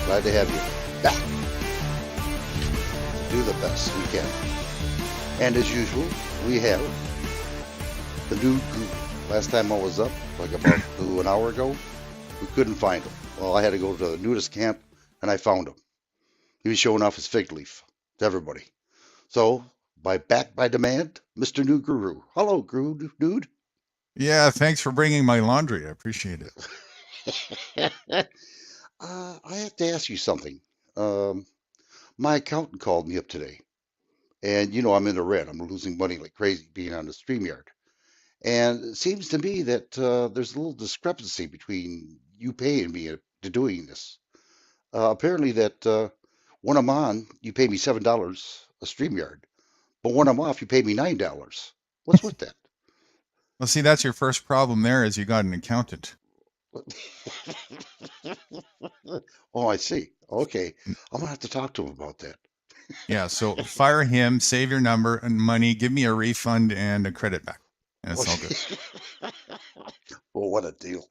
Glad to have you back to do the best we can. And as usual, we have the Nude Guru. Last time I was up, like about an hour ago, we couldn't find him. Well, I had to go to the nudist camp, and I found him. He was showing off his fig leaf to everybody. So, back by demand, Mr. Nude Guru. Hello, Guru Nude. Yeah, thanks for bringing my laundry. I appreciate it. I have to ask you something. Um, my accountant called me up today, and I'm in the red. I'm losing money like crazy being on the StreamYard. And it seems to me that there's a little discrepancy between you paying me to doing this. Apparently, that when I'm on, you pay me $7 a StreamYard, but when I'm off, you pay me $9. What's with that? Well, see, that's your first problem there is you got an accountant. Oh, I see. Okay, I'm gonna have to talk to him about that. Yeah, so fire him, save your number and money, give me a refund and a credit back. And it's all good. Well, what a deal.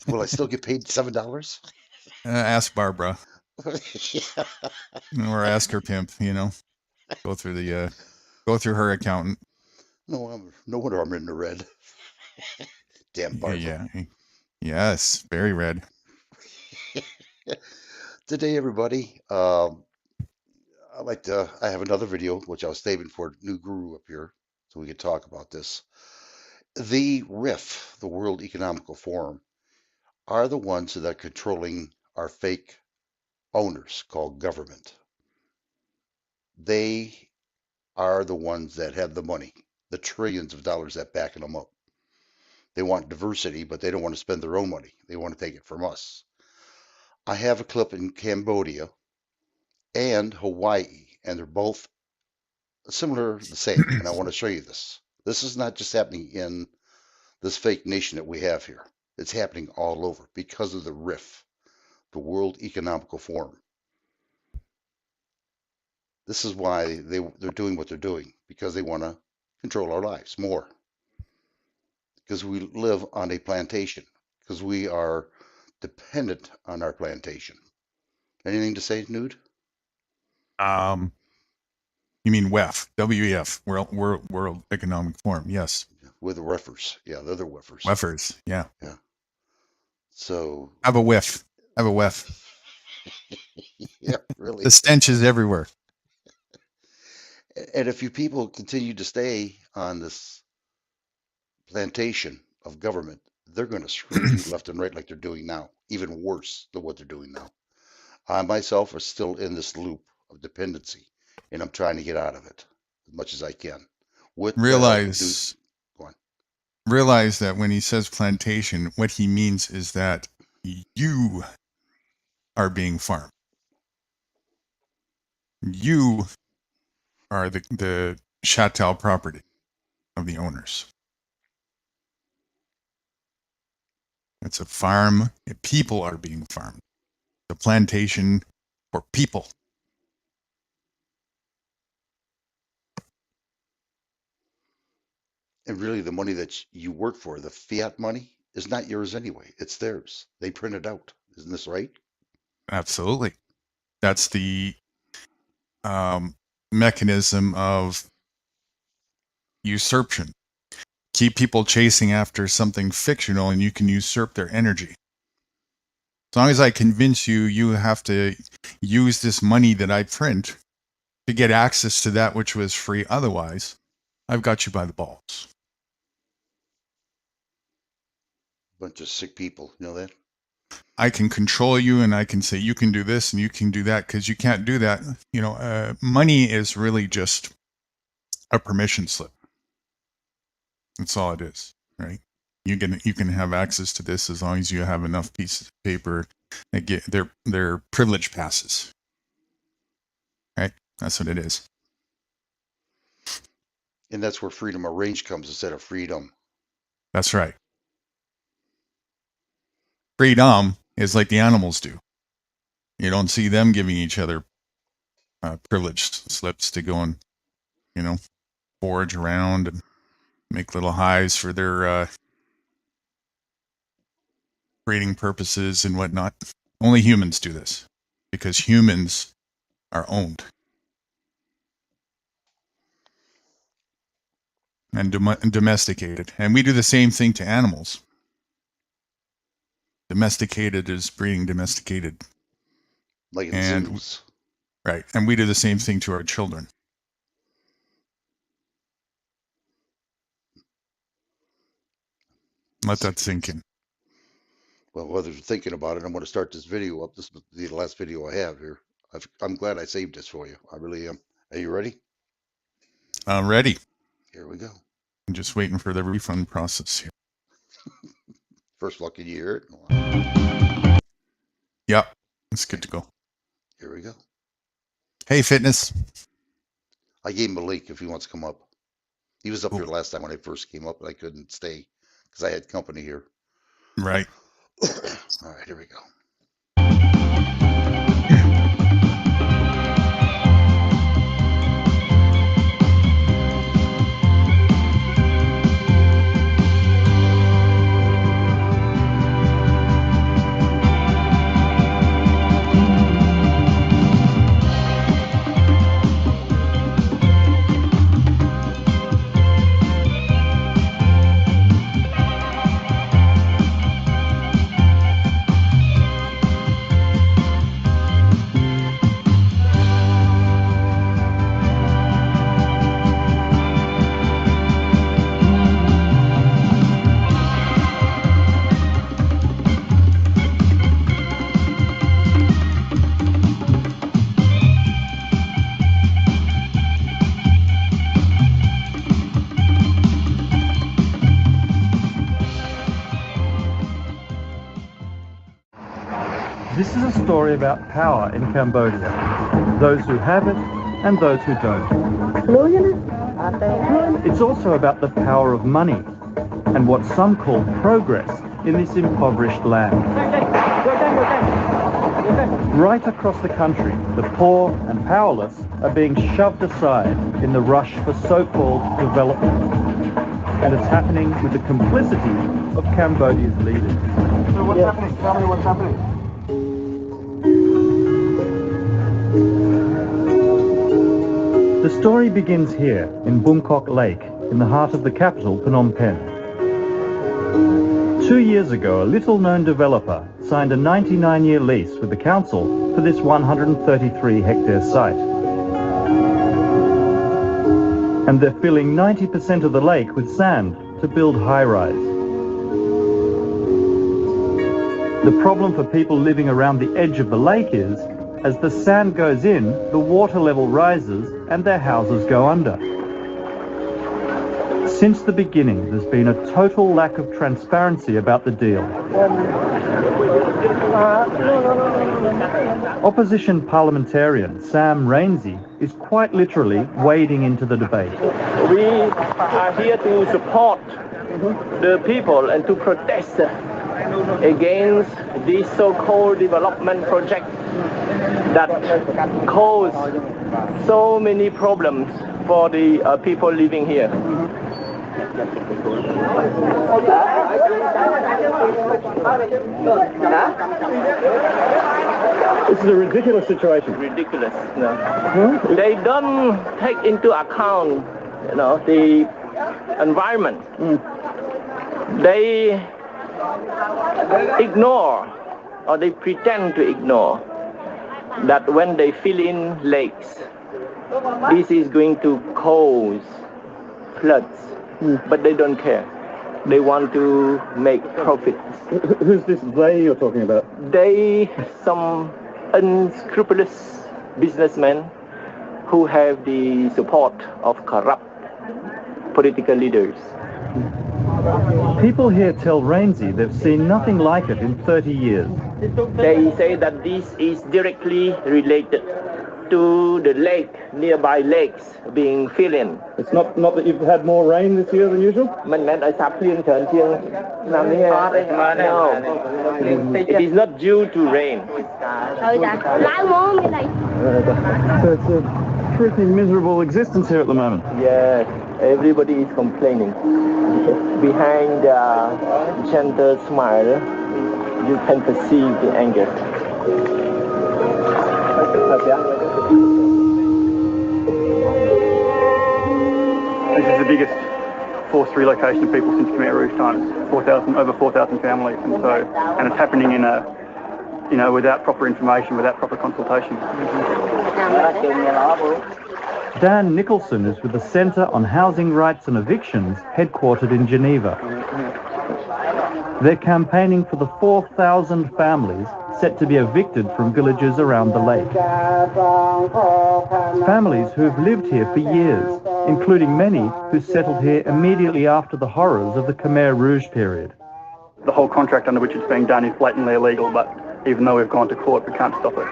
Will I still get paid $7? Ask Barbara Yeah. or ask her pimp, go through go through her accountant. No wonder I'm in the red. Damn Barbara. Yeah. Yes, very red. Today, everybody, I have another video, which I was saving for New Guru up here, so we could talk about this. The RIF, the World Economical Forum, are the ones that are controlling our fake owners called government. They are the ones that have the money, the trillions of dollars that backing them up. They want diversity, but they don't want to spend their own money. They want to take it from us. I have a clip in Cambodia and Hawaii, and they're both similar, the same. And I want to show you this. This is not just happening in this fake nation that we have here. It's happening all over because of the RIF, the World Economical Forum. This is why they're doing what they're doing, because they want to control our lives more. Because we live on a plantation, because we are dependent on our plantation. Anything to say, Nude? You mean WEF, WEF, World Economic Forum? Yes. With the WEFers. Yeah, they're the WEFers. WEFers, yeah. Yeah. So. Have a whiff. Have a whiff. Yeah, really. The stench is everywhere. And if you people continue to stay on this plantation of government, they're going to screw you left and right like they're doing now, even worse than what they're doing now. I myself are still in this loop of dependency, and I'm trying to get out of it as much as I can. With realize go on. Realize that when he says plantation, what he means is that you are being farmed. You are the chattel property of the owners. It's a farm. People are being farmed. The plantation for people. And really, the money that you work for, the fiat money, is not yours anyway. It's theirs. They print it out. Isn't this right? Absolutely. That's the mechanism of usurpation. Keep people chasing after something fictional and you can usurp their energy. As long as I convince you, you have to use this money that I print to get access to that which was free otherwise, I've got you by the balls. Bunch of sick people, you know that? I can control you and I can say you can do this and you can do that because you can't do that. Money is really just a permission slip. That's all it is, right? You can have access to this as long as you have enough pieces of paper that get their privilege passes. Right? That's what it is. And that's where freedom of range comes instead of freedom. That's right. Freedom is like the animals do. You don't see them giving each other privileged slips to go and, forage around and make little hives for their breeding purposes and whatnot. Only humans do this because humans are owned and domesticated. And we do the same thing to animals. Domesticated is breeding domesticated. Like in And zoos. right. And we do the same thing to our children. Let that sink in. Well, while they're thinking about it, I'm going to start this video up. This is the last video I have here. I'm glad I saved this for you. I really am. Are you ready? I'm ready. Here we go. I'm just waiting for the refund process here. First of all, can you hear it? Yeah, it's good to go. Here we go. Hey, Fitness. I gave him a link if he wants to come up. He was up here last time when I first came up, but I couldn't stay because I had company here. Right. All right, here we go. This is a story about power in Cambodia, those who have it and those who don't. It's also about the power of money and what some call progress in this impoverished land. Right across the country, the poor and powerless are being shoved aside in the rush for so-called development. And it's happening with the complicity of Cambodia's leaders. So what's happening? Tell me what's happening. The story begins here in Bumkok Lake, in the heart of the capital, Phnom Penh. 2 years ago, a little-known developer signed a 99-year lease with the council for this 133-hectare site. And they're filling 90% of the lake with sand to build high-rise. The problem for people living around the edge of the lake is, as the sand goes in, the water level rises and their houses go under. Since the beginning, there's been a total lack of transparency about the deal. Opposition parliamentarian Sam Rainsy is quite literally wading into the debate. We are here to support the people and to protest against this so-called development project that cause so many problems for the people living here. This is a ridiculous situation. Ridiculous. No. They don't take into account, the environment. They ignore, or they pretend to ignore, that when they fill in lakes, this is going to cause floods, but they don't care. They want to make profits. Who's this they you're talking about? They, some unscrupulous businessmen who have the support of corrupt political leaders. People here tell Rainsy they've seen nothing like it in 30 years. They say that this is directly related to the lake, nearby lakes being filled in. It's not that you've had more rain this year than usual? No, it is not due to rain. So it's a pretty miserable existence here at the moment. Yes, everybody is complaining. Behind the gentle smile, you can perceive the anger. This is the biggest forced relocation of people since Khmer Rouge times. Over 4,000 families, and it's happening in without proper information, without proper consultation. Dan Nicholson is with the Centre on Housing Rights and Evictions, headquartered in Geneva. They're campaigning for the 4,000 families set to be evicted from villages around the lake. Families who've lived here for years, including many who settled here immediately after the horrors of the Khmer Rouge period. The whole contract under which it's being done is blatantly illegal, but even though we've gone to court, we can't stop it.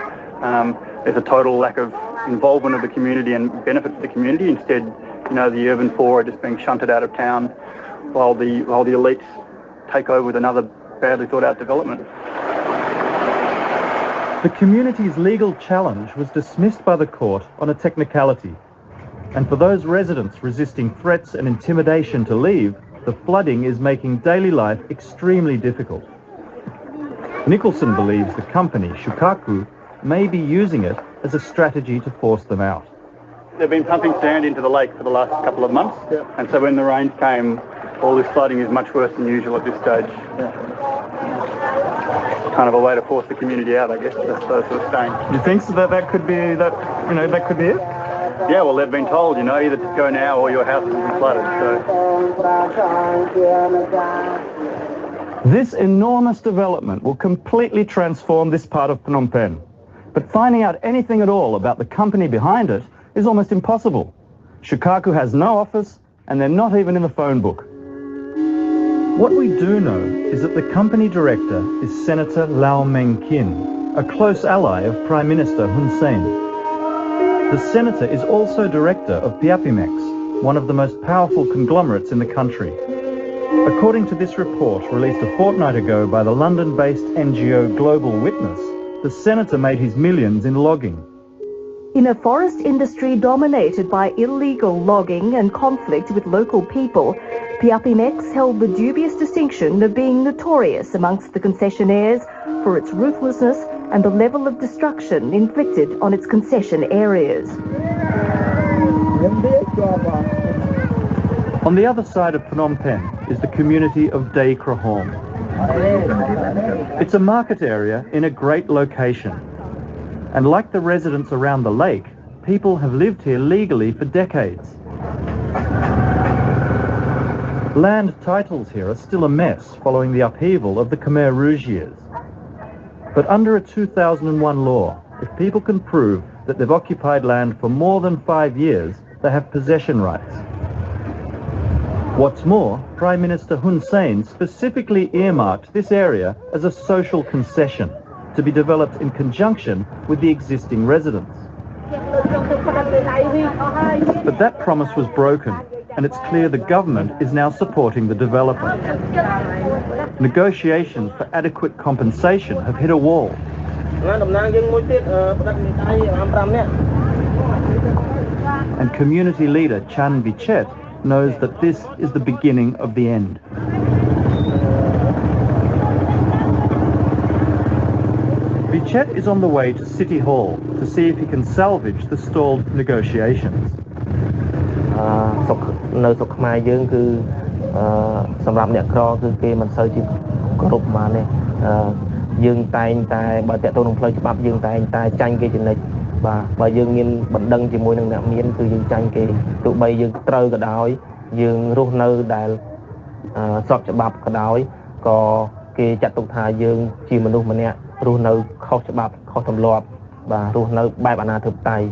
There's a total lack of involvement of the community and benefit to the community. Instead, the urban poor are just being shunted out of town while the elites take over with another badly thought out development. The community's legal challenge was dismissed by the court on a technicality. And for those residents resisting threats and intimidation to leave, the flooding is making daily life extremely difficult. Nicholson believes the company, Shukaku, may be using it as a strategy to force them out. They've been pumping sand into the lake for the last couple of months, and so when the rains came, all this flooding is much worse than usual at this stage. Kind of a way to force the community out, I guess, those sort of staying. You think so that could be it? Yeah, well, they've been told, either to go now or your house will be flooded. So. This enormous development will completely transform this part of Phnom Penh. But finding out anything at all about the company behind it is almost impossible. Shukaku has no office, and they're not even in the phone book. What we do know is that the company director is Senator Lau Meng Kin, a close ally of Prime Minister Hun Sen. The senator is also director of Piapimex, one of the most powerful conglomerates in the country. According to this report released a fortnight ago by the London-based NGO Global Witness, the senator made his millions in logging. In a forest industry dominated by illegal logging and conflict with local people, Piapimex held the dubious distinction of being notorious amongst the concessionaires for its ruthlessness and the level of destruction inflicted on its concession areas. On the other side of Phnom Penh is the community of Dei Krahom. It's a market area in a great location. And like the residents around the lake, people have lived here legally for decades. Land titles here are still a mess following the upheaval of the Khmer Rouge years. But under a 2001 law, if people can prove that they've occupied land for more than 5 years, they have possession rights. What's more, Prime Minister Hun Sen specifically earmarked this area as a social concession to be developed in conjunction with the existing residents. But that promise was broken, and it's clear the government is now supporting the developer. Negotiations for adequate compensation have hit a wall. And community leader Chan Vichet knows that this is the beginning of the end. Vichet is on the way to City Hall to see if he can salvage the stalled negotiations. នៅស្រុកខ្មែរយើងគឺសម្រាប់អ្នកក្រគឺគេមិនសូវជាគ្រប់ប៉ុន្មានទេយើងតែងតែបើតេតទៅនឹងផ្លូវច្បាប់យើងតែងតែចាញ់គេចំណិចបាទបើយើងមានបណ្ដឹងជាមួយនឹងអ្នកមានគឺយើងចាញ់គេទោះបីយើងត្រូវក៏ដោយយើងរស់នៅដែលស្របច្បាប់ក៏ដោយក៏គេចាត់ទុកថាយើងជាមនុស្សម្នាក់រស់នៅខុសច្បាប់ខុសទម្លាប់បាទរស់នៅបែបអនាធិបតេយ្យ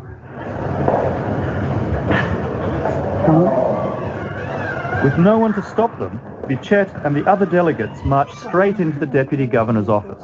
With no one to stop them, Vichet and the other delegates marched straight into the Deputy Governor's office.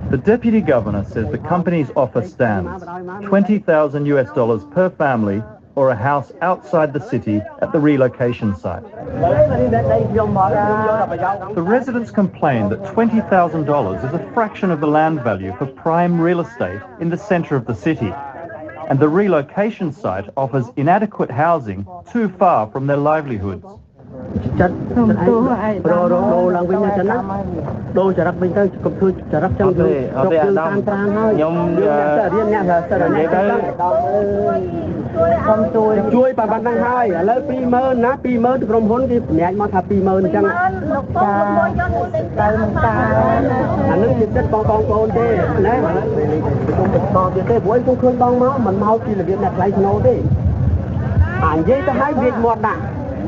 The Deputy Governor says the company's offer stands, $20,000 US per family or a house outside the city at the relocation site. The residents complain that $20,000 is a fraction of the land value for prime real estate in the centre of the city, and the relocation site offers inadequate housing too far from their livelihoods.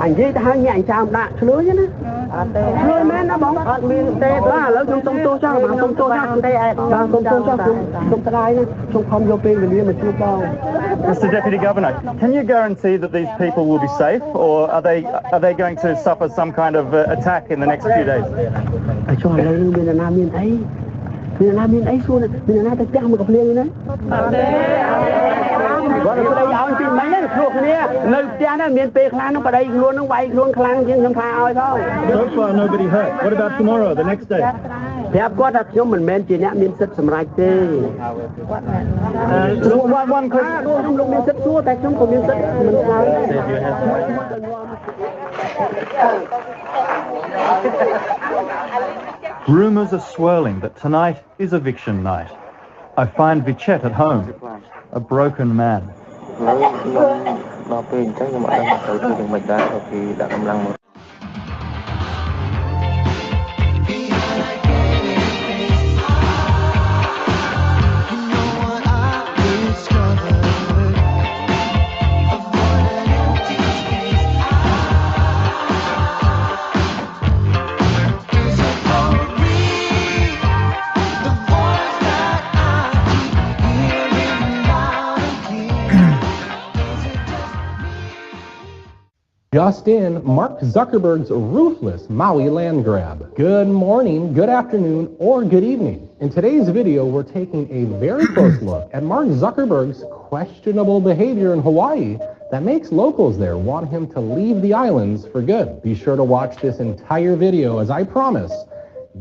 Anh với ta hai nhảy chạm đạn lưới chứ lưới men nó bóng tê ba lỡ trong tôi cho mà trong tôi cho trong tay này trong không vô pin người mà chưa bao. Mr. Deputy Governor, can you guarantee that these people will be safe, or are they going to suffer some kind of attack in the next few days? Cho lên miền Nam miền Tây, miền Nam miền ấy xuống miền Nam ta chạm một cặp liền đấy. Gọi là đây ao tin mấy đấy thuộc nè, nơi cha nó miền Tây khang nó vào đây luôn nó bay luôn khang chứ không phải ao không. So far nobody hurt. What about tomorrow, the next day? Phép có thật chứ mình men chỉ nhẹ miền Tây sầm rải tê. One question. Không miền Tây xua tại chúng của miền Tây mình Rumours are swirling that tonight is eviction night. I find Vichet at home, a broken man. Just in, Mark Zuckerberg's ruthless Maui land grab. Good morning, good afternoon, or good evening. In today's video, we're taking a very close look at Mark Zuckerberg's questionable behavior in Hawaii that makes locals there want him to leave the islands for good. Be sure to watch this entire video, as I promise,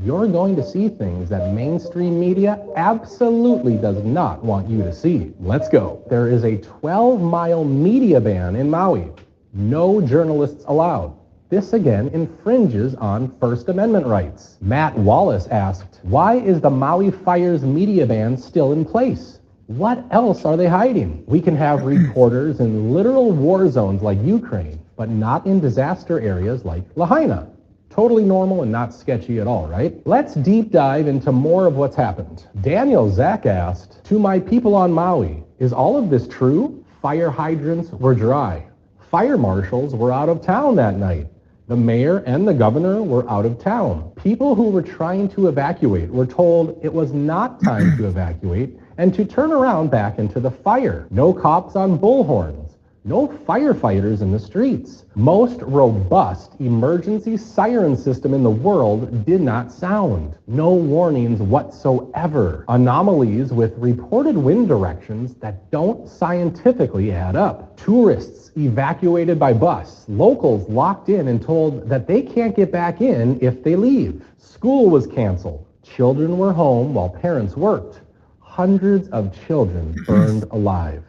you're going to see things that mainstream media absolutely does not want you to see. Let's go. There is a 12-mile media ban in Maui. No journalists allowed. This again infringes on First Amendment rights. Matt Wallace asked, why is the Maui Fire's media ban still in place? What else are they hiding? We can have reporters in literal war zones like Ukraine, but not in disaster areas like Lahaina. Totally normal and not sketchy at all, right? Let's deep dive into more of what's happened. Daniel Zach asked, to my people on Maui, is all of this true? Fire hydrants were dry. Fire marshals were out of town that night. The mayor and the governor were out of town. People who were trying to evacuate were told it was not time to evacuate and to turn around back into the fire. No cops on bullhorns. No firefighters in the streets. Most robust emergency siren system in the world did not sound. No warnings whatsoever. Anomalies with reported wind directions that don't scientifically add up. Tourists evacuated by bus. Locals locked in and told that they can't get back in if they leave. School was canceled. Children were home while parents worked. Hundreds of children burned alive.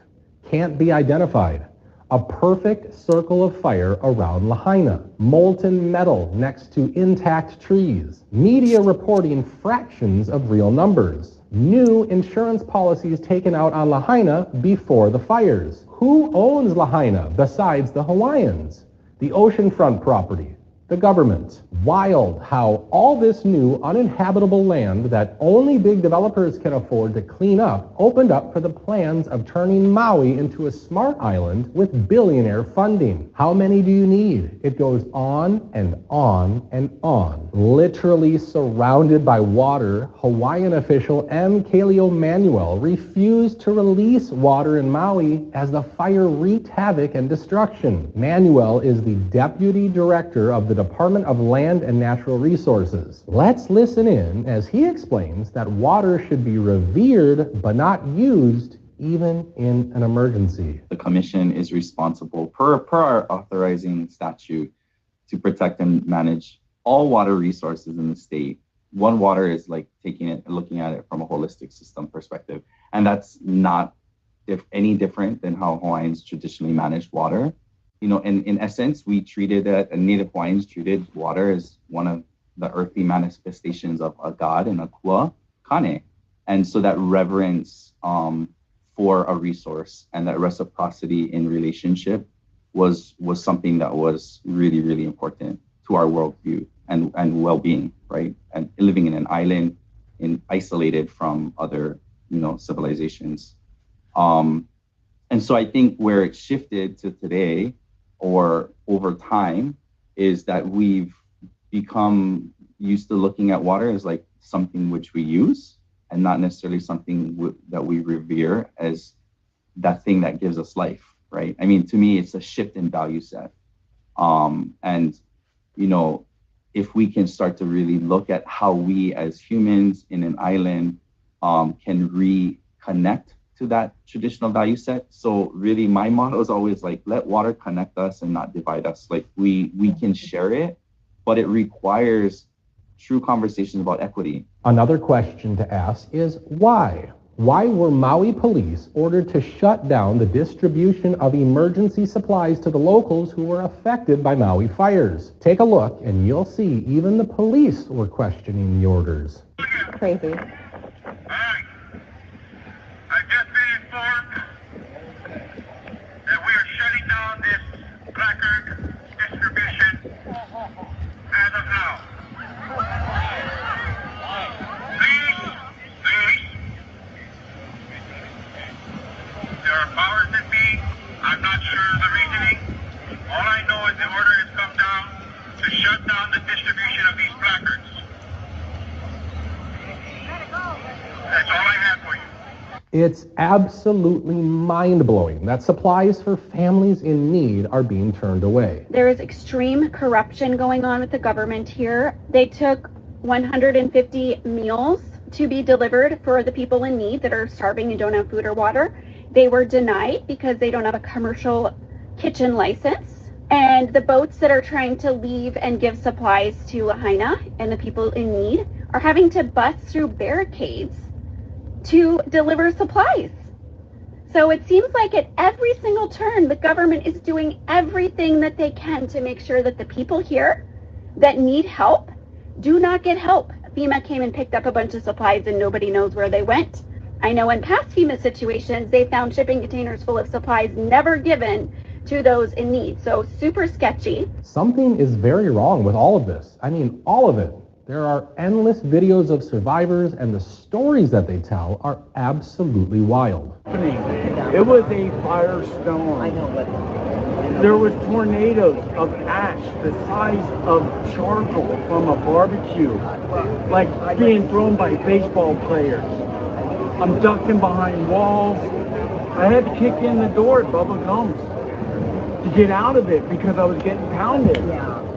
Can't be identified. A perfect circle of fire around Lahaina. Molten metal next to intact trees. Media reporting fractions of real numbers. New insurance policies taken out on Lahaina before the fires. Who owns Lahaina besides the Hawaiians? The oceanfront property. The government. Wild how all this new uninhabitable land that only big developers can afford to clean up opened up for the plans of turning Maui into a smart island with billionaire funding. How many do you need? It goes on and on and on. Literally surrounded by water, Hawaiian official M. Kaleo Manuel refused to release water in Maui as the fire wreaked havoc and destruction. Manuel is the deputy director of the Department of Land and Natural Resources. Let's listen in as he explains that water should be revered but not used even in an emergency. The commission is responsible per our authorizing statute to protect and manage all water resources in the state. One Water is like taking it and looking at it from a holistic system perspective. And that's not any different than how Hawaiians traditionally managed water. You know, in essence, we treated it, and Native Hawaiians treated water as one of the earthly manifestations of a god and a kua kane. And so that reverence for a resource and that reciprocity in relationship was something that was really, really important to our worldview and well-being, right? And living in an island, isolated from other, civilizations. And so I think where it shifted to today or over time is that we've become used to looking at water as like something which we use and not necessarily something that we revere as that thing that gives us life, right? I mean, to me, it's a shift in value set. And, if we can start to really look at how we as humans in an island can reconnect to that traditional value set. So really my motto is always like, let water connect us and not divide us. Like we can share it, but it requires true conversations about equity. Another question to ask is why? Why were Maui police ordered to shut down the distribution of emergency supplies to the locals who were affected by Maui fires? Take a look and you'll see even the police were questioning the orders. Crazy. I've just been informed that we are shutting down this placard distribution as of now. Please, there are powers that be. I'm not sure of the reasoning. All I know is the order has come down to shut down the distribution of these placards. That's all I have for you. It's absolutely mind-blowing that supplies for families in need are being turned away. There is extreme corruption going on with the government here. They took 150 meals to be delivered for the people in need that are starving and don't have food or water. They were denied because they don't have a commercial kitchen license. And the boats that are trying to leave and give supplies to Lahaina and the people in need are having to bust through barricades to deliver supplies. So it seems like at every single turn, the government is doing everything that they can to make sure that the people here that need help do not get help. FEMA came and picked up a bunch of supplies and nobody knows where they went. I know in past FEMA situations, they found shipping containers full of supplies never given to those in need. So super sketchy. Something is very wrong with all of this. I mean, all of it. There are endless videos of survivors, and the stories that they tell are absolutely wild. It was a firestorm. There was tornadoes of ash the size of charcoal from a barbecue, like being thrown by baseball players. I'm ducking behind walls. I had to kick in the door at Bubba Gump's to get out of it because I was getting pounded.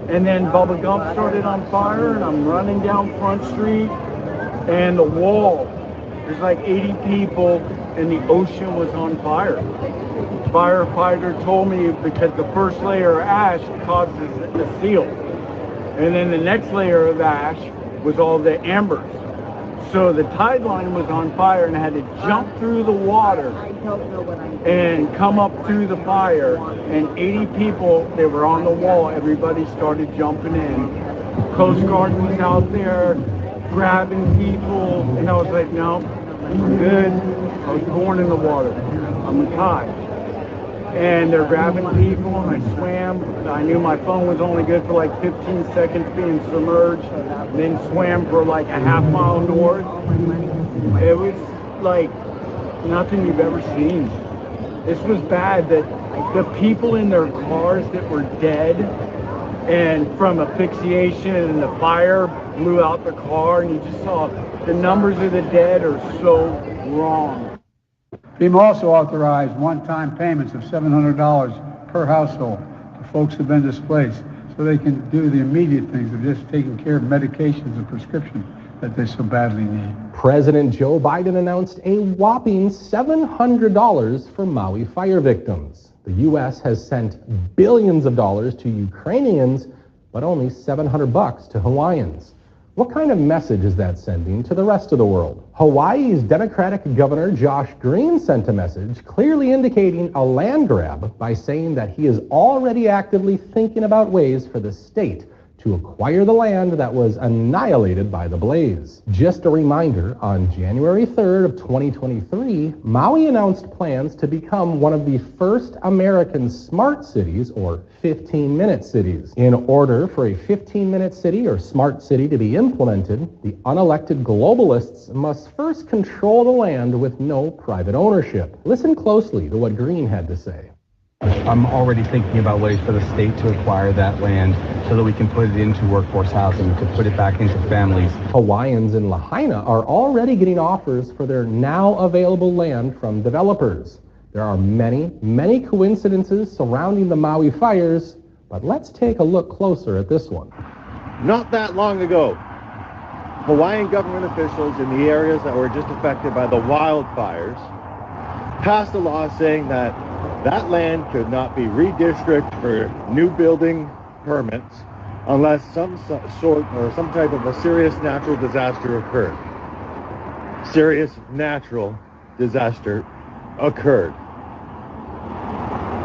And then Bubba Gump started on fire, and I'm running down Front Street, and the wall, there's like 80 people, and the ocean was on fire. Firefighter told me because the first layer of ash causes the seal. And then the next layer of ash was all the embers. So the tide line was on fire, and I had to jump through the water and come up through the fire. And 80 people, they were on the wall. Everybody started jumping in. Coast Guard was out there grabbing people. And I was like, no, I'm good. I was born in the water. I'm tied. And they're grabbing people, and I swam. I knew my phone was only good for like 15 seconds being submerged, then swam for like a half-mile north. It was like nothing you've ever seen. This was bad that the people in their cars that were dead and from asphyxiation and the fire blew out the car, and you just saw the numbers of the dead are so wrong. FEMA also authorized one-time payments of $700 per household to folks who've been displaced. So so they can do the immediate things of just taking care of medications and prescriptions that they so badly need. President Joe Biden announced a whopping $700 for Maui fire victims. The U.S. has sent billions of dollars to Ukrainians, but only $700 to Hawaiians. What kind of message is that sending to the rest of the world? Hawaii's Democratic Governor Josh Green sent a message clearly indicating a land grab by saying that he is already actively thinking about ways for the state to acquire the land that was annihilated by the blaze. Just a reminder, on January 3rd of 2023, Maui announced plans to become one of the first American smart cities, or 15-minute cities. In order for a 15-minute city or smart city to be implemented, the unelected globalists must first control the land with no private ownership. Listen closely to what Green had to say. I'm already thinking about ways for the state to acquire that land so that we can put it into workforce housing, to put it back into families. Hawaiians in Lahaina are already getting offers for their now available land from developers. There are many, many coincidences surrounding the Maui fires, but let's take a look closer at this one. Not that long ago, Hawaiian government officials in the areas that were just affected by the wildfires passed a law saying that land could not be redistricted for new building permits unless some sort or some type of a serious natural disaster occurred. Serious natural disaster occurred.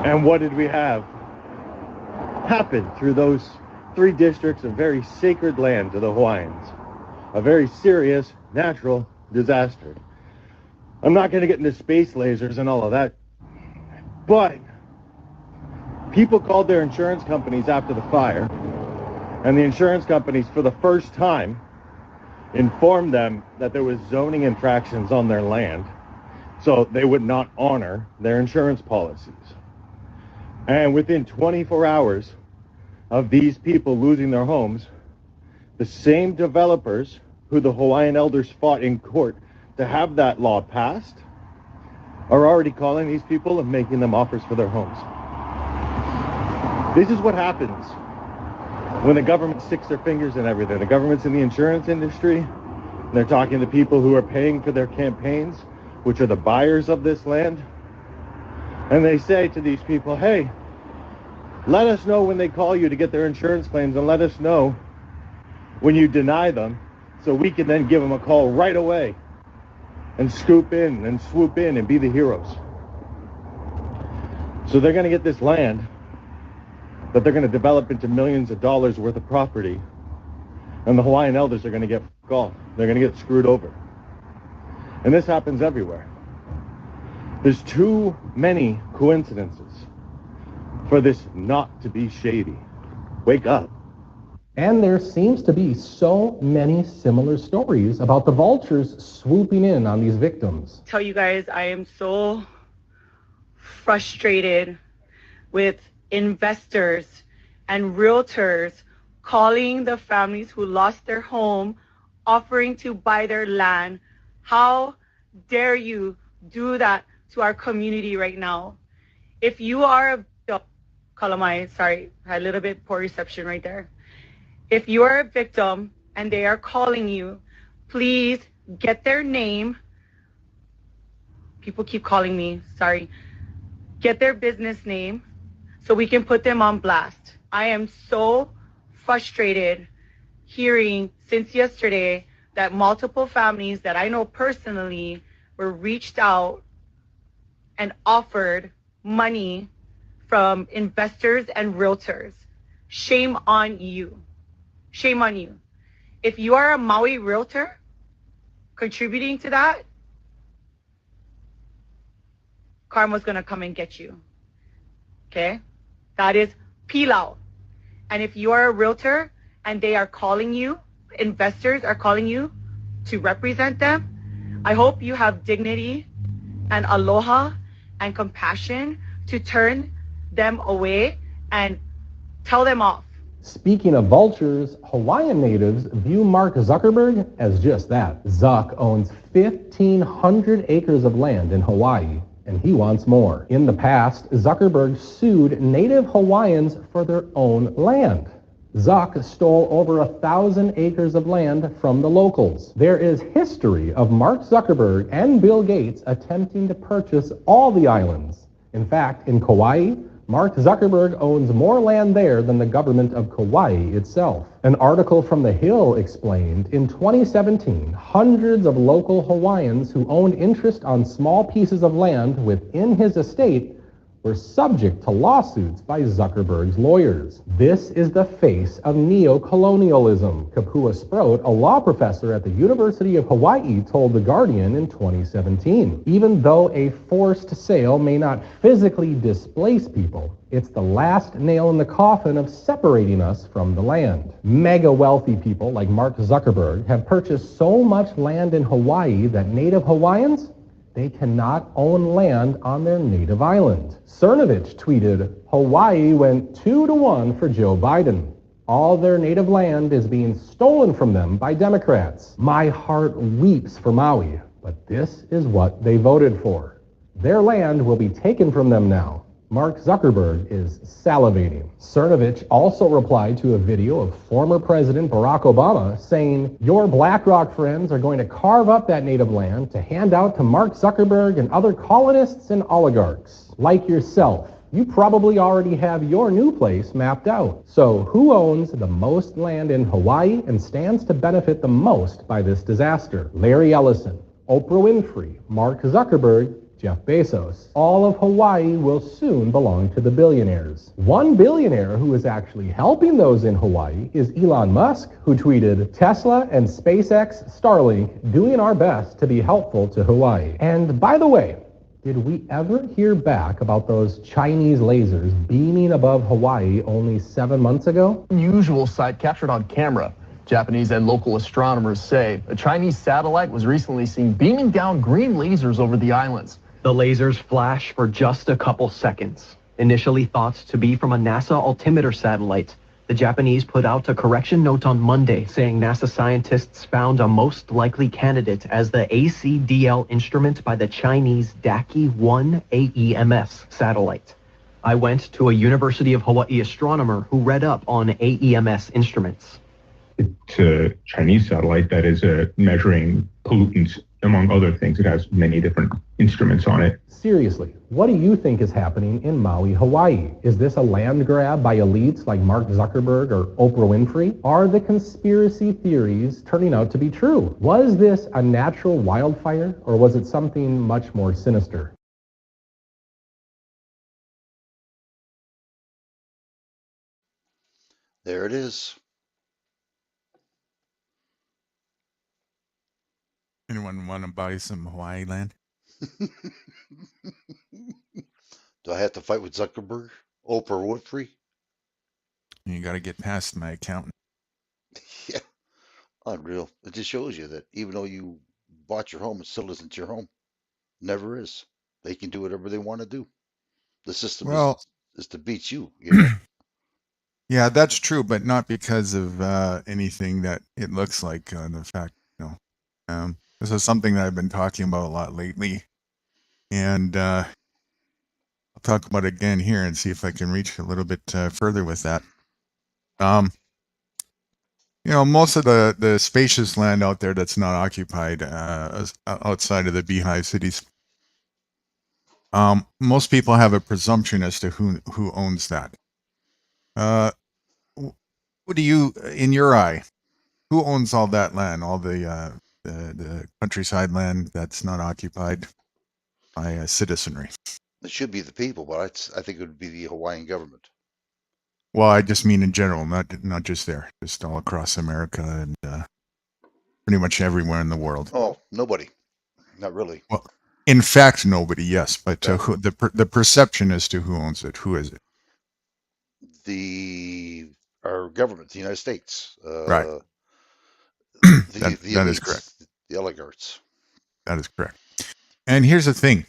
And what did we have happen through those 3 districts of very sacred land to the Hawaiians? A very serious natural disaster. I'm not going to get into space lasers and all of that, but people called their insurance companies after the fire, and the insurance companies, for the first time, informed them that there was zoning infractions on their land, so they would not honor their insurance policies. And within 24 hours of these people losing their homes, the same developers who the Hawaiian elders fought in court to have that law passed are already calling these people and making them offers for their homes. This is what happens when the government sticks their fingers in everything. The government's in the insurance industry, and they're talking to people who are paying for their campaigns, which are the buyers of this land. And they say to these people, hey, let us know when they call you to get their insurance claims, and let us know when you deny them, so we can then give them a call right away and scoop in and swoop in and be the heroes. So they're going to get this land that they're going to develop into millions of dollars worth of property, and the Hawaiian elders are going to get off. They're going to get screwed over. And this happens everywhere. There's too many coincidences for this not to be shady. Wake up. And there seems to be so many similar stories about the vultures swooping in on these victims. Tell you guys, I am so frustrated with investors and realtors calling the families who lost their home, offering to buy their land. How dare you do that to our community right now? If you are a Kalamai, sorry, I had a little bit poor reception right there. If you are a victim and they are calling you, please get their name. People keep calling me, sorry. Get their business name so we can put them on blast. I am so frustrated hearing since yesterday that multiple families that I know personally were reached out and offered money from investors and realtors. Shame on you. Shame on you. If you are a Maui realtor contributing to that, karma's gonna come and get you. Okay? That is pilau. And if you are a realtor and they are calling you, investors are calling you to represent them, I hope you have dignity and aloha and compassion to turn them away and tell them off. Speaking of vultures, Hawaiian natives view Mark Zuckerberg as just that. Zuck owns 1,500 acres of land in Hawaii, and he wants more. In the past, Zuckerberg sued native Hawaiians for their own land. Zuck stole over 1,000 acres of land from the locals. There is history of Mark Zuckerberg and Bill Gates attempting to purchase all the islands. In fact, in Kauai, Mark Zuckerberg owns more land there than the government of Kauai itself. An article from The Hill explained, in 2017, hundreds of local Hawaiians who owned interest on small pieces of land within his estate were subject to lawsuits by Zuckerberg's lawyers. This is the face of neo-colonialism, Kapua Sproat, a law professor at the University of Hawaii, told The Guardian in 2017. Even though a forced sale may not physically displace people, it's the last nail in the coffin of separating us from the land. Mega wealthy people like Mark Zuckerberg have purchased so much land in Hawaii that native Hawaiians, they cannot own land on their native island. Cernovich tweeted, Hawaii went 2-1 for Joe Biden. All their native land is being stolen from them by Democrats. My heart weeps for Maui, but this is what they voted for. Their land will be taken from them now. Mark Zuckerberg is salivating. Cernovich also replied to a video of former President Barack Obama saying, your BlackRock friends are going to carve up that native land to hand out to Mark Zuckerberg and other colonists and oligarchs. Like yourself, you probably already have your new place mapped out. So who owns the most land in Hawaii and stands to benefit the most by this disaster? Larry Ellison, Oprah Winfrey, Mark Zuckerberg, Jeff Bezos. All of Hawaii will soon belong to the billionaires. One billionaire who is actually helping those in Hawaii is Elon Musk, who tweeted, Tesla and SpaceX Starlink doing our best to be helpful to Hawaii. And by the way, did we ever hear back about those Chinese lasers beaming above Hawaii only 7 months ago? Unusual sight captured on camera. Japanese and local astronomers say a Chinese satellite was recently seen beaming down green lasers over the islands. The lasers flash for just a couple seconds. Initially thought to be from a NASA altimeter satellite, the Japanese put out a correction note on Monday saying NASA scientists found a most likely candidate as the ACDL instrument by the Chinese Daki-1 AEMS satellite. I went to a University of Hawaii astronomer who read up on AEMS instruments. It's a Chinese satellite that is measuring pollutants, among other things. It has many different instruments on it. Seriously, what do you think is happening in Maui, Hawaii? Is this a land grab by elites like Mark Zuckerberg or Oprah Winfrey? Are the conspiracy theories turning out to be true? Was this a natural wildfire, or was it something much more sinister? There it is. Anyone want to buy some Hawaii land? Do I have to fight with Zuckerberg? Oprah Winfrey? You got to get past my accountant. Yeah, unreal. It just shows you that even though you bought your home, it still isn't your home. Never is. They can do whatever they want to do. The system is to beat you, you know? Yeah, that's true, but not because of anything that it looks like. The fact, this is something that I've been talking about a lot lately, and I'll talk about it again here and see if I can reach a little bit further with that. Most of the spacious land out there that's not occupied outside of the beehive cities, most people have a presumption as to who owns that. What do you, in your eye, who owns all that land, all the countryside land that's not occupied by citizenry? It should be the people, but I think it would be the Hawaiian government. Well, I just mean in general, not just there, just all across America and pretty much everywhere in the world. Oh, nobody. Not really. Well, in fact, nobody, yes, but the perception as to who owns it, who is it? Our government, the United States. Right. The that is correct. The oligarchs. That is correct. And here's the thing.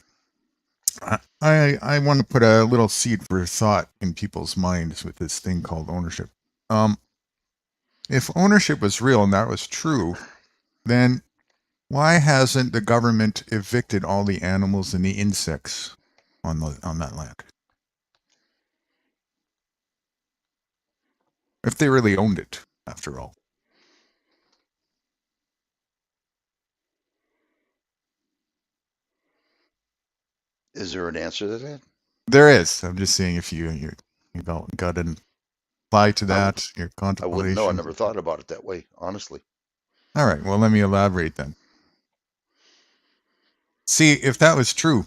I want to put a little seed for thought in people's minds with this thing called ownership. If ownership was real and that was true, then why hasn't the government evicted all the animals and the insects on that land? if they really owned it, after all. Is there an answer to that? There is. I'm just saying if you got an apply to that, your I wouldn't know. I contemplation. never thought about it that way, honestly. All right, well, let me elaborate then. See, if that was true,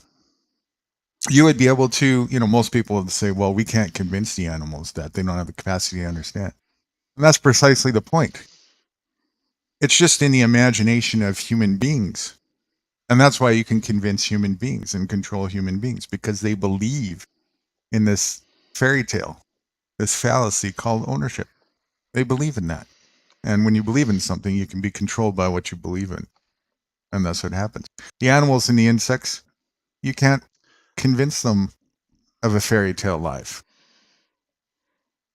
you would be able to, most people would say, well, we can't convince the animals that they don't have the capacity to understand. And that's precisely the point. It's just in the imagination of human beings. And that's why you can convince human beings and control human beings, because they believe in this fairy tale, this fallacy called ownership. They believe in that. And when you believe in something, you can be controlled by what you believe in. And that's what happens. The animals and the insects, you can't convince them of a fairy tale life.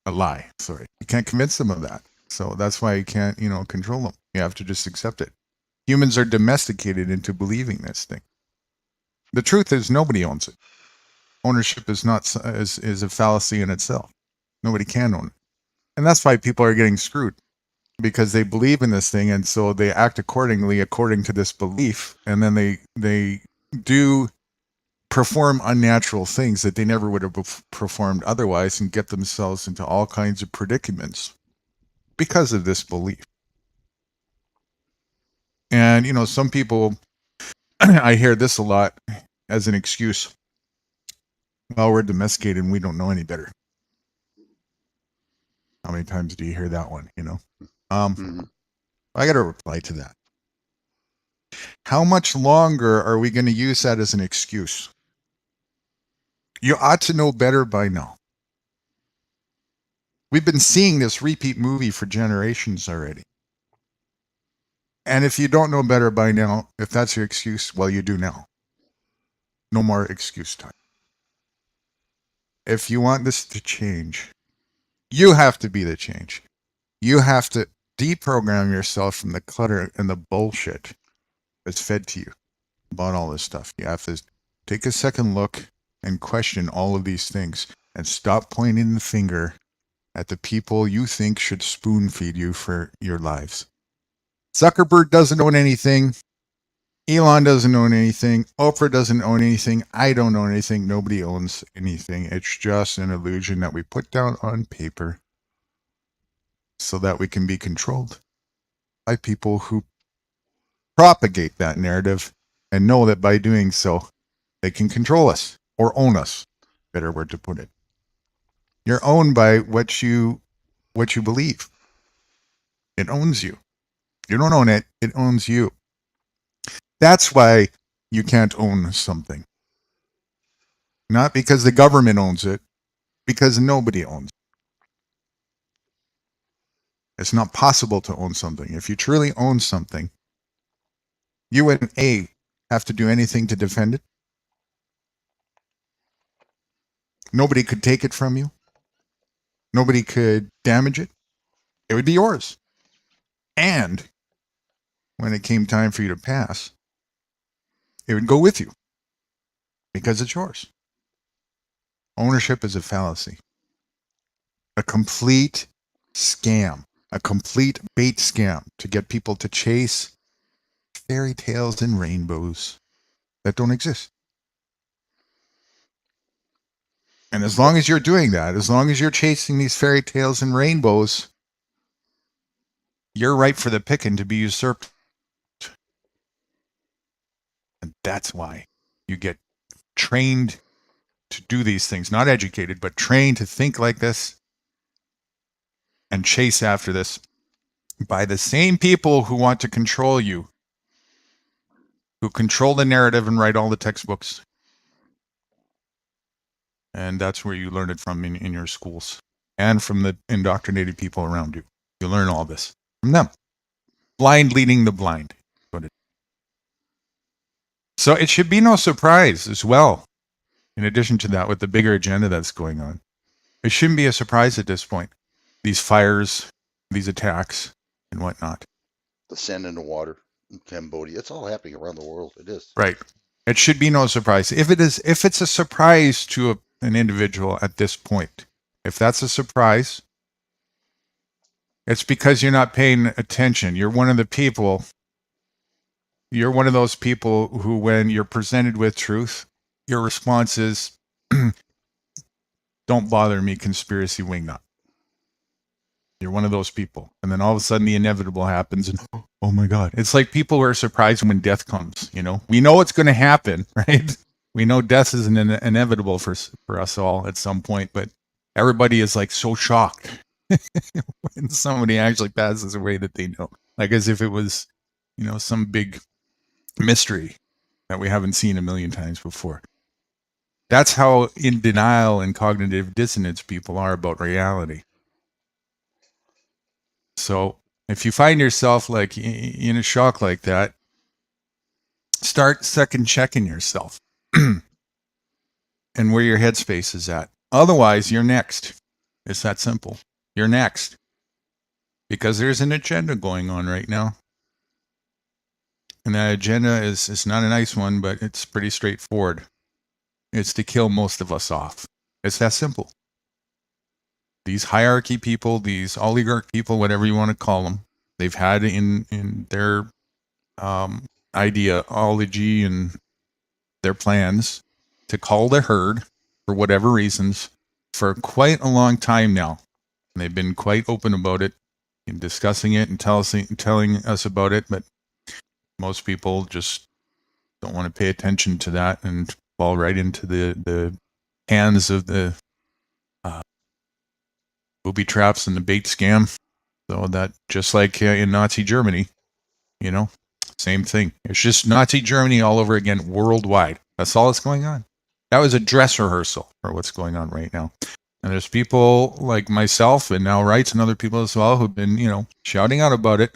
A lie, sorry. You can't convince them of that. So that's why you can't, control them. You have to just accept it. Humans are domesticated into believing this thing. The truth is nobody owns it. Ownership is not is a fallacy in itself. Nobody can own it. And that's why people are getting screwed, because they believe in this thing, and so they act accordingly according to this belief, and then they do perform unnatural things that they never would have performed otherwise, and get themselves into all kinds of predicaments because of this belief. And some people, I hear this a lot as an excuse. Well, we're domesticated and we don't know any better. How many times do you hear that one? I got to reply to that. How much longer are we going to use that as an excuse? You ought to know better by now. We've been seeing this repeat movie for generations already. And if you don't know better by now, if that's your excuse, well, you do now. No more excuse time. If you want this to change, you have to be the change. You have to deprogram yourself from the clutter and the bullshit that's fed to you about all this stuff. You have to take a second look and question all of these things and stop pointing the finger at the people you think should spoon feed you for your lives. Zuckerberg doesn't own anything. Elon doesn't own anything. Oprah doesn't own anything. I don't own anything. Nobody owns anything. It's just an illusion that we put down on paper so that we can be controlled by people who propagate that narrative and know that by doing so, they can control us or own us. Better word to put it. You're owned by what you believe. It owns you. You don't own it. It owns you. That's why you can't own something. Not because the government owns it, because nobody owns it. It's not possible to own something. If you truly own something, you and A have to do anything to defend it. Nobody could take it from you. Nobody could damage it. It would be yours. And when it came time for you to pass, it would go with you because it's yours. Ownership is a fallacy, a complete scam, a complete bait scam to get people to chase fairy tales and rainbows that don't exist. And as long as you're doing that, as long as you're chasing these fairy tales and rainbows, you're ripe for the picking to be usurped. And that's why you get trained to do these things, not educated, but trained to think like this and chase after this by the same people who want to control you, who control the narrative and write all the textbooks. And that's where you learn it from in your schools and from the indoctrinated people around you. You learn all this from them. Blind leading the blind. So it should be no surprise as well, in addition to that, with the bigger agenda that's going on. It shouldn't be a surprise at this point. These fires, these attacks, and whatnot. The sand in the water in Cambodia. It's all happening around the world. It is. Right. It should be no surprise. If it's a surprise to an individual at this point, if that's a surprise, It's because you're not paying attention. You're one of the people. You're one of those people who, when you're presented with truth, your response is, "Don't bother me, conspiracy wingnut." You're one of those people, and then all of a sudden the inevitable happens, and oh my God, it's like people are surprised when death comes. You know, we know it's going to happen, right? We know death is inevitable for us all at some point, but everybody is like so shocked when somebody actually passes away that they know, like as if it was, you know, some big mystery that we haven't seen a million times before. That's how in denial and cognitive dissonance people are about reality. So if you find yourself like in a shock like that, start second checking yourself and where your headspace is at. Otherwise, you're next. It's that simple. You're next. Because there's an agenda going on right now. And that agenda is not a nice one, but it's pretty straightforward. It's to kill most of us off. It's that simple. These hierarchy people, these oligarch people, whatever you want to call them, they've had in their ideology and their plans to call the herd for whatever reasons for quite a long time now. And they've been quite open about it and discussing it and telling us about it, but most people just don't want to pay attention to that and fall right into the hands of the booby traps and the bait scam. So that, just like in Nazi Germany, you know, same thing. It's just Nazi Germany all over again worldwide. That's all that's going on. That was a dress rehearsal for what's going on right now. And there's people like myself and now Wrights and other people as well who've been, you know, shouting out about it.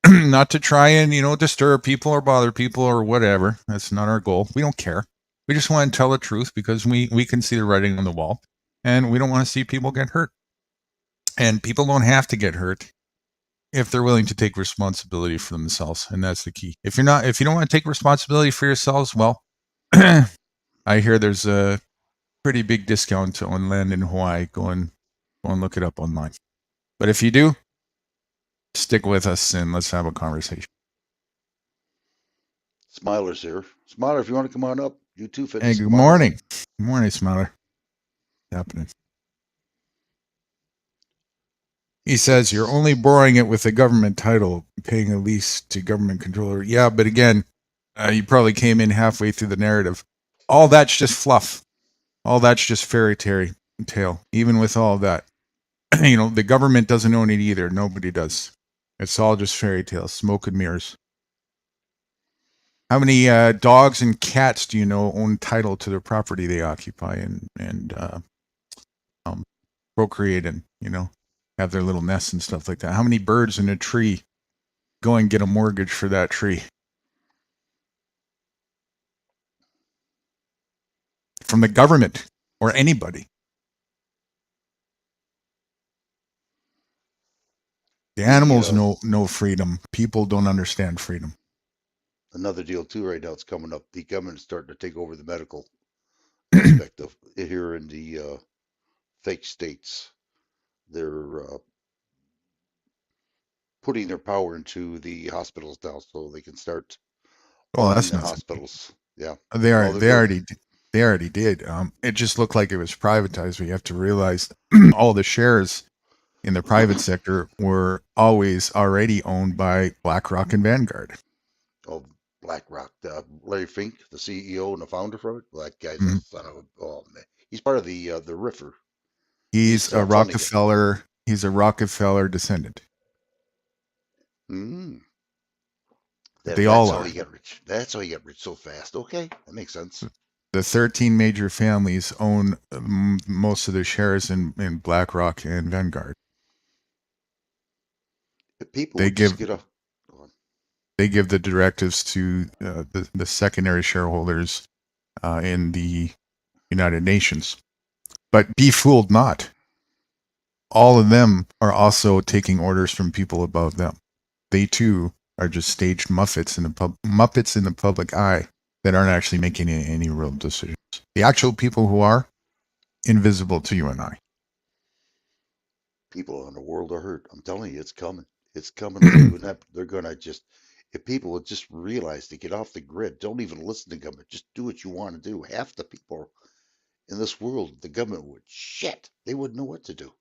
Not to try and, you know, disturb people or bother people or whatever. That's not our goal. We don't care. We just want to tell the truth because we can see the writing on the wall and we don't want to see people get hurt. And people don't have to get hurt if they're willing to take responsibility for themselves. And that's the key. If you don't want to take responsibility for yourselves, well, I hear there's a pretty big discount on land in Hawaii. Go and look it up online. But if you do, stick with us and let's have a conversation. Smiler's here. Smiler, if you want to come on up, you too, Hey, Fitness. good morning. Good morning, Smiler. What's happening? He says you're only borrowing it with a government title, paying a lease to government controller. Yeah, but again, you probably came in halfway through the narrative. All that's just fluff. All that's just fairy tale. Even with all that, you know, the government doesn't own it either. Nobody does. It's all just fairy tales, smoke and mirrors. How many dogs and cats do you know own title to their property they occupy and procreate in? You know, have their little nests and stuff like that. How many birds in a tree go and get a mortgage for that tree from the government or anybody? The animals know freedom. People don't understand freedom. Another deal too right now. It's coming up. The government's starting to take over the medical aspect of it here in the fake states. They're putting their power into the hospitals now, so they can start owning the hospitals. Yeah, They already did. It just looked like it was privatized. But you have to realize all the shares in the private sector were always already owned by BlackRock and Vanguard. Oh, BlackRock, Larry Fink, the CEO and the founder from it. Well, that guy's a son of a, oh man, he's part of the Riffer. He's a Rockefeller. He's a Rockefeller descendant. They all are. How he got rich. That's how he got rich so fast. Okay, that makes sense. The 13 major families own most of the shares in BlackRock and Vanguard. People they give just get they give the directives to the secondary shareholders in the United Nations. But be fooled not. All of them are also taking orders from people above them. They too are just staged Muppets in the public eye that aren't actually making any real decisions. The actual people who are invisible to you and I. People in the world are hurt. I'm telling you, it's coming. It's coming. They're gonna just, if people would just realize to get off the grid, don't even listen to government. Just do what you want to do. Half the people in this world, the government would shit. They wouldn't know what to do.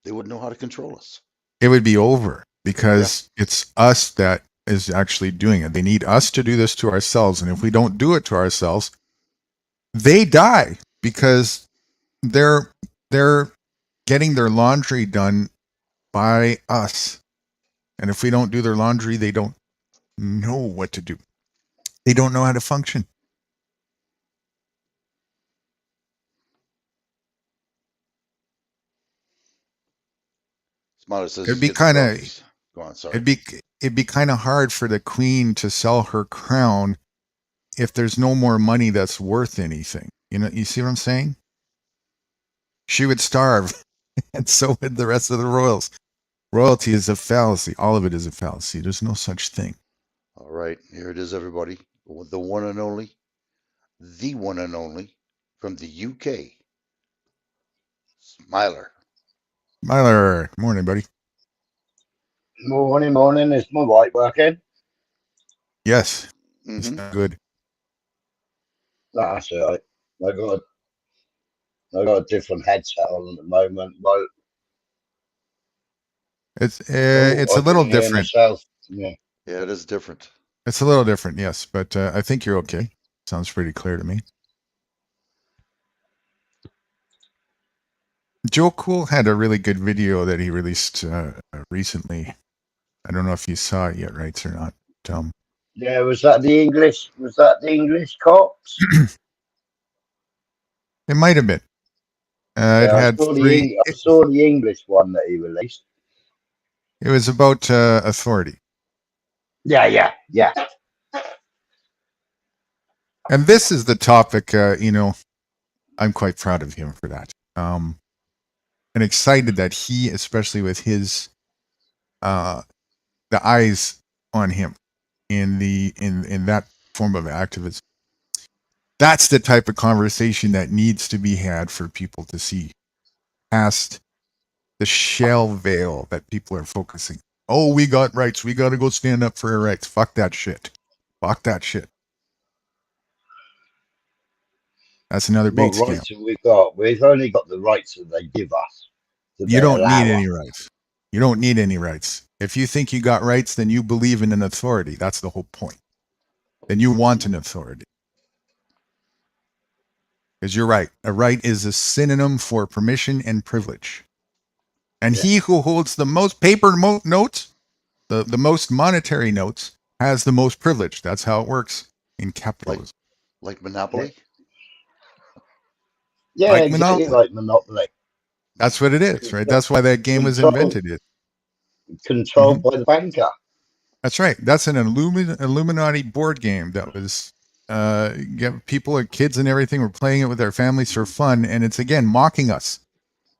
They wouldn't know how to control us. It would be over Yeah. because it's us that is actually doing it. They need us to do this to ourselves. And if we don't do it to ourselves, they die because they're getting their laundry done by us. And if we don't do their laundry, they don't know what to do. They don't know how to function. Smarter says It'd he's be getting kind of drugs. Go on, sorry. it'd be kind of hard for the queen to sell her crown if there's no more money that's worth anything. You know, you see what I'm saying? She would starve, and so would the rest of the royals. Royalty is a fallacy. All of it is a fallacy. There's no such thing. All right, here it is, everybody. The one and only, from the UK, Smiler. Myler, morning, buddy. Morning. Is my mic working? Yes, Mm-hmm. it's good. That's all right. I got a different headset on at the moment. But It's a little different. Yeah. Yeah, it is different. It's a little different, yes, but I think you're okay. Sounds pretty clear to me. Joe Cool had a really good video that he released recently. I don't know if you saw it yet, right, or not. Yeah, was that the English? Was that the English cops? It might have been. It Yeah, had three. I saw the English one that he released. It was about authority. Yeah. And this is the topic, I'm quite proud of him for that. And excited that he, especially with his, the eyes on him in that form of activism. That's the type of conversation that needs to be had for people to see past the shell veil that people are focusing. Oh, we got rights. We got to go stand up for our rights. Fuck that shit. Fuck that shit. That's another bait What scam. rights have we got? We've only got the rights that they give us. You don't need any rights. You don't need any rights. If you think you got rights, then you believe in an authority. That's the whole point. Then you want an authority. Because you're right. A right is a synonym for permission and privilege. And he who holds the most paper notes, the most monetary notes, has the most privilege. That's how it works in capitalism. Like Monopoly? Yeah, like exactly Monopoly. like Monopoly. That's what it is, right? That's why that game was invented. Controlled by the banker. That's right. That's an Illuminati board game that was people, kids and everything were playing it with their families for fun. And it's, again, mocking us.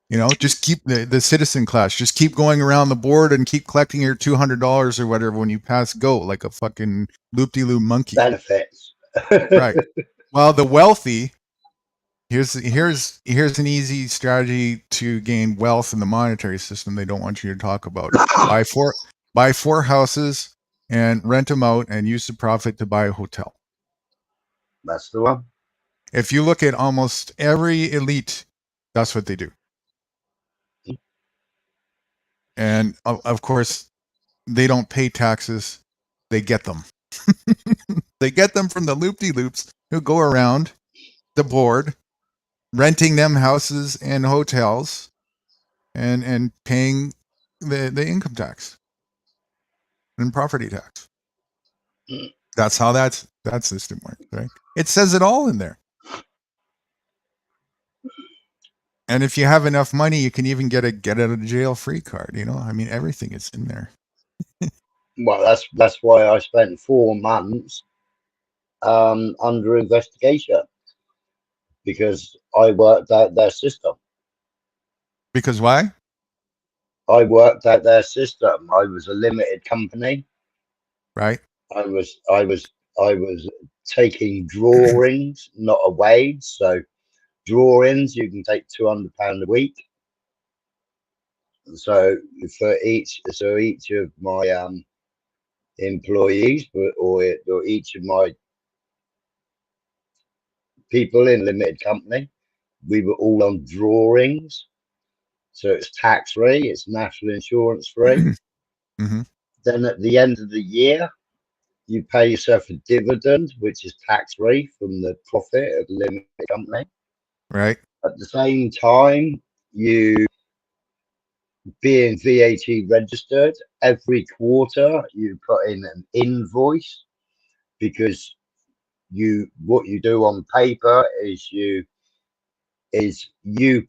You know, just keep the citizen class, just keep going around the board and keep collecting your $200 or whatever when you pass go, like a fucking loop-de-loop monkey. Benefits. Right. Well, the wealthy, here's an easy strategy to gain wealth in the monetary system they don't want you to talk about. Buy four houses and rent them out and use the profit to buy a hotel. That's the one. If you look at almost every elite, that's what they do. And of course, they don't pay taxes. They get them. They get them from the loop-de-loops who go around the board, renting them houses and hotels and paying the income tax and property tax. That's how that system works, right? It says it all in there. And if you have enough money, you can even get a get out of jail free card. You know, I mean, everything is in there. Well, that's why I spent 4 months under investigation, because I worked out their system. Because why? I worked out their system. I was a limited company. Right. I was taking drawings, not a wage. So drawings, you can take £200 a week. So each of my employees, or each of my people in limited company, we were all on drawings. So it's tax free, it's national insurance free. Mm-hmm. Then at the end of the year, you pay yourself a dividend, which is tax free from the profit of the limited company. Right. At the same time, you being VAT registered, every quarter you put in an invoice, because what you do on paper is you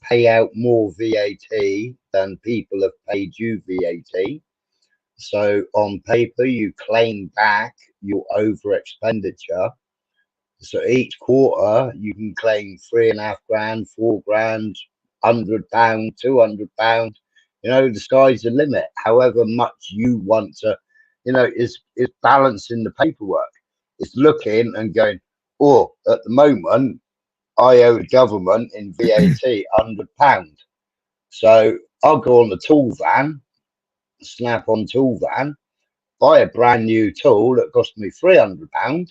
pay out more VAT than people have paid you VAT. So on paper you claim back your over expenditure. So each quarter you can claim 3.5 grand, 4 grand, £100, £200. You know, the sky's the limit. However much you want to, it's balancing the paperwork. It's looking and going, oh, at the moment I owe the government in VAT £100. So I'll go on the tool van, snap on tool van, buy a brand new tool that cost me £300.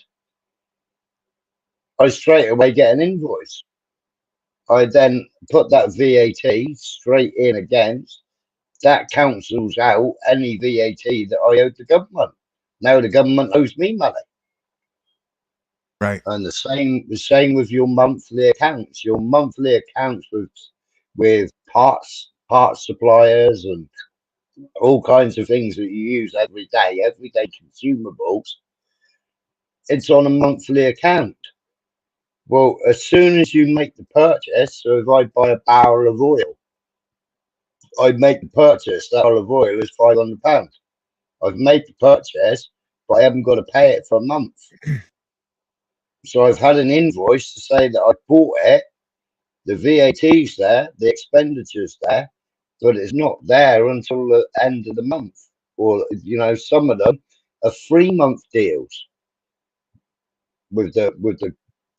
I straight away get an invoice. I then put that VAT straight in against that, cancels out any VAT that I owed the government. Now the government owes me money. Right. And the same with your monthly accounts. Your monthly accounts with parts suppliers and all kinds of things that you use everyday consumables. It's on a monthly account. Well, as soon as you make the purchase, so if I buy a barrel of oil, I make the purchase, that barrel of oil is £500. I've made the purchase, but I haven't got to pay it for a month. So I've had an invoice to say that I bought it, the VAT's there, the expenditure's there, but it's not there until the end of the month. Or, some of them are 3-month deals with the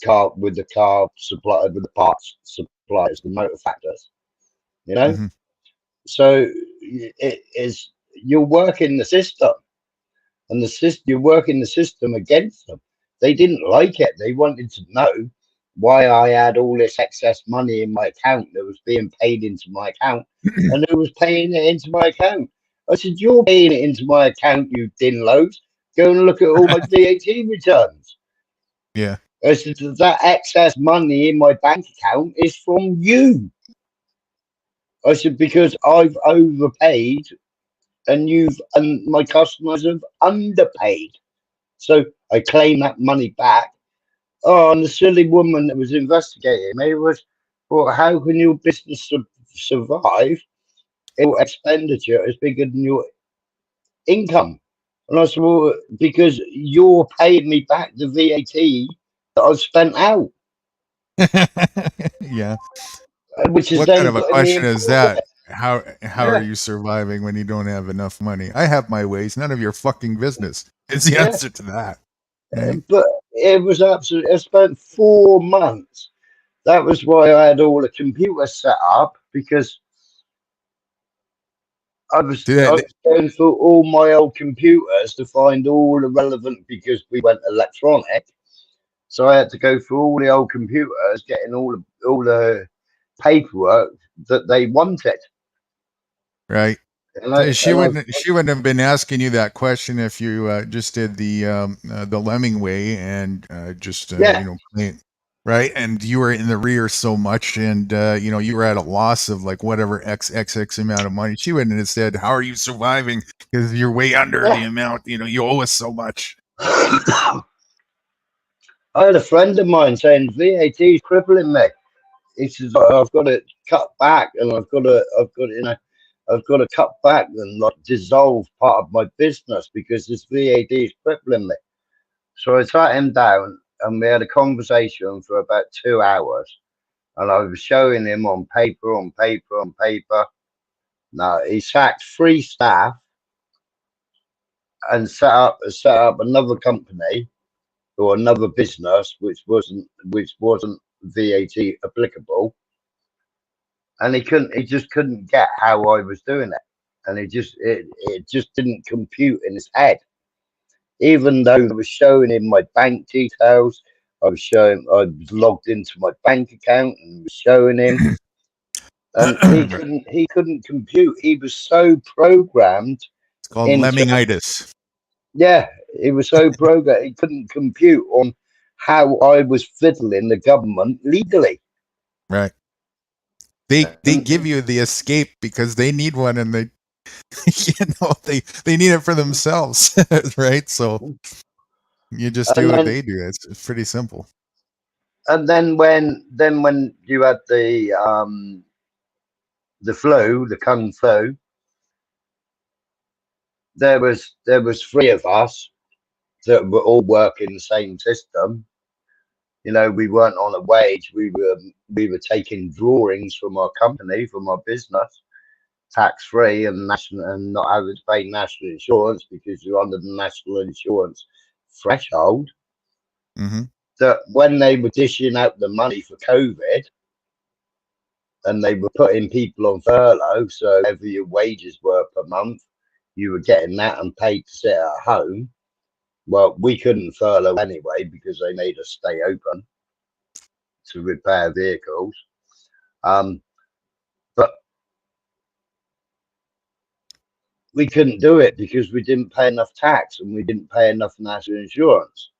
car supplier, with the parts suppliers, the motor factors. Mm-hmm. So it is, you're working the system, and you're working the system against them. They didn't like it. They wanted to know why I had all this excess money in my account that was being paid into my account, and who was paying it into my account. I said, you're paying it into my account, you din loads. Go and look at all my VAT returns. Yeah. I said, that excess money in my bank account is from you. I said, because I've overpaid and my customers have underpaid. So I claim that money back. Oh, and the silly woman that was investigating me was, well, how can your business survive if your expenditure is bigger than your income? And I said, well, because you're paying me back the VAT that I've spent out. Yeah. Which is what then kind of a putting me question in is profit. that? How are you surviving when you don't have enough money? I have my ways. None of your fucking business is the answer to that. Right? But it was absolutely, I spent 4 months. That was why I had all the computers set up, because I was going through all my old computers to find all the relevant, because we went electronic. So I had to go through all the old computers, getting all the paperwork that they wanted. Right. She wouldn't have been asking you that question if you just did the lemming way and right, and you were in the rear so much, and you were at a loss of like whatever x amount of money. She wouldn't have said, "How are you surviving?" Because you're way under the amount. You owe us so much. I had a friend of mine saying VAT is crippling me. He says, I've got to cut back, and I've got to cut back and like dissolve part of my business because this VAT is crippling me. So I sat him down and we had a conversation for about 2 hours, and I was showing him on paper. Now he sacked 3 staff and set up another company or another business which wasn't VAT applicable. and he just couldn't get how I was doing it, and it just didn't compute in his head. Even though I was showing him my bank details, I was logged into my bank account and was showing him, and he couldn't compute. He was so programmed It's called into, lemmingitis. yeah, he was so programmed he couldn't compute on how I was fiddling the government legally. Right. They give you the escape because they need one, and they they need it for themselves, right? So you just do what they do. It's pretty simple. And then when you had the flu, the Kung flu, there was three of us that were all working the same system. You know, we weren't on a wage. We were taking drawings from our company, from our business, tax free and national, and not having to pay national insurance because you're under the national insurance threshold. Mm-hmm. That when they were dishing out the money for COVID, and they were putting people on furlough, so whatever your wages were per month, you were getting that and paid to sit at home. Well, we couldn't furlough anyway because they made us stay open to repair vehicles. But we couldn't do it because we didn't pay enough tax and we didn't pay enough national insurance.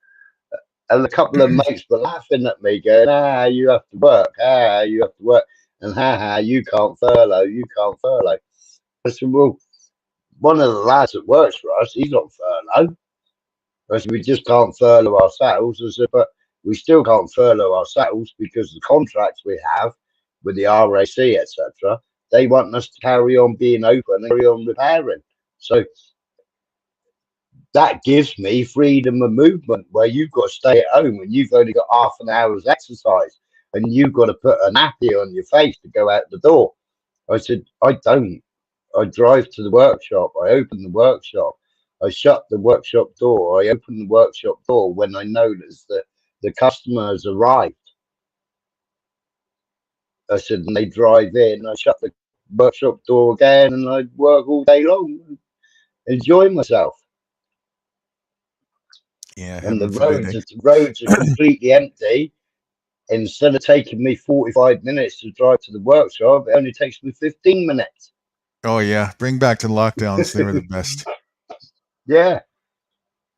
And a couple of mates were laughing at me, going, you have to work, you have to work, and you can't furlough, you can't furlough. I said, well, one of the lads that works for us, he's on furlough. I said, we just can't furlough ourselves. I said, but we still can't furlough ourselves because the contracts we have with the RAC, etc., they want us to carry on being open and carry on repairing. So that gives me freedom of movement where you've got to stay at home and you've only got half an hour's exercise and you've got to put a nappy on your face to go out the door. I said, I don't. I drive to the workshop. I open the workshop. I shut the workshop door. I open the workshop door when I notice that the customer has arrived. I said, and they drive in. I shut the workshop door again and I work all day long, enjoy myself. Yeah, And the forbid, roads are completely empty. Instead of taking me 45 minutes to drive to the workshop, it only takes me 15 minutes. Oh yeah, bring back the lockdowns. They were the best. Yeah.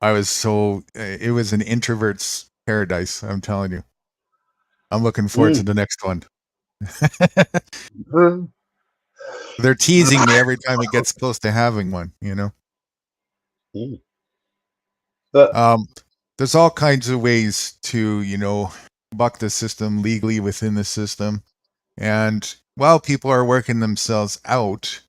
I was so it was an introvert's paradise. I'm telling you. I'm looking forward to the next one. They're teasing me every time it gets close to having one. You know. But there's all kinds of ways to buck the system legally within the system, and while people are working themselves out,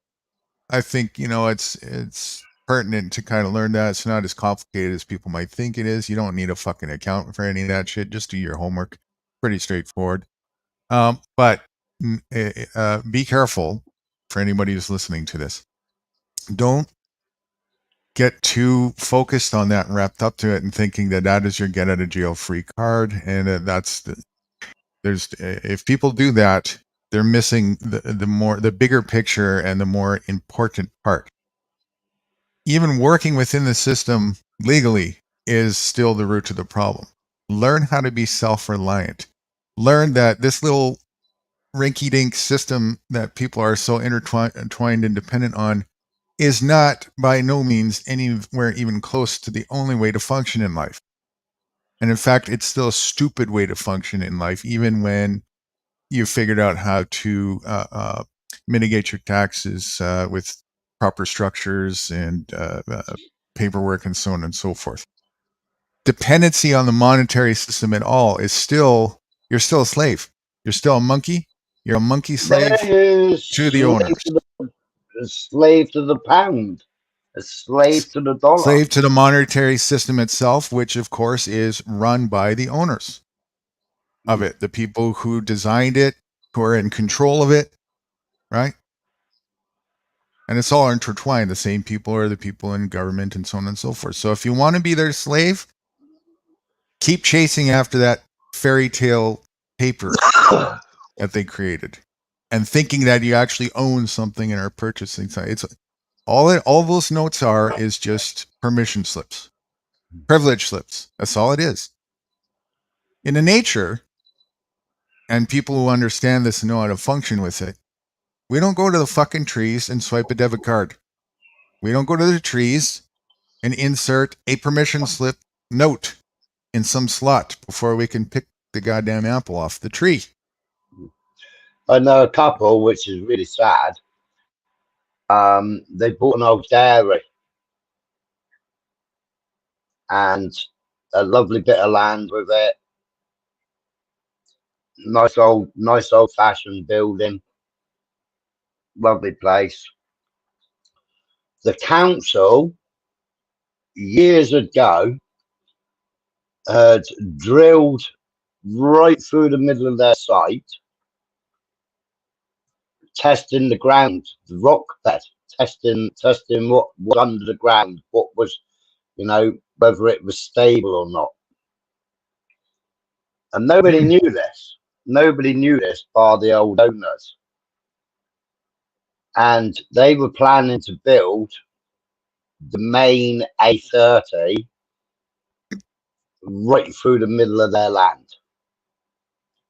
I think it's pertinent to kind of learn that it's not as complicated as people might think it is. You don't need a fucking accountant for any of that shit. Just do your homework. Pretty straightforward. But be careful for anybody who's listening to this. Don't get too focused on that and wrapped up to it and thinking that is your get out of jail free card. And if people do that, they're missing the bigger picture and the more important part. Even working within the system legally is still the root to the problem. Learn how to be self-reliant. Learn that this little rinky-dink system that people are so intertwined and dependent on is not by no means anywhere even close to the only way to function in life. And in fact, it's still a stupid way to function in life, even when you've figured out how to mitigate your taxes with proper structures and paperwork and so on and so forth. Dependency on the monetary system at all is you're still a slave. You're still a monkey. You're a monkey slave to the owners. A slave to the pound. A slave to the dollar. Slave to the monetary system itself, which of course is run by the owners of it. The people who designed it, who are in control of it, right? And it's all intertwined. The same people are the people in government and so on and so forth. So if you want to be their slave, keep chasing after that fairy tale paper that they created. and thinking that you actually own something and are purchasing something. It's all those notes are is just permission slips, privilege slips. That's all it is. In the nature, and people who understand this and know how to function with it, we don't go to the fucking trees and swipe a debit card. We don't go to the trees and insert a permission slip note in some slot before we can pick the goddamn apple off the tree. I know a couple, which is really sad. They bought an old dairy and a lovely bit of land with it. Nice old fashioned building. Lovely place. The council years ago had drilled right through the middle of their site, testing the ground, the rock bed, testing what was under the ground, what was, whether it was stable or not. And nobody knew this. Nobody knew this bar the old owners. And they were planning to build the main A30 right through the middle of their land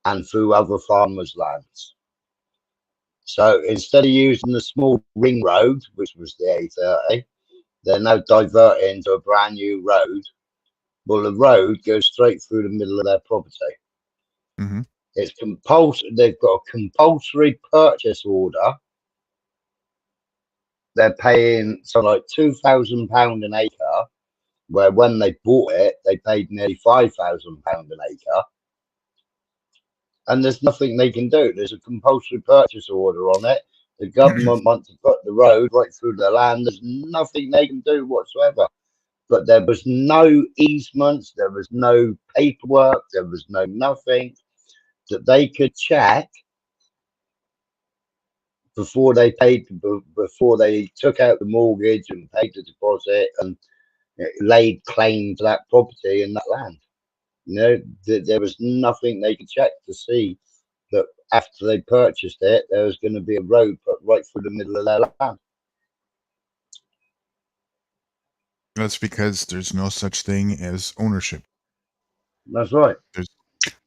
and through other farmers' lands. So instead of using the small ring road, which was the A30, they're now diverting to a brand new road. Well, the road goes straight through the middle of their property. Mm-hmm. It's compulsory. They've got a compulsory purchase order. They're paying something like £2,000 an acre, where when they bought it, they paid nearly £5,000 an acre. And there's nothing they can do. There's a compulsory purchase order on it. The government wants to put the road right through the land. There's nothing they can do whatsoever. But there was no easements. There was no paperwork. There was no nothing that they could check before they took out the mortgage and paid the deposit and laid claim to that property and that land. There was nothing they could check to see that after they purchased it, there was going to be a road put right through the middle of their land. That's because there's no such thing as ownership. That's right.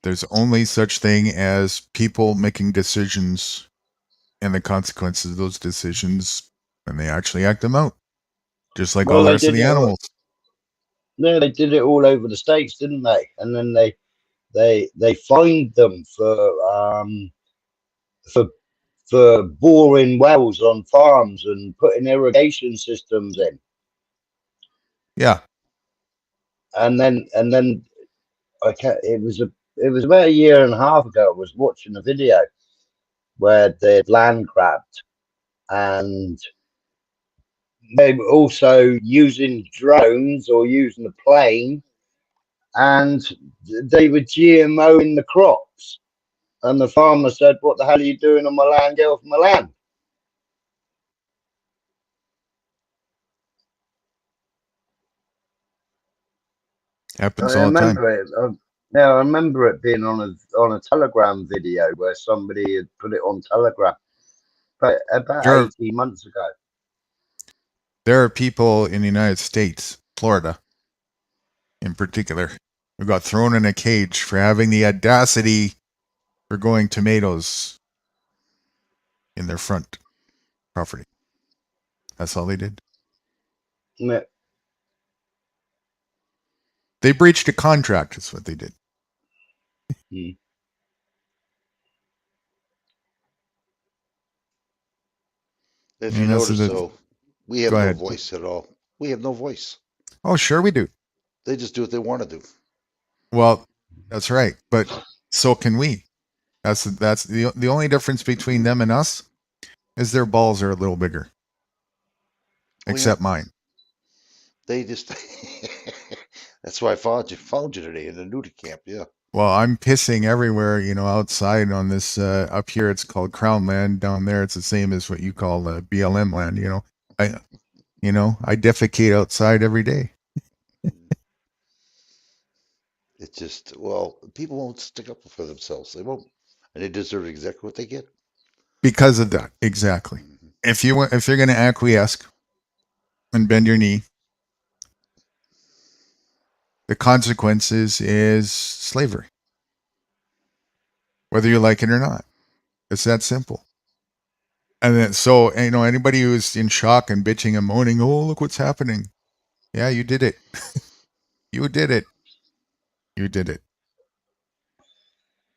There's only such thing as people making decisions and the consequences of those decisions when they actually act them out. Just like all the rest of the animals. No, they did it all over the States, didn't they? And then they fined them for boring wells on farms and putting irrigation systems in. Yeah. And then it was about a year and a half ago. I was watching a video where they'd land grabbed, and they were also using drones or using a plane, and they were GMOing the crops. And the farmer said, "What the hell are you doing on my land? Get off my land." Happens all the time. I remember it being on a Telegram video where somebody had put it on Telegram, but about 18 months ago. There are people in the United States, Florida in particular, who got thrown in a cage for having the audacity for growing tomatoes in their front property. That's all they did. Yeah. They breached a contract, is what they did. If you notice, though, we have no voice at all. We have no voice. Oh, sure we do. They just do what they want to do. Well, that's right. But so can we. That's the only difference between them and us is their balls are a little bigger. Except mine. They just that's why I found you today in the Nude camp, yeah. Well, I'm pissing everywhere, outside on this up here it's called Crown Land. Down there it's the same as what you call BLM land, I defecate outside every day. It's just, people won't stick up for themselves. They won't. And they deserve exactly what they get. Because of that, exactly. If you're going to acquiesce and bend your knee, the consequences is slavery, whether you like it or not. It's that simple. And then, so, anybody who's in shock and bitching and moaning, oh, look what's happening. Yeah, you did it. You did it. You did it.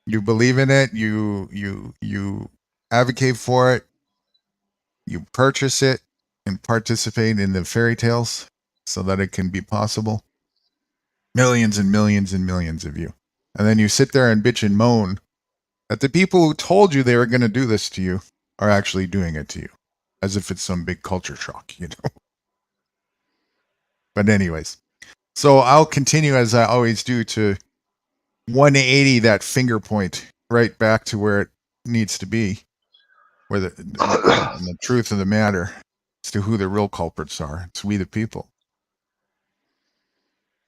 You believe in it. You advocate for it. You purchase it and participate in the fairy tales so that it can be possible. Millions and millions and millions of you. And then you sit there and bitch and moan that the people who told you they were going to do this to you are actually doing it to you, as if it's some big culture shock, But anyways, so I'll continue as I always do to 180 that finger point right back to where it needs to be, where the truth of the matter as to who the real culprits are. It's we the people.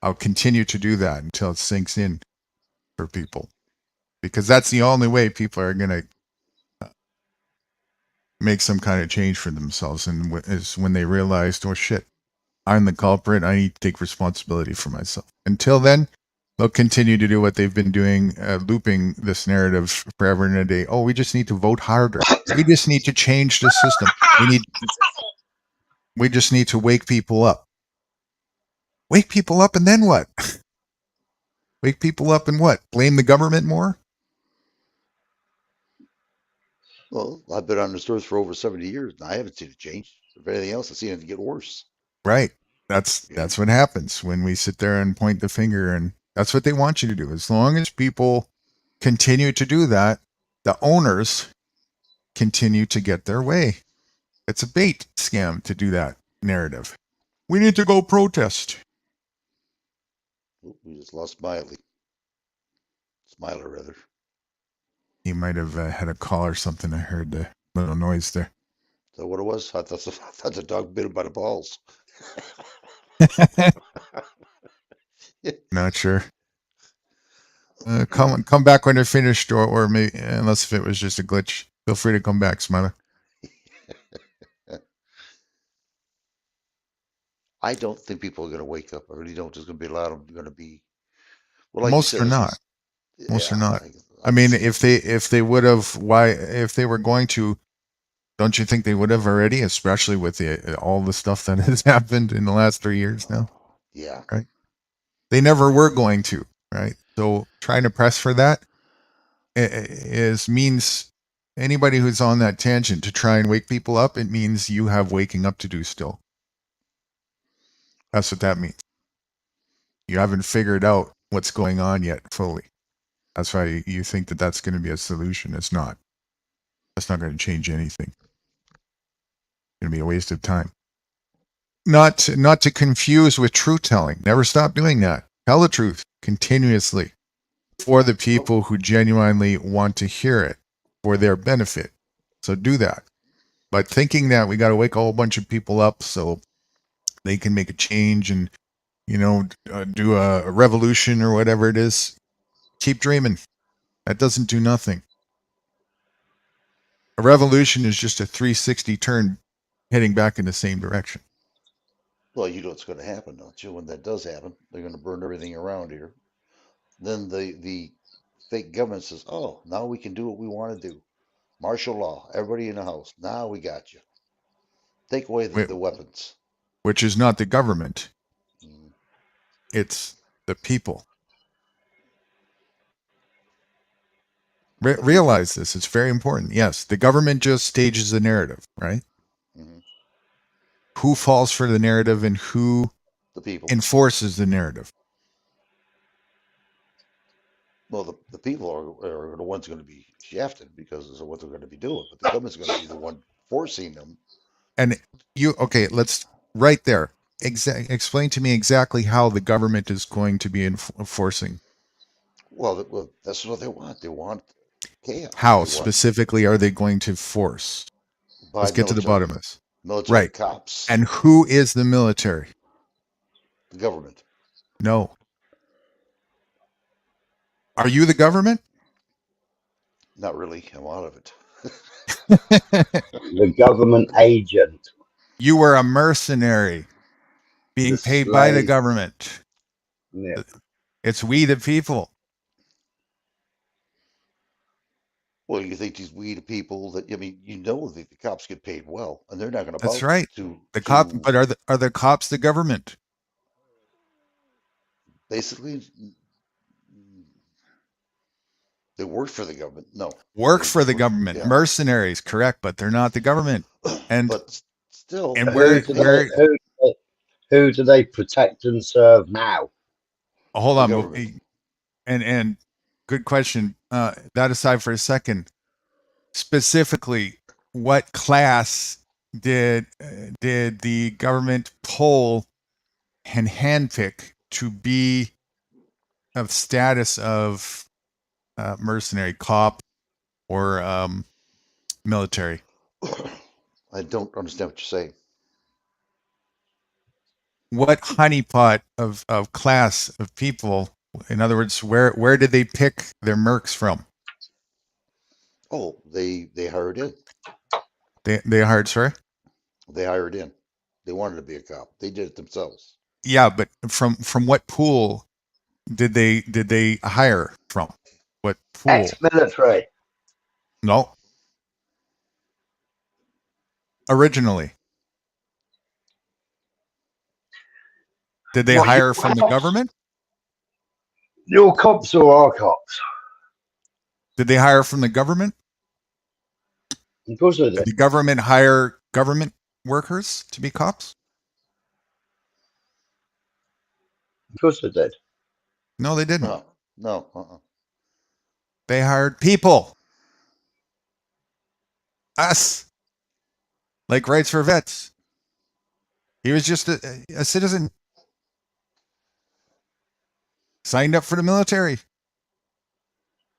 I'll continue to do that until it sinks in for people, because that's the only way people are going to make some kind of change for themselves, and is when they realized, oh shit, I'm the culprit. I need to take responsibility for myself. Until then, they'll continue to do what they've been doing, looping this narrative forever and a day. Oh, we just need to vote harder. We just need to change the system. We just need to wake people up. Wake people up, and then what? Wake people up and what? Blame the government more? Well, I've been on the stores for over 70 years, and I haven't seen it change. If anything else, I've seen it get worse. Right. That's what happens when we sit there and point the finger, and that's what they want you to do. As long as people continue to do that, the owners continue to get their way. It's a bait scam to do that narrative. We need to go protest. We just lost Smiley. Smiler, rather. He might have had a call or something. I heard the little noise there. Is that what it was? I thought the dog bit him by the balls. Not sure. Come back when you're finished, or maybe, unless if it was just a glitch, feel free to come back, Smiler. I don't think people are going to wake up. I really don't. There's going to be a lot of them going to be. Well, like Most you said, are not. Most are not. I can mean, see if they would have, if they were going to, don't you think they would have already, especially with all the stuff that has happened in the last 3 years now? Yeah. Right. They never were going to, right? So trying to press for that means anybody who's on that tangent to try and wake people up, it means you have waking up to do still. That's what that means. You haven't figured out what's going on yet fully. That's why you think that that's going to be a solution. It's not. That's not going to change anything. It's going to be a waste of time. Not to confuse with truth telling. Never stop doing that. Tell the truth continuously for the people who genuinely want to hear it for their benefit. So do that. But thinking that we got to wake a whole bunch of people up so they can make a change and, do a revolution or whatever it is, keep dreaming. That doesn't do nothing. A revolution is just a 360 turn heading back in the same direction. Well, you know what's going to happen, don't you? When that does happen, they're going to burn everything around here. Then the fake government says, "Oh, now we can do what we want to do. Martial law. Everybody in the house. Now we got you. Take away the weapons." Which is not the government. It's the people. Realize this. It's very important. Yes, the government just stages the narrative, right? Mm-hmm. Who falls for the narrative and who The people enforces the narrative? Well, the people are the ones going to be shafted because of what they're going to be doing, but the government's going to be the one forcing them. And let's right there. Explain to me exactly how the government is going to be enforcing. Well, that's what they want. They want chaos. How specifically are they going to force? Let's get to the bottom of this. Military cops. And who is the military? The government. No. Are you the government? Not really. I'm out of it. The government agent. You were a mercenary being The paid by the slave. government. Yeah. It's we the people. Well, you think these we the people that I mean, you know that the cops get paid well, and they're not going to That's bow right. to The cop, to but are the cops the government? basically they work for the government. No, Work they for just the work. government. Yeah, Mercenaries, correct, but they're not the government. And but still, and Who where do where who do they protect and serve now? hold the on, government. and good question. That aside for a second, specifically, what class did the government poll and handpick to be of status of mercenary, cop, or military? I don't understand what you're saying. What honeypot of class of people? In other words, where did they pick their mercs from? Oh, they hired in. They hired, sorry? They hired in. They wanted to be a cop. They did it themselves. Yeah, but from what pool did they hire from? What pool? Ex-military. No. Originally. Did they What, hire your from the cops? government? Your cops or our cops? Did they hire from the government? Of course they Did did. the government hire government workers to be cops? Of course they did. No, they didn't. No. They hired people. Us. Like Rights for Vets. He was just a citizen. Signed up for the military.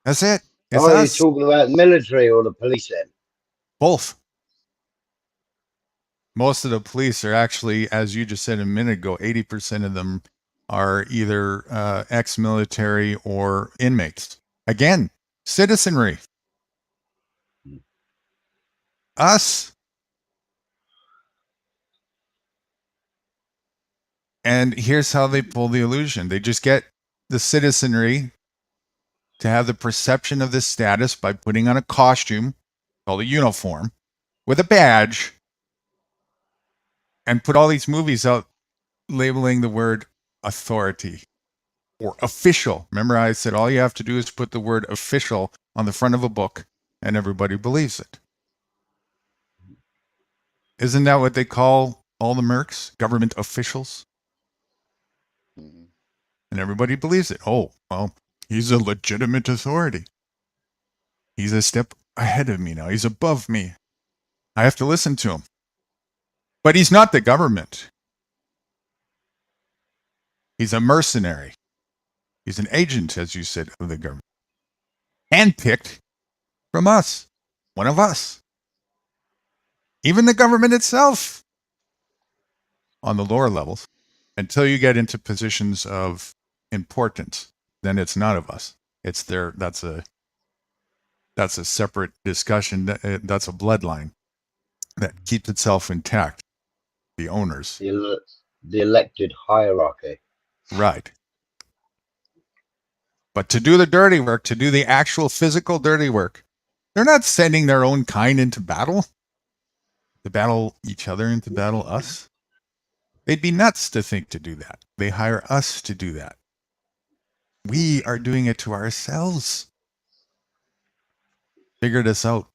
That's it. It's Oh, you're us. talking about the military or the police then? Both. Most of the police are actually, as you just said a minute ago, 80% of them are either ex-military or inmates. Again, citizenry. Us. And here's how they pull the illusion. They just get the citizenry to have the perception of this status by putting on a costume called a uniform with a badge and put all these movies out labeling the word authority or official. Remember, I said all you have to do is put the word official on the front of a book and everybody believes it. Isn't that what they call all the mercs? Government officials? Mm-hmm. And everybody believes it. Oh, well, he's a legitimate authority. He's a step ahead of me now. He's above me. I have to listen to him. But he's not the government. He's a mercenary. He's an agent, as you said, of the government. Handpicked from us. One of us. Even the government itself. On the lower levels. Until you get into positions of importance, then it's not of us. It's their, that's a separate discussion. That's a bloodline that keeps itself intact. The owners. The elected hierarchy. Right. But to do the dirty work, to do the actual physical dirty work, they're not sending their own kind into battle. To battle each other, into battle us. They'd be nuts to think to do that. They hire us to do that. We are doing it to ourselves. Figure this out.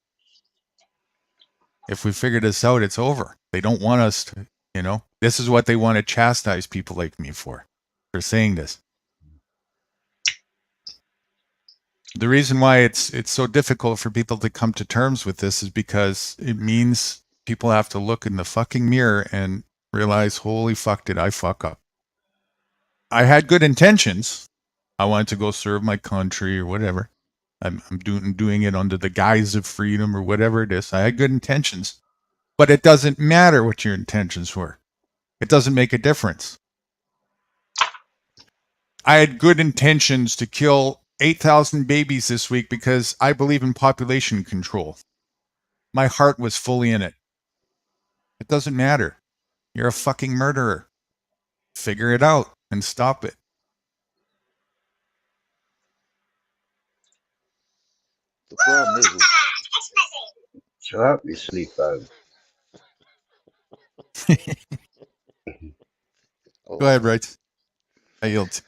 If we figure this out, it's over. They don't want us to, this is what they want to chastise people like me for saying this. The reason why it's so difficult for people to come to terms with this is because it means people have to look in the fucking mirror and realize, holy fuck, did I fuck up? I had good intentions. I wanted to go serve my country or whatever. I'm doing it under the guise of freedom or whatever it is. I had good intentions, but it doesn't matter what your intentions were. It doesn't make a difference. I had good intentions to kill 8,000 babies this week because I believe in population control. My heart was fully in it. It doesn't matter. You're a fucking murderer. Figure it out and stop it. The problem is, Shut up, you silly phone. Go ahead, right? I yield.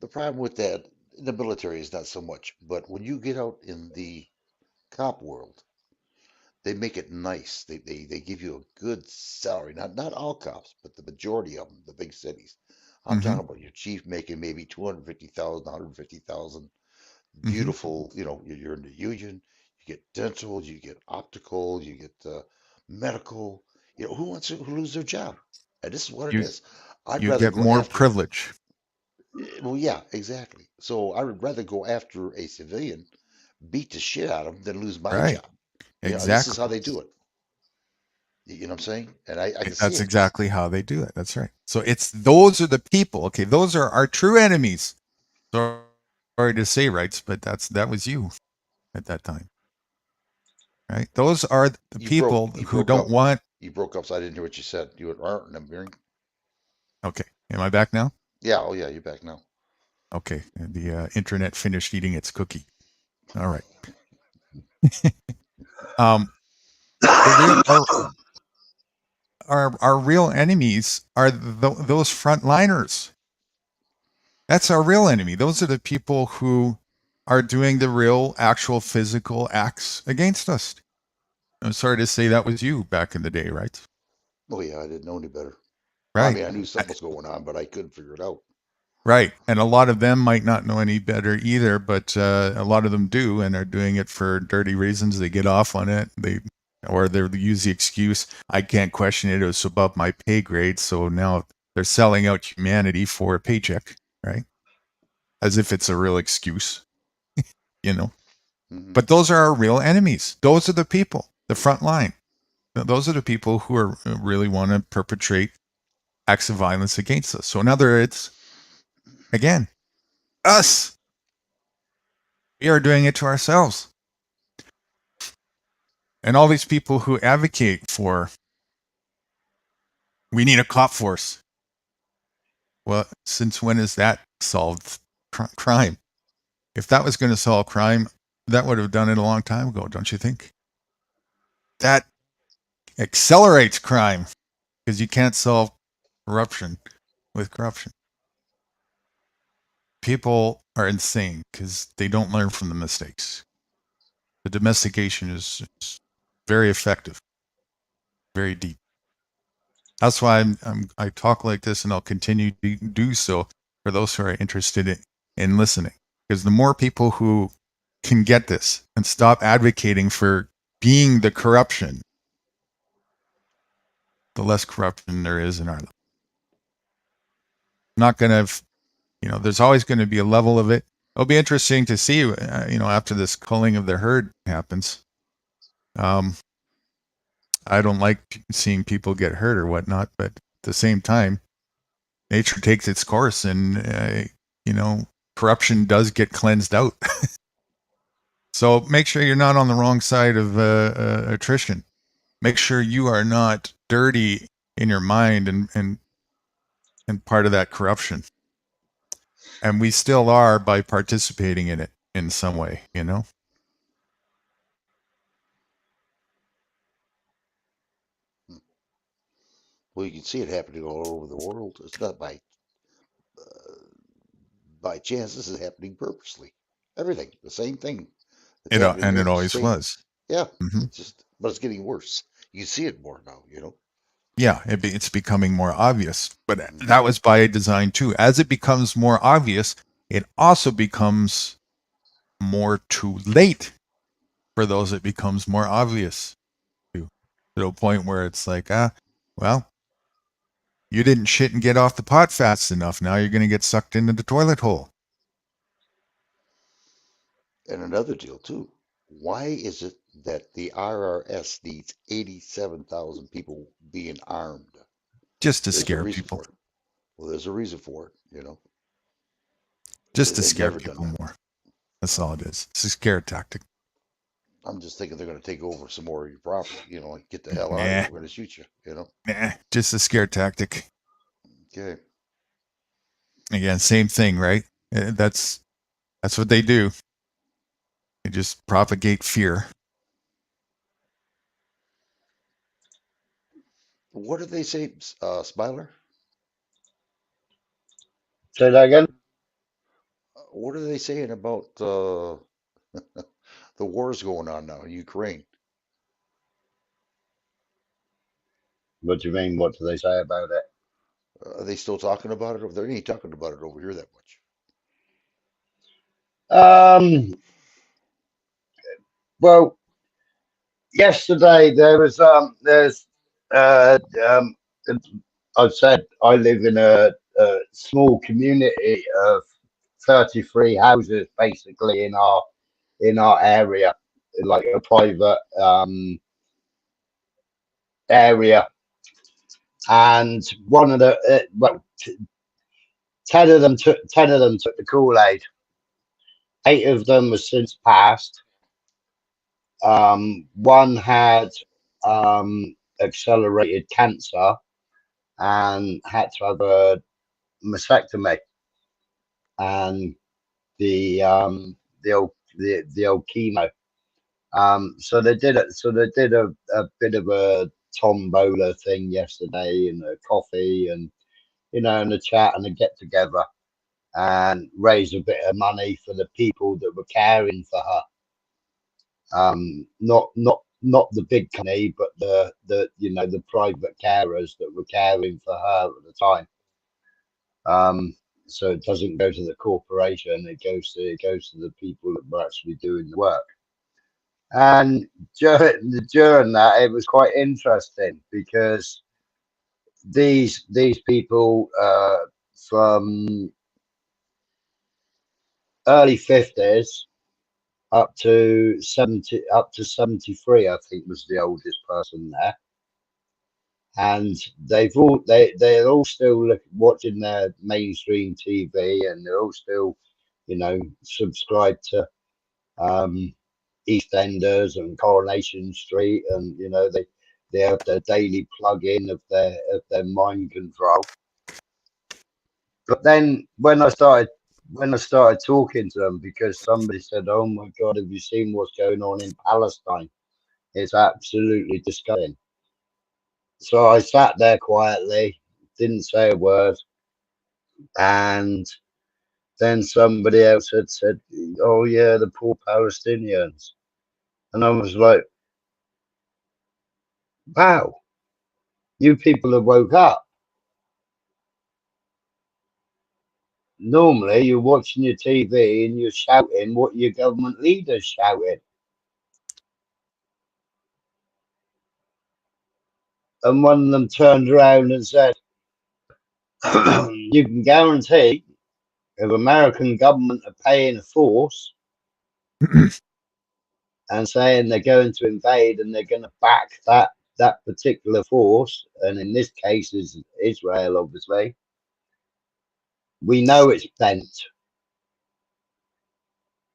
the problem with that in the military is not so much, but when you get out in the cop world, they make it nice. They give you a good salary. Not all cops, but the majority of them, the big cities. I'm Mm-hmm. talking about your chief making maybe 250,000, 150,000. Mm-hmm. Beautiful, you're in the union. You get dental, you get optical, you get medical. Who wants to lose their job? And this is what it You is. I'd you rather get go more after. privilege. Well, yeah, exactly. So I would rather go after a civilian, beat the shit out of him, than lose my Right. job. This is Exactly. how they do it. You know what I'm saying? And I can see That's it. exactly how they do it. That's right. So those are the people. Okay, those are our true enemies. Sorry to say, rights, but that was you at that time, right? Those are the people You who broke don't up. want. You broke up, so I didn't hear what you said. You were, and I'm hearing. Okay, am I back now? Yeah. Oh, yeah. You're back now. Okay, the internet finished eating its cookie. All right. The real our real enemies are those frontliners. That's our real enemy. Those are the people who are doing the real, actual physical acts against us. I'm sorry to say that was you back in the day, right? Oh, yeah. I didn't know any better. I Right. mean, I knew something was going on, but I couldn't figure it out. Right. And a lot of them might not know any better either, but a lot of them do and are doing it for dirty reasons. They get off on it. They use the excuse, I can't question it. It was above my pay grade. So now they're selling out humanity for a paycheck, right? As if it's a real excuse, Mm-hmm. But those are our real enemies. Those are the people, the front line. Those are the people who are really want to perpetrate acts of violence against us. So in other words, again, us. We are doing it to ourselves. And all these people who advocate for, we need a cop force. Well, since when has that solved crime? If that was going to solve crime, that would have done it a long time ago, don't you think? That accelerates crime because you can't solve corruption with corruption. People are insane because they don't learn from the mistakes. The domestication is very effective, very deep. That's why I talk like this, and I'll continue to do so for those who are interested in listening. Because the more people who can get this and stop advocating for being the corruption, the less corruption there is in our life. Not going to, there's always going to be a level of it. It'll be interesting to see, after this culling of the herd happens. I don't like seeing people get hurt or whatnot, but at the same time, nature takes its course, and corruption does get cleansed out. So make sure you're not on the wrong side of attrition. Make sure you are not dirty in your mind and part of that corruption. And we still are by participating in it in some way, Well, you can see it happening all over the world. It's not by chance. This is happening purposely. Everything, the same thing. It's happening And here. it The always same. was. Yeah. Mm-hmm. But it's getting worse. You see it more now. Yeah, it's becoming more obvious. But that was by design too. As it becomes more obvious, it also becomes more too late for those it becomes more obvious to a point where it's like, well, you didn't shit and get off the pot fast enough. Now you're going to get sucked into the toilet hole. And another deal too. Why is it that the IRS needs 87,000 people being armed? Just to There's a scare reason people. for it. Well, there's a reason for it. Just to They've scare never done people that. more. That's all it is. It's a scare tactic. I'm just thinking they're going to take over some more of your property. You know, like get the hell out of Nah, here. We're going to shoot you. You know. nah, just a scare tactic. Okay. Again, same thing, right? That's what they do. They just propagate fear. What did they say, Smiler? Say that again. What are they saying about the wars going on now in Ukraine? What do you mean? What do they say about it? Are they still talking about it? Or they ain't talking about it over here that much. Well, yesterday there's uh, um, I've said I live in a small community of 33 houses, basically in our area, like a private area, and one of the well, 10 of them took the Kool-Aid. 8 of them have since passed. One had accelerated cancer and had to have a mastectomy, and the old chemo. So they did it. So they did a bit of a tombola thing yesterday, and a coffee, and and a chat and a get together, and raise a bit of money for the people that were caring for her. Not the big company, but the the private carers that were caring for her at the time. So it doesn't go to the corporation; it goes to the people that were actually doing the work. And during that, it was quite interesting because these people from early 50s up to 73, I think, was the oldest person there. And they're all still watching their mainstream TV, and they're all still, subscribed to um, EastEnders and Coronation Street, and they have their daily plug-in of their mind control. But then when I started talking to them, because somebody said, "Oh my God, have you seen what's going on in Palestine? It's absolutely disgusting." So I sat there quietly, didn't say a word, and then somebody else had said, "Oh yeah, the poor Palestinians," and I was like, "Wow, you people have woke up. Normally, you're watching your TV and you're shouting what your government leaders shouted." And one of them turned around and said, "You can guarantee if American government are paying a force and saying they're going to invade and they're going to back that particular force, and in this case is Israel, obviously, we know it's bent.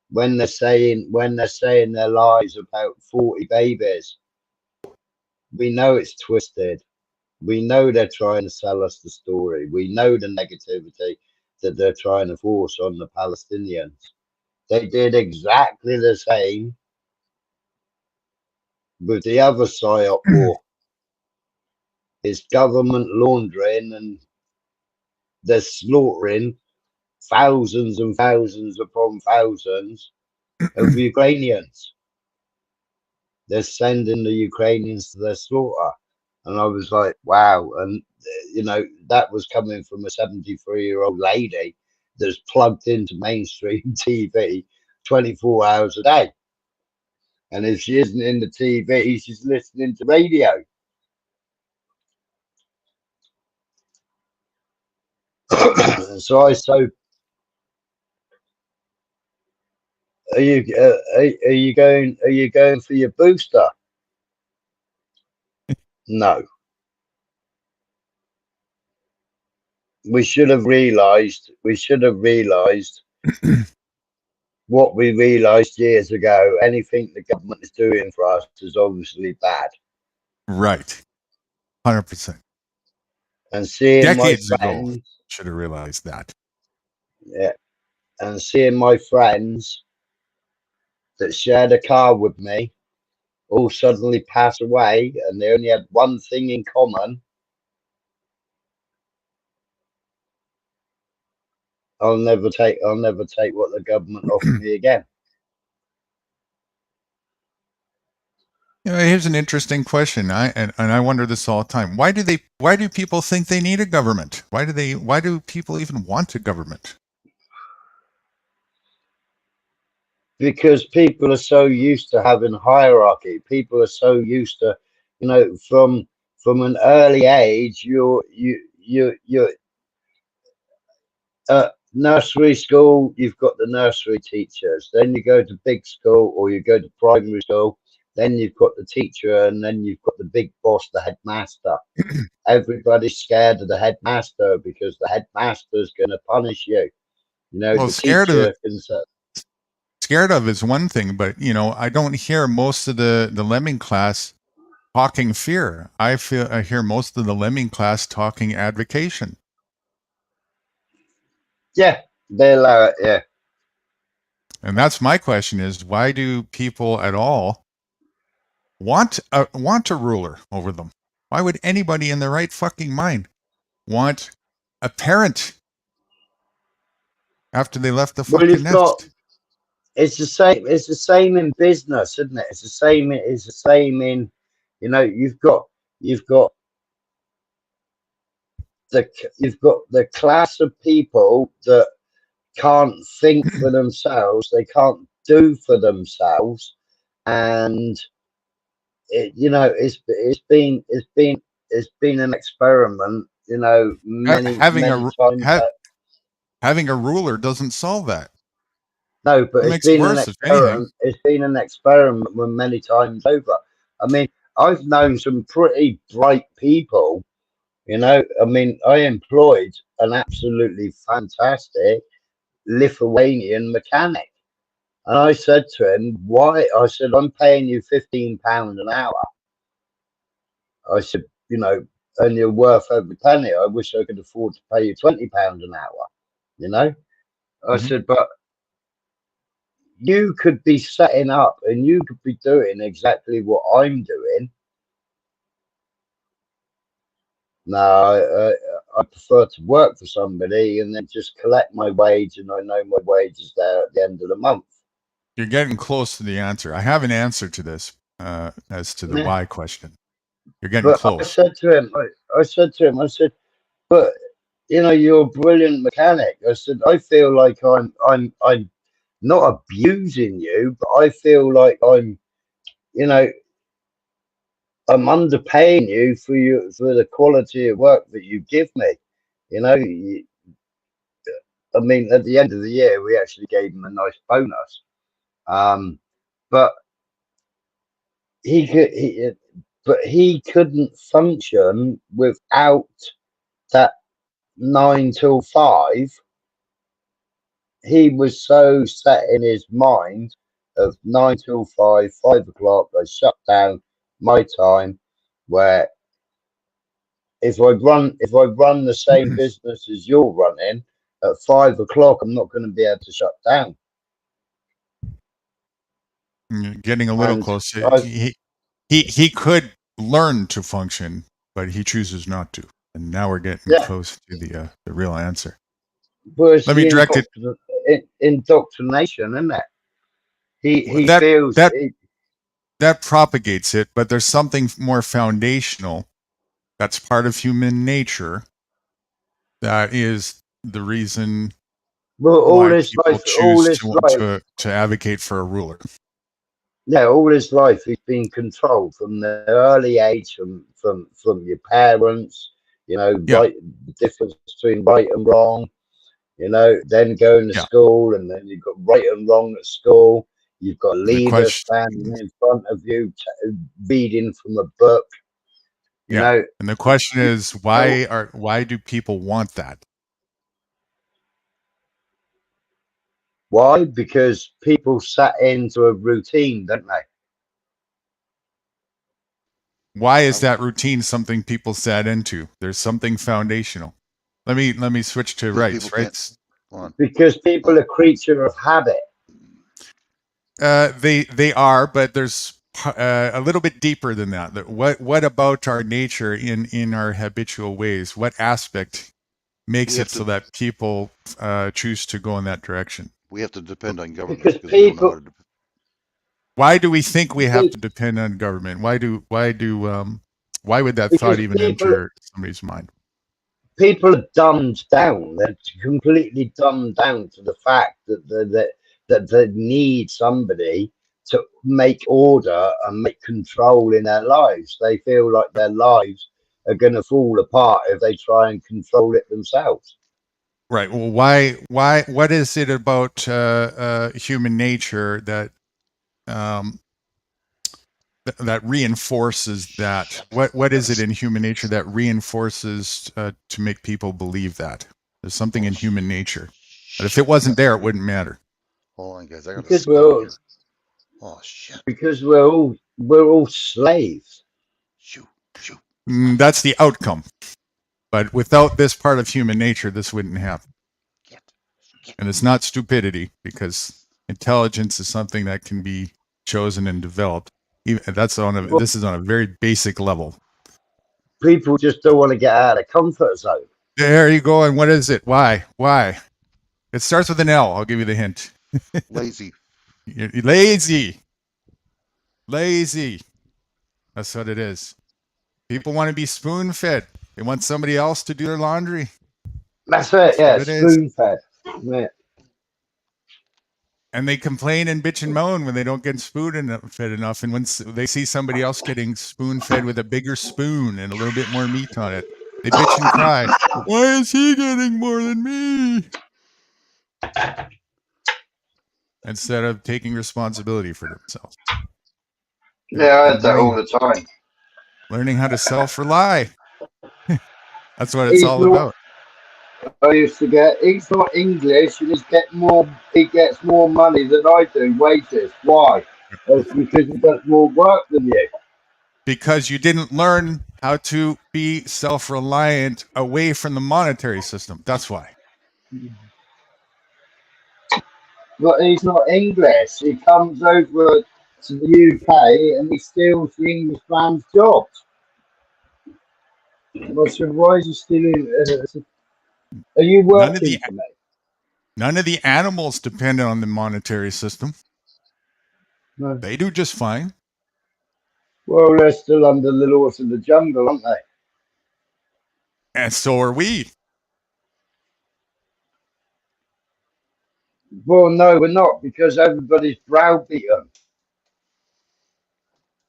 When they're saying their lies about 40 babies, we know it's twisted. We know they're trying to sell us the story. We know the negativity that they're trying to force on the Palestinians. They did exactly the same with the other PSYOP war. It's government laundering, and they're slaughtering thousands and thousands upon thousands of Ukrainians. They're sending the Ukrainians to their slaughter. And I was like, wow. And, that was coming from a 73-year-old lady that's plugged into mainstream TV 24 hours a day. And if she isn't in the TV, she's listening to radio. So are you going for your booster? No. We should have realized what we realised years ago, anything the government is doing for us is obviously bad. Right. 100%. And seeing Decades my ago, friends, should have realized that. yeah, and seeing my friends that shared a car with me all suddenly pass away, and they only had one thing in common. I'll never take what the government offer me again. You know, here's an interesting question. I wonder this all the time. Why do people think they need a government? Why do people even want a government? Because people are so used to having hierarchy. People are so used to, from an early age, you're nursery school, you've got the nursery teachers. Then you go to big school or you go to primary school. Then you've got the teacher, and then you've got the big boss, the headmaster. Everybody's scared of the headmaster because the headmaster is going to punish you. Well, The teacher can say, scared of is one thing, but I don't hear most of the lemming class talking fear. I hear most of the lemming class talking advocation. yeah, they allow it, yeah. And that's my question: is why do people at all want a ruler over them? Why would anybody in their right fucking mind want a parent after they left the Well, fucking you've got nest? it's the same. It's the same in business, isn't it? It's the same. It's the same in, you've got the class of people that can't think for themselves. They can't do for themselves, and it's been an experiment. Many Having many times. having a ruler doesn't solve that. No, but It makes it worse, if anything. It's been an experiment many times over. I mean, I've known some pretty bright people. I mean, I employed an absolutely fantastic Lithuanian mechanic, and I said to him, "Why?" I said, "I'm paying you £15 an hour." I said, "And you're worth every penny. I wish I could afford to pay you £20 an hour." I said, "But you could be setting up and you could be doing exactly what I'm doing." No, I prefer to work for somebody and then just collect my wage, and I know my wage is there at the end of the month. You're getting close to the answer. I have an answer to this as to the Yeah. why question. You're getting But close. I said to him, but you're a brilliant mechanic. I said, I feel like I'm not abusing you, but I feel like I'm underpaying you for the quality of work that you give me. I mean, at the end of the year, we actually gave him a nice bonus. But he couldn't function without that 9 till 5. He was so set in his mind of 9 till 5, 5 o'clock. I shut down my time. Where if I run the same business as you're running at 5 o'clock, I'm not going to be able to shut down. You're getting a little And close. He could learn to function, but he chooses not to. And now we're getting close to the real answer. Where's Let me the direct it. indoctrination, isn't it? He that feels that that propagates it, but there's something more foundational that's part of human nature that is the reason all why his people life, choose to advocate for a ruler. Yeah, all his life he's been controlled from the early age, from your parents. Right, the difference between right and wrong. Then going to school, and then you've got right and wrong at school. You've got a leader standing in front of you, reading from a book. And the question is, why do people want that? Why? Because people sat into a routine, don't they? Why is that routine something people sat into? There's something foundational. Let me switch to Because people rights. can't. Rights. Hold on. Because people are creature of habit. They are, but there's a little bit deeper than that. What about our nature in our habitual ways? What aspect makes it so that people choose to go in that direction? We have to depend on government Because because we don't know how to. Why do we think we have to depend on government? Why would that thought Because even enter somebody's mind? people are dumbed down. They're completely dumbed down to the fact that they need somebody to make order and make control in their lives. They feel like their lives are going to fall apart if they try and control it themselves. Right. Well, what is it about human nature that that reinforces that? What is it in human nature that reinforces to make people believe that? There's something in human nature. But if it wasn't there, it wouldn't matter. Hold on, guys. I got a Because scope here. Oh shit. Because we're all slaves. That's the outcome. But without this part of human nature, this wouldn't happen. And it's not stupidity, because intelligence is something that can be chosen and developed. This is on a very basic level. People just don't want to get out of their comfort zone. There you go. And what is it? Why? It starts with an L. I'll give you the hint. Lazy. You're lazy. Lazy. That's what it is. People want to be spoon fed. They want somebody else to do their laundry. That's it. Yeah, spoon fed. Yeah. And they complain and bitch and moan when they don't get spoon fed enough. And when they see somebody else getting spoon fed with a bigger spoon and a little bit more meat on it, they bitch and cry. Why is he getting more than me? Instead of taking responsibility for themselves. Yeah, I had that all the time. Learning how to self-rely. That's what it's all about. I used to get, he's not English and he gets more money than I do, wages. Why? It's because he does more work than you. Because you didn't learn how to be self-reliant away from the monetary system. That's why. But he's not English. He comes over to the UK and he steals the English man's jobs. Why is he stealing? Are you working for me? None of the animals depend on the monetary system. No. They do just fine. Well, they're still under the laws of the jungle, aren't they? And so are we. Well, no, we're not, because everybody's browbeaten.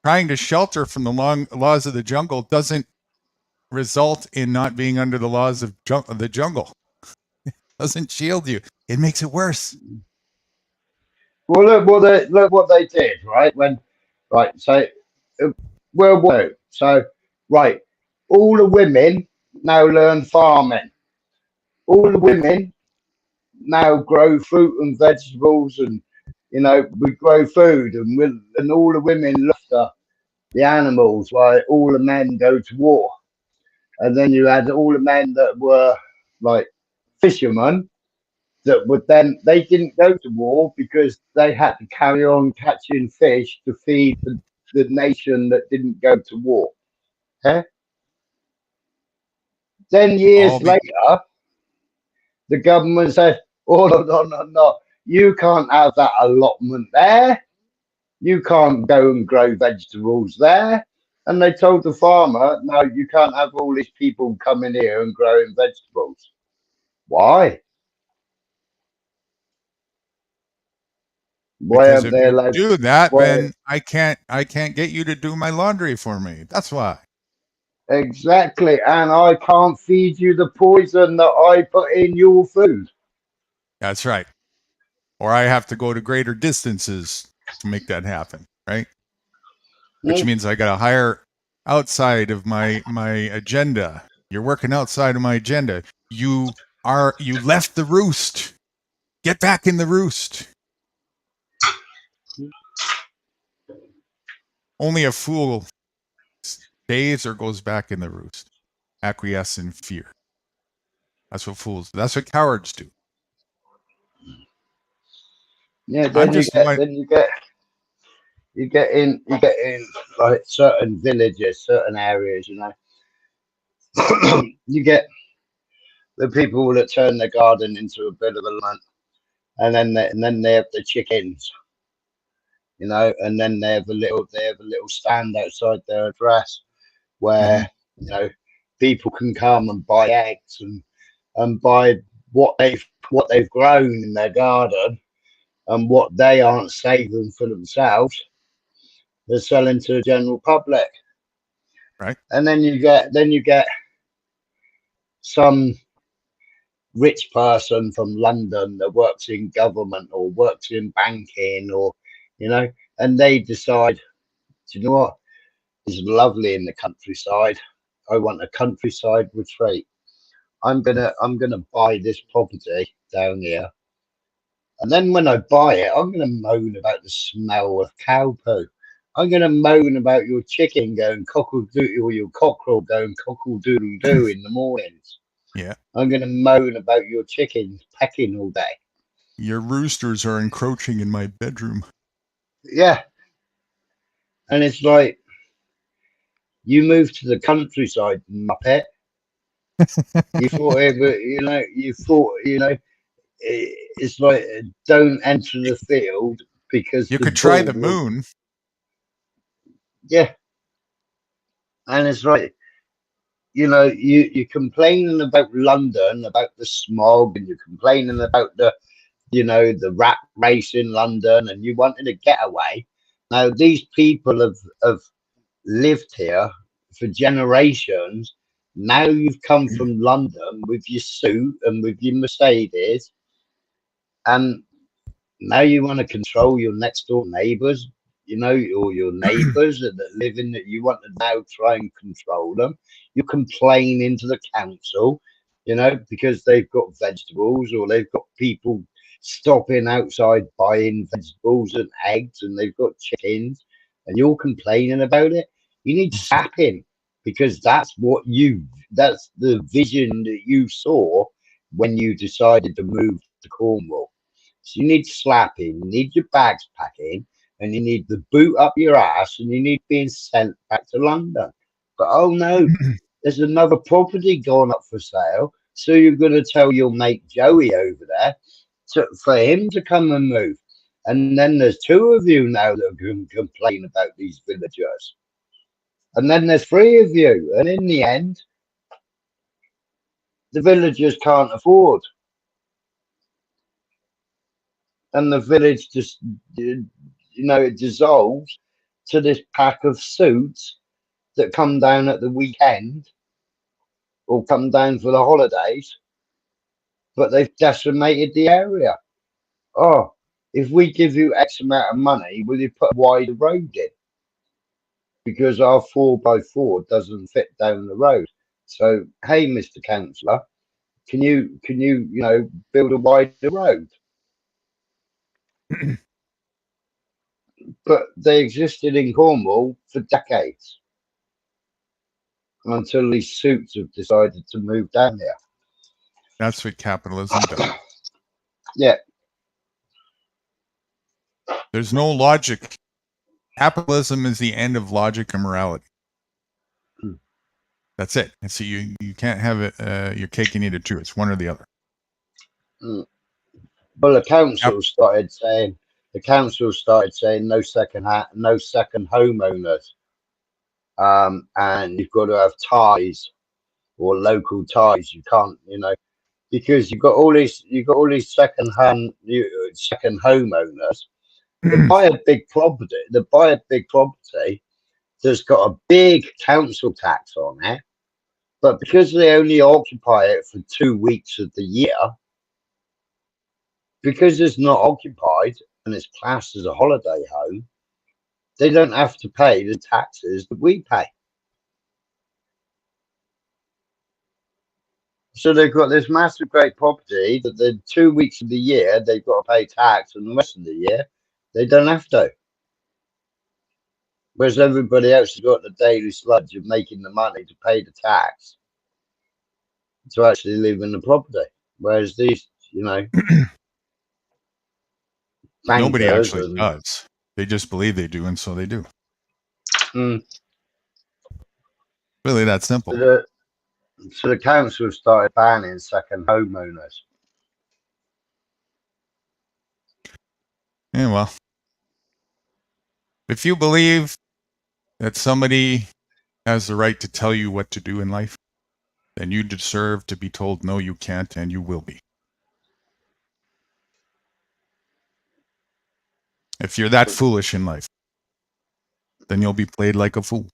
Trying to shelter from the laws of the jungle doesn't result in not being under the laws of the jungle. It doesn't shield you. It makes it worse. Well, look what they did, right? So World War II. So, right, all the women now learn farming. All the women now grow fruit and vegetables, and we grow food, and all the women look after the animals, while all the men go to war. And then you had all the men that were like fishermen that would then, they didn't go to war because they had to carry on catching fish to feed the nation that didn't go to war. Okay? Then years later, the government said, oh, no, you can't have that allotment there. You can't go and grow vegetables there. And they told the farmer, no, you can't have all these people coming here and growing vegetables. Why? Why Because have if they you allowed? do that, then I can't get you to do my laundry for me. That's why. Exactly, and I can't feed you the poison that I put in your food. That's right. Or I have to go to greater distances to make that happen, right? Which means I got to hire outside of my agenda. You're working outside of my agenda. You left the roost. Get back in the roost. Only a fool stays or goes back in the roost. Acquiesce in fear. That's what fools do. That's what cowards do. Yeah, then you get in like certain villages, certain areas, you know. You get the people that turn their garden into a bit of a land, and then they have the chickens, you know, and then they have a little stand outside their address where you know people can come and buy eggs and buy what they've grown in their garden and what they aren't saving for themselves. They're selling to the general public, right? And then you get some rich person from London that works in government or works in banking, or you know, and they decide, do you know what? It's lovely in the countryside. I want a countryside retreat. I'm gonna buy this property down here, and then when I buy it, I'm gonna moan about the smell of cow poo. I'm gonna moan about your chicken going cockle doodle or your cockerel going cockle doodle doo in the mornings. Yeah. I'm gonna moan about your chickens pecking all day. Your roosters are encroaching in my bedroom. Yeah. And it's like, you moved to the countryside, muppet. You thought it, but you know, it's like, don't enter the field because you the could try bull the moon. Yeah. And it's like, you know, you're complaining about London, about the smog, and you're complaining about the, you know, the rat race in London, and you wanted a getaway. Now, these people have lived here for generations. Now you've come from London with your suit and with your Mercedes, and now you want to control your next door neighbours, you know, or your neighbours that live in that you want to now try and control them. You're complaining to the council, you know, because they've got vegetables or they've got people stopping outside buying vegetables and eggs and they've got chickens and you're complaining about it. You need sapping because that's the vision that you saw when you decided to move to Cornwall. So you need slapping, you need your bags packing, and you need the boot up your ass, and you need being sent back to London. But oh no, there's another property going up for sale. So you're going to tell your mate Joey over there for him to come and move. And then there's two of you now that are going to complain about these villagers. And then there's three of you. And in the end, the villagers can't afford. And the village just, you know, it dissolves to this pack of suits that come down at the weekend or come down for the holidays, but they've decimated the area. Oh, if we give you X amount of money, will you put a wider road in? Because our 4x4 doesn't fit down the road. So, hey, Mr. Councillor, can you you know build a wider road? But they existed in Cornwall for decades until these suits have decided to move down here. That's what capitalism does. Yeah. There's no logic. Capitalism is the end of logic and morality. That's it. And so you can't have it, your cake and eat it too. It's one or the other. Well, the council started saying no second homeowners, and you've got to have ties or local ties. You can't, you know, because you've got all these second homeowners that buy a big property. That's got a big council tax on it, but because they only occupy it for 2 weeks of the year, because it's not occupied and it's classed as a holiday home, they don't have to pay the taxes that we pay. So they've got this massive, great property that the 2 weeks of the year they've got to pay tax, and the rest of the year they don't have to. Whereas everybody else has got the daily sludge of making the money to pay the tax to actually live in the property. Whereas these, Nobody bankers actually and does. They just believe they do, and so they do. Really that simple. So the council have started banning second homeowners. Yeah, well, if you believe that somebody has the right to tell you what to do in life, then you deserve to be told no, you can't, and you will be. If you're that foolish in life, then you'll be played like a fool.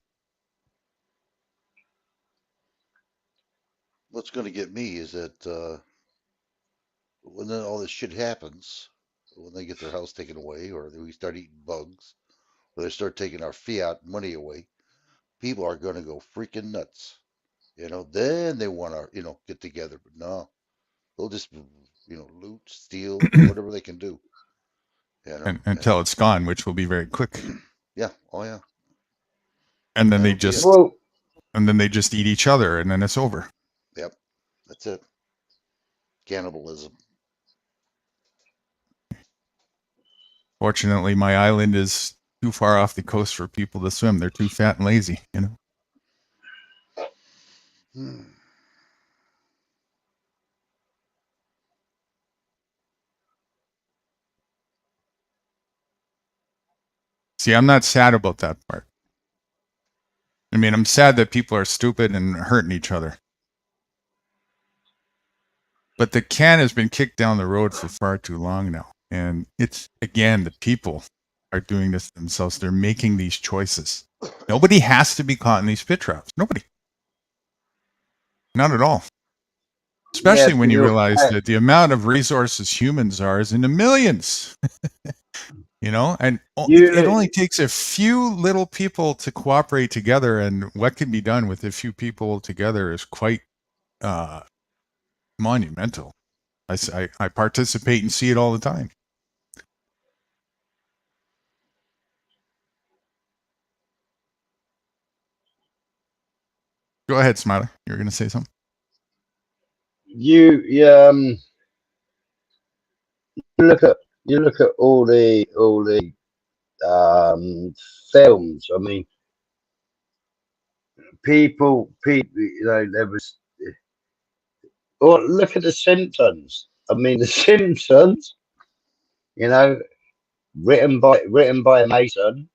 What's going to get me is that when then all this shit happens, when they get their house taken away, or we start eating bugs, or they start taking our fiat money away, people are going to go freaking nuts. Then they want to, get together. But no, they'll just, loot, steal, whatever they can do. Until it's gone, which will be very quick. Yeah. Oh yeah. And then That'll they just eat each other, and then it's over. Yep. That's it. Cannibalism. Fortunately, my island is too far off the coast for people to swim. They're too fat and lazy, See, I'm not sad about that part. I mean, I'm sad that people are stupid and hurting each other. But the can has been kicked down the road for far too long now. And it's, again, the people are doing this themselves. They're making these choices. Nobody has to be caught in these pit traps. Nobody. Not at all. Especially when you realize that the amount of resources humans are is in the millions. And it only takes a few little people to cooperate together, and what can be done with a few people together is quite monumental. I participate and see it all the time. Go ahead, Smiler. You're going to say something? You look at all the films. I mean, people, there was. Well, look at the Simpsons. I mean, the Simpsons. Written by a Mason.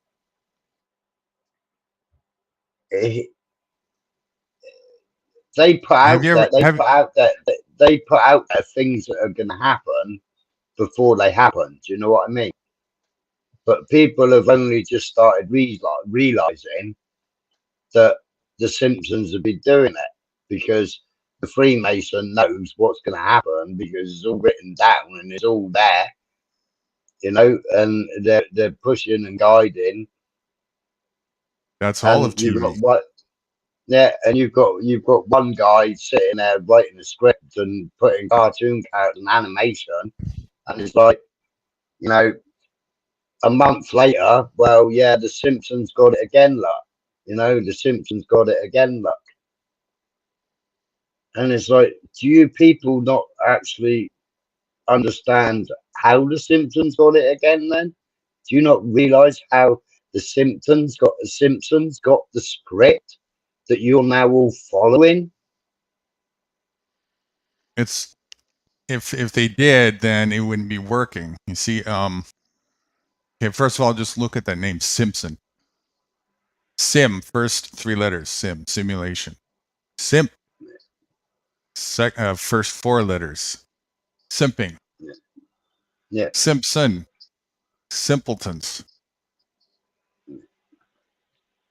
They put out that things that are going to happen before they happen. Do you know what I mean? But people have only just started realizing that the Simpsons have been doing it because the Freemason knows what's going to happen because it's all written down and it's all there, and they're pushing and guiding. That's all of TV. Yeah, and you've got one guy sitting there writing the script and putting cartoon characters and animation, and it's like, a month later, well, yeah, the Simpsons got it again, look. The Simpsons got it again, look. And it's like, do you people not actually understand how the Simpsons got it again then? Do you not realize how the Simpsons got the script that you're now all following? It's if they did, then it wouldn't be working. You see, okay, first of all, just look at that name, Simpson. Sim, first three letters, simulation. Simp, first four letters, simping. Yeah. Simpson, simpletons.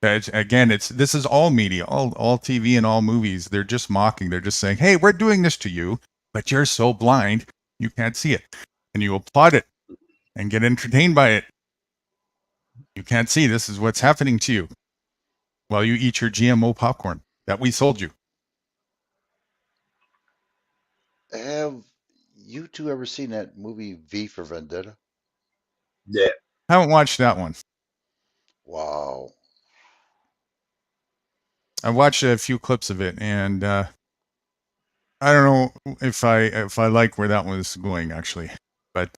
Again, this is all media, all TV and all movies. They're just mocking. They're just saying, "Hey, we're doing this to you, but you're so blind you can't see it, and you applaud it and get entertained by it. You can't see this is what's happening to you while you eat your GMO popcorn that we sold you." Have you two ever seen that movie V for Vendetta? Yeah. Haven't watched that one. Wow. I watched a few clips of it, and I don't know if I like where that was going actually, but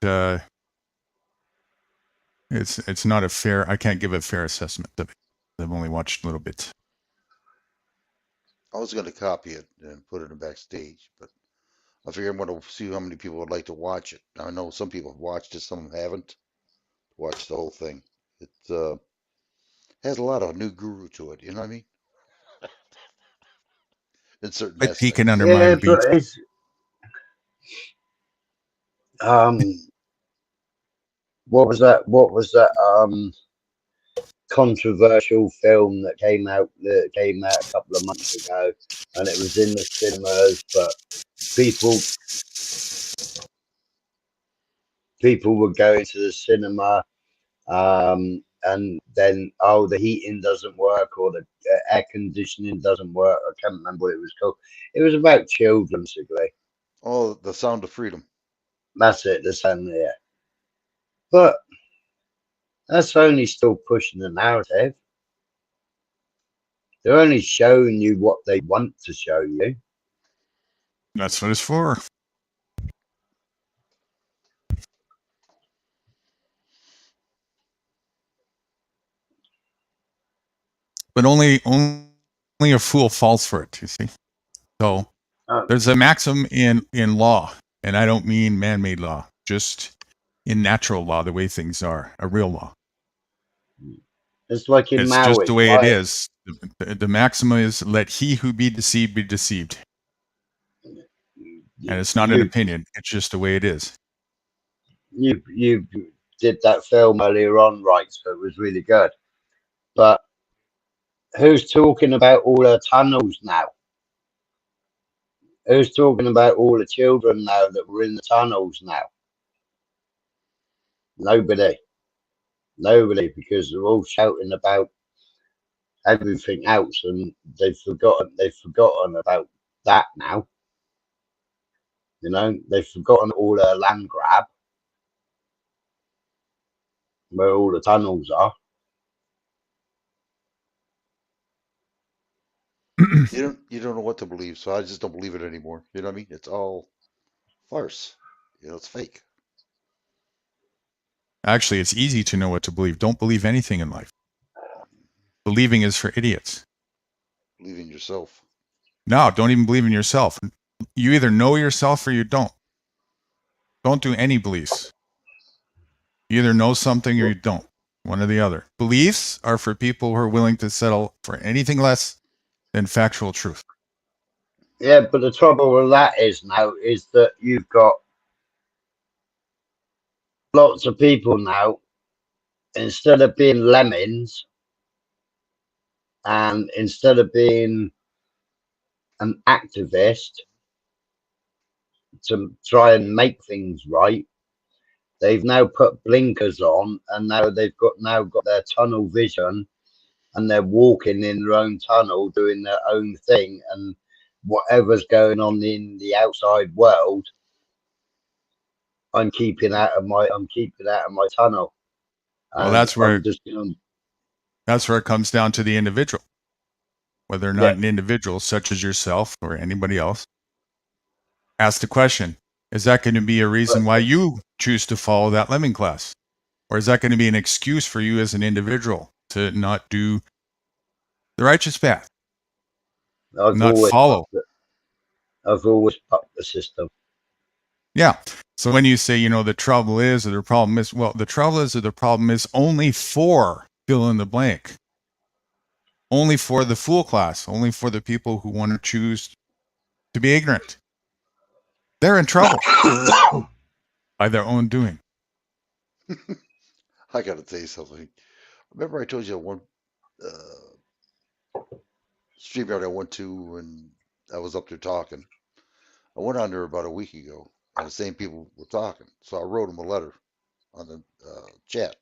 it's not a fair. I can't give a fair assessment of it. I've only watched a little bit. I was going to copy it and put it in backstage, but I figure I'm going to see how many people would like to watch it. I know some people have watched it, some haven't watched the whole thing. It has a lot of new guru to it, you know what I mean? In certain Like peeking aspects. under my Yeah, wings. but it's what was that? What was that? Controversial film that came out a couple of months ago, and it was in the cinemas, but people people were going to the cinema, and then the heating doesn't work or the air conditioning doesn't work. I can't remember what it was called. It was about children, basically. Oh, The Sound of Freedom. That's it. The sound there, but that's only still pushing the narrative. They're only showing you what they want to show you. That's what it's for. But only a fool falls for it. You see. So there's a maxim in law, and I don't mean man-made law, just in natural law, the way things are, a real law. It's like in It's just the Maui. way it Why? is. The maxim is let he who be deceived. And it's not an You opinion. It's just the way it is. you did that film earlier on, right? So it was really good. But who's talking about all the tunnels now? Who's talking about all the children now that were in the tunnels now? Nobody. Nobody, because they're all shouting about everything else, and they've forgotten about that now. You know, they've forgotten all the land grab where all the tunnels are. You don't know what to believe, so I just don't believe it anymore. You know what I mean? It's all farce. It's fake. Actually, it's easy to know what to believe. Don't believe anything in life. Believing is for idiots. Believe in yourself. No, don't even believe in yourself. You either know yourself or you don't. Don't do any beliefs. You either know something or you don't. One or the other. Beliefs are for people who are willing to settle for anything less than factual truth. Yeah, but the trouble with that is now is that you've got lots of people now, instead of being lemmings and instead of being an activist to try and make things right, they've now put blinkers on, and now they've got their tunnel vision, and they're walking in their own tunnel, doing their own thing, and whatever's going on in the outside world, I'm keeping out of my tunnel, Well, and I'm just that's where it comes down to the individual. Whether or not yeah. an individual, such as yourself or anybody else, ask the question, is that going to be a reason why you choose to follow that lemming class? Or is that going to be an excuse for you as an individual to not do the righteous path? Not follow. I've always bucked the system. Yeah. So when you say, the trouble is or the problem is, well, the trouble is or the problem is only for fill in the blank. Only for the fool class, only for the people who want to choose to be ignorant. They're in trouble by their own doing. I got to tell you something. Remember I told you one StreamYard I went to and I was up there talking. I went on there about a week ago, and the same people were talking. So I wrote them a letter on the chat,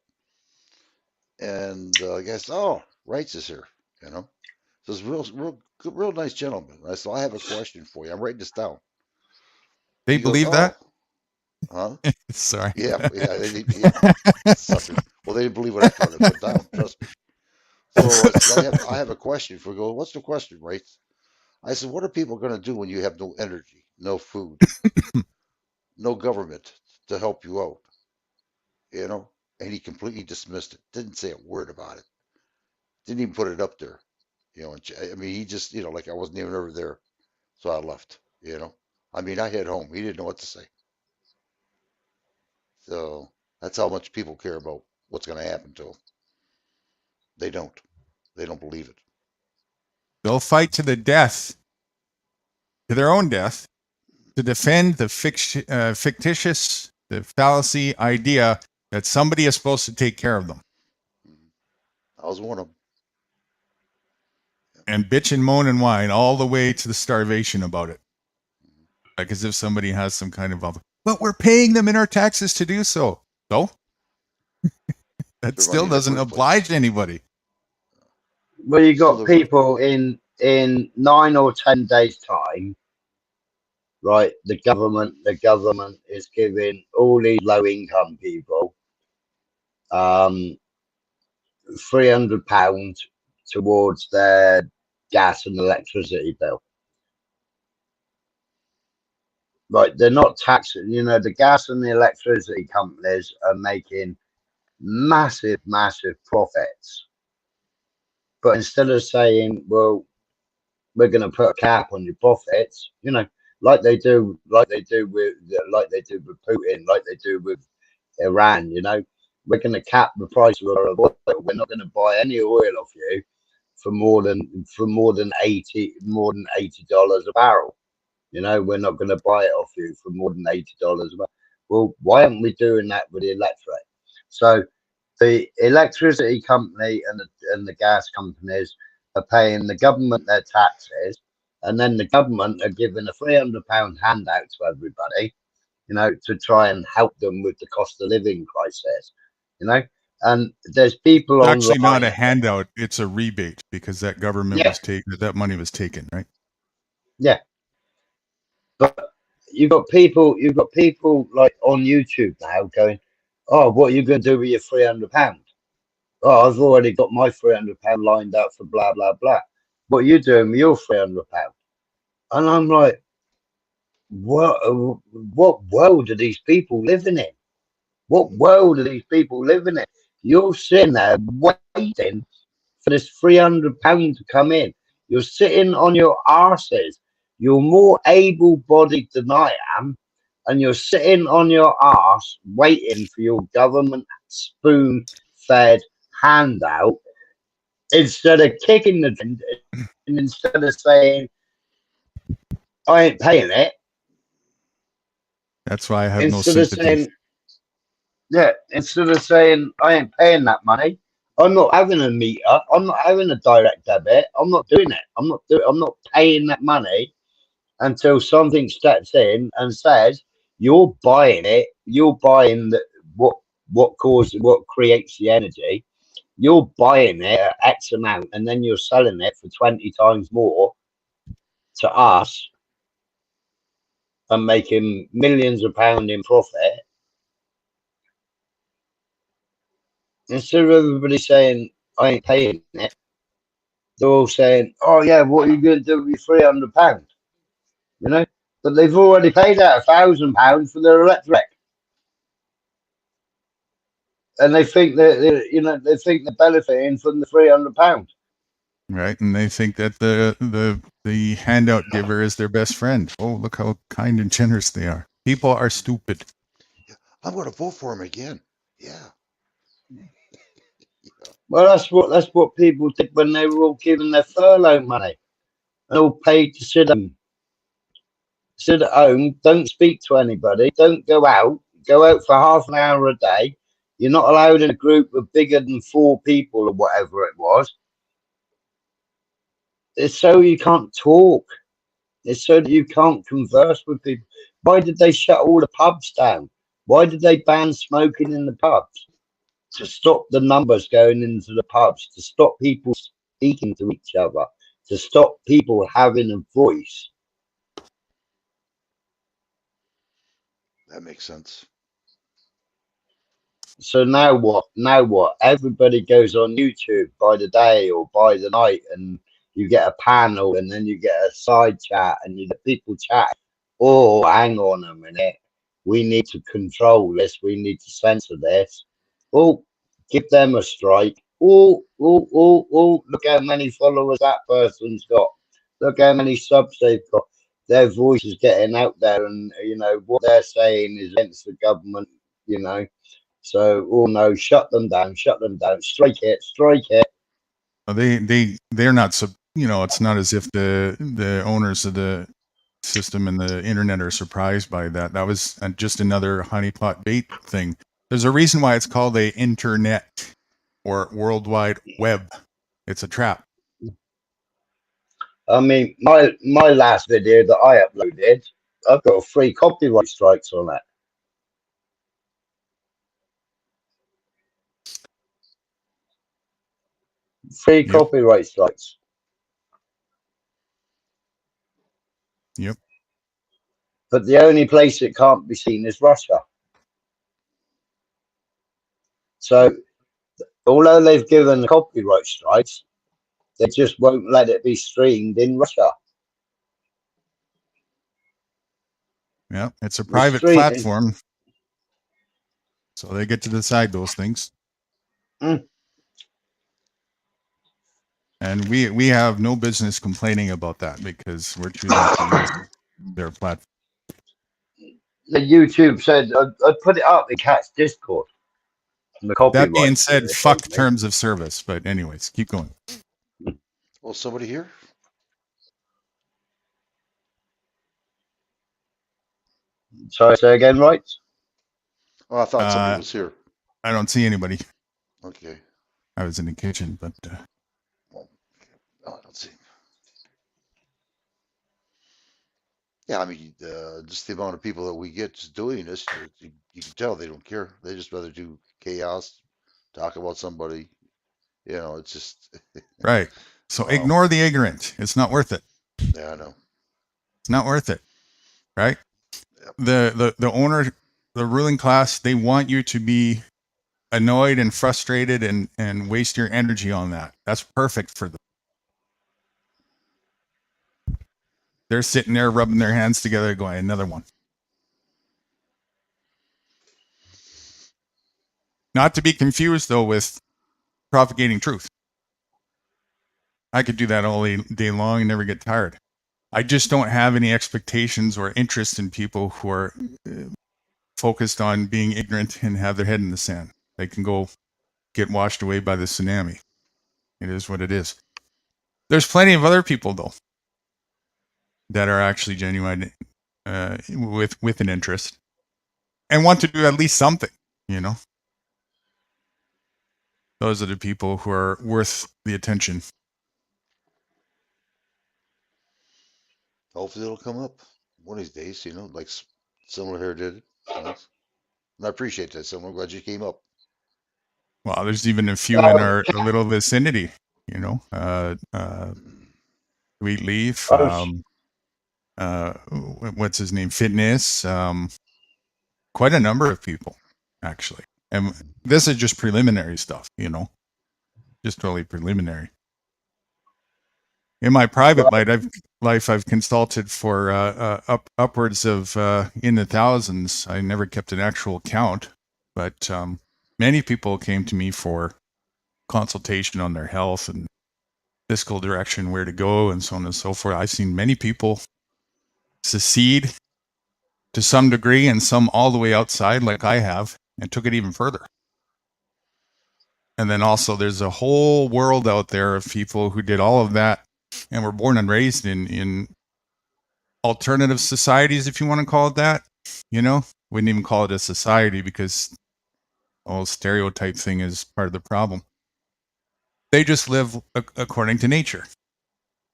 and the guy said, "Oh, Wrights is here." So it's real nice gentleman. I said, "I have a question for you. I'm writing this down." They He goes, believe "Oh, that? huh? Sorry. Yeah, suckers. Well, they didn't believe what I tried to put down. Trust me." So I said, I have a question for you." Go, "What's the question, right?" I said, "What are people going to do when you have no energy, no food, no government to help you out?" You know? And he completely dismissed it. Didn't say a word about it. Didn't even put it up there. I mean, he just, like I wasn't even over there. So I left. I mean, I head home. He didn't know what to say. So that's how much people care about what's going to happen to them. They don't. They don't believe it. They'll fight to the death, to their own death, to defend the fictitious, the fallacy idea that somebody is supposed to take care of them. I was one of them. And bitch and moan and whine all the way to the starvation about it. Like as if somebody has some kind of, but we're paying them in our taxes to do so. So? That still doesn't oblige anybody. Well, you got people in 9 or 10 days' time, right? The government is giving all these low-income people £300 towards their gas and electricity bill. Right, they're not taxing. The gas and the electricity companies are making massive, massive profits. But instead of saying, "Well, we're going to put a cap on your profits," like they do with Putin, like they do with Iran, we're going to cap the price of our oil. We're not going to buy any oil off you for more than $80 a barrel. We're not going to buy it off you for more than $80 a barrel. Well, why aren't we doing that with the electric? So the electricity company and the gas companies are paying the government their taxes, and then the government are giving a £300 handout to everybody, to try and help them with the cost of living crisis, And there's people It's online. actually not a handout; it's a rebate because that government was taken. That money was taken, right? Yeah, but you've got people like on YouTube now going, "Oh, what are you going to do with your £300? Oh, I've already got my £300 lined up for blah blah blah. What are you doing with your £300?" And I'm like, what world are these people living in? What world are these people living in? You're sitting there waiting for this £300 to come in. You're sitting on your arses. You're more able-bodied than I am, and you're sitting on your arse waiting for your government spoon-fed handout instead of kicking the and instead of saying, "I ain't paying it." That's why I have no Instead of sympathy. saying, instead of saying, "I ain't paying that money," I'm not having a meter. I'm not having a direct debit. I'm not doing it. I'm not paying that money until something steps in and says, "You're buying it. You're buying what creates the energy. You're buying it at X amount, and then you're selling it for 20 times more to us and making millions of pounds in profit." Instead of everybody saying, "I ain't paying it," they're all saying, "Oh yeah, what are you going to do with your £300?" But they've already paid out £1,000 for their electric, and they think that they're benefiting from the £300. Right, and they think that the handout giver is their best friend. Oh, look how kind and generous they are. People are stupid. I'm going to vote for him again. Yeah. Well, that's what people did when they were all given their furlough money and all paid to sit at home, don't speak to anybody, don't go out for half an hour a day. You're not allowed in a group of bigger than 4 people or whatever it was. It's so you can't talk. It's so that you can't converse with people. Why did they shut all the pubs down? Why did they ban smoking in the pubs? To stop the numbers going into the pubs, to stop people speaking to each other, to stop people having a voice. That makes sense. So now what? Now what? Everybody goes on YouTube by the day or by the night, and you get a panel, and then you get a side chat, and you get people chat. Oh, hang on a minute. We need to control this. We need to censor this. Oh, give them a strike. Oh, look how many followers that person's got. Look how many subs they've got. Their voice is getting out there, and what they're saying is against the government. You know, so oh no, shut them down, strike it. They're not it's not as if the owners of the system and the internet are surprised by that. That was just another honeypot bait thing. There's a reason why it's called a internet or worldwide web. It's a trap. I mean, my last video that I uploaded, I've got 3 copyright strikes on it. Three copyright strikes. Yep. But the only place it can't be seen is Russia. So, although they've given copyright strikes, they just won't let it be streamed in Russia. Yeah, it's a private platform, so they get to decide those things. And we have no business complaining about that because we're choosing to use their platform. The YouTube said I'd put it up in Cat's Discord. That being said, fuck terms of service. But anyways, keep going. Well, somebody here? Sorry, say again, right? Oh, I thought somebody was here. I don't see anybody. Okay. I was in the kitchen, but well, I don't see. Yeah, I mean, just the amount of people that we get just doing this, you can tell they don't care. They just rather do chaos, talk about somebody. It's just right. So ignore the ignorant. It's not worth it. Yeah, I know. It's not worth it, right? Yep. The owner, the ruling class, they want you to be annoyed and frustrated and waste your energy on that. That's perfect for them. They're sitting there rubbing their hands together going, another one. Not to be confused, though, with propagating truth. I could do that all day long and never get tired. I just don't have any expectations or interest in people who are focused on being ignorant and have their head in the sand. They can go get washed away by the tsunami. It is what it is. There's plenty of other people, though, that are actually genuine with an interest and want to do at least something, Those are the people who are worth the attention. Hopefully it'll come up one of these days, like Similar Hair did. And I appreciate that, Similar. I'm glad you came up. Well, there's even a few in our little vicinity, Sweet Leaf, what's his name? Fitness, quite a number of people, actually. And this is just preliminary stuff, just totally preliminary. In my private life, I've consulted for upwards of in the thousands. I never kept an actual count, but many people came to me for consultation on their health and fiscal direction, where to go, and so on and so forth. I've seen many people secede to some degree and some all the way outside, like I have, and took it even further. And then also there's a whole world out there of people who did all of that and were born and raised in alternative societies, if you want to call it that. Wouldn't even call it a society because the whole stereotype thing is part of the problem. They just live according to nature,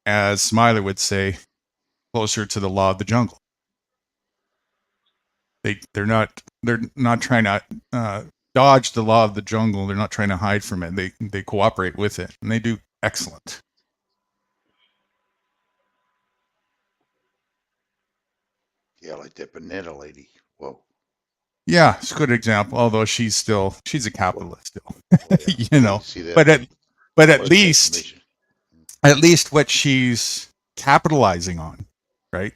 as Smiler would say, closer to the law of the jungle. They're not trying to dodge the law of the jungle. They're not trying to hide from it. They cooperate with it, and they do excellent. Yeah, like that banana lady. Whoa. Yeah, it's a good example. Although she's a capitalist still, you know. See that? But at Well, least what she's capitalizing on, right,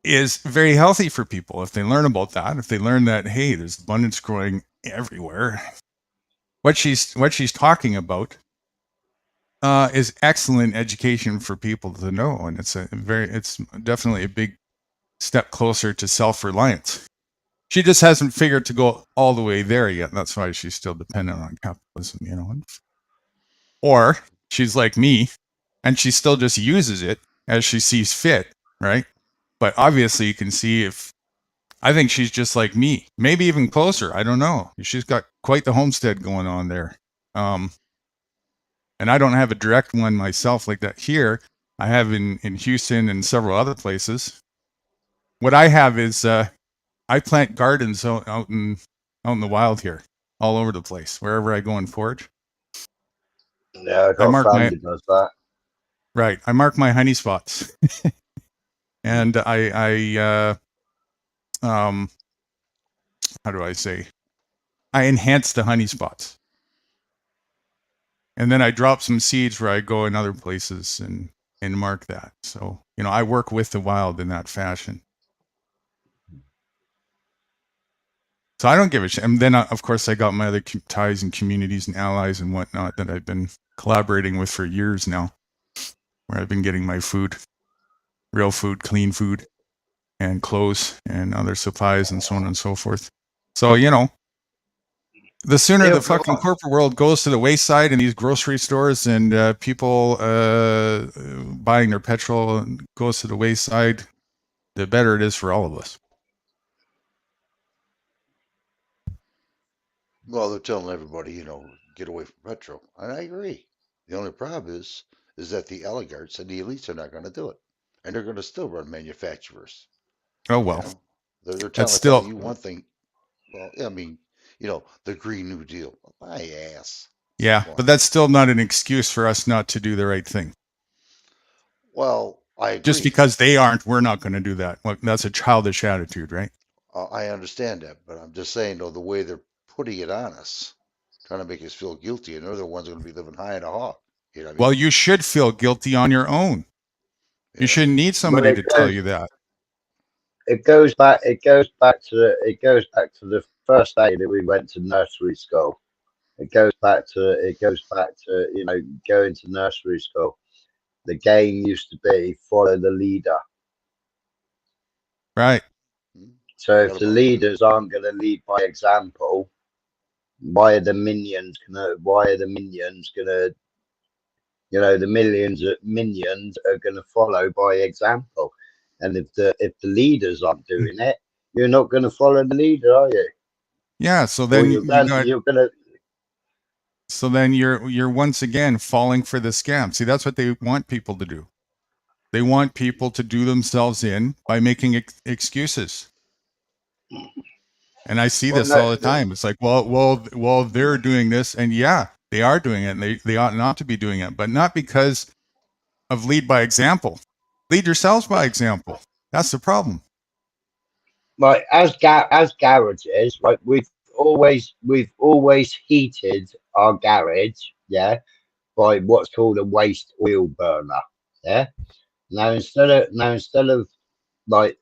is very healthy for people if they learn about that. If they learn that, hey, there's abundance growing everywhere. What she's talking about is excellent education for people to know, and it's definitely a big step closer to self-reliance. She just hasn't figured to go all the way there yet. That's why she's still dependent on capitalism, you know. Or she's like me, and she still just uses it as she sees fit, right? But obviously, you can see if I think she's just like me, maybe even closer. I don't know. She's got quite the homestead going on there. And I don't have a direct one myself like that here. I have in Houston and several other places. What I have is I plant gardens out in the wild here, all over the place, wherever I go and forage. Yeah, I I got mark family does that. Right. I mark my honey spots. And I how do I say? I enhance the honey spots. And then I drop some seeds where I go in other places and mark that. So, you know, I work with the wild in that fashion. So I don't give a shit. And then, of course, I got my other ties and communities and allies and whatnot that I've been collaborating with for years now, where I've been getting my food, real food, clean food, and clothes and other supplies and so on and so forth. So, you know, the sooner the fucking corporate world goes to the wayside in these grocery stores and people buying their petrol goes to the wayside, the better it is for all of us. Well, they're telling everybody, you know, get away from petrol, and I agree. The only problem is that the oligarchs and the elites are not going to do it, and they're going to still run manufacturers. Oh You well, know, they're that's telling still you one thing. Well, I mean, you know, the Green New Deal. My ass. Yeah, but that's still not an excuse for us not to do the right thing. Well, I agree. Just because they aren't, we're not going to do that. Well, that's a childish attitude, right? I understand that, but I'm just saying, though, the way they're putting it on us, trying to make us feel guilty, and they're the ones going to be living high in a hawk. You know what I mean? Well, you should feel guilty on your own. You shouldn't need somebody to tell you that. It goes back to the first day that we went to nursery school. It goes back to you know, going to nursery school. The game used to be follow the leader. Right. So if the leaders aren't going to lead by example, why are the minions gonna? You know, the minions are going to follow by example. And if the leaders aren't doing it, you're not going to follow the leader, are you? Yeah. So then you're gonna. So then you're once again falling for the scam. See, that's what they want people to do. They want people to do themselves in by making excuses. And I see this all the time. It's like, well, they're doing this, and yeah, they are doing it, and they ought not to be doing it, but not because of lead by example. Lead yourselves by example. That's the problem. Right, as garages, right, we've always heated our garage, yeah, by what's called a waste oil burner, yeah. Now instead of like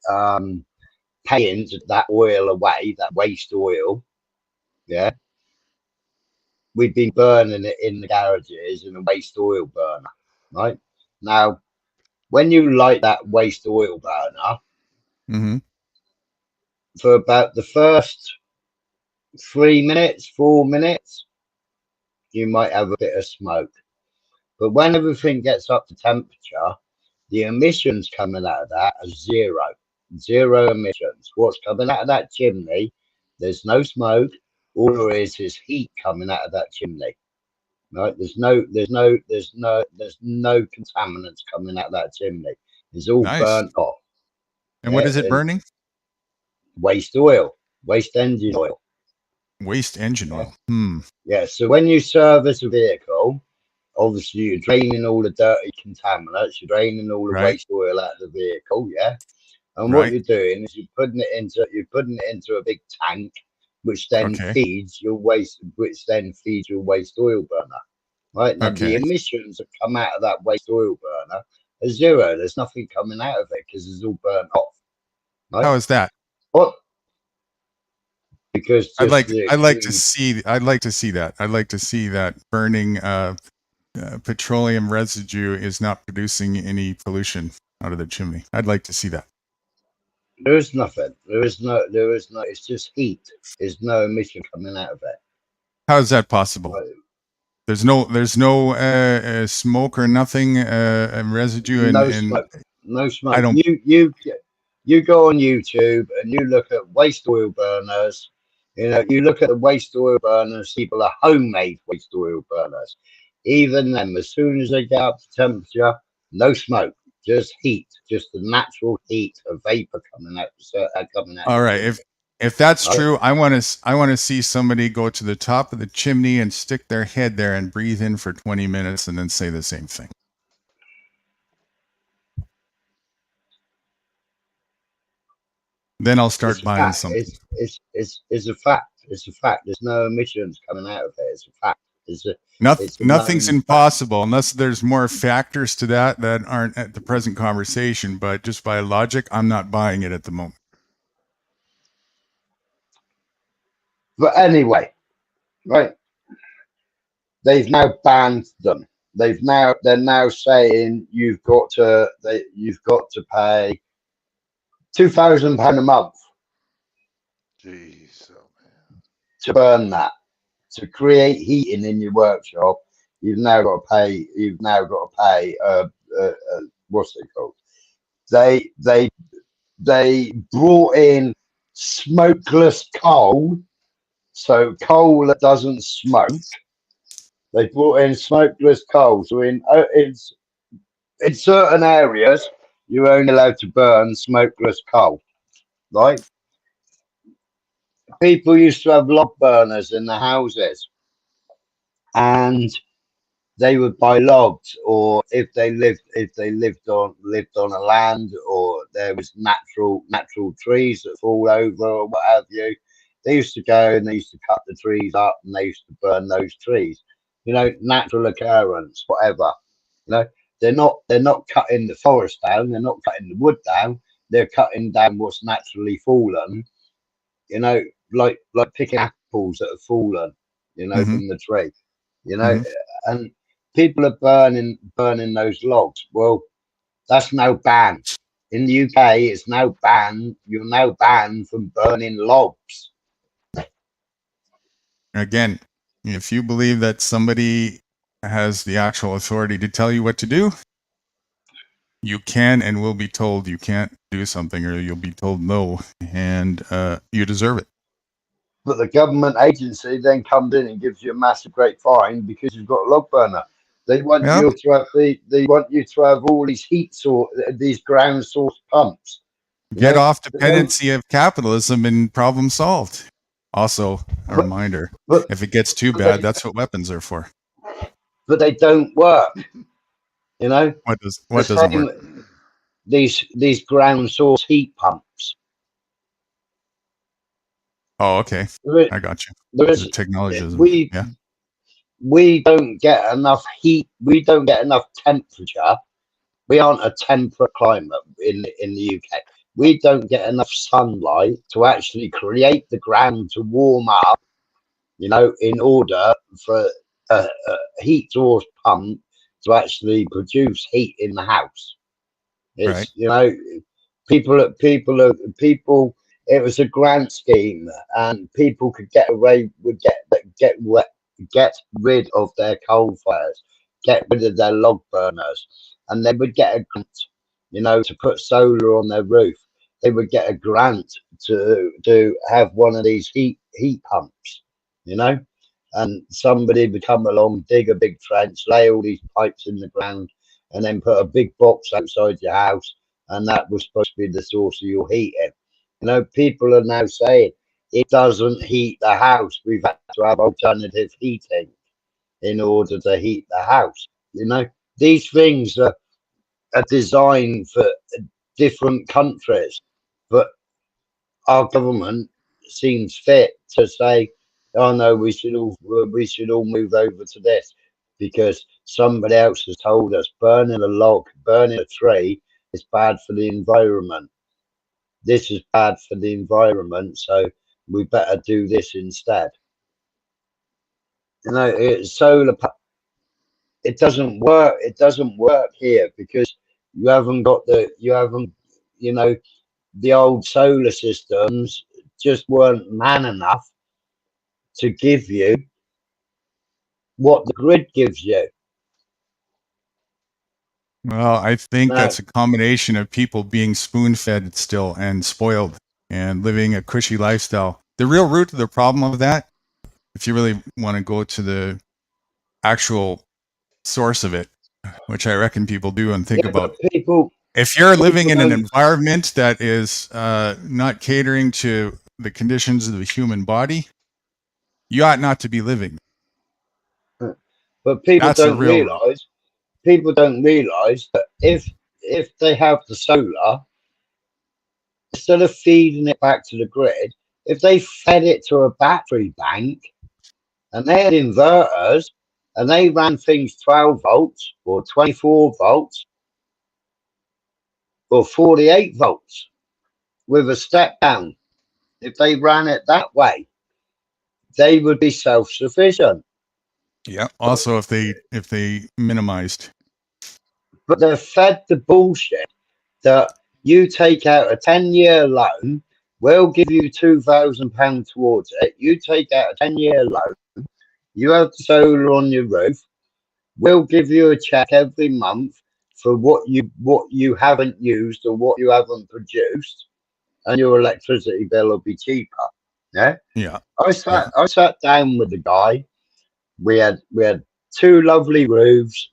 paying that oil away, that waste oil, yeah, we've been burning it in the garages in a waste oil burner, right? Now, when you light that waste oil burner, for about the first 3 minutes, 4 minutes, you might have a bit of smoke. But when everything gets up to temperature, the emissions coming out of that are zero emissions. What's coming out of that chimney? There's no smoke. All there is heat coming out of that chimney. Right? There's no contaminants coming out of that chimney. It's all burnt off. And what is it burning? Waste oil, waste engine oil. Waste engine oil. Yeah. So when you service a vehicle, obviously you're draining all the dirty contaminants, you're draining all the waste oil out of the vehicle, yeah. And what Right. you're doing is you're putting it into a big tank, which then Okay. feeds your waste oil burner. Right now, the Okay. emissions that come out of that waste oil burner are zero. There's nothing coming out of it because it's all burnt off. Right? How is that? What? Because I'd like to see that. I'd like to see that burning petroleum residue is not producing any pollution out of the chimney. I'd like to see that. there is nothing. There is no. It's just heat. There's no emission coming out of it. How is that possible? Right? There's no smoke or nothing, residue, No and smoke. No smoke. I don't. You go on YouTube and you look at waste oil burners. You know, you look at the waste oil burners. People are homemade waste oil burners. Even them, as soon as they get up to temperature, no smoke, just heat, just the natural heat of vapor coming out. All right, if that's Right? true, I want to see somebody go to the top of the chimney and stick their head there and breathe in for 20 minutes and then say the same thing. Then I'll start buying something. It's a fact. It's a fact. There's no emissions coming out of it. It's a fact. Nothing's impossible unless there's more factors to that aren't at the present conversation. But just by logic, I'm not buying it at the moment. But anyway, right? They've now banned them. They're now saying you've got to pay £2,000 a month. Jeez, oh man. To burn that, to create heating in your workshop, you've now got to pay. What's it called? They brought in smokeless coal, so coal that doesn't smoke. They brought in smokeless coal, so in certain areas you're only allowed to burn smokeless coal, right? People used to have log burners in their houses, and they would buy logs, or if they lived on a land, or there was natural trees that fall over or what have you, they used to go and they used to cut the trees up and they used to burn those trees. You know, natural occurrence, whatever. You know, they're not cutting the forest down, they're not cutting the wood down, they're cutting down what's naturally fallen. You know, like picking apples that have fallen, you know, from the tree. You know, and people are burning those logs. Well, that's now banned. In the UK, it's now banned. You're now banned from burning logs. Again, if you believe that somebody has the actual authority to tell you what to do, you can and will be told you can't do something, or you'll be told no, and you deserve it. But the government agency then comes in and gives you a massive great fine because you've got a log burner. They want you to have all these these ground source pumps. Get off dependency of capitalism and problem solved. Also, a reminder: if it gets too bad, that's what weapons are for. But they don't work. You know what doesn't work? These ground source heat pumps. Oh, okay. I got you. The technology. We don't get enough heat. We don't get enough temperature. We aren't a temperate climate in the UK. We don't get enough sunlight to actually create the ground to warm up, you know, in order for a heat source pump to actually produce heat in the house. It's right. You know, people. It was a grant scheme, and people could get rid of their coal fires, get rid of their log burners, and they would get a grant, you know, to put solar on their roof. They would get a grant to have one of these heat pumps, you know, and somebody would come along, dig a big trench, lay all these pipes in the ground, and then put a big box outside your house, and that was supposed to be the source of your heating. You know, people are now saying it doesn't heat the house. We've had to have alternative heating in order to heat the house. You know, these things are designed for different countries. But our government seems fit to say, "Oh no, we should all move over to this," because somebody else has told us burning a log, burning a tree is bad for the environment. This is bad for the environment, so we better do this instead. You know, it doesn't work. It doesn't work here because you haven't, you know, the old solar systems just weren't man enough to give you what the grid gives you. Well, I think No, that's a combination of people being spoon-fed still and spoiled and living a cushy lifestyle. The real root of the problem of that, if you really want to go to the actual source of it, which I reckon people do and think yeah, about, but if you're living people in an don't. environment that is not catering to the conditions of the human body, you ought not to be living. But people That's the don't real root. realise. People don't realise that if they have the solar, instead of feeding it back to the grid, if they fed it to a battery bank and they had inverters and they ran things 12 volts or 24 volts or 48 volts with a step down, if they ran it that way, they would be self-sufficient. Yeah. Also, if they minimized. But they're fed the bullshit that you take out a 10-year loan, we'll give you £2,000 towards it. You take out a 10-year loan, you have solar on your roof, we'll give you a check every month for what you haven't used or what you haven't produced, and your electricity bill will be cheaper. Yeah. Yeah. I sat down with the guy. We had two lovely roofs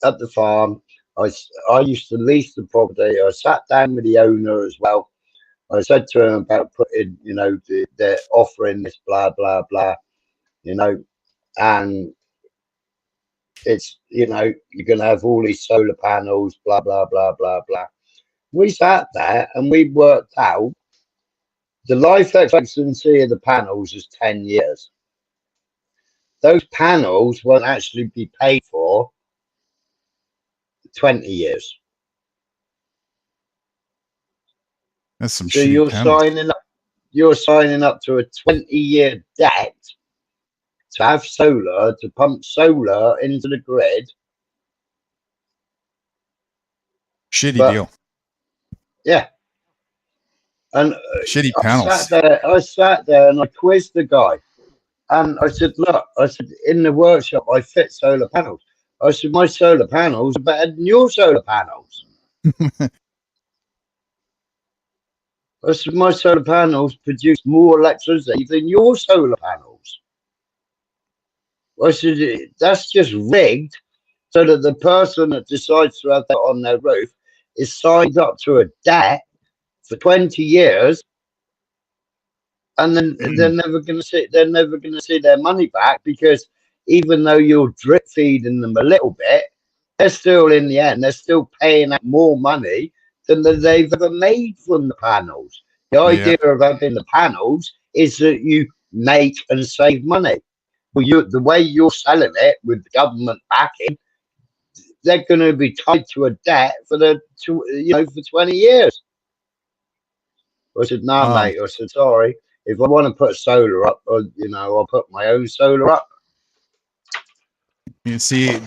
at the farm. I used to lease the property. I sat down with the owner as well. I said to him about putting, you know, they're offering this blah blah blah, you know, and it's, you know, you're gonna have all these solar panels, blah blah blah blah blah. We sat there and we worked out the life expectancy of the panels is 10 years. Those panels won't actually be paid for 20 years. That's some So shitty panels. you're signing up to a 20-year debt to have solar, to pump solar into the grid. Shitty But deal. yeah, and Shitty I panels. sat there and I quizzed the guy, and I said, look, I said, in the workshop I fit solar panels. I said, my solar panels are better than your solar panels. I said, my solar panels produce more electricity than your solar panels. I said, that's just rigged so that the person that decides to have that on their roof is signed up to a debt for 20 years, and then they're never going to see their money back, because even though you're drip feeding them a little bit, they're still, in the end, they're still paying out more money than they've ever made from the panels. The Yeah. idea of having the panels is that you make and save money. Well, the way you're selling it with the government backing, they're going to be tied to a debt for for 20 years. I said, no, mate. I said, sorry. If I want to put solar up, I'll put my own solar up. You see,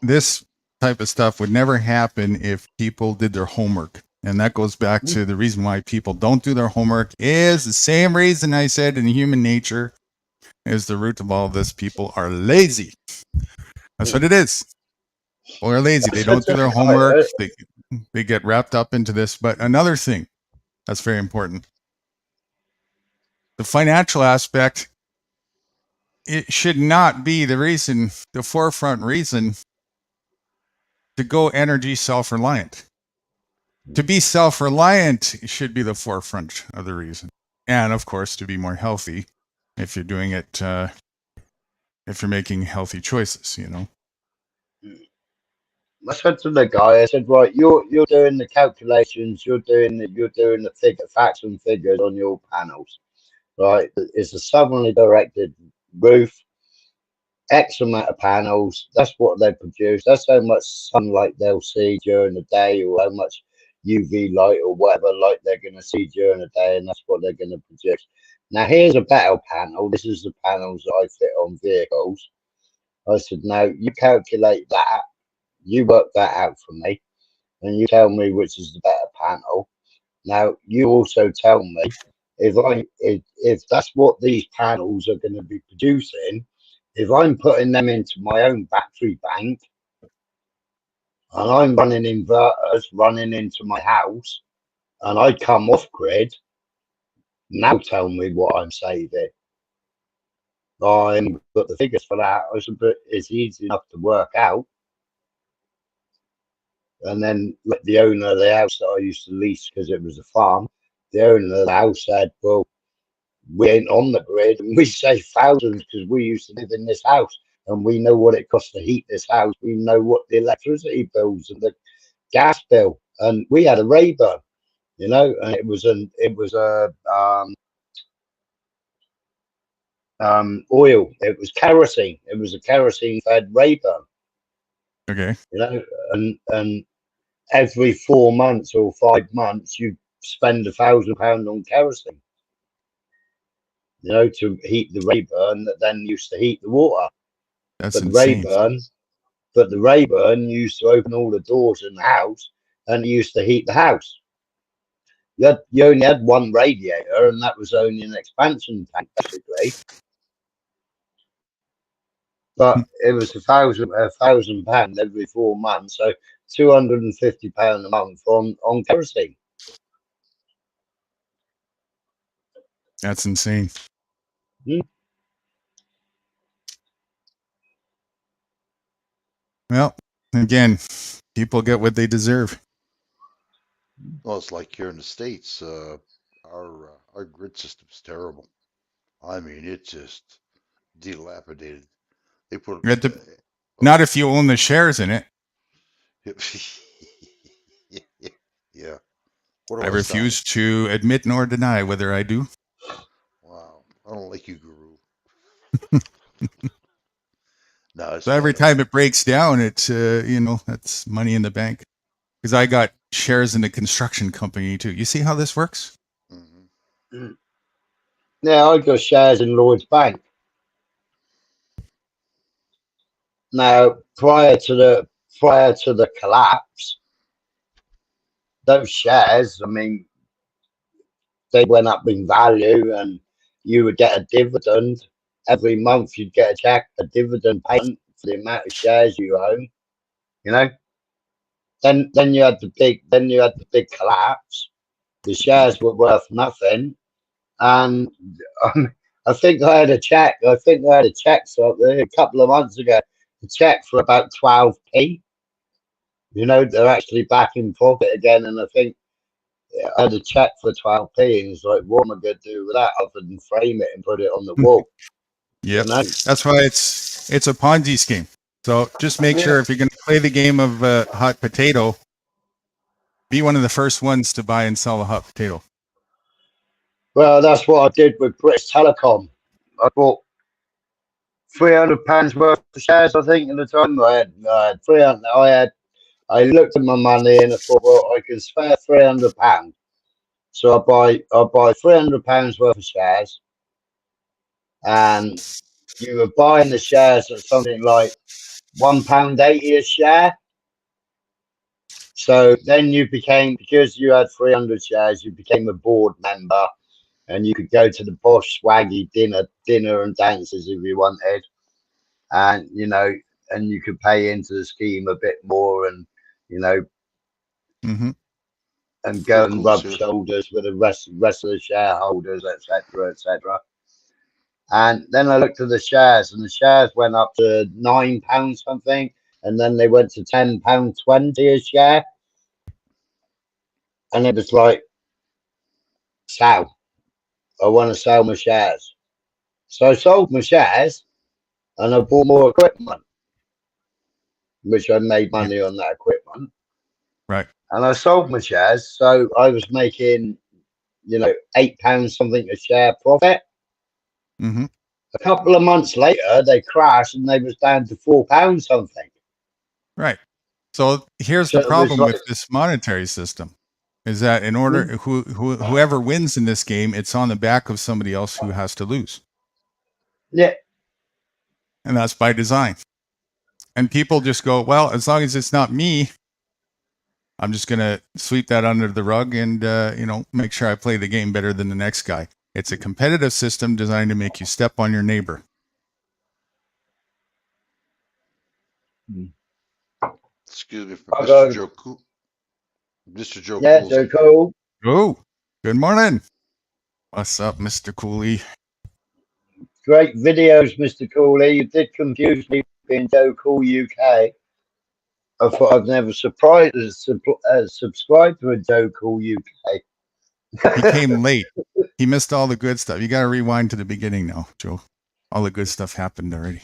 this type of stuff would never happen if people did their homework. And that goes back to the reason why people don't do their homework is the same reason I said in human nature is the root of all of this. People are lazy. That's what it is. People are lazy. They don't do their homework. They get wrapped up into this. But another thing that's very important, the financial aspect, it should not be the forefront reason to go energy self-reliant. To be self-reliant should be the forefront of the reason. And of course, to be more healthy if you're doing it, if you're making healthy choices, you know. I said to the guy, I said, right, you're doing the calculations, you're doing the figure facts and figures on your panels, right? It's a southerly directed roof, X amount of panels. That's what they produce. That's how much sunlight they'll see during the day, or how much UV light or whatever light they're going to see during the day, and that's what they're going to produce. Now, here's a better panel. This is the panels that I fit on vehicles. I said, now you calculate that, you work that out for me, and you tell me which is the better panel. Now, you also tell me if that's what these panels are going to be producing, if I'm putting them into my own battery bank and I'm running inverters running into my house and I come off grid, now tell me what I'm saving. I haven't got the figures for that. I said, but it's easy enough to work out. And then the owner of the house that I used to lease because it was a farm, the owner of the house said, well, we ain't on the grid and we save thousands because we used to live in this house and we know what it costs to heat this house. We know what the electricity bills and the gas bill. And we had a Rayburn, you know, and it was oil. It was kerosene. It was a kerosene fed Rayburn. Okay. You know, and every 4 months or 5 months you spend £1,000 on kerosene, you know, to heat the Rayburn that then used to heat the water. That's But insane. the Rayburn used to open all the doors in the house and it used to heat the house. You only had one radiator and that was only an expansion tank basically. But it was £1,000 every 4 months, so £250 a month on kerosene. That's insane. Hmm. Well, again, people get what they deserve. Well, it's like here in the States, our grid system's terrible. I mean, it's just dilapidated. They put Not if you own the shares in it. yeah. What I do I sound? refuse to admit nor deny whether I do. Wow, I don't like you, Guru. No, it's So every bad. time it breaks down, it's that's money in the bank. Because I got shares in a construction company too. You see how this works? Mm. Yeah, I got shares in Lloyd's Bank. Now, prior to the collapse, those shares, I mean, they went up in value, and you would get a dividend every month. You'd get a check, a dividend payment for the amount of shares you own. You know. Then you had the big collapse. The shares were worth nothing, and I think I had a check. So a couple of months ago, a check for about 12p. You know, they're actually back in profit again, and I think I had a check for 12p, and it's like, what am I going to do with that other than frame it and put it on the wall? Yep. You know? That's why it's a Ponzi scheme. So just make sure if you're going to play the game of hot potato, be one of the first ones to buy and sell a hot potato. Well, that's what I did with British Telecom. I bought £300 worth of shares, I think, at the time. I had 300. I looked at my money and I thought, well, I can spare £300. So I buy £300 worth of shares, and you were buying the shares at something like £1.80 a share. So then you became, because you had 300 shares, you became a board member, and you could go to the posh swaggy dinner and dances if you wanted, and and you could pay into the scheme a bit more, and and go and rub shoulders with the rest of the shareholders, etc., etc. And then I looked at the shares, and the shares went up to £9 something, and then they went to £10.20 a share, and it was like, sell. I want to sell my shares. So I sold my shares, and I bought more equipment. which I made money on that equipment. Right. And I sold my shares, so I was making, £8 something a share profit. Mm-hmm. A couple of months later, they crashed and they was down to £4 something. Right. So here's So the it was problem like, with this monetary system is that in order whoever wins in this game, it's on the back of somebody else who has to lose. Yeah. And that's by design. And people just go, well, as long as it's not me, I'm just going to sweep that under the rug and, make sure I play the game better than the next guy. It's a competitive system designed to make you step on your neighbor. Excuse me, I Mr. go, Joe Cool. Mr. Joe yeah, Cool's Joe up. Cool. Oh, good morning. What's up, Mr. Cooley? Great videos, Mr. Cooley. You did confuse me being Joe Cool UK. I thought I've never subscribed to a Joe Cool UK. He came late. He missed all the good stuff. You got to rewind to the beginning now, Joe. All the good stuff happened already.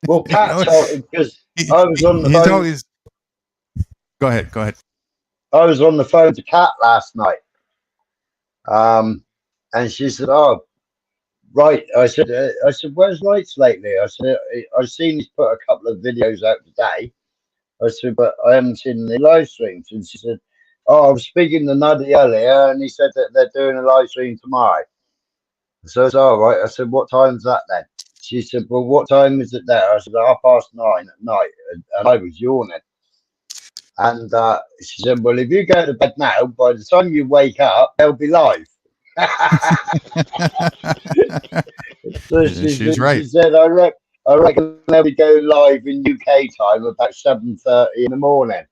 Well, Pat told because I was on the He's phone. always. Go ahead. I was on the phone to Kat last night. And she said, "Oh, right." I said, "Where's Lights lately?" I said, "I've seen he's put a couple of videos out today." I said, "But I haven't seen the live streams." And she said, "Oh, I was speaking to Nuddy earlier, and he said that they're doing a live stream tomorrow." So I said, "All right." I said, "What time's that then?" She said, "Well, what time is it there?" I said, 9:30 at night, and I was yawning. And she said, "Well, if you go to bed now, by the time you wake up, they'll be live." So She's right. She said, I reckon they'll be going live in UK time about 7:30 in the morning."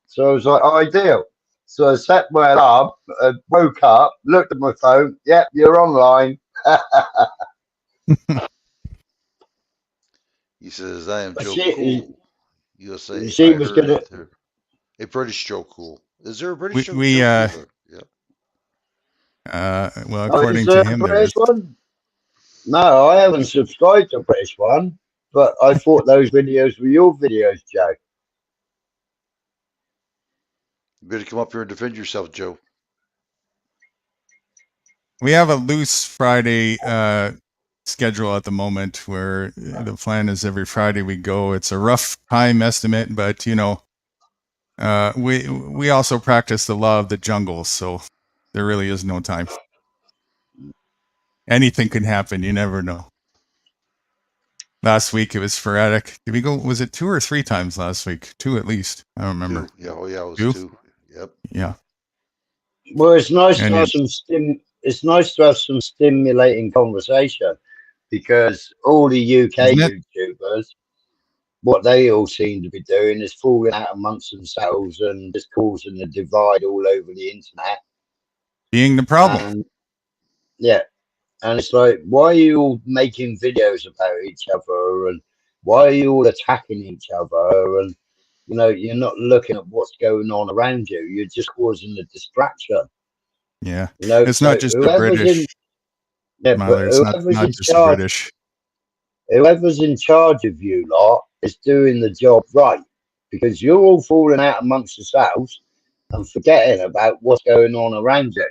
So I was like, ideal. So I set my alarm, woke up, looked at my phone. Yep, you're online. He says, "I am Joe She, Cool, USA. she I was heard gonna. they're a British Joe Cool. Is there a British Joe We Cool? well, Oh, is according there to a him, there British is. one? No, I haven't subscribed to a British one, but I thought those videos were your videos, Joe. You better come up here and defend yourself, Joe." We have a loose Friday schedule at the moment where the plan is every Friday we go. It's a rough time estimate, but we also practice the law of the jungle, so there really is no time. Anything can happen. You never know. Last week it was sporadic. Did we go? Was it 2 or 3 times last week? 2 at least. I don't remember. 2. Yeah, oh yeah, it was 2. 2. Yep. Yeah. Well, it's nice And to have some It's nice to have some stimulating conversation, because all the UK YouTubers, what they all seem to be doing is falling out amongst themselves and just causing a divide all over the internet. Being the problem. And, yeah. And it's like, why are you all making videos about each other? And why are you all attacking each other? And, you're not looking at what's going on around you. You're just causing a distraction. Yeah. It's not just the British. But it's not just the British. Whoever's in charge of you lot is doing the job right, because you're all falling out amongst yourselves and forgetting about what's going on around you.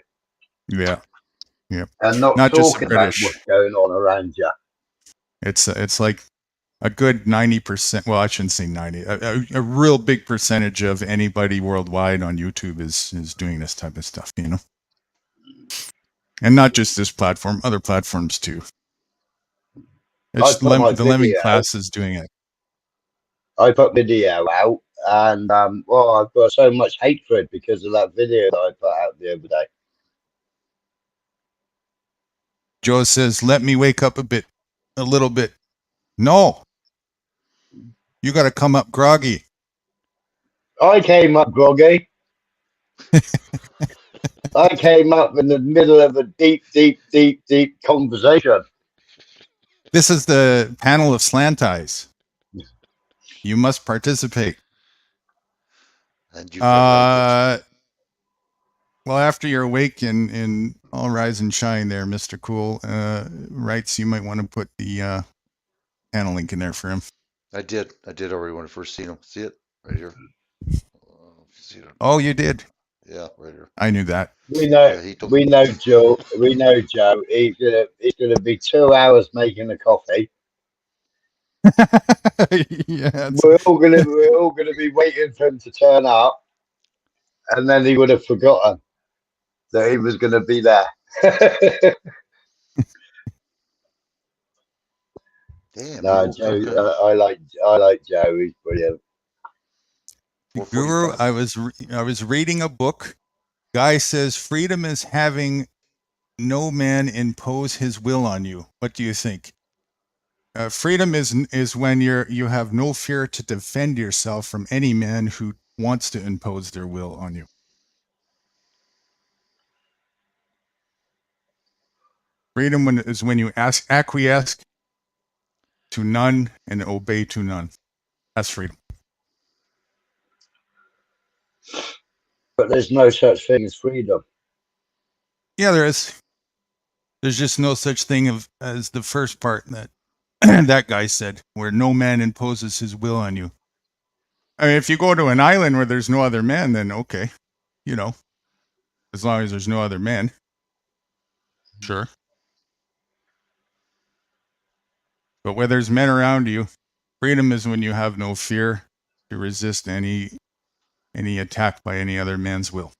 Yeah. Yeah. And not talking about what's going on around you. It's like a good 90%. Well, I shouldn't say 90. A real big percentage of anybody worldwide on YouTube is doing this type of stuff, And not just this platform, other platforms too. It's the Lemming class is doing it. I put video out, and I've got so much hatred because of that video that I put out the other day. Joe says, "Let me wake up a little bit." No, you got to come up groggy. I came up groggy. I came up in the middle of a deep conversation. This is the panel of slant eyes. You must participate. And you well, after you're awake and all rise and shine there, Mr. Cool, writes you might want to put the panel link in there for him. I did already when I first seen him. See it right here. See it? Oh, you did. Yeah, right here. I knew that. We know, Yeah, he told we know Joe. We know Joe. He's gonna be 2 hours making a coffee. Yeah, We're all gonna be waiting for him to turn up, and then he would have forgotten that he was gonna be there. damn, he No, woke Joe. up. I like Joe. He's brilliant. Guru, 4:45. I was reading a book. Guy says freedom is having no man impose his will on you. What do you think? Freedom is when you have no fear to defend yourself from any man who wants to impose their will on you. Freedom is when you acquiesce to none and obey to none. That's freedom. But there's no such thing as freedom. Yeah, there is. There's just no such thing as the first part that that guy said, where no man imposes his will on you. I mean, if you go to an island where there's no other man, then okay, you know, as long as there's no other men, sure. But where there's men around you, freedom is when you have no fear to resist any attack by any other man's will.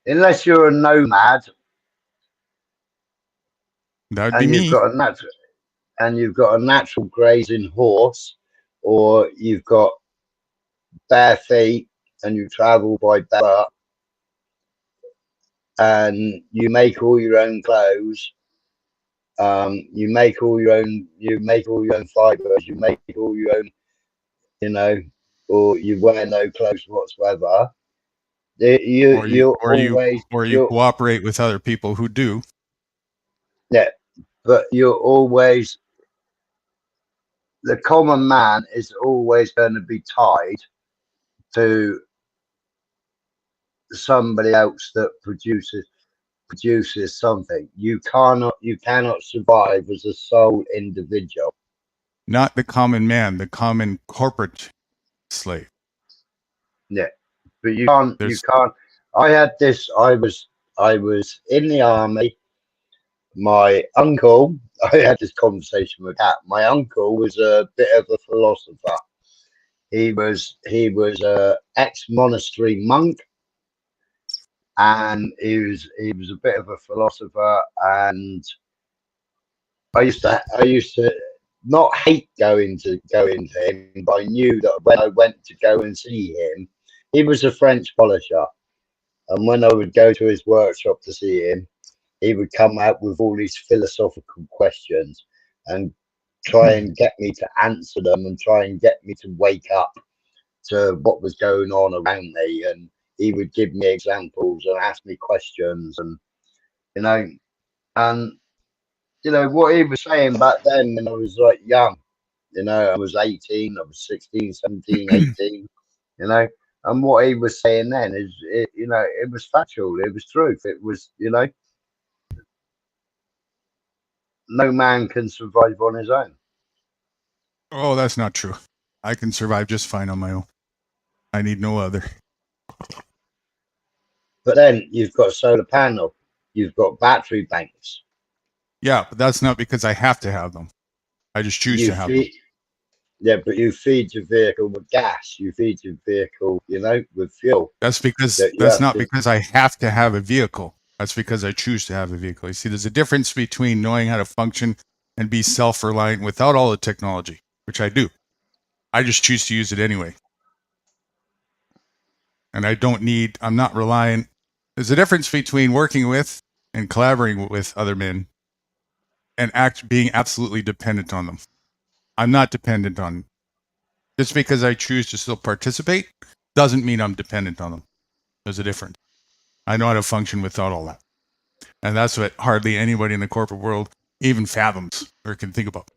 Unless you're a nomad That would be and me. you've got a natural grazing horse, or you've got bare feet and you travel by barefoot, and you make all your own clothes. You make all your own fibers. You make all your own, or you wear no clothes whatsoever. You Or you you're or you always or you you're cooperate with other people who do. yeah, but you're always the common man is always going to be tied to somebody else that produces something. You cannot survive as a sole individual. Not the common man, the common corporate slave. Yeah, but you can't. You There's can't. I was in the army. My uncle. I had this conversation with Kat. My uncle was a bit of a philosopher. He was a ex-monastery monk, and he was a bit of a philosopher. And I used to not hate going to him, but I knew that when I went to go and see him, he was a French polisher, and when I would go to his workshop to see him, he would come out with all these philosophical questions and try and get me to answer them and try and get me to wake up to what was going on around me. And he would give me examples and ask me questions, and you know and what he was saying back then when I was like young. I was 18, I was 16, 17, 18, and what he was saying then it was factual, it was truth, it was, no man can survive on his own. Oh, that's not true. I can survive just fine on my own. I need no other. But then you've got solar panel, you've got battery banks. Yeah, but that's not because I have to have them. I just choose You to have them. feed, yeah, but you feed your vehicle with gas. You feed your vehicle, with fuel. That's That you that's have not to. because I have to have a vehicle. That's because I choose to have a vehicle. You see, there's a difference between knowing how to function and be self-reliant without all the technology, which I do. I just choose to use it anyway. And I'm not reliant. There's a difference between working with and collaborating with other men and being absolutely dependent on them. I'm not dependent on them. Just because I choose to still participate doesn't mean I'm dependent on them. There's a difference. I know how to function without all that. And that's what hardly anybody in the corporate world even fathoms or can think about.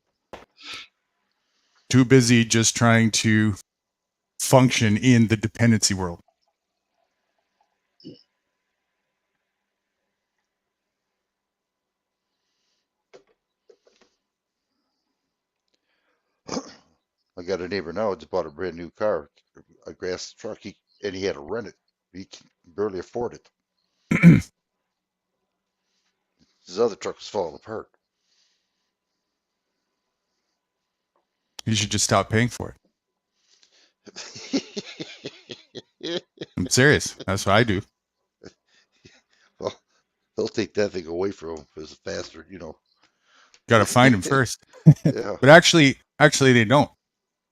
Too busy just trying to function in the dependency world. I got a neighbor now just bought a brand new car, a grass truck, and he had to rent it. He can barely afford it. His other truck was falling apart. You should just stop paying for it. I'm serious. That's what I do. Well, they'll take that thing away from him because it's faster, Got to find him first. Yeah. But actually, they don't.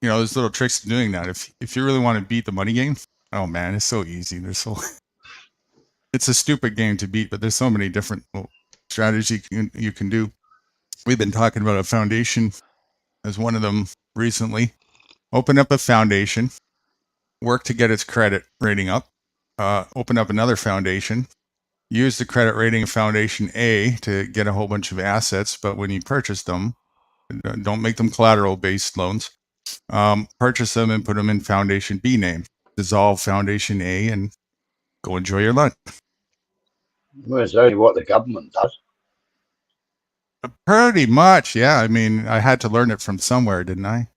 There's little tricks to doing that. If you really want to beat the money game, oh man, it's so easy. It's a stupid game to beat, but there's so many different strategies you can do. We've been talking about a foundation as one of them recently. Open up a foundation, work to get its credit rating up, open up another foundation, use the credit rating of foundation A to get a whole bunch of assets, but when you purchase them, don't make them collateral-based loans. Purchase them and put them in foundation B name. Dissolve foundation A and go enjoy your lunch. Well, it's only what the government does. Pretty much, yeah. I mean, I had to learn it from somewhere, didn't I?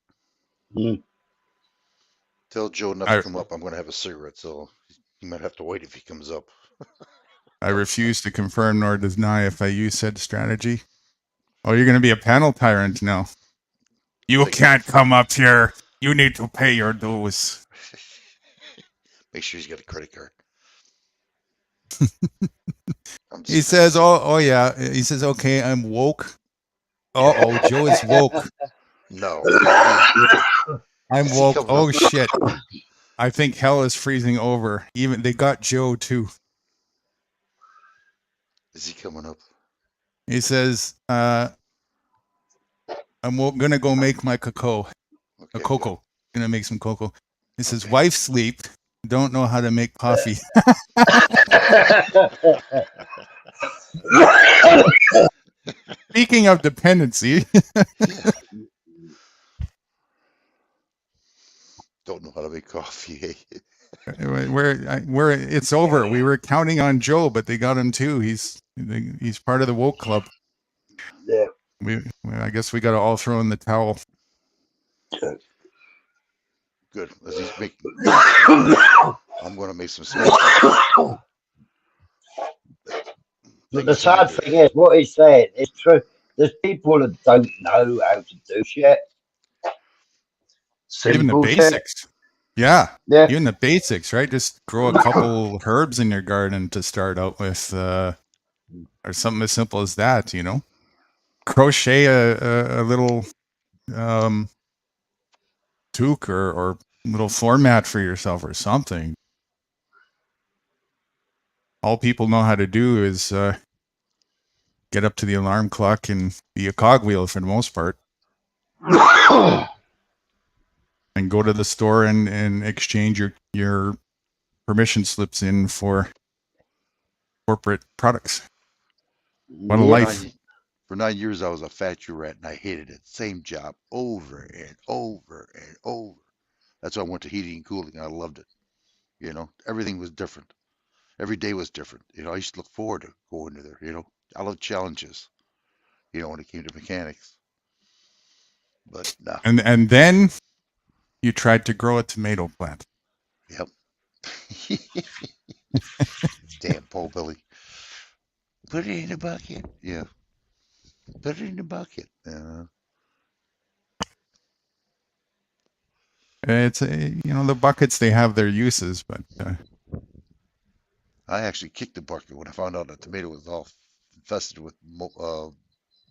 Tell Joe not to come up. I'm going to have a cigarette, so he might have to wait if he comes up. I refuse to confirm nor deny if I use said strategy. Oh, you're going to be a panel tyrant now. You can't come up here. You need to pay your dues. Make sure he's got a credit card. He says, oh yeah. He says, okay, I'm woke. Uh-oh, Joe is woke. No. I'm woke. Oh, shit. I think hell is freezing over. Even they got Joe, too. Is he coming up? He says, I'm going to go make my cocoa. A cocoa. Going to make some cocoa. He says, wife sleep. Don't know how to make coffee. Speaking of dependency. Don't know how to make coffee. Where it's over. We were counting on Joe, but they got him too. He's part of the woke club. Yeah. I guess we got to all throw in the towel. Good. As he's making, I'm going to make some space. But the sad thing is, what he's saying is true. There's people that don't know how to do shit. Even the basics. Yeah. Even the basics, right? Just grow a couple herbs in your garden to start out with, or something as simple as that, Crochet a little toque or little floor mat for yourself or something. All people know how to do is get up to the alarm clock and be a cogwheel for the most part. And go to the store and exchange your permission slips in for corporate products. What a life. For 9 years, I was a factory rat, and I hated it. Same job over and over and over. That's why I went to heating and cooling. I loved it. Everything was different. Every day was different. I used to look forward to going to there. I love challenges, when it came to mechanics. But no. And then you tried to grow a tomato plant. Yep. Damn Paul Billy. Put it in a bucket. Yeah. Put it in a bucket. It's the buckets, they have their uses, but I actually kicked the bucket when I found out the tomato was all infested with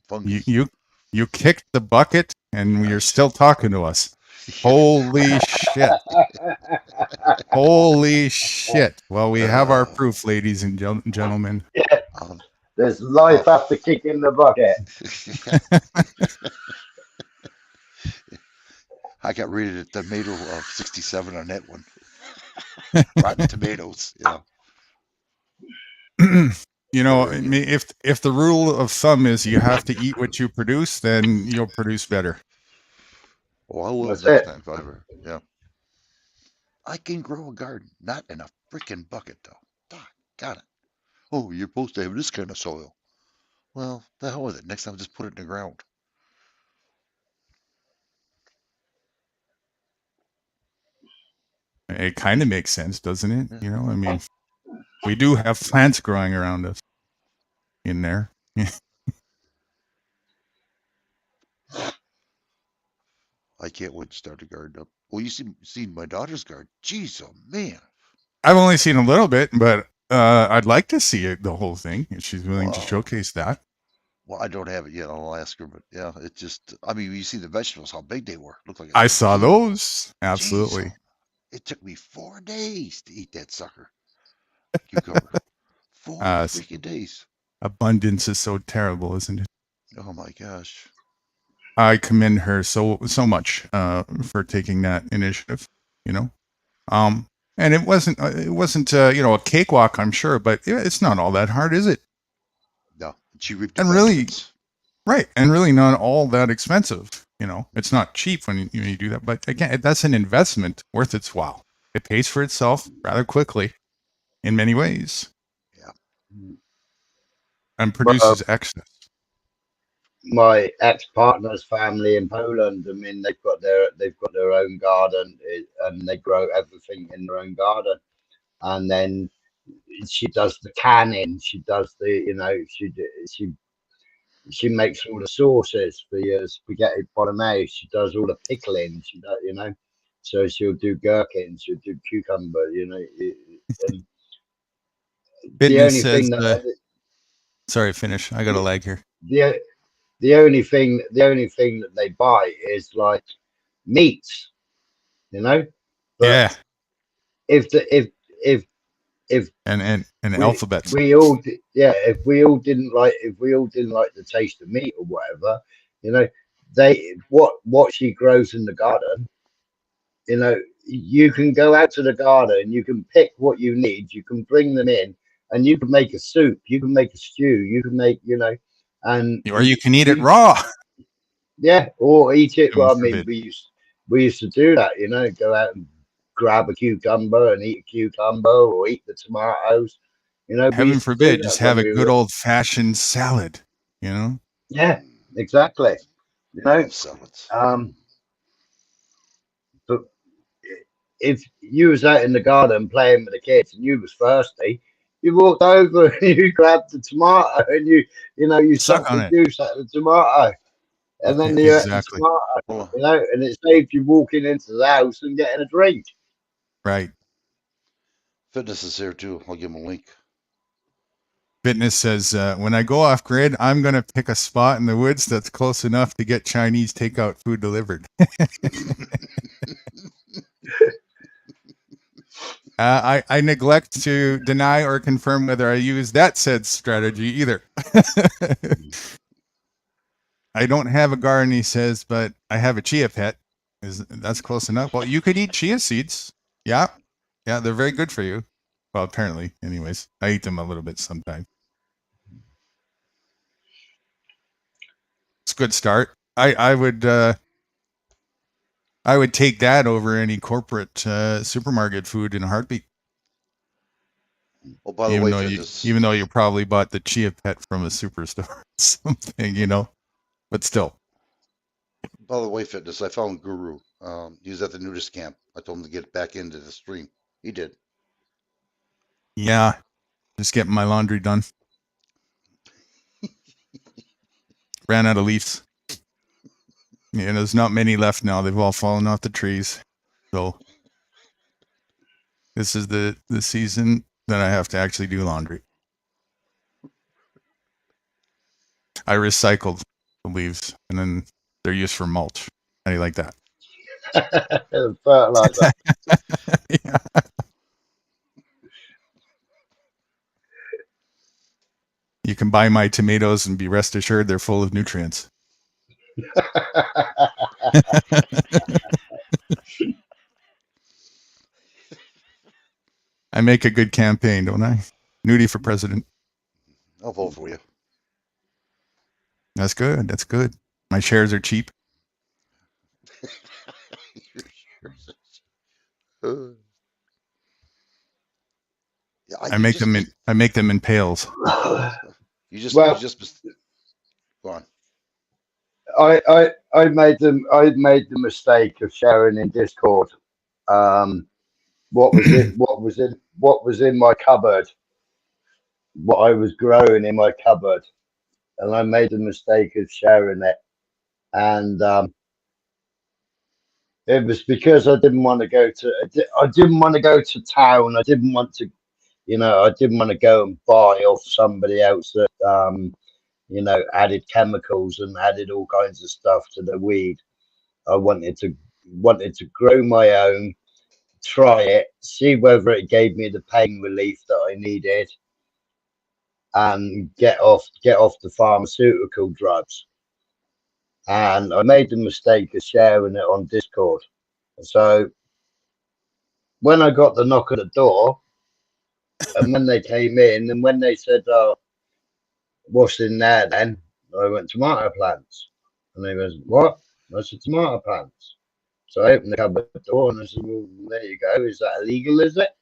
fungus. You kicked the bucket and you're still talking to us. Holy shit. Holy shit. Well, we have our proof, ladies and gentlemen. Yeah. There's life after kicking the bucket. I got rated a tomato of 67 on that one. Rotten tomatoes, if the rule of thumb is you have to eat what you produce, then you'll produce better. Well, I will next time if I ever. Yeah. I can grow a garden, not in a freaking bucket though. Got it. Oh, you're supposed to have this kind of soil. Well, the hell with it. Next time, just put it in the ground. It kind of makes sense, doesn't it? You know, I mean, we do have plants growing around us in there. I can't wait to start a garden up. Well, you seen my daughter's garden. Jeez, oh man. I've only seen a little bit, but I'd like to see it, the whole thing, if she's willing to Wow. showcase that. Well, I don't have it yet. I'll ask her, but yeah, it's just. I mean, you see the vegetables, how big they were. Looked like a I saw zucchini. those. Jeez, Absolutely. it took me 4 days to eat that sucker. Cucumber. 4 freaking days. Abundance is so terrible, isn't it? Oh my gosh. I commend her so much for taking that initiative. You know, and it wasn't you know, a cakewalk, I'm sure, but it's not all that hard, is it? No, she reaped the And really, benefits. right, and really not all that expensive. You know, it's not cheap when you do that, but again, that's an investment worth its while. It pays for itself rather quickly in many ways. Yeah. And produces excess. My ex-partner's family in Poland, I mean, they've got their own garden, and they grow everything in their own garden. And then she does the canning, she does the, you know, she makes all the sauces for your spaghetti bolognese. She does all the pickling. She does, you know, so she'll do gherkins, she'll do cucumber, you know. And the Fitness only says, thing that sorry, finish. I got a lag here. the only thing that they buy is like meats, you know. But yeah. if And we, alphabets. if we all didn't like the taste of meat or whatever, you know, what she grows in the garden, you know, you can go out to the garden, you can pick what you need, you can bring them in, and you can make a soup, you can make a stew, you can make, you know, and or you can eat it raw. Yeah, or eat it. Well, I mean, Forbid. we used to do that, you know, go out and grab a cucumber and eat a cucumber, or eat the tomatoes. You know, we Heaven used to do forbid, that just when have a we good were. old fashioned salad, you know? Yeah, exactly. You know, Love salads. but if you was out in the garden playing with the kids and you was thirsty, you walked over and you grabbed the tomato and you know, you Suck sucked on the it. juice out of the tomato. And then you ate the Exactly. tomato, you know, and it saved you walking into the house and getting a drink. Right. Fitness is here too. I'll give him a link. Fitness says, when I go off grid, I'm going to pick a spot in the woods that's close enough to get Chinese takeout food delivered. I neglect to deny or confirm whether I use that said strategy either. I don't have a garden, he says, but I have a chia pet. That's close enough? Well, you could eat chia seeds. Yeah. Yeah, they're very good for you. Well, apparently, anyways. I eat them a little bit sometimes. It's a good start. I would take that over any corporate supermarket food in a heartbeat. Oh, by the way, Fitness. Even though you probably bought the chia pet from a superstore or something, you know, but still. By the way, Fitness, I found Guru. He was at the nudist camp. I told him to get back into the stream. He did. Yeah, just getting my laundry done. Ran out of leaves. Yeah, there's not many left now. They've all fallen off the trees. So this is the season that I have to actually do laundry. I recycled the leaves, and then they're used for mulch. How do you like that? Fertilizer. Yeah. You can buy my tomatoes and be rest assured they're full of nutrients. I make a good campaign, don't I? Nude for president. I'll vote for you. That's good. That's good. My shares are cheap. Yeah, I make them in pails. You just go on. I made the mistake of sharing in Discord what was it? What was in my cupboard? What I was growing in my cupboard, and I made the mistake of sharing it. And it was because I didn't want to go to. I didn't want to go to town. I didn't want to, I didn't want to go and buy off somebody else that, added chemicals and added all kinds of stuff to the weed. I wanted to grow my own, try it, see whether it gave me the pain relief that I needed, and get off the pharmaceutical drugs. And I made the mistake of sharing it on Discord. So when I got the knock at the door, and when they came in, and when they said, "Oh, what's in there?" then I went, "Tomato plants," and they was, "What?" I said, "Tomato plants." So I opened the cupboard door and I said, "Well, there you go. Is that illegal? Is it?"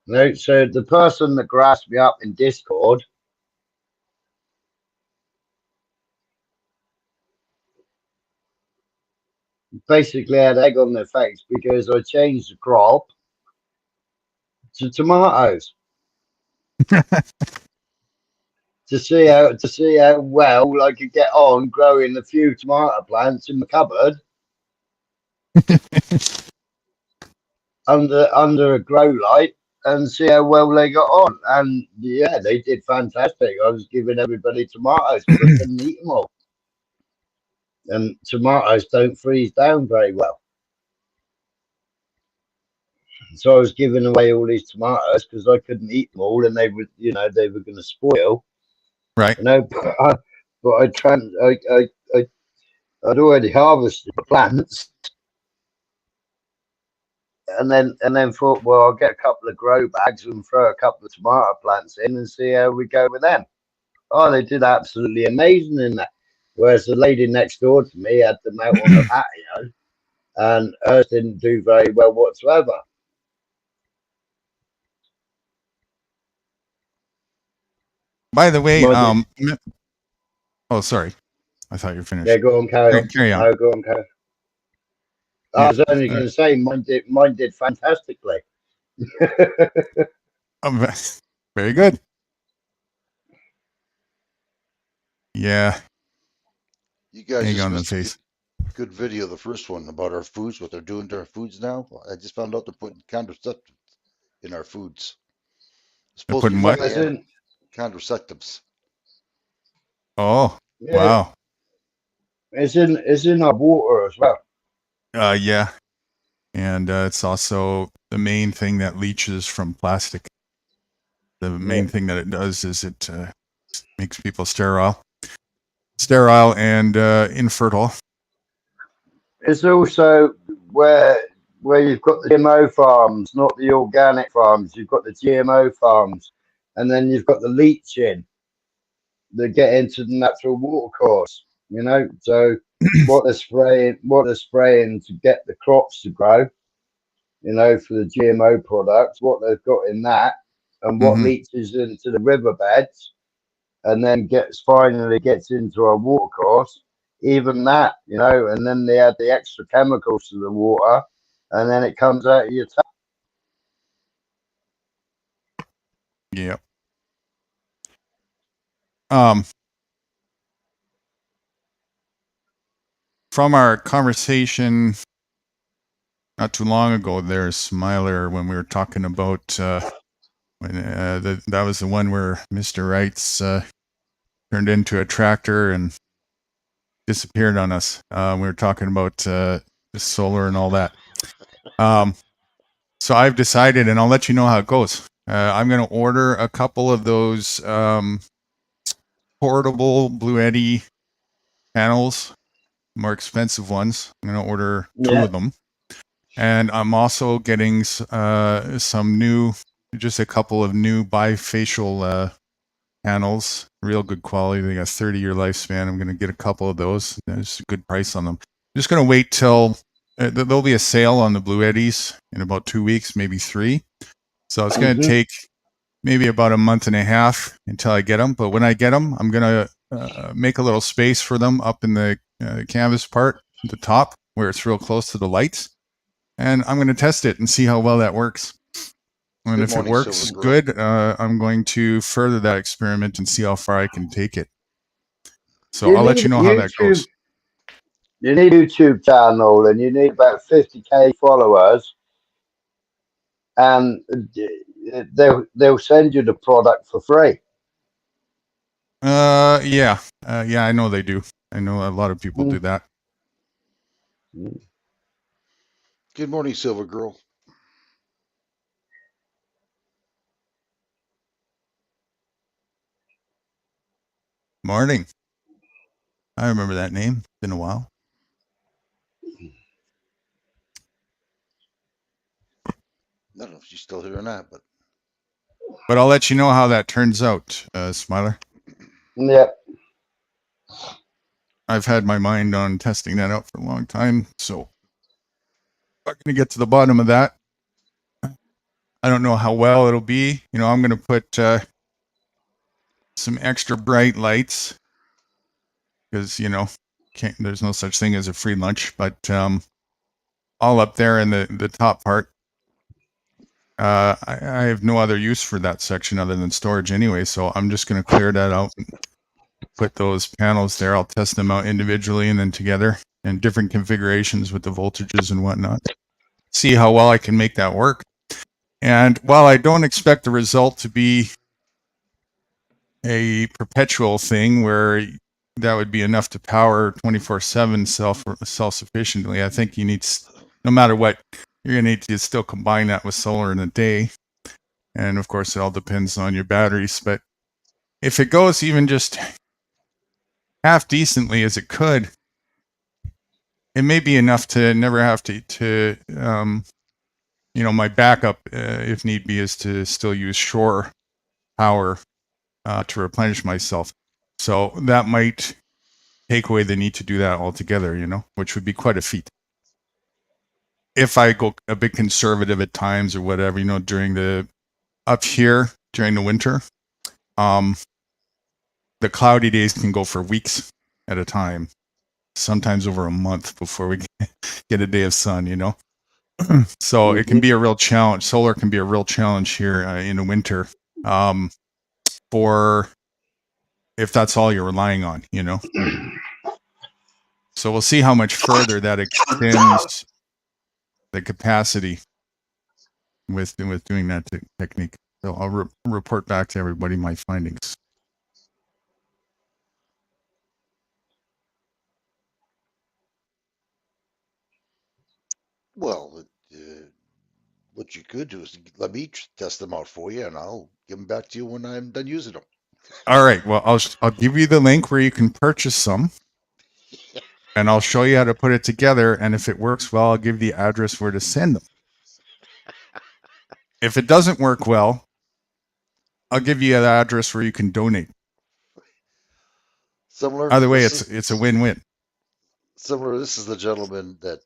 No. So the person that grasped me up in Discord basically had egg on their face because I changed the crop to tomatoes to see how well I could get on growing a few tomato plants in the cupboard under a grow light and see how well they got on. And yeah, they did fantastic. I was giving everybody tomatoes because I couldn't eat them all. And tomatoes don't freeze down very well. So I was giving away all these tomatoes because I couldn't eat them all, and they were going to spoil. Right. But I'd already harvested the plants, and then thought, well, I'll get a couple of grow bags and throw a couple of tomato plants in and see how we go with them. Oh, they did absolutely amazing in that. Whereas the lady next door to me had them out on the patio, and hers didn't do very well whatsoever. By the way, oh, sorry. I thought you were finished. Yeah, go on, carry on. Carry on. No, go on, carry on. I was only going to say mine did fantastically. Very good. Yeah. You guys Egg just on the missed a face. good video, the first one about our foods, what they're doing to our foods now. I just found out they're putting contraceptives in our foods. They're putting what? Contraceptives. Oh, Yeah. wow. It's in our water as well. Yeah. And it's also the main thing that leaches from plastic. The main thing that it does is it makes people sterile and infertile. It's also where you've got the GMO farms, not the organic farms. You've got the GMO farms, and then you've got the leaching that get into the natural water course. So what they're spraying to get the crops to grow, for the GMO products, what they've got in that, and what leaches into the riverbeds, and then finally gets into our water course. Even that, and then they add the extra chemicals to the water, and then it comes out of your tap. Yeah. From our conversation not too long ago there, Smiler, when we were talking about when that was the one where Mr. Wright's turned into a tractor and disappeared on us. We were talking about the solar and all that. So I've decided, and I'll let you know how it goes. I'm going to order a couple of those portable Blue Eddy panels, more expensive ones. I'm going to order 2 of them. And I'm also getting some new, just a couple of new bifacial panels, real good quality. They got 30-year lifespan. I'm going to get a couple of those. There's a good price on them. I'm just going to wait till there'll be a sale on the Blue Eddies in about 2 weeks, maybe 3. So it's going to take maybe about a month and a half until I get them. But when I get them, I'm going to make a little space for them up in the canvas part at the top where it's real close to the lights. and I'm going to test it and see how well that works. And Good if it morning, works Silver Girl. good, I'm going to further that experiment and see how far I can take it. So I'll let you know how that goes. You need a YouTube channel, and you need about 50k followers, and they'll send you the product for free. Yeah, I know they do. I know a lot of people do that. Good morning, Silver Girl. Morning. I remember that name. Been a while. I don't know if she's still here or not, but I'll let you know how that turns out, Smiler. Yep. I've had my mind on testing that out for a long time, so I'm going to get to the bottom of that. I don't know how well it'll be. You know, I'm going to put some extra bright lights because, you know, there's no such thing as a free lunch, but all up there in the top part. I have no other use for that section other than storage anyway, so I'm just going to clear that out and put those panels there. I'll test them out individually and then together in different configurations with the voltages and whatnot. See how well I can make that work. And while I don't expect the result to be a perpetual thing where that would be enough to power 24/7 self-sufficiently, I think you need, no matter what, you're going to need to still combine that with solar in a day. And of course, it all depends on your batteries. But if it goes even just half decently as it could, it may be enough to never have to you know, my backup, if need be, is to still use shore power to replenish myself. So that might take away the need to do that altogether, you know, which would be quite a feat. If I go a bit conservative at times or whatever, you know, up here during the winter, the cloudy days can go for weeks at a time, sometimes over a month before we get a day of sun, you know. So it can be a real challenge. Solar can be a real challenge here in the winter, for if that's all you're relying on, you know. So we'll see how much further that extends the capacity with doing that technique. So I'll report back to everybody my findings. well, what you could do is let me test them out for you, and I'll give them back to you when I'm done using them. All right. Well, I'll give you the link where you can purchase some, and I'll show you how to put it together. And if it works well, I'll give the address where to send them. If it doesn't work well, I'll give you the address where you can donate. Similar. Either way, it's a win-win. Similar. This is the gentleman that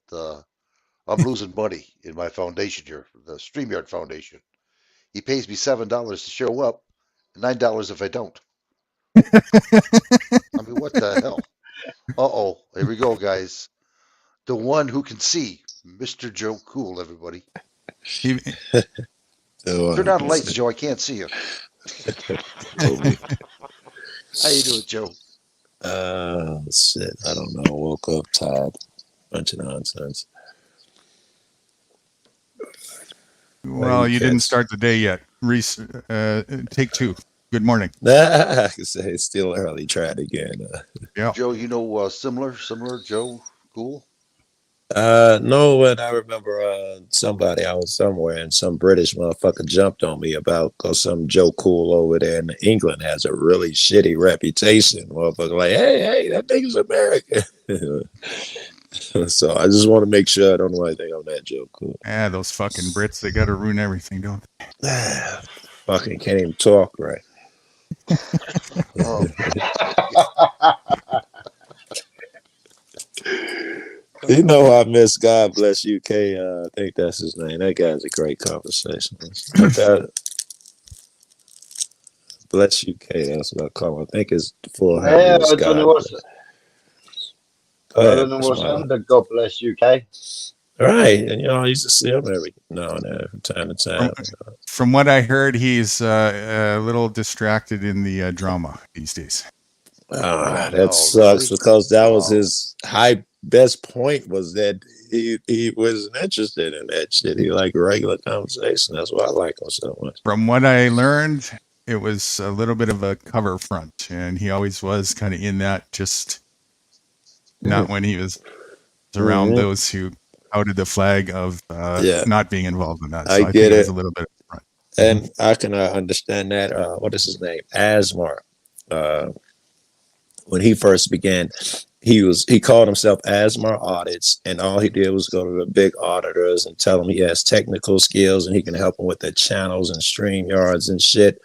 I'm losing money in my foundation here, the StreamYard Foundation. He pays me $7 to show up, and $9 if I don't. I mean, what the hell? Uh-oh. Here we go, guys. The one who can see, Mr. Joe Cool, everybody. Turn on the lights, Joe. I can't see you. How you doing, Joe? Shit. I don't know. Woke up tired. Bunch of nonsense. Well, you didn't start the day yet. Reese, take two. Good morning. I can say it's still early. Try it again. Yeah. Joe, you know similar Joe Cool? No, but I remember somebody, I was somewhere and some British motherfucker jumped on me about because some Joe Cool over there in England has a really shitty reputation. Motherfucker like, hey, that nigga's American. So I just want to make sure I don't know anything on that Joe Cool. Yeah, those fucking Brits, they got to ruin everything, don't they? Fucking can't even talk right. You know, I miss God Bless UK. I think that's his name. That guy's a great conversationalist. Bless UK, that's what I call him. I think it's full Yeah, handle I don't know what's under God Bless UK. Right, and I used to see him every now and then from time to time. From what I heard, he's a little distracted in the drama these days. That sucks because that was his best point was that he wasn't interested in that shit. He liked regular conversation. That's why I like him so much. From what I learned, it was a little bit of a cover front, and he always was kind of in that, just not when he was around those who outed the flag of not being involved in that. So I think it was a little bit front. And I can understand that. What is his name? Asmar. When he first began, he called himself Asmar Audits, and all he did was go to the big auditors and tell them he has technical skills and he can help them with their channels and stream yards and shit.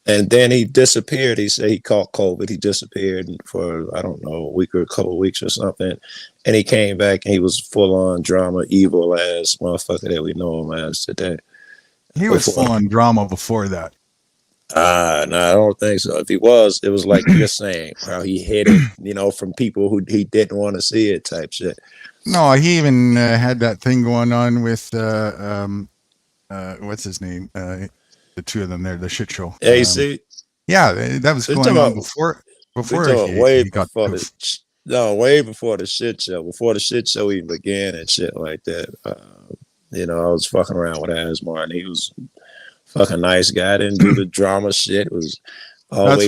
And then he disappeared. He said he caught COVID. He disappeared for, I don't know, a week or a couple of weeks or something. And he came back and he was full on drama, evil ass motherfucker that we know him as today. He was full on drama before that. No, I don't think so. If he was, it was like you're saying, how he hid it, from people who he didn't want to see it type shit. No, he even had that thing going on with what's his name? The two of them there, the shit show. AC. Yeah, that was going on before he got way before the shit show. Before the shit show even began and shit like that. I was fucking around with Asmar and he was fucking nice guy. Didn't do the drama shit. It was always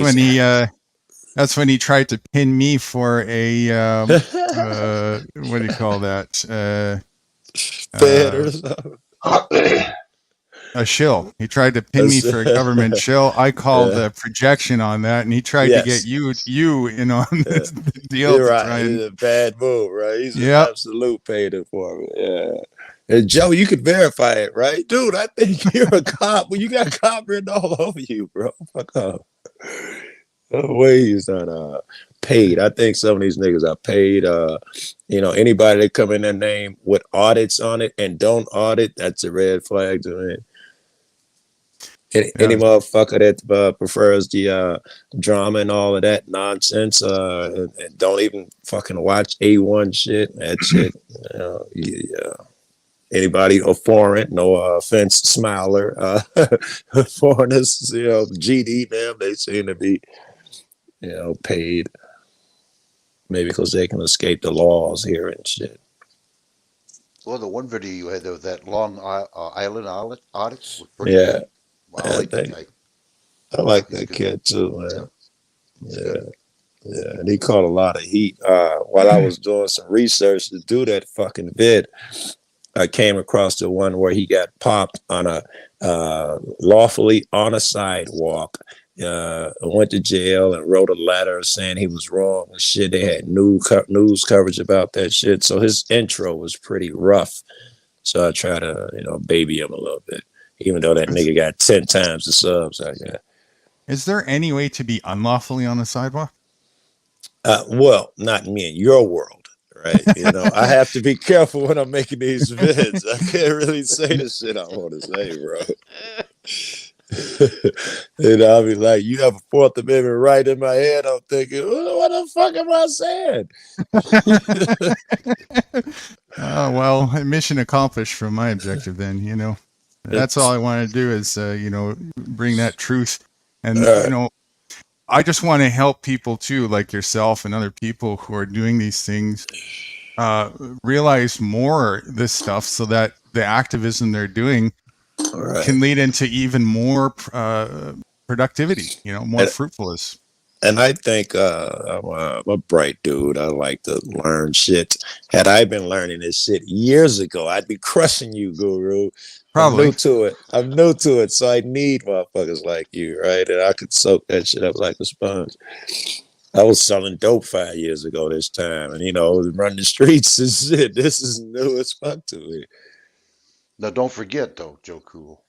that's when he tried to pin me for a what do you call that? A shill. He tried to pin me for a government shill. I called the projection on that, and he tried to get you in on this deal. You're right. He's a bad move, right? He's an absolute paid informant. Yeah. And Joe, you can verify it, right? Dude, I think you're a cop. Well, you got a cop written all over you, bro. Fuck up. No way he's not paid. I think some of these niggas are paid. Anybody that come in their name with audits on it and don't audit, that's a red flag to me. Any motherfucker that prefers the drama and all of that nonsense and don't even fucking watch A1 shit, that shit, anybody or foreign, no offense, Smiler, foreigners, GD, them, they seem to be, paid. Maybe because they can escape the laws here and shit. Well, the one video you had there with that Long Island audit was pretty good. Well, I like that guy. I like that kid too, man. Yeah. And he caught a lot of heat. While I was doing some research to do that fucking vid, I came across the one where he got popped on a lawfully on a sidewalk. Went to jail and wrote a letter saying he was wrong and shit. They had news coverage about that shit. So his intro was pretty rough. So I try to, baby him a little bit, even though that nigga got 10 times the subs I got. Is there any way to be unlawfully on the sidewalk? Well, not me in your world, right? I have to be careful when I'm making these vids. I can't really say the shit I want to say, bro. I'll be like, you have a Fourth Amendment right in my head. I'm thinking, what the fuck am I saying? Well, mission accomplished from my objective then, That's all I want to do is, bring that truth. And, I just want to help people too, like yourself and other people who are doing these things, realize more this stuff so that the activism they're doing can lead into even more productivity, more fruitfulness. And I think I'm a bright dude. I like to learn shit. Had I been learning this shit years ago, I'd be crushing you, Guru. Probably. I'm new to it. So I need motherfuckers like you, right? And I could soak that shit up like a sponge. I was selling dope 5 years ago this time. And, running the streets and shit. This is new as fuck to me. Now, don't forget, though, Joe Cool,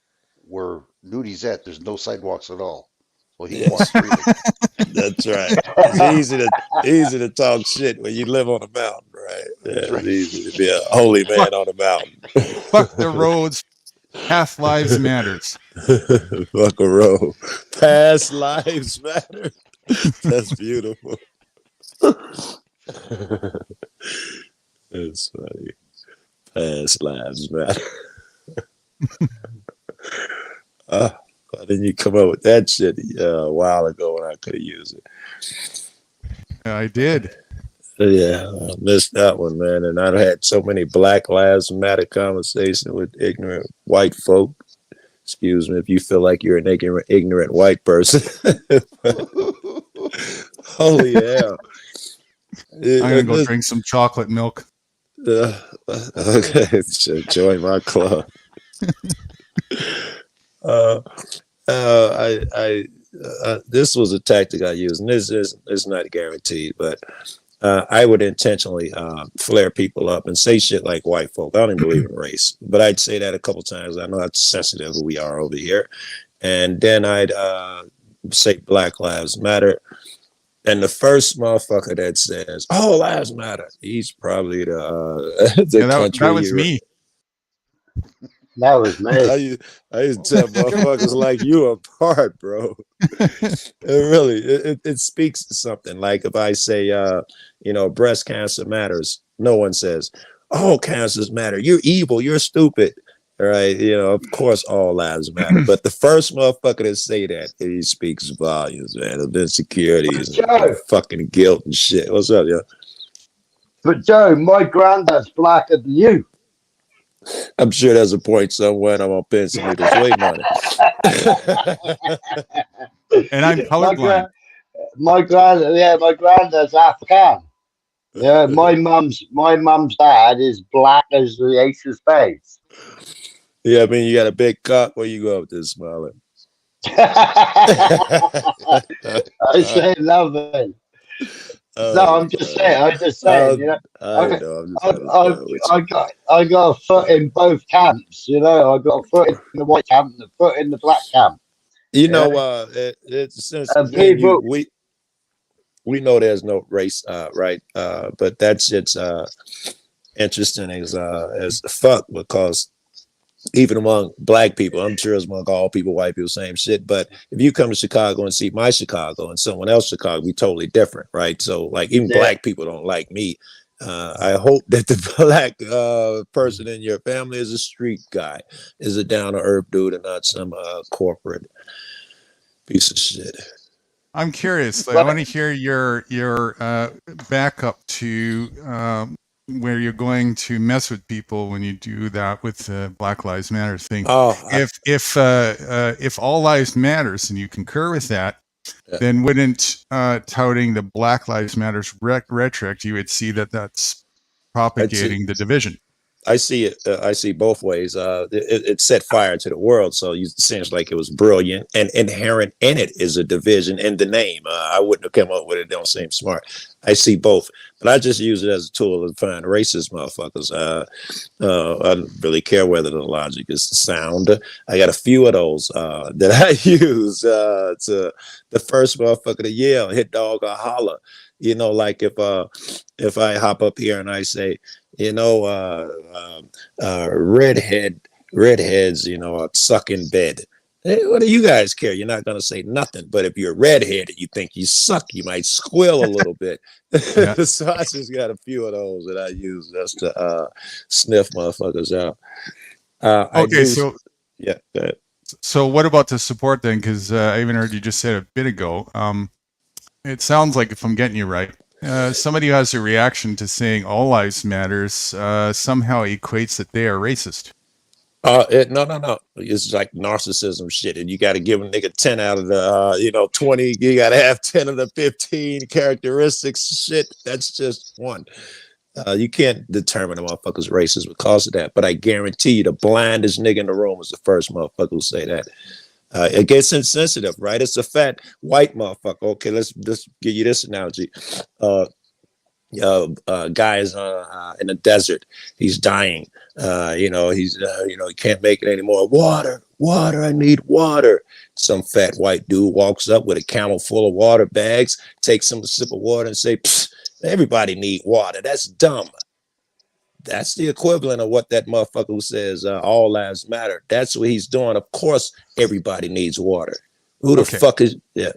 where Nude's at, there's no sidewalks at all. So he walks freely. That's right. It's easy to talk shit when you live on a mountain, right? Yeah, right. It's easy to be a holy man on a mountain. Fuck the roads. Past lives matters. Fuck a road. Past lives matter. That's beautiful. That's funny. Ass lives matter. Why didn't you come up with that shit a while ago when I could have used it? I did. Yeah, I missed that one, man. And I've had so many Black Lives Matter conversations with ignorant white folk. Excuse me if you feel like you're an ignorant white person. Holy hell. I'm going to go drink some chocolate milk. Okay, join my club. This was a tactic I used, and this is not guaranteed, but I would intentionally flare people up and say shit like white folk. I don't even believe in race, but I'd say that a couple times. I know how sensitive we are over here. And then I'd say Black Lives Matter. And the first motherfucker that says, "Oh, lives matter," he's probably the country. That was me. That was me. I used to tell motherfuckers like you apart, bro. It speaks to something. Like if I say, breast cancer matters, no one says, "Oh, cancers matter. You're evil. You're stupid." Right? Of course, all lives matter. But the first motherfucker to say that, he speaks volumes, man, of insecurities and fucking guilt and shit. What's up, yo? But Joe, my granddad's blacker than you. I'm sure there's a point somewhere and I'm on pins and needles way money. And I'm colorblind. My granddad's African. Yeah, my mum's dad is black as the ace of spades. Yeah, I mean, you got a big cock. Where you go with this smiling? I say nothing. No, I'm just saying. I got a foot in both camps. I got a foot in the white camp and a foot in the black camp. Since we know there's no race, right? But that shit's interesting as fuck, because even among black people, I'm sure it's among all people, white people, same shit. But if you come to Chicago and see my Chicago and someone else's Chicago, we totally different, right? So like even black people don't like me. I hope that the black person in your family is a street guy, is a down to earth dude, and not some corporate piece of shit. I'm curious. I want to hear your backup to where you're going to mess with people when you do that with the Black Lives Matter thing. If all lives matters and you concur with that, then wouldn't touting the Black Lives Matters rhetoric, you would see that that's propagating the division. I see it. I see both ways. It set fire to the world, so it seems like it was brilliant, and inherent in it is a division in the name. I wouldn't have come up with it. They don't seem smart. I see both, but I just use it as a tool to find racist motherfuckers. I don't really care whether the logic is sound. I got a few of those that I use. To the first motherfucker to yell, hit dog or holler. Like if I hop up here and I say, redheads, suck in bed. Hey, what do you guys care? You're not going to say nothing. But if you're redheaded, you think you suck, you might squeal a little bit. So I just got a few of those that I use just to sniff motherfuckers out. Yeah. Go ahead. So what about the support then? Because I even heard you just said a bit ago. It sounds like, if I'm getting you right, somebody who has a reaction to saying all lives matters somehow equates that they are racist. No. It's like narcissism shit, and you got to give a nigga 10 out of the 20. You got to have 10 of the 15 characteristics. Shit, that's just one. You can't determine a motherfucker's racist because of that. But I guarantee you, the blindest nigga in the room is the first motherfucker who say that. It gets insensitive, right? It's a fat white motherfucker. Okay, let's give you this analogy. Guy is in the desert. He's dying. He can't make it anymore. Water, I need water. Some fat white dude walks up with a camel full of water bags, takes some sip of water and say, everybody need water. That's dumb. That's the equivalent of what that motherfucker who says all lives matter. That's what he's doing. Of course, everybody needs water. Who the fuck is... Yeah.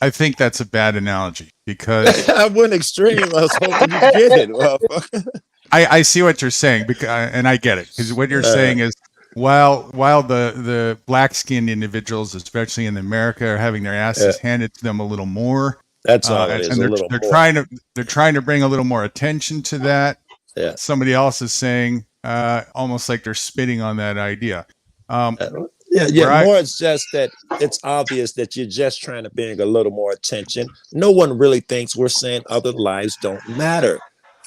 I think that's a bad analogy because... I went extreme. I was hoping you get it, motherfucker. I see what you're saying, because, and I get it, because what you're saying is while the black-skinned individuals, especially in America, are having their asses handed to them a little more. That's all it is. And A little they're more. trying to bring a little more attention to that. Yeah. Somebody else is saying almost like they're spitting on that idea. Yeah. More it's just that it's obvious that you're just trying to bring a little more attention. No one really thinks we're saying other lives don't matter.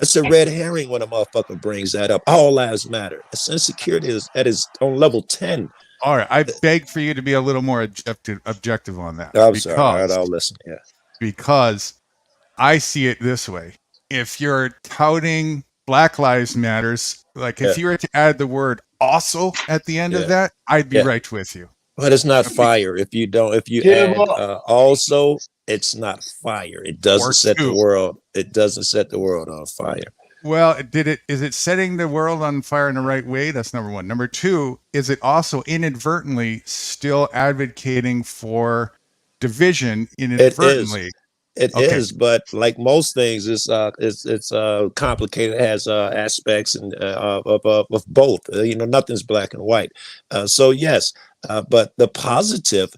It's a red herring when a motherfucker brings that up. All lives matter. It's insecurity is on level 10. All right, I beg for you to be a little more objective on that. I'm sorry. All right, I'll listen. Yeah. Because I see it this way. If you're touting Black Lives Matters, like if you were to add the word also at the end of that, I'd be right with you. But it's not fire. If you add also, it's not fire. It doesn't set the world. It doesn't set the world on fire. Well, is it setting the world on fire in the right way? That's number one. Number two, is it also inadvertently still advocating for division inadvertently? It is, but like most things, it's complicated. It has aspects and of both. Nothing's black and white. So yes, but the positive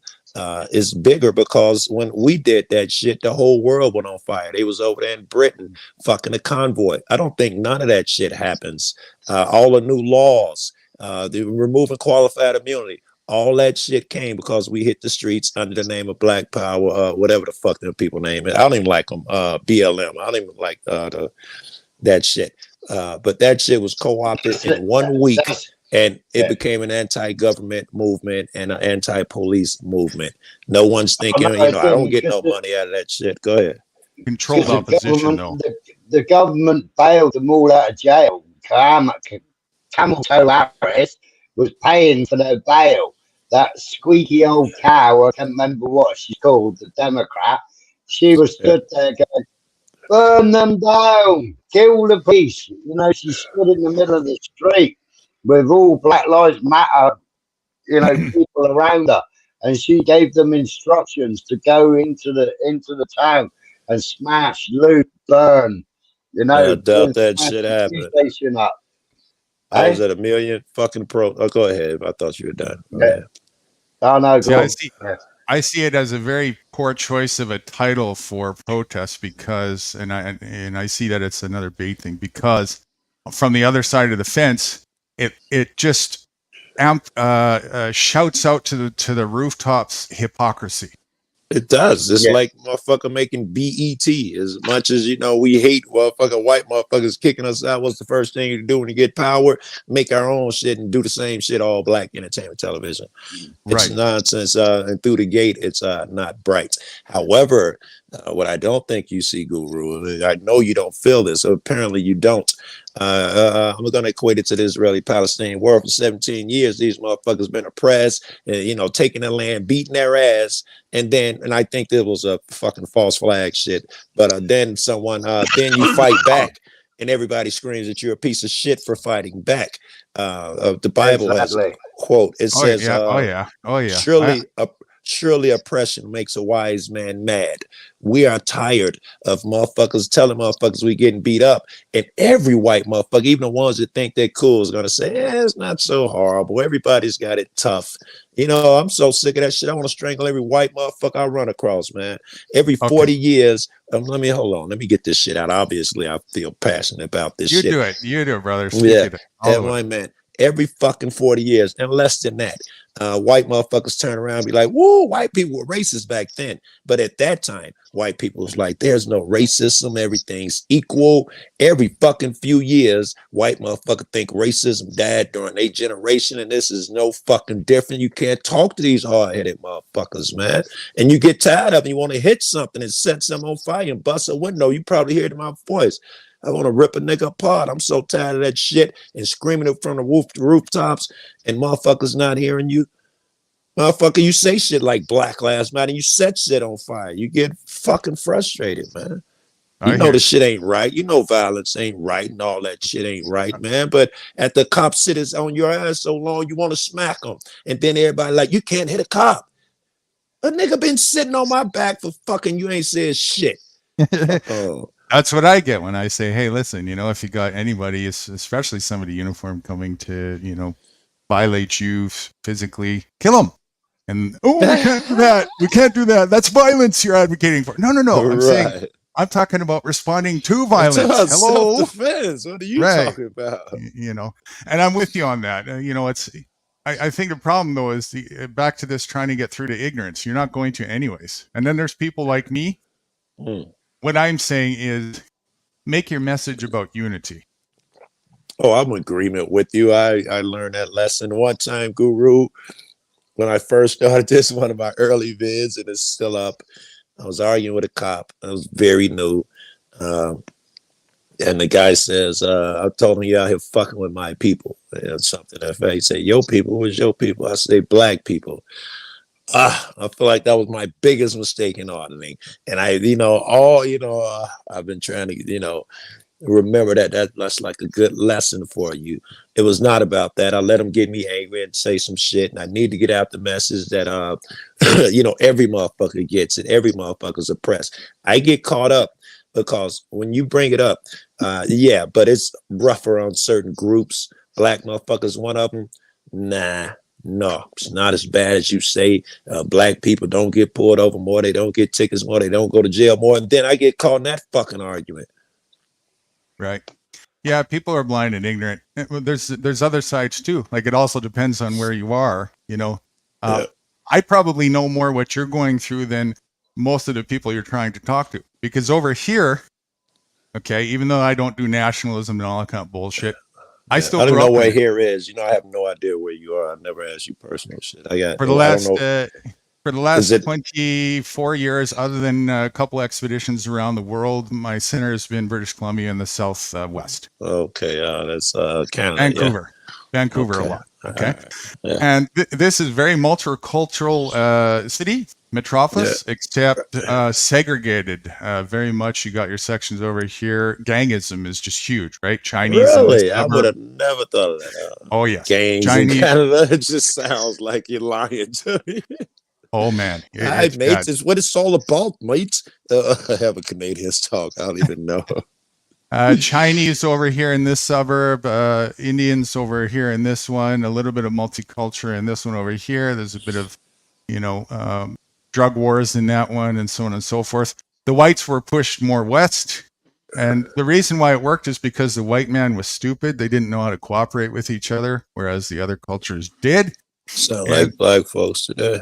is bigger, because when we did that shit, the whole world went on fire. They was over there in Britain fucking a convoy. I don't think none of that shit happens. All the new laws, the removing qualified immunity. All that shit came because we hit the streets under the name of Black Power, whatever the fuck them people name it. I don't even like them, BLM. I don't even like that shit. But that shit was co-opted in 1 week, and it became an anti-government movement and an anti-police movement. No one's thinking, I don't get no money out of that shit. Go ahead. Controlled opposition, though. The government bailed them all out of jail. Camel Toe Harris was paying for their bail. That squeaky old cow, I can't remember what she's called, the Democrat, she was stood there going, burn them down, kill the police. She stood in the middle of the street with all Black Lives Matter, people around her. And she gave them instructions to go into the town and smash, loot, burn. I doubt that shit happened. Station up. I was at a million fucking pro. Oh, go ahead. I thought you were done. Yeah. Oh, no, go on. I see it as a very poor choice of a title for protest, because, and I see that it's another bait thing, because from the other side of the fence, it just shouts out to the rooftops hypocrisy. It does. It's like motherfucker making BET. As much as we hate motherfucking white motherfuckers kicking us out. What's the first thing you do when you get power? Make our own shit and do the same shit. All black entertainment television. It's nonsense. And through the gate, it's not bright. However, what I don't think you see, Guru, I know you don't feel this. So apparently you don't. I'm going to equate it to the Israeli-Palestinian war. For 17 years, these motherfuckers been oppressed, and, taking the land, beating their ass. And I think there was a fucking false flag shit. But then then you fight back, and everybody screams that you're a piece of shit for fighting back. The Bible has a quote. It says, surely oppression makes a wise man mad. We are tired of motherfuckers telling motherfuckers we getting beat up. And every white motherfucker, even the ones that think they're cool, is going to say, it's not so horrible. Everybody's got it tough. I'm so sick of that shit. I want to strangle every white motherfucker I run across, man. Every 40 years. Let me get this shit out. Obviously, I feel passionate about this shit. You do it, brother. Man. Every fucking 40 years and less than that, white motherfuckers turn around and be like, whoa, white people were racist back then. But at that time, white people was like, there's no racism. Everything's equal. Every fucking few years, white motherfuckers think racism died during their generation, and this is no fucking different. You can't talk to these hard-headed motherfuckers, man. And you get tired of them. You want to hit something and set something on fire and bust a window. You probably hear it in my voice. I want to rip a nigga apart. I'm so tired of that shit and screaming it from the rooftops and motherfuckers not hearing you. Motherfucker, you say shit like Black Lives Matter, you set shit on fire. You get fucking frustrated, man. You know the shit ain't right. You know violence ain't right and all that shit ain't right, man. But at the cop sits on your ass so long, you want to smack them. And then everybody like, you can't hit a cop. A nigga been sitting on my back for fucking, you ain't said shit. That's what I get when I say, hey, listen, if you got anybody, especially somebody uniformed coming to, violate you physically, kill them. And, we can't do that. We can't do that. That's violence you're advocating for. No. I'm talking about responding to violence. Hello. Self-defense. What are you talking about? And I'm with you on that. I think the problem though is back to this trying to get through to ignorance. You're not going to anyways. And then there's people like me. What I'm saying is make your message about unity. Oh, I'm in agreement with you. I learned that lesson one time, Guru, when I first started this, one of my early vids, and it's still up. I was arguing with a cop. I was very new. And the guy says, I told him, you out here fucking with my people. Something like that. He said, your people? Who's your people? I say, black people. I feel like that was my biggest mistake in auditing. And I've been trying to, remember that's like a good lesson for you. It was not about that. I let him get me angry and say some shit, and I need to get out the message that every motherfucker gets it. Every motherfucker's oppressed. I get caught up because when you bring it up, but it's rougher on certain groups. Black motherfuckers, one of them. No, it's not as bad as you say. Black people don't get pulled over more. They don't get tickets more. They don't go to jail more. And then I get caught in that fucking argument. Right. Yeah, people are blind and ignorant. There's other sides too. Like it also depends on where you are. I probably know more what you're going through than most of the people you're trying to talk to. Because over here, okay, even though I don't do nationalism and all that kind of bullshit, I don't know where here is. I have no idea where you are. I never asked you personal shit. For the last 24 years, other than a couple expeditions around the world, my center has been British Columbia in the southwest. Okay, that's Canada. Vancouver. Vancouver a lot. Okay. And this is very multicultural city, metropolis, except segregated very much. You got your sections over here. Gangism is just huge, right? Chinese. Really? I would have never thought of that. Oh, yes. Gangs in Canada. It just sounds like you're lying to me. Oh, man. Hi, mates. It's what it's all about, mates. I have a Canadian talk. I don't even know. Chinese over here in this suburb, Indians over here in this one, a little bit of multicultural in this one over here. There's a bit of, drug wars in that one and so on and so forth. The whites were pushed more west. And the reason why it worked is because the white man was stupid. They didn't know how to cooperate with each other, whereas the other cultures did. Sound like black folks today.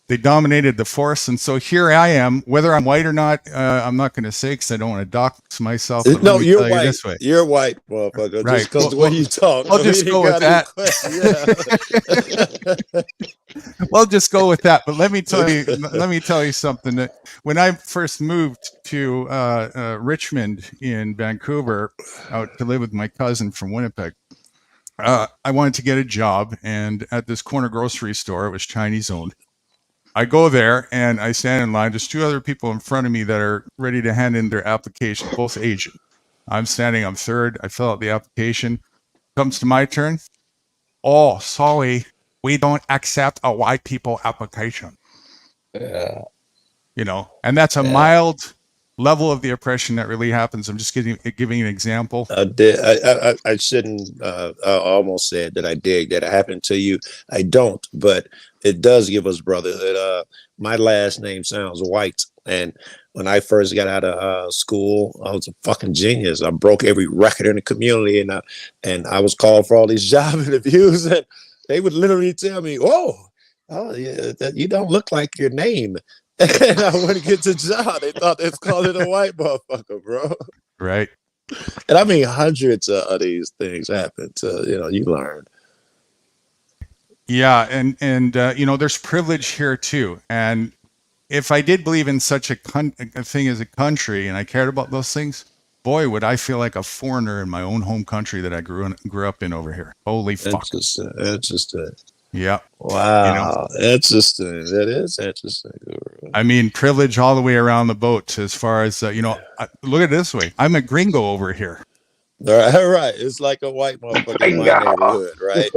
They dominated the force, and so here I am. Whether I'm white or not, I'm not going to say because I don't want to dox myself. No, you're white. You're white, motherfucker. Right. Just because the way you talk. I'll just go with that. Well, just go with that. But let me tell you something. That when I first moved to Richmond in Vancouver, out to live with my cousin from Winnipeg, I wanted to get a job, and at this corner grocery store, it was Chinese owned. I go there and I stand in line. There's two other people in front of me that are ready to hand in their application, both Asian. I'm third. I fill out the application. Comes to my turn. Oh, sorry. We don't accept a white people application. Yeah. And that's a mild level of the oppression that really happens. I'm just giving an example. I shouldn't. I almost said that I did that. It happened to you. I don't, but it does give us brotherhood. My last name sounds white, and when I first got out of school, I was a fucking genius. I broke every record in the community, and I was called for all these job interviews, and they would literally tell me, "Oh, yeah, you don't look like your name." And I wouldn't get the job. They thought they was calling it a white motherfucker, bro. Right. And I mean, hundreds of these things happen to, you learn. Yeah. And there's privilege here too. And if I did believe in such a thing as a country and I cared about those things, boy, would I feel like a foreigner in my own home country that I grew up in over here. Holy fuck. Interesting. Yeah. Wow. Interesting. That is interesting. I mean, privilege all the way around the boat as far as, look at it this way. I'm a gringo over here. All right. It's like a white motherfucker in my neighborhood, right?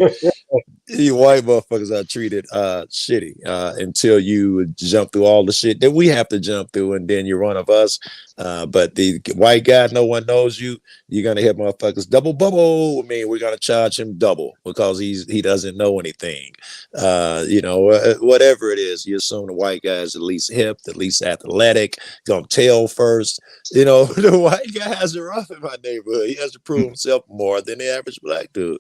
You white motherfuckers are treated shitty until you jump through all the shit that we have to jump through, and then you're one of us. But the white guy, no one knows you. You're gonna hit motherfuckers double bubble. I mean, we're gonna charge him double because he doesn't know anything. Whatever it is, you assume the white guy is at least hip, at least athletic, gonna tell first. The white guy has it rough in my neighborhood. He has to prove himself more than the average black dude.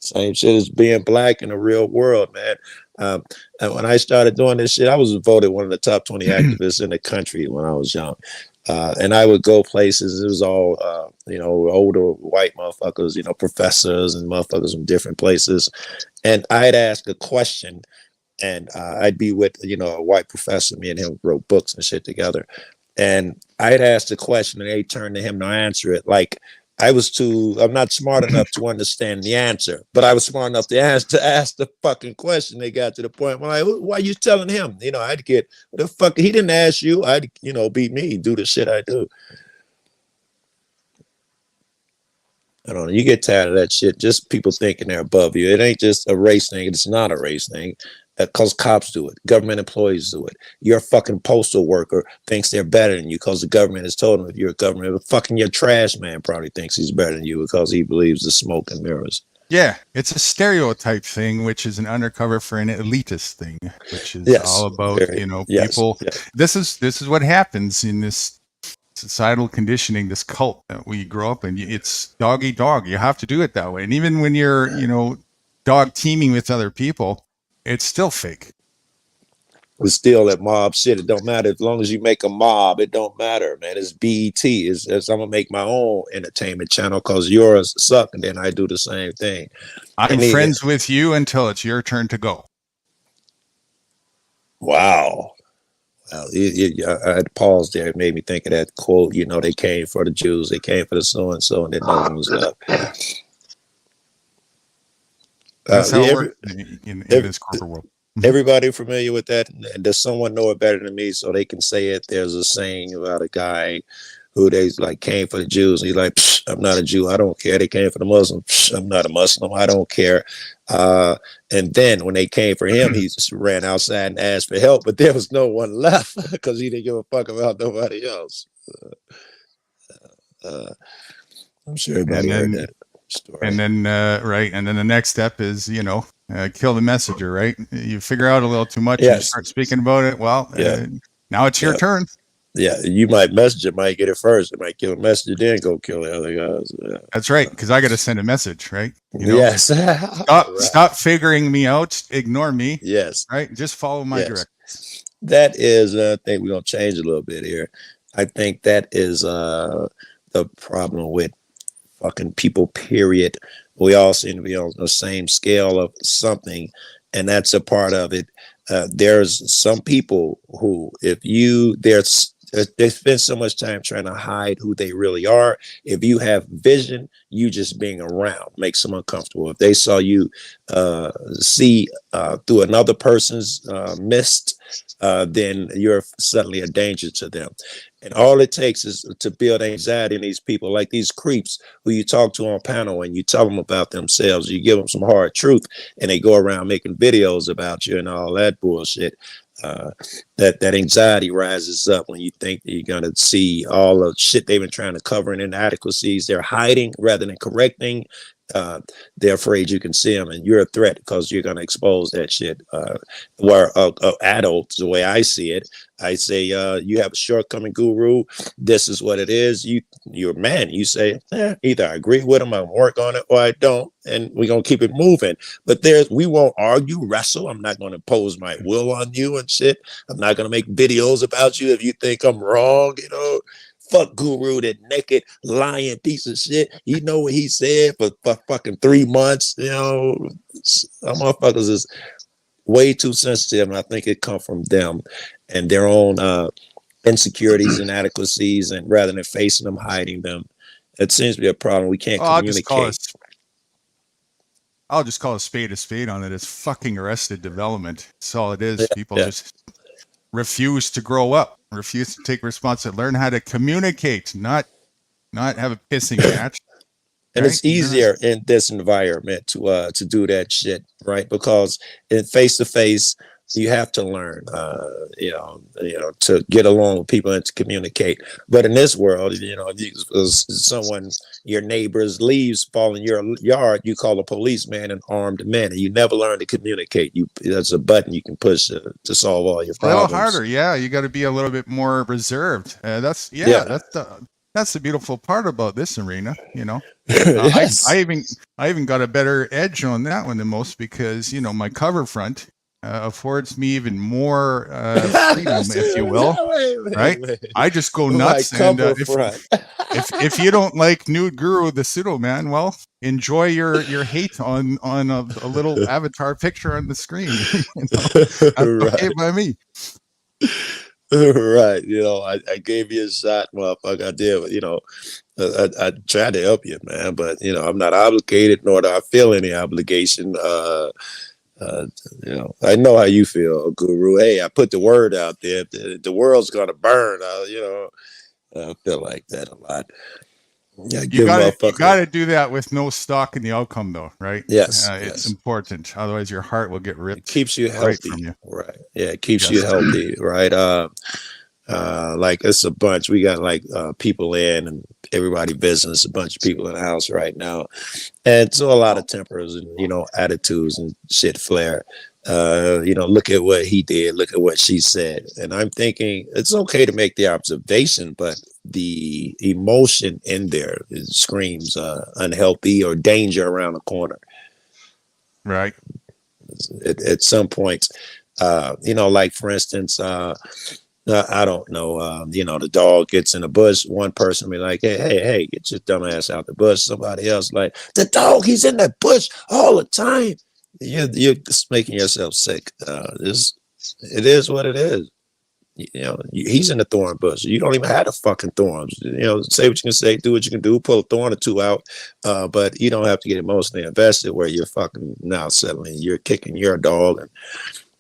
Same shit as being black in the real world, man. And when I started doing this shit, I was voted one of the top 20 activists in the country when I was young. And I would go places. It was all, older white motherfuckers, professors and motherfuckers from different places. And I'd ask a question, and I'd be with, a white professor. Me and him wrote books and shit together. And I'd ask the question, and they'd turn to him to answer it. Like, I'm not smart enough to understand the answer, but I was smart enough to ask the fucking question. They got to the point where, like, why are you telling him? I'd get, what the fuck? He didn't ask you. I'd, be me, do the shit I do. I don't know. You get tired of that shit. Just people thinking they're above you. It ain't just a race thing. It's not a race thing. Because cops do it. Government employees do it. Your fucking postal worker thinks they're better than you because the government has told them if you're a government. But fucking your trash man probably thinks he's better than you because he believes the smoke and mirrors. Yeah, it's a stereotype thing, which is an undercover for an elitist thing, which is all about people. Yes. This is what happens in this societal conditioning, this cult that we grow up in. It's dog eat dog. You have to do it that way, and even when you're dog teaming with other people, it's still fake. It's still that mob shit. It don't matter as long as you make a mob. It don't matter, man. It's BET. I'm gonna make my own entertainment channel because yours suck, and then I do the same thing. I'm friends with you until it's your turn to go. Wow. Well, I had paused there. It made me think of that quote. They came for the Jews. They came for the so and so, and then no one was left. That's how it works in this corporate world. Everybody familiar with that? Does someone know it better than me so they can say it? There's a saying about a guy who they like came for the Jews. He's like, I'm not a Jew. I don't care. They came for the Muslims. I'm not a Muslim. I don't care. And then when they came for him, he just ran outside and asked for help, but there was no one left because he didn't give a fuck about nobody else. I'm sure everybody heard that story. And then, right. And then the next step is, kill the messenger, right? You figure out a little too much and you start speaking about it. Well, now it's your turn. Yeah, you might message it, might get it first. It might kill a messenger, then go kill the other guys. Yeah. That's right, because I got to send a message, right? Yes. Stop figuring me out. Ignore me. Yes. Right? Just follow my directions. That is, I think we're going to change a little bit here. I think that is the problem with fucking people, period. We all seem to be on the same scale of something, and that's a part of it. There's some people who, they spend so much time trying to hide who they really are. If you have vision, you just being around makes them uncomfortable. If they saw you see through another person's mist, then you're suddenly a danger to them. And all it takes is to build anxiety in these people, like these creeps who you talk to on panel and you tell them about themselves. You give them some hard truth and they go around making videos about you and all that bullshit. That anxiety rises up when you think that you're going to see all the shit they've been trying to cover and inadequacies they're hiding rather than correcting. They're afraid you can see them and you're a threat because you're going to expose that shit. Where adults, the way I see it, I say, you have a shortcoming, guru. This is what it is. You're a man. You say, either I agree with him, I work on it, or I don't, and we're gonna keep it moving. But we won't argue, wrestle. I'm not gonna impose my will on you and shit. I'm not gonna make videos about you if you think I'm wrong. Fuck Guru, that naked lying piece of shit. You know what he said for fucking 3 months. Some motherfuckers is way too sensitive, and I think it come from them and their own insecurities and inadequacies, and rather than facing them, hiding them. It seems to be a problem. We can't communicate. I'll just call a spade on it. It's fucking arrested development. That's all it is. People just refuse to grow up, refuse to take responsibility, learn how to communicate, not have a pissing match. And right? it's easier in this environment to do that shit, right? Because in face to face, you have to learn, to get along with people and to communicate. But in this world, if someone, your neighbor's leaves fall in your yard, you call a policeman an armed man, and you never learn to communicate. There's a button you can push to solve all your A little problems. harder, yeah. You got to be a little bit more reserved. That's Yeah. that's the beautiful part about this arena. Yes. I even got a better edge on that one than most because my cover front affords me even more freedom, if you will. Right? I just go nuts, and if you don't like Nude Guru the pseudo man, well, enjoy your hate on a little avatar picture on the screen. That's okay by me. Right. I gave you a shot, motherfucker. I did, I tried to help you, man, but I'm not obligated, nor do I feel any obligation. I know how you feel, Guru. Hey, I put the word out there. The world's gonna burn. I feel like that a lot. Yeah, You gotta do that with no stock in the outcome, though, right? Yes, it's important. Otherwise, your heart will get ripped. It keeps you healthy, right from you. Right? Yeah, it keeps you healthy, right? Like it's a bunch. We got like people in, and everybody business. A bunch of people in the house right now, and so a lot of tempers and attitudes and shit flare. Look at what he did. Look at what she said. And I'm thinking it's okay to make the observation, but the emotion in there screams unhealthy or danger around the corner. Right. At some points, like for instance, I don't know. The dog gets in the bush. One person be like, hey, get your dumb ass out the bush. Somebody else like, the dog, he's in that bush all the time. You're just making yourself sick. It is what it is. He's in the thorn bush. You don't even have the fucking thorns. Say what you can say, do what you can do, pull a thorn or two out. But you don't have to get emotionally invested where you're fucking now suddenly you're kicking your dog and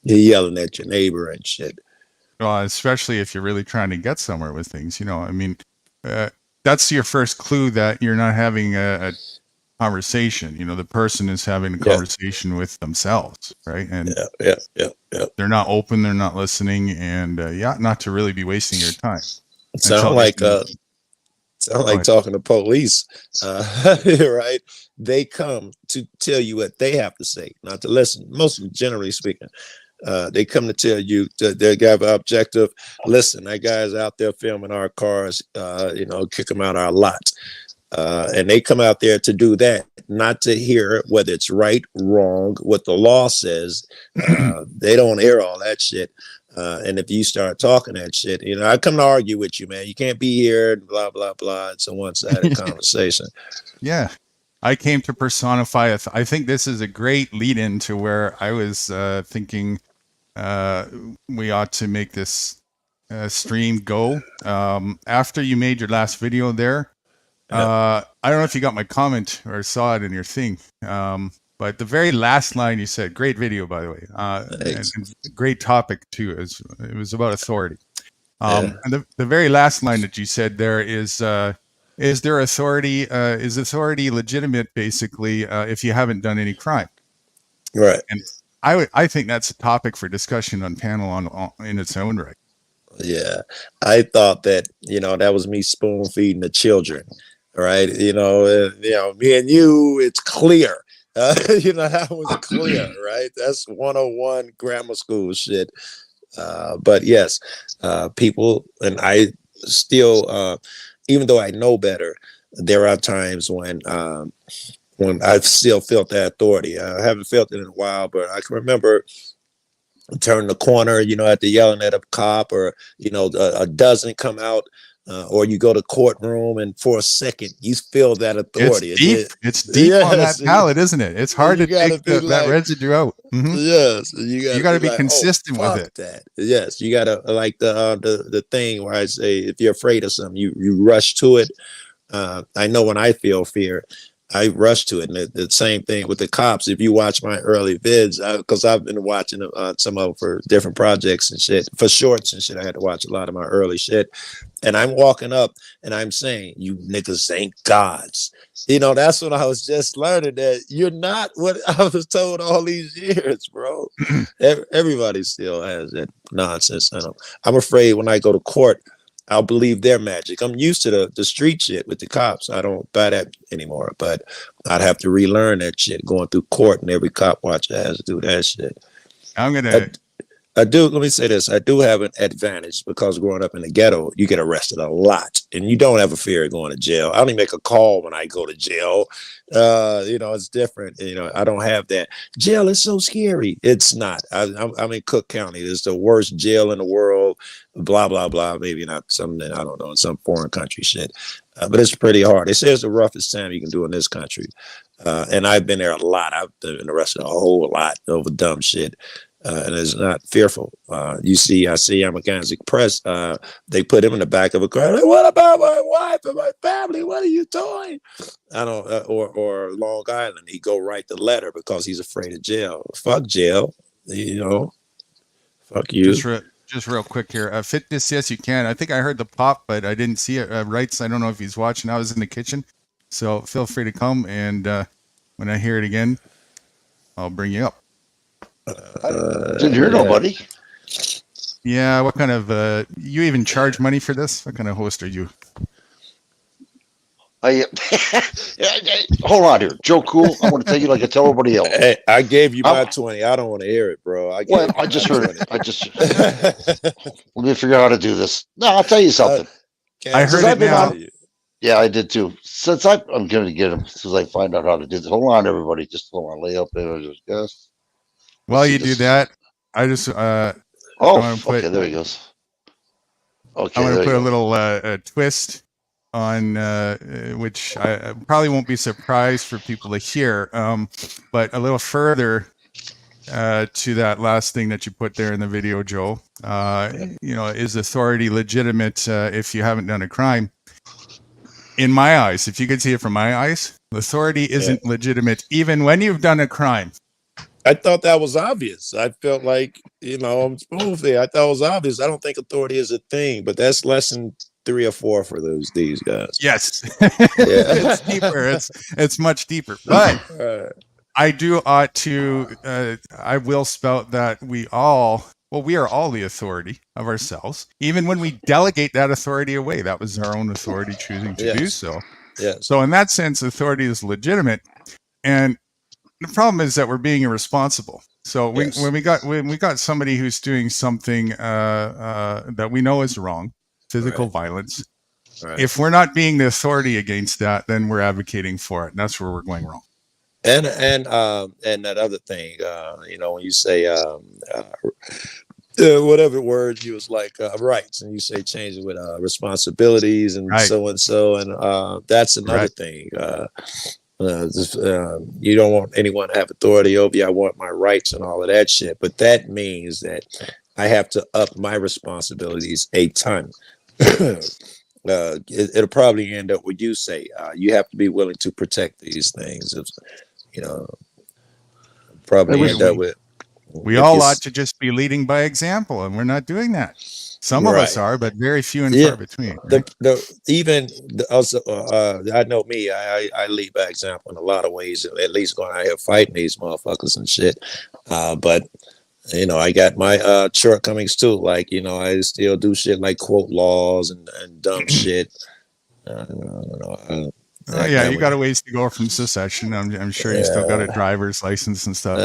you're yelling at your neighbor and shit. Well, especially if you're really trying to get somewhere with things, that's your first clue that you're not having a conversation. The person is having a conversation with themselves, right? And yeah. They're not open, they're not listening, and not to really be wasting your time. Sound like talking to police, right? They come to tell you what they have to say, not to listen. Most generally speaking. They come to tell you they have an objective. Listen, that guy's out there filming our cars, kick him out our lot. And they come out there to do that, not to hear whether it's right, wrong, what the law says. They don't hear all that shit. And if you start talking that shit, I come to argue with you, man. You can't be here, blah, blah, blah. It's a one-sided conversation. Yeah. I came to personify it. I think this is a great lead in to where I was thinking we ought to make this stream go. After you made your last video there, I don't know if you got my comment or saw it in your thing, but the very last line you said, great video, by the way, and great topic too. It was about authority. And the very last line that you said there is there authority? Is authority legitimate, basically, if you haven't done any crime? Right. And I think that's a topic for discussion on panel in its own right. Yeah, I thought that that was me spoon feeding the children, right? Me and you, it's clear. That was clear, right? That's 101 grammar school shit. But yes, people, and I still, even though I know better, there are times when I've still felt that authority. I haven't felt it in a while, but I can remember turn the corner, after yelling at a cop, or a dozen come out, or you go to courtroom, and for a second you feel that authority. It's deep. It's deep on that palate, isn't it? It's hard to take that residue out. Mm-hmm. Yes, you got to be consistent with it. That. Yes, you got to like the thing where I say if you're afraid of something, you rush to it. I know when I feel fear, I rush to it. And the same thing with the cops. If you watch my early vids, because I've been watching some of them for different projects and shit, for shorts and shit, I had to watch a lot of my early shit. And I'm walking up and I'm saying, you niggas ain't gods. You know, that's what I was just learning, that you're not what I was told all these years, bro. Everybody still has that nonsense in them. I'm afraid when I go to court, I'll believe their magic. I'm used to the street shit with the cops. I don't buy that anymore, but I'd have to relearn that shit going through court, and every cop watcher has to do that shit. I'm gonna. Let me say this. I do have an advantage because growing up in the ghetto, you get arrested a lot and you don't have a fear of going to jail. I only make a call when I go to jail. You know, it's different. You know, I don't have that. Jail is so scary. It's not. I'm in Cook County. It's the worst jail in the world. Blah, blah, blah. Maybe not something, I don't know, in some foreign country shit. But it's pretty hard. They say it's the roughest time you can do in this country. And I've been there a lot. I've been arrested a whole lot over dumb shit. And it's not fearful. I see I'm a Gansik Press. They put him in the back of a car. Like, what about my wife and my family? What are you doing? I don't. Or Long Island, he go write the letter because he's afraid of jail. Fuck jail. You know. Fuck you. Just real quick here. Fitness, yes, you can. I think I heard the pop, but I didn't see it. Wrights, I don't know if he's watching. I was in the kitchen, so feel free to come. And when I hear it again, I'll bring you up. Didn't hear nobody. Yeah, what kind of you even charge money for this? What kind of host are you? Hold on here, Joe Cool. I want to tell you like I tell everybody else. Hey, I gave you my 20. I don't want to hear it, bro. I just heard it. Let me figure out how to do this. No, I'll tell you something. I heard it now. Yeah, I did too. Since I'm going to get him as soon as I find out how to do this. Hold on, everybody. Just hold on. Lay up there. Just guess. While you do that, I just okay, there he goes. Okay, I want to put a little twist on which I probably won't be surprised for people to hear, but a little further to that last thing that you put there in the video, Joe. You know, is authority legitimate if you haven't done a crime? In my eyes, if you could see it from my eyes, authority isn't legitimate even when you've done a crime. I thought that was obvious. I felt like, you know, I'm spoon-fed. I thought it was obvious. I don't think authority is a thing, but that's lesson 3 or 4 for these guys. Yes. It's deeper. It's much deeper. But I do ought to, I will spout that we are all the authority of ourselves. Even when we delegate that authority away, that was our own authority choosing to do so. Yes. So in that sense, authority is legitimate. And the problem is that we're being irresponsible. So when we got somebody who's doing something that we know is wrong, physical violence, if we're not being the authority against that, then we're advocating for it, and that's where we're going wrong. And that other thing, you know, when you say whatever word you was like rights, and you say change it with responsibilities and so and that's another thing. You don't want anyone to have authority over you. I want my rights and all of that shit. But that means that I have to up my responsibilities a ton. It'll probably end up what you say. You have to be willing to protect these things. You know, probably end up with. We all ought to just be leading by example, and we're not doing that. Some of us are, but very few and far between. Right? I know me. I lead by example in a lot of ways. At least going out here fighting these motherfuckers and shit. But you know, I got my shortcomings too. Like, you know, I still do shit like quote laws and dumb shit. I don't know. Yeah, you got a ways to go from secession. I'm sure you still got a driver's license and stuff.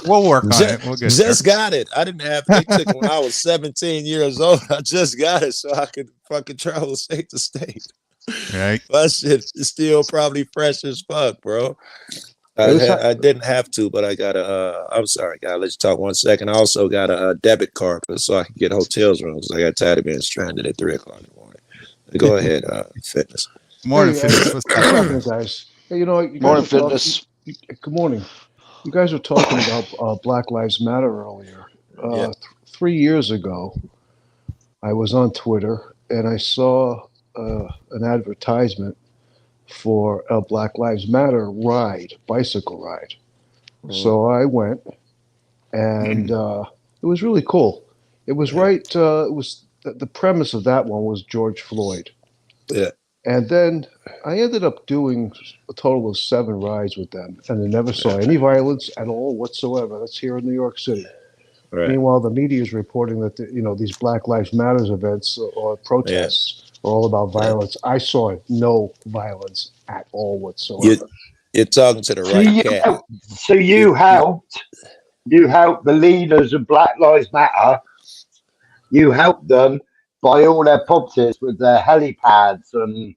We'll work on it. We'll get just got it. I didn't have it. It took when I was 17 years old. I just got it so I could fucking travel state to state. Right. That shit is still probably fresh as fuck, bro. I didn't have to, but I got I'm sorry, guy. Let's talk 1 second. I also got a debit card so I can get hotels rooms. I got tired of being stranded at 3 o'clock in the morning. Go ahead, Fitness. Morning, Fitness. Good morning, guys. Hey, you know, you morning, guys Fitness. Good morning. You guys were talking about Black Lives Matter earlier. 3 years ago, I was on Twitter and I saw an advertisement for a Black Lives Matter bicycle ride. So I went, and it was really cool. It was right. It was the premise of that one was George Floyd. Yeah. And then I ended up doing a total of 7 rides with them, and I never saw any violence at all whatsoever. That's here in New York City. Right. Meanwhile, the media is reporting that these Black Lives Matters events or protests are all about violence. I saw no violence at all whatsoever. You're talking to the So right cat. you helped the leaders of Black Lives Matter. You helped them buy all their properties with their helipads and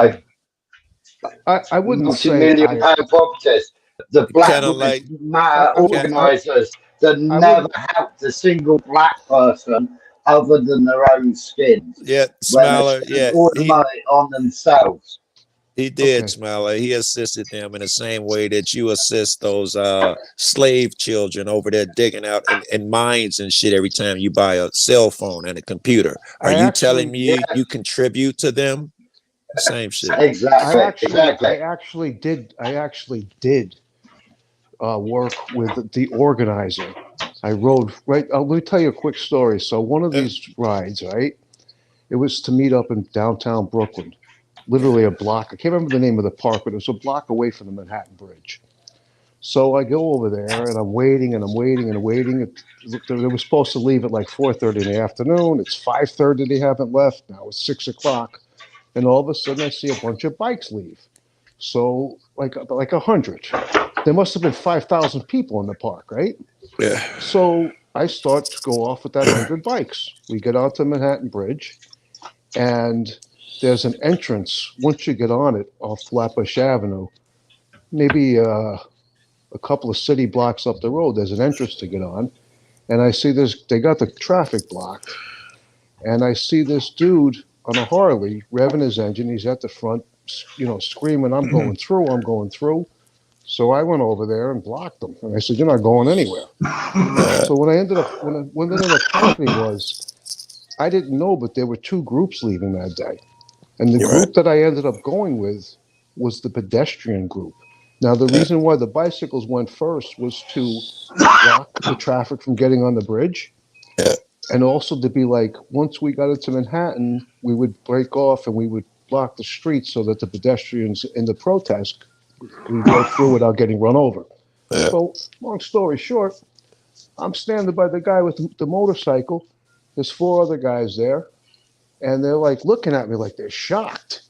I wouldn't say multi-million pound properties. The Black Kind of Lives like Matter organisers that I never wouldn't. helped a single black person other than their own skins. Yeah, When they Smiler. spent Yeah, all the money on themselves. he did, Okay. Smiler. He assisted them in the same way that you assist those slave children over there digging out in mines and shit every time you buy a cell phone and a computer. Are you telling me you contribute to them? Same shit. Exactly. I actually did work with the organizer. I rode right. Let me tell you a quick story. So one of these rides, right? It was to meet up in downtown Brooklyn, literally a block. I can't remember the name of the park, but it was a block away from the Manhattan Bridge. So I go over there and I'm waiting and I'm waiting and waiting. They were supposed to leave at like 4:30 in the afternoon. It's 5:30. They haven't left. Now it's 6 o'clock, and all of a sudden I see a bunch of bikes leave. So like 100. There must have been 5,000 people in the park, right? Yeah. So I start to go off with that 100 bikes. We get onto Manhattan Bridge, and there's an entrance once you get on it off Flatbush Avenue. Maybe a couple of city blocks up the road, there's an entrance to get on, and I see this. They got the traffic blocked, and I see this dude on a Harley revving his engine. He's at the front, screaming, "I'm going through! I'm going through!" So I went over there and blocked him, and I said, "You're not going anywhere." So what ended up happening was, I didn't know, but there were 2 groups leaving that day, and the group that I ended up going with was the pedestrian group. Now, the reason why the bicycles went first was to block the traffic from getting on the bridge, and also to be like, once we got into Manhattan, we would break off and we would block the streets so that the pedestrians in the protest would go through without getting run over. So, long story short, I'm standing by the guy with the motorcycle. There's 4 other guys there, and they're like looking at me like they're shocked,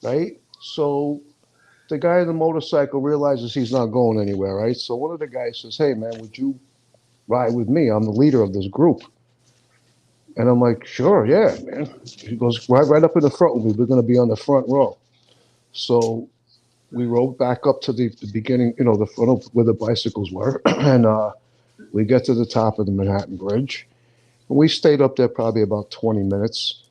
right? So the guy on the motorcycle realizes he's not going anywhere, right? So one of the guys says, "Hey, man, would you ride with me? I'm the leader of this group." And I'm like, "Sure, yeah, man." He goes, right up in the front with me. We're going to be on the front row. So we rode back up to the beginning, the front of where the bicycles were, and we get to the top of the Manhattan Bridge. And we stayed up there probably about 20 minutes,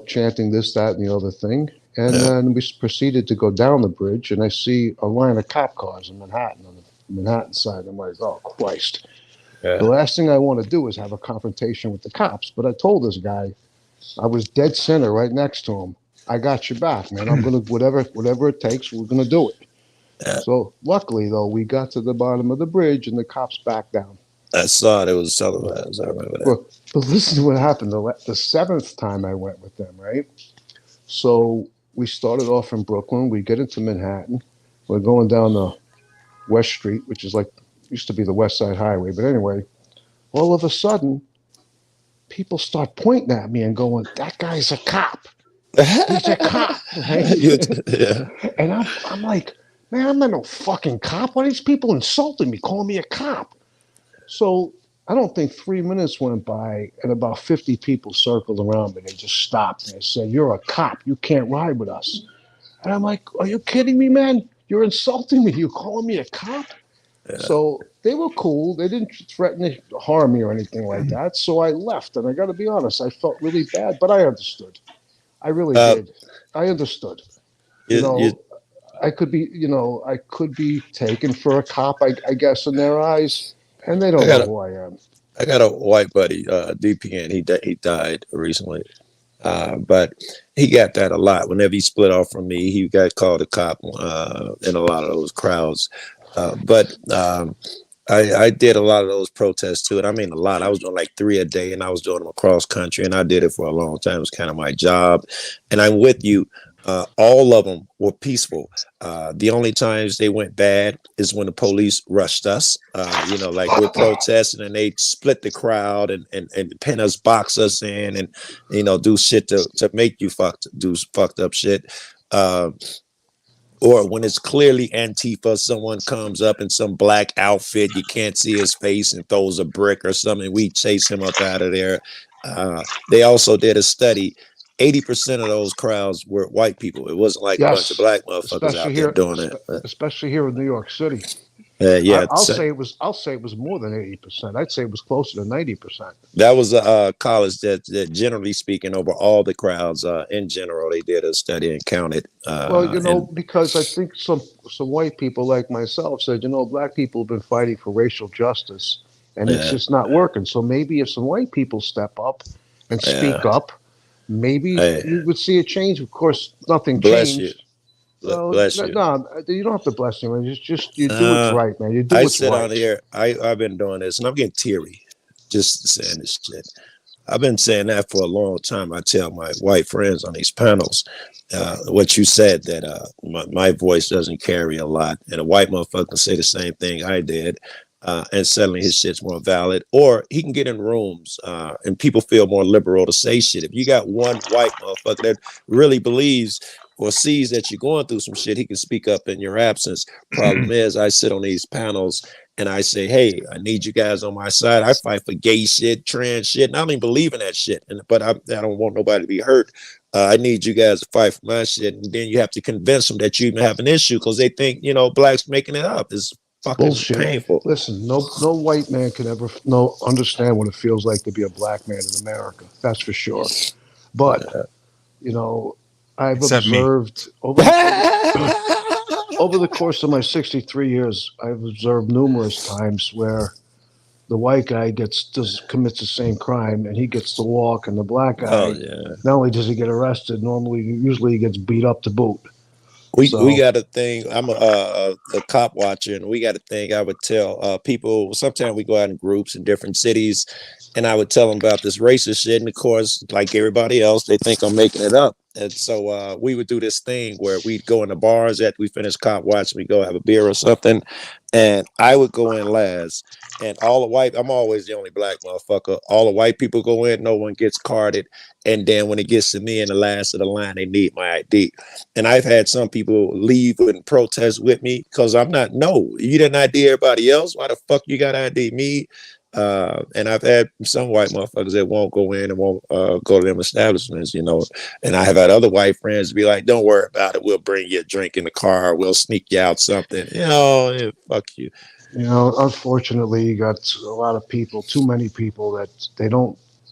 chanting this, that, and the other thing. And then we proceeded to go down the bridge, and I see a line of cop cars in Manhattan on the Manhattan side. I'm like, "Oh, Christ." The last thing I want to do is have a confrontation with the cops. But I told this guy, I was dead center right next to him. "I got your back, man. I'm going to, whatever it takes, we're going to do it." So luckily, though, we got to the bottom of the bridge, and the cops backed down. I saw it. It was televised. I remember that. But listen to what happened the 7th time I went with them, right? So we started off in Brooklyn. We get into Manhattan. We're going down the West Street, which is used to be the West Side Highway. But anyway, all of a sudden, people start pointing at me and going, "That guy's a cop. He's a cop." Right? And I'm like, "Man, I'm not no fucking cop. Why are these people insulting me, calling me a cop?" So I don't think 3 minutes went by, and about 50 people circled around me. They just stopped and they said, "You're a cop. You can't ride with us." And I'm like, "Are you kidding me, man? You're insulting me. You're calling me a cop?" So they were cool. They didn't threaten to harm me or anything like that. So I left, and I got to be honest, I felt really bad, but I understood. I really did. I understood. I could be taken for a cop, I guess, in their eyes, and they don't know who I am. I got a white buddy, DPN. He died recently. But he got that a lot. Whenever he split off from me, he got called a cop in a lot of those crowds. But I did a lot of those protests too, and I mean a lot. I was doing like 3 a day, and I was doing them across country, and I did it for a long time. It was kind of my job, and I'm with you. All of them were peaceful. The only times they went bad is when the police rushed us. You know, like we're protesting and they split the crowd and pin us, box us in, and you know, do shit to make you do fucked up shit. Or when it's clearly Antifa, someone comes up in some black outfit, you can't see his face and throws a brick or something. We chase him up out of there. They also did a study. 80% of those crowds were white people. It wasn't like a bunch of Yes, black motherfuckers especially out there here, doing it. especially here in New York City. Yeah, I'll say it was. I'll say it was more than 80%. I'd say it was closer to 90%. that was a college that generally speaking, over all the crowds in general, they did a study and counted. Well, you know, And because I think some white people like myself said, you know, black people have been fighting for racial justice, and it's yeah, just not working. So maybe if some white people step up and speak yeah. up, maybe Hey, you would see a change. Of course, nothing bless you, changed. Well, bless you. no, you don't have to bless me, man. Just you do what's Uh, right, man. You do I what's sit on right. here. I've been doing this, and I'm getting teary just saying this shit. I've been saying that for a long time. I tell my white friends on these panels, what you said, that my voice doesn't carry a lot, and a white motherfucker can say the same thing I did, and suddenly his shit's more valid. Or he can get in rooms, and people feel more liberal to say shit. If you got one white motherfucker that really believes or sees that you're going through some shit, he can speak up in your absence. Problem is, I sit on these panels and I say, hey, I need you guys on my side. I fight for gay shit, trans shit, and I don't even believe in that shit. But I don't want nobody to be hurt. I need you guys to fight for my shit. And then you have to convince them that you even have an issue because they think, you know, blacks making it up. It's fucking Bullshit. painful. Listen, no white man can ever understand what it feels like to be a black man in America. That's for sure. But you know, I've Except me. observed over the course of my 63 years, I've observed numerous times where the white guy commits the same crime and he gets to walk, and the black Oh guy, yeah. not only does he get arrested, usually he gets beat up to boot. We got a thing. I'm a cop watcher, and we got a thing. I would tell people. Sometimes we go out in groups in different cities, and I would tell them about this racist shit. And of course, like everybody else, they think I'm making it up. And so we would do this thing where we'd go in the bars after we finish cop watching. We go have a beer or something, and I would go in last. And all the white, I'm always the only black motherfucker. All the white people go in, no one gets carded. And then when it gets to me in the last of the line, they need my ID. And I've had some people leave and protest with me because I'm not. No, you didn't ID everybody else. Why the fuck you got to ID me? And I've had some white motherfuckers that won't go in and won't go to them establishments, you know. And I have had other white friends be like, "Don't worry about it. We'll bring you a drink in the car. We'll sneak you out something." You know, yeah, fuck you. You know, unfortunately, you got a lot of people, too many people that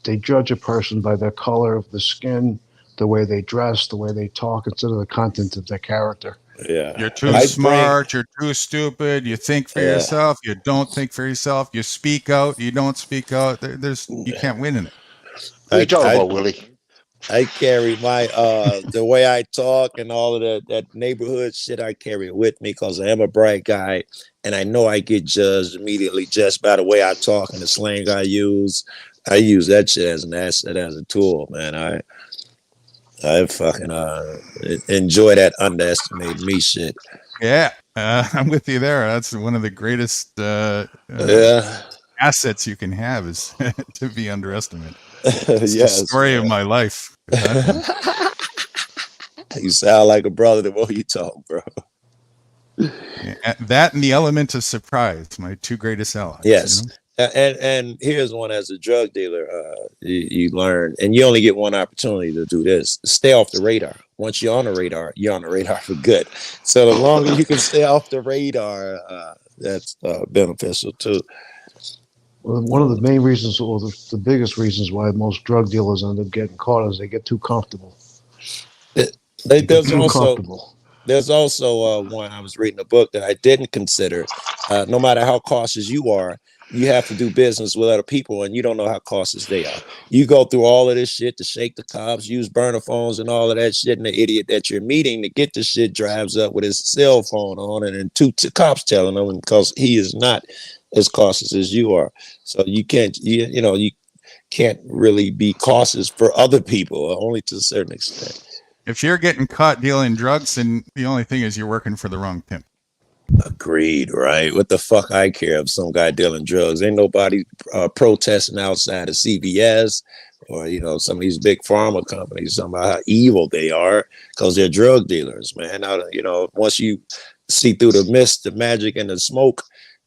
they judge a person by their color of the skin, the way they dress, the way they talk, instead of the content of their character. Yeah, You're too smart, you're too stupid, you think for yourself, you don't think for yourself, you speak out, you don't speak out. You can't win in it. What are you talking about, Willie? I carry my the way I talk and all of that neighborhood shit. I carry it with me because I am a bright guy, and I know I get judged immediately just by the way I talk and the slang I use. I use that shit as an asset, as a tool, man. I fucking enjoy that underestimate me shit. Yeah, I'm with you there. That's one of the greatest assets you can have, is to be underestimated. It's the story of my life. You sound like a brother the more you talk, bro. Yeah, that and the element of surprise, my two greatest allies. Yes. You know? And here's one: as a drug dealer, you learn, and you only get one opportunity to do this. Stay off the radar. Once you're on the radar, you're on the radar for good. So the longer you can stay off the radar, that's beneficial too. Well, one of the main reasons, or the biggest reasons why most drug dealers end up getting caught is they get too comfortable. There's also one, I was reading a book that I didn't consider. No matter how cautious you are, you have to do business with other people and you don't know how cautious they are. You go through all of this shit to shake the cops, use burner phones and all of that shit, and the idiot that you're meeting to get the shit drives up with his cell phone on it and two cops telling him because he is not as cautious as you are. So you can't, you can't really be cautious for other people, only to a certain extent. If you're getting caught dealing drugs, then the only thing is you're working for the wrong pimp. Agreed, right? What the fuck I care if some guy dealing drugs? Ain't nobody protesting outside of CVS or, some of these big pharma companies, about how evil they are because they're drug dealers, man. Once you see through the mist, the magic, and the smoke,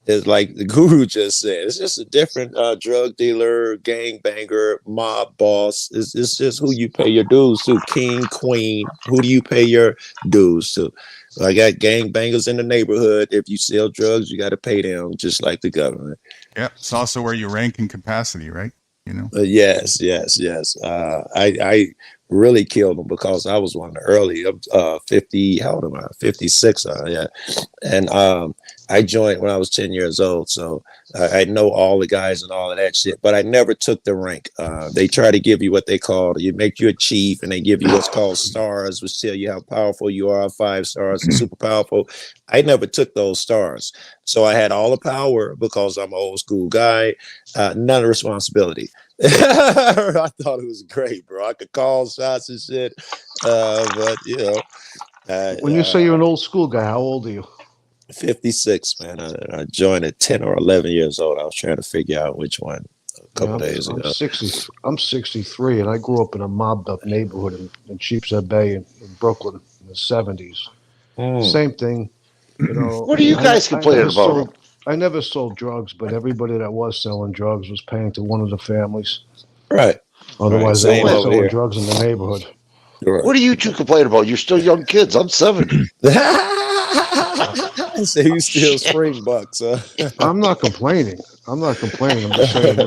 it's like the guru just said, it's just a different drug dealer, gang banger, mob boss. It's just who you pay your dues to, king, queen. Who do you pay your dues to? I got gang bangers in the neighborhood. If you sell drugs, you got to pay them just like the government. Yeah, it's also where you rank in capacity, right? Yes. I really killed them because I was one of the early 50. How old am I? 56. Yeah, and I joined when I was 10 years old, so I know all the guys and all of that shit. But I never took the rank. They try to give you what they call make you a chief, and they give you what's called stars, which tell you how powerful you are. 5 stars and super powerful. I never took those stars, so I had all the power because I'm an old school guy. None of responsibility. I thought it was great, bro. I could call shots and shit, but when you say you're an old school guy, how old are you? 56, man. I joined at 10 or 11 years old. I was trying to figure out which one a couple days ago. I'm 63, and I grew up in a mobbed-up neighborhood in Sheepshead Bay in Brooklyn in the 70s. Same thing. What are you guys complaining about? I never sold drugs, but everybody that was selling drugs was paying to one of the families. Right. Otherwise, they were selling drugs in the neighborhood. Right. What are you two complaining about? You're still young kids. I'm 70. So you still spring bucks, huh? I'm not complaining. I'm just saying,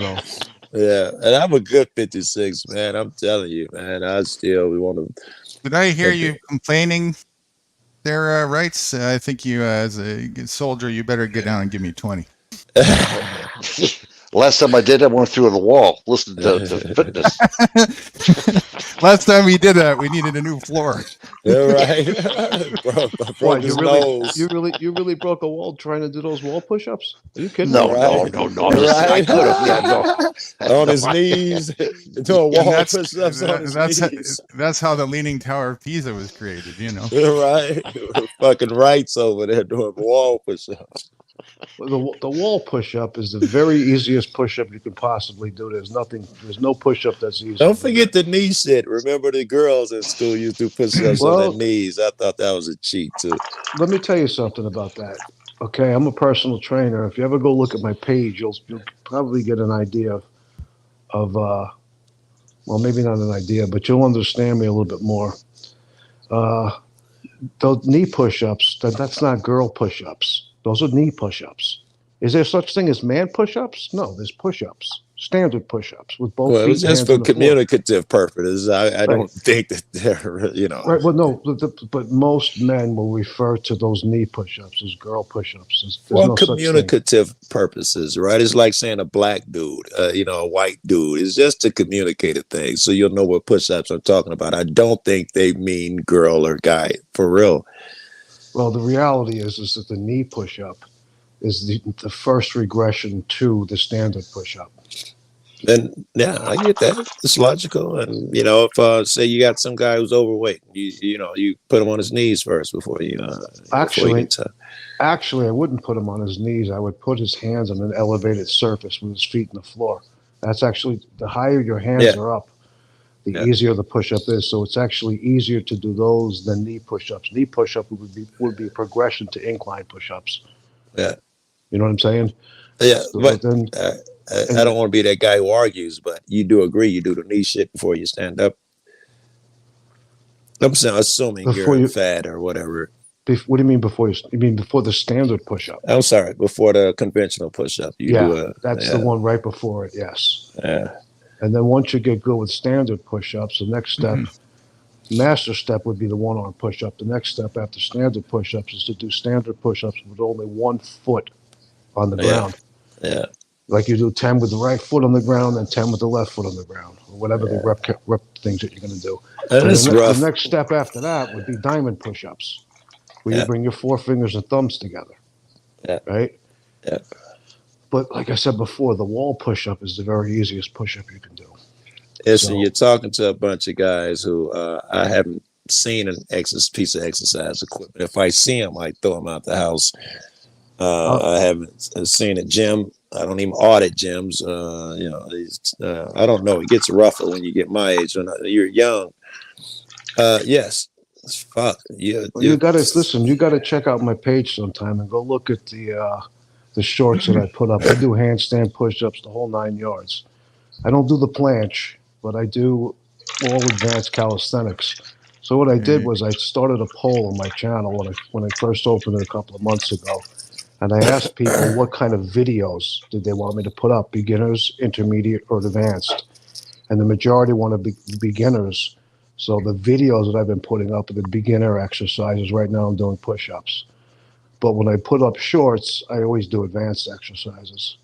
Yeah, and I'm a good 56, man. I'm telling you, man. I still want to. Did I hear you complaining there, Rights? I think you, as a soldier, you better get down and give me 20. Last time I did, I went through the wall. Listen to fitness. Last time we did that, we needed a new floor. Yeah, right. Broke his nose. You really broke a wall trying to do those wall push-ups? Are you kidding? No. Right. I could have. Yeah, no. On his knees, doing wall push-ups on his knees. That's how the Leaning Tower of Pisa was created, Right. Fucking Rights over there doing wall push-ups. The wall push-up is the very easiest push-up you can possibly do. There's no push-up that's easy. Don't forget the knee shit. Remember the girls at school used to do push-ups on their knees. I thought that was a cheat too. Let me tell you something about that. Okay, I'm a personal trainer. If you ever go look at my page, you'll probably get an idea of well, maybe not an idea, but you'll understand me a little bit more. Those knee push-ups, that's not girl push-ups. Those are knee push-ups. Is there such thing as man push-ups? No, there's push-ups, standard push-ups with both feet. Well, just for communicative purposes. I don't think that they're, Right. Well, no, but most men will refer to those knee push-ups as girl push-ups. Well, no communicative purposes, right? It's like saying a black dude, a white dude. It's just a communicative thing, so you'll know what push-ups I'm talking about. I don't think they mean girl or guy, for real. Well, the reality is that the knee push-up is the first regression to the standard push-up. And yeah, I get that. It's logical. And if say you got some guy who's overweight, you put him on his knees first before you. Actually, I wouldn't put him on his knees. I would put his hands on an elevated surface with his feet in the floor. That's actually, the higher your hands are up, the easier the push-up is. So it's actually easier to do those than knee push-ups. Knee push-up would be a progression to incline push-ups. Yeah. You know what I'm saying? Yeah, so but then, I don't want to be that guy who argues, but you do agree you do the knee shit before you stand up. I'm assuming you're fat or whatever. What do you mean before you mean before the standard push-up? I'm sorry, before the conventional push-up. That's the one right before it, yes. Yeah. And then once you get good with standard push-ups, the next step, master step would be the one-arm push-up. The next step after standard push-ups is to do standard push-ups with only 1 foot on the ground. Yeah. Like you do 10 with the right foot on the ground and 10 with the left foot on the ground, or whatever the rep things that you're going to do. And And it's the rough. next step after that would be diamond push-ups, where you Yeah. bring your four fingers and thumbs together, Yeah. right? Yeah. But like I said before, the wall push-up is the very easiest push-up you can do. Listen, you're talking to a bunch of guys who I haven't seen an piece of exercise equipment. If I see them, I throw them out the house. I haven't seen a gym. I don't even audit gyms. I don't know. It gets rougher when you get my age. When you're young, yes, fuck. Well, you gotta listen. You gotta check out my page sometime and go look at the shorts that I put up. I do handstand push-ups, the whole 9 yards. I don't do the planche, but I do all advanced calisthenics. So what I did was I started a poll on my channel when I first opened it a couple of months ago, and I asked people what kind of videos did they want me to put up, beginners, intermediate, or advanced, and the majority wanted beginners. So the videos that I've been putting up are the beginner exercises. Right now I'm doing push-ups. But when I put up shorts, I always do advanced exercises.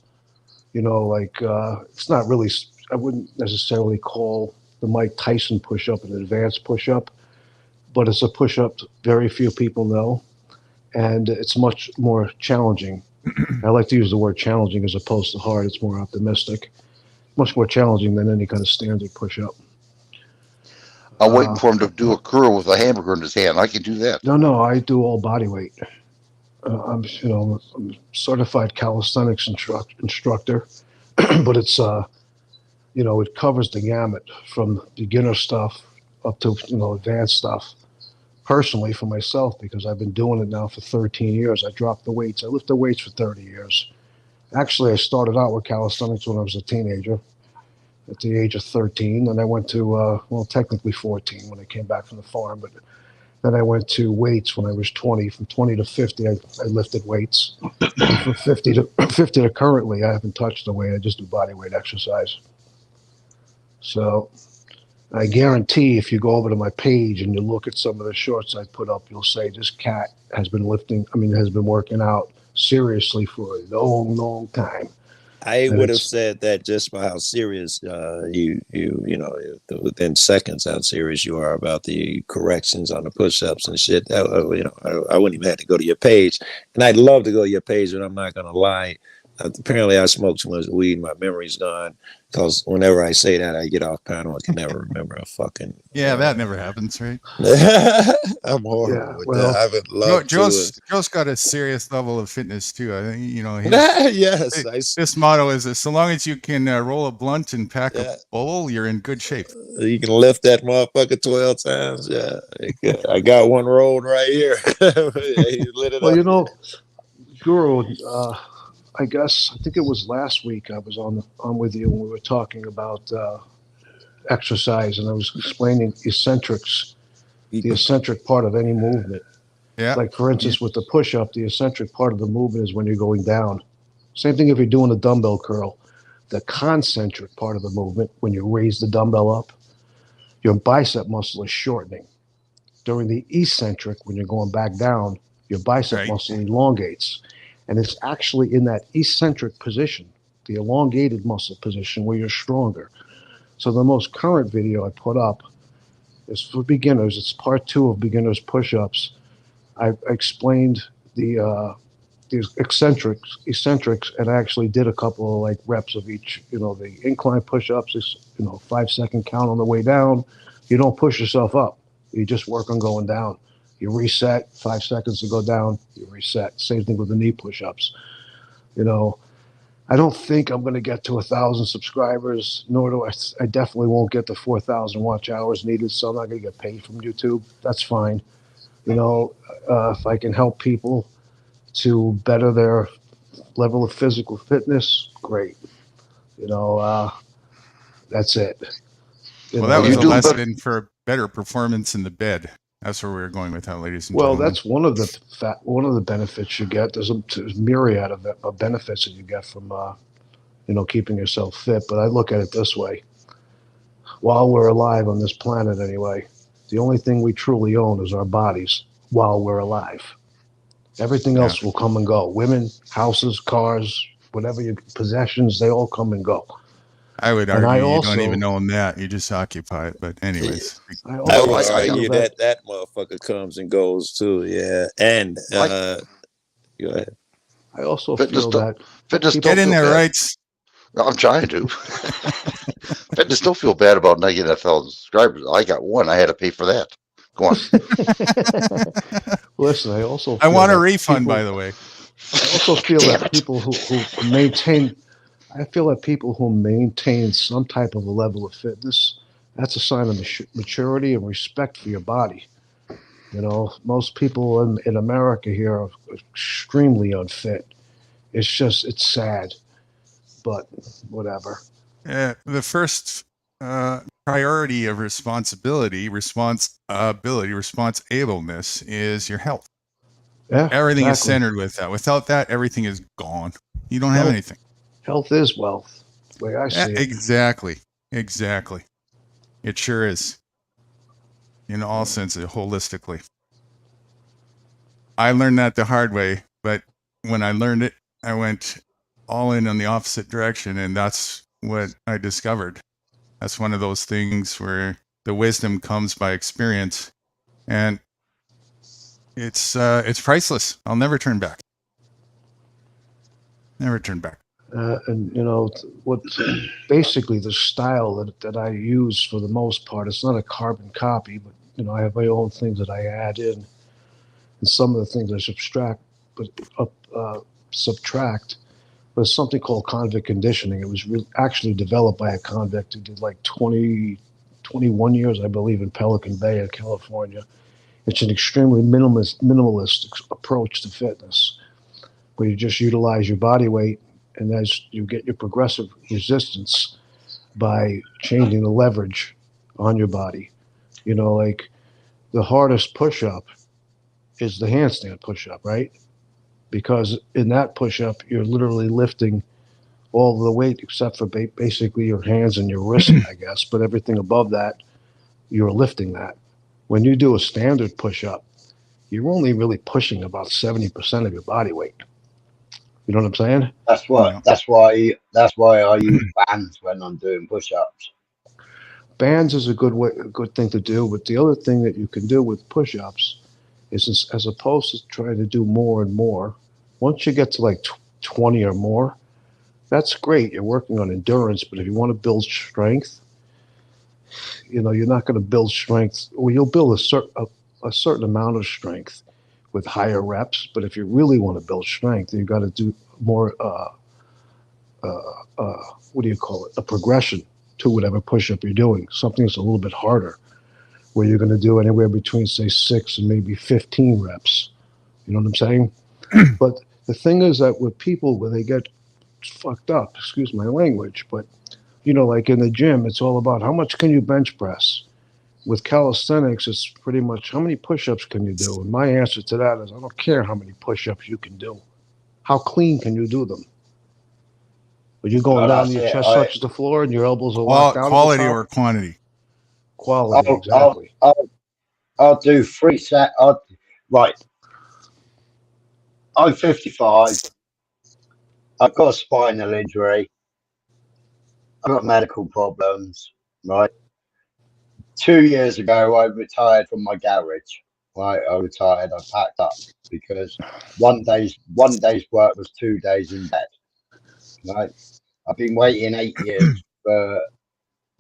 It's not really, I wouldn't necessarily call the Mike Tyson push-up an advanced push-up, but it's a push-up very few people know, and it's much more challenging. I like to use the word challenging as opposed to hard. It's more optimistic. Much more challenging than any kind of standard push-up. I'm waiting for him to do a curl with a hamburger in his hand. I can do that. No, I do all body weight. I'm a certified calisthenics instructor, but it's it covers the gamut from beginner stuff up to advanced stuff. Personally, for myself, because I've been doing it now for 13 years, I dropped the weights. I lifted weights for 30 years. Actually, I started out with calisthenics when I was a teenager, at the age of 13, and I went to technically 14 when I came back from the farm, but then I went to weights when I was 20. From 20 to 50, I lifted weights. And from 50 to currently, I haven't touched the weight. I just do body weight exercise. So I guarantee if you go over to my page and you look at some of the shorts I put up, you'll say this cat has been working out seriously for a long, long time. I would have said that just by how serious within seconds how serious you are about the corrections on the push-ups and shit. I wouldn't even have to go to your page, and I'd love to go to your page, but I'm not gonna lie. Apparently, I smoke too much weed. My memory's gone because whenever I say that, I get off panel. I can never remember a fucking. Yeah, that never happens, right? I'm horrible with that. I would love Joe's got a serious level of fitness too. I think yes. This motto is so long as you can roll a blunt and pack a bowl, you're in good shape. You can lift that motherfucker 12 times. Yeah, I got one rolled right here. He lit it up. Guru. I think it was last week I was on with you when we were talking about exercise, and I was explaining eccentrics, the eccentric part of any movement. Yeah. Like for instance, with the push-up, the eccentric part of the movement is when you're going down. Same thing if you're doing a dumbbell curl. The concentric part of the movement, when you raise the dumbbell up, your bicep muscle is shortening. During the eccentric, when you're going back down, your bicep muscle elongates. And it's actually in that eccentric position, the elongated muscle position, where you're stronger. So the most current video I put up is for beginners. It's part 2 of beginners push-ups. I explained the eccentrics, and I actually did a couple of reps of each. The incline push-ups is 5-second count on the way down. You don't push yourself up. You just work on going down. You reset, 5 seconds to go down, you reset. Same thing with the knee push-ups. I don't think I'm going to get to 1,000 subscribers, nor do I definitely won't get the 4,000 watch hours needed, so I'm not going to get paid from YouTube. That's fine. If I can help people to better their level of physical fitness, great. That's it. That was a lesson for better performance in the bed. That's where we were going with that, ladies and gentlemen. That's one of the benefits you get. There's a myriad of benefits that you get from keeping yourself fit. But I look at it this way: while we're alive on this planet, anyway, the only thing we truly own is our bodies. While we're alive, everything else will come and go. Women, houses, cars, whatever your possessions, they all come and go. I would And argue I you don't also, even own that. You just occupy it. But anyways, I I also would feel argue that that motherfucker comes and goes too. Yeah, and go ahead. I also Fitness feel don't, that fitness people, get don't in feel there, bad. rights. I'm trying to. Fitness don't feel bad about not getting 1,000 subscribers. I got one. I had to pay for that. Go on. listen, I also I feel want a that refund, people, by the way. I also feel Damn that it. people who maintain, I feel that people who maintain some type of a level of fitness, that's a sign of maturity and respect for your body. You know, most people in America here are extremely unfit. It's just, it's sad, but whatever. The first priority of responsibleness is your health. Yeah, Everything is exactly. centered with that. Without that, everything is gone. You don't have Health, anything. health is wealth, the way I see it. Exactly. Exactly. It sure is. In all senses, holistically. I learned that the hard way, but when I learned it, I went all in on the opposite direction, and that's what I discovered. That's one of those things where the wisdom comes by experience, and it's priceless. I'll never turn back. Never turn back. And you know what? Basically, the style that I use for the most part, it's not a carbon copy, but you know, I have my own things that I add in, and some of the things I subtract. But it's something called convict conditioning. It was actually developed by a convict who did like 21 years, I believe, in Pelican Bay in California. It's an extremely minimalist approach to fitness, where you just utilize your body weight, and as you get your progressive resistance by changing the leverage on your body. You know, like the hardest push up is the handstand push up, right? Because in that push up, you're literally lifting all the weight except for basically your hands and your wrists, I guess. But everything above that, you're lifting that. When you do a standard push up, you're only really pushing about 70% of your body weight. You know what I'm saying? That's what. Yeah. That's why I use bands when I'm doing push-ups. Bands is a good thing to do. But the other thing that you can do with push-ups is, as opposed to trying to do more and more, once you get to like 20 or more, that's great. You're working on endurance. But if you want to build strength, you know, you're not going to build strength. Well, you'll build a certain amount of strength with higher reps. But if you really want to build strength, you've got to do more. What do you call it? A progression to whatever push-up you're doing. Something that's a little bit harder, where you're going to do anywhere between say 6 and maybe 15 reps. You know what I'm saying? But the thing is that with people, where they get fucked up, excuse my language, but you know, like in the gym, it's all about how much can you bench press. With calisthenics, it's pretty much how many push-ups can you do. And my answer to that is I don't care how many push-ups you can do. How clean can you do them? When you're going No, down and that's your it. chest touches the floor and your elbows are locked down at the Quality top? or quantity? Quality, I'll, I'll, exactly. I'll do 3 set. Right. I'm 55. I've got a spinal injury. I've got medical problems. Right. 2 years ago, I retired from my garage. Right. I retired. I packed up because one day's work was 2 days in bed. Right. I've been waiting 8 years for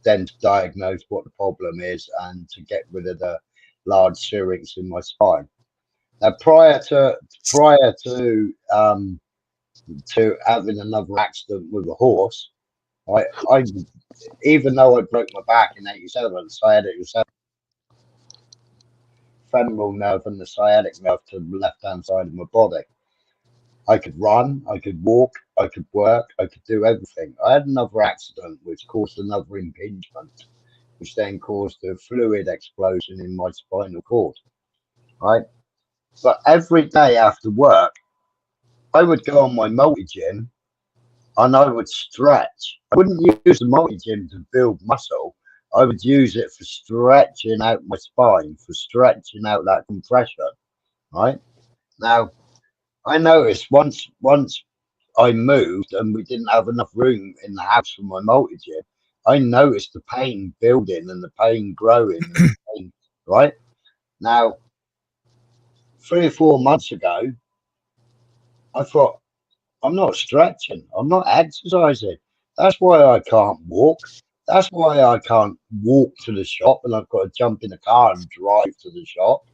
them to diagnose what the problem is and to get rid of the large syrinx in my spine. Now, prior to having another accident with a horse, I even though I broke my back in '87, sciatic femoral nerve and the sciatic nerve to the left hand side of my body. I could run, I could walk, I could work, I could do everything. I had another accident which caused another impingement, which then caused a fluid explosion in my spinal cord. Right? But every day after work, I would go on my multi gym and I would stretch. I wouldn't use the multi gym to build muscle. I would use it for stretching out my spine, for stretching out that compression. Right? Now, I noticed once I moved and we didn't have enough room in the house for my multi-gym, I noticed the pain building and the pain growing and the pain, right? Now, 3 or 4 months ago, I thought, I'm not stretching, I'm not exercising. That's why I can't walk. That's why I can't walk to the shop and I've got to jump in the car and drive to the shop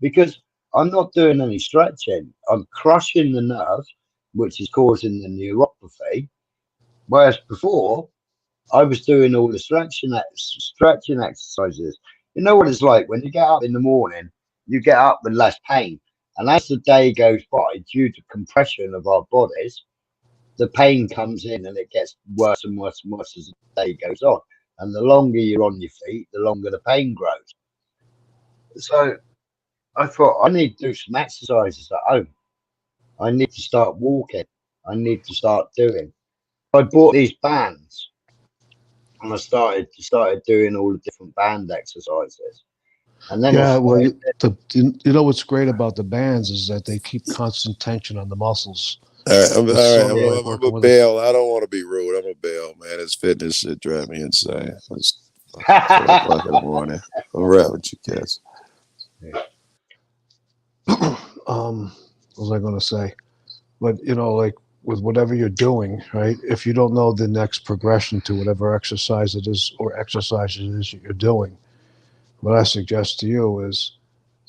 because I'm not doing any stretching. I'm crushing the nerve, which is causing the neuropathy. Whereas before, I was doing all the stretching exercises. You know what it's like when you get up in the morning, you get up with less pain. And as the day goes by, due to compression of our bodies, the pain comes in and it gets worse and worse and worse as the day goes on. And the longer you're on your feet, the longer the pain grows. So I thought I need to do some exercises at home. I need to start walking. I need to start doing. I bought these bands and I started doing all the different band exercises. And then Yeah, it's well, you know what's great about the bands is that they keep constant tension on the muscles. All right, I'm, It's all sort right. of like I'm a working with bail. I don't want to be rude. I'm a bail, man. This fitness shit drive me insane. It's 4 o'clock in the morning. I'm right with you, cats. what was I going to say? But you know, like with whatever you're doing, right? If you don't know the next progression to whatever exercise it is or exercise it is that you're doing, what I suggest to you is,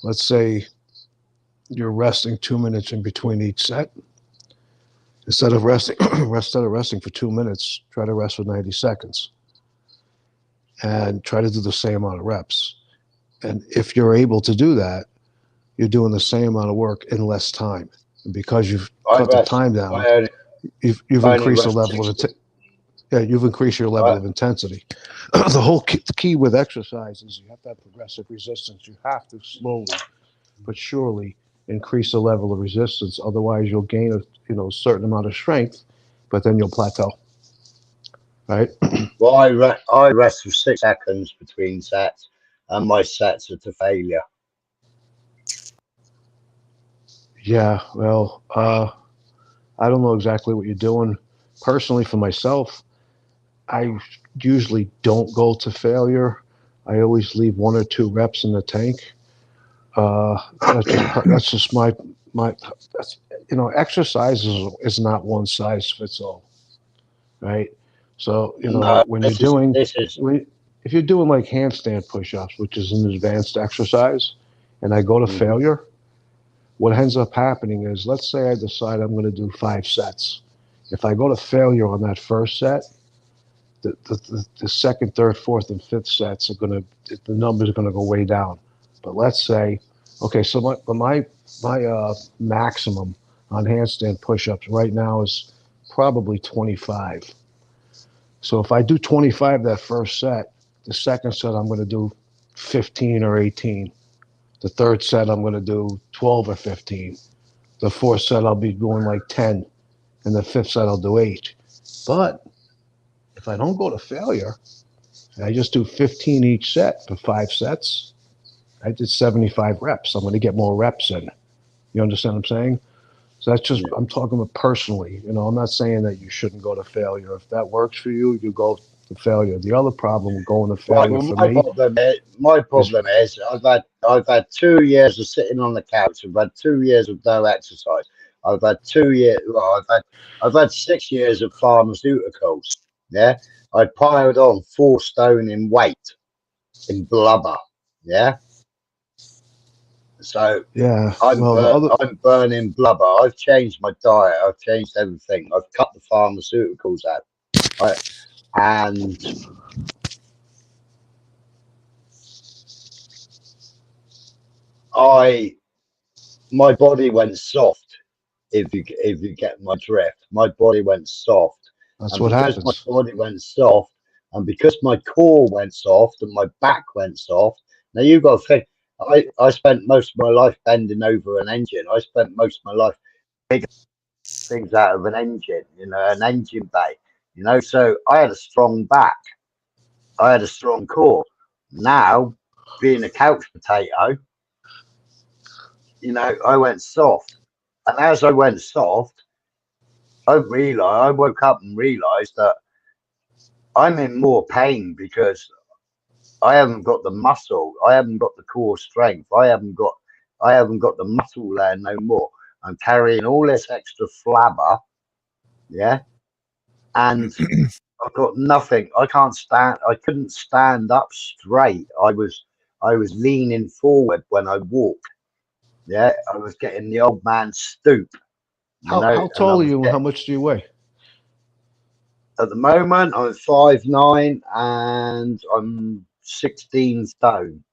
let's say you're resting 2 minutes in between each set. Instead of resting, for 2 minutes, try to rest for 90 seconds, and try to do the same amount of reps. And if you're able to do that, you're doing the same amount of work in less time. And because you've cut the time down, you've I only increased the rest level of 60. you've increased your level of intensity. The whole key with exercise is you have to have progressive resistance. You have to slowly but surely increase the level of resistance. Otherwise, you'll gain a certain amount of strength, but then you'll plateau. Right? Well, I rest for 6 seconds between sets, and my sets are to failure. Yeah. Well, I don't know exactly what you're doing. Personally, for myself, I usually don't go to failure. I always leave 1 or 2 reps in the tank. That's just my that's, exercise is not one size fits all, right? So No, when you're doing this is if you're doing like handstand push-ups, which is an advanced exercise, and I go to failure, what ends up happening is, let's say I decide I'm going to do 5 sets. If I go to failure on that first set, the second, third, fourth, and fifth sets are going to, the numbers are going to go way down. But let's say, okay, so my maximum on handstand push-ups right now is probably 25. So if I do 25 that first set, the second set I'm going to do 15 or 18. The third set I'm going to do 12 or 15. The fourth set I'll be doing like 10, and the fifth set I'll do 8. But if I don't go to failure, and I just do 15 each set for 5 sets, I did 75 reps. I'm going to get more reps in. You understand what I'm saying? So that's just, I'm talking about personally. I'm not saying that you shouldn't go to failure. If that works for you, you go to failure. The other problem with going to right. failure Well, for me, my problem is I've had 2 years of sitting on the couch. I've had 2 years of no exercise. I've had 2 years. Well, I've had 6 years of pharmaceuticals. Yeah, I piled on 4 stone in weight, in blubber. Yeah. So yeah. Well, the other, I'm burning blubber. I've changed my diet. I've changed everything. I've cut the pharmaceuticals out. And my body went soft. If you get my drift, my body went soft, that's and what because my happens. body went soft, and because my core went soft and my back went soft. Now you've got to think. I spent most of my life bending over an engine. I spent most of my life taking things out of an engine, an engine bay, So I had a strong back. I had a strong core. Now, being a couch potato, I went soft. And as I went soft, I woke up and realised that I'm in more pain because I haven't got the muscle. I haven't got the core strength. I haven't got the muscle there no more. I'm carrying all this extra flabber, yeah, and I've got nothing. I can't stand. I couldn't stand up straight. I was leaning forward when I walked. Yeah, I was getting the old man stoop, you know, How and I tall are was you and how getting. much do you weigh? At the moment, I'm 5'9" and I'm 16 stone.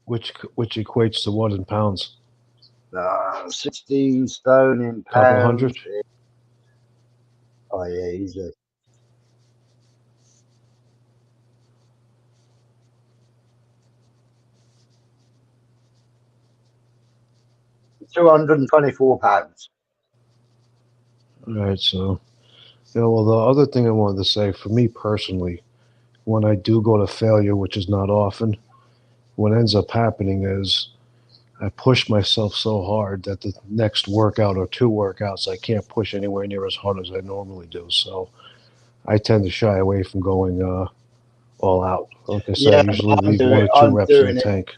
Which equates to what in pounds? 16 stone in Couple hundred? pounds. Oh yeah, easy. £224. All right, so well, the other thing I wanted to say for me personally, when I do go to failure, which is not often, what ends up happening is I push myself so hard that the next workout or two workouts I can't push anywhere near as hard as I normally do. So I tend to shy away from going all out. Like I say, I Yeah, usually but leave one or two reps in the tank.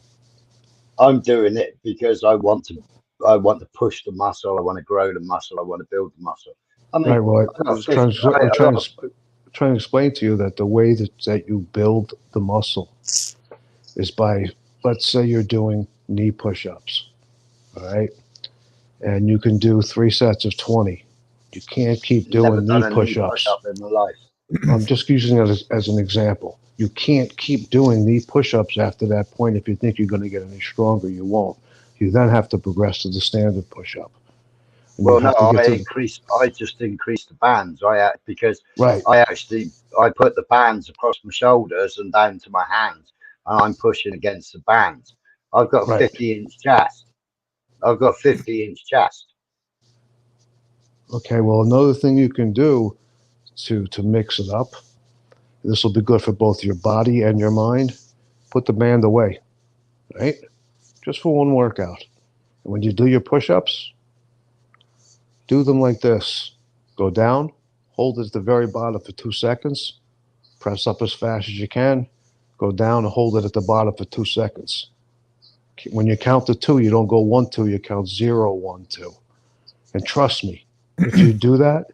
I'm doing it because I want to push the muscle. I want to grow the muscle. I want to build the muscle. I mean, Right. Well, I got 50. I'm I got trying to explain to you that the way that you build the muscle is by, let's say you're doing knee push-ups, all right, and you can do 3 sets of 20. You can't keep never doing knee done a knee push push-ups. up in my life. I'm just using it as an example. You can't keep doing knee push-ups after that point. If you think you're going to get any stronger, you won't. You then have to progress to the standard push-up, and you Well, no, have to get to the I just increased the bands. Because right. I put the bands across my shoulders and down to my hands, and I'm pushing against the bands. I've got Right. 50-inch chest. I've got 50-inch chest. Okay. Well, another thing you can do to mix it up. This will be good for both your body and your mind. Put the band away, right? Just for one workout. And when you do your push-ups, do them like this. Go down, hold it at the very bottom for 2 seconds, press up as fast as you can, go down and hold it at the bottom for 2 seconds. When you count to two, you don't go 1, 2, you count 0, 1, 2. And trust me, if you do that,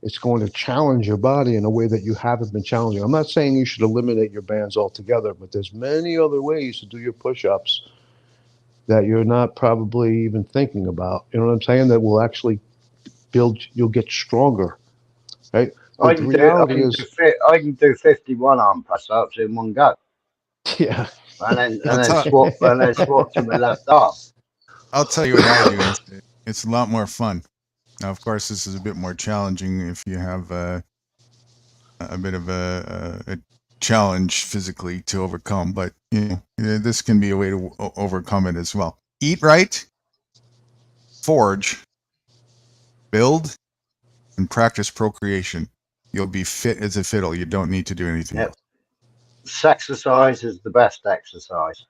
it's going to challenge your body in a way that you haven't been challenging. I'm not saying you should eliminate your bands altogether, but there's many other ways to do your push-ups that you're not probably even thinking about. You know what I'm saying? That will actually build, you'll get stronger, right? But the reality is, I can do 51 arm press ups in one go, yeah. and I'll then tell swap to my left arm. I'll tell you what I do. It's a lot more fun. Now, of course, this is a bit more challenging if you have a bit of a challenge physically to overcome, but this can be a way to overcome it as well. Eat right, forge, build, and practice procreation. You'll be fit as a fiddle. You don't need to do anything else. Exercise is the best exercise.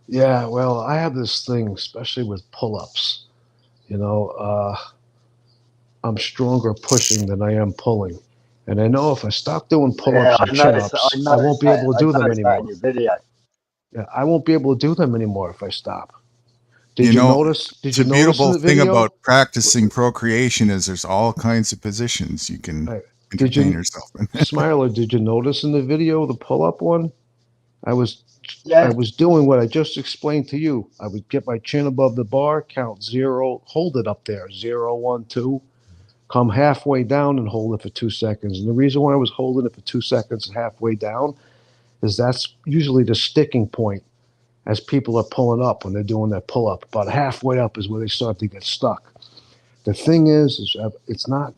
Yeah, well, I have this thing, especially with pull-ups. You know, I'm stronger pushing than I am pulling. And I know if I stop doing pull-ups and chin-ups, I won't be able to I do them noticed that in anymore. your video. Yeah, I won't be able to do them anymore if I stop. Did You you know, notice? Did it's you a notice in beautiful the thing video? about practicing procreation is there's all kinds of positions you can Did entertain you, yourself. Smiler? Did you notice in the video the pull-up one? I was Yeah. doing what I just explained to you. I would get my chin above the bar, count 0, hold it up there, 0, 1, 2, come halfway down and hold it for 2 seconds. And the reason why I was holding it for 2 seconds halfway down is that's usually the sticking point as people are pulling up when they're doing that pull up. About halfway up is where they start to get stuck. The thing is it's not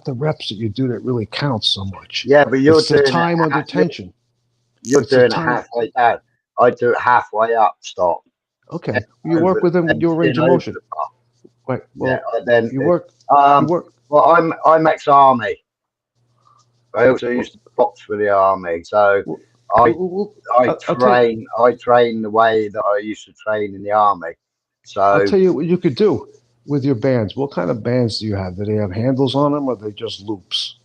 the reps that you do that really counts so much. Yeah, but you're It's the doing time it. under tension. You're It's the doing it time. halfway down. I do it halfway up. Stop. Okay, you work with them with your range of motion. Right. Well, then you work. Well, I'm ex-army. I also used to box for the army, so I train the way that I used to train in the army. So I'll tell you what you could do. With your bands, what kind of bands do you have? Do they have handles on them or are they just loops?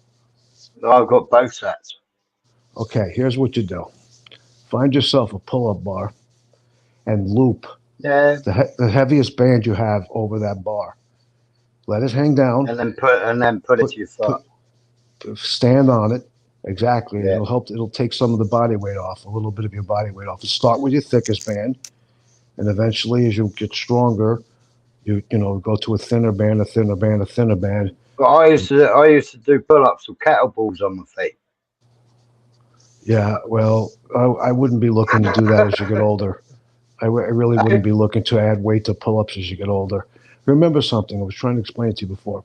I've got both sets. Okay, here's what you do. Find yourself a pull-up bar and loop Yeah. the heaviest band you have over that bar. Let it hang down. And then put it to your foot. Stand on it. Exactly. Yeah. It'll help. It'll take some of the body weight off, a little bit of your body weight off. Start with your thickest band, and eventually, as you get stronger, you go to a thinner band, a thinner band, a thinner band. But I used to do pull-ups with kettlebells on my feet. Yeah, well, I wouldn't be looking to do that as you get older. I really wouldn't be looking to add weight to pull-ups as you get older. Remember something I was trying to explain to you before.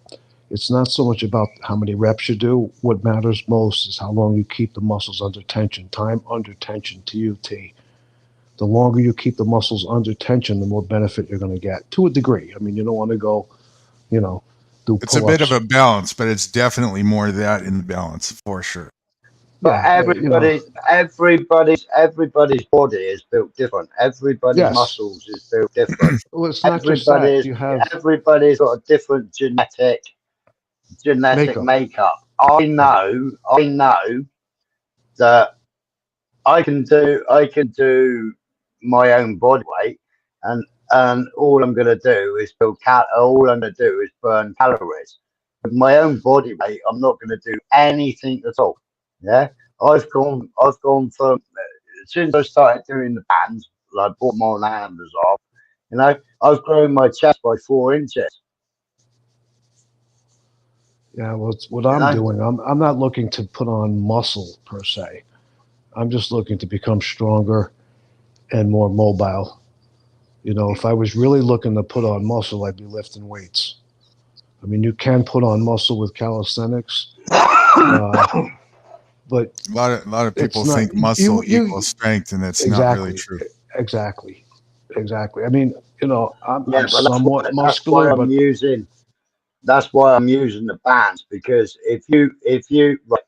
It's not so much about how many reps you do. What matters most is how long you keep the muscles under tension. Time under tension, TUT. The longer you keep the muscles under tension, the more benefit you're going to get, to a degree. I mean, you don't want to go, do It's a bit of pull-ups. a balance, but it's definitely more of that in the balance for sure. But everybody's body is built different. Everybody's Yes. muscles is built different. Well, it's not just that. You have Everybody's got a different genetic makeup. I know that I can do my own body weight, and all I'm gonna do is burn calories. With my own body weight, I'm not gonna do anything at all. Yeah, I've gone from since I started doing the bands, like bought my own hammers off. I've grown my chest by 4 inches. Yeah, well, it's what I'm doing. I'm not looking to put on muscle per se. I'm just looking to become stronger and more mobile. If I was really looking to put on muscle, I'd be lifting weights. I mean, you can put on muscle with calisthenics, but a lot of people think muscle equals strength, and it's not really true. Exactly. I mean, I'm but somewhat muscular, but that's why I'm using the bands, because if you right,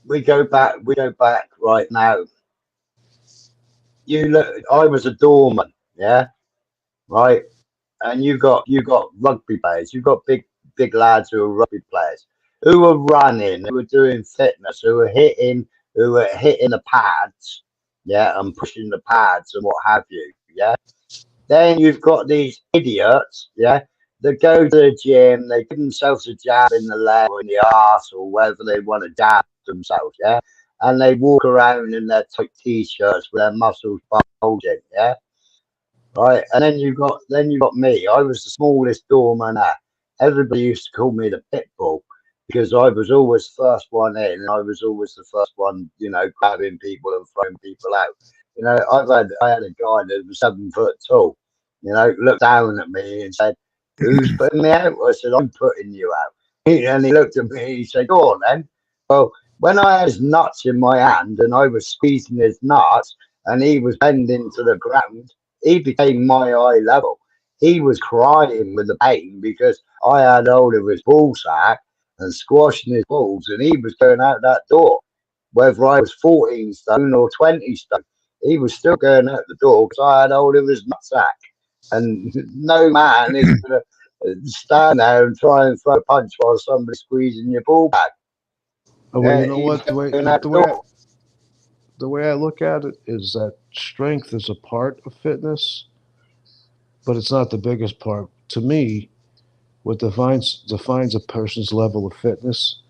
we go back right now. You look, I was a doorman, yeah, right, and you got rugby players, you got big lads who are rugby players, who were running, who were doing fitness, who were hitting the pads, yeah, and pushing the pads and what have you, yeah. Then you've got these idiots, yeah, that go to the gym, they give themselves a jab in the leg or in the arse or wherever they want to jab themselves, yeah, and they walk around in their tight t-shirts with their muscles bulging, yeah, right. And then you got me. I was the smallest doorman there. Everybody used to call me the pit bull because I was always first one in, and I was always the first one, grabbing people and throwing people out. I had a guy that was 7 foot tall, looked down at me and said, "Who's putting me out?" I said, "I'm putting you out." And he looked at me and he said, "Go on then." Well, when I had his nuts in my hand and I was squeezing his nuts and he was bending to the ground, he became my eye level. He was crying with the pain because I had hold of his ball sack and squashing his balls, and he was going out that door. Whether I was 14 stone or 20 stone, he was still going out the door because I had hold of his nutsack. And no man is going to stand there and try and throw a punch while somebody's squeezing your ball back. Well, you know what? The way I look at it is that strength is a part of fitness, but it's not the biggest part. To me, what defines a person's level of fitness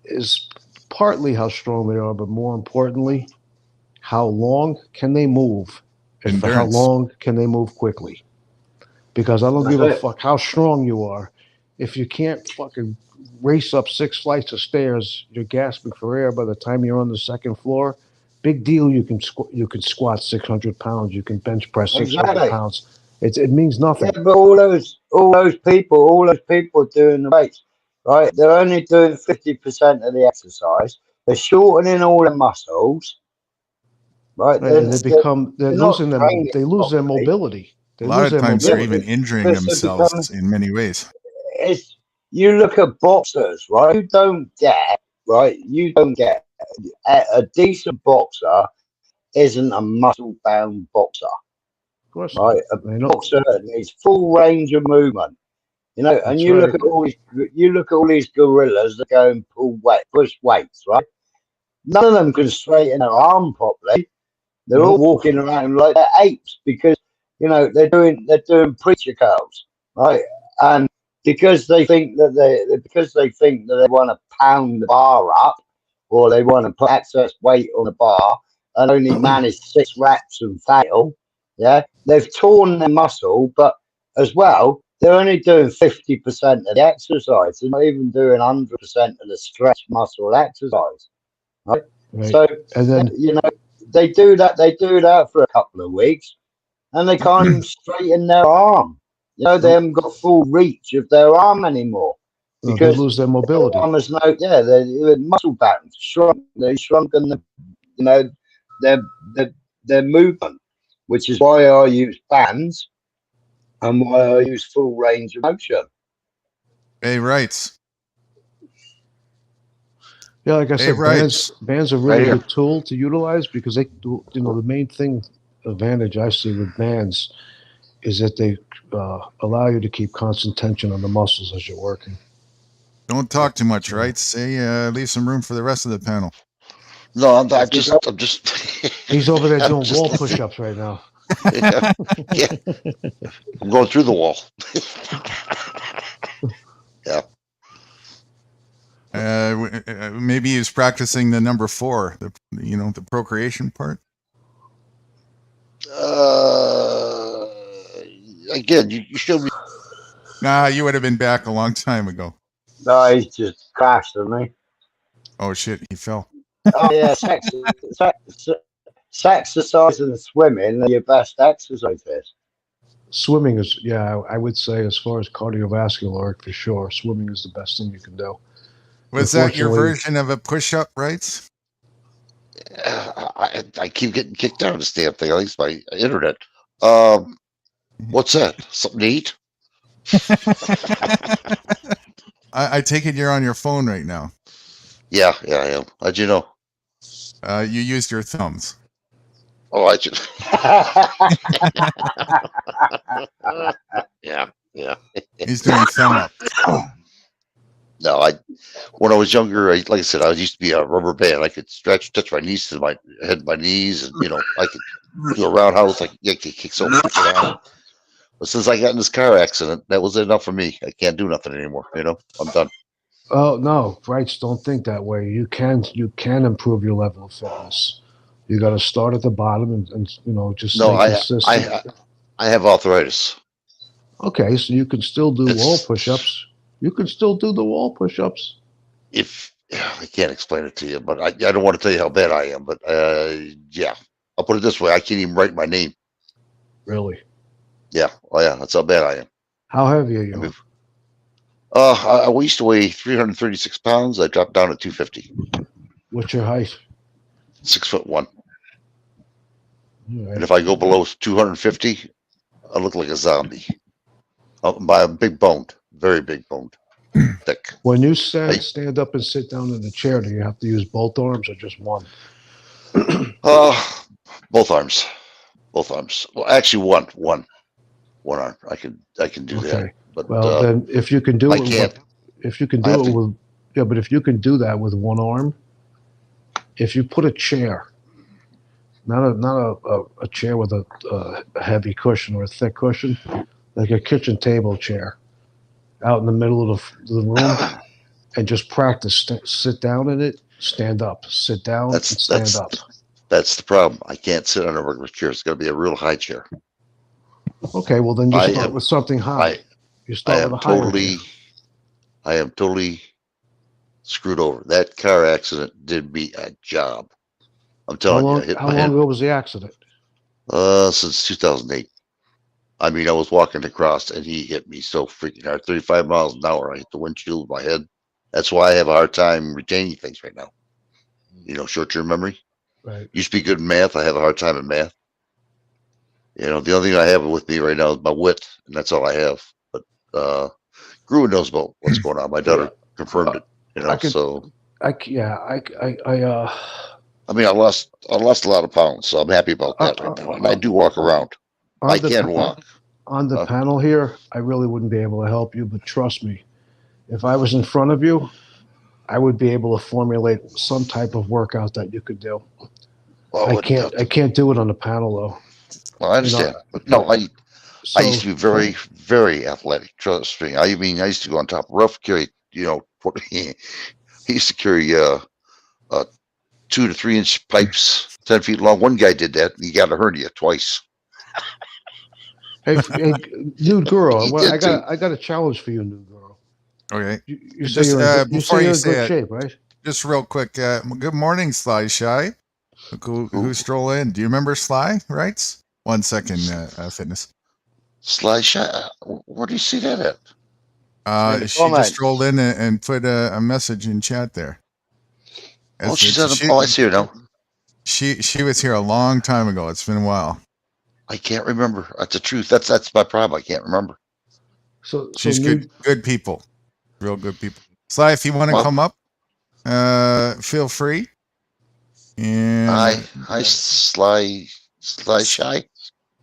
is partly how strong they are, but more importantly, how long can they move, and for how long can they move quickly. Because I don't give a fuck how strong you are. If you can't fucking race up 6 flights of stairs, you're gasping for air by the time you're on the second floor. Big deal. You can squat 600 pounds. You can bench press 600 pounds. It means nothing. Yeah, but all those people doing the race, right? They're only doing 50% of the exercise. They're shortening all the muscles, right? And they lose their mobility. A lot of times they're even injuring themselves in many ways. You look at boxers, right? You don't get a decent boxer isn't a muscle-bound boxer. course. Right, a boxer needs full range of movement. You know, and That's you look right. at all these gorillas that go and push weights, right? None of them can straighten their arm properly. They're all walking around like they're apes because they're doing preacher curls, right? And because they think that they want to pound the bar up, or they want to put excess weight on the bar and only manage 6 reps and fail, yeah, they've torn their muscle, but as well, they're only doing 50% of the exercise. They're not even doing 100% of the stretch muscle exercise, right? Right. So And then they do that for a couple of weeks, and they can't even straighten their arm. They haven't got full reach of their arm anymore they because lose their mobility. arm is their muscle patterns shrunk. They shrunken their movement, which is why I use bands and why I use full range of motion. Hey, rights. Yeah, like I Hey, said, rights. bands are a really good tool to utilize because they do. The main advantage I see with bands is that they allow you to keep constant tension on the muscles as you're working. Don't talk too much, right? Say, leave some room for the rest of the panel. No, I'm just. He's over there doing wall push-ups right now. Yeah. I'm going through the wall. Yeah. Maybe he's practicing the number 4, the procreation part. Again, you showed me. Nah, you would have been back a long time ago. No, he's just crashed, hasn't he? Oh shit, he fell. Oh yeah, exercise and swimming are your best exercises. Swimming is, I would say, as far as cardiovascular work, for sure, swimming is the best thing you can do. Was that your version of a push-up, rights? I keep getting kicked out of this damn thing. At least my internet. What's that? Something to eat? I take it you're on your phone right now. Yeah, I am. How'd you know? You used your thumbs. Oh, I just. Yeah. He's doing thumb up. No, when I was younger, like I said, I used to be a rubber band. I could touch my knees to my head, my knees, and I could do a roundhouse. I could kick so much around. But since I got in this car accident, that was enough for me. I can't do nothing anymore. I'm done. Oh no, rights don't think that way. You can improve your level of fitness. You got to start at the bottom and just stay consistent. I have arthritis. Okay, so you can still do wall push-ups. You can still do the wall push-ups. I can't explain it to you, but I don't want to tell you how bad I am. But yeah, I'll put it this way: I can't even write my name. Really? Yeah. Oh yeah, that's how bad I am. How heavy are you? I used to weigh 336 pounds. I dropped down to 250. What's your height? 6'1". Right. And if I go below 250, I look like a zombie. By a big boned, very big boned, thick. When you stand up and sit down in the chair, do you have to use both arms or just one? Both arms. Well, actually, one arm. I can do that. But then if you can do I it, can't. If you can do it with, but if you can do that with one arm, if you put a chair, not a chair with a heavy cushion or a thick cushion, like a kitchen table chair, out in the middle of the room, and just practice. Sit down in it, stand up, sit down, and stand up. That's the problem. I can't sit on a regular chair. It's got to be a real high chair. Okay, well then you start with something high. You start with a higher chair. I am totally screwed over. That car accident did me a job. I'm telling you, I hit How long ago was the accident? Since 2008. I mean, I was walking across and he hit me so freaking hard, 35 miles an hour. I hit the windshield with my head. That's why I have a hard time retaining things right now. Short-term memory. Right. Used to be good in math. I have a hard time in math. The only thing I have with me right now is my wit, and that's all I have. But Gruen knows about what's going on. My daughter confirmed it. I mean, I lost a lot of pounds, so I'm happy about that right now. And I do walk around. I can walk. On the panel here, I really wouldn't be able to help you, but trust me, if I was in front of you, I would be able to formulate some type of workout that you could do. Well, I can't do it on the panel though. Well, I understand, but no, I used to be very, very athletic. Trust me. I mean, I used to go on top of rough, carry, he used to carry 2 to 3 inch pipes, 10 feet long. One guy did that, and he got a hernia twice. Hey, Nude Girl, He I did too. got a challenge for you, Nude Girl. Okay. You say you're in good shape, right? Just real quick. Good morning, Sly Shy. Who stroll in? Do you remember Sly? Writes 1 second. Fitness. Sly Shy. Where do you see that at? She just strolled in and put a message in chat there. Oh, she's on. I see her now. She was here a long time ago. It's been a while. I can't remember. That's the truth. That's my problem. I can't remember. So she's good people, real good people. Sly, if you want to come up, feel free. And hi, Sly Shy.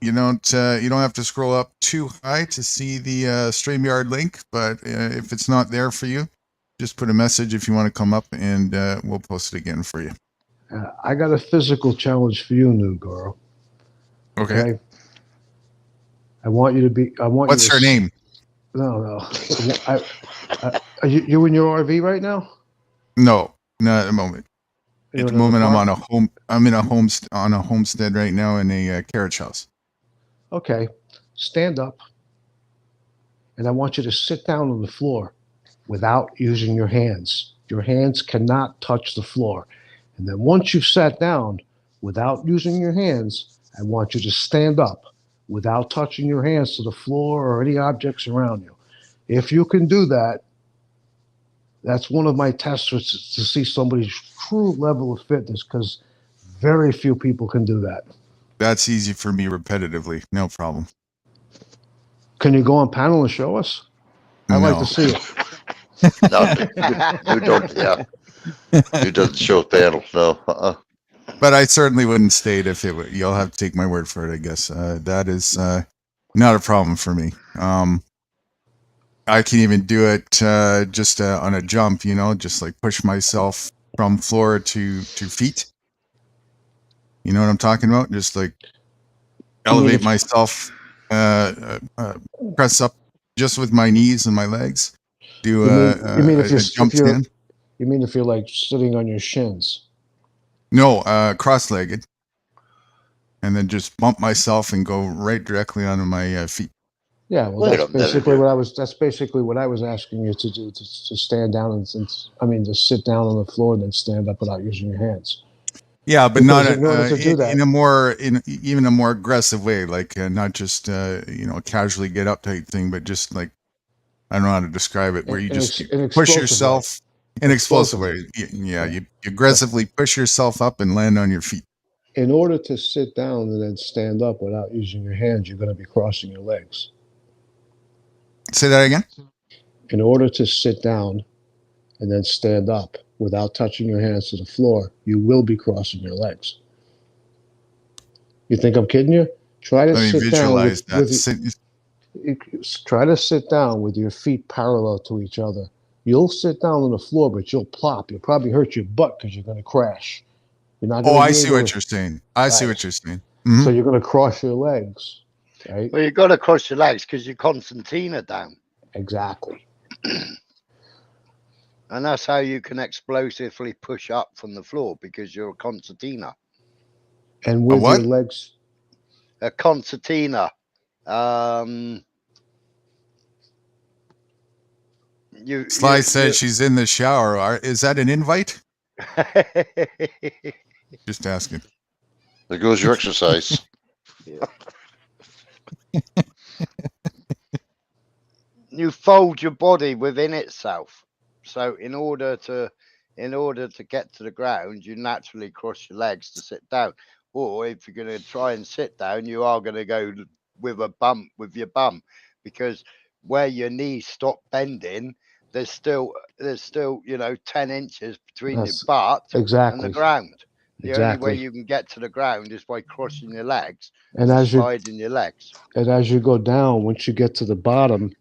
You don't have to scroll up too high to see the StreamYard link, but if it's not there for you, just put a message if you want to come up, and we'll post it again for you. I got a physical challenge for you, Nude Girl. Okay. I want you to be. What's her name? No. Are you in your RV right now? No, not at the moment. At the moment, I'm on a homestead right now in a carriage house. Okay, stand up, and I want you to sit down on the floor without using your hands. Your hands cannot touch the floor. And then once you've sat down without using your hands, I want you to stand up without touching your hands to the floor or any objects around you. If you can do that, that's one of my tests to see somebody's true level of fitness, because very few people can do that. That's easy for me repetitively. No problem. Can you go on panel and show us? I'd like to see it. No, don't. Yeah, who doesn't show a panel? No. But I certainly wouldn't state if it. You'll have to take my word for it, I guess. That is not a problem for me. I can even do it just on a jump, just like push myself from floor to feet. You know what I'm talking about? Just like elevate myself, press up just with my knees and my legs. Do a jump stand. You mean if you're like sitting on your shins? No, cross-legged, and then just bump myself and go right directly onto my feet. Yeah, well, that's basically what I was asking you to do, to stand down and to sit down on the floor and then stand up without using your hands. Yeah, but because not in order to do that, in even a more aggressive way, like not just casually get up type thing, but just like, I don't know how to describe it, where you just push yourself in an explosive way. Yeah, you aggressively push yourself up and land on your feet. In order to sit down and then stand up without using your hands, you're going to be crossing your legs. Say that again? In order to sit down and then stand up without touching your hands to the floor, you will be crossing your legs. You think I'm kidding you? Try to sit down try to sit down with your feet parallel to each other. You'll sit down on the floor, but you'll plop. You'll probably hurt your butt because you're going to crash. You're not. I see what you're saying. See what you're saying. Mm-hmm. So you're going to cross your legs, right? Well, you've got to cross your legs because your concertina down. Exactly. And that's how you can explosively push up from the floor, because you're a concertina. And with your legs? A concertina. Sly said she's in the shower. Is that an invite? Just asking. There goes your exercise. You fold your body within itself. So in order to get to the ground, you naturally cross your legs to sit down. Or if you're going to try and sit down, you are going to go with a bump with your bum, because where your knees stop bending, there's still 10 inches between your butt and the ground. The only way Exactly. you can get to the ground is by crossing your legs And or as you sliding your legs. go down, once you get to the bottom,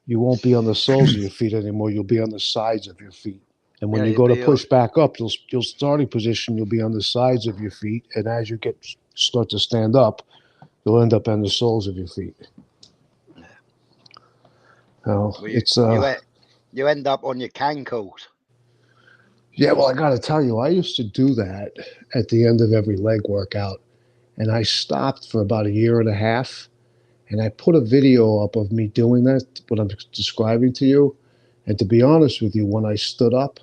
you won't be on the soles of your feet anymore. You'll be on the sides of your feet. And when Yeah, you you'll go to be push back up, you'll starting position. You'll be on the sides of your feet, and as you start to stand up, you'll end up on the soles of your feet. Oh, well, it's you end up on your cankles. Yeah, well, I got to tell you, I used to do that at the end of every leg workout, and I stopped for about a year and a half, and I put a video up of me doing that, what I'm describing to you. And to be honest with you, when I stood up,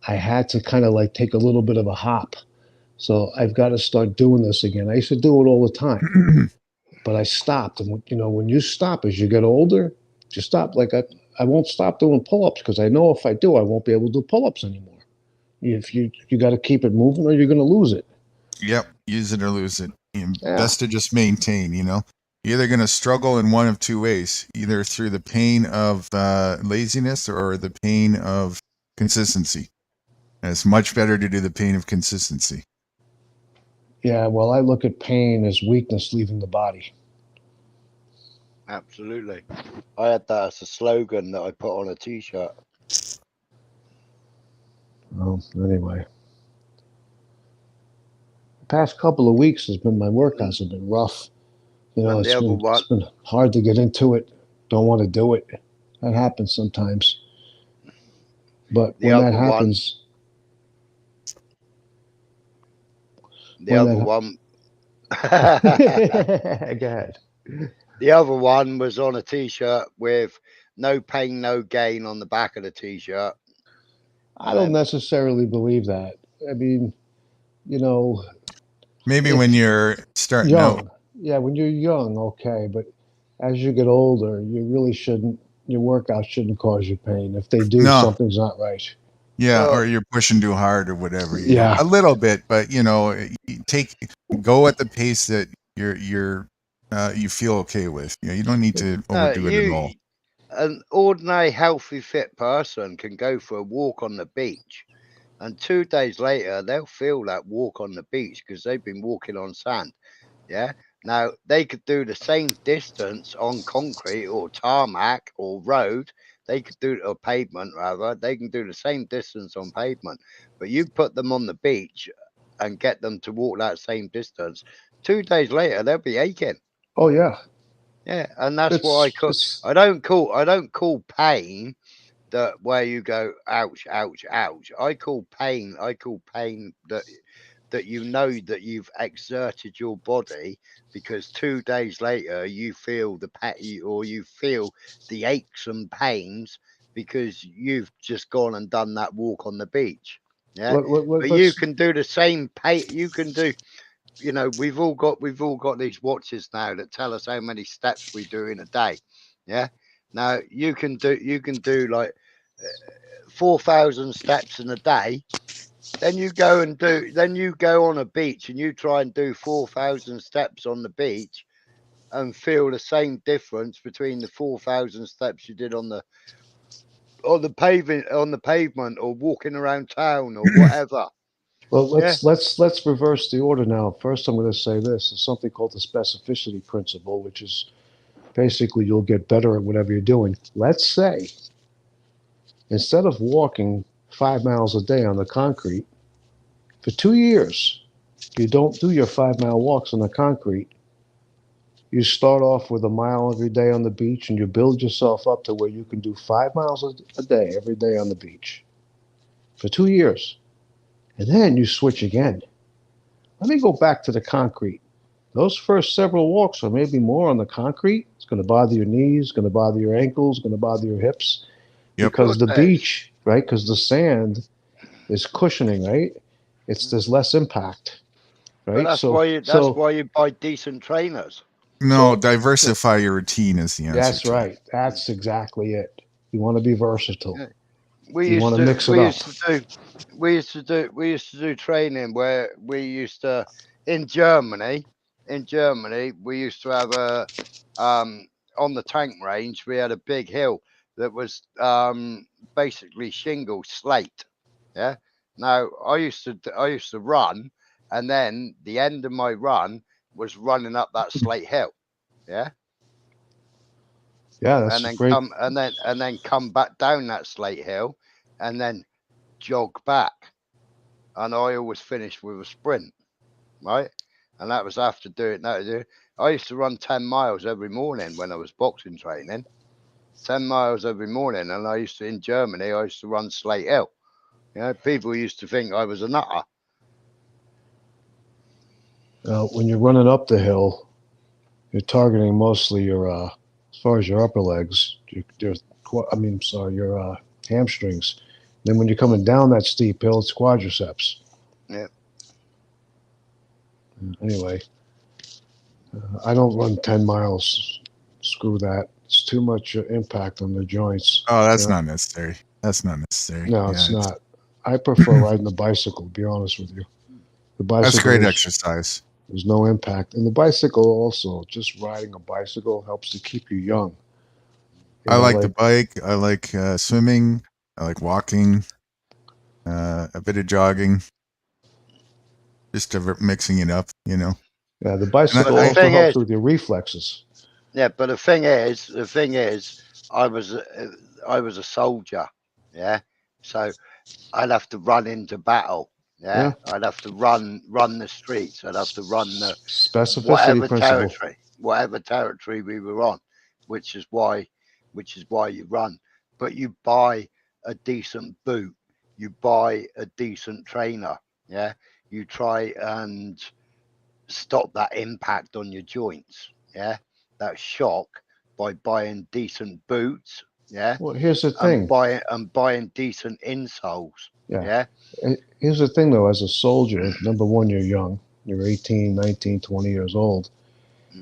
I had to kind of like take a little bit of a hop. So I've got to start doing this again. I used to do it all the time, but I stopped. And when you stop as you get older, you stop. Like I won't stop doing pull-ups because I know if I do, I won't be able to do pull-ups anymore. If you got to keep it moving, or you're going to lose it. Yep, use it or lose it. Yeah. Best to just maintain. You're either going to struggle in one of two ways: either through the pain of laziness or the pain of consistency. And it's much better to do the pain of consistency. Yeah, well, I look at pain as weakness leaving the body. Absolutely. I had that as a slogan that I put on a t-shirt. Well, anyway, the past couple of weeks my workouts have been rough. And the other one, it's been hard to get into it. Don't want to do it. That happens sometimes. But the when that other one, happens, the other one, go ahead. The other one was on a t-shirt with no pain, no gain on the back of the t-shirt. I don't necessarily believe that. I mean, maybe when you're starting out. Yeah, when you're young, okay, but as you get older, you really shouldn't. Your workouts shouldn't cause you pain. If they do, No. something's not right. Yeah, or you're pushing too hard or whatever. Yeah. A little bit, but go at the pace that you feel okay with. You don't need to overdo it at all. An ordinary, healthy, fit person can go for a walk on the beach, and 2 days later they'll feel that walk on the beach because they've been walking on sand. Yeah. Now they could do the same distance on concrete or tarmac or road. They could do it or pavement rather. They can do the same distance on pavement, but you put them on the beach and get them to walk that same distance. 2 days later they'll be aching. Oh yeah. Yeah, and that's what I call. I don't call pain that where you go ouch, ouch, ouch. I call pain that you know that you've exerted your body because 2 days later you feel the pain or you feel the aches and pains because you've just gone and done that walk on the beach. Yeah, but you can do the same pain. You can do. We've all got these watches now that tell us how many steps we do in a day. Yeah. Now you can do like 4,000 steps in a day. Then you go on a beach and you try and do 4,000 steps on the beach and feel the same difference between the 4,000 steps you did on the pavement or walking around town or whatever. Well, let's reverse the order now. First, I'm going to say this is something called the specificity principle, which is basically you'll get better at whatever you're doing. Let's say instead of walking 5 miles a day on the concrete for 2 years, you don't do your 5-mile walks on the concrete. You start off with a mile every day on the beach, and you build yourself up to where you can do 5 miles a day every day on the beach for 2 years. And then you switch again. Let me go back to the concrete. Those first several walks, or maybe more on the concrete, it's going to bother your knees, going to bother your ankles, going to bother your hips. Yep. Because the beach, right? Because the sand is cushioning, right? There's less impact, right? But that's why you buy decent trainers. No, diversify your routine is the answer. That's right. That's exactly it. You want to be versatile. Yeah. You want to mix it up. We used to do training where we used to in Germany we used to have on the tank range we had a big hill that was basically shingle slate. Yeah. Now I used to run, and then the end of my run was running up that Slate Hill, yeah, Yeah, and that's then great. come back down that Slate Hill, and then jog back, and I always finished with a sprint, right? And that was after doing that. I used to run 10 miles every morning when I was boxing training. 10 miles every morning, and in Germany, I used to run Slate Hill. You know, people used to think I was a nutter. When you're running up the hill, you're targeting mostly your, as far as your upper legs, your hamstrings. Then when you're coming down that steep hill, it's quadriceps. Yeah. Anyway, I don't run 10 miles. Screw that. It's too much impact on the joints. Oh, that's Yeah. not necessary. That's not necessary. No, Yeah, it's not. I prefer riding the bicycle, to be honest with you. The That's bicycle great is, exercise. there's no impact. And the bicycle also, just riding a bicycle helps to keep you young. I like the bike. I like swimming. I like walking. A bit of jogging. Just mixing it up, you know. Yeah, the bicycle the also thing helps is, with your reflexes. yeah, but the thing is, I was a soldier, yeah. So I'd have to run into battle, yeah. I'd have to run the streets. I'd have to run the Specificity principle. whatever territory we were on, which is why you run. But you buy a decent boot, you buy a decent trainer, yeah. You try and stop that impact on your joints, yeah, that shock, by buying decent boots, yeah. Well, here's the and thing. buying decent insoles, Yeah. yeah. Here's the thing, though. As a soldier, number one, you're young. You're 18, 19, 20 years old.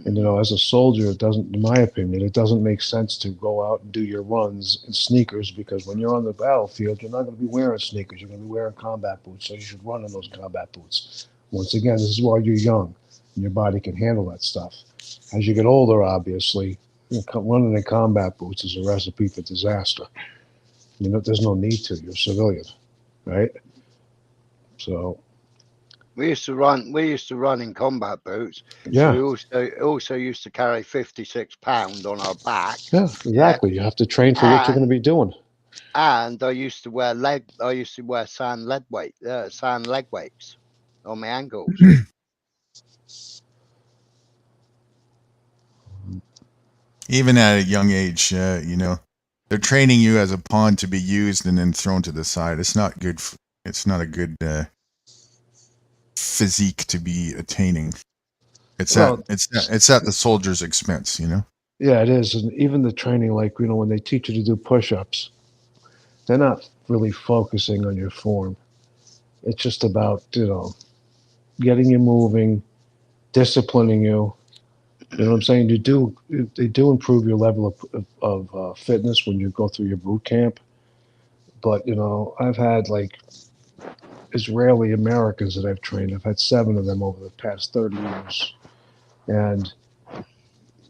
And, as a soldier, it doesn't, in my opinion, it doesn't make sense to go out and do your runs in sneakers, because when you're on the battlefield, you're not going to be wearing sneakers. You're going to be wearing combat boots. So you should run in those combat boots. Once again, this is why you're young and your body can handle that stuff. As you get older, obviously, running in combat boots is a recipe for disaster. There's no need to. You're a civilian, right? So We used to run in combat boots. yeah, We also used to carry 56 pound on our back. yeah, exactly. You have to train for what you're going to be doing. And I used to wear sand leg weights on my ankles. Even at a young age, they're training you as a pawn to be used and then thrown to the side. It's not good. It's not a good physique to be attaining. It's at the soldier's expense, Yeah, it is. And even the training, like, when they teach you to do push-ups, they're not really focusing on your form. It's just about, getting you moving, disciplining you. You know what I'm saying? They do improve your level of fitness when you go through your boot camp. But, I've had like Israeli Americans that I've trained. I've had 7 of them over the past 30 years. And,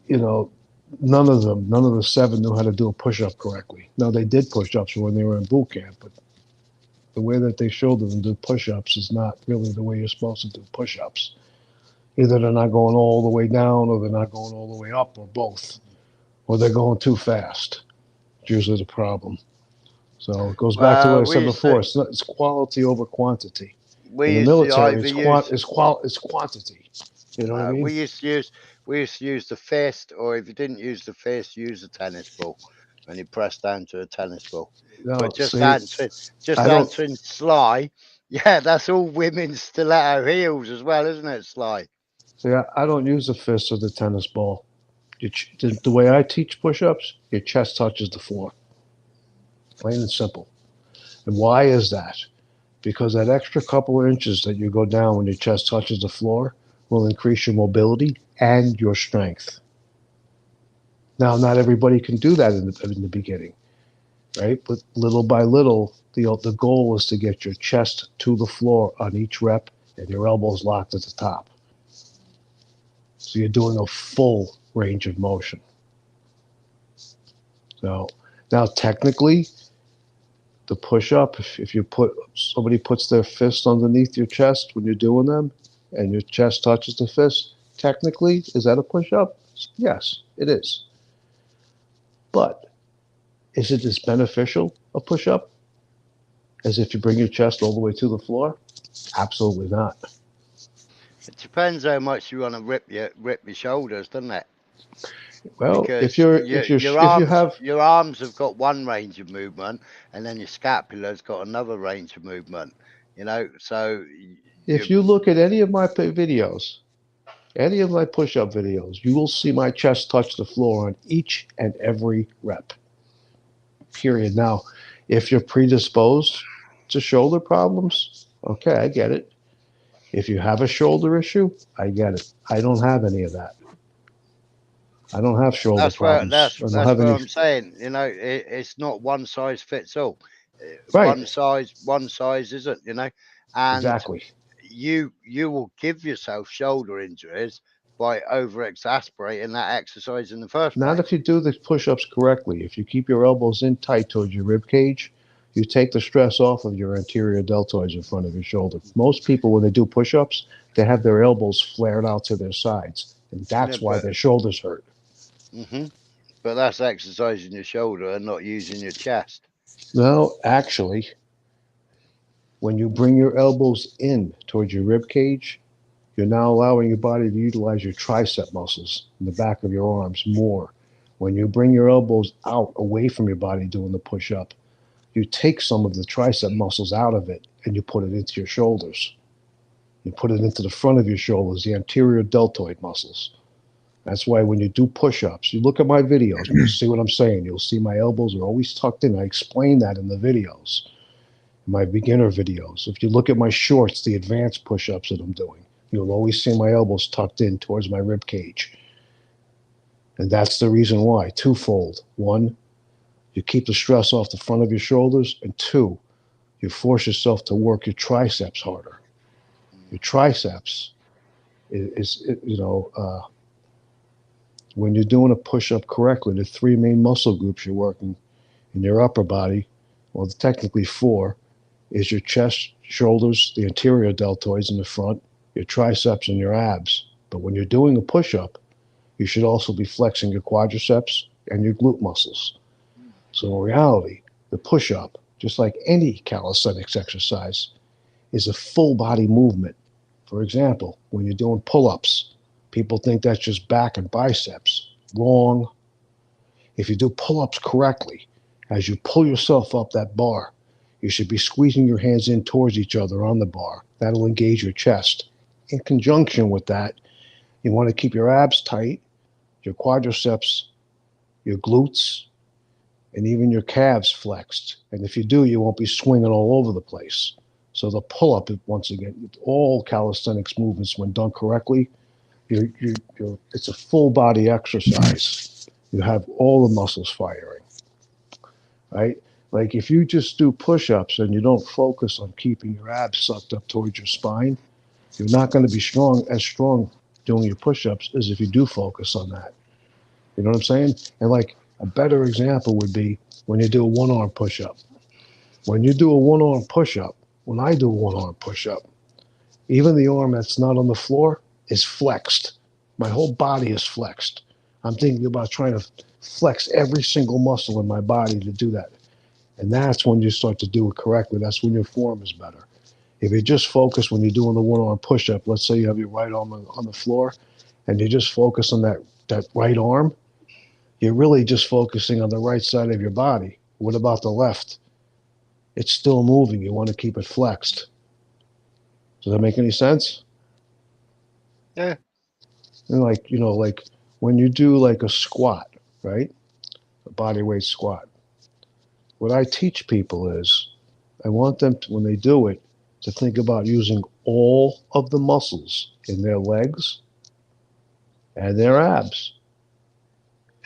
none of the 7 knew how to do a push-up correctly. Now, they did push-ups when they were in boot camp, but the way that they showed them to do push-ups is not really the way you're supposed to do push-ups. Either they're not going all the way down, or they're not going all the way up, or both. Or they're going too fast. It's usually the problem. So it goes back to what I said before. It's quality over quantity. In the military, it's quantity. You know what I mean? We used to use the fist, or if you didn't use the fist, use a tennis ball, and you press down to a tennis ball. No, but just see, answering Sly, yeah, that's all women stiletto heels as well, isn't it, Sly? See, I don't use the fist or the tennis ball. The way I teach push-ups, your chest touches the floor. Plain and simple. And why is that? Because that extra couple of inches that you go down when your chest touches the floor will increase your mobility and your strength. Now, not everybody can do that in the beginning, right? But little by little, the goal is to get your chest to the floor on each rep and your elbows locked at the top. So you're doing a full range of motion. So now, technically, the push-up, if you put somebody puts their fist underneath your chest when you're doing them, and your chest touches the fist, technically, is that a push-up? Yes, it is. But is it as beneficial a push-up as if you bring your chest all the way to the floor? Absolutely not. It depends how much you want to rip your shoulders, doesn't it? Well, Because your arms have got one range of movement, and then your scapula's got another range of movement. You know, so if you look at any of my videos, any of my push-up videos, you will see my chest touch the floor on each and every rep. Period. Now, if you're predisposed to shoulder problems, okay, I get it. If you have a shoulder issue, I get it. I don't have any of that. I don't have shoulder problems. That's I don't what have any. I'm saying. You know, it's not one size fits all. Right. One size isn't. You know, and Exactly. you will give yourself shoulder injuries by over exasperating that exercise in the first place. Not if you do the push-ups correctly. If you keep your elbows in tight towards your rib cage, you take the stress off of your anterior deltoids in front of your shoulder. Most people, when they do push-ups, they have their elbows flared out to their sides, and that's why their shoulders hurt. But that's exercising your shoulder and not using your chest. No, actually, when you bring your elbows in towards your rib cage, you're now allowing your body to utilize your tricep muscles in the back of your arms more. When you bring your elbows out away from your body doing the push-up, you take some of the tricep muscles out of it and you put it into your shoulders. You put it into the front of your shoulders, the anterior deltoid muscles. That's why when you do push-ups, you look at my videos, you'll see what I'm saying. You'll see my elbows are always tucked in. I explain that in the videos, in my beginner videos. If you look at my shorts, the advanced push-ups that I'm doing, you'll always see my elbows tucked in towards my rib cage. And that's the reason why. Twofold. One, you keep the stress off the front of your shoulders. And two, you force yourself to work your triceps harder. Your triceps is when you're doing a push-up correctly, the three main muscle groups you're working in your upper body, well, technically four, is your chest, shoulders, the anterior deltoids in the front, your triceps, and your abs. But when you're doing a push-up, you should also be flexing your quadriceps and your glute muscles. So in reality, the push-up, just like any calisthenics exercise, is a full body movement. For example, when you're doing pull-ups, people think that's just back and biceps. Wrong. If you do pull-ups correctly, as you pull yourself up that bar, you should be squeezing your hands in towards each other on the bar. That'll engage your chest. In conjunction with that, you want to keep your abs tight, your quadriceps, your glutes, and even your calves flexed. And if you do, you won't be swinging all over the place. So the pull-up, once again, all calisthenics movements, when done correctly, it's a full body exercise. You have all the muscles firing, right? Like if you just do push-ups and you don't focus on keeping your abs sucked up towards your spine, you're not going to be as strong doing your push-ups as if you do focus on that. You know what I'm saying? And like a better example would be when you do a one-arm push-up. When you do a one-arm push-up, when I do a one-arm push-up, even the arm that's not on the floor is flexed. My whole body is flexed. I'm thinking about trying to flex every single muscle in my body to do that. And that's when you start to do it correctly. That's when your form is better. If you just focus when you're doing the one-arm push-up, let's say you have your right arm on the floor, and you just focus on that right arm, you're really just focusing on the right side of your body. What about the left? It's still moving. You want to keep it flexed. Does that make any sense? Yeah. And like when you do like a squat, right? A body weight squat. What I teach people is I want them to, when they do it, to think about using all of the muscles in their legs and their abs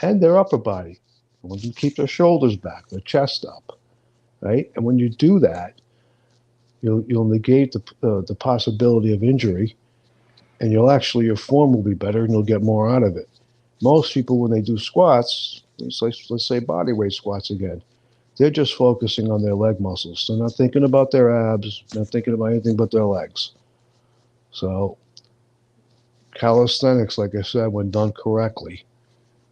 and their upper body. I want them to keep their shoulders back, their chest up, right? And when you do that, you'll negate the possibility of injury, and your form will be better, and you'll get more out of it. Most people, when they do squats, let's say body weight squats again, They're just focusing on their leg muscles. They're not thinking about their abs, not thinking about anything but their legs. So calisthenics, like I said, when done correctly,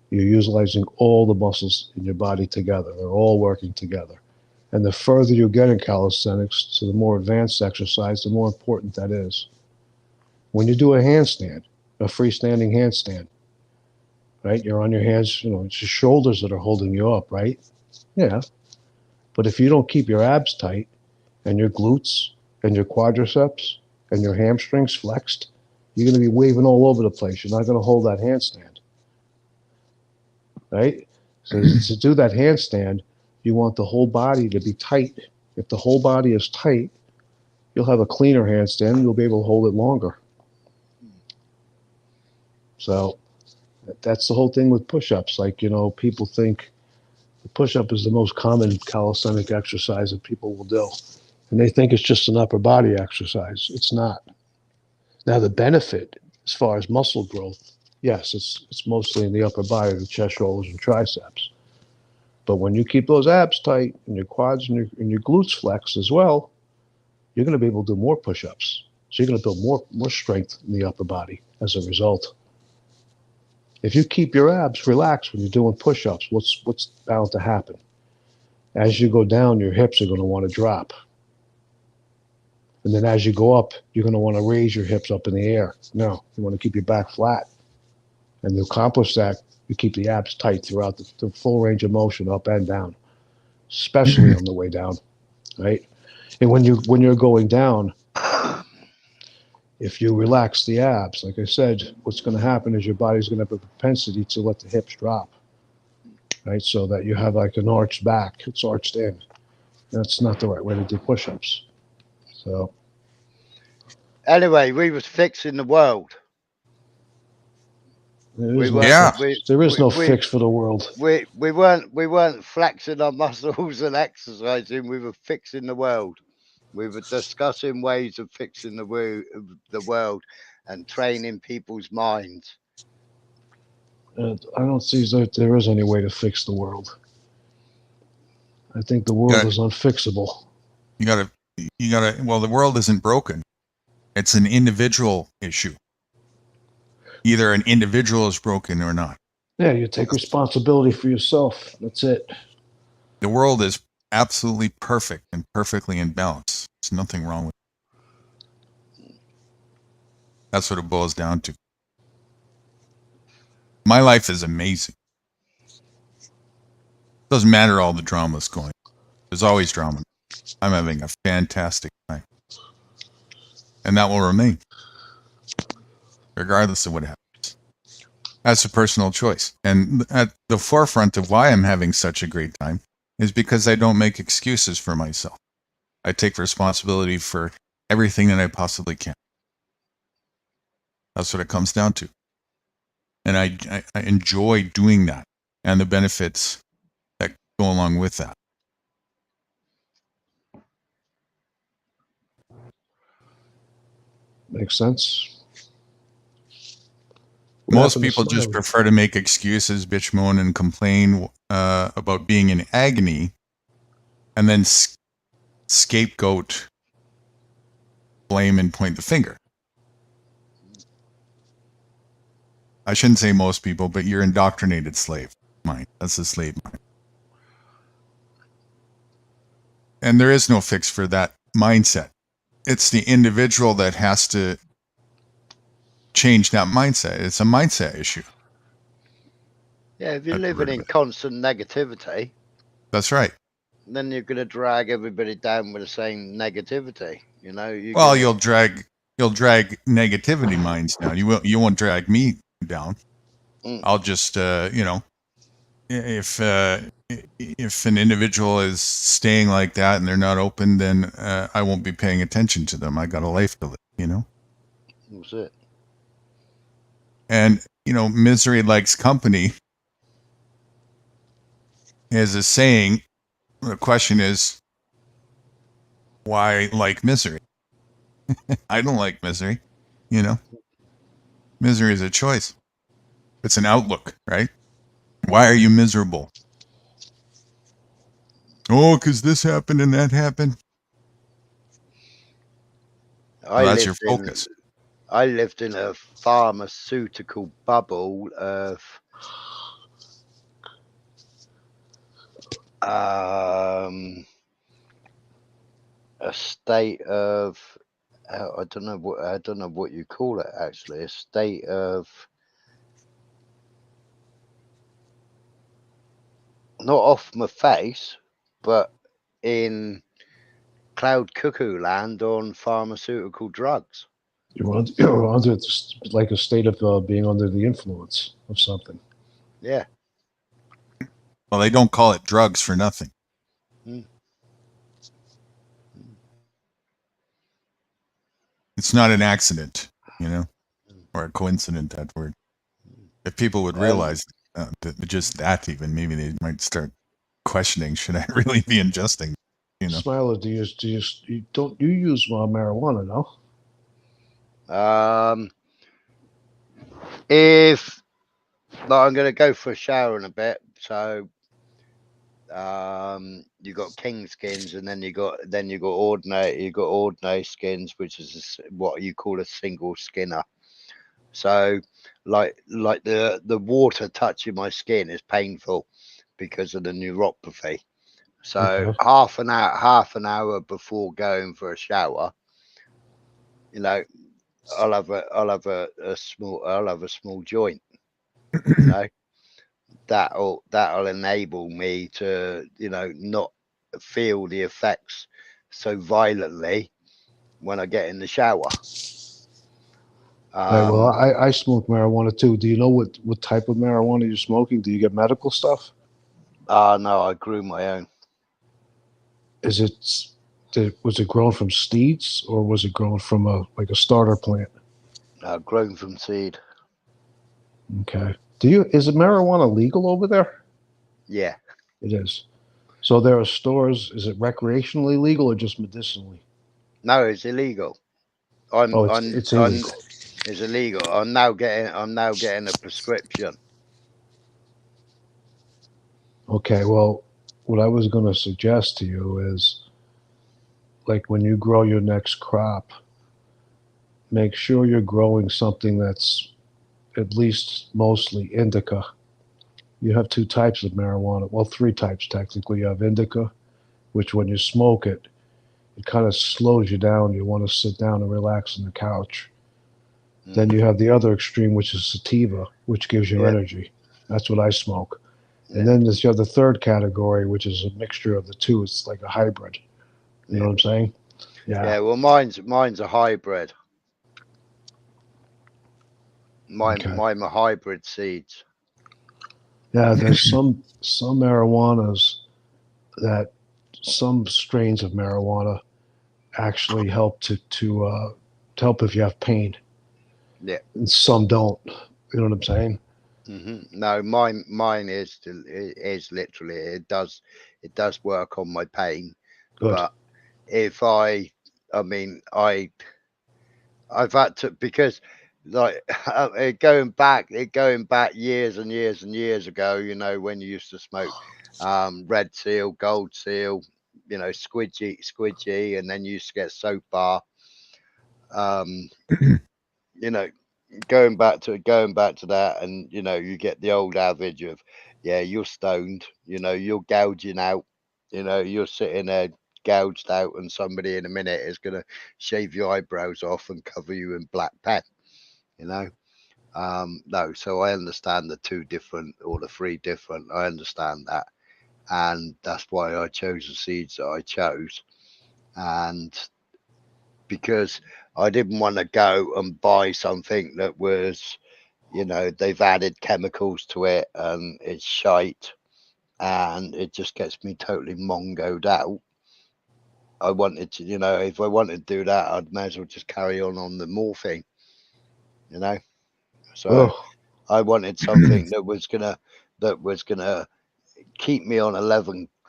you're utilizing all the muscles in your body together. They're all working together. And the further you get in calisthenics to the more advanced exercise, the more important that is. When you do a handstand, a freestanding handstand, right? You're on your hands, it's your shoulders that are holding you up, right? Yeah. But if you don't keep your abs tight and your glutes and your quadriceps and your hamstrings flexed, you're going to be waving all over the place. You're not going to hold that handstand, right? So to do that handstand, you want the whole body to be tight. If the whole body is tight, you'll have a cleaner handstand. You'll be able to hold it longer. So that's the whole thing with push-ups. Like, people think the push-up is the most common calisthenic exercise that people will do. And they think it's just an upper body exercise. It's not. Now, the benefit as far as muscle growth, yes, it's mostly in the upper body, the chest, shoulders, and triceps. But when you keep those abs tight and your quads and your glutes flexed as well, you're going to be able to do more push-ups. So you're going to build more strength in the upper body as a result. If you keep your abs relaxed when you're doing push-ups, what's bound to happen? As you go down, your hips are going to want to drop. And then as you go up, you're going to want to raise your hips up in the air. No, you want to keep your back flat. And to accomplish that, you keep the abs tight throughout the full range of motion, up and down, especially on the way down, right? And when you're going down, if you relax the abs, like I said, what's going to happen is your body's going to have a propensity to let the hips drop, right? So that you have like an arched back. It's arched in. That's not the right way to do push-ups. So Anyway, we was fixing the world. there is no fix for the world. We weren't flexing our muscles and exercising. We were fixing the world. We were discussing ways of fixing the world and training people's minds. I don't see that there is any way to fix the world. I think the world is unfixable. You gotta, well, the world isn't broken. It's an individual issue. Either an individual is broken or not. Yeah, you take responsibility for yourself. That's it. The world is absolutely perfect and perfectly in balance. There's nothing wrong with it. That's what it boils down to. My life is amazing. Doesn't matter all the drama's going. There's always drama. I'm having a fantastic time. And that will remain. Regardless of what happens. That's a personal choice. And at the forefront of why I'm having such a great time is because I don't make excuses for myself. I take responsibility for everything that I possibly can. That's what it comes down to. And I enjoy doing that and the benefits that go along with that. Makes sense. Most people just prefer to make excuses, bitch, moan, and complain about being in agony, and then scapegoat, blame, and point the finger. I shouldn't say most people, but you're indoctrinated slave mind. That's the slave mind. And there is no fix for that mindset. It's the individual that has to change that mindset. It's a mindset issue. Yeah, if you're living in constant negativity. That's right. Then you're going to drag everybody down with the same negativity. Well, you'll drag negativity minds down. You won't drag me down. I'll just if an individual is staying like that and they're not open, then I won't be paying attention to them. I got a life to live, That's it. And misery likes company is a saying. The question is, why like misery? I don't like misery, Misery is a choice. It's an outlook, right? Why are you miserable? Oh, because this happened and that happened. Well, that's your focus. I lived in a pharmaceutical bubble of a state of I don't know what you call it actually. A state of not off my face, but in cloud cuckoo land on pharmaceutical drugs. You're under like a state of being under the influence of something. Yeah. Well, they don't call it drugs for nothing. Mm. It's not an accident, you know, or a coincidence, that word. If people would realize just that even, maybe they might start questioning, should I really be ingesting, you know? Smiler, do you use marijuana, no? If I'm going to go for a shower in a bit, so you got king skins, and then you got ordinary skins, which is what you call a single skinner. So like the water touching my skin is painful because of the neuropathy. So Okay. half an hour before going for a shower, you know, I'll have a small joint, you know. That'll enable me to, you know, not feel the effects so violently when I get in the shower. Right, well, I smoke marijuana too. Do you know what type of marijuana you're smoking? Do you get medical stuff? No, I grew my own. Was it grown from seeds or was it grown from a starter plant? Grown from seed. Okay. Is it marijuana legal over there? Yeah. It is. So there are stores. Is it recreationally legal or just medicinally? No, it's illegal. It's illegal. It's illegal. I'm now getting a prescription. Okay, well, what I was going to suggest to you is, like, when you grow your next crop, make sure you're growing something that's at least mostly indica. You have two types of marijuana. Well, three types technically. You have indica, which when you smoke it, it kind of slows you down. You want to sit down and relax on the couch. Then you have the other extreme, which is sativa, which gives you energy. That's what I smoke. And then you have the third category, which is a mixture of the two. It's like a hybrid. You know what I'm saying? Yeah. Well, mine's a hybrid. Mine are hybrid seeds. Yeah, there's some marijuanas that some strains of marijuana actually help to help if you have pain. Yeah. And some don't. You know what I'm saying? No, mine is literally it does work on my pain. Good. But if I've had to, because like going back years and years and years ago, you know, when you used to smoke red seal, gold seal, you know, squidgy, and then you used to get soap bar. You know, going back to that, and you know, you get the old adage of, yeah, you're stoned, you know, you're gouging out, you know, you're sitting there gouged out, and somebody in a minute is going to shave your eyebrows off and cover you in black pen, you know. No, so I understand the two different or the three different. I understand that, and that's why I chose the seeds that I chose. And because I didn't want to go and buy something that was, you know, they've added chemicals to it and it's shite and it just gets me totally mongoed out. I wanted to, you know, if I wanted to do that, I'd may as well just carry on the morphine, you know. So I wanted something that was gonna keep me on a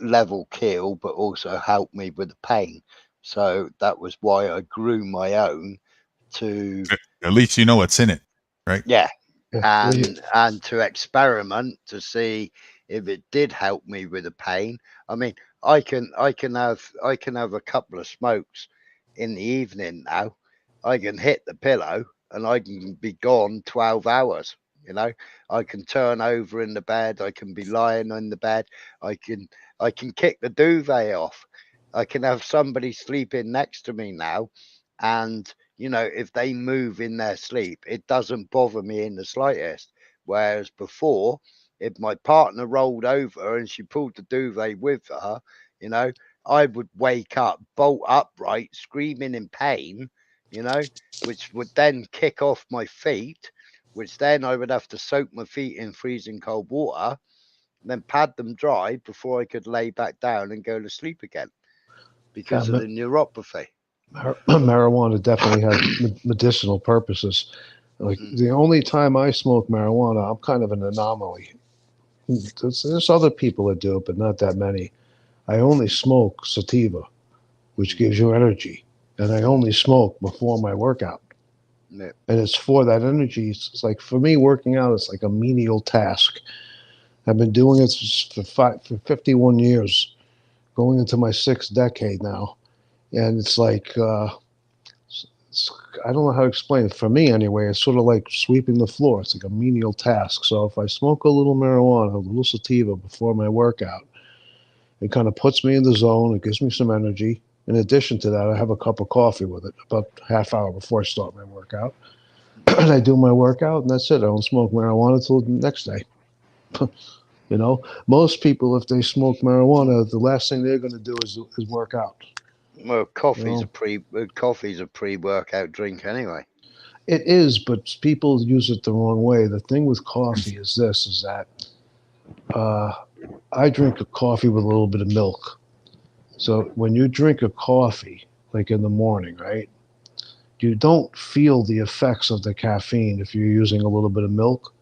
level keel, but also help me with the pain. So that was why I grew my own to. At least you know what's in it, right? Yeah. And to experiment to see if it did help me with the pain. I mean, I can have a couple of smokes in the evening now. I can hit the pillow and I can be gone 12 hours. You know, I can turn over in the bed. I can be lying in the bed. I can kick the duvet off. I can have somebody sleeping next to me now, and you know, if they move in their sleep, it doesn't bother me in the slightest. Whereas before, if my partner rolled over and she pulled the duvet with her, you know, I would wake up, bolt upright, screaming in pain, you know, which would then kick off my feet, which then I would have to soak my feet in freezing cold water, then pad them dry before I could lay back down and go to sleep again because of the neuropathy. Marijuana definitely has medicinal purposes. Like the only time I smoke marijuana, I'm kind of an anomaly. There's other people that do it, but not that many. I only smoke sativa, which gives you energy, and I only smoke before my workout. Yeah. And it's for that energy. It's like for me, working out is like a menial task. I've been doing it for 51 years, going into my 6th decade now, and it's like I don't know how to explain it. For me, anyway, it's sort of like sweeping the floor. It's like a menial task. So if I smoke a little marijuana, a little sativa before my workout, it kind of puts me in the zone. It gives me some energy. In addition to that, I have a cup of coffee with it about half hour before I start my workout. And I do my workout, and that's it. I don't smoke marijuana until the next day. You know, most people, if they smoke marijuana, the last thing they're going to do is work out. Well, coffee's Well, a pre-workout drink anyway. It is, but people use it the wrong way. The thing with coffee is this: is that I drink a coffee with a little bit of milk. So when you drink a coffee, like in the morning, right, you don't feel the effects of the caffeine if you're using a little bit of milk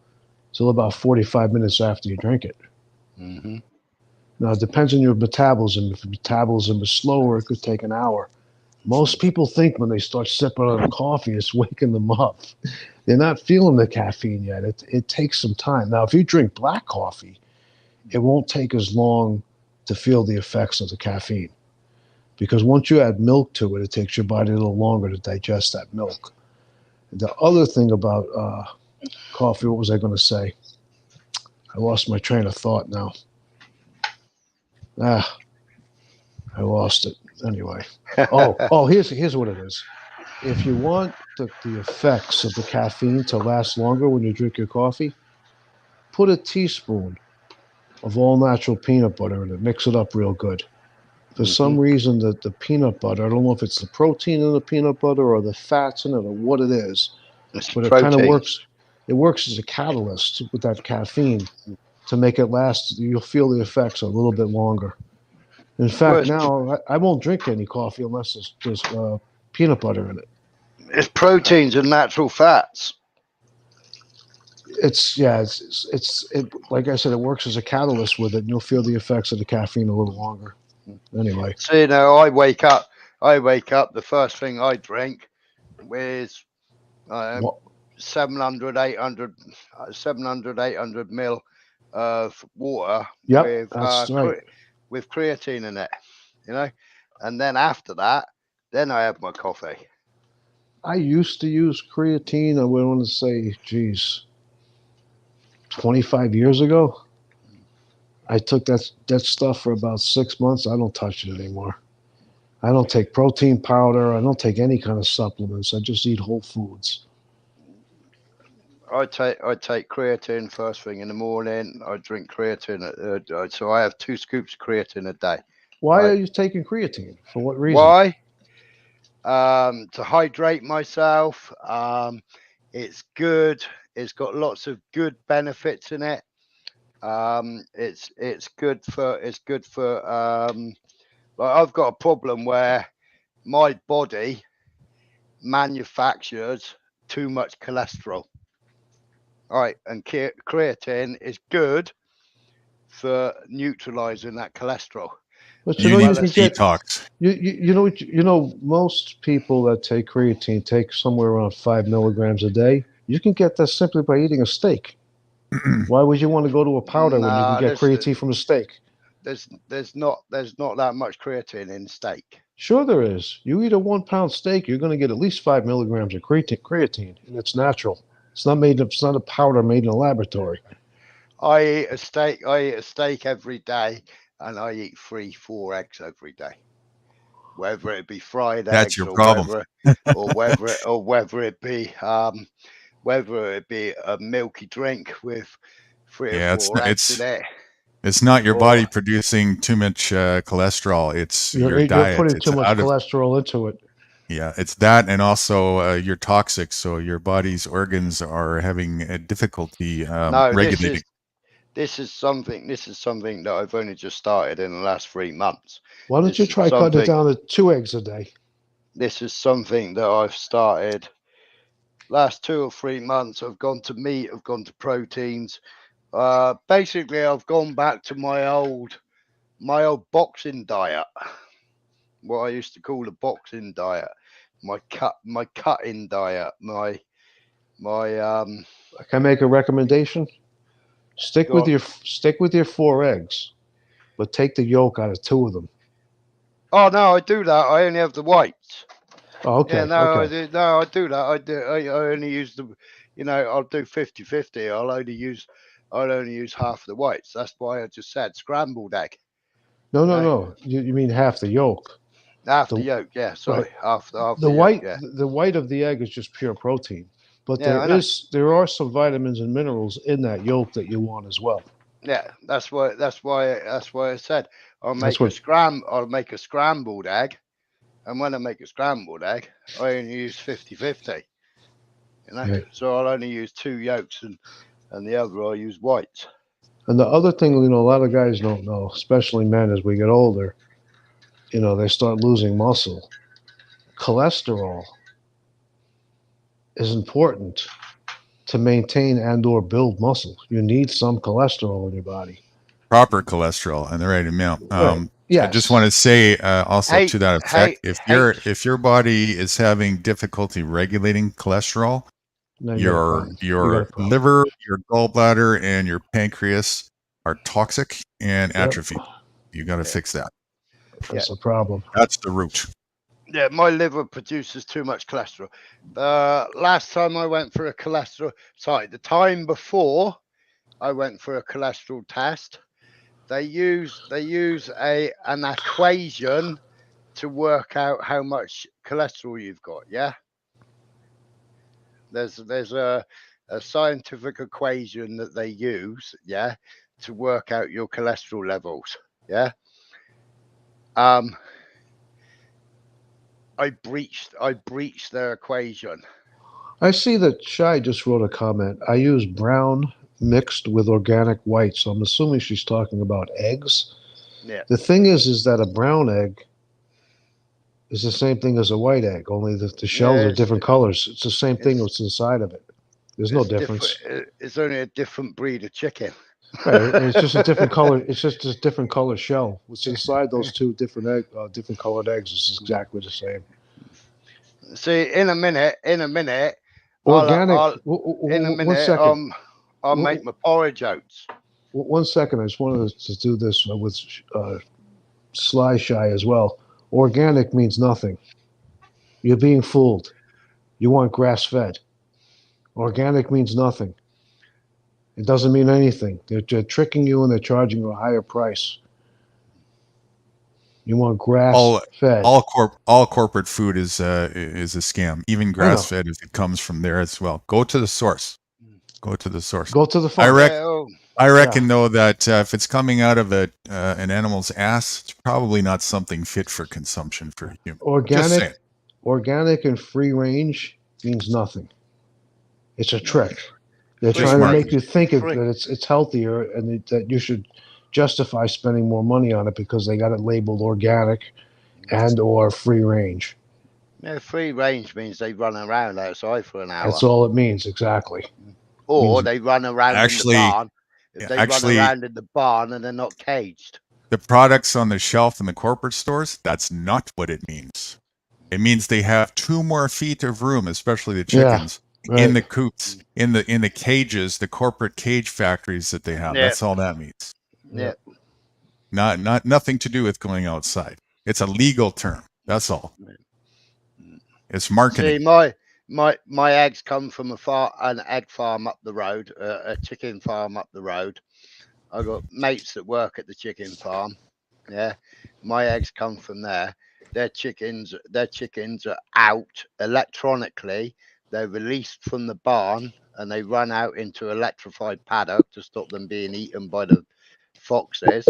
till about 45 minutes after you drink it. Mm-hmm. Now, it depends on your metabolism. If your metabolism is slower, it could take an hour. Most people think when they start sipping on coffee, it's waking them up. They're not feeling the caffeine yet. It takes some time. Now, if you drink black coffee, it won't take as long to feel the effects of the caffeine. Because once you add milk to it, it takes your body a little longer to digest that milk. The other thing about coffee, what was I going to say? I lost my train of thought now. I lost it. Anyway. Here's what it is. If you want the effects of the caffeine to last longer when you drink your coffee, put a teaspoon of all natural peanut butter in it. Mix it up real good. For some reason, the peanut butter, I don't know if it's the protein in the peanut butter or the fats in it or what it is, but it kind of works. It works as a catalyst with that caffeine to make it last. You'll feel the effects a little bit longer. In fact, now I won't drink any coffee unless there's peanut butter in it. It's proteins and natural fats. It's like I said, it works as a catalyst with it, and you'll feel the effects of the caffeine a little longer. Anyway, so you know, I wake up. The first thing I drink with 700, 800 mil of water with creatine in it. You know, and then after that, then I have my coffee. I used to use creatine. I would want to say, 25 years ago. I took that stuff for about 6 months. I don't touch it anymore. I don't take protein powder. I don't take any kind of supplements. I just eat whole foods. I take creatine first thing in the morning. I drink creatine. So I have 2 scoops of creatine a day. Why are you taking creatine? For what reason? Why? To hydrate myself. It's good. It's got lots of good benefits in it. It's good for like I've got a problem where my body manufactures too much cholesterol. All right, and creatine is good for neutralizing that cholesterol. But you can get detox. You know, most people that take creatine take somewhere around 5 milligrams a day. You can get that simply by eating a steak. Why would you want to go to a powder when you can get creatine from a steak? there's not that much creatine in steak. Sure there is. You eat a 1 pound steak, you're going to get at least 5 milligrams of creatine, and it's natural. It's not a powder made in a laboratory. I eat a steak every day, and I eat 3-4 eggs every day. Whether it be fried That's eggs your or problem. whether it be a milky drink with 3 or Yeah, 4 eggs in it. it's not your Or- body producing too much cholesterol. It's your You're diet. putting It's too much out of cholesterol into it. yeah. It's that, and also you're toxic, so your body's organs are having a difficulty No, regulating. this is something that I've only just started in the last 3 months. Why don't This you is try cutting it something- down to 2 eggs a day? This is something that I've started last 2 or 3 months. I've gone to meat, I've gone to proteins. Basically, I've gone back to my old boxing diet, what I used to call the boxing diet, my cutting diet, my Can I make a recommendation? Stick with your 4 eggs, but take the yolk out of 2 of them. Oh no, I do that. I only have the whites. Oh, okay. Yeah, no, Okay. I do that. I only use the, I'll do 50-50. I'll only use half the whites. That's why I just said scrambled egg. No. You mean half the yolk. Half the yolk, yeah. Sorry, half The the white. yolk, yeah. The white of the egg is just pure protein, but Yeah, I know. there are some vitamins and minerals in that yolk that you want as well. Yeah, that's why I said I'll That's make a scrambled egg, and when I make a scrambled egg, I only use 50-50. Right. So I'll only use 2 yolks and the other I'll use whites. And the other thing, a lot of guys don't know, especially men as we get older, they start losing muscle. Cholesterol is important to maintain and or build muscle. You need some cholesterol in your body. Proper cholesterol and the right amount. Right. Yes. I just want to say also to that effect, if your body is having difficulty regulating cholesterol, No, you got a your problem. You got a problem. liver, your gallbladder, and your pancreas are toxic and atrophied. You got to fix that. That's the problem. That's the root. Yeah, my liver produces too much cholesterol. Last time I went for the time before I went for a cholesterol test, they use an equation to work out how much cholesterol you've got. Yeah, there's a scientific equation that they use, yeah, to work out your cholesterol levels. Yeah. I breached their equation. I see that Shai just wrote a comment. I use brown mixed with organic white, so I'm assuming she's talking about eggs. Yeah. The thing is that a brown egg is the same thing as a white egg, only the shells are different colors. It's the same thing what's inside of it. There's no difference. It's only a different breed of chicken. Right, it's just a different color. It's just a different color shell. What's inside those 2 different colored eggs is exactly the same. See, in a minute, Organic. one second. I'll make my porridge oats. 1 second. I just wanted to do this with Sly Shy as well. Organic means nothing. You're being fooled. You want grass-fed. Organic means nothing. It doesn't mean anything. They're tricking you and they're charging you a higher price. You want grass-fed. All corporate food is a scam. Even grass-fed, if it comes from there as well. Go to the source. Go to the source. Go to the farm. I reckon though that if it's coming out of an animal's ass, it's probably not something fit for consumption for humans. Organic and free range means nothing. It's a trick. They're trying to make you think that it's healthier and that you should justify spending more money on it because they got it labeled organic and or free range. No, free range means they run around outside for an hour. That's all it means, exactly. Or they run around in the barn. If they run around in the barn and they're not caged. The products on the shelf in the corporate stores, that's not what it means. It means they have 2 more feet of room, especially the chickens, in the coops, in the cages, the corporate cage factories that they have. That's all that means. Yeah. Nothing to do with going outside. It's a legal term. That's all. It's marketing. See, my eggs come from an egg farm up the road, a chicken farm up the road. I got mates that work at the chicken farm. Yeah, my eggs come from there. Their chickens are out electronically. They're released from the barn and they run out into electrified paddock to stop them being eaten by the foxes,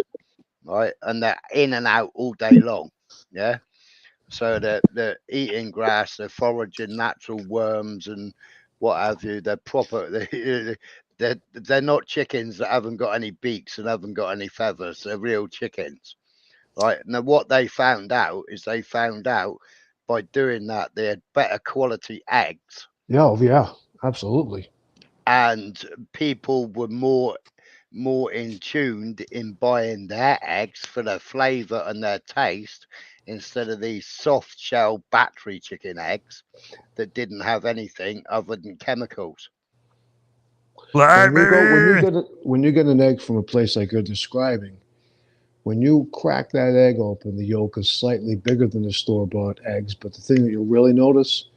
right? And they're in and out all day long. Yeah. So they're eating grass, they're foraging natural worms and what have you. They're proper. They're not chickens that haven't got any beaks and haven't got any feathers. They're real chickens, right? Now what they found out is by doing that they had better quality eggs. Yeah, absolutely. And people were more in tuned in buying their eggs for their flavor and their taste instead of these soft shell battery chicken eggs that didn't have anything other than chemicals. When you get an egg from a place like you're describing, when you crack that egg open, the yolk is slightly bigger than the store-bought eggs. But the thing that you'll really notice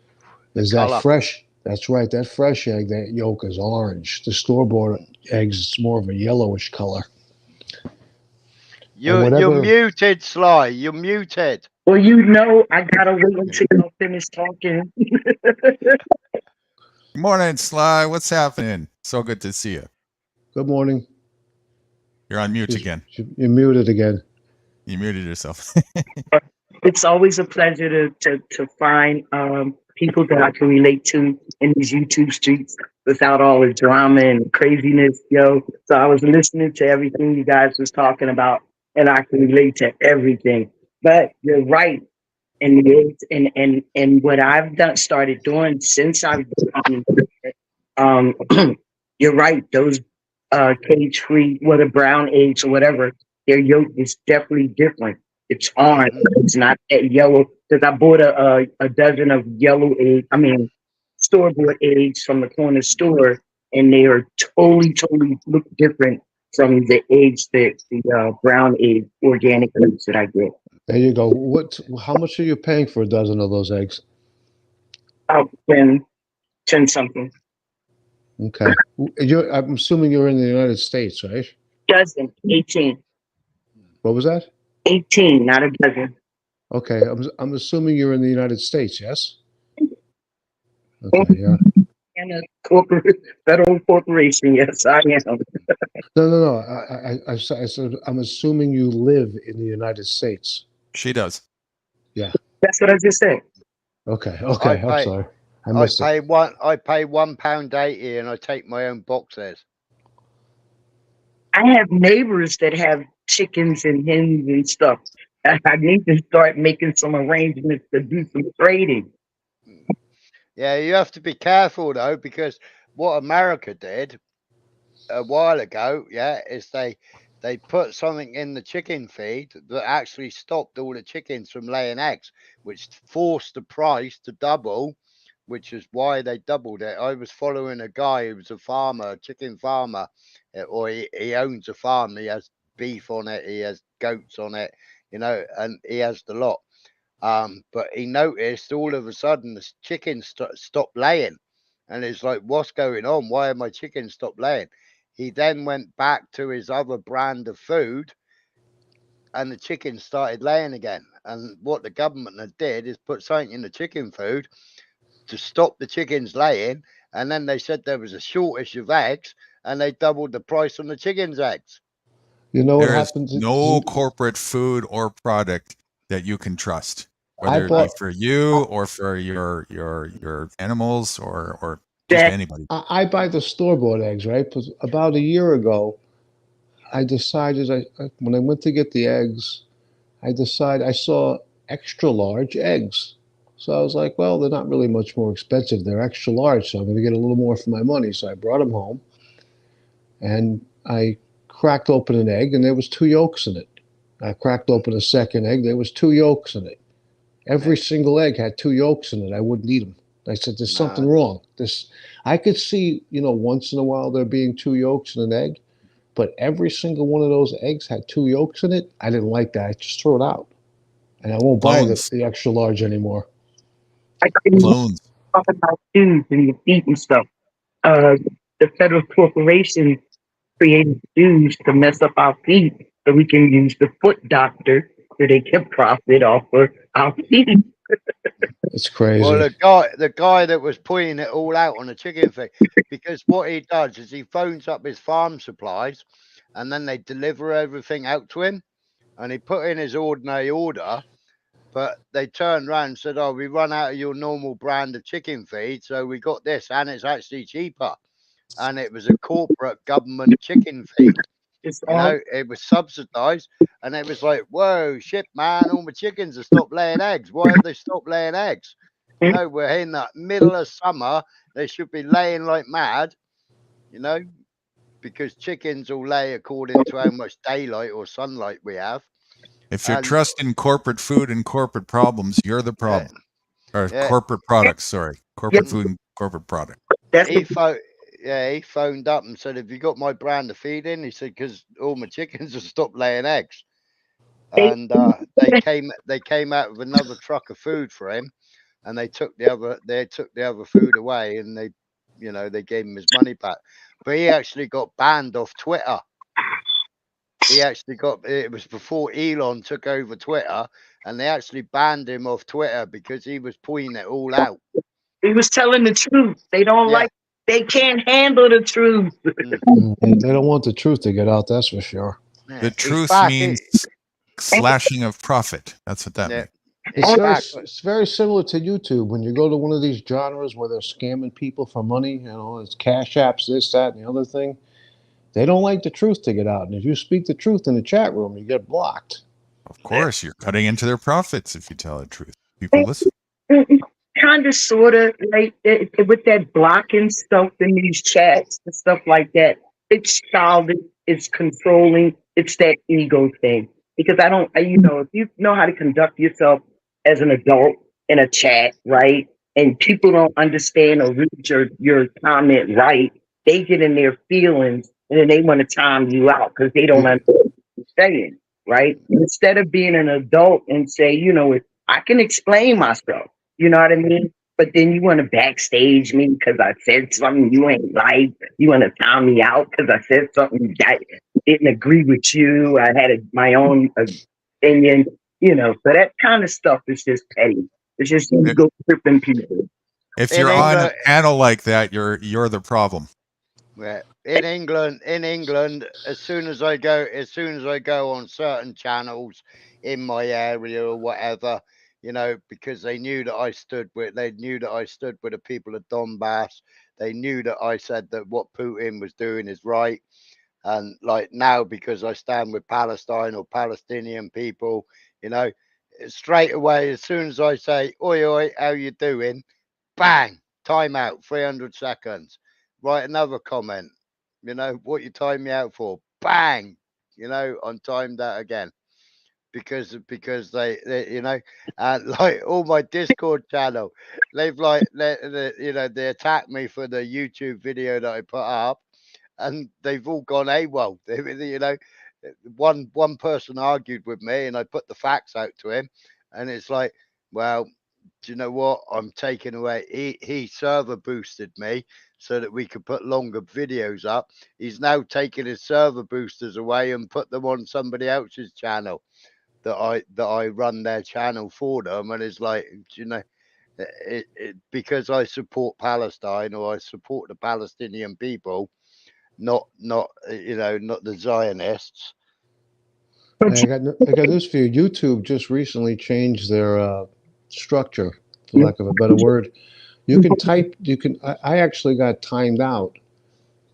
is that fresh. That's right, that fresh egg, that yolk is orange. The store-bought eggs, it's more of a yellowish color. You're muted, Sly. You're muted. Well, you know, I gotta wait until you finish talking. Good morning, Sly. What's happening? So good to see you. Good morning. You're on mute again. You're muted again. You muted yourself. It's always a pleasure to find people that I can relate to in these YouTube streets without all the drama and craziness, yo. So I was listening to everything you guys was talking about, and I can relate to everything. But you're right. And what I've started doing since I've you're right, those cage free, whether brown eggs or whatever, their yolk is definitely different. It's orange. It's not that yellow. Because I bought a dozen of yellow eggs. I mean, store-bought eggs from the corner store, and they are totally look different from the eggs that the brown egg organic eggs that I get. There you go. How much are you paying for a dozen of those eggs? 10 something. Okay. I'm assuming you're in the United States, right? Dozen, 18. What was that? 18, not a dozen. Okay. I'm assuming you're in the United States, yes? Okay, yeah. And a federal corporation, yes, I am. No. I said I'm assuming you live in the United States. She does. Yeah. That's what I just said. Okay. I'm sorry. I pay £1.80 and I take my own boxes. I have neighbors that have chickens and hens and stuff. I need to start making some arrangements to do some trading. Yeah, you have to be careful though, because what America did a while ago, is they put something in the chicken feed that actually stopped all the chickens from laying eggs, which forced the price to double, which is why they doubled it. I was following a guy who was a farmer, a chicken farmer, or he owns a farm. He has beef on it, he has goats on it, and he has the lot. But he noticed all of a sudden the chickens stopped laying, and it's like, what's going on? Why are my chickens stopped laying? He then went back to his other brand of food, and the chickens started laying again. And what the government had did is put something in the chicken food to stop the chickens laying, and then they said there was a shortage of eggs, and they doubled the price on the chickens' eggs. You know what There is happens? no corporate food or product that you can trust, whether it be for you or for your animals or just anybody. I buy the store-bought eggs, right? But about a year ago, I decided when I went to get the eggs, I saw extra large eggs. So I was like, well, they're not really much more expensive. They're extra large, so I'm going to get a little more for my money. So I brought them home, and I cracked open an egg, and there was 2 yolks in it. I cracked open a second egg. There was 2 yolks in it. Every single egg had 2 yolks in it. I wouldn't eat them. I said, there's something wrong. I could see, once in a while there being 2 yolks in an egg, but every single one of those eggs had 2 yolks in it. I didn't like that. I just threw it out, and I won't buy Clones. the extra large anymore. I couldn't Clones. talk about shoes and your feet and stuff. The federal corporation created shoes to mess up our feet so we can use the foot doctor so they can profit off of our feet. It's crazy. Well, the guy that was pointing it all out on the chicken thing, because what he does is he phones up his farm supplies, and then they deliver everything out to him, and he put in his ordinary order, but they turned around and said, "Oh, we run out of your normal brand of chicken feed, so we got this, and it's actually cheaper." And it was a corporate government chicken feed. You know, it was subsidized, and it was like, whoa, shit, man, all my chickens have stopped laying eggs. Why have they stopped laying eggs? You know, we're in the middle of summer. They should be laying like mad, you know, because chickens will lay according to how much daylight or sunlight we have. If you're And trusting corporate food and corporate problems, you're the problem. Or yeah. corporate products, sorry. Corporate food and corporate product. He phoned up and said, "Have you got my brand of feed in?" He said, "Because all my chickens have stopped laying eggs." And they came out with another truck of food for him, and they took the other food away, and they gave him his money back. But he actually got banned off Twitter. It was before Elon took over Twitter, and they actually banned him off Twitter because he was pointing it all out. He was telling the truth. They don't they can't handle the truth. They don't want the truth to get out, that's for sure. The truth means slashing of profit. That's what that means. It's very similar to YouTube. When you go to one of these genres where they're scamming people for money, it's cash apps, this, that, and the other thing. They don't like the truth to get out. And if you speak the truth in the chat room, you get blocked. Of course, you're cutting into their profits if you tell the truth. People listen. Kind of, sort of, like with that blocking stuff in these chats and stuff like that. It's childish. It's controlling. It's that ego thing. Because if you know how to conduct yourself as an adult in a chat, right? And people don't understand or read your comment right, they get in their feelings and then they want to time you out because they don't understand what you're saying, right? Instead of being an adult and say, I can explain myself. You know what I mean? But then you want to backstage me because I said something you ain't like. You want to time me out because I said something that didn't agree with you. I had my own opinion, So that kind of stuff is just petty. It's just ego tripping people. If you're on a panel like that, you're the problem. Yeah. In England, as soon as I go on certain channels in my area or whatever, because they knew that I stood with the people of Donbass. They knew that I said that what Putin was doing is right. And like now, because I stand with Palestine or Palestinian people, straight away, as soon as I say, oi, oi, how you doing? Bang, timeout, 300 seconds. Write another comment. What you time me out for? Bang, I'm timed out again. Because they and like all my Discord channel, they've they attacked me for the YouTube video that I put up, and they've all gone AWOL. One person argued with me, and I put the facts out to him, and it's like, well, do you know what? I'm taking away. He server boosted me so that we could put longer videos up. He's now taken his server boosters away and put them on somebody else's channel. That I run their channel for them, and it's like, because I support Palestine or I support the Palestinian people, not the Zionists. Hey, I got news for you. YouTube just recently changed their structure, for lack of a better word. I actually got timed out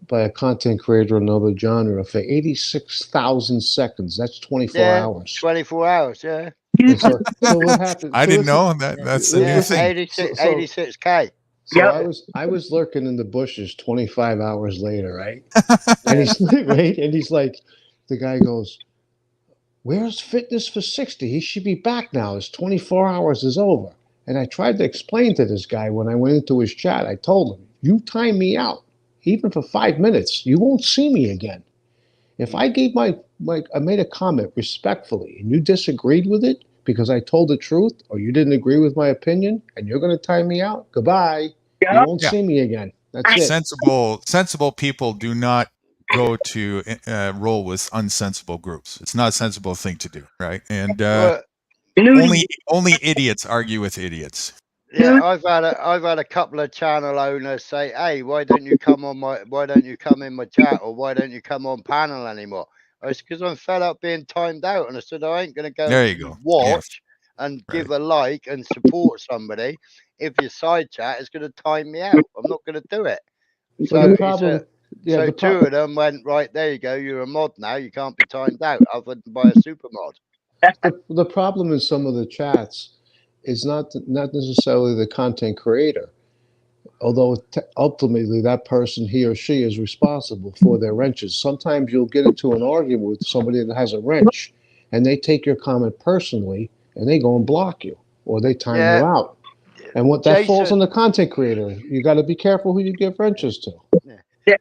by a content creator in another genre for 86,000 seconds. That's 24 hours. 24 hours, yeah. So what happened? I didn't know that. That's a new thing. 86K. So I was lurking in the bushes 25 hours later, right? And he's right, and he's like, the guy goes, "Where's Fitness for 60? He should be back now. His 24 hours is over." And I tried to explain to this guy when I went into his chat. I told him, "You time me out, even for 5 minutes, you won't see me again." If I gave I made a comment respectfully and you disagreed with it because I told the truth or you didn't agree with my opinion and you're going to time me out, goodbye. You won't Yeah. see me again. That's it. Sensible people do not go to roll with unsensible groups. It's not a sensible thing to do, right? And Well, only idiots argue with idiots. yeah, I've had a couple of channel owners say, "Hey, why don't you come in my chat, or why don't you come on panel anymore?" It's because I'm fed up being timed out, and I said I ain't gonna go There you go. watch and give a like and support somebody if your side chat is gonna time me out. I'm not gonna do it. But So the it's problem, yeah, so the two of them went, right, there you go, you're a mod now. You can't be timed out other than by a super mod. the problem in some of the chats is not necessarily the content creator, although ultimately that person, he or she, is responsible for their wrenches. Sometimes you'll get into an argument with somebody that has a wrench, and they take your comment personally, and they go and block you, or they time you Yeah, out. And what that falls Jason. on the content creator. You got to be careful who you give wrenches to.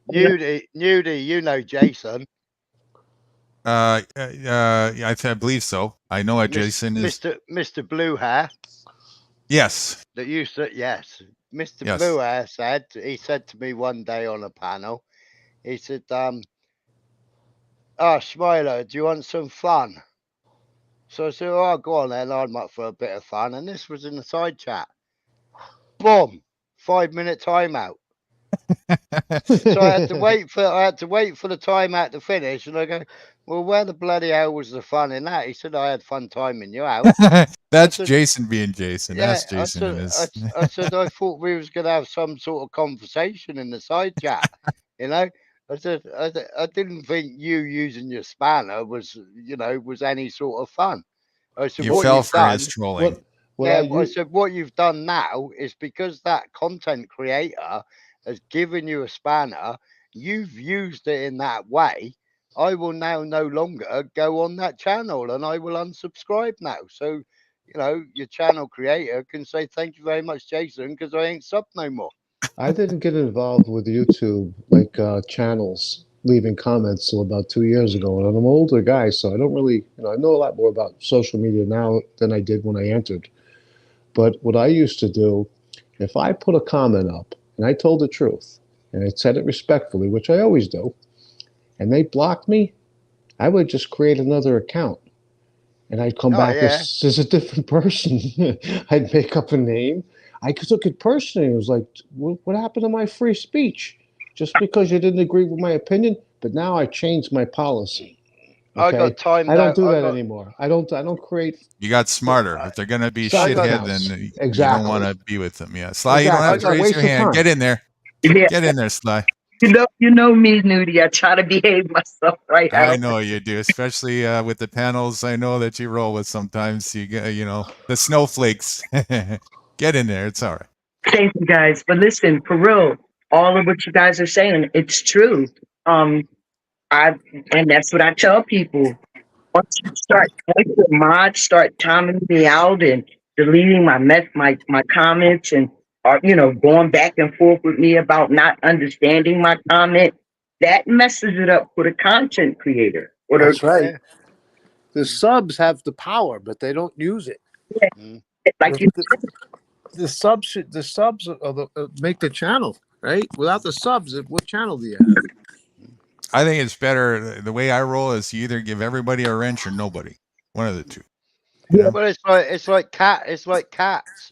Nude, you know Jason. I believe so. I know Jason is. Mr. Blue Hair. Yes. That used to, yes. Mr. Yes. Blue Hair said to me one day on a panel, he said, "Oh, Smiler, do you want some fun?" So I said, "Oh, go on then, I'm up for a bit of fun." And this was in the side chat. Boom! 5-minute timeout. So I had to wait for the timeout to finish, and I go, "Well, where the bloody hell was the fun in that?" He said, "I had fun timing you out." That's said, Jason being Jason. Yeah, That's Jason and his. I said I thought we was gonna have some sort of conversation in the side chat, you know. I said I didn't think you using your spanner was any sort of fun. I said You what fell you've for his done. trolling. I said what you've done now is because that content creator has given you a spanner, you've used it in that way. I will now no longer go on that channel and I will unsubscribe now. So, your channel creator can say thank you very much, Jason, because I ain't sub no more. I didn't get involved with YouTube like channels leaving comments till about 2 years ago, and I'm an older guy, so I don't really, I know a lot more about social media now than I did when I entered. But what I used to do, if I put a comment up and I told the truth and I said it respectfully, which I always do, and they blocked me, I would just create another account. And I'd come back as a different person. I'd make up a name. I took it personally. It was like, what happened to my free speech? Just because you didn't agree with my opinion, but now I changed my policy. Okay? I got timed I don't out. do that anymore. I don't create. You got smarter. If they're gonna be shithead, then you don't want to be with them. Yeah, Sly, you don't have to raise your hand. Get in there. Yeah. Get in there, Sly. You know me, Nudie. I try to behave myself, right? I know you do, especially with the panels. I know that you roll with sometimes. You get, the snowflakes. Get in there. It's all right. Thank you, guys. But listen, for real, all of what you guys are saying, it's true. And that's what I tell people. Once you once your mods start timing me out and deleting my comments and going back and forth with me about not understanding my comment, that messes it up for the content creator. That's right. The subs have the power, but they don't use it. Like the subs make the channel, right? Without the subs, what channel do you have? I think it's better. The way I roll is you either give everybody a wrench or nobody. One of the two. Well, it's like cats.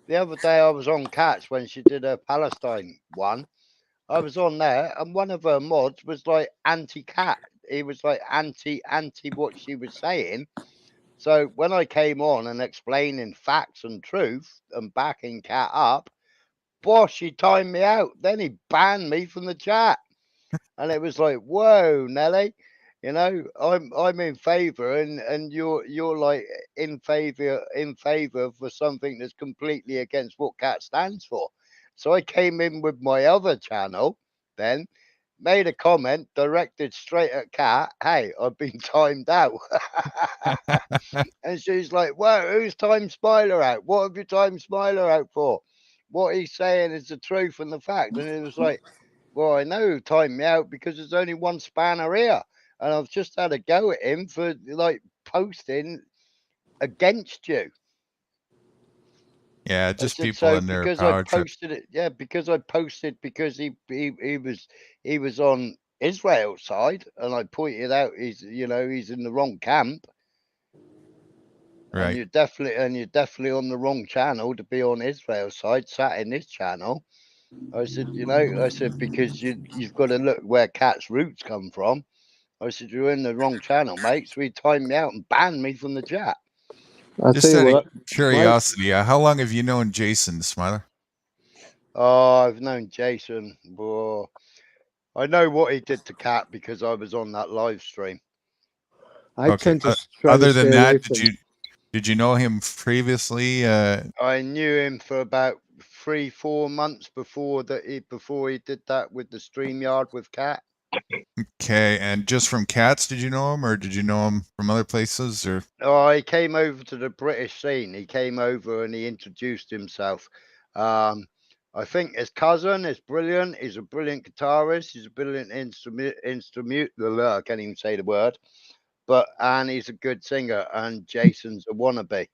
The other day I was on Cats when she did her Palestine one. I was on there, and one of her mods was like anti-cat. He was like anti what she was saying. So when I came on and explaining facts and truth and backing Cat up, boss, he timed me out. Then he banned me from the chat, and it was like, whoa, Nelly. I'm in favor, and you're like in favor for something that's completely against what Cat stands for. So I came in with my other channel, then made a comment directed straight at Cat. Hey, I've been timed out, and she's like, "Whoa, who's timed Smiler out? What have you timed Smiler out for? What he's saying is the truth and the fact." And it was like, well, I know who timed me out because there's only one spanner here. and I've just had a go at him for like posting against you. Yeah, I just said, people so in their because I power trip. posted it, yeah, because I posted because he was on Israel's side, and I pointed out he's he's in the wrong camp, and Right. you're definitely on the wrong channel to be on Israel's side, sat in this channel. I said, because you've got to look where Cat's roots come from. I said, you're in the wrong channel, mate. So he timed me out and banned me from the chat. I'll Just tell you out of what, curiosity, how long have you known Jason, Smiler? Oh, I've known Jason. Whoa. I know what he did to Cat because I was on that live stream. I Okay. tend to try to Other stay than away that, from. did you know him previously? I knew him for about 3-4 months before he did that with the StreamYard with Cat. Okay, and just from Cats, did you know him, or did you know him from other places, or? Oh, he came over to the British scene. He came over and he introduced himself. I think his cousin is brilliant. He's a brilliant guitarist. He's a brilliant instrument. I can't even say the word. And he's a good singer. And Jason's a wannabe.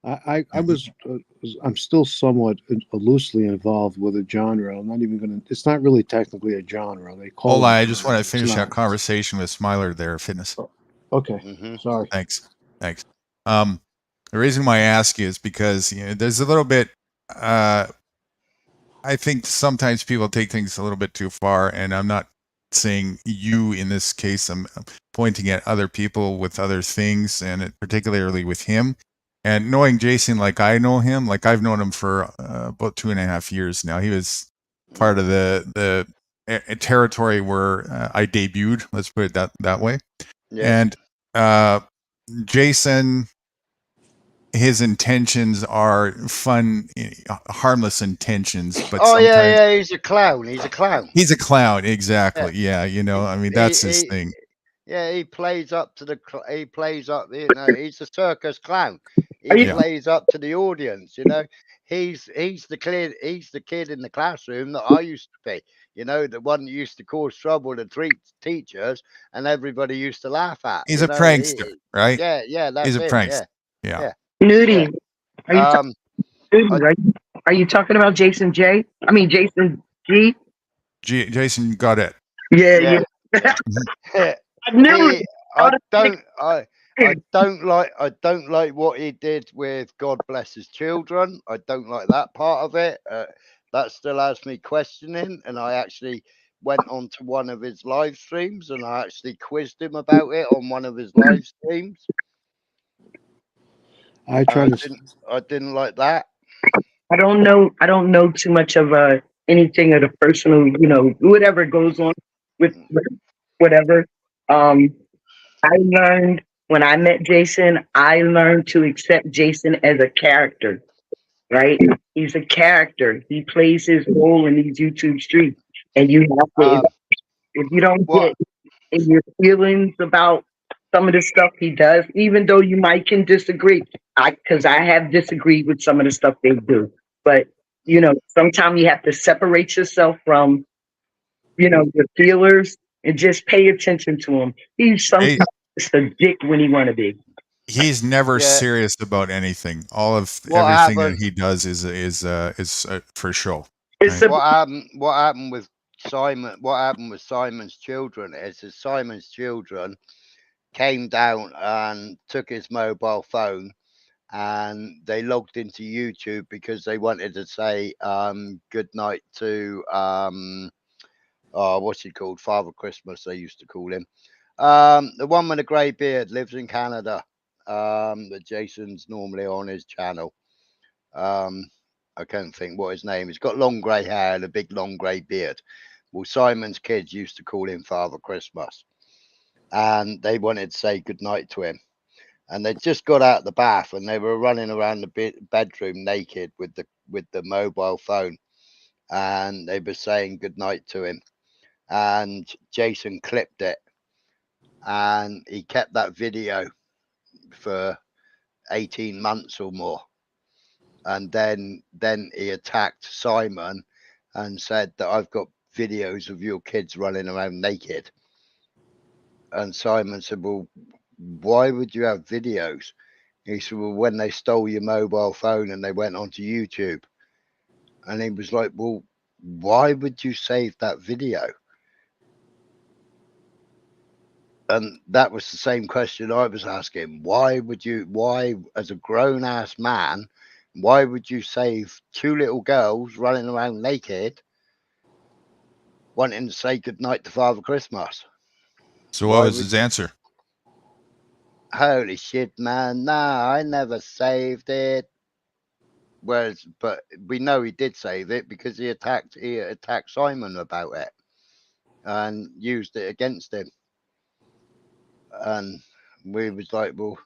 I'm still somewhat loosely involved with a genre. I'm not even going to. It's not really technically a genre. They call Hold it. on, a I just genre. want to It's finish that not. conversation with Smiler there, Fitness. Okay. Sorry. Thanks. The reason why I ask you is because there's a little bit. I think sometimes people take things a little bit too far, and I'm not saying you in this case. I'm pointing at other people with other things, and particularly with him. And knowing Jason like I know him, like I've known him for about 2.5 years now. He was part of the territory where I debuted. Let's put it that way. Yeah. And Jason, his intentions are fun, harmless intentions, but Oh sometimes yeah, he's a clown. He's a clown. he's a clown. Exactly. Yeah, I mean that's his thing. Yeah, he plays up to he plays up. He's a circus clown. He Yeah. plays up to the audience. He's the kid in the classroom that I used to be. The one that used to cause trouble to teachers, and everybody used to laugh at. He's a prankster, right? Yeah, that's He's a him. prankster. Yeah. Nudie, are you I- are you talking about Jason J? I mean Jason G? Jason got it. Yeah. I knew it. I don't like what he did with God Bless His Children. I don't like that part of it. That still has me questioning, and I actually went on to one of his live streams and I actually quizzed him about it on one of his live streams. I didn't like that. I don't know too much of anything of the personal, whatever goes on with whatever. I learned when I met Jason, I learned to accept Jason as a character, right? He's a character. He plays his role in these YouTube streets. And you have to, if you don't get in your feelings about some of the stuff he does, even though you can disagree, because I have disagreed with some of the stuff they do. But, sometimes you have to separate yourself from, your feelers and just pay attention to him. He's sometimes just a dick when he want to be. He's never Yeah. serious about anything. All of What everything happened- that he does is for show. What happened with Simon? What happened with Simon's children is that Simon's children came down and took his mobile phone and they logged into YouTube because they wanted to say good night to what's he called? Father Christmas, they used to call him. The one with the grey beard lives in Canada. That Jason's normally on his channel. I can't think what his name is. He's got long grey hair and a big long grey beard. Well, Simon's kids used to call him Father Christmas. And they wanted to say goodnight to him. And they just got out the bath and they were running around the bedroom naked with the mobile phone. And they were saying goodnight to him. And Jason clipped it. And he kept that video for 18 months or more. And then he attacked Simon and said that I've got videos of your kids running around naked. And Simon said, well, why would you have videos? He said, well, when they stole your mobile phone and they went onto YouTube. And he was like, well, why would you save that video? And that was the same question I was asking. Why, as a grown ass man, why would you save two little girls running around naked, wanting to say goodnight to Father Christmas? So what was his answer? Holy shit, man. Nah, I never saved it. Whereas, but we know he did save it because he attacked Simon about it and used it against him. And we was like, well,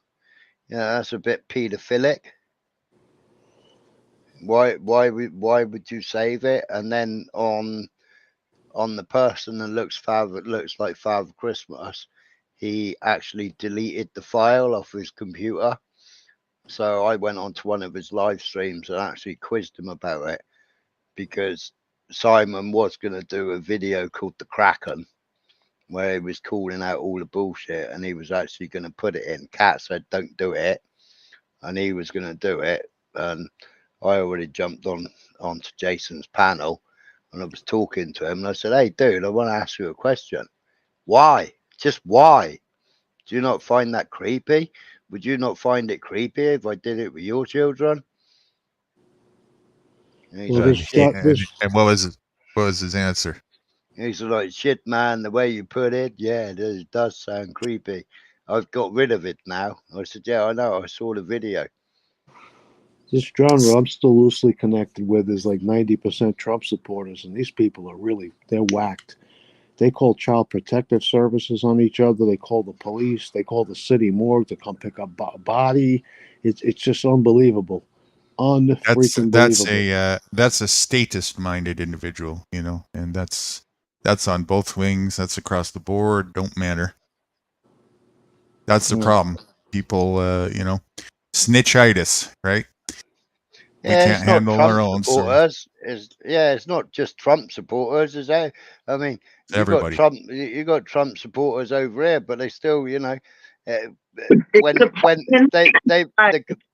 yeah, that's a bit paedophilic. Why would you save it? And then on the person that looks like Father Christmas, he actually deleted the file off his computer. So I went on to one of his live streams and actually quizzed him about it, because Simon was going to do a video called The Kraken, where he was calling out all the bullshit, and he was actually going to put it in. Kat said, don't do it. And he was going to do it. And I already jumped onto Jason's panel, and I was talking to him, and I said, hey, dude, I want to ask you a question. Why? Just why? Do you not find that creepy? Would you not find it creepy if I did it with your children? And Well, and what was his answer? He's like, shit, man, the way you put it, yeah, it does sound creepy. I've got rid of it now. I said, yeah, I know. I saw the video. This genre I'm still loosely connected with is like 90% Trump supporters, and these people are they're whacked. They call child protective services on each other. They call the police. They call the city morgue to come pick up a body. It's just unbelievable. That's a statist-minded individual, you know, and that's on both wings. That's across the board. Don't matter. That's the problem. People, you know, snitchitis, right? We can't handle our own. Supporters. It's not just Trump supporters, is it? I mean, you got Trump supporters over here, but they still, you know, when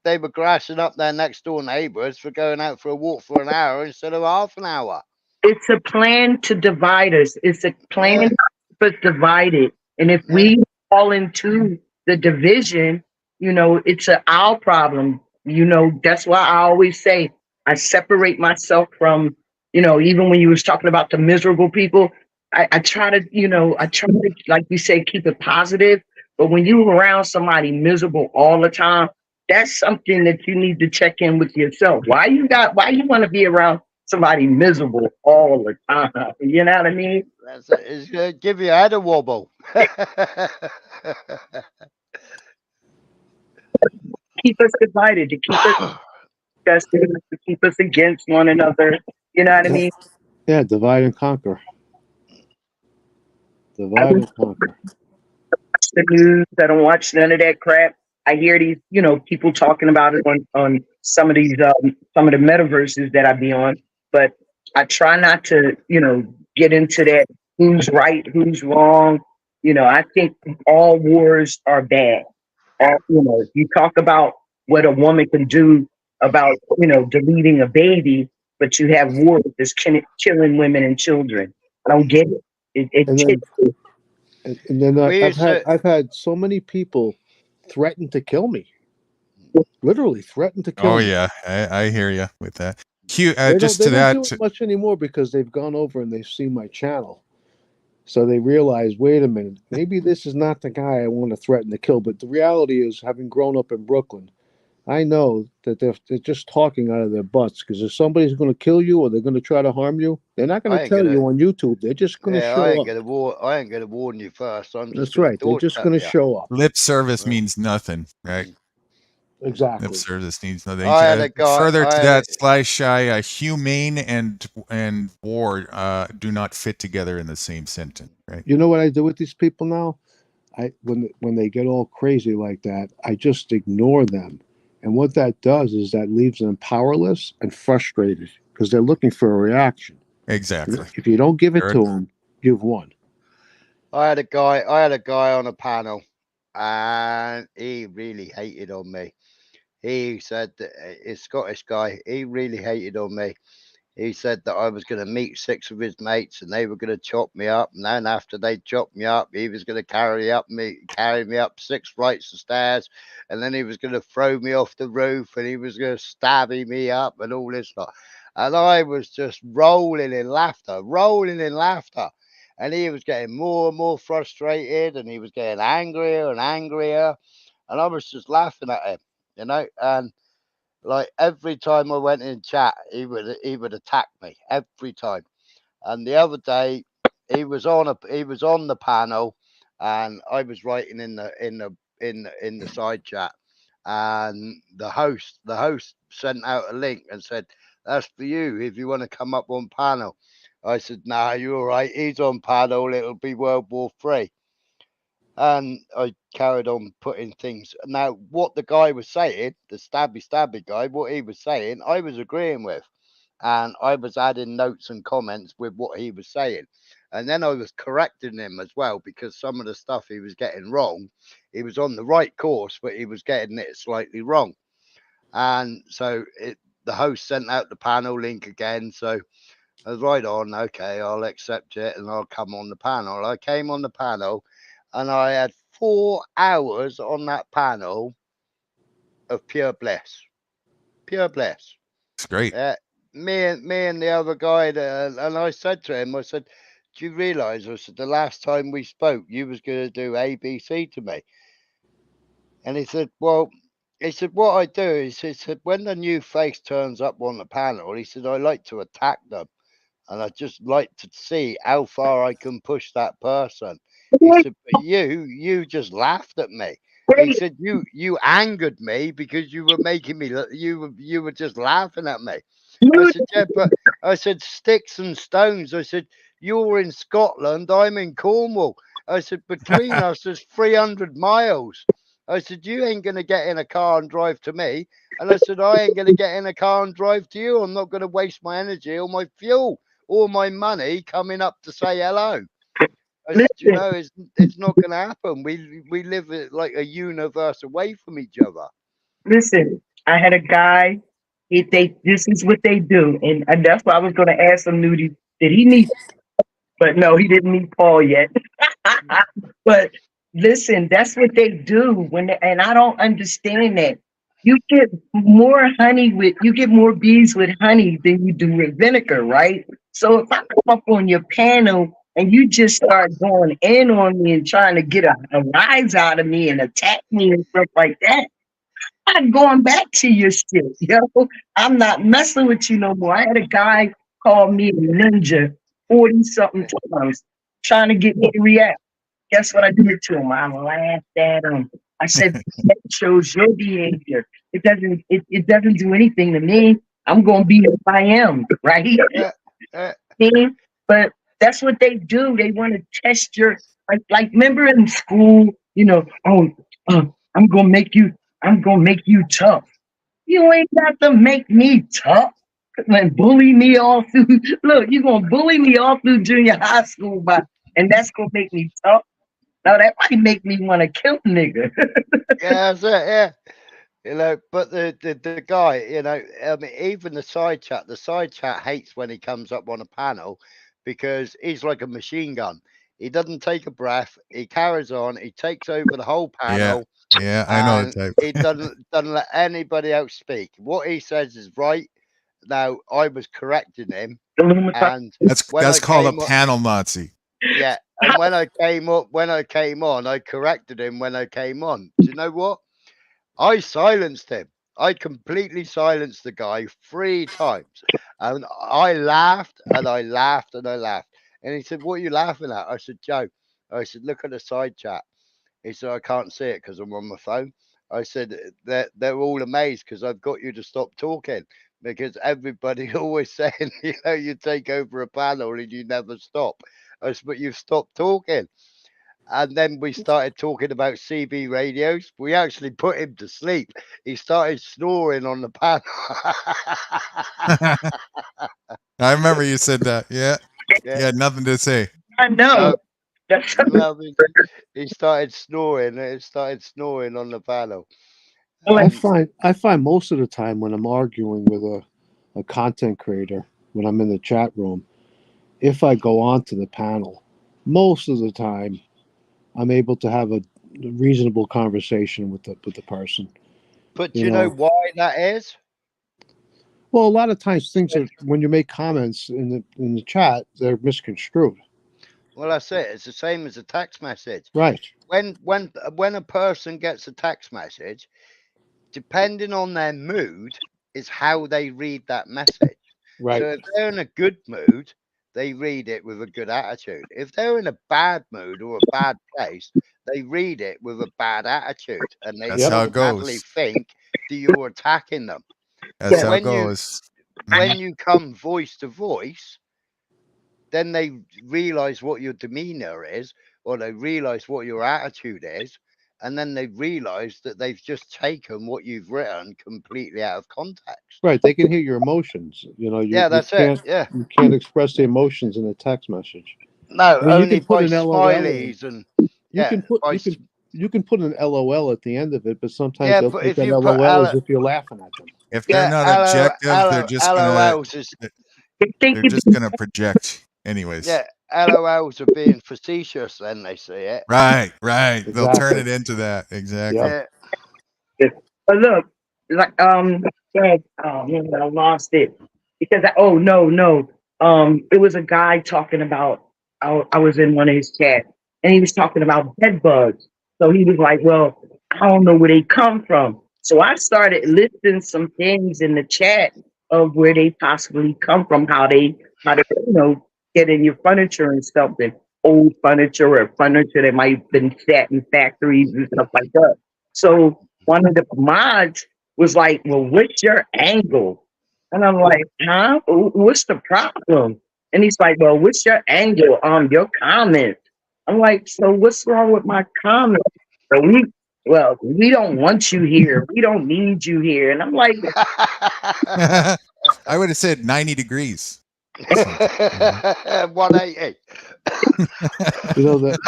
they were grassing up their next door neighbors for going out for a walk for an hour instead of half an hour. It's a plan to divide us. It's a plan to keep us divided. And if we fall into the division, you know, it's our problem. You know, that's why I always say I separate myself from, you know, even when you was talking about the miserable people, I try to, you know, like you say, keep it positive. But when you're around somebody miserable all the time, that's something that you need to check in with yourself. Why you want to be around somebody miserable all the time? You know what I mean? It's going to give your head a wobble. Keep us divided, to keep us disgusted, to keep us against one another. You know what I mean? Yeah, divide and conquer. Divide and conquer. The news. I don't watch none of that crap. I hear these, you know, people talking about it on some of these some of the metaverses that I be on, but I try not to, you know, get into that who's right, who's wrong. You know, I think all wars are bad. You know, if you talk about what a woman can do about, you know, deleting a baby, but you have wars that's killing women and children. I don't get it. And then I've had so many people threaten to kill me. Literally threaten to kill me. Oh yeah, I hear you with that. They don't do it much anymore because they've gone over and they've seen my channel. So they realize, wait a minute, maybe this is not the guy I want to threaten to kill. But the reality is, having grown up in Brooklyn, I know that they're just talking out of their butts, because if somebody's going to kill you or they're going to try to harm you, they're not going to tell you on YouTube. They're just going to show up. I ain't going to warn you first. That's right. They're just going to show up. Lip service means nothing, right? Exactly. Lip service means nothing. Further to that, Sly Shy, humane and war do not fit together in the same sentence, right? You know what I do with these people now? When they get all crazy like that, I just ignore them. And what that does is that leaves them powerless and frustrated because they're looking for a reaction. Exactly. If you don't give it to them, you've won. I had a guy on a panel, and he really hated on me. He said that a Scottish guy. He really hated on me. He said that I was going to meet 6 of his mates, and they were going to chop me up. And then after they chopped me up, he was going to carry me up 6 flights of stairs, and then he was going to throw me off the roof, and he was going to stab me up, and all this stuff. And I was just rolling in laughter, and he was getting more and more frustrated, and he was getting angrier and angrier, and I was just laughing at him, and like every time I went in chat, he would attack me every time. And the other day, he was on the panel, and I was writing in the side chat, and the host sent out a link and said, "That's for you if you want to come up on panel." I said, "Nah, you're all right. He's on panel. It'll be World War III." And I carried on putting things. Now, what the guy was saying, the stabby guy, what he was saying, I was agreeing with. And I was adding notes and comments with what he was saying. And then I was correcting him as well, because some of the stuff he was getting wrong, he was on the right course, but he was getting it slightly wrong. And so the host sent out the panel link again. So I was right on. Okay, I'll accept it and I'll come on the panel. I came on the panel, and I had 4 hours on that panel of pure bliss. Pure bliss. It's great. Yeah. Me and the other guy, and I said to him, I said, "Do you realise?" I said, "The last time we spoke, you was going to do ABC to me." And he said, "Well," he said, "what I do is," he said, "when the new face turns up on the panel," he said, "I like to attack them. And I just like to see how far I can push that person." He said, "But you just laughed at me." He said, "You angered me because you were making me. You were just laughing at me." I said, "Yeah, but," I said, "sticks and stones." I said, "You're in Scotland. I'm in Cornwall." I said, "Between us, there's 300 miles." I said, "You ain't going to get in a car and drive to me." And I said, "I ain't going to get in a car and drive to you. I'm not going to waste my energy or my fuel, all my money coming up to say hello." I said, it's not going to happen. We live like a universe away from each other. Listen, I had a guy. This is what they do, and that's why I was going to ask him, Nudie, did he meet? But no, he didn't meet Paul yet. But listen, that's what they do and I don't understand that. You get you get more bees with honey than you do with vinegar, right? So if I come up on your panel and you just start going in on me and trying to get a rise out of me and attack me and stuff like that, I'm going back to your shit, yo. I'm not messing with you no more. I had a guy call me a ninja 40 something times trying to get me to react. Guess what I did to him? I laughed at him. I said, "That shows your behavior. It doesn't do anything to me. I'm gonna be who I am, right?" But that's what they do. They want to test your like remember in school, oh, I'm gonna make you tough. You ain't got to make me tough and bully me all through. Look, you're gonna bully me all through junior high school, and that's gonna make me tough. Now that might make me want to kill a nigga. Yeah, that's it. Yeah. But the guy, I mean, even the side chat hates when he comes up on a panel, because he's like a machine gun. He doesn't take a breath. He carries on. He takes over the whole Yeah. panel, Yeah, I know the and type. he doesn't let anybody else speak. What he says is right. Now I was correcting him, and when That's I called a came up, panel Nazi. yeah, and when I came on, I corrected him when I came on. Do you know what? I silenced him. I completely silenced the guy 3 times. And I laughed and I laughed and I laughed. And he said, "What are you laughing at?" I said, "Joe." I said, "Look at the side chat." He said, "I can't see it because I'm on my phone." I said, they're all amazed because I've got you to stop talking, because everybody always saying, you take over a panel and you never stop. I said, "But you've stopped talking." And then we started talking about CB radios. We actually put him to sleep. He started snoring on the panel. I remember you said that. Yeah. Yeah. You had nothing to say. I know. That's Loving. He started snoring. It started snoring on the panel. I find most of the time when I'm arguing with a content creator, when I'm in the chat room, if I go onto the panel, most of the time I'm able to have a reasonable conversation with the person. But do you know why that is? Well, a lot of times things are, when you make comments in the chat, they're misconstrued. Well, that's it. It's the same as a text message. Right. When a person gets a text message, depending on their mood, is how they read that message. Right. So if they're in a good mood, they read it with a good attitude. If they're in a bad mood or a bad place, they read it with a bad attitude, and they That's how it automatically goes. think that you're attacking them. That's But how it goes. when you come voice to voice, then they realize what your demeanor is, or they realize what your attitude is, and then they realize that they've just taken what you've written completely out of context. Right. They can hear your emotions. Yeah, that's it. Yeah. You can't express the emotions in a text message. No, I mean, you only can put by an LOL in. smileys and You yeah, can put by you can put an LOL at the end of it, but sometimes yeah, they'll but take if that you put LOL as if you're laughing at them. If they're not hello, objective, they're just gonna LOLs is they're just gonna project. Anyways. yeah, LOLs are being facetious. Then they see it. Right. They'll turn Exactly. it into that. Exactly. Yeah. But look, like Dad, oh man, I lost it because oh no, it was a guy talking about. I was in one of his chats, and he was talking about bed bugs. So he was like, "Well, I don't know where they come from." So I started listing some things in the chat of where they possibly come from, how they get in your furniture and stuff, and old furniture or furniture that might have been set in factories and stuff like that. So one of the mods was like, "Well, what's your angle?" And I'm like, "Huh? What's the problem?" And he's like, "Well, what's your angle on your comment?" I'm like, "So what's wrong with my comment?" So we don't want you here. We don't need you here. And I'm like, I would have said 90 degrees. 180. You know the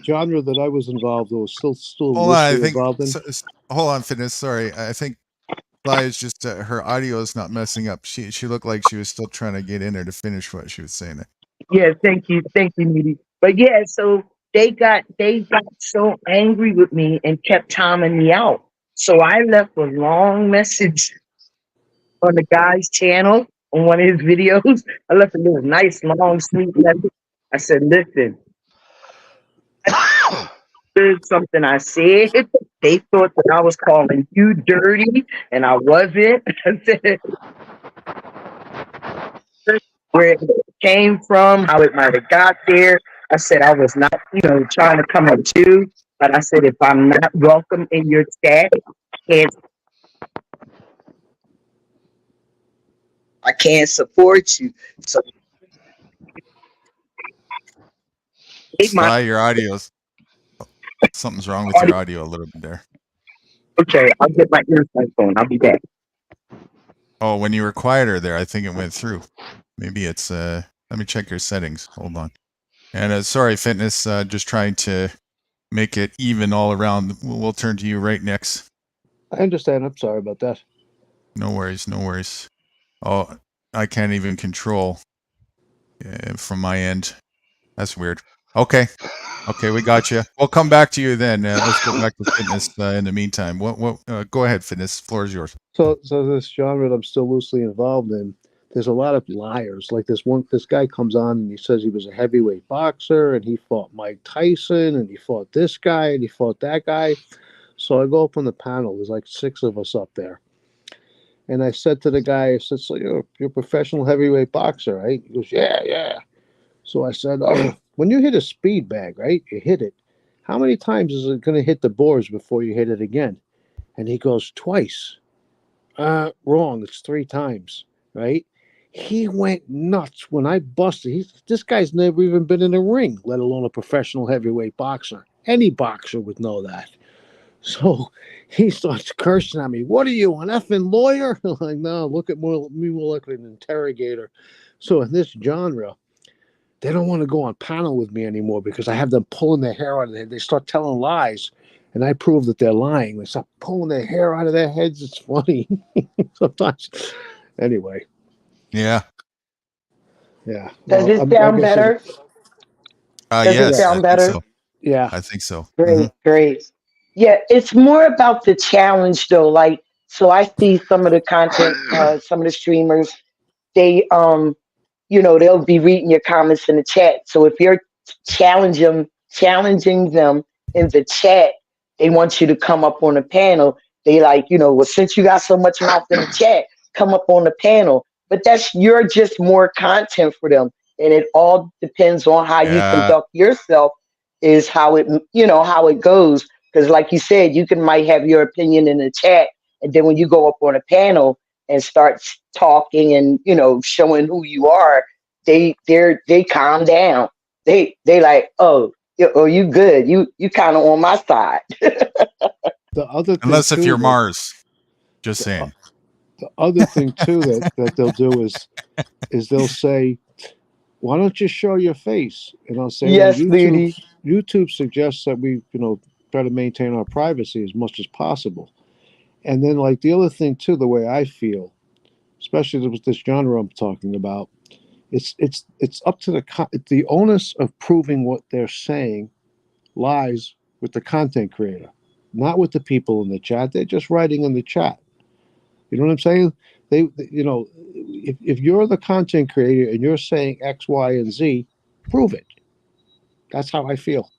genre that I was involved in was still Hold on, I loosely think. involved in. Hold on, Fitness. Sorry, I think Fly is just her audio is not messing up. She looked like she was still trying to get in there to finish what she was saying. yeah, thank you, Needy. But yeah, so they got so angry with me and kept timing me out. So I left a long message on the guy's channel on one of his videos. I left a little nice long sweet message. I said, "Listen, here's something I said. They thought that I was calling you dirty, and I wasn't." I said where it came from, how it might have got there. I said I was not, trying to come at you, but I said if I'm not welcome in your chat, I can't support you. So Fly, your audio's something's wrong with your audio a little bit there. Okay, I'll get my earphones on. I'll be back. Oh, when you were quieter there, I think it went through. Maybe it's let me check your settings. Hold on. And sorry, Fitness, just trying to make it even all around. We'll turn to you right next. I understand. I'm sorry about that. No worries. Oh, I can't even control from my end. That's weird. Okay, we got you. We'll come back to you then. Let's go back to Fitness in the meantime. Go ahead, Fitness. Floor is yours. So this genre that I'm still loosely involved in, there's a lot of liars. Like this guy comes on and he says he was a heavyweight boxer and he fought Mike Tyson and he fought this guy and he fought that guy. So I go up on the panel. There's like 6 of us up there. And I said to the guy, I said, "So you're a professional heavyweight boxer, right?" He goes, Yeah. So I said, when you hit a speed bag, right, you hit it. How many times is it going to hit the boards before you hit it again? And he goes, "Twice." Wrong. It's 3 times, right? He went nuts when I busted. This guy's never even been in a ring, let alone a professional heavyweight boxer. Any boxer would know that. So he starts cursing at me. "What are you, an effing lawyer?" I'm like, "No, look at me more like an interrogator." So in this genre, they don't want to go on panel with me anymore because I have them pulling their hair out of their head. They start telling lies, and I prove that they're lying. They start pulling their hair out of their heads. It's funny sometimes. Anyway, Yeah. yeah. Does Well, it like sound I said, better? Does it Yes, I sound think better? so. yeah. I think so. Great, great. Yeah, it's more about the challenge though. Like, so I see some of the content, some of the streamers, they they'll be reading your comments in the chat. So if you're challenging them in the chat, they want you to come up on the panel. They like, well, since you got so much mouth in the chat, come up on the panel. But you're just more content for them. And it all depends on how you Yeah. conduct yourself is how it goes. Because like you said, you might have your opinion in the chat. And then when you go up on a panel and start talking and, showing who you are, they calm down. They like, oh, you good. You kind of on my side. The other thing Unless if too you're that Mars. Just saying. the other thing too that they'll do is they'll say, "Why don't you show your face?" And I'll say, "Well, Yes, lady. YouTube suggests that we try to maintain our privacy as much as possible." And then like the other thing too, the way I feel, especially with this genre I'm talking about, it's up to the onus of proving what they're saying lies with the content creator, not with the people in the chat. They're just writing in the chat. You know what I'm saying? If you're the content creator and you're saying X, Y, and Z, prove it. That's how I feel.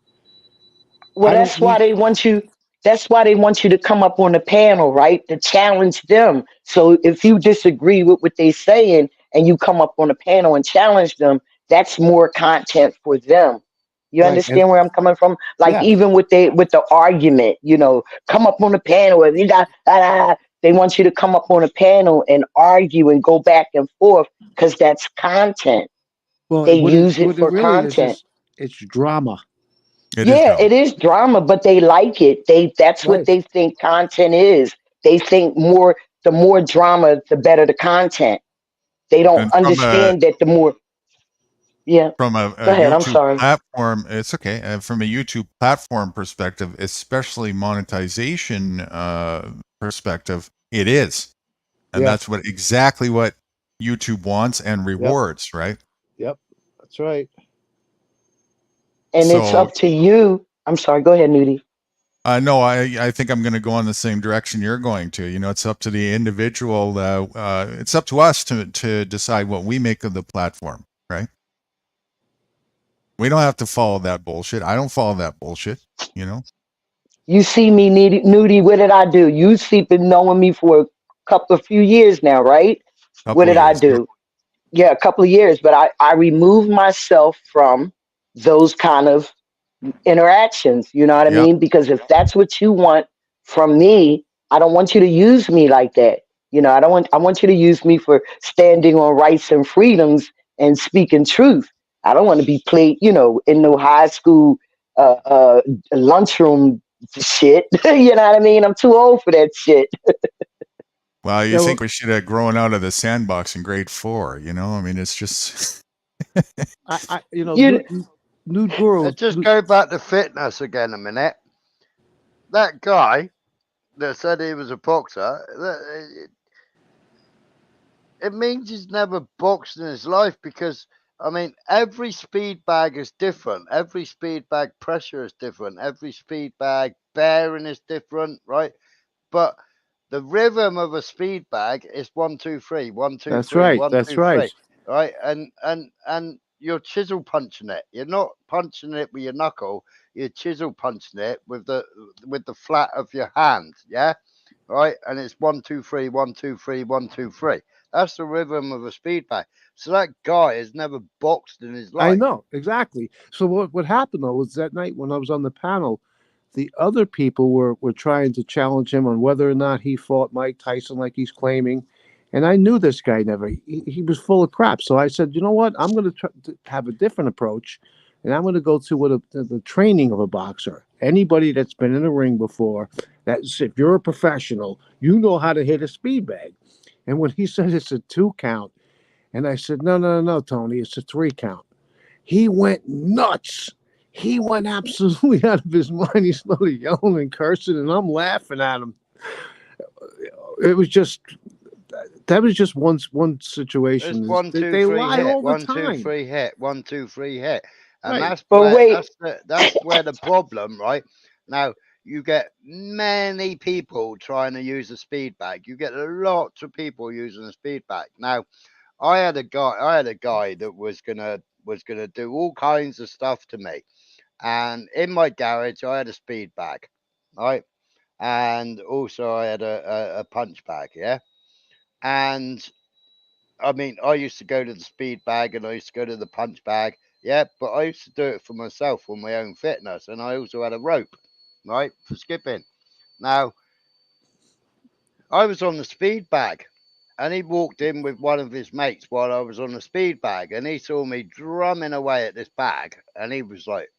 Well, I don't that's why need they want you. That's why they want you to come up on the panel, right? To challenge them. So if you disagree with what they're saying and you come up on the panel and challenge them, that's more content for them. You right. And understand where I'm coming from? Like yeah, even with the argument, come up on the panel and they want you to come up on a panel and argue and go back and forth because that's content. well, They use it what it for really content. is it's drama. It is Yeah, drama. it is drama, but they like it. That's what Right. they think content is. They think the more drama, the better the content. They don't And understand that the more. Yeah, from a go ahead. I'm YouTube sorry. platform, it's okay. From a YouTube platform perspective, especially monetization perspective, it is, and Yeah. that's exactly what YouTube wants and Yep. rewards, right? Yep. That's right. And it's So, up to you. I'm sorry. Go ahead, Nudie. no, I think I'm going to go in the same direction you're going to. It's up to the individual. It's up to us to decide what we make of the platform, right? We don't have to follow that bullshit. I don't follow that bullshit. You see me, Nudie. What did I do? You see, been knowing me for a few years now, right? What Couple of did I years. do? Yeah, a couple of years. But I removed myself from those kind of interactions. You know what I Yep. mean? Because if that's what you want from me, I don't want you to use me like that. I want you to use me for standing on rights and freedoms and speaking truth. I don't want to be played, in no high school lunchroom shit. You know what I mean? I'm too old for that shit. Well, you Yeah, think we should have grown out of the sandbox in grade 4, I mean, it's just You Nude Guru. Let's just go back to fitness again a minute. That guy that said he was a boxer, it means he's never boxed in his life because, I mean, every speed bag is different. Every speed bag pressure is different. Every speed bag bearing is different, right? But the rhythm of a speed bag is 1, 2, 3, 1, 2, That's 3, right. 1, That's 2, right. 3, right? And you're chisel punching it. You're not punching it with your knuckle. You're chisel punching it with the flat of your hand. Yeah, right. And it's 1, 2, 3, 1, 2, 3, 1, 2, 3. That's the rhythm of a speed bag. So that guy has never boxed in his I life. know exactly. So what happened though was that night when I was on the panel, the other people were trying to challenge him on whether or not he fought Mike Tyson like he's claiming, and I knew this guy never. He was full of crap. So I said, you know what? I'm going to have a different approach, and I'm going to go to the training of a boxer. Anybody that's been in a ring before, that's if you're a professional, you know how to hit a speed bag. And when he said it's a 2 count, and I said, no, Tony, it's a 3 count. He went nuts. He went absolutely out of his mind. He started yelling and cursing, and I'm laughing at him. It was just that was just one situation. It's 1, 2, They 3 lie hit. all the 1, 2, time. 3 hit. 1, 2, 3 hit. And Right. that's But where wait, that's where the problem, right? Now you get many people trying to use a speed bag. You get lots of people using a speed bag. Now I had a guy that was gonna do all kinds of stuff to me. And in my garage I had a speed bag, right? And also I had a punch bag, yeah. And I mean, I used to go to the speed bag and I used to go to the punch bag. Yeah, but I used to do it for myself for my own fitness. And I also had a rope, right, for skipping. Now, I was on the speed bag and he walked in with one of his mates while I was on the speed bag. And he saw me drumming away at this bag. And he was like,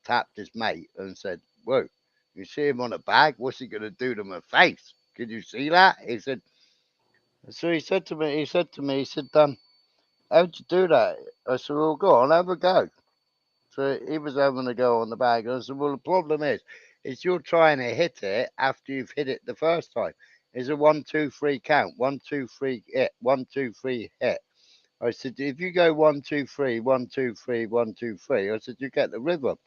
tapped his mate and said, "Whoa, you see him on a bag? What's he going to do to my face? Can you see that?" He said, so he said, how'd you do that? I said, well, go on, have a go. So he was having a go on the bag. I said, well, the problem is you're trying to hit it after you've hit it the first time. It's a 1, 2, 3 count. 1, 2, 3 hit. 1, 2, 3 hit. I said, if you go 1, 2, 3, 1, 2, 3, 1, 2, 3, I said, you get the rhythm.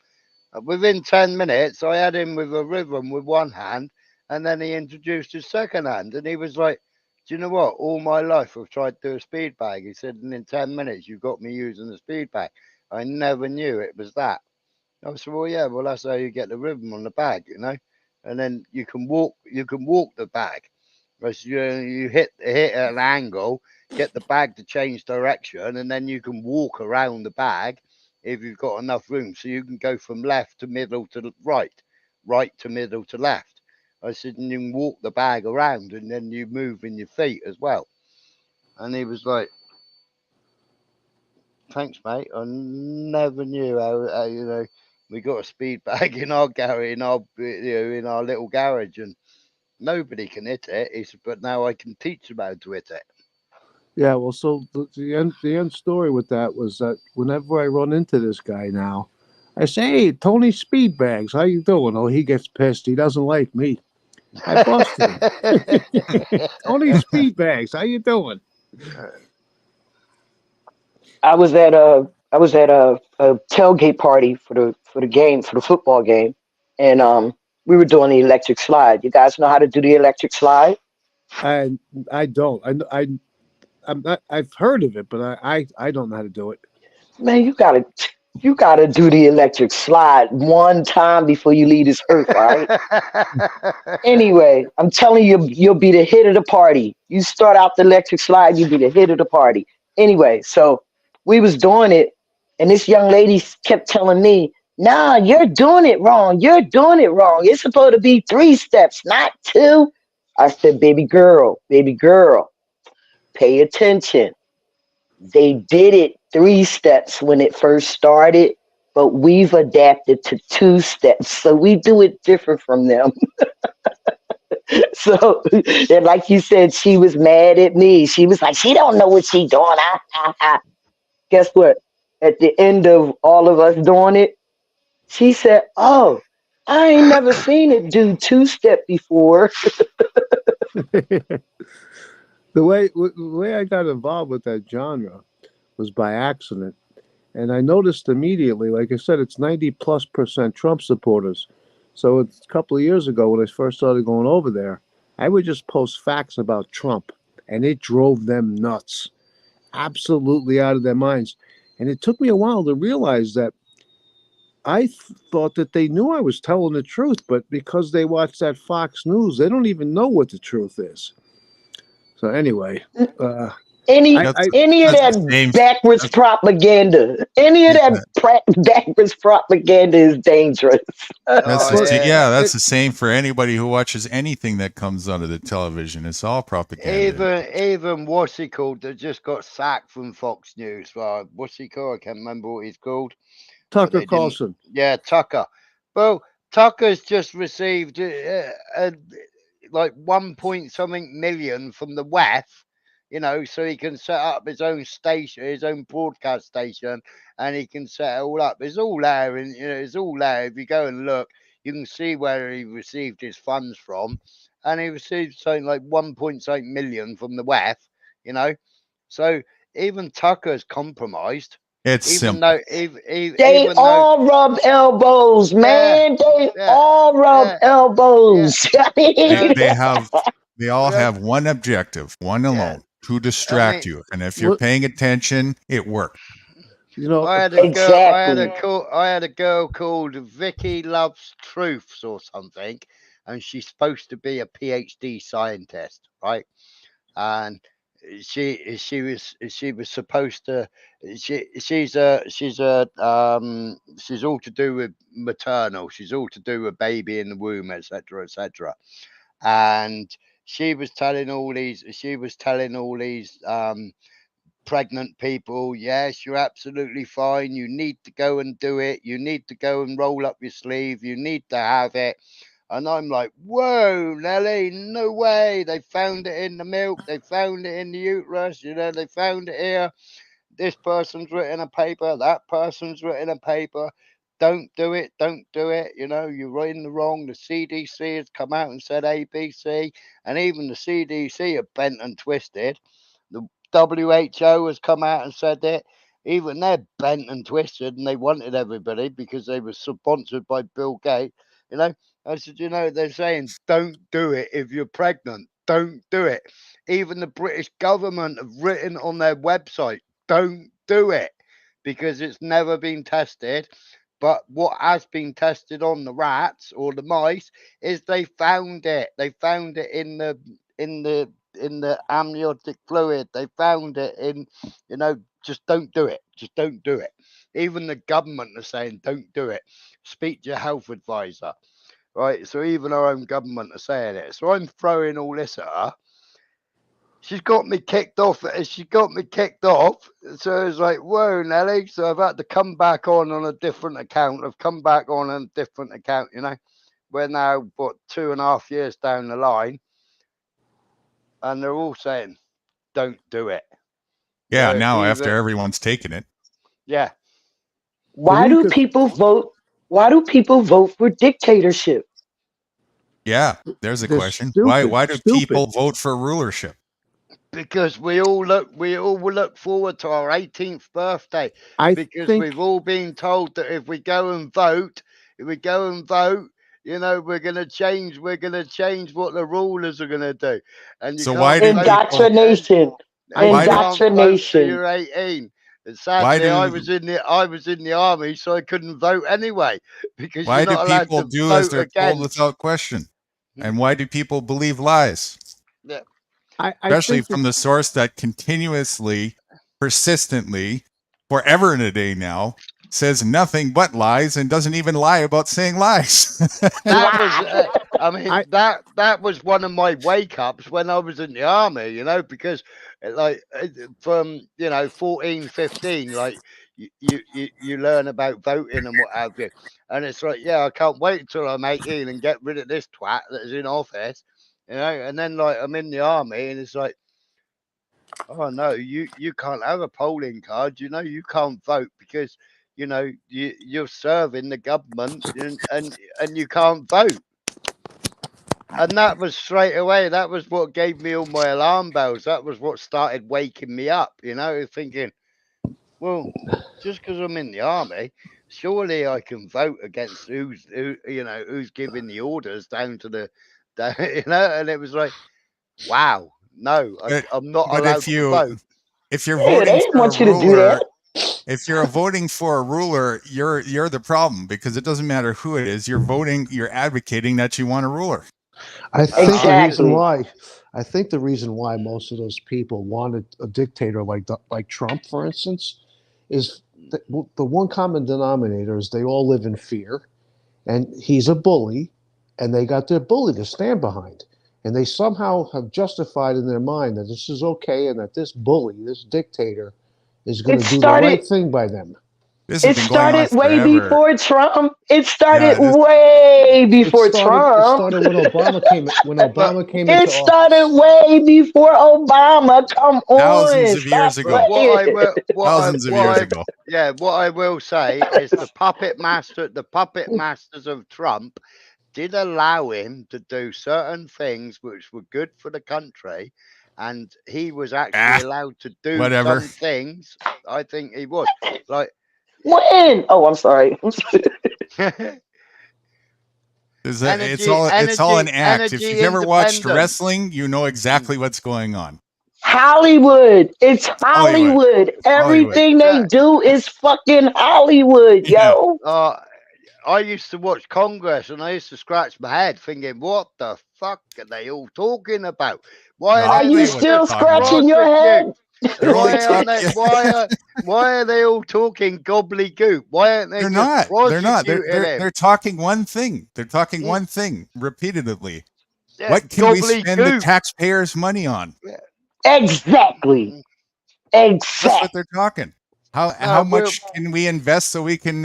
Within 10 minutes, I had him with a rhythm with one hand, and then he introduced his second hand, and he was like, do you know what? All my life I've tried to do a speed bag. He said, and in 10 minutes, you got me using the speed bag. I never knew it was that. I said, well, yeah, well, that's how you get the rhythm on the bag, you know? And then you can walk the bag. Whereas you hit at an angle, get the bag to change direction, and then you can walk around the bag if you've got enough room. So you can go from left to middle to right, right to middle to left. I said, and you can walk the bag around, and then you move in your feet as well. And he was like, thanks, mate. I never knew how we got a speed bag in our garage, in our little garage, and nobody can hit it. He said, but now I can teach them how to hit it. Yeah, well, so the end story with that was that whenever I run into this guy now, I say, "Hey, Tony Speedbags, how you doing?" Oh, he gets pissed. He doesn't like me. I busted him. Tony Speedbags, how you doing? I was at a tailgate party for the game, for the football game, and we were doing the electric slide. You guys know how to do the electric slide? I I don't. I'm not, I've heard of it, but I don't know how to do it. Man, you gotta do the electric slide one time before you leave this earth, all right? Anyway, I'm telling you, you'll be the hit of the party. You start out the electric slide, you'll be the hit of the party. Anyway, so we was doing it, and this young lady kept telling me, "Nah, you're doing it wrong. You're doing it wrong. It's supposed to be 3 steps, not 2." I said, baby girl, pay attention. They did it 3 steps when it first started, but we've adapted to 2 steps, so we do it different from them. So, and like you said, she was mad at me. She was like, "She don't know what she doing." Guess what? At the end of all of us doing it, she said, "Oh, I ain't never seen it do 2-step before." The way I got involved with that genre was by accident, and I noticed immediately. Like I said, it's 90+% Trump supporters. So it's a couple of years ago when I first started going over there, I would just post facts about Trump, and it drove them nuts, absolutely out of their minds. And it took me a while to realize that thought that they knew I was telling the truth, but because they watch that Fox News, they don't even know what the truth is. So anyway, Any I, I any of That's the that same. backwards propaganda, any of that Yeah, backwards propaganda is dangerous. that's Oh the but yeah. that's it, the same for anybody who watches anything that comes onto the television. It's all propaganda. Even what's he called that just got sacked from Fox News? What's he called? I can't remember what he's called. But Tucker they didn't. Carlson. Yeah, Tucker. Well, Tucker's just received like 1 point something million from the WEF. you know, so he can set up his own station, his own broadcast station, and he can set it all up. It's all there, and you know, it's all there. If you go and look, you can see where he received his funds from, and he received something like 1.8 million from the WEF, you know. So even Tucker's compromised. It's Even simple. though, They even though, all rub elbows, yeah, man. They yeah, all rub yeah, yeah, elbows. They all yeah, have one objective, one yeah. alone, to I distract mean, you. And if you're Look, paying attention, it works. you know, I had a girl. Exactly. I had a girl called Vicky Loves Truths or something, and she's supposed to be a PhD scientist, right? And she was supposed to. She's all to do with maternal. She's all to do with baby in the womb, etc., etc. And she was telling all these. She was telling all these. Pregnant people, yes, you're absolutely fine. You need to go and do it. You need to go and roll up your sleeve. You need to have it. And I'm like, whoa, Nelly, no way. They found it in the milk. They found it in the uterus. You know, they found it here. This person's written a paper. That person's written a paper. Don't do it. Don't do it. You know, you're in the wrong. The CDC has come out and said ABC. And even the CDC are bent and twisted. The WHO has come out and said it. Even they're bent and twisted, and they wanted everybody because they were sponsored by Bill Gates. You know, I said, you know, they're saying don't do it if you're pregnant. Don't do it. Even the British government have written on their website, don't do it because it's never been tested. But what has been tested on the rats or the mice is they found it. They found it in the in the amniotic fluid. They found it in, you know, just don't do it. Just don't do it. Even the government are saying don't do it. Speak to your health advisor. Right. So even our own government are saying it. So I'm throwing all this at her. She's got me kicked off. She got me kicked off. So it's like, whoa, Nelly. So I've had to come back on a different account. I've come back on a different account, you know. We're now, what, 2.5 years down the line. And they're all saying, don't do it. Yeah, So now after even, everyone's taken it. yeah. Why do people vote? Why do people vote for dictatorship? Yeah, there's a they're question. Why do stupid. people vote for rulership? Because we all look forward to our 18th birthday I because think we've all been told that if we go and vote, you know, we're gonna change what the rulers are gonna do. And you So why can't do vote people Indoctrination. and you why do can't vote till Indoctrination. you're 18. And why sadly do I was in the army, so I couldn't vote anyway, because you're why do not allowed people to do as vote they're told against. without question? And why do people believe lies? Yeah. I Especially think from it's the source that continuously, persistently, forever and a day now says nothing but lies and doesn't even lie about saying lies. That was, I mean, I that was one of my wake ups when I was in the army, you know, because like from, you know, 14, 15, like you learn about voting and what have you. And it's like, yeah, I can't wait until I'm 18 and get rid of this twat that is in office, you know. And then like I'm in the army and it's like, oh no, you can't have a polling card, you know, you can't vote because you know you're serving the government and you can't vote. And that was straight away. That was what gave me all my alarm bells. That was what started waking me up, you know, thinking, well, just because I'm in the army, surely I can vote against who's giving the orders down to the, down, you know. And it was like, wow, no, but I'm not but allowed to vote. if you're Yeah, they voting didn't for a want you to do ruler, that. if you're voting for a ruler, you're the problem because it doesn't matter who it is. You're voting, you're advocating that you want a ruler. I think the reason Exactly. why most of those people wanted a dictator like Trump, for instance, is the one common denominator is they all live in fear, and he's a bully, and they got their bully to stand behind, and they somehow have justified in their mind that this is okay and that this bully, this dictator, is going It to do the right started. thing by them. This has It been going on started way forever. before Trump. It started Yeah, this, way It before started. It Trump. started when Obama came. When But Obama came It into started office. way before Obama. Come thousands on, of years stop ago. what playing. I will, Thousands of years ago. yeah, what I will say is the puppet masters of Trump did allow him to do certain things which were good for the country, and he was actually allowed to do Whatever. some things. I think he was like When? Oh, I'm sorry. It's all an act. If energy you've ever watched independence. wrestling, you know exactly what's going on. Hollywood. It's Hollywood. Hollywood. Hollywood. Everything they do is fucking Hollywood, Yeah. yo. I used to watch Congress and I used to scratch my head thinking, what the fuck are they all talking about? Why No, I'll Are don't tell you they you what they're still just talking about. scratching your prosecute? head? They're only Why aren't talking. they? Why are they all talking gobbledygook? Why aren't they They're just not. They're not. prosecuting him? They're talking one thing. They're talking Mm, one thing repeatedly. yeah, What can we spend the gobbledygook. taxpayers' money on? Yeah. Exactly. That's what Exact. they're talking. How No, much can we invest so we can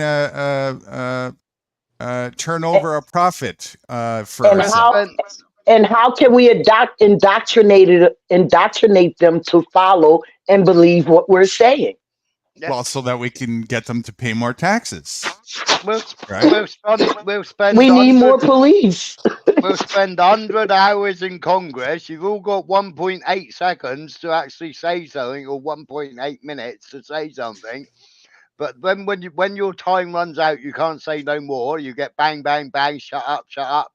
turn over a profit for And we'll ourselves? how spend. and how can we indoctrinate them to follow and believe what we're saying? Yeah, Well, so that we can get them to pay more taxes, we'll right? we'll spend We need 100. more police. We'll spend 100 hours in Congress. You've all got 1.8 seconds to actually say something, or 1.8 minutes to say something. But then when your time runs out, you can't say no more. You get bang, bang, bang, shut up,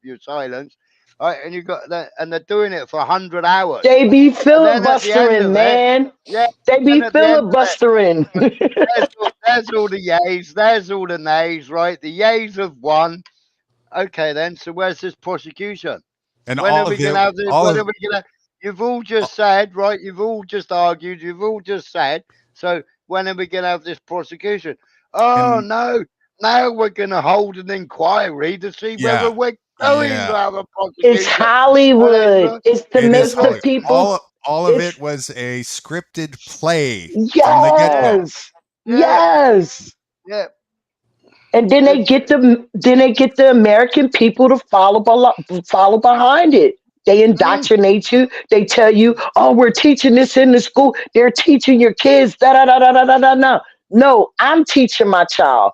you're silent. Right, and you got that, and they're doing it for 100 hours. They be And then at the end filibustering, of it, man. yeah, They and be at the end of it, filibustering. there's all the yays, there's all the nays, right? The yays have won. Okay, then. So where's this prosecution? And When are all we of going it, to have this? all When of are we going to? You've all just said, right? You've all just argued. You've all just said. So when are we going to have this prosecution? Oh and no! Now we're going to hold an inquiry to see whether yeah, we're going yeah, to have a It's prosecution. And it's Hollywood. like, It's to it is make it's the like, Hollywood. people. All of It's it was a scripted play from the get yeah, go. yes, yeah, yes. yeah. And then they It's get the American people to follow behind it. They mm, indoctrinate you. They tell you, "Oh, we're teaching this in the school. They're teaching your kids." Da da da da da da da. No, no, I'm teaching my child.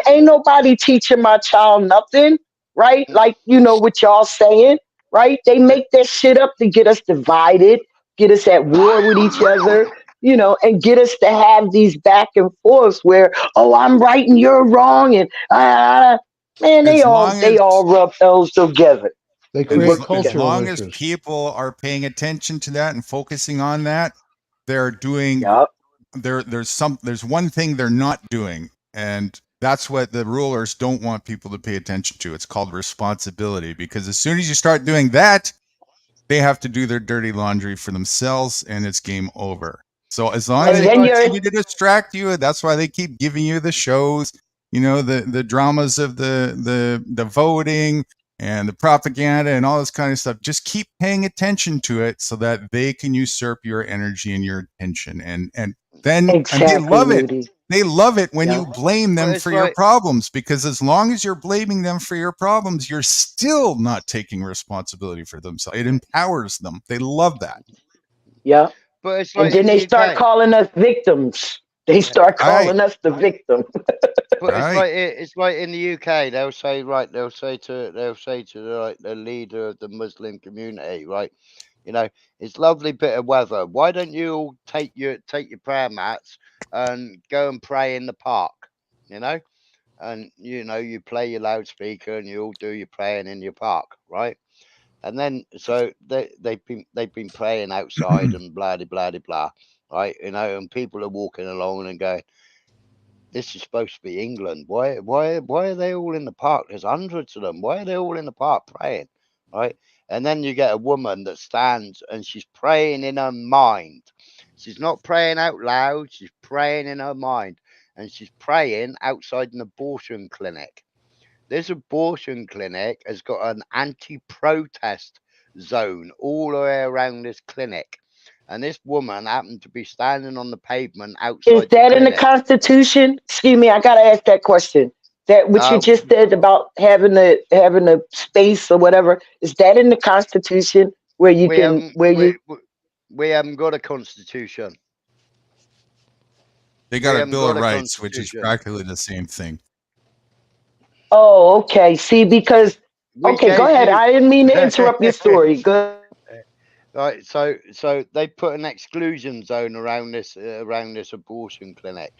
Ain't nobody teaching my child nothing, right? mm, Like what y'all saying, right? They yeah, make that shit up to get us divided, get us at war with each other, and get us to have these back and forths where, oh, I'm right and you're wrong, and man, they As all long they as all rub elves together They and as create work as together. cultural long as issues. people are paying attention to that and focusing on that, they're doing Yup. there's one thing they're not doing, and that's what the rulers don't want people to pay attention to. It's called responsibility, because as soon as you start doing that, they have to do their dirty laundry for themselves, and it's game over. So as long but as And they it's then like continue to distract you, that's why they keep giving you the shows, the dramas of the voting and the propaganda and all this kind of stuff. Just keep paying attention to it so that they can usurp your energy and your attention. And they exactly, love it. Nudie. They love it when Yeah. you blame but them it's for your like problems, because as long as you're blaming them for your problems, you're still not taking responsibility for themselves. It empowers them. They love that. Yeah. but it's And like then in they the start UK. calling us victims. They Yeah. start Right. calling us the victim. But Right. it's like in the UK, they'll say, right, they'll say to the leader of the Muslim community, right, you know, it's lovely bit of weather. Why don't you all take your prayer mats and go and pray in the park, you know, and you play your loudspeaker and you all do your praying in your park, right? And then so they've been praying outside and blah de blah de blah, right? And people are walking along and going, this is supposed to be England. Why are they all in the park? There's hundreds of them. Why are they all in the park praying? Right? And then you get a woman that stands and she's praying in her mind. She's not praying out loud, she's praying in her mind. And she's praying outside an abortion clinic. This abortion clinic has got an anti protest zone all the way around this clinic. and this woman happened to be standing on the pavement Is outside the that in the clinic. Constitution? Excuse me, I gotta ask that question. That what you just said about having a space or whatever, is that in the Constitution where you we can haven't where you we haven't got a constitution. They We got a haven't Bill got of a Rights, which is constitution. practically the same thing. Oh, okay. See, because We okay, go gave ahead. you I didn't mean to interrupt your story. Go. right. So they put an exclusion zone around this abortion clinic.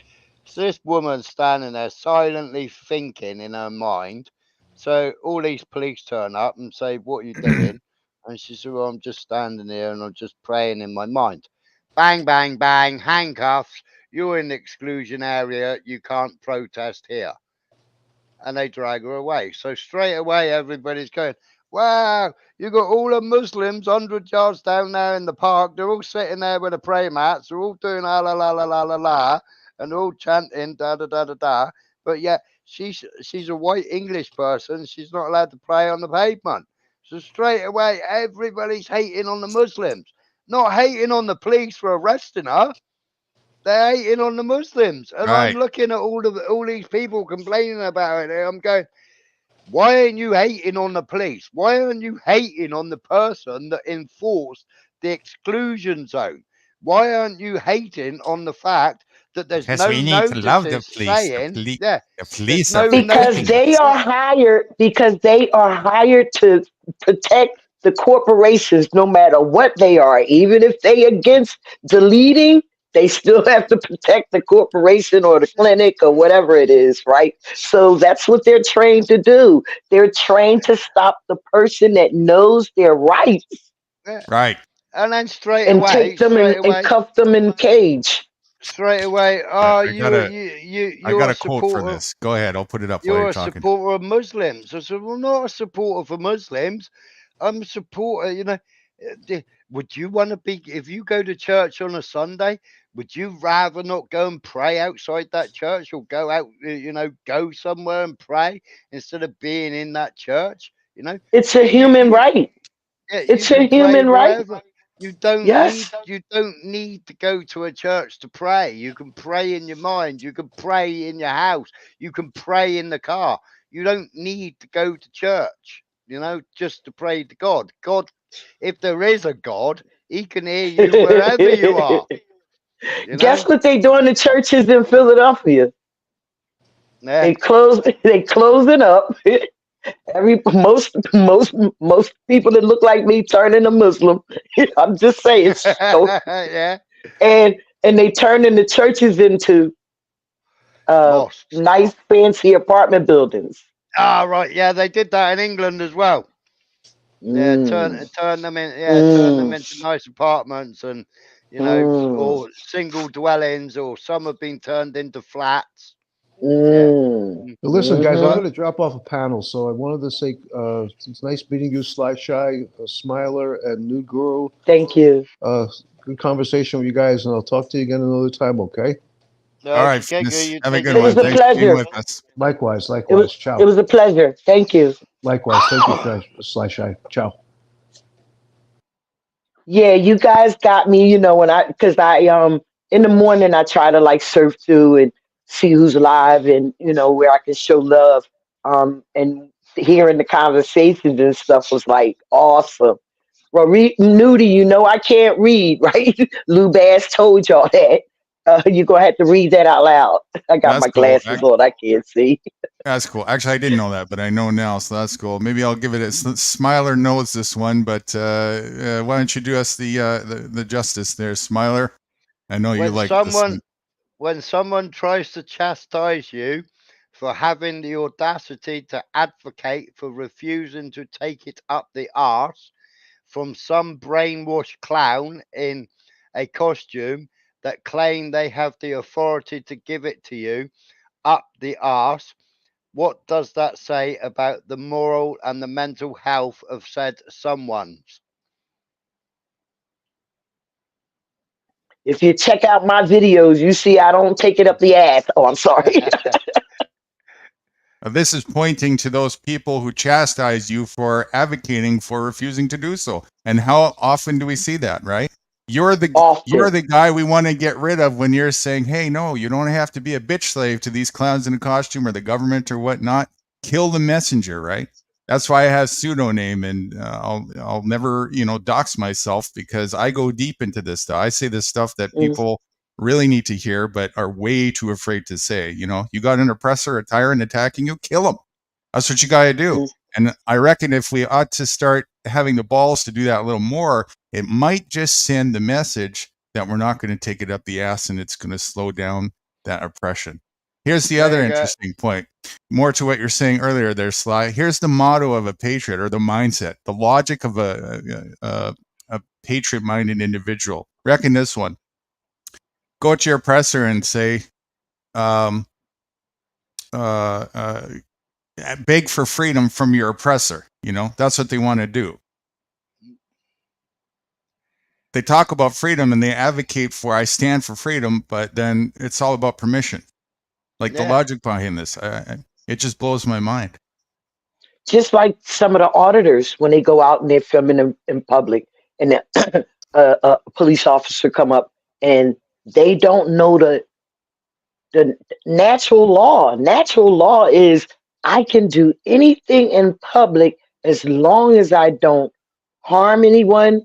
So this woman's standing there silently thinking in her mind. So all these police turn up and say, "What are you doing?" And she said, "Well, I'm just standing here and I'm just praying in my mind." Bang, bang, bang, handcuffs. You're in the exclusion area. You can't protest here. And they drag her away. So straight away, everybody's going, "Wow, you got all the Muslims 100 yards down there in the park. They're all sitting there with the prayer mats. They're all doing la la la la la la la, and they're all chanting da da da da da. But yet she's a white English person. She's not allowed to pray on the pavement." So straight away, everybody's hating on the Muslims, not hating on the police for arresting her. They're hating on the Muslims, and I'm Right. looking at all these people complaining about it. And I'm going, why aren't you hating on the police? Why aren't you hating on the person that enforced the exclusion zone? Why aren't you hating on the fact that there's Because no we need to love the notices police. saying, The there's police are no Because protecting notice. they us. are hired to protect the corporations no matter what they are. Even if they against deleting, they still have to protect the corporation or the clinic or whatever it is, right? So that's what they're trained to do. They're trained to stop the person that knows their rights Yeah. Right. And then straight and take them and cuff them in cage. oh, I got a you're a quote for supporter. this. Go ahead. I'll put it up while You're you're a talking. supporter of Muslims. I said, well, not a supporter for Muslims. I'm a supporter, would you want to be, if you go to church on a Sunday, would you rather not go and pray outside that church or go out, go somewhere and pray instead of being in that church? It's a human right. Yeah, you It's a can pray human right. wherever. Yes. You don't need to go to a church to pray. You can pray in your mind. You can pray in your house. You can pray in the car. You don't need to go to church, just to pray to God. God, if there is a God, he can hear you wherever you are. Guess what they do in the churches in Philadelphia? Yeah. They closing up. Most people that look like me turning a Muslim. I'm just saying. So, Yeah. and they turning the churches into Mosques. nice fancy apartment buildings. Ah, right. Yeah, they did that in England as well. Yeah, turn them into nice apartments and or single dwellings, or some have been turned into flats. Yeah. But listen, guys, I'm going to drop off a panel, so I wanted to say it's nice meeting you, Sly Shy, Smiler, and Nude Guru. Thank you. Good conversation with you guys, and I'll talk to you again another time, okay? All right, Finis, have a good one. It was a Thanks for being pleasure. with us. Likewise. Ciao. It was a pleasure. Thank you. Likewise. Thank you, Sly Shy. Ciao. Yeah, you guys got me, because I in the morning I try to like surf through and see who's live and where I can show love. And hearing the conversations and stuff was like awesome. Well, Nudie, I can't read, right? Lou Bass told y'all that. You're gonna have to read that out loud. I got That's my cool. glasses on, I can't see. That's cool. Actually, I didn't know that, but I know now, so that's cool. Maybe I'll give it a Smiler knows this one, but why don't you do us the justice there, Smiler? I know you like this one. When someone tries to chastise you for having the audacity to advocate for refusing to take it up the arse from some brainwashed clown in a costume that claim they have the authority to give it to you up the arse, what does that say about the moral and the mental health of said someone's? If you check out my videos, you see I don't take it up the ass. Oh, I'm sorry. This is pointing to those people who chastise you for advocating for refusing to do so. And how often do we see that, right? You're the often. guy we want to get rid of when you're saying, hey, no, you don't have to be a bitch slave to these clowns in a costume or the government or whatnot. Kill the messenger, right? That's why I have pseudonym, and I'll never, dox myself, because I go deep into this stuff. I say this stuff that people really need to hear, but are way too afraid to say. You got an oppressor, a tyrant attacking you, kill him. That's what you got to do. And I reckon if we ought to start having the balls to do that a little more, it might just send the message that we're not going to take it up the ass, and it's going to slow down that oppression. Here's the other interesting point. More to what you're saying earlier there, Sly. Here's the motto of a patriot, or the mindset, the logic of a patriot-minded individual. Reckon this one. Go to your oppressor and say, beg for freedom from your oppressor. That's what they want to do. They talk about freedom and they advocate for, I stand for freedom, but then it's all about permission. Like the logic behind this, it just blows my mind. Just like some of the auditors, when they go out and they're filming in public, and a police officer come up and they don't know the natural law. Natural law is I can do anything in public as long as I don't harm anyone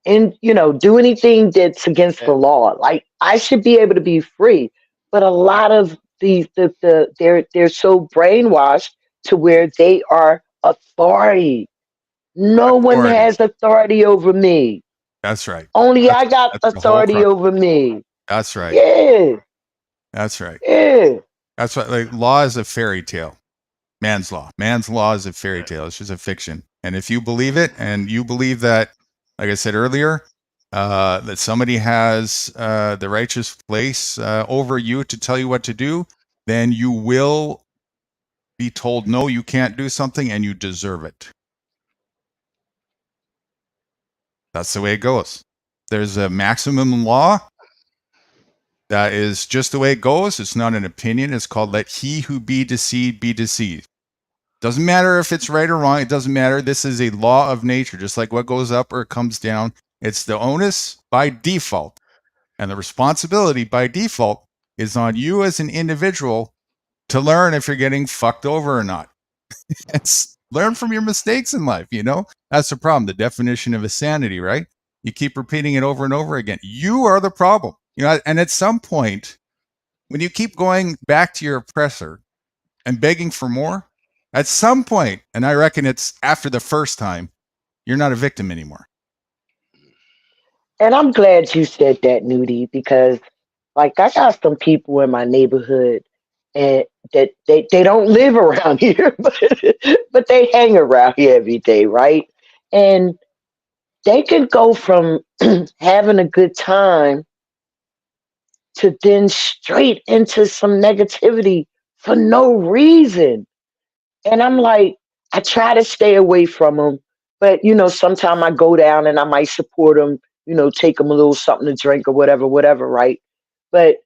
and do anything that's against the law. Like, I should be able to be free. But a lot of they're so brainwashed to where they are authority. No one has authority over me. That's right. Only I got authority over me. That's right. Yeah. That's right. Yeah. That's what, like, law is a fairy tale. Man's law is a fairy tale. It's just a fiction. And if you believe it, and you believe that, like I said earlier, that somebody has the righteous place over you to tell you what to do, then you will be told, no, you can't do something, and you deserve it. That's the way it goes. There's a maximum law. That is just the way it goes. It's not an opinion. It's called let he who be deceived be deceived. Doesn't matter if it's right or wrong. It doesn't matter. This is a law of nature. Just like what goes up or comes down. It's the onus by default. And the responsibility by default is on you as an individual to learn if you're getting fucked over or not. Learn from your mistakes in life, That's the problem. The definition of insanity, right? You keep repeating it over and over again. You are the problem. And at some point, when you keep going back to your oppressor and begging for more, at some point, and I reckon it's after the first time, you're not a victim anymore. And I'm glad you said that, Nude, because like I got some people in my neighborhood and that they don't live around here, but they hang around here every day, right? And they can go from having a good time to then straight into some negativity for no reason. And I'm like, I try to stay away from them, but sometimes I go down and I might support them, take them a little something to drink or whatever, right? But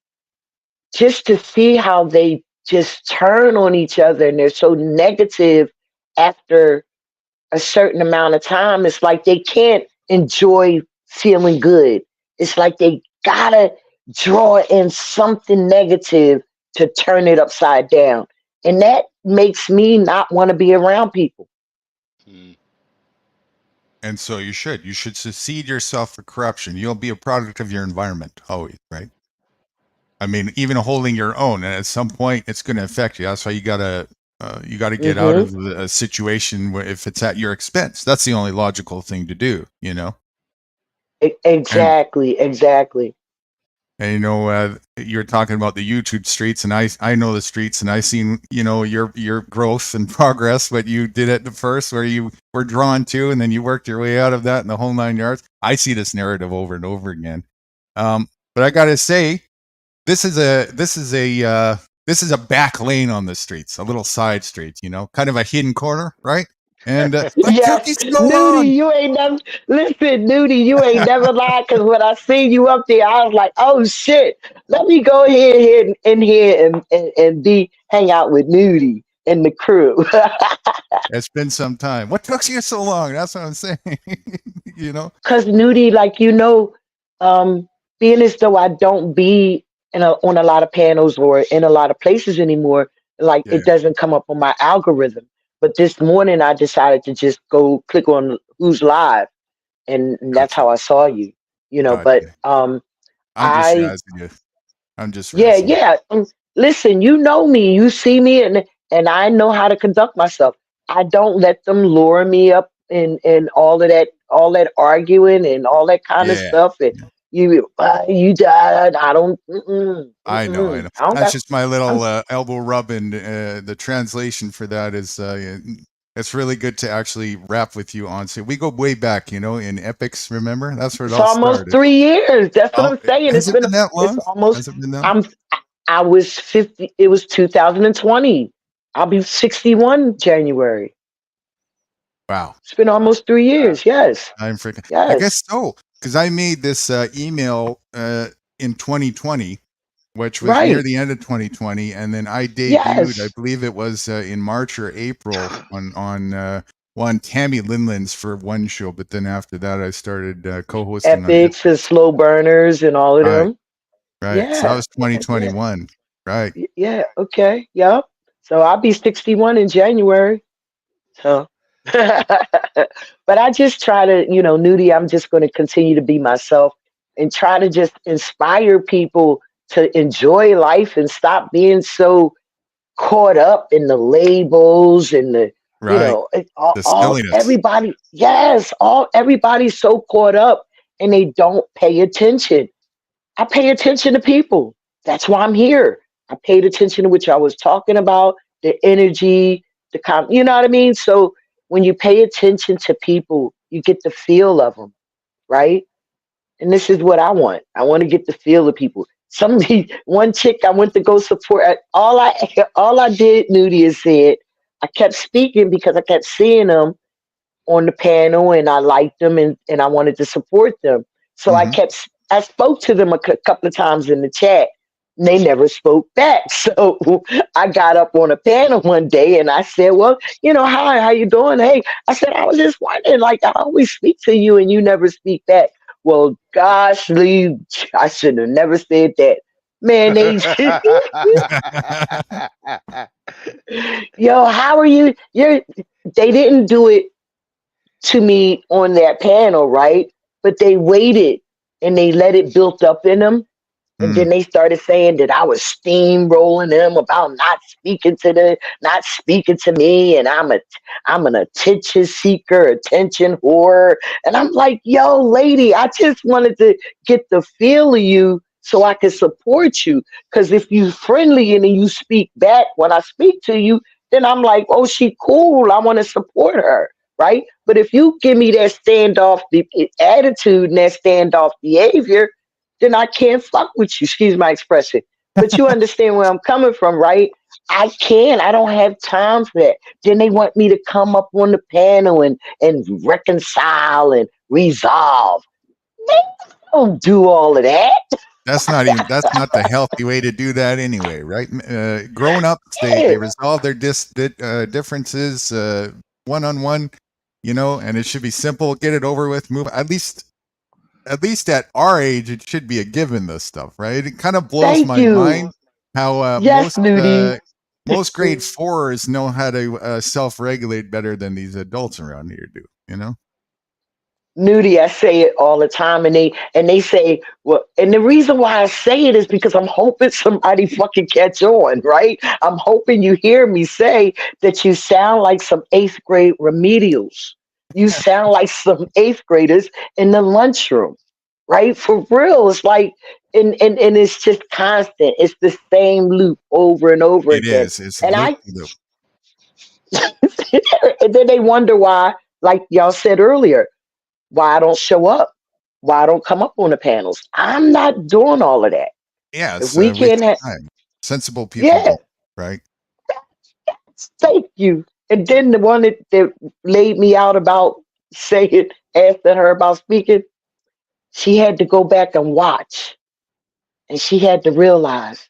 just to see how they just turn on each other and they're so negative after a certain amount of time, it's like they can't enjoy feeling good. It's like they gotta draw in something negative to turn it upside down. And that makes me not want to be around people. And so you should secede yourself for corruption. You'll be a product of your environment always, right? I mean, even holding your own, and at some point it's going to affect you. That's why you gotta get out of a situation where if it's at your expense. That's the only logical thing to do, Exactly. And you're talking about the YouTube streets, and I know the streets, and I've seen your growth and progress. What you did at the first, where you were drawn to, and then you worked your way out of that in the whole 9 yards. I see this narrative over and over again. But I gotta say, this is a back lane on the streets, a little side street, kind of a hidden corner, right? And yes, Nude, you ain't never listen, Nude, you ain't never lied. Because when I seen you up there, I was like, oh shit, let me go ahead in here and hang out with Nude and the crew. It's been some time. What took you so long? That's what I'm saying. you know? Cause Nudie, like being as though I don't be on a lot of panels or in a lot of places anymore, like Yeah, it doesn't come up on my algorithm. But this morning I decided to just go click on who's live, and that's gotcha, how I saw you. But gotcha. I'm just I razzing you. I'm just yeah, razzing you. yeah. Listen, you know me, you see me, and I know how to conduct myself. I don't let them lure me up in all that arguing and all that kind of Yeah, stuff. And yeah. you died. I don't. I know, I know. I don't That's got. just my I'm little elbow rub, and the translation for that is it's really good to actually rap with you on. So we go way back, in epics. Remember, that's where it It's all almost started. 3 years. That's what Oh, I'm saying. has it been that It's long? almost. Has it been that long? I'm. I was 50. It was 2020. I'll be 61 January. Wow. It's been almost 3 years. Yes. I'm freaking. I Yes. guess so, because I made this email in 2020, which was near Right. the end of 2020, and then I debuted. I Yes. believe it was in March or April on Tammy Linland's for one show, but then after that, I started co-hosting on Epics and slow burners and all of Right, them. right. So that Yeah. was Yeah. Yeah. 2021, right? Yeah. Okay. Yep. So I'll be 61 in January. So, but I just try to, Nudie, I'm just going to continue to be myself and try to just inspire people to enjoy life and stop being so caught up in the labels and Right. The all silliness. everybody, yes, everybody's so caught up and they don't pay attention. I pay attention to people. That's why I'm here. I paid attention to what y'all was talking about, the energy, you know what I mean? So when you pay attention to people, you get the feel of them, right? And this is what I want. I want to get the feel of people. One chick I went to go support. All I did, Nudie, is said I kept speaking because I kept seeing them on the panel and I liked them and I wanted to support them. So Hmm. I spoke to them a couple of times in the chat and they never spoke back. So I got up on a panel one day and I said, well, hi, how you doing? Hey, I said, I was just wondering, like I always speak to you and you never speak back. Well, gosh, Lee, I should have never said that. Man, yo, how are you? They didn't do it to me on that panel, right? But they waited and they let it build up in them. And Mm, then they started saying that I was steamrolling them about not speaking to me, and I'm an attention seeker, attention whore. And I'm like, yo, lady, I just wanted to get the feel of you so I could support you. Because if you friendly and then you speak back when I speak to you, then I'm like, oh, she cool. I want to support her, right? But if you give me that standoff attitude and that standoff behavior, then I can't fuck with you. Excuse my expression. But you understand where I'm coming from, right? I can't. I don't have time for that. Then they want me to come up on the panel and reconcile and resolve. They don't do all of that. that's not the healthy way to do that anyway, right? Grown ups, they Yeah. resolve their differences one on one, and it should be simple. Get it over with. Move. At least at our age, it should be a given. This stuff, right? It kind of blows Thank my you. mind how Yes, Nudie. most grade fours know how to self-regulate better than these adults around here do. Nudie, I say it all the time, and they say, well, and the reason why I say it is because I'm hoping somebody fucking catch on, right? I'm hoping you hear me say that you sound like some eighth grade remedials. You sound like some eighth graders in the lunchroom, right? For real, it's like, and it's just constant. It's the same loop over and over It again, is. It's a and loop I, de loop. and then they wonder why, like y'all said earlier, why I don't show up, why I don't come up on the panels. I'm not doing all of that. Yeah, If it's we a waste can't have, of time. Sensible people yeah, don't, right? thank you. And then the one that laid me out about saying, asking her about speaking, she had to go back and watch. And she had to realize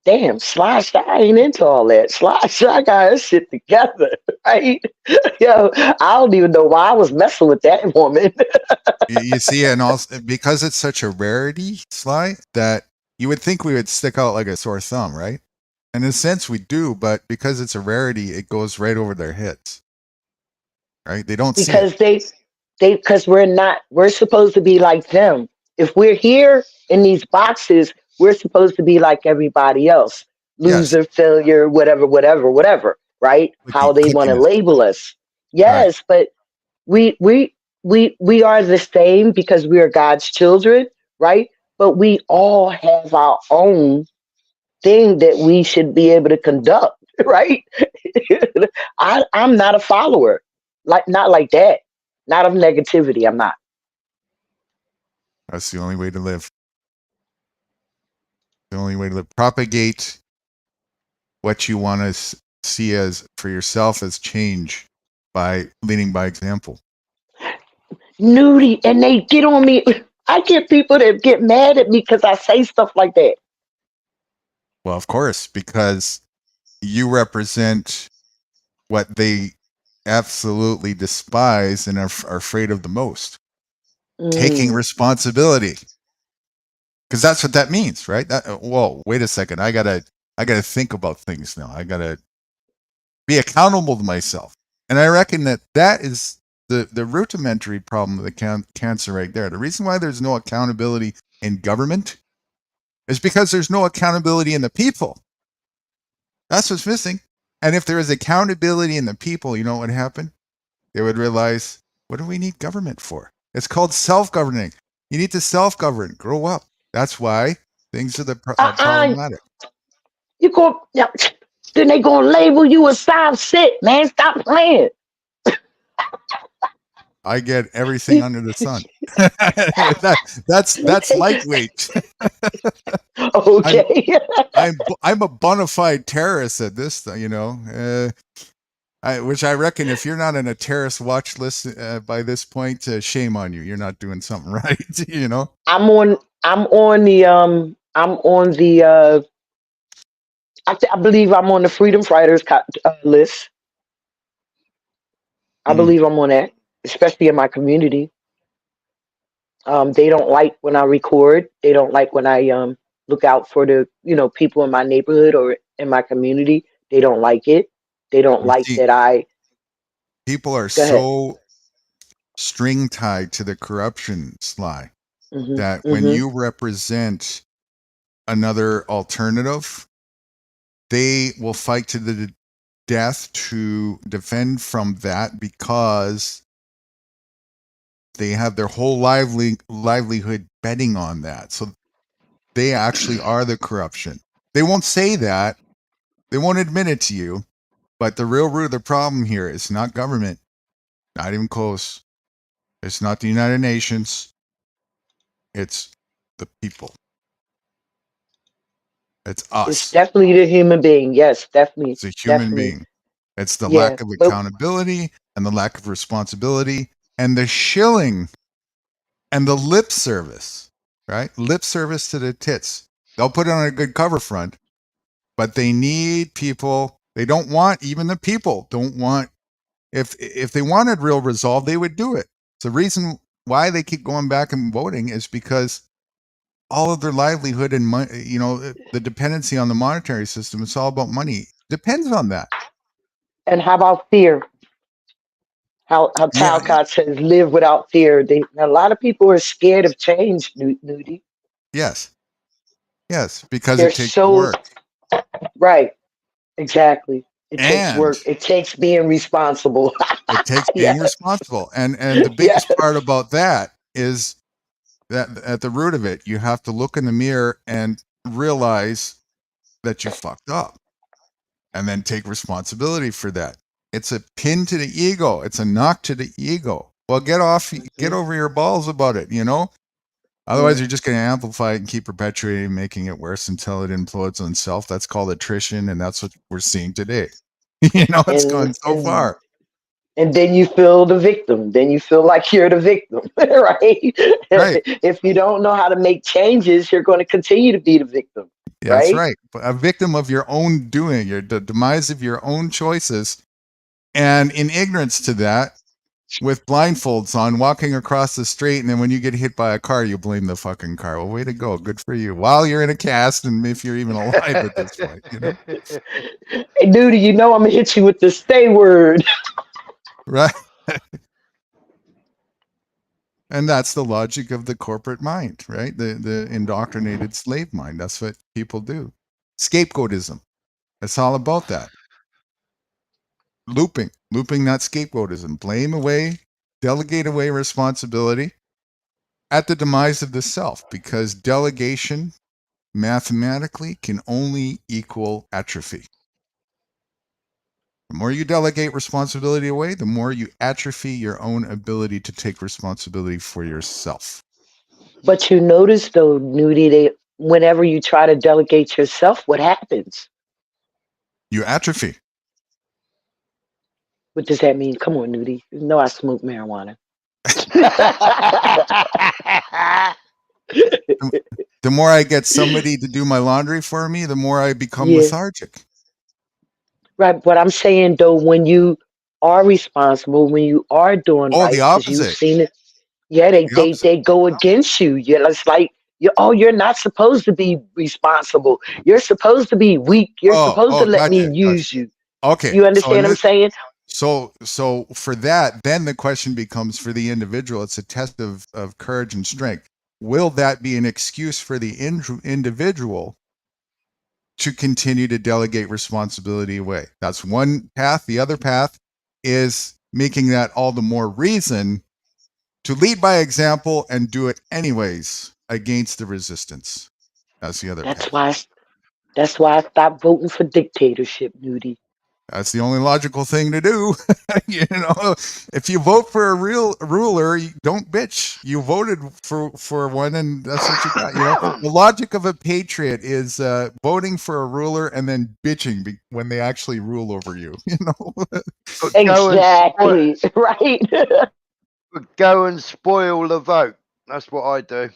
damn, Sly I ain't into all that. Sly got his shit together, right? Yo, I don't even know why I was messing with that woman. You see, and also because it's such a rarity, Sly, that you would think we would stick out like a sore thumb, right? And in a sense, we do, but because it's a rarity, it goes right over their heads, right? They don't see it. Because because we're supposed to be like them. If we're here in these boxes, we're supposed to be like everybody else. Yes, Loser, failure, whatever, right? How they want to clickiness. label us. Right. Yes, but we we we are the same because we are God's children, right? But we all have our own thing that we should be able to conduct, right? I'm not a follower, like not like that, not of negativity. I'm not. That's the only way to live. The only way to live. Propagate what you want to see as for yourself as change by leading by example. Nudie, and they get on me. I get people that get mad at me because I say stuff like that. Well, of course, because you represent what they absolutely despise and are afraid of the most. Taking responsibility. Because that's what that means, right? Whoa, wait a second. I gotta think about things now. I gotta be accountable to myself. And I reckon that is the rudimentary problem of the cancer right there. The reason why there's no accountability in government is because there's no accountability in the people. That's what's missing. And if there is accountability in the people, you know what would happen? They would realize, what do we need government for? It's called self-governing. You need to self-govern. Grow up. That's why things are problematic. You go, then they gonna label you a soft shit, man. Stop playing. I get everything under the sun. That's lightweight. Okay. I'm a bona fide terrorist at this, you know. Which I reckon, if you're not on a terrorist watch list by this point, shame on you. You're not doing something right, you know. I'm on I believe I'm on the Freedom Fighters list. I believe I'm on that, especially in my community. They don't like when I record. They don't like when I look out for the people in my neighborhood or in my community. They don't like it. They don't like that I. People are Go ahead. so string tied to the corruption, Sly, Mm-hmm, that when mm-hmm. you represent another alternative, they will fight to the death to defend from that because they have their whole livelihood betting on that. So they actually are the corruption. They won't say that. They won't admit it to you. But the real root of the problem here is not government. Not even close. It's not the United Nations. It's the people. It's us. It's definitely the human being. Yes, definitely. It's a human definitely. being. It's the Yeah, lack of accountability and the lack of responsibility and the shilling and the lip service, right? Lip service to the tits. They'll put it on a good cover front, but they need people. They don't want, even the people don't want, if they wanted real resolve, they would do it. So the reason why they keep going back and voting is because all of their livelihood and money, you know, the dependency on the monetary system, it's all about money. Depends on that. And how about fear? How Talcott says, live without fear. A lot of people are scared of change, Nudie. Yes. Yes, because They're it takes so work. right. Exactly. It takes And work. It takes being responsible. it takes being responsible. And the biggest part about that is that at the root of it, you have to look in the mirror and realize that you fucked up and then take responsibility for that. It's a pin to the ego. It's a knock to the ego. Well, get over your balls about it, you know? Otherwise, you're just going to amplify it and keep perpetuating, making it worse until it implodes on itself. That's called attrition, and that's what we're seeing today. You know, it's gone so far. And then you feel the victim. Then you feel like you're the victim, right? Right. If you don't know how to make changes, you're going to continue to be the victim. Yeah, that's right. A victim of your own doing, the demise of your own choices, and in ignorance to that, with blindfolds on, walking across the street, and then when you get hit by a car, you blame the fucking car. Well, way to go. Good for you. While you're in a cast, and if you're even alive at this point, you know? Hey, dude, you know I'm going to hit you with the stay word. Right. And that's the logic of the corporate mind, right? The indoctrinated slave mind. That's what people do. Scapegoatism. It's all about that. Looping that scapegoatism. Blame away, delegate away responsibility at the demise of the self, because delegation mathematically can only equal atrophy. The more you delegate responsibility away, the more you atrophy your own ability to take responsibility for yourself. But you notice, though, Nudie, whenever you try to delegate yourself, what happens? You atrophy. What does that mean? Come on, Nudie. You know I smoke marijuana. The more I get somebody to do my laundry for me, the more I become Yeah. lethargic. Right, but I'm saying, though, when you are responsible, when you are doing Oh, right, the because you've opposite. seen it, yeah, The opposite. they go against you. Yeah, it's like, you're not supposed to be responsible. You're supposed to be weak. You're supposed to let me Gotcha. use you. Okay. You understand what I'm saying? So for that, then the question becomes, for the individual, it's a test of courage and strength. Will that be an excuse for the individual to continue to delegate responsibility away? That's one path. The other path is making that all the more reason to lead by example and do it anyways against the resistance. That's the other path. That's why I stopped voting for dictatorship, Nudie. That's the only logical thing to do. You know, if you vote for a real ruler, you don't bitch. You voted for one, and that's what you got. You know, the logic of a patriot is voting for a ruler and then bitching when they actually rule over you. You know, exactly right. Go and spoil the vote. That's what I do.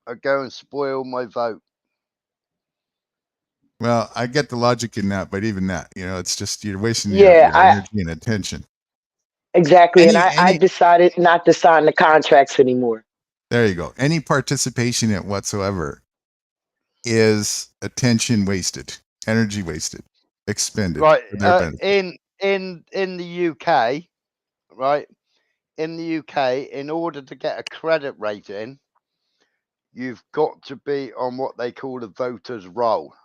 I go and spoil my vote. Well, I get the logic in that, but even that, you know, it's just you're wasting Yeah, your energy and attention. Exactly, and I decided not to sign the contracts anymore. There you go. Any participation in it whatsoever is attention wasted, energy wasted, expended Right. for their benefit. In the UK, right? In the UK, in order to get a credit rating, you've got to be on what they call the voters roll.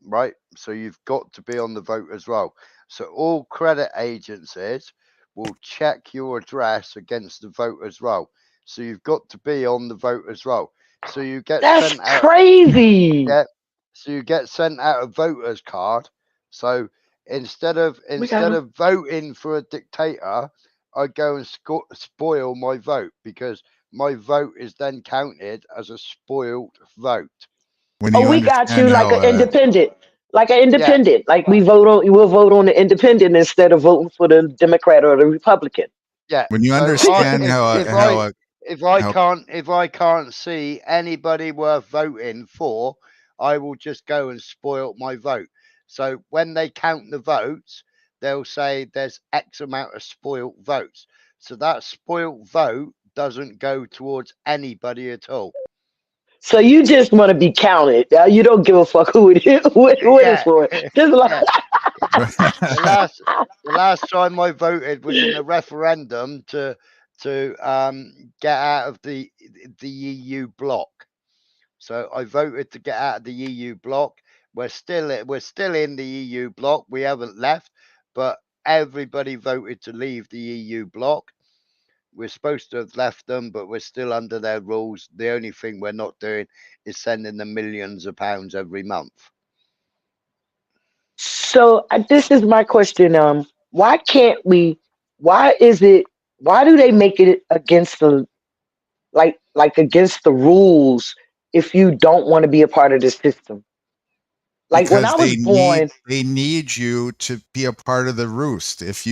Right? So you've got to be on the voters roll. So all credit agencies will check your address against the voters roll. So you've got to be on the voters roll. So you get That's sent out crazy. Yeah. So you get sent out a voter's card. So instead of voting for a dictator, I go and spoil my vote, because my vote is then counted as a spoiled vote. When Oh, we got you like an independent. Like an independent. Like we'll vote on the independent instead of voting for the Democrat or the Republican. Yeah. When you So understand if I can't see anybody worth voting for, I will just go and spoil my vote. So when they count the votes, they'll say there's X amount of spoilt votes. So that spoilt vote doesn't go towards anybody at all. So you just want to be counted. You don't give a fuck who it is. What it's for. Just like the last time I voted was in a referendum to get out of the EU bloc. So I voted to get out of the EU bloc. We're still in the EU bloc. We haven't left, but everybody voted to leave the EU bloc. We're supposed to have left them, but we're still under their rules. The only thing we're not doing is sending them millions of pounds every month. So this is my question. Why can't we? Why is it? Why do they make it against the like against the rules if you don't want to be a part of the system? Like when because I was born, they need you to be a part of the roost. If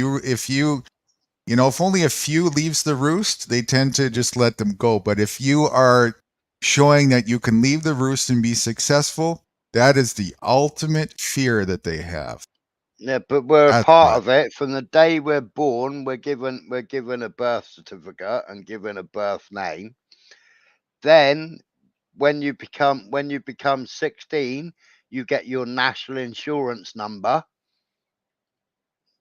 only a few leaves the roost, they tend to just let them go. But if you are showing that you can leave the roost and be successful, that is the ultimate fear that they have. Yeah, but we're a That's part why. of it. From the day we're born, we're given a birth certificate and given a birth name. Then when you become 16, you get your national insurance number.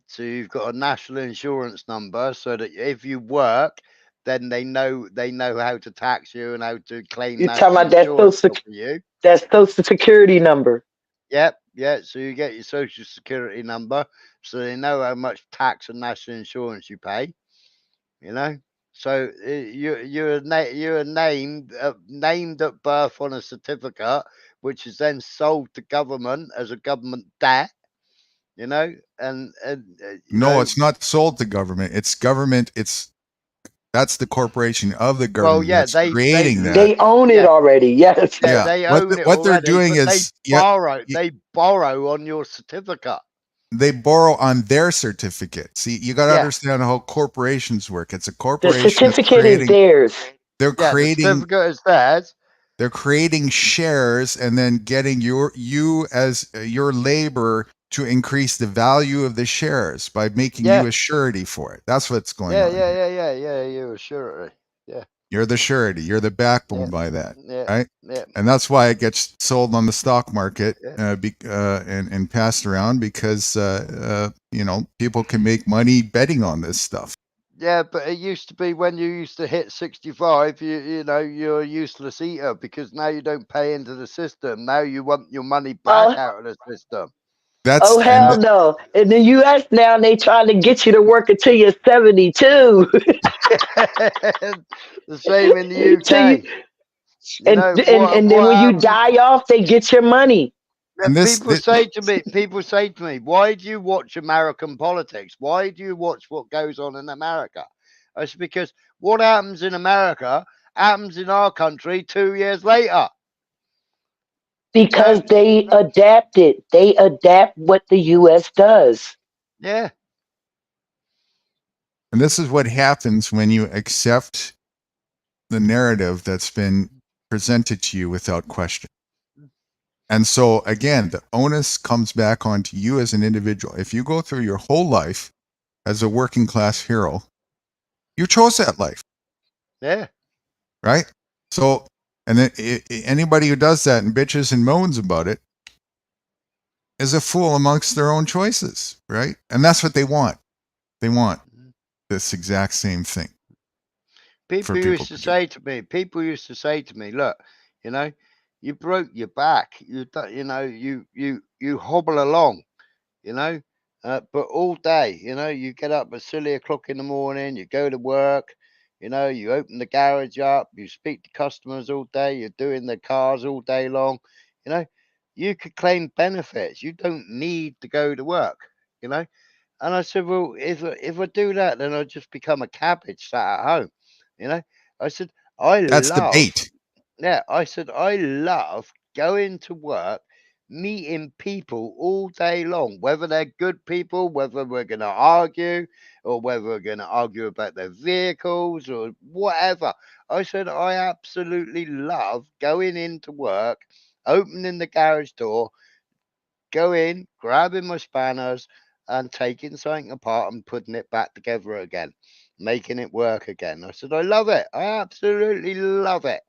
So you've got a national insurance number, so that if you work, then they know how to tax you and how to claim You're talking national about that insurance for you. social security number. Yep, yeah. So you get your social security number, so they know how much tax and national insurance you pay. You know, so you're named at birth on a certificate, which is then sold to government as a government debt. You know, and you No, know, it's not sold to government. It's government. That's the corporation of the well, government yeah, that's creating that. They own it yeah, already. Yes. yeah, Yeah. they own it What they're already, doing but is, yeah, they borrow on your certificate. they borrow on their certificate. See, you got to Yeah, understand how corporations work. It's a The corporation that's certificate is creating. theirs. They're yeah, the creating. certificate is theirs. They're creating shares and then getting you as your labor to increase the value of the shares by making Yeah, you a surety for it. That's what's going yeah, on here. yeah. You're a surety. Yeah, You're the surety. You're the yeah, backbone by that, yeah, right? yeah, And that's why it gets sold on the stock market yeah. and passed around because people can make money betting on this stuff. Yeah, but it used to be when you used to hit 65, you're a useless eater, because now you don't pay into the system. Now you want your money back Oh, out of the system. oh hell no! In the U.S. now they trying to get you to work until you're 72. The same in the Till you, UK. You know and then what when you happens? die off, they get your money. And People say to me, why do you watch American politics? Why do you watch what goes on in America? It's because what happens in America happens in our country 2 years later. Because they adapt it. They adapt what the U.S. does. Yeah. And this is what happens when you accept the narrative that's been presented to you without question. And so, again, the onus comes back onto you as an individual. If you go through your whole life as a working class hero, you chose that life. Yeah. Right? So, and then anybody who does that and bitches and moans about it is a fool amongst their own choices, right? And that's what they want. They want this exact same thing. People used to say to me, look, you broke your back. You hobble along, but all day, you get up at silly o'clock in the morning, you go to work, you open the garage up, you speak to customers all day, you're doing the cars all day long, you could claim benefits. You don't need to go to work, And I said, well, if I do that, then I'll just become a cabbage sat at home, I said, That's the bait. I said, I love going to work, meeting people all day long, whether they're good people, whether we're going to argue, or whether we're going to argue about their vehicles or whatever. I said, I absolutely love going into work, opening the garage door, go in, grabbing my spanners, and taking something apart and putting it back together again, making it work again. I said, I love it. I absolutely love it.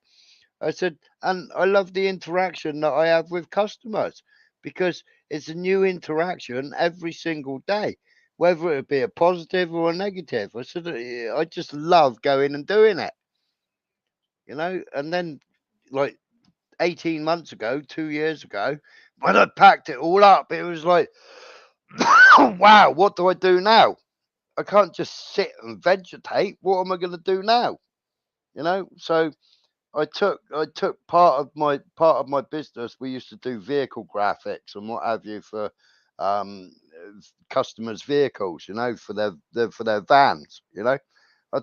I said, and I love the interaction that I have with customers, because it's a new interaction every single day, whether it be a positive or a negative. I said, I just love going and doing it, and then like 18 months ago, 2 years ago, when I packed it all up, it was like, wow, what do I do now? I can't just sit and vegetate. What am I going to do now? So I took part of my business. We used to do vehicle graphics and what have you for um, customers' vehicles, for their vans. I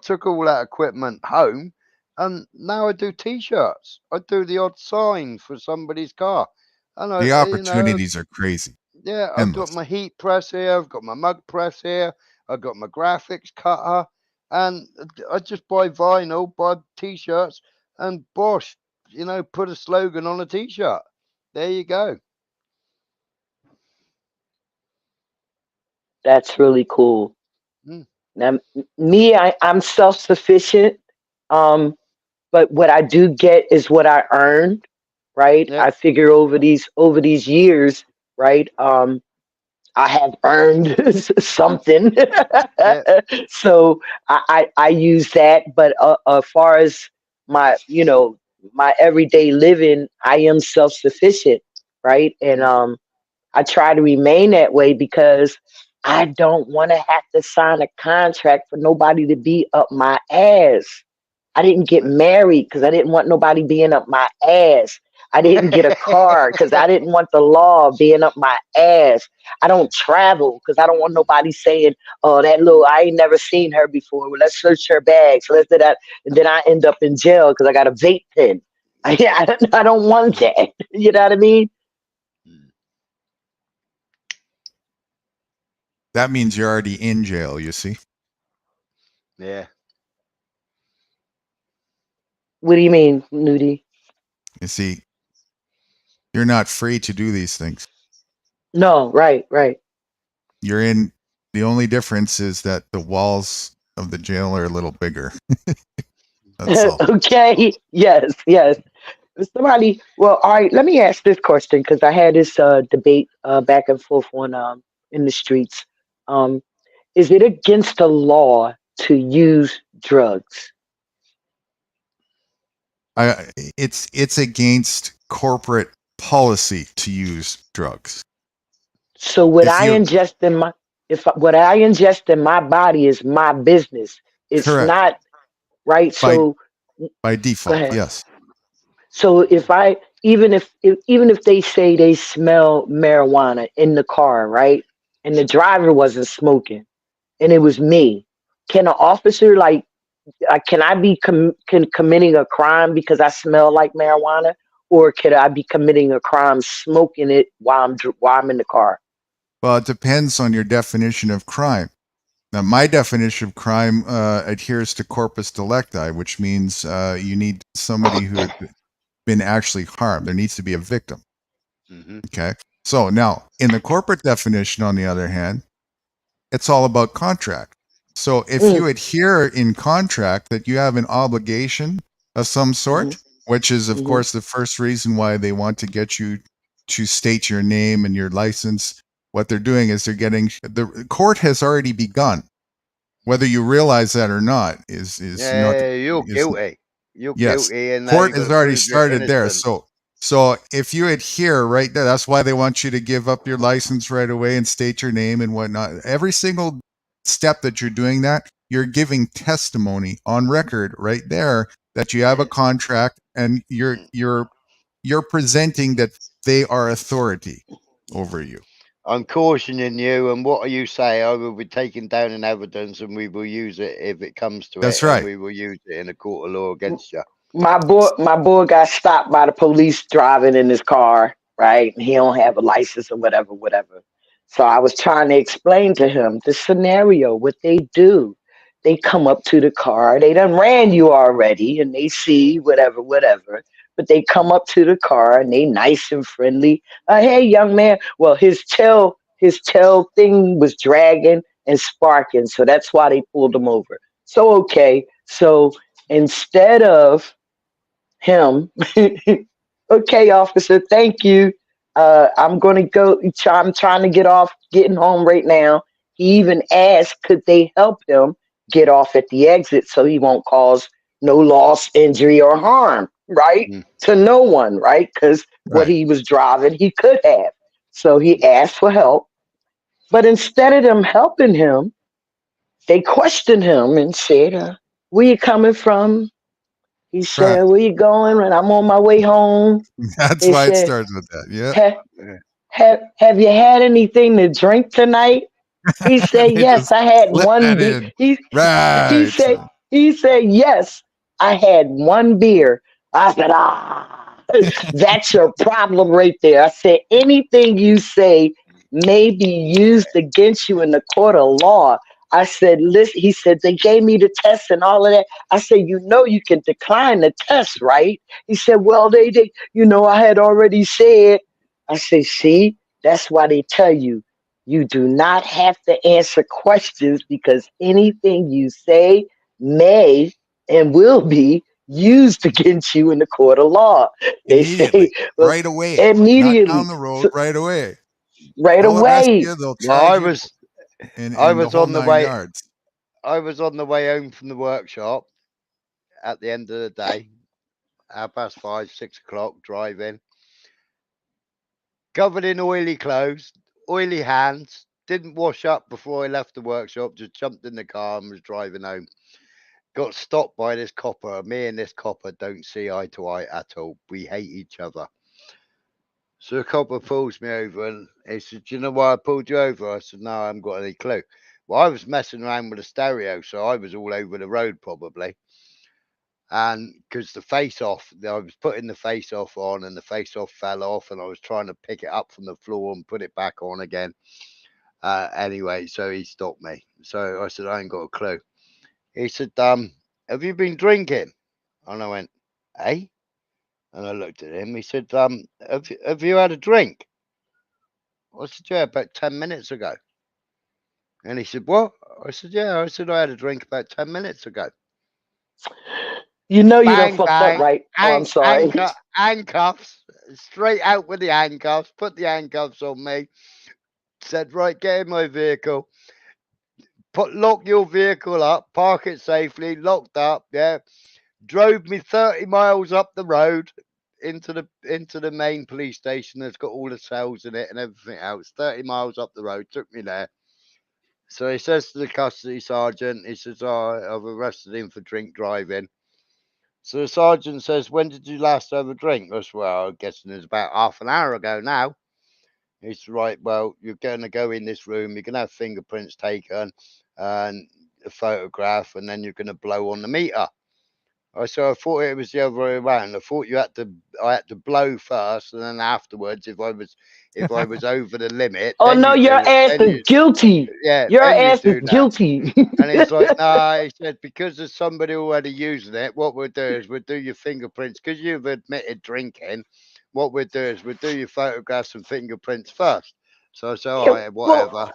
took all that equipment home, and now I do T-shirts. I do the odd sign for somebody's car, and The opportunities are crazy. yeah, I've got Endless. my heat press here. I've got my mug press here. I've got my graphics cutter, and I just buy vinyl, buy T-shirts, and bosh, put a slogan on a T-shirt. There you go. That's really cool. Mm. Now, me, I'm self-sufficient. Um, but what I do get is what I earned, right? Yep. I figure over these years, right? I have earned something, Yep. so I use that. But as far as my my everyday living, I am self sufficient, right? And I try to remain that way because I don't want to have to sign a contract for nobody to be up my ass. I didn't get married because I didn't want nobody being up my ass. I didn't get a car because I didn't want the law being up my ass. I don't travel because I don't want nobody saying, "Oh, that little, I ain't never seen her before. Well, let's search her bag. So let's do that." And then I end up in jail because I got a vape pen. I don't want that. You know what I mean? That means you're already in jail, you see. Yeah. What do you mean, Nudie? You see, you're not free to do these things. No, right. You're in. The only difference is that the walls of the jail are a little bigger. That's all. Okay. Yes. Somebody. Well, all right. Let me ask this question because I had this debate back and forth on in the streets. Um, is it against the law to use drugs? It's against corporate policy to use drugs. So what I ingest in my body is my business. It's correct. not right. So by go default, ahead. yes. So if I even if they say they smell marijuana in the car, right, and the driver wasn't smoking, and it was me, can an officer can I be committing a crime because I smell like marijuana, or could I be committing a crime smoking it while I'm in the car? Well, it depends on your definition of crime. Now, my definition of crime adheres to corpus delicti, which means you need somebody who has been actually harmed. There needs to be a victim. Mm-hmm. Okay. So now, in the corporate definition, on the other hand, it's all about contract. So if you adhere in contract that you have an obligation of some sort, which is, of course, the first reason why they want to get you to state your name and your license, what they're doing is they're getting the court has already begun. Whether you realize that or not is you're guilty. You're yes, guilty, and court now has you've got to already prove you're started there. innocent. So if you adhere right there, that's why they want you to give up your license right away and state your name and whatnot. Every single step that you're doing that, you're giving testimony on record right there that you have a contract and you're presenting that they are authority over you. I'm cautioning you, and what you say, I will be taken down in evidence, and we will use it if it comes to That's it. right. And we will use it in a court of law against you. My boy got stopped by the police driving in his car, right? He don't have a license or whatever. So I was trying to explain to him the scenario, what they do. They come up to the car, they done ran you already, and they see whatever. But they come up to the car and they nice and friendly. Hey, young man. Well, his tail thing was dragging and sparking, so that's why they pulled him over. So okay, so instead of him, okay, officer, thank you. I'm going to go. I'm trying to getting home right now. He even asked, could they help him get off at the exit so he won't cause no loss, injury, or harm, right? To no one, right? Because what he was driving, he could have. So he asked for help. But instead of them helping him, they questioned him and said, where you coming from? He said, where you going? And I'm on my way home. That's They why it said, starts with that. have you had anything to drink tonight? He said, They yes, just I had slip one that beer. in. He Right. said, yes, I had one beer. I said, that's your problem right there. I said, anything you say may be used against you in the court of law. I said, listen, he said, they gave me the test and all of that. I said, you know, you can decline the test, right? He said, well, I had already said. I said, see, that's why they tell you, you do not have to answer questions because anything you say may and will be used against you in the court of law. They Immediately, say, well, right away, not down immediately, the road, right away. right They'll arrest away. you. They'll Well, charge you, and the was whole on the 9 way. yards. I was on the way home from the workshop at the end of the day, 5:30, 6 o'clock, driving, covered in oily clothes, oily hands. Didn't wash up before I left the workshop. Just jumped in the car and was driving home. Got stopped by this copper. Me and this copper don't see eye to eye at all. We hate each other. So the copper pulls me over and he said, "Do you know why I pulled you over?" I said, "No, I haven't got any clue." Well, I was messing around with a stereo, so I was all over the road probably. And because the face off, I was putting the face off on and the face off fell off, and I was trying to pick it up from the floor and put it back on again. Anyway, so he stopped me. So I said, "I ain't got a clue." He said, "Have you been drinking?" And I went, "Eh?" And I looked at him. He said, have you had a drink?" I said, "Yeah, about 10 minutes ago." And he said, "What?" I said, "Yeah." I said, "I had a drink about 10 minutes ago." You know you done Bang, fucked up, bang, right? Oh, I'm sorry. handcuffs, straight out with the handcuffs, put the handcuffs on me, said, "Right, get in my vehicle, lock your vehicle up, park it safely, locked up, yeah." Drove me 30 miles up the road into the main police station that's got all the cells in it and everything else. 30 miles up the road, took me there. So he says to the custody sergeant, he says, "Oh, I've arrested him for drink driving." So the sergeant says, "When did you last have a drink?" I said, "Well, I'm guessing it's about half an hour ago now." He said, "Right, well, you're going to go in this room, you're going to have fingerprints taken and a photograph, and then you're going to blow on the meter." I thought it was the other way around. I thought I had to blow first, and then afterwards, if I was over the limit, Oh then no, you your do it. ass Then is you, guilty. yeah, Your then you ass is do that. guilty. And he's like, "No," he said, "because there's somebody already using it. What we'll do is we'll do your fingerprints because you've admitted drinking. What we'll do is we'll do your photographs and fingerprints first." So I said, "All Yeah, right, well, whatever."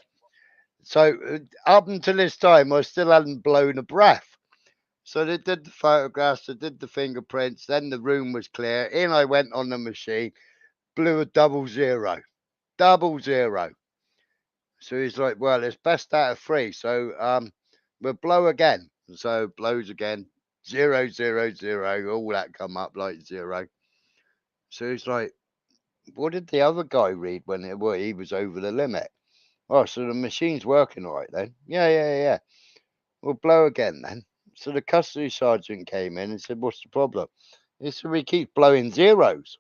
So up until this time, I still hadn't blown a breath. So they did the photographs, they did the fingerprints, then the room was clear. In I went on the machine, blew a 00, 00. So he's like, "Well, it's best out of 3. So we'll blow again." So blows again, 000, all that come up like 0. So he's like, "What did the other guy read when he was over the limit?" "Oh, so the machine's working all right then." "Yeah, yeah, yeah. We'll blow again then." So the custody sergeant came in and said, "What's the problem?" He said, "We keep blowing zeros."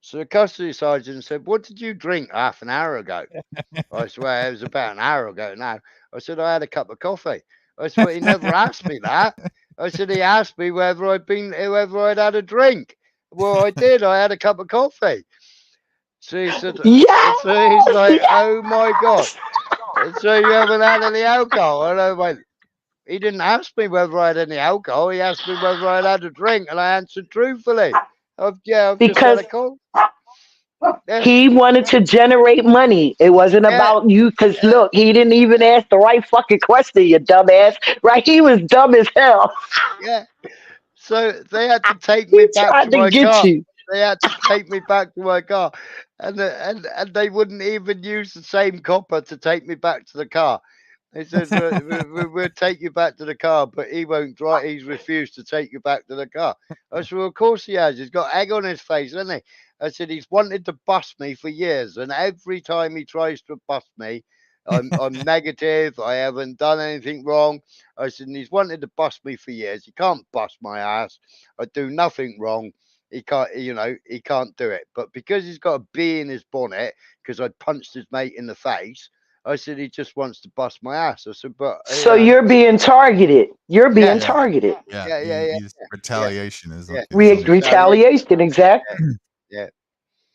So the custody sergeant said, "What did you drink half an hour ago?" I swear it was about an hour ago now. I said, "I had a cup of coffee." I said, "But he never asked me that." I said, "He asked me whether I'd had a drink." "Well, I did. I had a cup of coffee." So he said, yes, so he's like, "Oh my God. yes. So you haven't had any alcohol?" And I went, "He didn't ask me whether I had any alcohol. He asked me whether I'd had a drink, and I answered truthfully. I've just had Because a cold." Yeah, he wanted to generate money. It wasn't yeah, about you. Because look, he didn't even ask the right fucking question, you dumbass. Right? He was dumb as hell. yeah. So they had to take me He back tried to to my get car. you. They had to take me back to my car, and they wouldn't even use the same copper to take me back to the car. They said, "We'll take you back to the car, but he won't drive. He's refused to take you back to the car." I said, "Well, of course he has. He's got egg on his face, hasn't he?" I said, "He's wanted to bust me for years, and every time he tries to bust me, I'm negative. I haven't done anything wrong." I said, "And he's wanted to bust me for years. He can't bust my ass. I do nothing wrong. He can't, he can't do it. But because he's got a bee in his bonnet, because I punched his mate in the face, I said he just wants to bust my ass." I said, "But So you're being targeted. You're being yeah, Yeah, targeted. yeah. yeah, yeah, yeah, He's yeah, retaliation yeah, is what he's. retaliation. Retaliation, Yeah, exactly. yeah,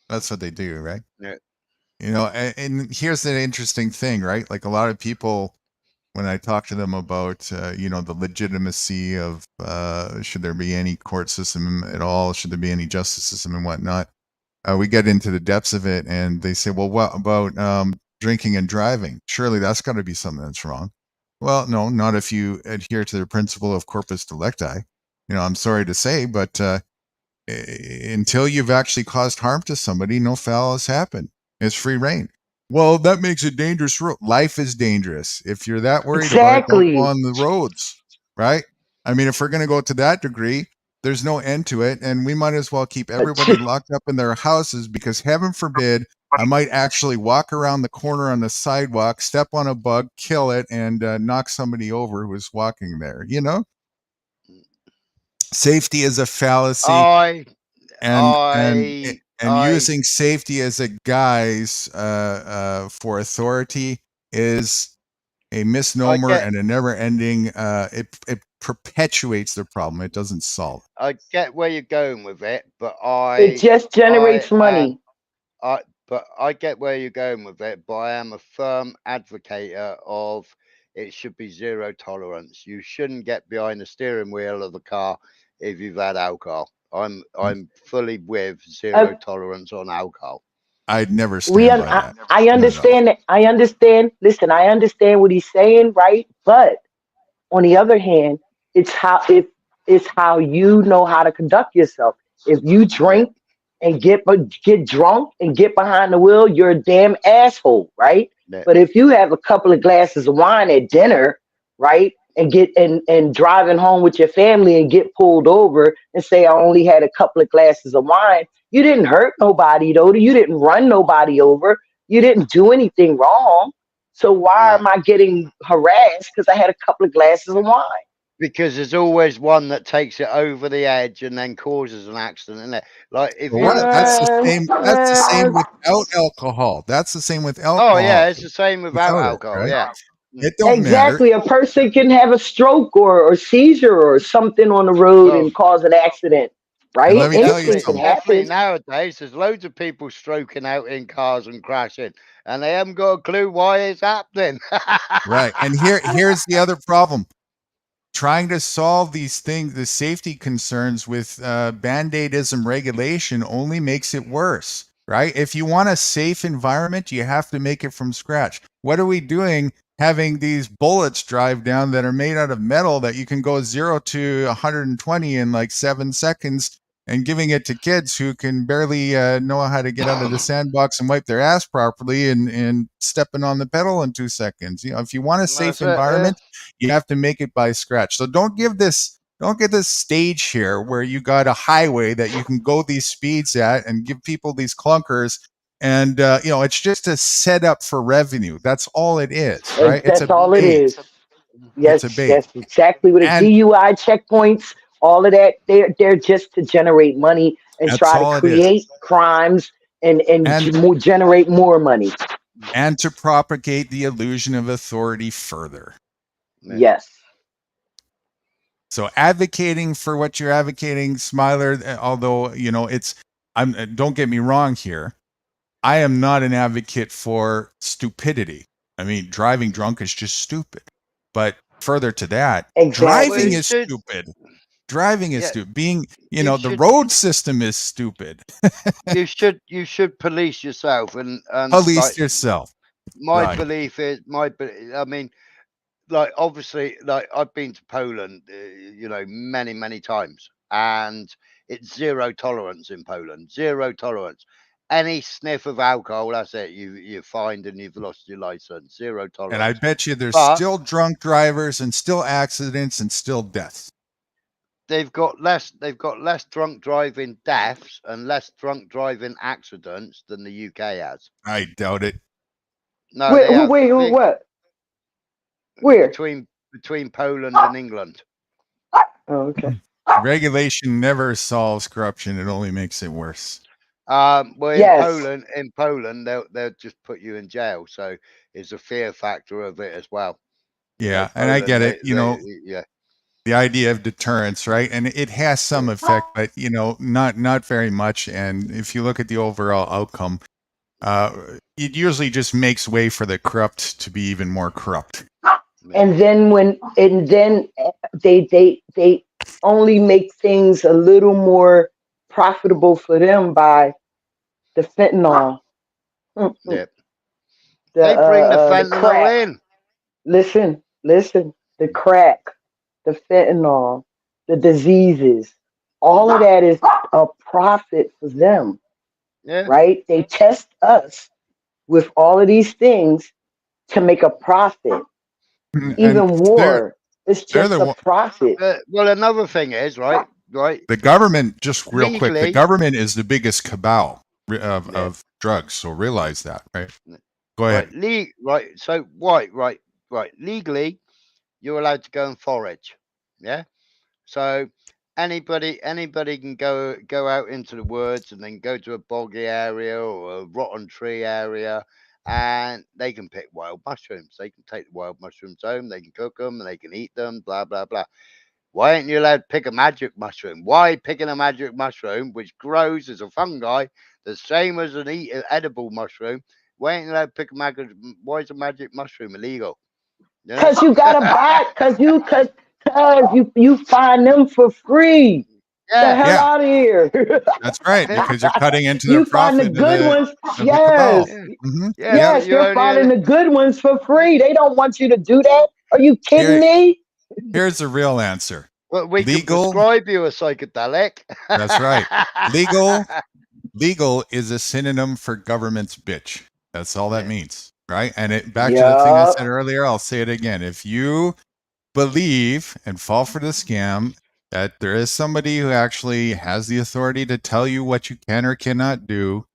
That's what they do, right? yeah. And here's the interesting thing, right? Like a lot of people when I talk to them about, you know, the legitimacy of should there be any court system at all, should there be any justice system and whatnot, we get into the depths of it, and they say, well, what about drinking and driving? Surely that's got to be something that's wrong. Well, no, not if you adhere to the principle of corpus delicti. You know, I'm sorry to say, but until you've actually caused harm to somebody, no foul has happened. It's free reign. Well, that makes it dangerous. Life is dangerous. If you're that worried about it, don't go Exactly. on the roads, right? I mean, if we're going to go to that degree, there's no end to it, and we might as well keep everybody locked up in their houses, because heaven forbid I might actually walk around the corner on the sidewalk, step on a bug, kill it, and knock somebody over who was walking there. You know, safety is a fallacy, and using safety as a guise for authority is a misnomer and a never-ending. It perpetuates the problem. It doesn't solve it. I get where you're going with it, but It just generates money. I get where you're going with it, but I am a firm advocate of it should be zero tolerance. You shouldn't get behind the steering wheel of the car if you've had alcohol. I'm fully with zero tolerance on alcohol. I'd never stand by that. I understand that. I understand. Listen, I understand what he's saying, right? But on the other hand, it's how you know how to conduct yourself. If you drink and get drunk and get behind the wheel, you're a damn asshole, right? But if you have a couple of glasses of wine at dinner, right, and get and driving home with your family and get pulled over and say I only had a couple of glasses of wine, you didn't hurt nobody though. You didn't run nobody over. You didn't do anything wrong. So why am I getting harassed because I had a couple of glasses of wine? Because there's always one that takes it over the edge and then causes an accident, isn't it? Like if that's the same. That's the same without alcohol. That's the same with alcohol. Oh yeah, it's the same without alcohol. Right? Yeah, it don't exactly. matter. A person can have a stroke or seizure or something on the road and cause an accident. Right? And let me tell you Anything something. can happen. Nowadays, there's loads of people stroking out in cars and crashing, and they haven't got a clue why it's happening. Right. And here's the other problem. Trying to solve these things, the safety concerns with band-aidism regulation only makes it worse, right? If you want a safe environment, you have to make it from scratch. What are we doing having these bullets drive down that are made out of metal that you can go 0 to 120 in like 7 seconds, and giving it to kids who can barely know how to get out of the sandbox and wipe their ass properly and stepping on the pedal in 2 seconds? You know, if you want a safe environment, you have to make it by scratch. So don't get this stage here where you got a highway that you can go these speeds at and give people these clunkers. And, you know, it's just a setup for revenue. That's all it is, right? That's all it is. Yes, it's a bait. that's exactly what it is. DUI checkpoints, all of that. They're just to generate money and try to create crimes and generate more money. And to propagate the illusion of authority further. Yes. So advocating for what you're advocating, Smiler, although, you know, don't get me wrong here. I am not an advocate for stupidity. I mean, driving drunk is just stupid. But further to that, driving is stupid. Driving is stupid. Being, the road system is stupid. you should police yourself and police yourself. My belief is I mean, like obviously, like I've been to Poland, many, many times, and it's zero tolerance in Poland. Zero tolerance. Any sniff of alcohol, that's it. You're fined and you've lost your license. Zero tolerance. And I bet you there's still drunk drivers and still accidents and still deaths. They've got less drunk driving deaths and less drunk driving accidents than the UK has. I doubt it. No, wait, what? Where? Between Poland and England. Oh, okay. Regulation never solves corruption; it only makes it worse. Well, in Poland, they'll just put you in jail. So it's a fear factor of it as well. Yeah, and I get it. The idea of deterrence, right? And it has some effect, but not very much. And if you look at the overall outcome, it usually just makes way for the corrupt to be even more corrupt. And then they only make things a little more profitable for them by the fentanyl. Yep. The They bring the the crack. fentanyl in. Listen, the crack, the fentanyl, the diseases, all of that is a profit for them, Yeah. right? They test us with all of these things to make a profit. And Even war, it's they're just the a one. profit. Well, another thing is right. The government, just real quick, the Legally, government is the biggest cabal of, Yeah. of drugs. So realize that, right? Go right, ahead. right. So right. Legally, you're allowed to go and forage. Yeah. So anybody can go out into the woods and then go to a boggy area or a rotten tree area, and they can pick wild mushrooms. They can take the wild mushrooms home. They can cook them and they can eat them. Blah blah blah. Why ain't you allowed to pick a magic mushroom? Why picking a magic mushroom which grows as a fungi, the same as an edible mushroom? Why ain't you allowed to pick a magic? Why is a magic mushroom illegal? You know? Cause you gotta buy, cause you find them for free. The hell Yeah. out of here. That's right, because you're cutting into the You find the profit good ones. of the cabal. Yes. Mm-hmm. So Yes, you're you're only finding the good ones for free. They don't want you to do that. Are you kidding me? Here's the real answer. Well, we can Legal. prescribe you a psychedelic. That's right. Legal is a synonym for government's bitch. That's all that means, right? And back to the thing I Yeah. said earlier, I'll say it again. If you believe and fall for the scam that there is somebody who actually has the authority to tell you what you can or cannot do,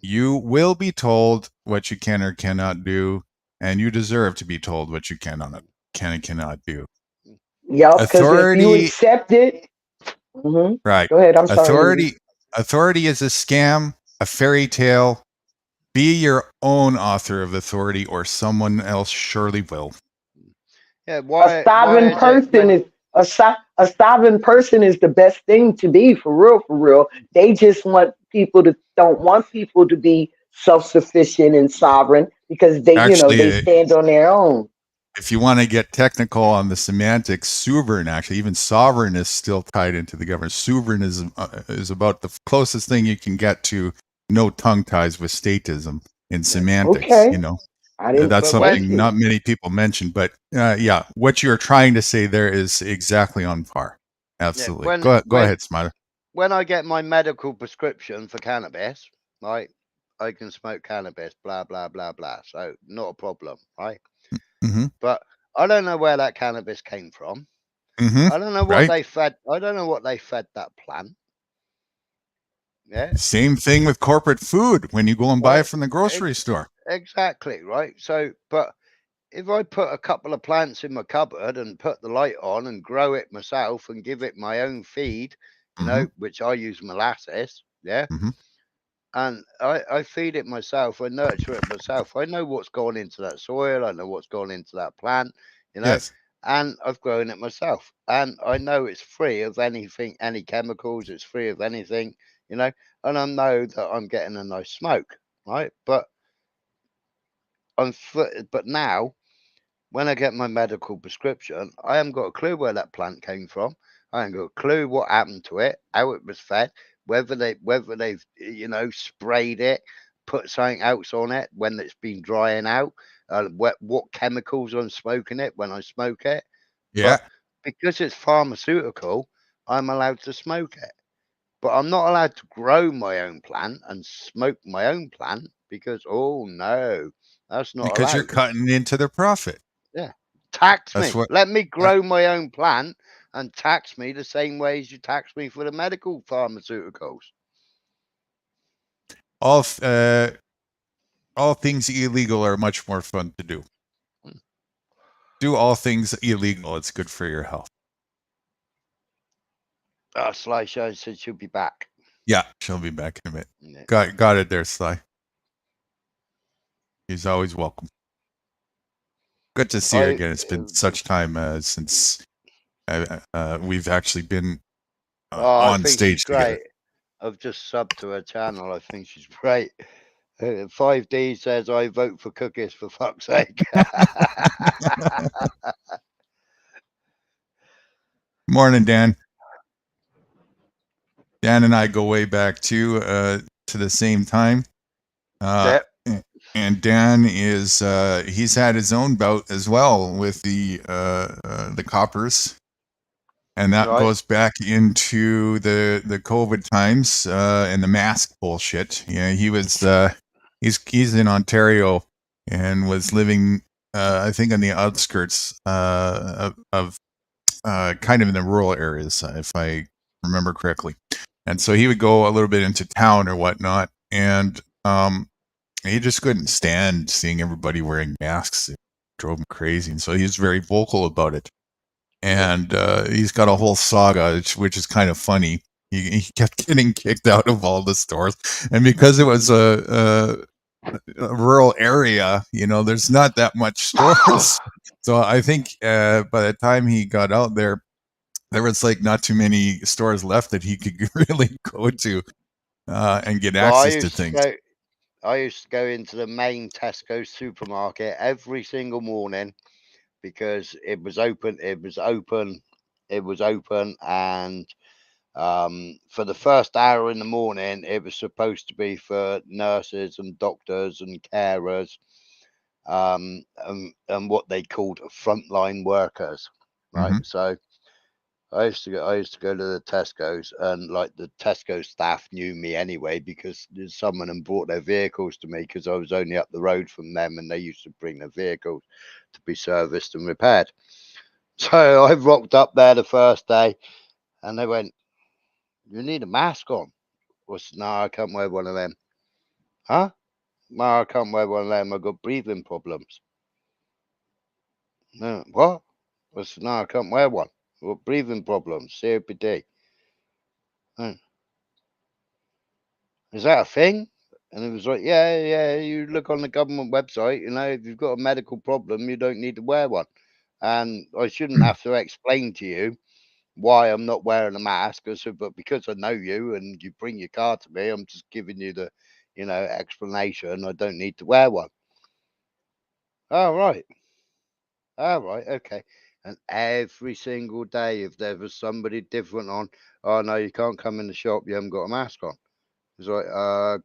you will be told what you can or cannot do, and you deserve to be told what you can and cannot do. Yep, because if you Authority, accept it, right? Go ahead. I'm sorry. Authority is a scam, a fairy tale. Be your own author of authority, or someone else surely will. Yeah, A sovereign person is a sovereign person is the best thing to be, for real, for real. They just don't want people to be self-sufficient and sovereign because they Actually, stand on their own. if you want to get technical on the semantics, sovereign, actually, even sovereign is still tied into the government. Sovereign is about the closest thing you can get to no tongue ties with statism in semantics. Okay. That's something not many people mention. But yeah, what you're trying to say there is exactly on par. Absolutely. Yeah, Go ahead, Smiler. When I get my medical prescription for cannabis, right, I can smoke cannabis, blah blah blah blah. So not a problem, right? Mm-hmm. But I don't know where that cannabis came from. Mm-hmm. I don't know what they fed. I don't know what they fed that plant. Yeah. Same thing with corporate food when you go and buy it from the grocery store. Exactly, right? So, but if I put a couple of plants in my cupboard and put the light on and grow it myself and give it my own feed, you know, which I use molasses, yeah, and I feed it myself, I nurture it myself. I know what's gone into that soil, I know what's gone into that plant, you know, and I've grown it myself, and I know it's free of anything, any chemicals, it's free of anything, you know, and I know that I'm getting a nice smoke, right? But now, when I get my medical prescription, I haven't got a clue where that plant came from. I haven't got a clue what happened to it, how it was fed, whether they've sprayed it, put something else on it when it's been drying out, what chemicals I'm smoking it when I smoke it. Yeah. But because it's pharmaceutical, I'm allowed to smoke it. But I'm not allowed to grow my own plant and smoke my own plant because, oh no, that's not Because allowed. you're cutting into their profit. Yeah. Tax That's me. Let me grow my own plant and tax me the same way as you tax me for the medical pharmaceuticals. All things illegal are much more fun to do. Do all things illegal. It's good for your health. Sly Show said she'll be back. Yeah, she'll be back in a minute. Yeah. Got it there, Sly. He's always welcome. Good to see you again. It's been such time since we've actually been on stage together. I've just subbed to her channel. I think she's great. 5D says I vote for cookies for fuck's sake. Morning, Dan. Dan and I go way back too, to the same time. Yep. And Dan is he's had his own bout as well with the coppers, and that Right. goes back into the COVID times and the mask bullshit. Yeah, he was he's in Ontario and was living I think on the outskirts of kind of in the rural areas, if I remember correctly. And so he would go a little bit into town or whatnot, and he just couldn't stand seeing everybody wearing masks. It drove him crazy, and so he was very vocal about it. And he's got a whole saga, which is kind of funny. He kept getting kicked out of all the stores, and because it was a rural area, you know, there's not that much stores. So I think by the time he got out there was like not too many stores left that he could really go to and get Well, access to things. I used to go into the main Tesco supermarket every single morning because it was open, and for the first hour in the morning, it was supposed to be for nurses and doctors and carers, and what they called frontline workers, right? Mhm. So I used to go to the Tesco's, and like the Tesco staff knew me anyway because someone had brought their vehicles to me because I was only up the road from them, and they used to bring their vehicles to be serviced and repaired. So I rocked up there the first day, and they went, "You need a mask on." I said, "No, I can't wear one of them." Huh? No, I can't wear one of them. I've got breathing problems. No, what? I said, "No, I can't wear one. I've got breathing problems, COPD." "Hmm. Is that a thing?" And it was like, yeah, you look on the government website, you know, if you've got a medical problem, you don't need to wear one. And I shouldn't have to explain to you why I'm not wearing a mask. I said, but because I know you and you bring your car to me, I'm just giving you the, explanation. I don't need to wear one. Oh, right. Oh, right. Okay. And every single day, if there was somebody different on, "Oh, no, you can't come in the shop, you haven't got a mask on." It's like,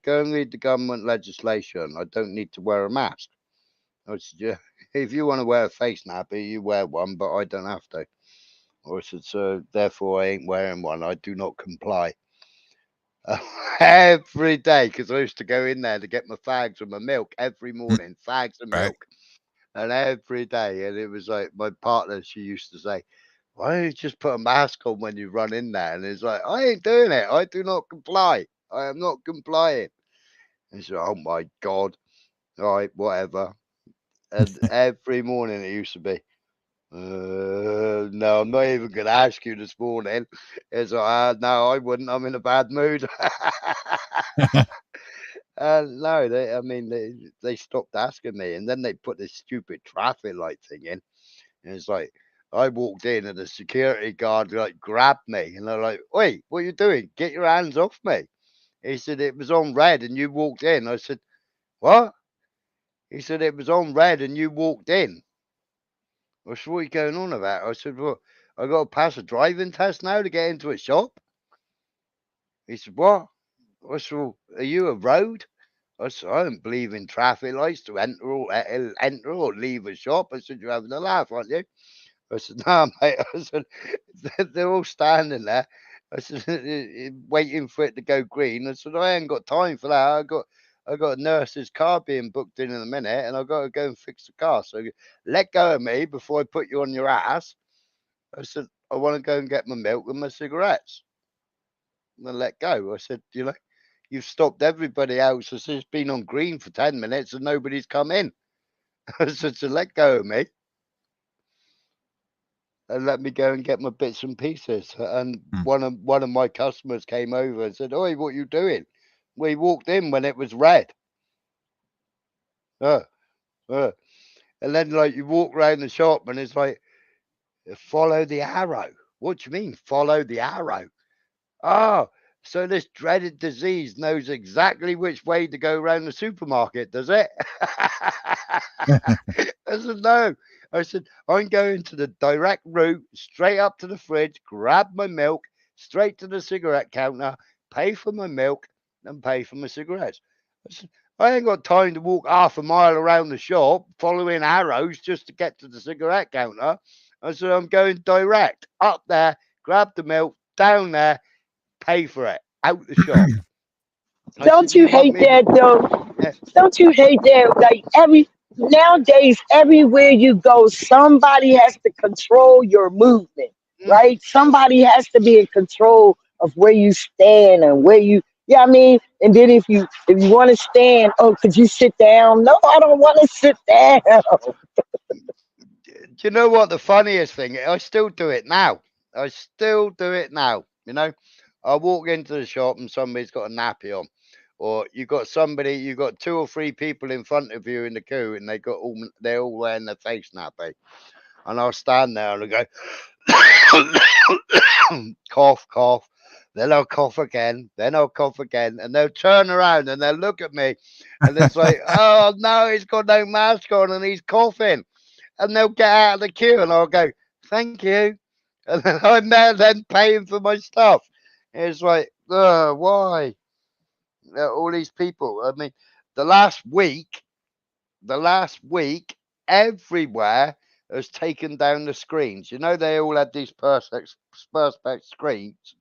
go and read the government legislation. I don't need to wear a mask. I said, yeah, if you want to wear a face nappy, you wear one, but I don't have to. Or I said, so therefore I ain't wearing one. I do not comply. Every day, because I used to go in there to get my fags and my milk every morning, fags and Right. milk. And every day, and it was like my partner, she used to say, "Why don't you just put a mask on when you run in there?" And it's like, I ain't doing it. I do not comply. I am not complying. And she said, "Oh my God." All right, whatever. And every morning it used to be, no, I'm not even going to ask you this morning. It's like, no, I wouldn't. I'm in a bad mood. No, they stopped asking me. And then they put this stupid traffic light thing in. And it's like, I walked in and the security guard like grabbed me. And they're like, "Wait, what are you doing? Get your hands off me." He said, "It was on red and you walked in." I said, "What?" He said, "It was on red and you walked in." I said, "What are you going on about?" I said, "Well, I got to pass a driving test now to get into a shop." He said, "What?" I said, "Well, are you a road?" I said, "I don't believe in traffic lights to enter or leave a shop." I said, "You're having a laugh, aren't you?" I said, "No, mate." I said, "They're all standing there." I said, "Waiting for it to go green." I said, "I ain't got time for that. I got a nurse's car being booked in a minute, and I've got to go and fix the car. So let go of me before I put you on your ass." I said, "I want to go and get my milk and my cigarettes." And then let go. I said, "You've stopped everybody else. I said, it's been on green for 10 minutes and nobody's come in." I said, "So let go of me and let me go and get my bits and pieces." And one of my customers came over and said, "Oi, what are you doing?" We walked in when it was red. Uh, uh. And then like you walk around the shop and it's like, follow the arrow. What do you mean follow the arrow? Oh, So this dreaded disease knows exactly which way to go around the supermarket, does it? I said, no. I said, I'm going to the direct route, straight up to the fridge, grab my milk, straight to the cigarette counter, pay for my milk, and pay for my cigarettes. I said, I ain't got time to walk half a mile around the shop, following arrows just to get to the cigarette counter. I said, I'm going direct, up there, grab the milk, down there, pay for it, out the shop. Don't you hate that though? Yeah. Don't you hate that? Like nowadays, everywhere you go, somebody has to control your movement, right? Somebody has to be in control of where you stand and where you. Yeah, I mean, and then if you want to stand, oh, could you sit down? No, I don't want to sit down. Do you know what the funniest thing? I still do it now. I still do it now. You know, I walk into the shop and somebody's got a nappy on, or you got two or three people in front of you in the queue, and they're all wearing their face nappy, and I'll stand there and I go cough, cough. Then I'll cough again. Then I'll cough again, and they'll turn around and they'll look at me, and it's like, oh no, he's got no mask on and he's coughing. And they'll get out of the queue, and I'll go, thank you. And then I'm there then paying for my stuff. It's like, why? All these people. I mean, the last week, everywhere has taken down the screens. You know, they all had these perspex screens.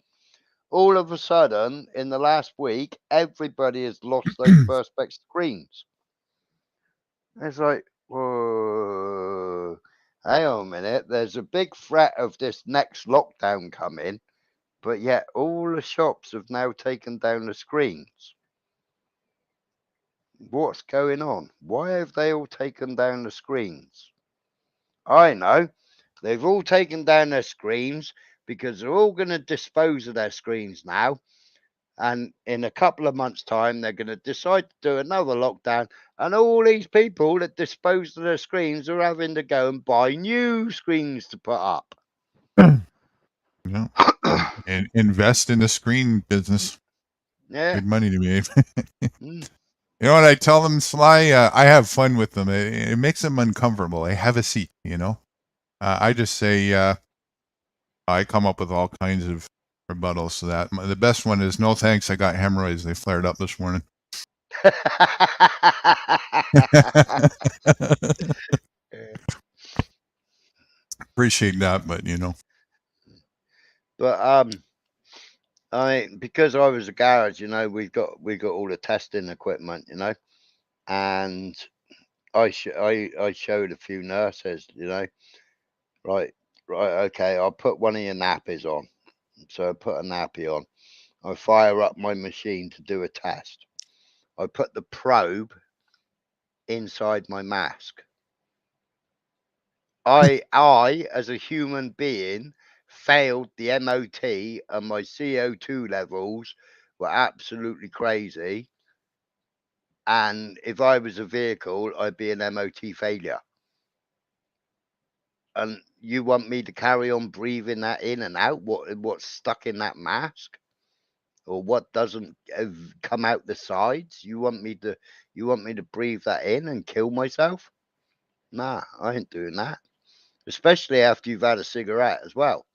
All of a sudden, in the last week, everybody has lost those perspex screens. It's like, whoa. Hang on a minute, there's a big threat of this next lockdown coming, but yet all the shops have now taken down the screens. What's going on? Why have they all taken down the screens? I know. They've all taken down their screens because they're all going to dispose of their screens now. And in a couple of months' time, they're going to decide to do another lockdown. And all these people that disposed of their screens are having to go and buy new screens to put up. Yeah. And invest in the screen business. Yeah. Good money to be made. You know what I tell them, Sly? I have fun with them. It makes them uncomfortable. They have a seat, you know? I just say, I come up with all kinds of rebuttals to that. The best one is, no thanks, I got hemorrhoids. They flared up this morning. Appreciate that, but you know. But I mean, because I was a garage, you know, we got all the testing equipment, you know, and I showed a few nurses, you know, right, okay, I'll put one of your nappies on. So I put a nappy on. I fire up my machine to do a test. I put the probe inside my mask. I as a human being failed the MOT, and my CO2 levels were absolutely crazy. And if I was a vehicle, I'd be an MOT failure. And you want me to carry on breathing that in and out? What's stuck in that mask, or what doesn't come out the sides? You want me to breathe that in and kill myself? Nah, I ain't doing that. Especially after you've had a cigarette as well,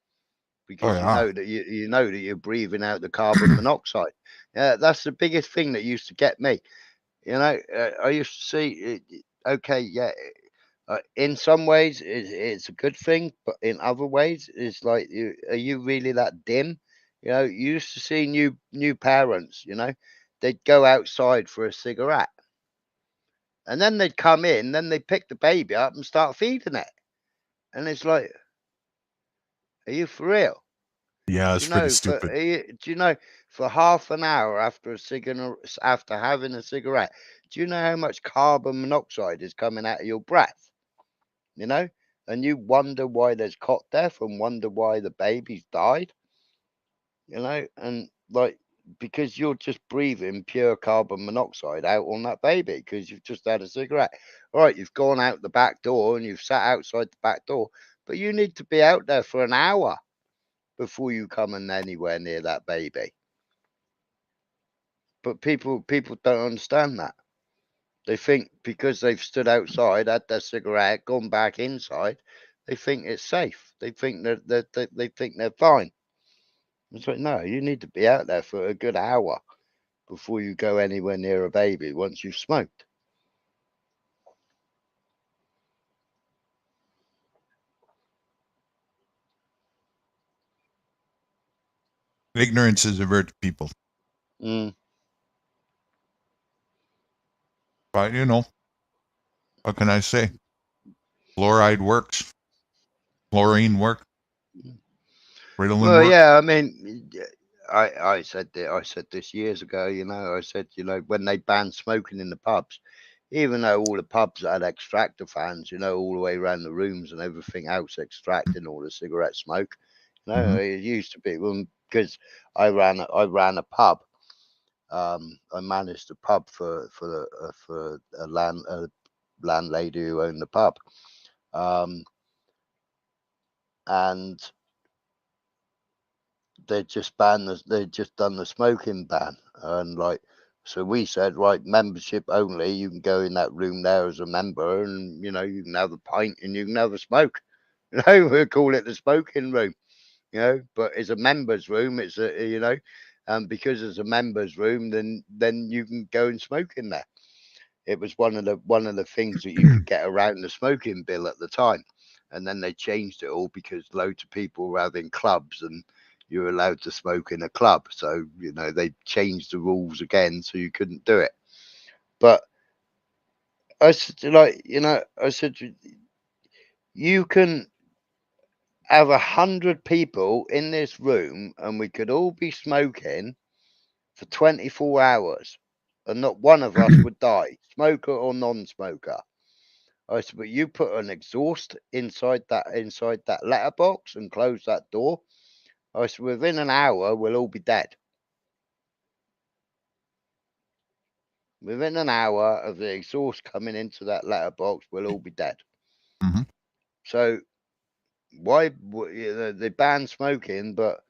because you know that you know that you're breathing out the carbon monoxide. Yeah, that's the biggest thing that used to get me. You know, I used to see. Okay, yeah. In some ways, it's a good thing, but in other ways, it's like, are you really that dim? You know, you used to see new parents. You know, they'd go outside for a cigarette, and then they'd come in, then they'd pick the baby up and start feeding it, and it's like, are you for real? Yeah, it's pretty Do stupid. you know, for half an hour after after having a cigarette, do you know how much carbon monoxide is coming out of your breath? You know, and you wonder why there's cot death and wonder why the baby's died. You know, and like, because you're just breathing pure carbon monoxide out on that baby because you've just had a cigarette. All right, you've gone out the back door and you've sat outside the back door, but you need to be out there for an hour before you come in anywhere near that baby. But people don't understand that. They think because they've stood outside, had their cigarette, gone back inside, they think it's safe. They think they think they're fine. It's like, no, you need to be out there for a good hour before you go anywhere near a baby once you've smoked. Ignorance is a virtue, people. But you know, what can I say? Fluoride works. Chlorine works. Ritalin Well, works. yeah, I mean, I said this years ago. You know, I said, you know, when they banned smoking in the pubs, even though all the pubs had extractor fans, you know, all the way around the rooms and everything else extracting all the cigarette smoke. You know, it used to be because I ran a pub. I managed a pub for a landlady who owned the pub, and they just done the smoking ban, and like, so we said, right, membership only. You can go in that room there as a member, and you know, you can have a pint and you can have a smoke. You know, we'll call it the smoking room. You know, but it's a members room. It's a, you know, and because it's a members room, then you can go and smoke in there. It was one of the things that you could get around the smoking bill at the time, and then they changed it all because loads of people were having clubs and you were allowed to smoke in a club. So you know they changed the rules again, so you couldn't do it. But I said, like, you know, I said you can have 100 people in this room, and we could all be smoking for 24 hours, and not one of us would die, smoker or non-smoker. I said, but you put an exhaust inside that letterbox and close that door. I said, within an hour, we'll all be dead. Within an hour of the exhaust coming into that letterbox, we'll all be dead. So why you know, they banned smoking, but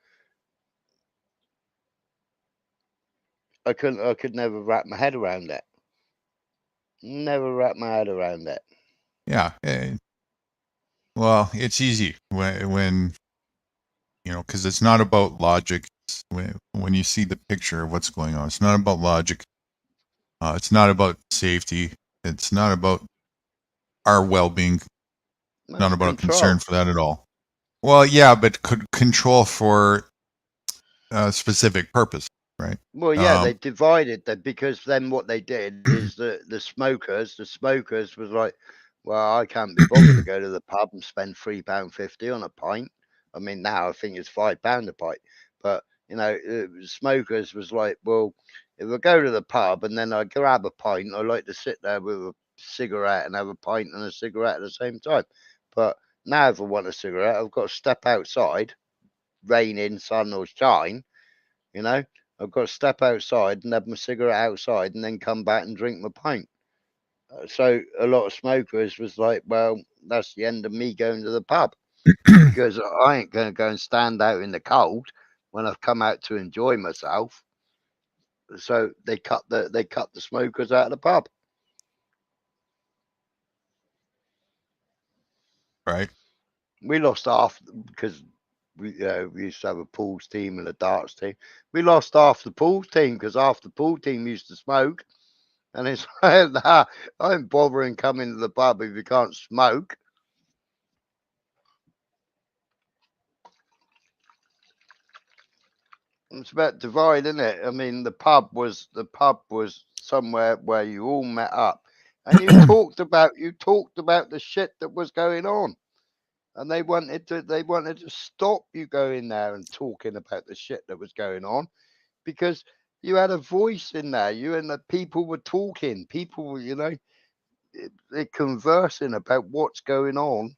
I could never wrap my head around it. Never wrap my head around it. Yeah. Well, it's easy when you know, because it's not about logic. When you see the picture of what's going on, it's not about logic. It's not about safety. It's not about our well-being. Not about a concern for that at all. Well, yeah, but control for a specific purpose, right? Well, yeah, they divided them because then what they did is the smokers was like, well, I can't be bothered to go to the pub and spend £3.50 on a pint. I mean, now I think it's £5 a pint, but you know, smokers was like, well, if I go to the pub and then I grab a pint, I like to sit there with a cigarette and have a pint and a cigarette at the same time. But now, if I want a cigarette, I've got to step outside, rain in, sun or shine. You know, I've got to step outside and have my cigarette outside and then come back and drink my pint. So a lot of smokers was like, well, that's the end of me going to the pub because I ain't going to go and stand out in the cold when I've come out to enjoy myself. So they cut the smokers out of the pub. Right. We lost half because we used to have a pools team and a darts team. We lost half the pools team because half the pool team used to smoke. And it's like, nah, I ain't bothering coming to the pub if you can't smoke. It's about divide, isn't it? I mean, the pub was somewhere where you all met up, and you talked about the shit that was going on, and they wanted to stop you going there and talking about the shit that was going on, because you had a voice in there. You and the people were talking. People were, you know, they're conversing about what's going on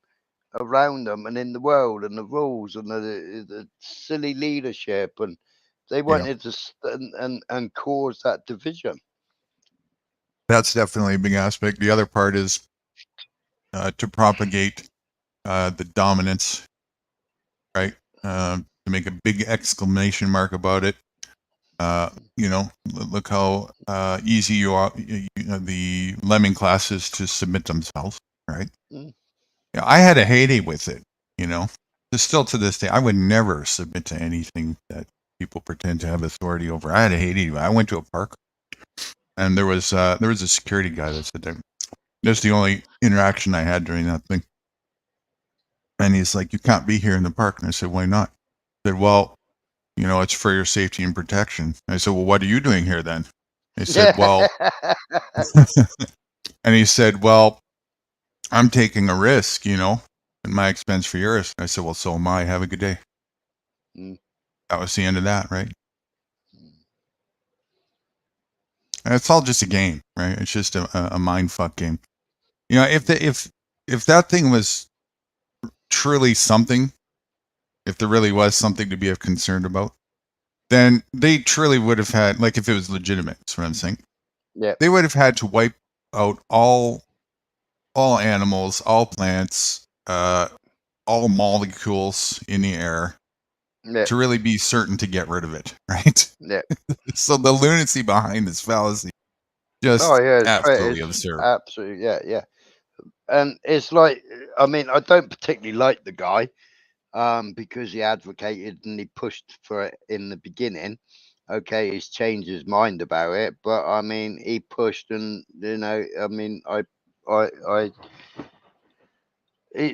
around them and in the world and the rules and the silly leadership, and they wanted to and cause that division. That's definitely a big aspect. The other part is to propagate the dominance, right? To make a big exclamation mark about it. You know, look how easy the lemming classes to submit themselves, right? Mm. Yeah, I had a heyday with it, you know. Still to this day, I would never submit to anything that people pretend to have authority over. I had a heyday. I went to a park, and there was a security guy that said that. That's the only interaction I had during that thing. And he's like, "You can't be here in the park." And I said, "Why not?" He said, "Well, you know, it's for your safety and protection." I said, "Well, what are you doing here then?" He said, "Well," and he said, "Well, I'm taking a risk, you know, at my expense for yours." I said, "Well, so am I. Have a good day." Mm. That was the end of that, right? And it's all just a game, right? It's just a mind fuck game. You know, if that thing was truly something, if there really was something to be concerned about, then they truly would have had, like, if it was legitimate, that's what I'm saying. Yeah. They would have had to wipe out all animals, all plants, all molecules in the air Yeah. to really be certain to get rid of it, right? Yeah. So the lunacy behind this fallacy, just Oh yeah, absolutely it's absurd. absolutely, yeah. And it's like, I mean, I don't particularly like the guy, because he advocated and he pushed for it in the beginning. Okay, he's changed his mind about it, but I mean, he pushed, and you know, I mean,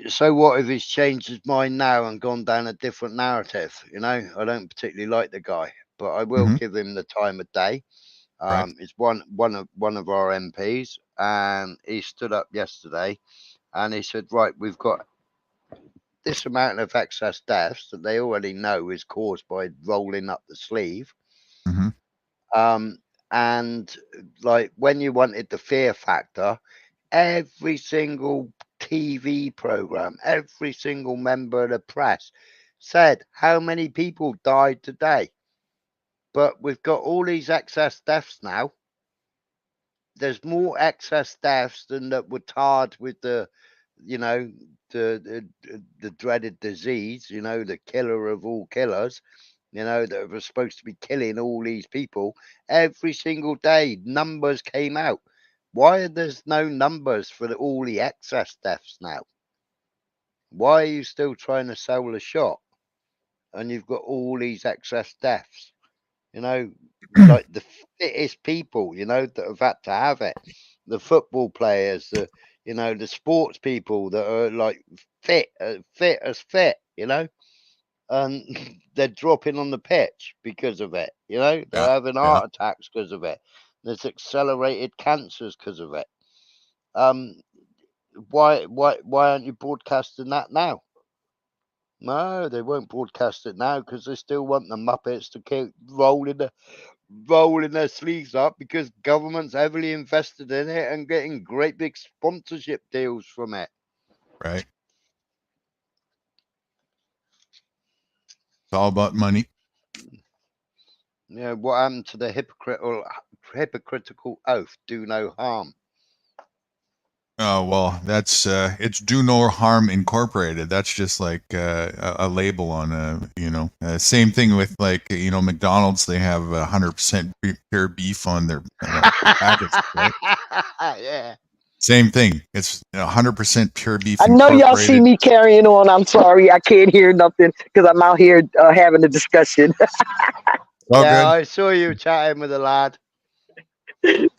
so what if he's changed his mind now and gone down a different narrative? You know, I don't particularly like the guy, but I will give him the time of day. Right. It's one of our MPs, and he stood up yesterday, and he said, "Right, we've got this amount of excess deaths that they already know is caused by rolling up the sleeve." Mhm. And like when you wanted the fear factor, every single TV program, every single member of the press said how many people died today. But we've got all these excess deaths now. There's more excess deaths than that were tarred with the, you know, the dreaded disease, you know, the killer of all killers, you know, that were supposed to be killing all these people. Every single day, numbers came out. Why are there's no numbers for all the excess deaths now? Why are you still trying to sell the shot? And you've got all these excess deaths, you know, like the fittest people, you know, that have had to have it. The football players, the sports people that are like fit as fit, you know, and they're dropping on the pitch because of it. You know, they're Yeah. having Yeah. heart attacks because of it. There's accelerated cancers because of it. Um, why aren't you broadcasting that now? No, they won't broadcast it now because they still want the Muppets to keep rolling their sleeves up because government's heavily invested in it and getting great big sponsorship deals from it. Right. It's all about money. Yeah, what happened to the hypocritical oath? Do no harm. Oh, well, that's it's Do No Harm Incorporated. That's just like a label on same thing with, like, McDonald's. They have 100% pure beef on their packets, right? Yeah. Same thing. It's 100% pure beef I know y'all see incorporated. me carrying on. I'm sorry, I can't hear nothing because I'm out here having a discussion. All Yeah, good. I saw you chatting with a lad.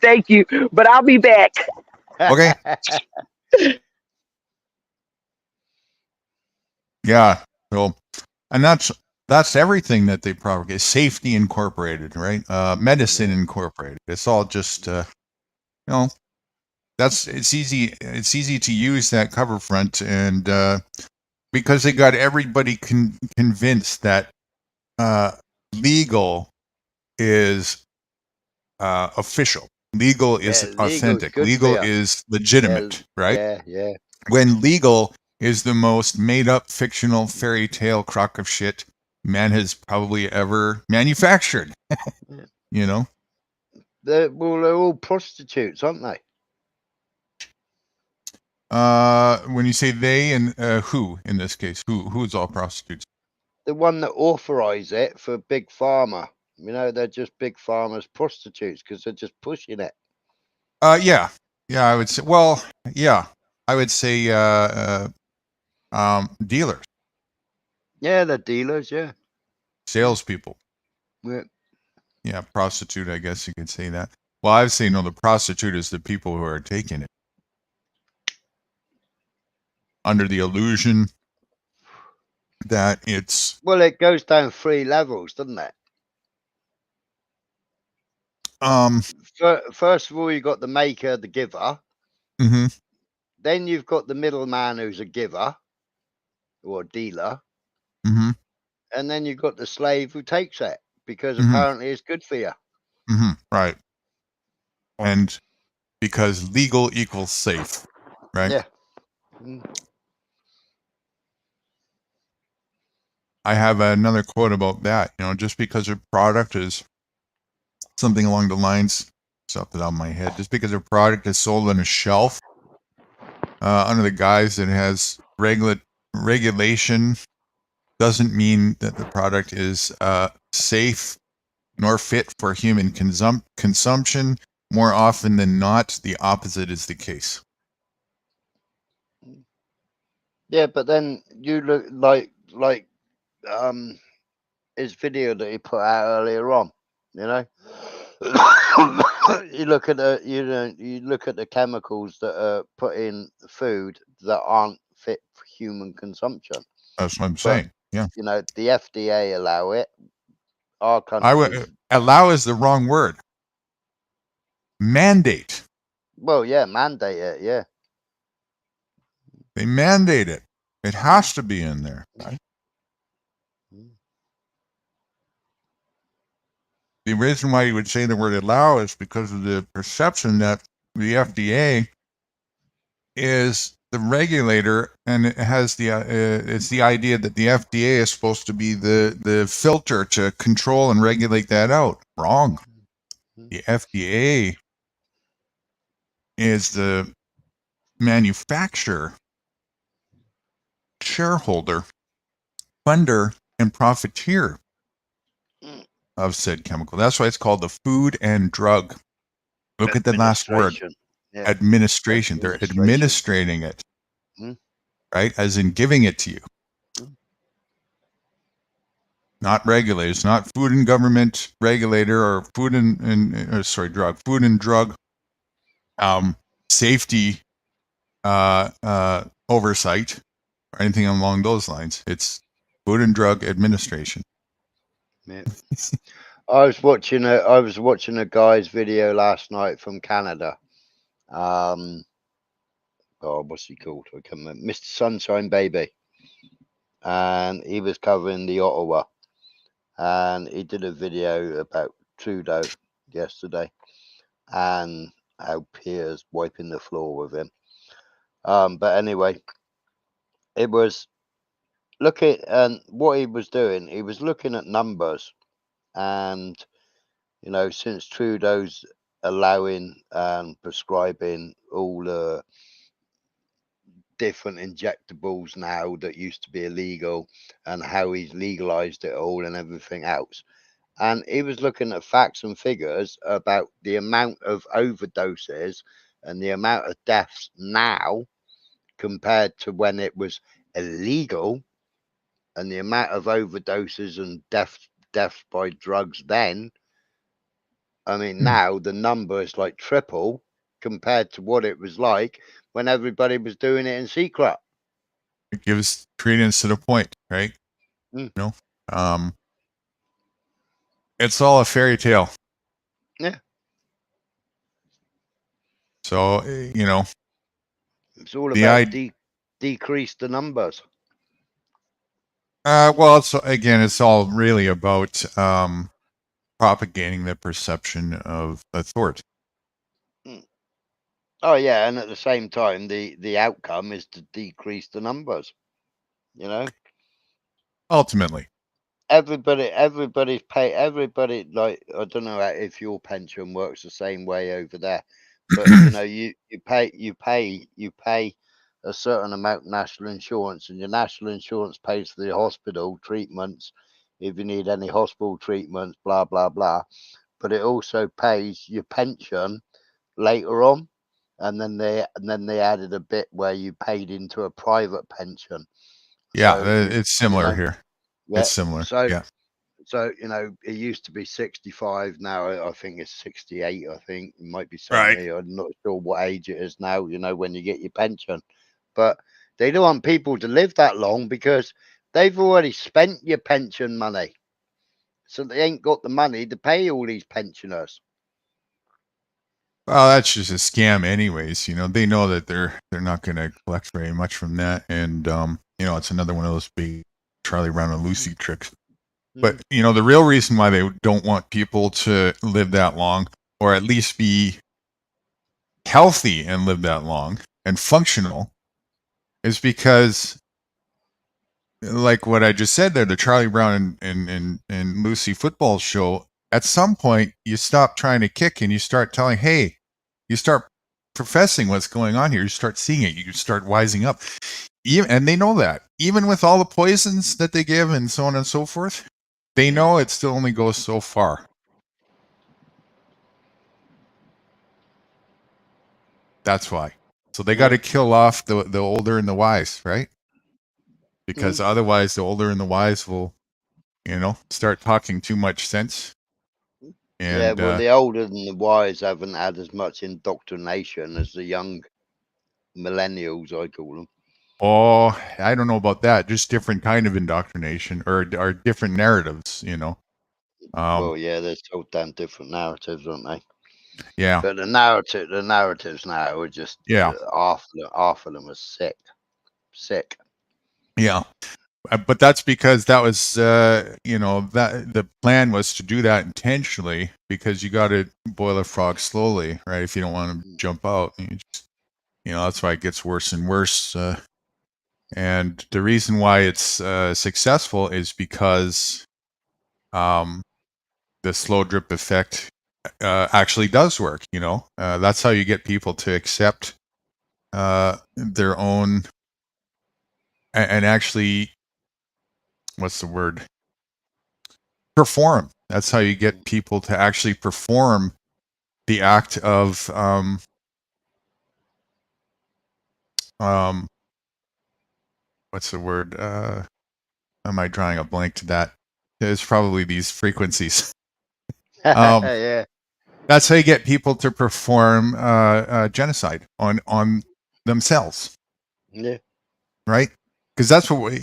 Thank you, but I'll be back. Okay. Yeah. Well, and that's everything that they propagate. Safety Incorporated, right? Medicine Incorporated. It's all just it's easy to use that cover front, and because they got everybody convinced that legal is official, legal Yeah, is legal's authentic, good for legal you. is Yeah, legitimate, right? yeah. When legal is the most made up fictional fairy tale crock of shit man has probably ever manufactured. You know? They're all prostitutes, aren't they? When you say they, and who in this case, who's all prostitutes? The one that authorize it for Big Pharma, You know, they're just big farmers prostitutes because they're just pushing it. Yeah, I would say. Well, yeah, I would say dealers. Yeah, they're dealers. Yeah, salespeople. Yeah, prostitute. I guess you could say that. Well, I would say no. The prostitute is the people who are taking it under the illusion that it's. Well, it goes down 3 levels, doesn't it? First of all, you got the maker, the giver. Mm-hmm. Then you've got the middleman who's a giver or a dealer. Mm-hmm. And then you've got the slave who takes it because apparently it's good for you. Mm-hmm. Right. And because legal equals safe, right? Yeah. I have another quote about that. You know, just because a product is something along the lines, it's off the top of my head, just because a product is sold on a shelf under the guise that it has regulation doesn't mean that the product is safe nor fit for human consumption. More often than not, the opposite is the case. Yeah, but then you look like his video that he put out earlier on, you know. You look at the chemicals that are put in food that aren't fit for human consumption. That's what I'm saying. Yeah. You know, the FDA allow it. Our country. I would allow is the wrong word. Mandate. Well, yeah, mandate it. Yeah. They mandate it. It has to be in there, right? The reason why you would say the word allow is because of the perception that the FDA is the regulator, and it has it's the idea that the FDA is supposed to be the filter to control and regulate that out. Wrong. The FDA is the manufacturer, shareholder, funder, and profiteer of said chemical. That's why it's called the Food and Drug. Look at the last word. Yeah. Administration. They're administrating it. Right? As in giving it to you. Not regulators, not food and government regulator or food and drug safety oversight or anything along those lines. It's Food and Drug Administration. Yeah. I was watching a guy's video last night from Canada. What's he called? I can't remember. Mr. Sunshine Baby. And he was covering the Ottawa. And he did a video about Trudeau yesterday and how Pierre's wiping the floor with him. But anyway, it was what he was doing. He was looking at numbers, and you know, since Trudeau's allowing and prescribing all the different injectables now that used to be illegal, and how he's legalized it all and everything else. And he was looking at facts and figures about the amount of overdoses and the amount of deaths now compared to when it was illegal, and the amount of overdoses and deaths by drugs then. I mean, now the number is like triple compared to what it was like when everybody was doing it in secret. It gives credence to the point, right? You know, it's all a fairy tale. Yeah. So, you know, it's all about decrease the numbers. Well, it's all really about propagating the perception of authority. Oh yeah, and at the same time, the outcome is to decrease the numbers. You know, ultimately, everybody's pay. Everybody, like, I don't know if your pension works the same way over there, but you know, you pay a certain amount of national insurance, and your national insurance pays for the hospital treatments, if you need any hospital treatments, blah blah blah. But it also pays your pension later on, and then they added a bit where you paid into a private pension. Yeah, So it's similar here. yeah. It's similar. So Yeah. so it used to be 65. Now I think it's 68. I think it might be Right. 70. I'm not sure what age it is now. When you get your pension, but they don't want people to live that long because they've already spent your pension money, so they ain't got the money to pay all these pensioners. Well, that's just a scam, anyways. They know that they're not going to collect very much from that, and it's another one of those big Charlie Brown and Lucy tricks. But the real reason why they don't want people to live that long, or at least be healthy and live that long and functional, is because, like what I just said there, the Charlie Brown and Lucy football show. At some point, you stop trying to kick and you start telling, hey, you start professing what's going on here. You start seeing it. You start wising up. And they know that. Even with all the poisons that they give and so on and so forth, they know it still only goes so far. That's why. So they got to kill off the older and the wise, right? Because otherwise the older and the wise will, start talking too much sense. And, well, the older and the wise haven't had as much indoctrination as the young millennials, I call them. Oh, I don't know about that. Just different kind of indoctrination or different narratives, Well, yeah, they're so damn different narratives, aren't they? Yeah. But the narratives now are just half of them are sick. Yeah. But that's because that was, that the plan was to do that intentionally, because you got to boil a frog slowly, right? If you don't want to jump out, that's why it gets worse and worse. And the reason why it's successful is because the slow drip effect actually does work. That's how you get people to accept their own and actually, what's the word? Perform. That's how you get people to actually perform the act of what's the word? Am I drawing a blank to that? There's probably these frequencies. Yeah. That's how you get people to perform genocide on themselves. Yeah. Right? Because that's what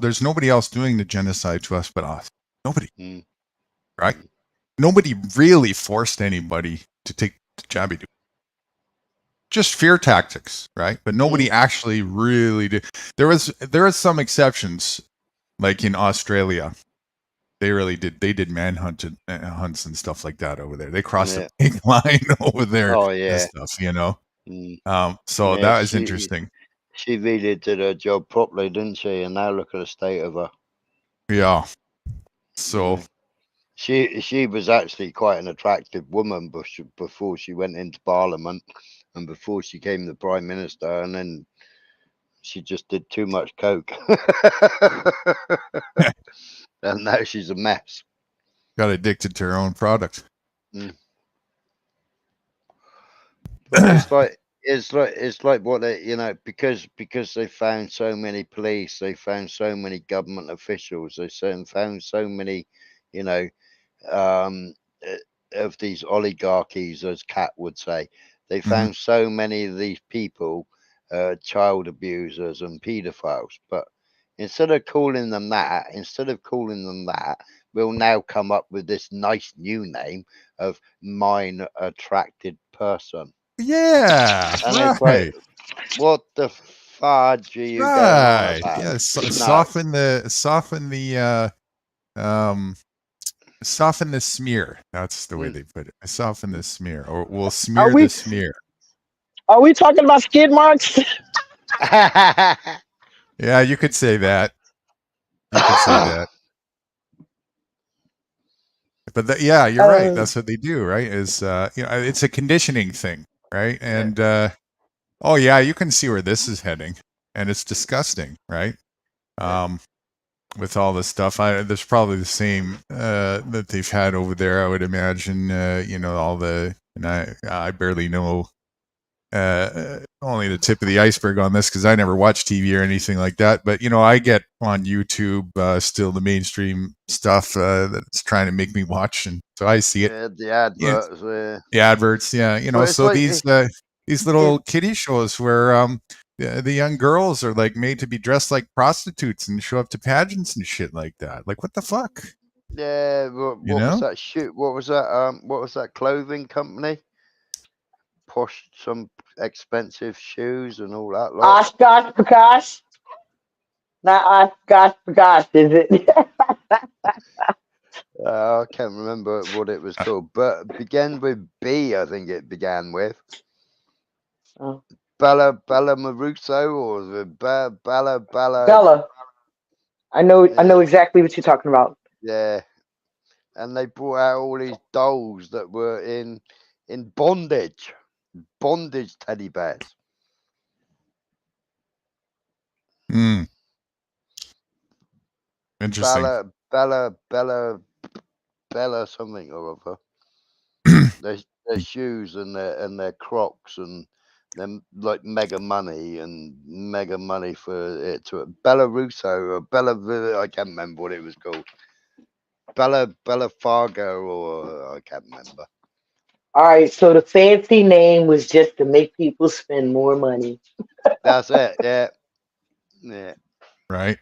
there's nobody else doing the genocide to us but us. Nobody. Right? Nobody really forced anybody to take the jab. Just fear tactics, right? But nobody actually really did. There are some exceptions, like in Australia. They really did. They did manhunt hunts and stuff like that over there. They crossed the pink line over there Oh and yeah. stuff, So that is interesting. She really did her job properly, didn't she? And now look at the state of her. Yeah. So she was actually quite an attractive woman before she went into Parliament and before she became the Prime Minister, and then she just did too much coke. And now she's a mess. Got addicted to her own product. But it's like what they because they found so many police, they found so many government officials, they found so many um of these oligarchies, as Kat would say. They found so many of these people, child abusers and pedophiles. But instead of calling them that, we'll now come up with this nice new name of mine attracted person. Yeah, And right. it's like, what the fudge are you going on about? Yeah, soften the smear. That's the way they put it. Soften the smear, or we'll smear the smear. Are we talking about skid marks? Yeah, you could say that. You could say that. But yeah, you're right. That's what they do, right? Is it's a conditioning thing, right? And oh yeah, you can see where this is heading, and it's disgusting, right? with all the stuff. There's probably the same that they've had over there. I would imagine. All the, and I barely know only the tip of the iceberg on this because I never watch TV or anything like that. But I get on YouTube still the mainstream stuff that's trying to make me watch, and so I see it. Yeah, the adverts. Yeah. The adverts, yeah. But it's So like these little kiddie shows where the young girls are like made to be dressed like prostitutes and show up to pageants and shit like that. Like, what the fuck? yeah. What was that shoot? What was that? What was that clothing company? Posh, some expensive shoes and all that lot. Oshkosh Prakash? Not Oshkosh Prakash, is it? I can't remember what it was called, but it began with B. I think it began with Bella Maruso or Bella. Bella. I know exactly what you're talking about. Yeah, and they brought out all these dolls that were in bondage teddy bears. Interesting. Bella something or other. their shoes and their Crocs and them like mega money for it to Bella Russo or Bella. I can't remember what it was called. Bella Fargo or I can't remember. All right, so the fancy name was just to make people spend more money. That's it. Yeah. Yeah. Right.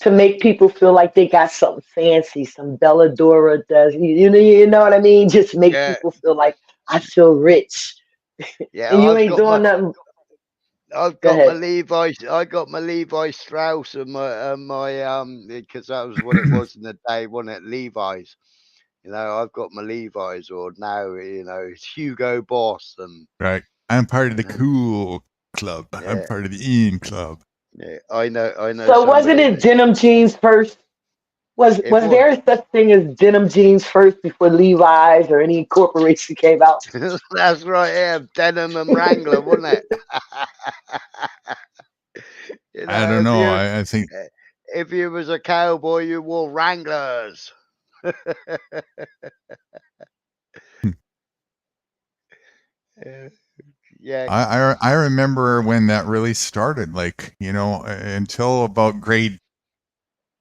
To make people feel like they got something fancy, some Belladora does. You know what I mean? Just make people feel like I feel rich. Yeah, and you ain't doing nothing. I've got my Levi's. I got my Levi Strauss and my because that was what it was in the day, wasn't it? Levi's. I've got my Levi's, or now it's Hugo Boss and. Right. I'm part of the cool club. Yeah. I'm part of the in club. Yeah, I know. So wasn't it denim jeans first? Was there such thing as denim jeans first before Levi's or any corporation came out? That's right. Yeah, denim and Wrangler, wasn't it? I don't know. I think if you was a cowboy, you wore Wranglers. Yeah. I remember when that really started, like, until about grade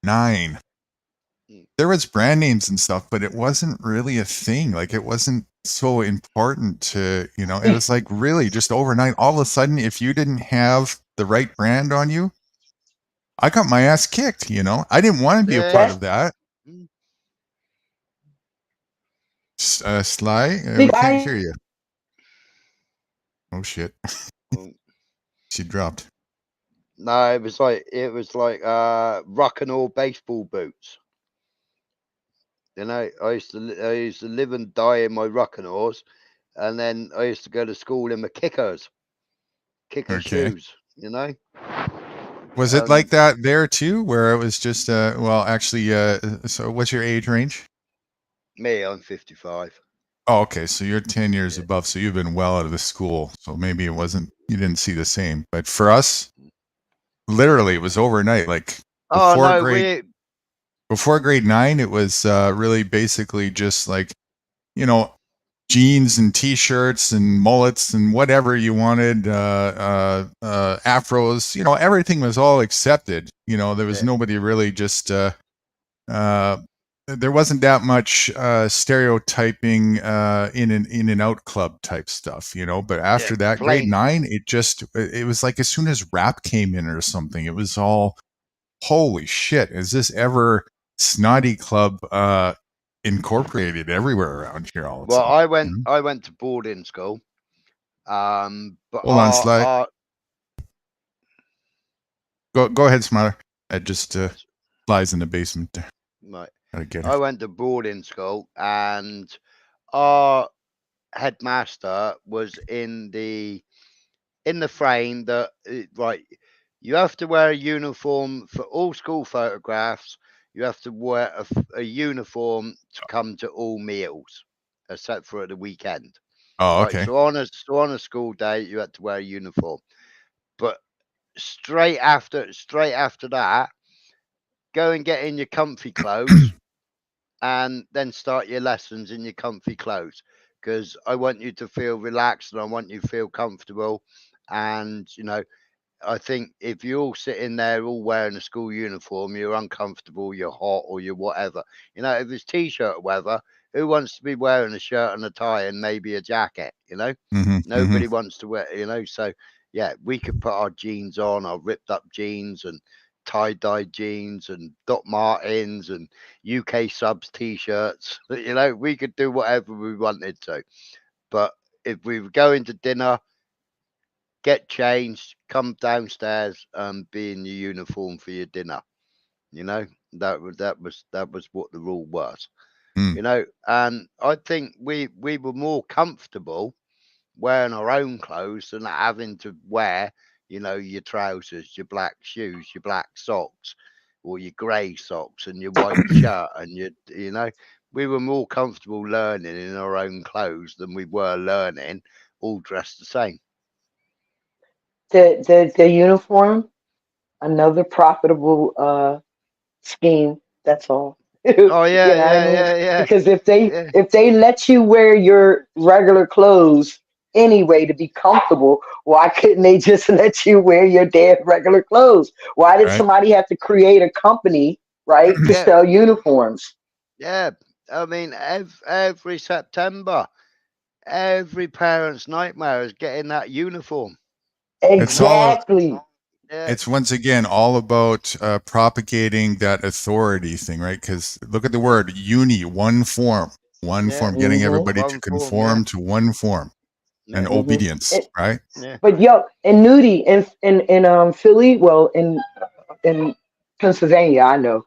9. There was brand names and stuff, but it wasn't really a thing. Like, it wasn't so important to, it was like really just overnight. All of a sudden, if you didn't have the right brand on you, I got my ass kicked, I didn't want to be a part of that. Sly, I can't hear you. Oh shit. She dropped. No, it was like rock and roll baseball boots. I used to live and die in my rock and rolls, and then I used to go to school in my kicker shoes. Was it like that there too, where it was just so what's your age range? Me, I'm 55. Oh, okay. So you're 10 years above, so you've been well out of the school. So maybe you didn't see the same. But for us, literally it was overnight. Like before grade 9, it was really basically just like, jeans and t-shirts and mullets and whatever you wanted, afros, everything was all accepted. There was nobody really just there wasn't that much stereotyping in and out club type stuff, but after that grade 9, it was like as soon as rap came in or something, it was all, holy shit, is this ever snotty club incorporated everywhere around here all the time. I went to boarding school. But hold on, Sly. Go ahead, Smiler. I just Sly's in the basement there. Right. I went to boarding school, and our headmaster was in the frame that you have to wear a uniform for all school photographs. You have to wear a uniform to come to all meals, except for the weekend. Oh, okay. So on a school day, you had to wear a uniform. But straight after that, go and get in your comfy clothes and then start your lessons in your comfy clothes, because I want you to feel relaxed and I want you to feel comfortable. And I think if you're all sitting there all wearing a school uniform, you're uncomfortable, you're hot, or you're whatever. If it's t-shirt weather, who wants to be wearing a shirt and a tie and maybe a jacket? Nobody wants to wear. So yeah, we could put our jeans on, our ripped up jeans and tie-dye jeans and Doc Martens and UK subs t-shirts. We could do whatever we wanted to. But if we were going to dinner, get changed, come downstairs, and be in your uniform for your dinner. That was what the rule was. And I think we were more comfortable wearing our own clothes than having to wear, your trousers, your black shoes, your black socks, or your grey socks and your white shirt, and we were more comfortable learning in our own clothes than we were learning all dressed the same. The uniform, another profitable scheme. That's all. Oh yeah, You know what I mean? yeah. Because if Yeah. they let you wear your regular clothes anyway to be comfortable, why couldn't they just let you wear your damn regular clothes? Why did Right. somebody have to create a company, right, to Yeah. sell uniforms? Yeah, I mean, every September, every parent's nightmare is getting that uniform. It's all Exactly. Yeah, it's once again all about propagating that authority thing, right? Because look at the word uni, one form, yeah. getting hmm everybody to One form, conform to one form and yeah, hmm obedience, right? yeah, But yo, in Nude, in Philly, well, in Pennsylvania, I know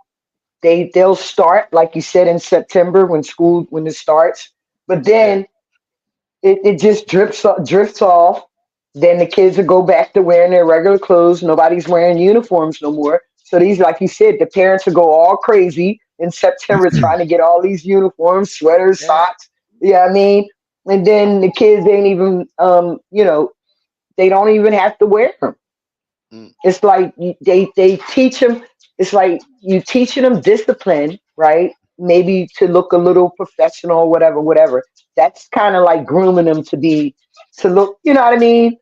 they'll start like you said in September when it starts, but yeah, then it just drifts off. Then the kids will go back to wearing their regular clothes. Nobody's wearing uniforms no more. So these, like you said, the parents will go all crazy in September trying to get all these uniforms, sweaters, yeah. socks. Yeah, I mean, and then the kids ain't even, they don't even have to wear them. Mm. It's like they teach them. It's like you teaching them discipline, right? Maybe to look a little professional, whatever. That's kind of like grooming them to look. You know what I mean?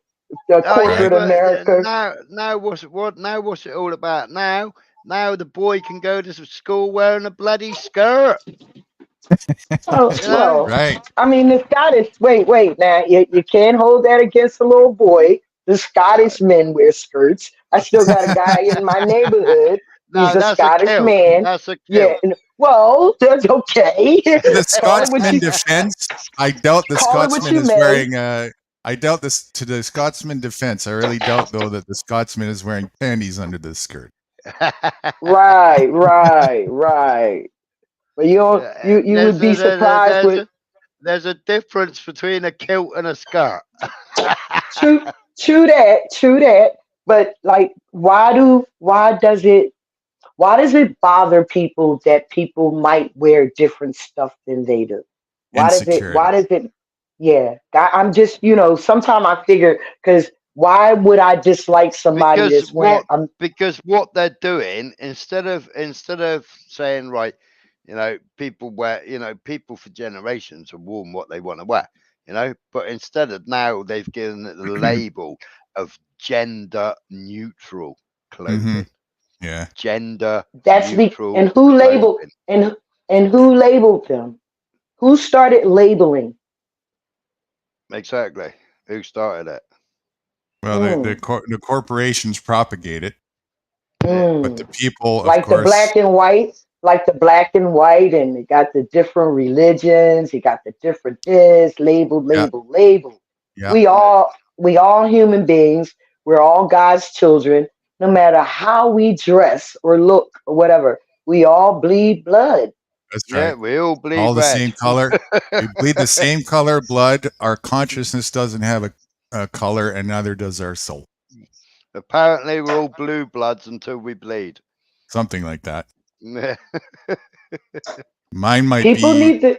The Oh yeah, corporate Right. but America. now what's it all about now? Now the boy can go to school wearing a bloody skirt. Oh You know? well, Right. I mean the Scottish. Wait. Now you can't hold that against a little boy. The No, Scottish men wear skirts. I still got a guy in my neighborhood. He's no, a that's a Scottish kilt. man. That's a Yeah. kilt. Well, that's okay. To the Call it what Scotsman you defense, I doubt the call it what Scotsman you is may. wearing I doubt this to the Scotsman defense. I really doubt though that the Scotsman is wearing panties under the skirt. Right. But you don't, you would there's be surprised with there's a difference between a kilt and a skirt. true true that. But like why does it bother people that people might wear different stuff than they do? Why Insecurity. does it yeah. I'm just, sometimes I figure because why would I dislike somebody because that's wearing what they're doing, instead of saying, right, people wear, people for generations have worn what they want to wear, but instead of now they've given it the label of gender neutral Mm-hmm. clothing. Yeah. Gender that's the neutral clothing. and who labeled them? Who started labeling? Exactly. Who started it? Well, Mm, the corporations propagate it, Yeah. but mm. the people, of Like the course, black and white, and it got the different religions, it got the different this, yeah, label. yeah. We Yeah. all we all human beings, we're all God's children, no matter how we dress or look or whatever. We all bleed blood. That's Yeah. right. We all bleed All the red. same color. We bleed the same color blood. Our consciousness doesn't have a color, and neither does our soul. Apparently, we're all blue bloods until we bleed. Something like that. Yeah. Mine might People be need to.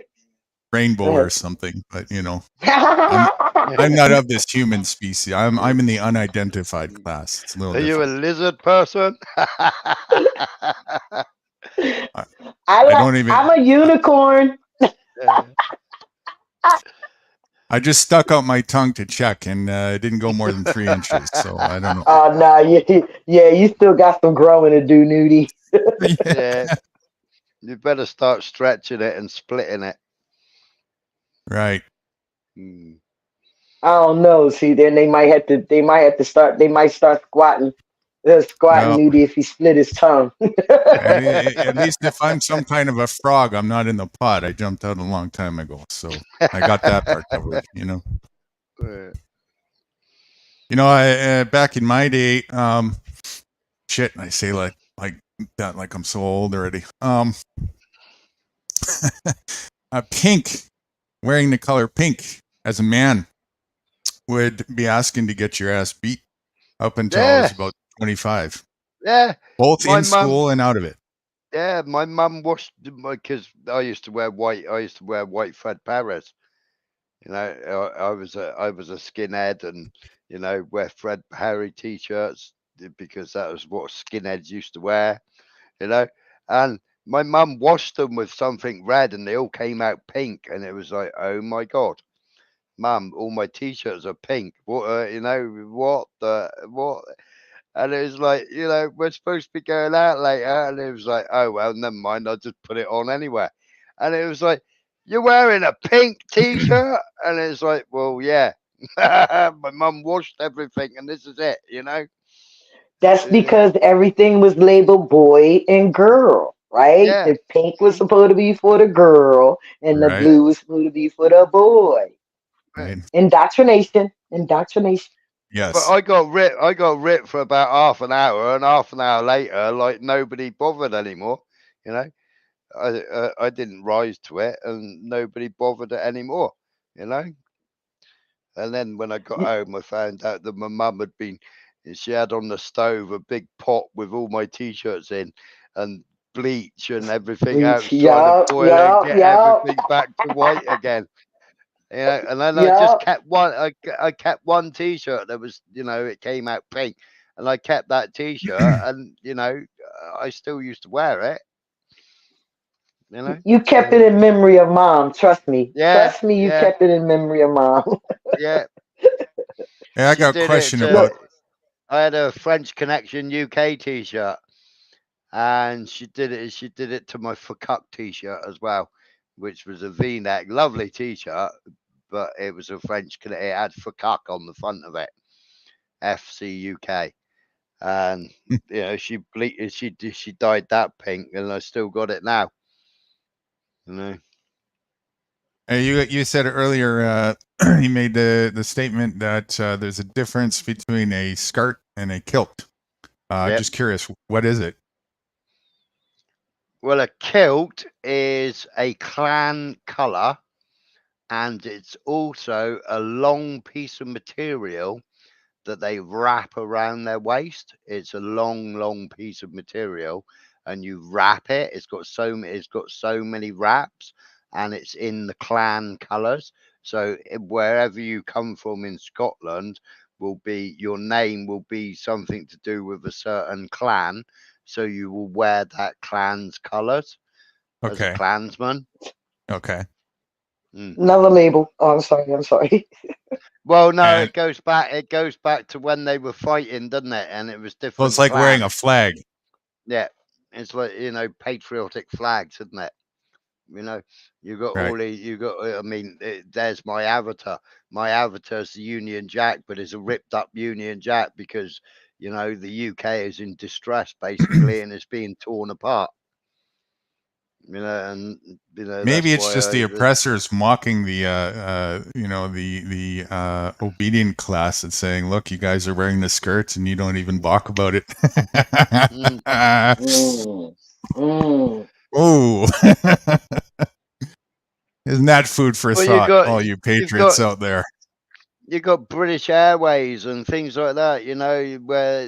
rainbow ahead. or something, but you know, I'm not of this human species. I'm in the unidentified class. It's a little Are you a different. lizard person? I don't even. I'm a unicorn. I just stuck out my tongue to check, and it didn't go more than 3 inches. So I don't know. Oh no, yeah, you still got some growing to do, Nudie. Yeah, you better start stretching it and splitting it. Right. Mm. I don't know. See, then they might have to. They might start squatting. Squatting Well, Nudie if he split his tongue. at least if I'm some kind of a frog, I'm not in the pot. I jumped out a long time ago, so I got that part covered. You know. You know, I back in my day, shit. I say like that, like I'm so old already. Pink, wearing the color pink as a man would be asking to get your ass beat up until I was Yeah, about 25, yeah. both My in mum, school and out of it. yeah, my mum washed because I used to wear white. I used to wear white Fred Paris. You know, I was a skinhead, and you know, wear Fred Harry t-shirts because that was what skinheads used to wear. You know, and my mum washed them with something red, and they all came out pink, and it was like, oh my god, mum, all my t-shirts are pink. What, you know, what the what? And it was like, you know, we're supposed to be going out later. And it was like, oh, well, never mind. I'll just put it on anyway. And it was like, you're wearing a pink t shirt? And it's like, well, yeah. My mum washed everything and this is it, you know? That's Yeah. because everything was labeled boy and girl, right? Yeah. The pink was supposed to be for the girl, and the Right. blue was supposed to be for the boy. Right. Indoctrination, indoctrination. But Yes. I got ripped for about half an hour later, like nobody bothered anymore, you know? I didn't rise to it and nobody bothered it anymore, you know? And then when I got home, I found out that my mum had been, she had on the stove a big pot with all my t-shirts in and bleach and everything Bleach. else, trying to Yup, boil it and yup, get yup, everything back to white again. Yeah, and then I just yup. kept one. I kept one t-shirt that was, you know, it came out pink, and I kept that t-shirt, and you know, I still used to wear it. You know. You kept it in memory of mom. Trust me. Yeah, Trust me, you yeah, kept it in memory of mom. yeah. Hey, I She got a did it. question about. I had a French Connection UK T-shirt, and she did it. She did it to my Fuck T-shirt as well, which was a V-neck, lovely T-shirt, but it was a French. It had Fuck on the front of it, FC UK, and you know she dyed that pink, and I still got it now. You know. Hey, you said earlier. You made the statement that there's a difference between a skirt and a kilt. Yep. Just curious, what is it? Well, a kilt is a clan color, and it's also a long piece of material that they wrap around their waist. It's a long, long piece of material, and you wrap it. It's got so many wraps, and it's in the clan colours. So wherever you come from in Scotland, will be your name will be something to do with a certain clan. So you will wear that clan's colours as a Okay. clansman. Okay. Another label. Oh, I'm sorry. I'm sorry. Well, no, And it goes back. It goes back to when they were fighting, doesn't it? And it was well, it's different like wearing a clans. flag. Yeah, it's like, you know, patriotic flags, isn't it? You know, you got Right. all the you got. I mean, there's my avatar. My avatar's the Union Jack, but it's a ripped up Union Jack because you know the UK is in distress basically, and it's being torn apart. You know, and you know that's Maybe it's why just the oppressors mocking the the obedient class and saying, "Look, you guys are wearing the skirts and you don't even balk about it." Oh, isn't that food for well, you thought, got all you you've patriots got out there? you got British Airways and things like that. You know where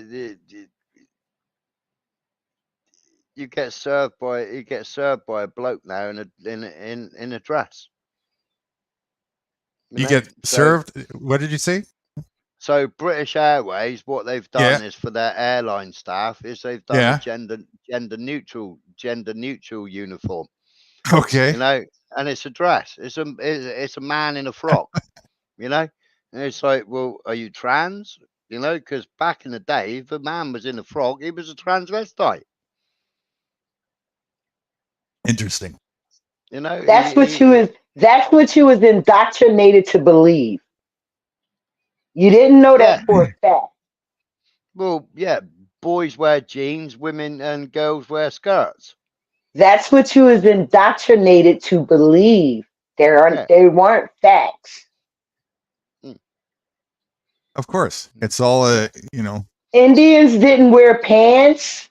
you get served by a bloke now in a dress. You get served. What did you say? So British Airways, what they've done is for their airline staff is they've done a gender neutral uniform. Okay. You know, and it's a dress. It's a man in a frock. You know, and it's like, well, are you trans? You know, because back in the day, if a man was in a frock, he was a transvestite. Interesting. You know, that's what you was indoctrinated to believe. You didn't know that for a fact. Well, yeah, boys wear jeans, women and girls wear skirts. That's what you was indoctrinated to believe. They weren't facts. Of course, it's all Indians didn't wear pants.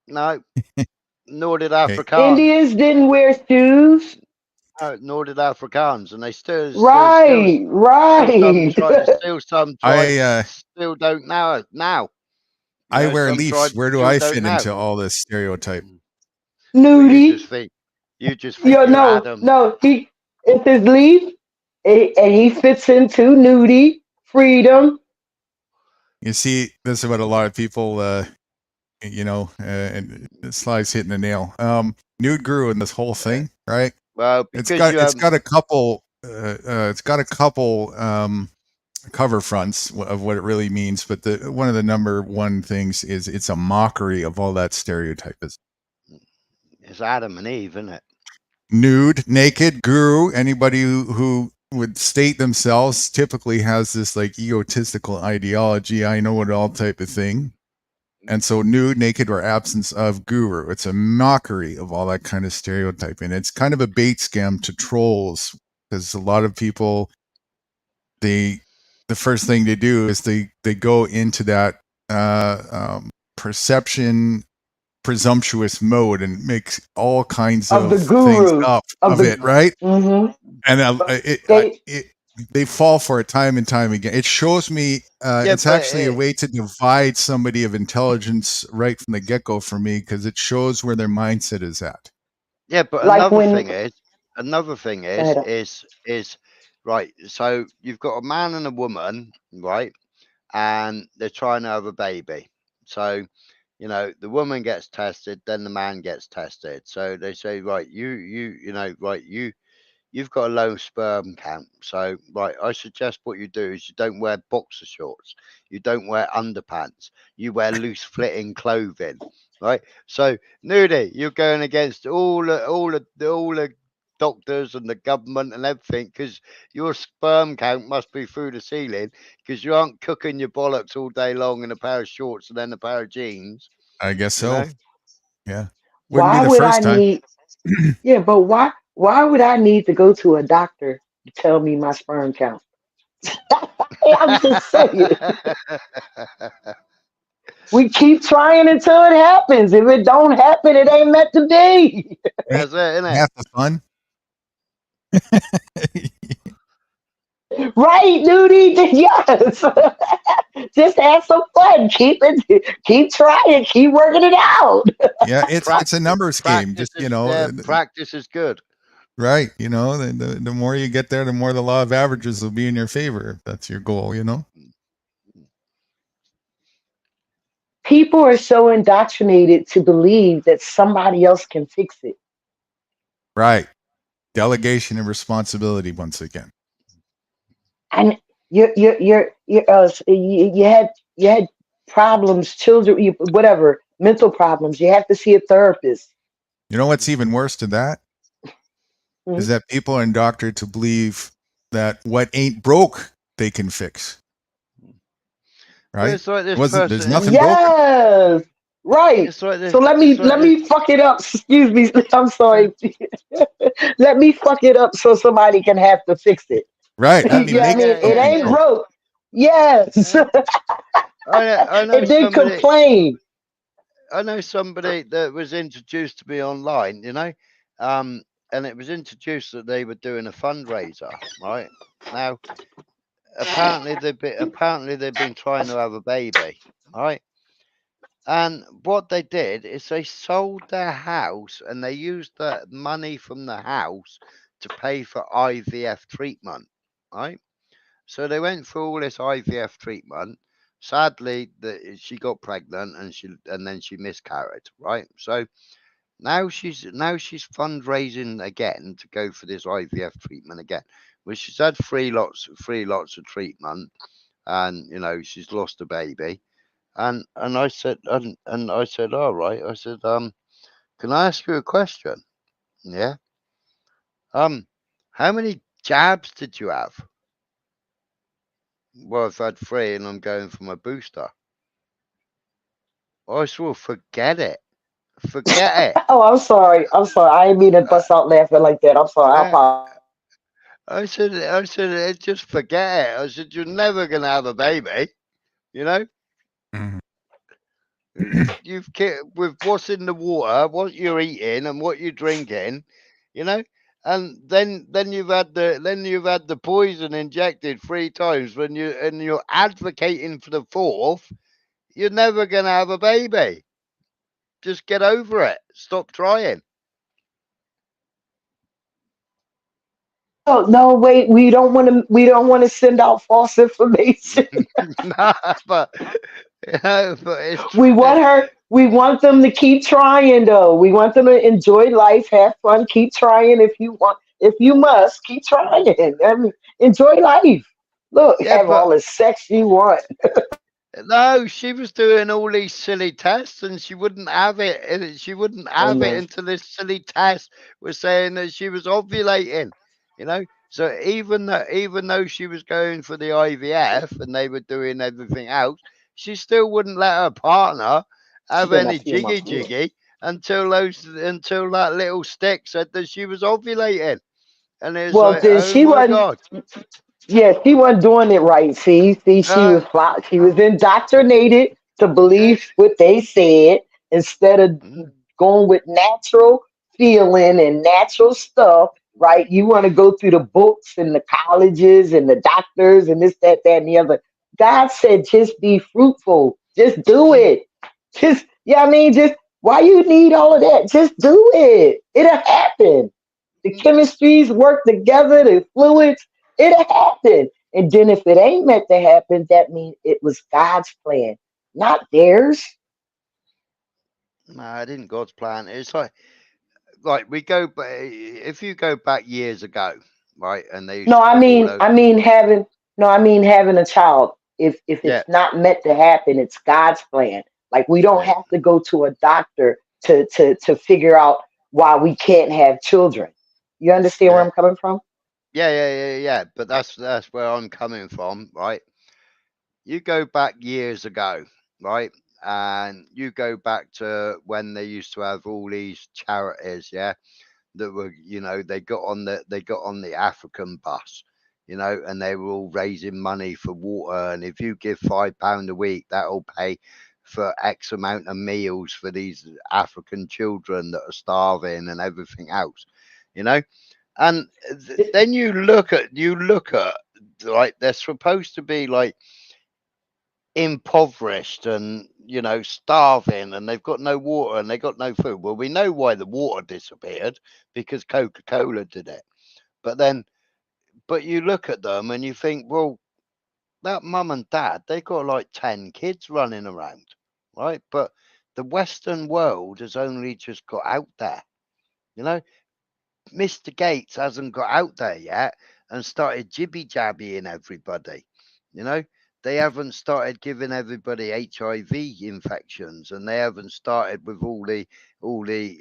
No, nor did Africans. Indians didn't wear shoes. Nor did Africans, and they still Right. Still some tribes still don't know now. I wear leafs. Where do I fit into all this stereotype? Nudie. You just think you're Adam. No, it's his leaf, and he fits into nudie, freedom. You see, this is what a lot of people, and Sly's hitting the nail. Nude grew in this whole thing, right? Well, it's got a couple cover fronts of what it really means, but one of the number one things is it's a mockery of all that stereotypism. It's Adam and Eve, isn't it? Nude, naked, guru. Anybody who would state themselves typically has this like egotistical ideology, I know it all type of thing. And so nude, naked, or absence of guru. It's a mockery of all that kind of stereotyping. It's kind of a bait scam to trolls, because a lot of people, the first thing they do is they go into that presumptuous mode and make all kinds of things up of it, right? Mm-hmm. And they fall for it time and time again. It shows me it's actually a way to divide somebody of intelligence right from the get-go for me, because it shows where their mindset is at. Yeah, but another thing is right. So you've got a man and a woman, right? And they're trying to have a baby. So, you know, the woman gets tested, then the man gets tested. So they say, right, you've got a low sperm count. So, right, I suggest what you do is you don't wear boxer shorts. You don't wear underpants. You wear loose fitting clothing, right? So, Nude, you're going against all the doctors and the government and everything, because your sperm count must be through the ceiling, because you aren't cooking your bollocks all day long in a pair of shorts and then a pair of jeans. I guess so. Yeah. Why would I need? Yeah, but why would I need to go to a doctor to tell me my sperm count? I'm just saying. We keep trying until it happens. If it don't happen, it ain't meant to be. That's it, isn't it? Half the fun. Right, Nudie? Yes. Just have some fun. Keep trying. Keep working it out. Yeah, it's a numbers game. Just practice is good. Right. The more you get there, the more the law of averages will be in your favor. If that's your goal, People are so indoctrinated to believe that somebody else can fix it. Right. Delegation of responsibility once again. And you had problems, children, whatever, mental problems. You have to see a therapist. You know what's even worse to that? Mm-hmm. Is that people are indoctrinated to believe that what ain't broke they can fix. Right? It's like there's nothing broken. Right. So let me fuck it up. Excuse me. I'm sorry. Let me fuck it up so somebody can have to fix it. Right. It ain't broke. Yes. I know and then complain. I know somebody that was introduced to me online, and it was introduced that they were doing a fundraiser, right? Now, apparently they've been trying to have a baby, right? And what they did is they sold their house and they used the money from the house to pay for IVF treatment. right? So they went through all this IVF treatment. Sadly, she got pregnant and then she miscarried, right? So now she's fundraising again to go for this IVF treatment again. Well, she's had three lots of treatment, and she's lost a baby. And I said, all right. I said, can I ask you a question? Yeah. Um, how many jabs did you have? Well, I've had three, and I'm going for my booster. I said, well, forget it. Forget it. Oh, I'm sorry. I'm sorry. I didn't mean to Uh, bust out laughing like that. I'm sorry. I uh, apologize. I said, just forget it. I said, you're never gonna have a baby. You know, Mhm. with what's in the water, what you're eating, and what you're drinking. You know, and then you've had the poison injected 3 times. You're advocating for the fourth, you're never gonna have a baby. Just get over it. Stop trying. Oh no, wait. We don't want to. We don't want to send out false information. Nah, but but it's We true. want her. We want them to keep trying, though. We want them to enjoy life, have fun, keep trying. If you want, if you must, keep trying. I mean, enjoy life. Look, Yeah, have but all the sex you want. no, she was doing all these silly tests, and she wouldn't have it. And she wouldn't Oh have it no. until this silly test was saying that she was ovulating. You know, so even though she was going for the IVF and they were doing everything else, she still wouldn't let her partner She have better not any steal my jiggy food. jiggy until that little stick said that she was ovulating, and it's Well, like, then oh she my wasn't. god. Yeah, she wasn't doing it right. See, Uh, she was indoctrinated to yeah. believe what they said instead of Mm, going with natural feeling and natural stuff. Right? You want to go through the books and the colleges and the doctors and this, that, and the other. God said, just be fruitful. Just do mm, it. Just, yeah, I mean, just why you need all of that? Just do it. It'll happen. The mm. chemistries work together, the fluids, it'll happen. And then if it ain't meant to happen, that means it was God's plan, not theirs. No, I didn't God's plan. It's like we go back. If you go back years ago, right, and they used No, to I put all mean, those. I mean having no, I mean having a child. If Yeah, it's not meant to happen, it's God's plan. Like we don't yeah, have to go to a doctor to figure out why we can't have children. You understand where yeah, I'm coming from? yeah. But that's where I'm coming from, right? You go back years ago, right, and you go back to when they used to have all these charities, yeah, that were, they got on the African bus, and they were all raising money for water. And if you give £5 a week, that'll pay for X amount of meals for these African children that are starving and everything else, you know. And then you look at like they're supposed to be like impoverished and starving, and they've got no water and they got no food. Well, we know why the water disappeared, because Coca-Cola did it. But then but you look at them and you think, well, that mum and dad, they got like 10 kids running around, right? But the Western world has only just got out there, you know. Mr. Gates hasn't got out there yet and started jibby jabbying everybody. You know, they haven't started giving everybody HIV infections, and they haven't started with all the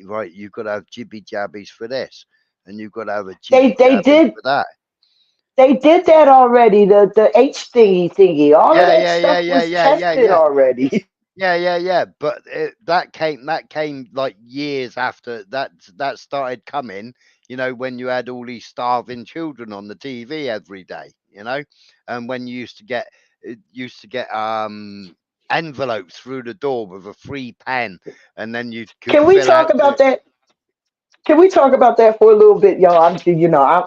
right. You've got to have jibby jabbies for this, and you've got to have a They jibby they jabby did for that. They did that already. The H thingy. All of Yeah, that yeah, yeah, stuff yeah, was yeah, yeah, tested yeah. already. Yeah. But that came like years after that started coming. When you had all these starving children on the TV every day. And when you used to get envelopes through the door with a free pen, and then you could Can we fill out talk about the that? Can we talk about that for a little bit, y'all?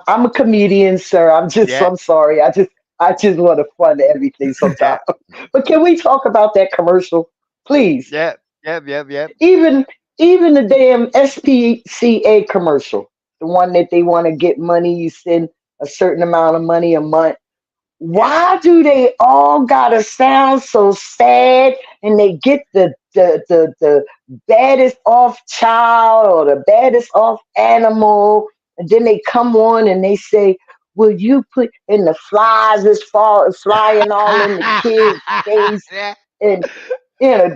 I'm a comedian, sir. yeah, I'm sorry. I just want to fund everything yeah, sometimes. But can we talk about that commercial, please? yeah, yeah. Even even the damn SPCA commercial, the one that they want to get money. You send a certain amount of money a month. Why do they all gotta sound so sad and they get the baddest off child or the baddest off animal, and then they come on and they say, will you put, and the flies is flying all in the kid's face, Yeah. and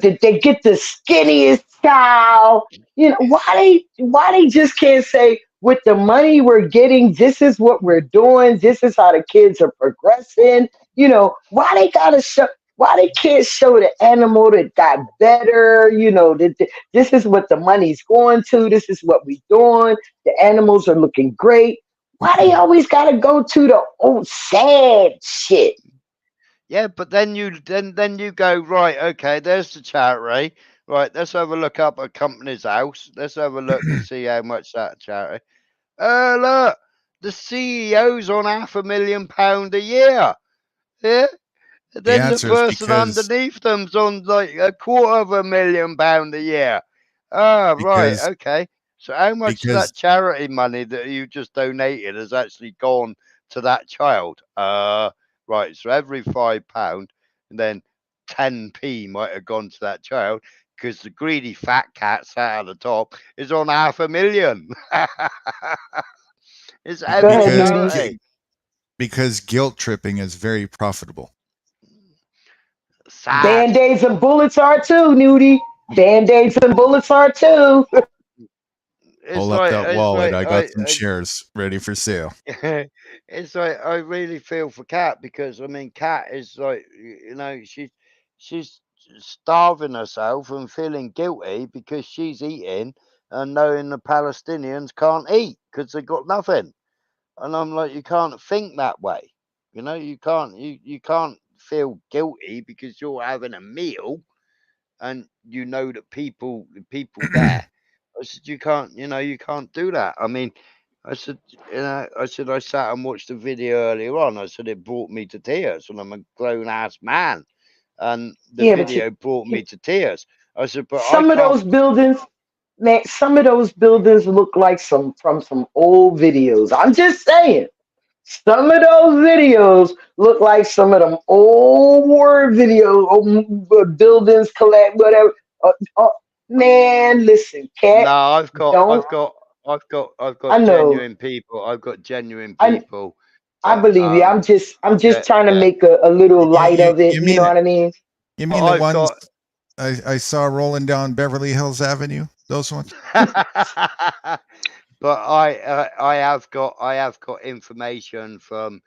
did they get the skinniest child? Why they just can't say, with the money we're getting, this is what we're doing, this is how the kids are progressing. Why they gotta show, why they can't show the animal that got better, that this is what the money's going to, this is what we're doing, the animals are looking great. Why they always gotta go to the old sad shit? Yeah, but then you go, right, okay, there's the charity. Right, let's have a look up at Company's House. Let's have a look and see how much that charity. Look, the CEO's on £500,000 a year. Yeah. And The then the answer is person because underneath them's on like £250,000 a year. Ah, right, because okay. So how much of because that charity money that you just donated has actually gone to that child? Right. So every £5, and then 10p might have gone to that child because the greedy fat cat sat at the top is on £500,000. It's Go every ahead, because Nudie. charity. because guilt tripping is very profitable. Sad. Band-aids and bullets are too, Nudie. Band-aids and bullets are too. It's Hold up like that it's wallet. like I got some shares ready for sale. it's like I really feel for Kat because I mean Kat is like she's starving herself and feeling guilty because she's eating and knowing the Palestinians can't eat because they got nothing. And I'm like, you can't think that way. You can't feel guilty because you're having a meal and you know that people there. I said, you can't do that. I mean, I sat and watched the video earlier on. I said it brought me to tears, and I'm a grown ass man, and the Yeah, but video brought me to tears. I said, but I some of can't. those buildings, man, some of those buildings look like some old videos. I'm just saying. Some of those videos look like some of them old war videos, buildings collect, whatever. Uh, man, listen, No, cat, don't. I've I got know. genuine people. I've got genuine I people I that believe you. I'm just that trying to that make a little You, light you of it. you You know mean what I mean? you mean the I've ones got. I saw rolling down Beverly Hills Avenue? Those ones? But I have got information from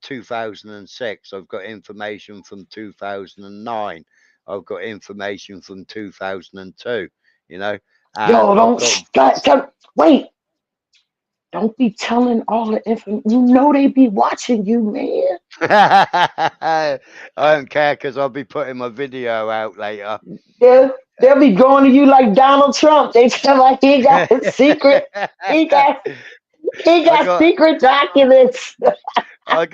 2006. I've got information from 2009. I've got information from 2002. And Yo, I've don't got. wait. Don't be telling all the info. You know they be watching you, man. I don't care because I'll be putting my video out later. They'll be going to you like Donald Trump. They feel like he got a secret. He got he I got got secret documents. I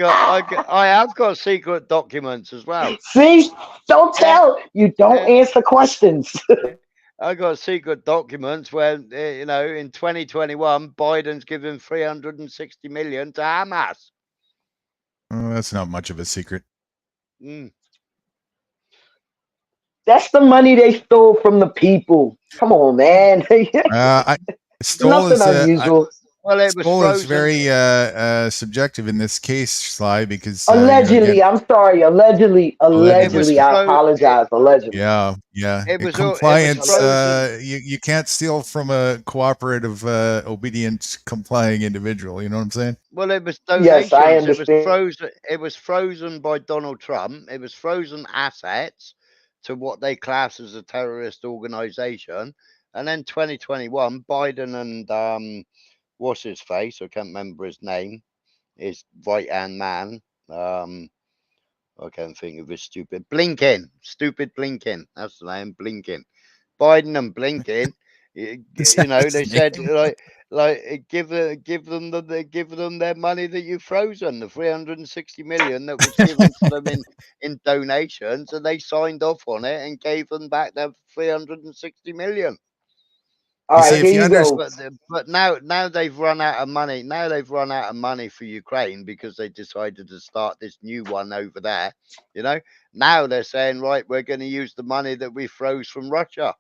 have got secret documents as well. See, don't Yeah, tell. You don't yeah, answer questions. yeah. I got secret documents where in 2021 Biden's given 360 million to Hamas. Oh, that's not much of a secret. Mm. That's the money they stole from the people. Come on, man. Stole Nothing is unusual. Well, it was stole is frozen. very subjective in this case, Sly, because Allegedly, again, I'm sorry. Allegedly, It was allegedly. I it, apologize. Allegedly. yeah, it was compliance. frozen. You can't steal from a cooperative, obedient, complying individual. You know what I'm saying? Well, it was Yes, I donations. It was understand. frozen. It was frozen by Donald Trump. It was frozen assets to what they class as a terrorist organization. And then 2021, Biden and what's his face? I can't remember his name. His right hand man. I can't think of his stupid Blinken. Stupid Blinken. That's the name. Blinken. Biden and Blinken. Is that They his name? said give them their money that you've frozen, the 360 million that was given to them in donations, and they signed off on it and gave them back their 360 million. All You right, see, if here you you understand, go. But now they've run out of money. Now they've run out of money for Ukraine because they decided to start this new one over there. You know, now they're saying, right, we're going to use the money that we froze from Russia.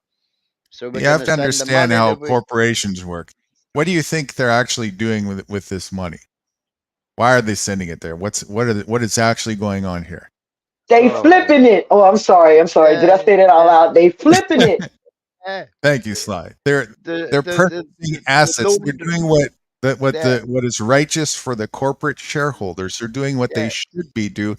So we're you going have to to send the understand money how that we. corporations work. What do you think they're actually doing with this money? Why are they sending it there? What is actually going on here? They Oh, flipping it. Oh, I'm sorry. I'm sorry. Did I say that out loud? They flipping it. yeah. Thank you, Sly. They're The purchasing assets. They're launder. doing Yeah, what is righteous for the corporate shareholders. They're doing what they yeah. should be doing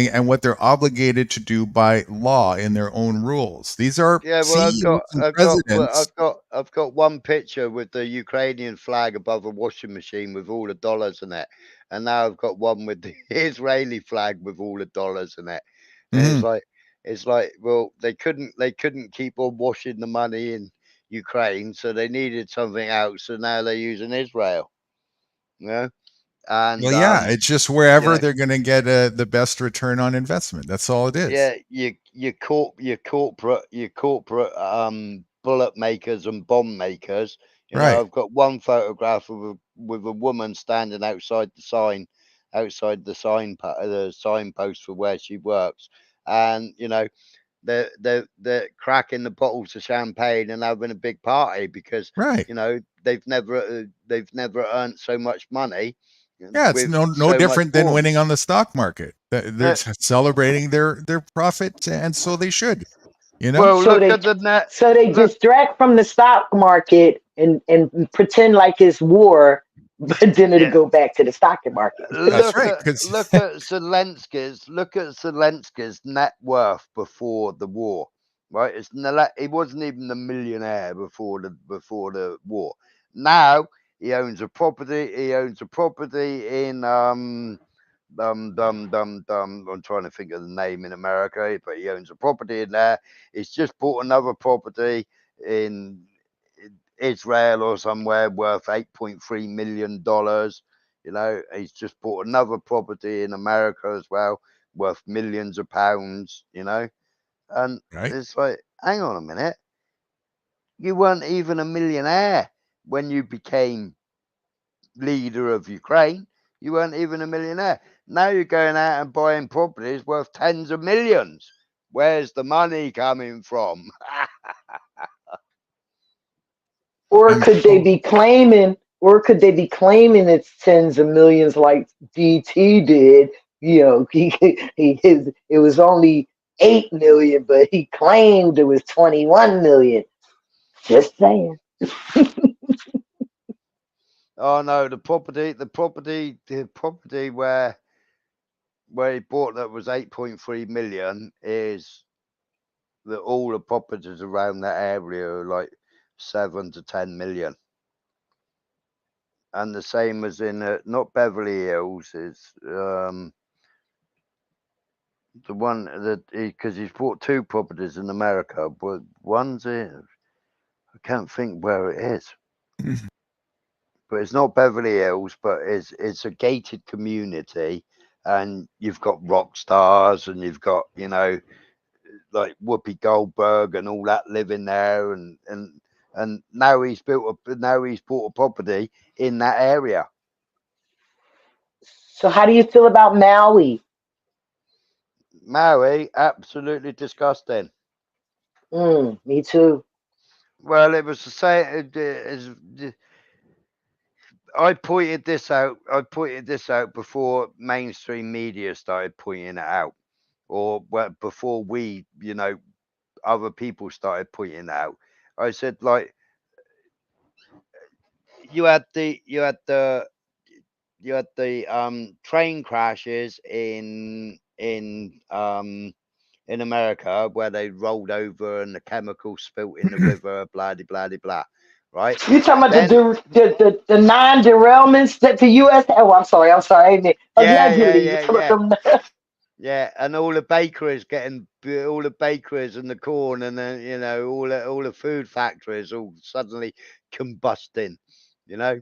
and what they're obligated to do by law in their own rules. These are Yeah, well, CEOs and presidents. I've got one picture with the Ukrainian flag above a washing machine with all the dollars in it, and now I've got one with the Israeli flag with all the dollars in it, and Mhm. it's like, well, they couldn't keep on washing the money in Ukraine, so they needed something else, so now they're using Israel, you know, Well, and yeah, it's just you wherever know. they're going to get the best return on investment. That's all it is. Yeah, your corporate bullet makers and bomb makers. You know, Right. I've got one photograph of with a woman standing outside the signpost for where she works, and you know they're cracking the bottles of champagne and having a big party because Right. you know they've never earned so much money Yeah, it's with no so much different than bombs. winning on the stock market. They're Uh, celebrating their profit, and so they should. You know. well, So look they at the net. so they Look. distract from the stock market and pretend like it's war, but then it'll Yeah. go back to the stock market. That's right. Because Look at Zelensky's net worth before the war, right? He wasn't even a millionaire before the war. Now he owns a property. He owns a property in I'm trying to think of the name in America, but he owns a property in there. He's just bought another property in Israel or somewhere worth $8.3 million. You know, he's just bought another property in America as well, worth millions of pounds. You know, and right. it's like, hang on a minute, you weren't even a millionaire when you became leader of Ukraine. You weren't even a millionaire. Now you're going out and buying properties worth tens of millions. Where's the money coming from? Or I'm could they so be claiming, it's tens of millions like DT did? You know, it was only 8 million, but he claimed it was 21 million. Just saying. Oh no, the property where he bought that was 8.3 million is that all the properties around that area are like 7 to 10 million. And the same as in not Beverly Hills, is the one that because he's bought two properties in America, but one's in, I can't think where it is. But it's not Beverly Hills, but it's a gated community, and you've got rock stars, and you've got like Whoopi Goldberg and all that living there, and now he's bought a property in that area. So how do you feel about Maui? Maui, absolutely disgusting. Me too. Well, it was the same. I pointed this out. I pointed this out before mainstream media started pointing it out, or before we, other people started pointing it out. I said, like, you had the you had the you had the train crashes in America where they rolled over and the chemicals spilt in the river, blah de blah de blah. Right? You talking about Then the nine derailments that the U.S. Oh, I'm sorry. I mean, yeah, yeah, allegedly, you yeah, talking yeah. about them. Yeah, and all the bakeries all the bakeries and the corn and the all the food factories all suddenly combusting. You know,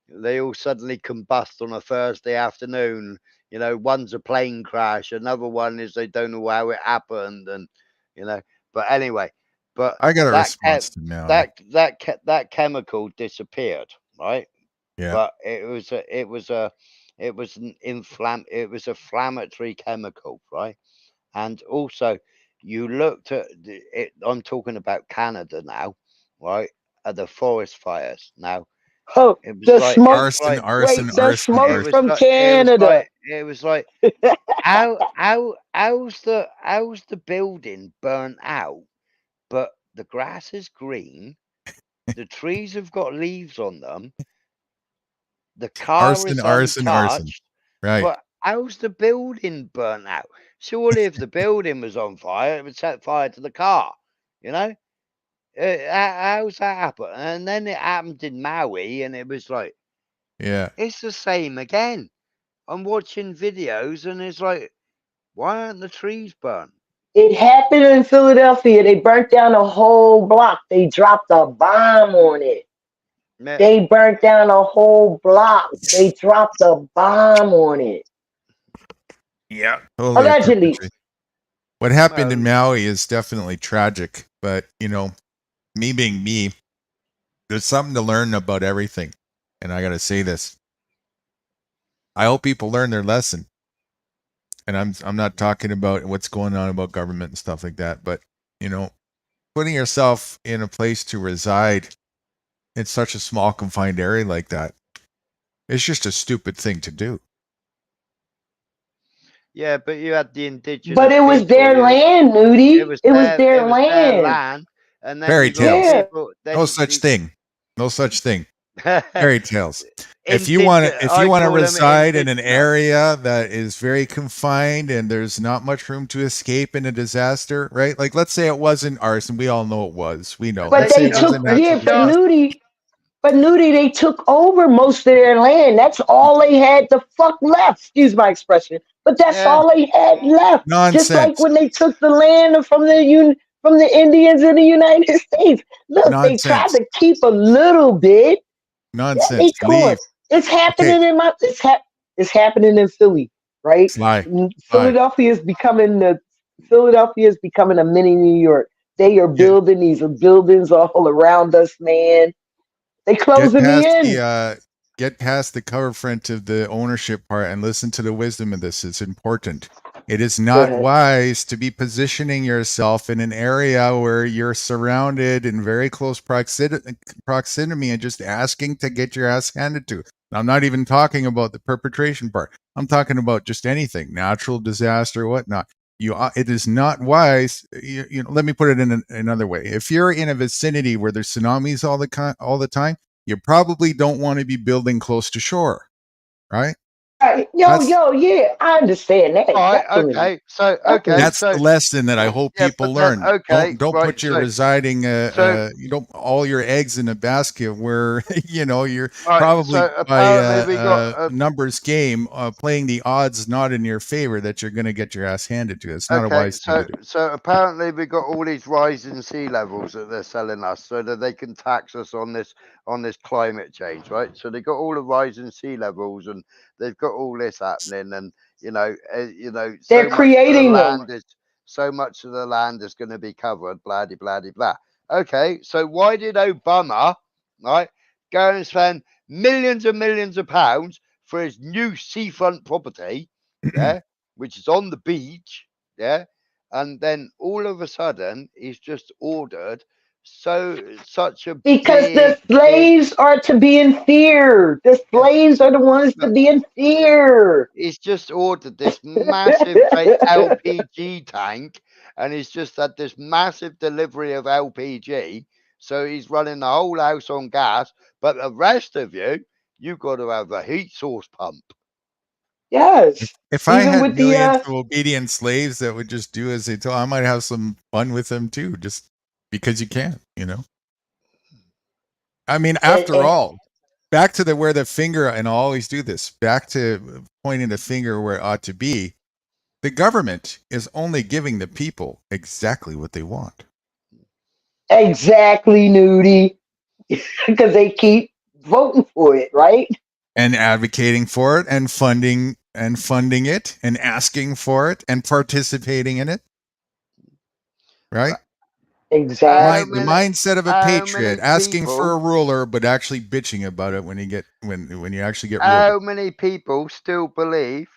they all suddenly combust on a Thursday afternoon. You know, one's a plane crash, another one is they don't know how it happened, and you know. But anyway, But I got a that response to Maui. that chemical disappeared, right? Yeah. But it was an inflammatory chemical, right? And also, you looked at it. I'm talking about Canada now, right? At the forest fires. Now, Oh, it was the like it smoke. was like Wait, the smoke it was from like Canada. it was like how's the building burnt out, but the grass is green, the trees have got leaves on them, the car is Arson. untouched, Right. but how's the building burnt out? Surely if the building was on fire, it would set fire to the car, you know? How's that happen? And then it happened in Maui, and it was like, Yeah. it's the same again. I'm watching videos, and it's like, why aren't the trees burnt? It happened in Philadelphia. They burnt down a whole block. They dropped a bomb on it. Yeah. They burnt down a whole block. They dropped a bomb on it. Yeah. Totally Allegedly. What happened in Maui is definitely tragic, but me being me, there's something to learn about everything. And I got to say this. I hope people learn their lesson. And I'm not talking about what's going on about government and stuff like that, but putting yourself in a place to reside in such a small confined area like that, it's just a stupid thing to do. Yeah, but you had the indigenous. But it was their land, Nudie. It was their their land. land, and then Fairy you got tales. people. No such thing. No such thing. Fairy tales. If you want to I call them reside in an indigenous. area that is very confined and there's not much room to escape in a disaster, right? Like let's say it wasn't arson. We all know it was. We know. But Let's say they it was a took, natural disaster. But Nudie, they took over most of their land. That's all they had to fuck left. Excuse my expression. But that's all they had left. Nonsense. Just like when they took the land from the Indians in the United States. Look, they tried to keep a little bit. Nonsense. Yeah, Leave. It's happening it's happening in Philly, right? Philadelphia is becoming a mini New York. They are building these buildings all around us, man. They closing me in. Get past the cover front of the ownership part and listen to the wisdom of this. It's important. It is not wise to be positioning yourself in an area where you're surrounded in very close proximity and just asking to get your ass handed to. I'm not even talking about the perpetration part. I'm talking about just anything, natural disaster, whatnot. It is not wise. Let me put it in another way. If you're in a vicinity where there's tsunamis all the time, you probably don't want to be building close to shore, right? Yeah, I understand that. All right, okay. That's the lesson that I hope people learn. Don't put your residing all your eggs in a basket where you're probably by a numbers game playing the odds not in your favor that you're going to get your ass handed to. It's not a wise thing to do. So apparently we got all these rising sea levels that they're selling us so that they can tax us on this climate change, right? So they got all the rising sea levels and they've got all this happening, and they're creating them. So much of the land is going to be covered, blah blah blah blah. Okay, so why did Obama, right, go and spend millions and millions of pounds for his new seafront property, which is on the beach, and then all of a sudden he's just ordered such a because the slaves are to be in fear. The slaves are the ones to be in fear. He's just ordered this massive LPG tank, and he's just had this massive delivery of LPG. So he's running the whole house on gas, but the rest of you've got to have a heat source pump. Yes. If I had millions of obedient slaves that would just do as they told, I might have some fun with them too, just because you can, I mean, after all, back to where the finger, and I always do this, back to pointing the finger where it ought to be. The government is only giving the people exactly what they want. Exactly, Nudie. Because they keep voting for it, right? And advocating for it and funding it and asking for it and participating in it. Right? Exactly. The mindset of a how patriot, many asking for a people? ruler, but actually bitching about it when you actually get ruled. How many people still believe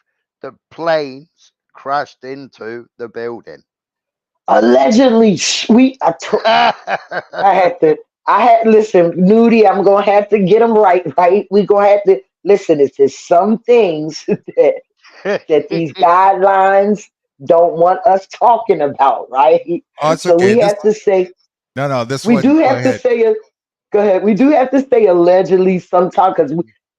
that planes crashed into the building? Allegedly, I had listen, Nudie. I'm gonna have to get them right. Right, we gonna have to listen. It's just some things that these guidelines don't want us talking about. Right, Oh, it's so okay. we have to say No, this we one. do Go have to ahead. say. Go ahead. We do have to say allegedly sometimes because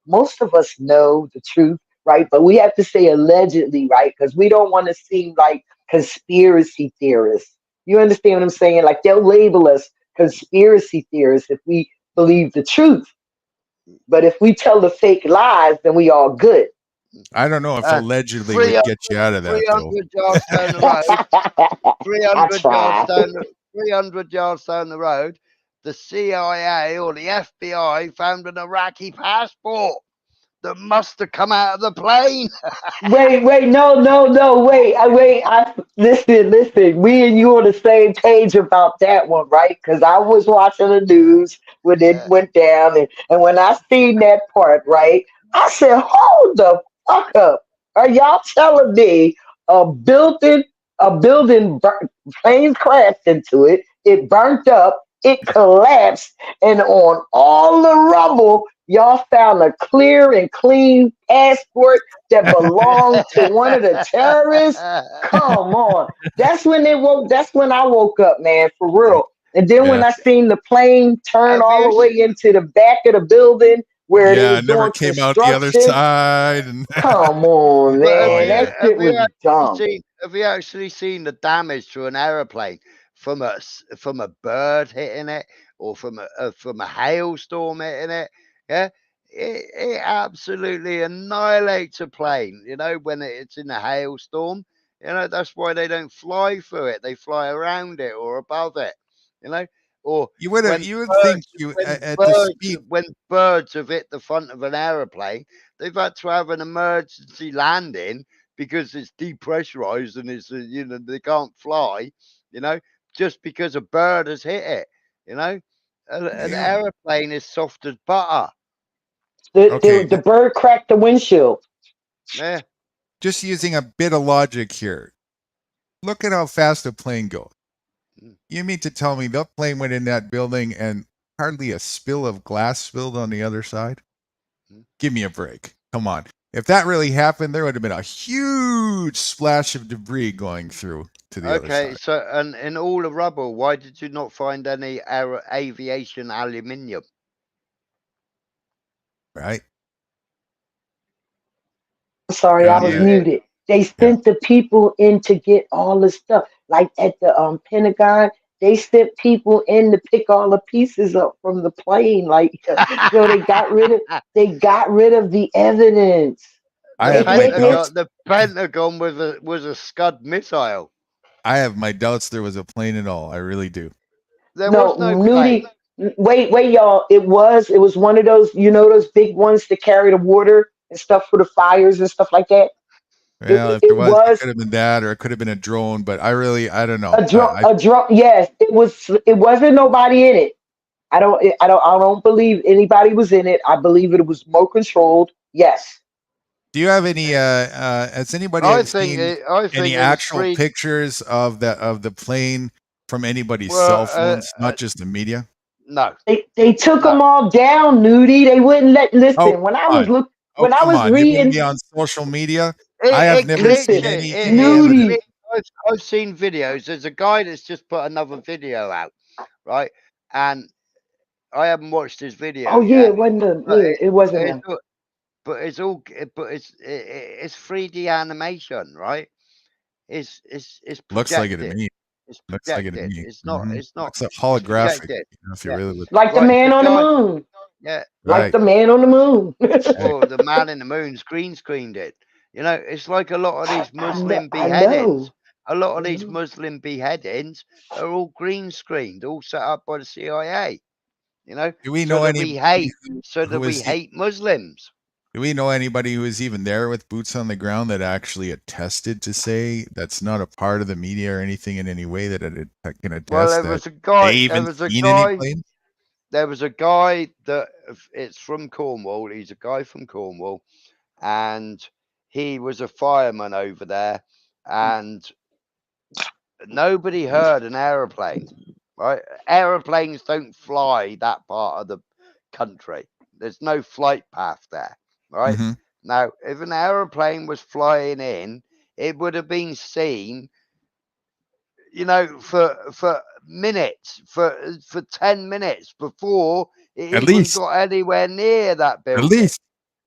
most of us know the truth, right? But we have to say allegedly, right? Because we don't want to seem like conspiracy theorists. You understand what I'm saying? Like they'll label us conspiracy theorists if we believe the truth. But if we tell the fake lies, then we all good. I don't know if allegedly would 300, get you out of that, though. 300 yards down the road, I 300 yards try. down, 300 yards down the road, the CIA or the FBI found an Iraqi passport that must have come out of the plane. Wait, no, wait, listen. Me and you on the same page about that one, right? Because I was watching the news when it went down, and when I seen that part, right, I said, "Hold the fuck up! Are y'all telling me a building, planes crashed into it, it burnt up, it collapsed, and on all the rubble, y'all found a clear and clean passport that belonged to one of the terrorists? Come on. That's when I woke up, man, for real. And then when Yeah. I seen the plane turn Have all you the way into the back of the building where they Yeah, was it never doing came out the other construction, side. And come on, But oh man. yeah. That shit was dumb. have you actually seen the damage to an aeroplane from from a bird hitting it or from a hailstorm hitting it? Yeah, it absolutely annihilates a plane. You know when it's in a hailstorm. You know that's why they don't fly through it; they fly around it or above it. You know, or You would think you at the speed. when birds have hit the front of an aeroplane, they've had to have an emergency landing because it's depressurized and it's they can't fly. You know, just because a bird has hit it. You know, an You aeroplane is soft as butter. okay? The bird cracked the windshield. Yeah. Just using a bit of logic here. Look at how fast a plane goes. You mean to tell me that plane went in that building and hardly a spill of glass spilled on the other side? Give me a break. Come on. If that really happened, there would have been a huge splash of debris going through to the other Okay, side. so and in all the rubble, why did you not find any aviation aluminium? Right? Sorry, I Yeah, was yeah, muted. They yeah. sent the people in to get all the stuff. Like at the Pentagon, they sent people in to pick all the pieces up from the plane. Like so they got rid of the evidence. I They have my they doubts. The Pentagon was a Scud missile. I have my doubts there was a plane at all. I really do. There no was no plane. Nudie. Wait, y'all. It was one of those, those big ones that carry the water and stuff for the fires and stuff like that. It, Well, if there it was, it was could have been that, or it could have been a drone. But I don't know. a drum. A drum. Yes, it was. It wasn't nobody in it. I don't believe anybody was in it. I believe it was more controlled. Yes. Do you have any? Has anybody seen I any think it was actual free. pictures of the plane from anybody's Well, cell phones, not just the media? no. They took No. them all down, Nudie. They wouldn't let. Oh, Listen, when I come was on. when I Come was on. You're going to be reading, on social media. I have It never glitched. seen listen, any It evidence. Nudie. glitched. I've seen videos. There's a guy that's just put another video out, right? And I haven't watched his video Oh yeah, yet, it wasn't them. but Yeah, it wasn't it's them. all, it's 3D animation, right? It's Looks like it to projected. me. It's Looks like it to projected. me. It's not. It's not. Looks like It's holographic. projected. If you Yeah. really look. Like the Right. man The on the guy. moon. Yeah. Like Right. the man on the moon. Right. Well, the man in the moon's green screened it. You know, it's like a lot of these Muslim I beheadings. know. A lot I of these know. Muslim beheadings are all green screened, all set up by the CIA. You know, Do we know any so that we who hate Muslims. Do we know anybody who was even there with boots on the ground that actually attested to say that's not a part of the media or anything in any way that it can attest Well, there that was a guy. they even seen any planes? There was a guy that it's from Cornwall. He's a guy from Cornwall, and he was a fireman over there, and nobody heard an aeroplane. Right? Aeroplanes don't fly that part of the country. There's no flight path there. Right? Mm-hmm. Now, if an aeroplane was flying in, it would have been seen, you know, for minutes, for 10 minutes before it At even least. got anywhere near that At building. least.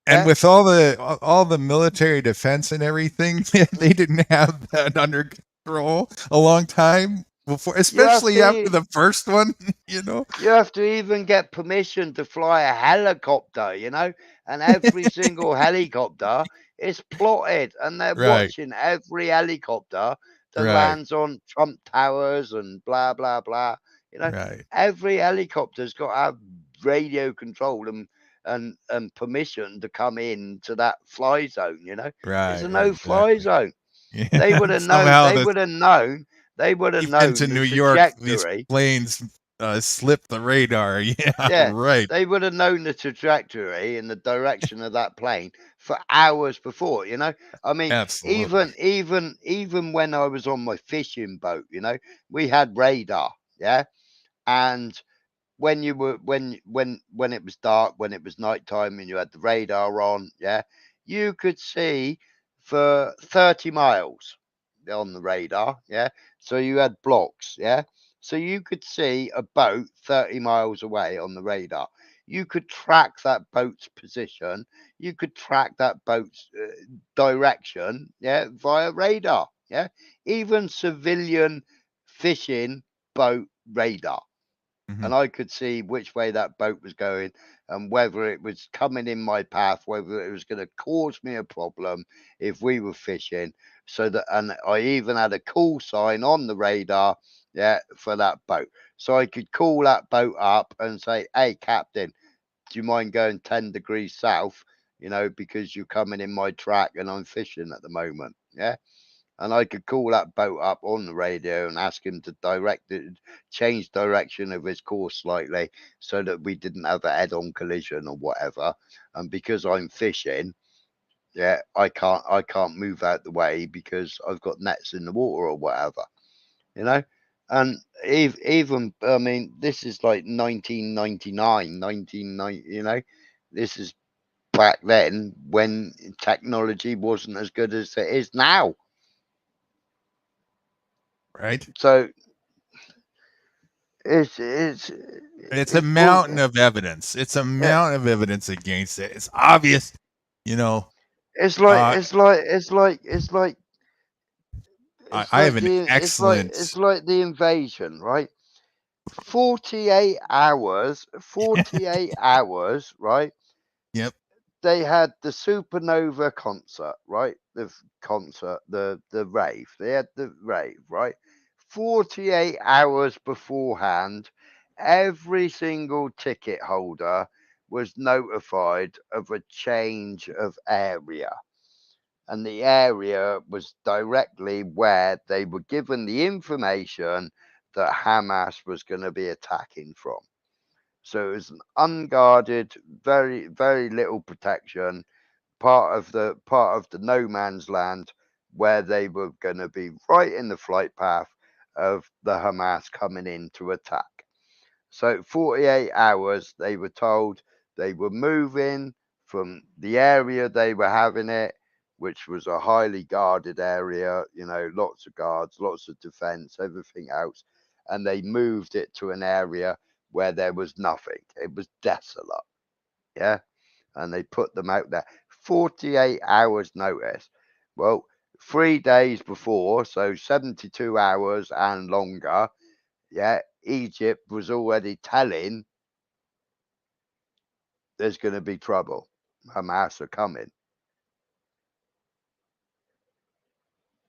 And Yeah. with all the military defense and everything, they didn't have that under control a long time before, especially after the first one, you know. You have to even get permission to fly a helicopter, you know, and every single helicopter is plotted, and they're Right. watching every helicopter that Right. lands on Trump Towers and blah blah blah. You know, Right. every helicopter's got to have radio control and permission to come in to that fly zone. You know, it's Right. a no-fly zone. Yeah. They would have known. Somehow They would have known. They would have deep into known the New York, these trajectory. planes slip the radar. Yeah, Yeah, right. they would have known the trajectory and the direction of that plane for hours before, you know. I mean, Absolutely. even when I was on my fishing boat, you know, we had radar, yeah. And when you were when it was dark, when it was nighttime and you had the radar on, yeah, you could see for 30 miles on the radar, yeah. So you had blocks, yeah. So you could see a boat 30 miles away on the radar. You could track that boat's position. You could track that boat's direction, yeah, via radar, yeah. Even civilian fishing boat radar. And I could see which way that boat was going and whether it was coming in my path, whether it was going to cause me a problem if we were fishing. So that, and I even had a call sign on the radar, yeah, for that boat. So I could call that boat up and say, "Hey, Captain, do you mind going 10 degrees south? You know, because you're coming in my track and I'm fishing at the moment." Yeah. And I could call that boat up on the radio and ask him to change direction of his course slightly so that we didn't have a head-on collision or whatever. And because I'm fishing, yeah, I can't move out the way because I've got nets in the water or whatever, you know. And even I mean, this is like 1999, 1990, you know. This is back then when technology wasn't as good as it is now. Right. So it's a mountain of evidence. It's a mountain of evidence against it. It's obvious, you know. It's like I have an excellent. It's like the invasion, right? 48 hours, 48 hours, right? Yep. They had the Supernova concert, right? The concert, the rave. They had the rave, right? 48 hours beforehand, every single ticket holder was notified of a change of area. And the area was directly where they were given the information that Hamas was going to be attacking from. So it was an unguarded, very, very little protection, part of the no man's land where they were going to be right in the flight path of the Hamas coming in to attack. So 48 hours, they were told they were moving from the area they were having it, which was a highly guarded area, you know, lots of guards, lots of defense, everything else. And they moved it to an area where there was nothing. It was desolate. Yeah. And they put them out there. 48 hours notice. Well, 3 days before, so 72 hours and longer, yeah, Egypt was already telling there's going to be trouble. Hamas are coming.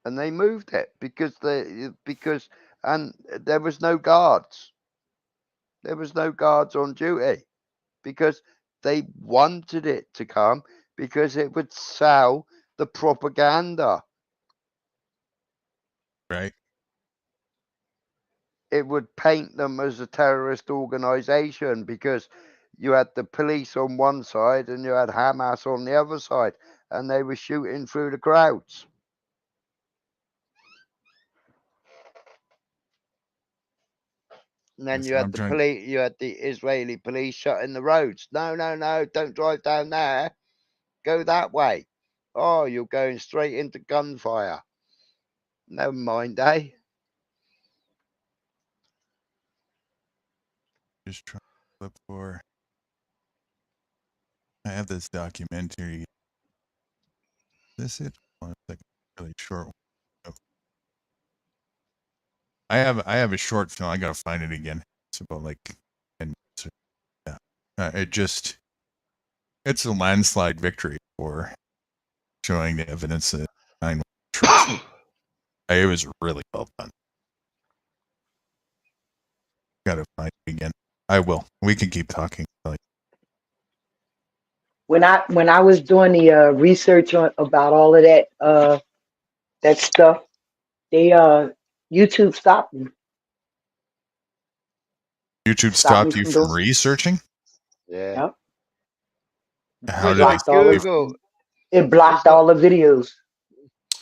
And they moved it because and there was no guards. There was no guards on duty because they wanted it to come. because it would sell the propaganda. Right. It would paint them as a terrorist organization because you had the police on one side and you had Hamas on the other side, and they were shooting through the crowds. And then you had the police, you had the Israeli police shutting the roads. No, don't drive down there. Go that way. Oh, you're going straight into gunfire. Never mind, eh? Just trying to look for. I have this documentary. Is this it? One second, really short one. Oh. I have a short film. I gotta find it again. It's about like 10 minutes. Yeah. It's a landslide victory for showing the evidence that 9/11 truth. It was really well done. Gotta find it again. I will. We can keep talking. When I was doing the research about all of that stuff, they YouTube stopped me. YouTube stopped you from researching? Yeah. Yep. How did they Google? It blocked all the videos.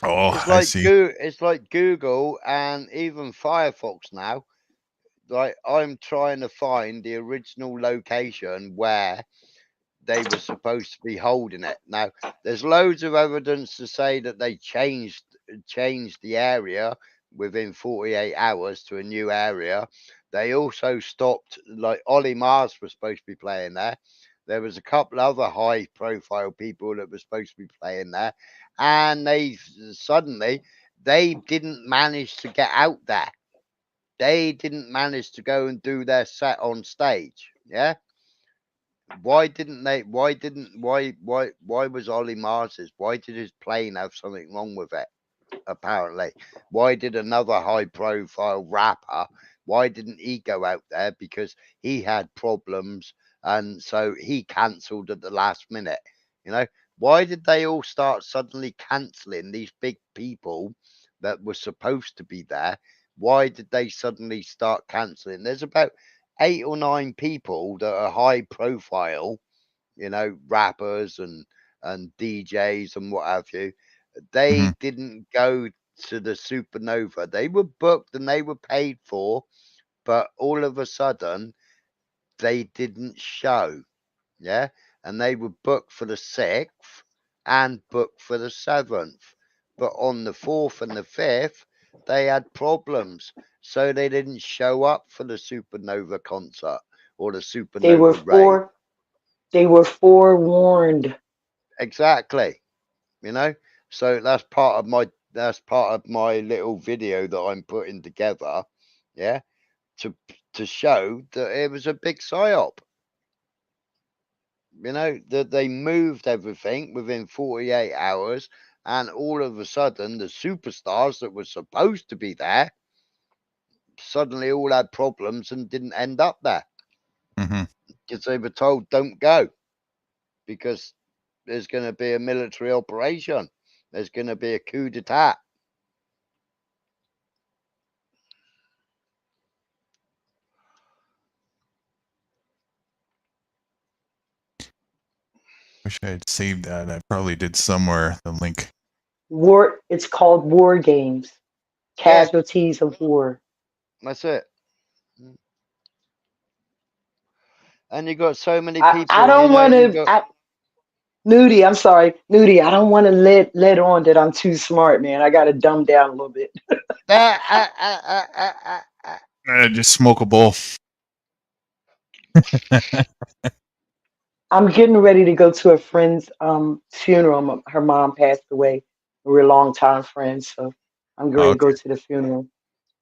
Oh, it's like I see. It's like Google and even Firefox now. Like, I'm trying to find the original location where they were supposed to be holding it. Now, there's loads of evidence to say that they changed the area within 48 hours to a new area. They also stopped, like Ollie Mars was supposed to be playing there. There was a couple other high profile people that were supposed to be playing there, and they didn't manage to get out there. They didn't manage to go and do their set on stage. Yeah. Why was Ollie Mars's? Why did his plane have something wrong with it? Apparently. Why did another high profile rapper, why didn't he go out there? Because he had problems, and so he cancelled at the last minute. Why did they all start suddenly cancelling these big people that were supposed to be there? Why did they suddenly start cancelling? There's about 8 or 9 people that are high profile, rappers and DJs and what have you. They didn't go to the Supernova. They were booked and they were paid for, but all of a sudden they didn't show. Yeah. And they were booked for the 6th and booked for the 7th. But on the 4th and the 5th, they had problems. So they didn't show up for the Supernova concert or the Supernova rave. They were forewarned. Exactly. So that's part of my little video that I'm putting together. Yeah. To show that it was a big psyop. That they moved everything within 48 hours, and all of a sudden the superstars that were supposed to be there suddenly all had problems and didn't end up there because they were told don't go because there's going to be a military operation, there's going to be a coup d'etat. Wish I had saved that. I probably did somewhere, the link. It's called War Games. Casualties of War. That's it. And you got so many people. I don't want to. Nude, I'm sorry, Nude. I don't want to let on that I'm too smart, man. I got to dumb down a little bit. Just smoke a bowl. I'm getting ready to go to a friend's funeral. Her mom passed away. We're longtime friends, so I'm going to go to the funeral.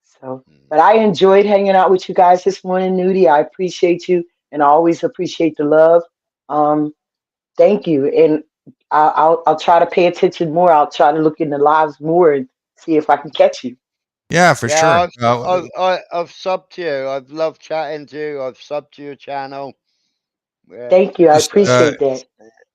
So, but I enjoyed hanging out with you guys this morning, Nude. I appreciate you, and I always appreciate the love. Thank you, and I'll try to pay attention more. I'll try to look in the lives more and see if I can catch you. Yeah, for sure. I've subbed to you. I've loved chatting to you. I've subbed to your channel. Yeah. Thank you. I appreciate that.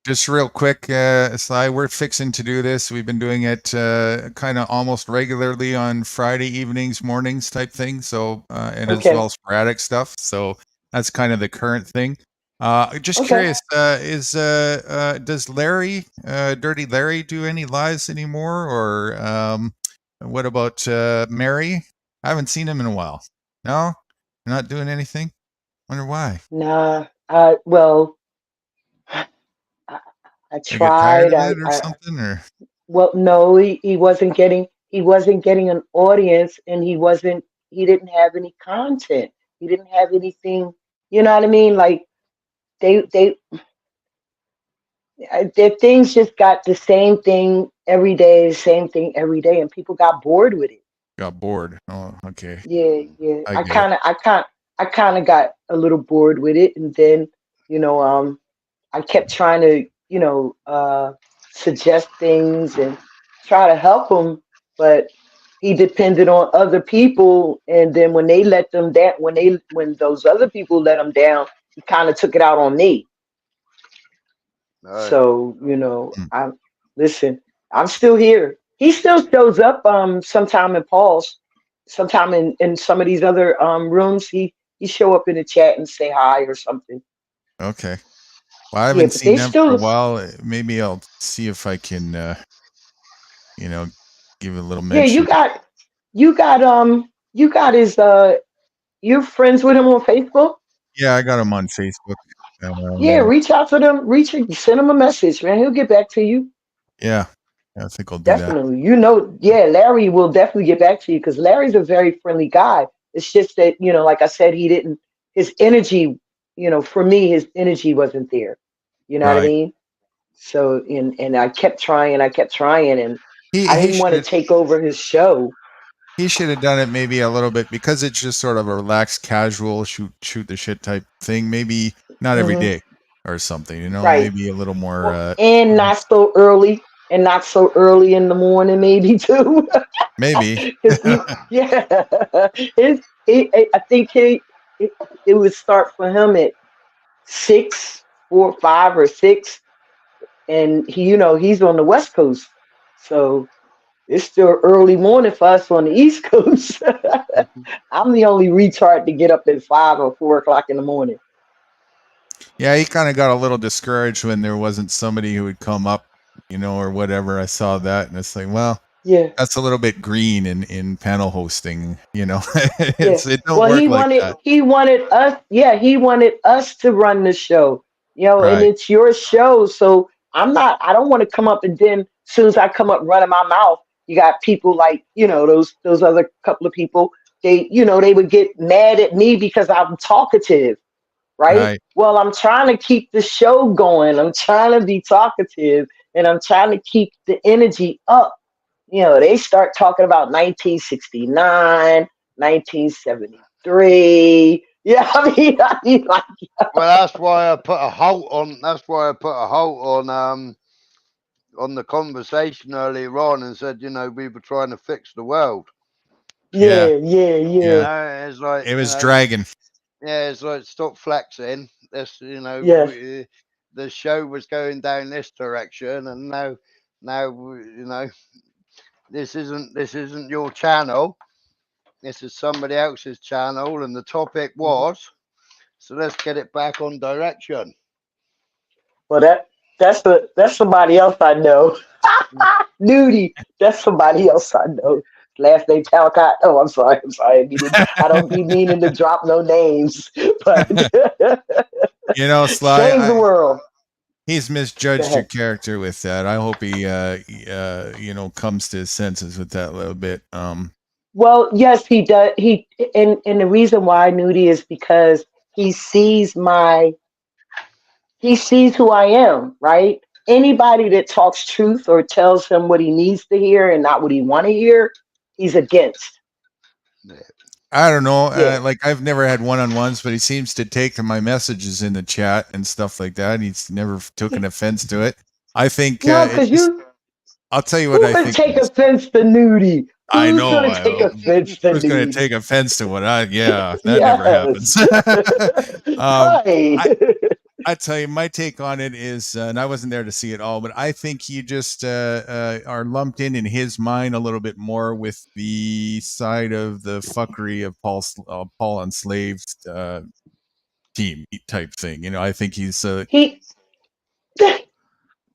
Just real quick, Sly, we're fixing to do this. We've been doing it kind of almost regularly on Friday evenings, mornings type thing. So, and as Okay. well sporadic stuff. So that's kind of the current thing. Just Okay. curious, does Larry, Dirty Larry, do any lives anymore, or what about Mary? I haven't seen him in a while. No, you're not doing anything. Wonder why. Nah. Well, I, I They get tired tried. of it or something, or Well, no, he wasn't getting an audience, and he didn't have any content. He didn't have anything. You know what I mean? Like they their things just got the same thing every day, the same thing every day, and people got bored with it. got bored. Oh, okay. Yeah, yeah. I I get it. kind of, I kind, I kind of got a little bored with it, and then, you know, I kept trying to, suggest things and try to help him, but he depended on other people, and then when they let them down, when those other people let him down, he kind of took it out on me. Right. So, Mm. listen, I'm still here. He still shows up sometime in Paul's, sometime in some of these other rooms. He show up in the chat and say hi or something. Okay. Well, I Yeah, haven't but seen they them for a still while. Maybe I'll see if I can, you know, give a little yeah, mention. you got his you're friends with him on Facebook? Yeah, I got him on Facebook. Yeah, Um, reach out to them, send him a message, man. He'll get back to you. yeah, I think I'll do that. Definitely. Yeah, Larry will definitely get back to you because Larry's a very friendly guy. It's just that, like I said, his energy, for me, his energy wasn't there. You know what I Right. mean? So, and I kept trying, and I He didn't want should to have take over his show. he should have done it maybe a little bit because it's just sort of a relaxed, casual shoot the shit type thing. Maybe not every Hmm. day or something. Right. Maybe a little more. Well, and not so early in the morning, maybe too. Maybe. Because yeah, I think it would start for him at 6, 4, 5, or 6, and he's on the West Coast, so it's still early morning for us on the East Coast. I'm the only retard to get up at 5 or 4 o'clock in the morning. Yeah, he kind of got a little discouraged when there wasn't somebody who would come up, or whatever. I saw that, and it's like, well, Yeah, that's a little bit green in panel hosting. yeah. It don't Well, work like that. he wanted us to run the show, and Right. it's your show. So I don't want to come up and then as soon as I come up running my mouth, you got people like, those other couple of people, they would get mad at me because I'm talkative, right? Right. Well, I'm trying to keep the show going. I'm trying to be talkative, and I'm trying to keep the energy up. They start talking about 1969, 1973. Yeah, I mean, like, Well, that's why I put a halt on. That's why I put a halt on the conversation earlier on and said, we were trying to fix the world. Yeah. Yeah. It's like, It was dragging. yeah, it's like stop flexing. This, Yes. the show was going down this direction, and now, this isn't your channel. This is somebody else's channel, and the topic was. So let's get it back on direction. Well, that's somebody else I know. Nudie, that's somebody else I know. Last name Talcott. Oh, I'm sorry. I don't be meaning to drop no names, but Sly, save the world. he's Go misjudged your ahead. character with that. I hope he, comes to his senses with that a little bit. Well, yes, he does. And the reason why Nudie is because he sees he sees who I am, right? Anybody that talks truth or tells him what he needs to hear and not what he want to hear, he's against. I don't know. Yeah. Like I've never had one-on-ones, but he seems to take to my messages in the chat and stuff like that. He's never taken offense to it. I think No, it because just. I'll tell you what who I would think. take offense to Nudie? I Who's know. gonna take offense to Who's going to Nudie? take offense to what I? Yeah, that never Yes. happens. Right. I tell you, my take on it is, and I wasn't there to see it all, but I think you just are lumped in his mind a little bit more with the side of the fuckery of Paul enslaved team type thing. You know, I think he's He he's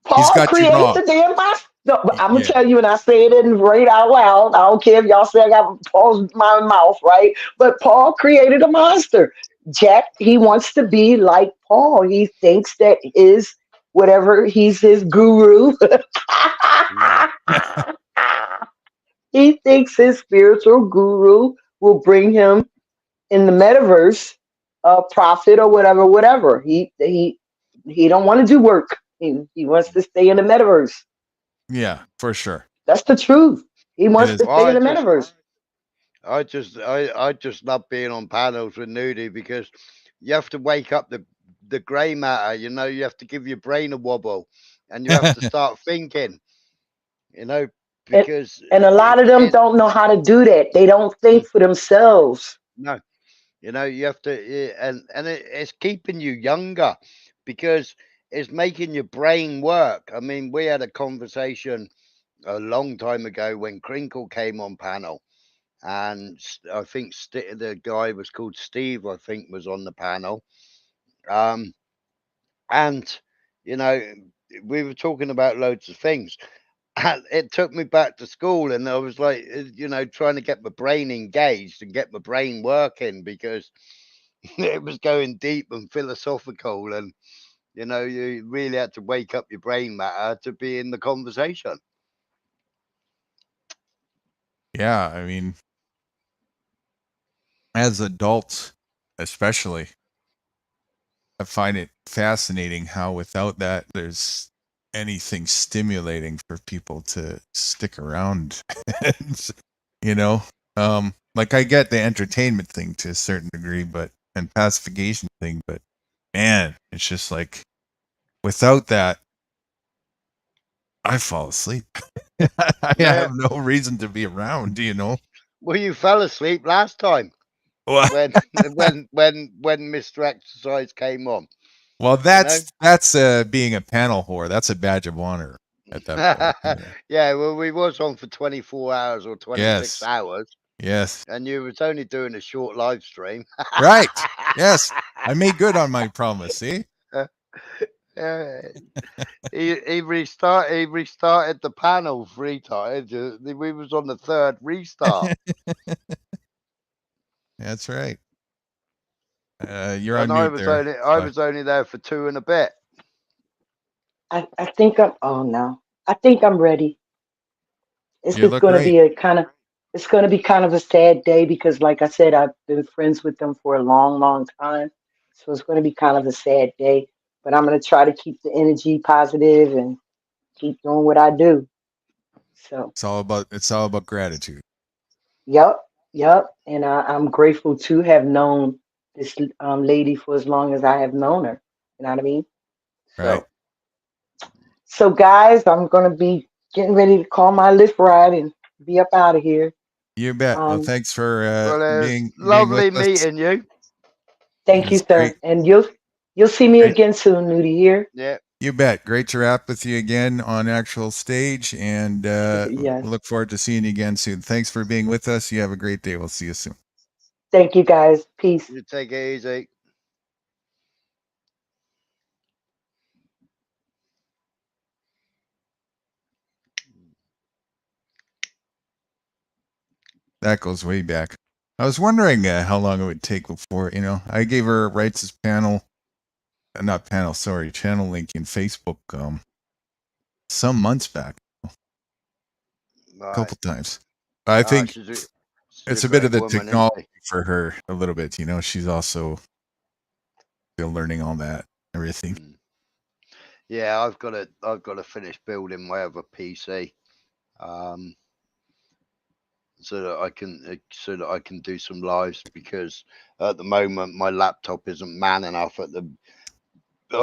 Paul got you created wrong. the damn monster. No, but I'm gonna Yeah. tell you, and I say it in right out loud. I don't care if y'all say I got Paul's my mouth, right? But Paul created a monster. Jack, he wants to be like Paul. He thinks that his whatever he's his guru. He thinks his spiritual guru will bring him in the metaverse, profit or whatever, whatever. He don't want to do work. He wants to stay in the metaverse. Yeah, for sure. That's the truth. He It wants is. to stay in the metaverse. I just love being on panels with Nude because you have to wake up the grey matter. You know, you have to give your brain a wobble, and you have to start thinking. You know, And, because and a lot of them don't know how to do that. They don't think for themselves. no, you know, you have to, and it's keeping you younger because it's making your brain work. I mean, we had a conversation a long time ago when Crinkle came on panel, and I think the guy was called Steve, I think, was on the panel. And you know, we were talking about loads of things. And it took me back to school, and I was like, you know, trying to get my brain engaged and get my brain working because it was going deep and philosophical, and you know, you really had to wake up your brain matter to be in the conversation. Yeah, I mean, as adults, especially, I find it fascinating how without that, there's anything stimulating for people to stick around. You know, like I get the entertainment thing to a certain degree, but and pacification thing, but man, it's just like without that, I fall asleep. I Yeah. have no reason to be around. You know. Well, you fell asleep last time Well, when Mr. Exercise came on. well, You know? that's being a panel whore. That's a badge of honor at that point. Yeah. Yeah, well, we was on for 24 hours or 26 Yes. hours, Yes. and you was only doing a short live stream. Right. Yes. I made good on my promise. See. He restarted the panel 3 times. We was on the third restart. That's right. You're on And I mute was there. only there for 2 and a bit. I think I'm. Oh no, I think I'm ready. It's You just look going to great. be a kind of. It's going to be kind of a sad day because, like I said, I've been friends with them for a long, long time. So it's going to be kind of a sad day. But I'm going to try to keep the energy positive and keep doing what I do. So, It's all about gratitude. yep, yep. And I'm grateful to have known this lady for as long as I have known her. You know what I mean? Right. So guys, I'm going to be getting ready to call my lift ride and be up out of here. You bet. Well, Um, thanks for Well, it's being with lovely us. meeting you. Thank you, It's great. sir. And you'll see me Great. again soon, Nudie here. Yeah. You bet. Great to rap with you again on actual stage, and Yes. look forward to seeing you again soon. Thanks for being with us. You have a great day. We'll see you soon. Thank you, guys. Peace. You take it easy. That goes way back. I was wondering how long it would take before, I gave her rights as not panel, sorry, channel link in Facebook some months back, a couple times. I think She's it's a a bit great of the woman, isn't technology she? for her a little bit, she's also still learning all that, everything. Yeah, I've got to finish building my other PC. So that I can do some lives because at the moment my laptop isn't man enough I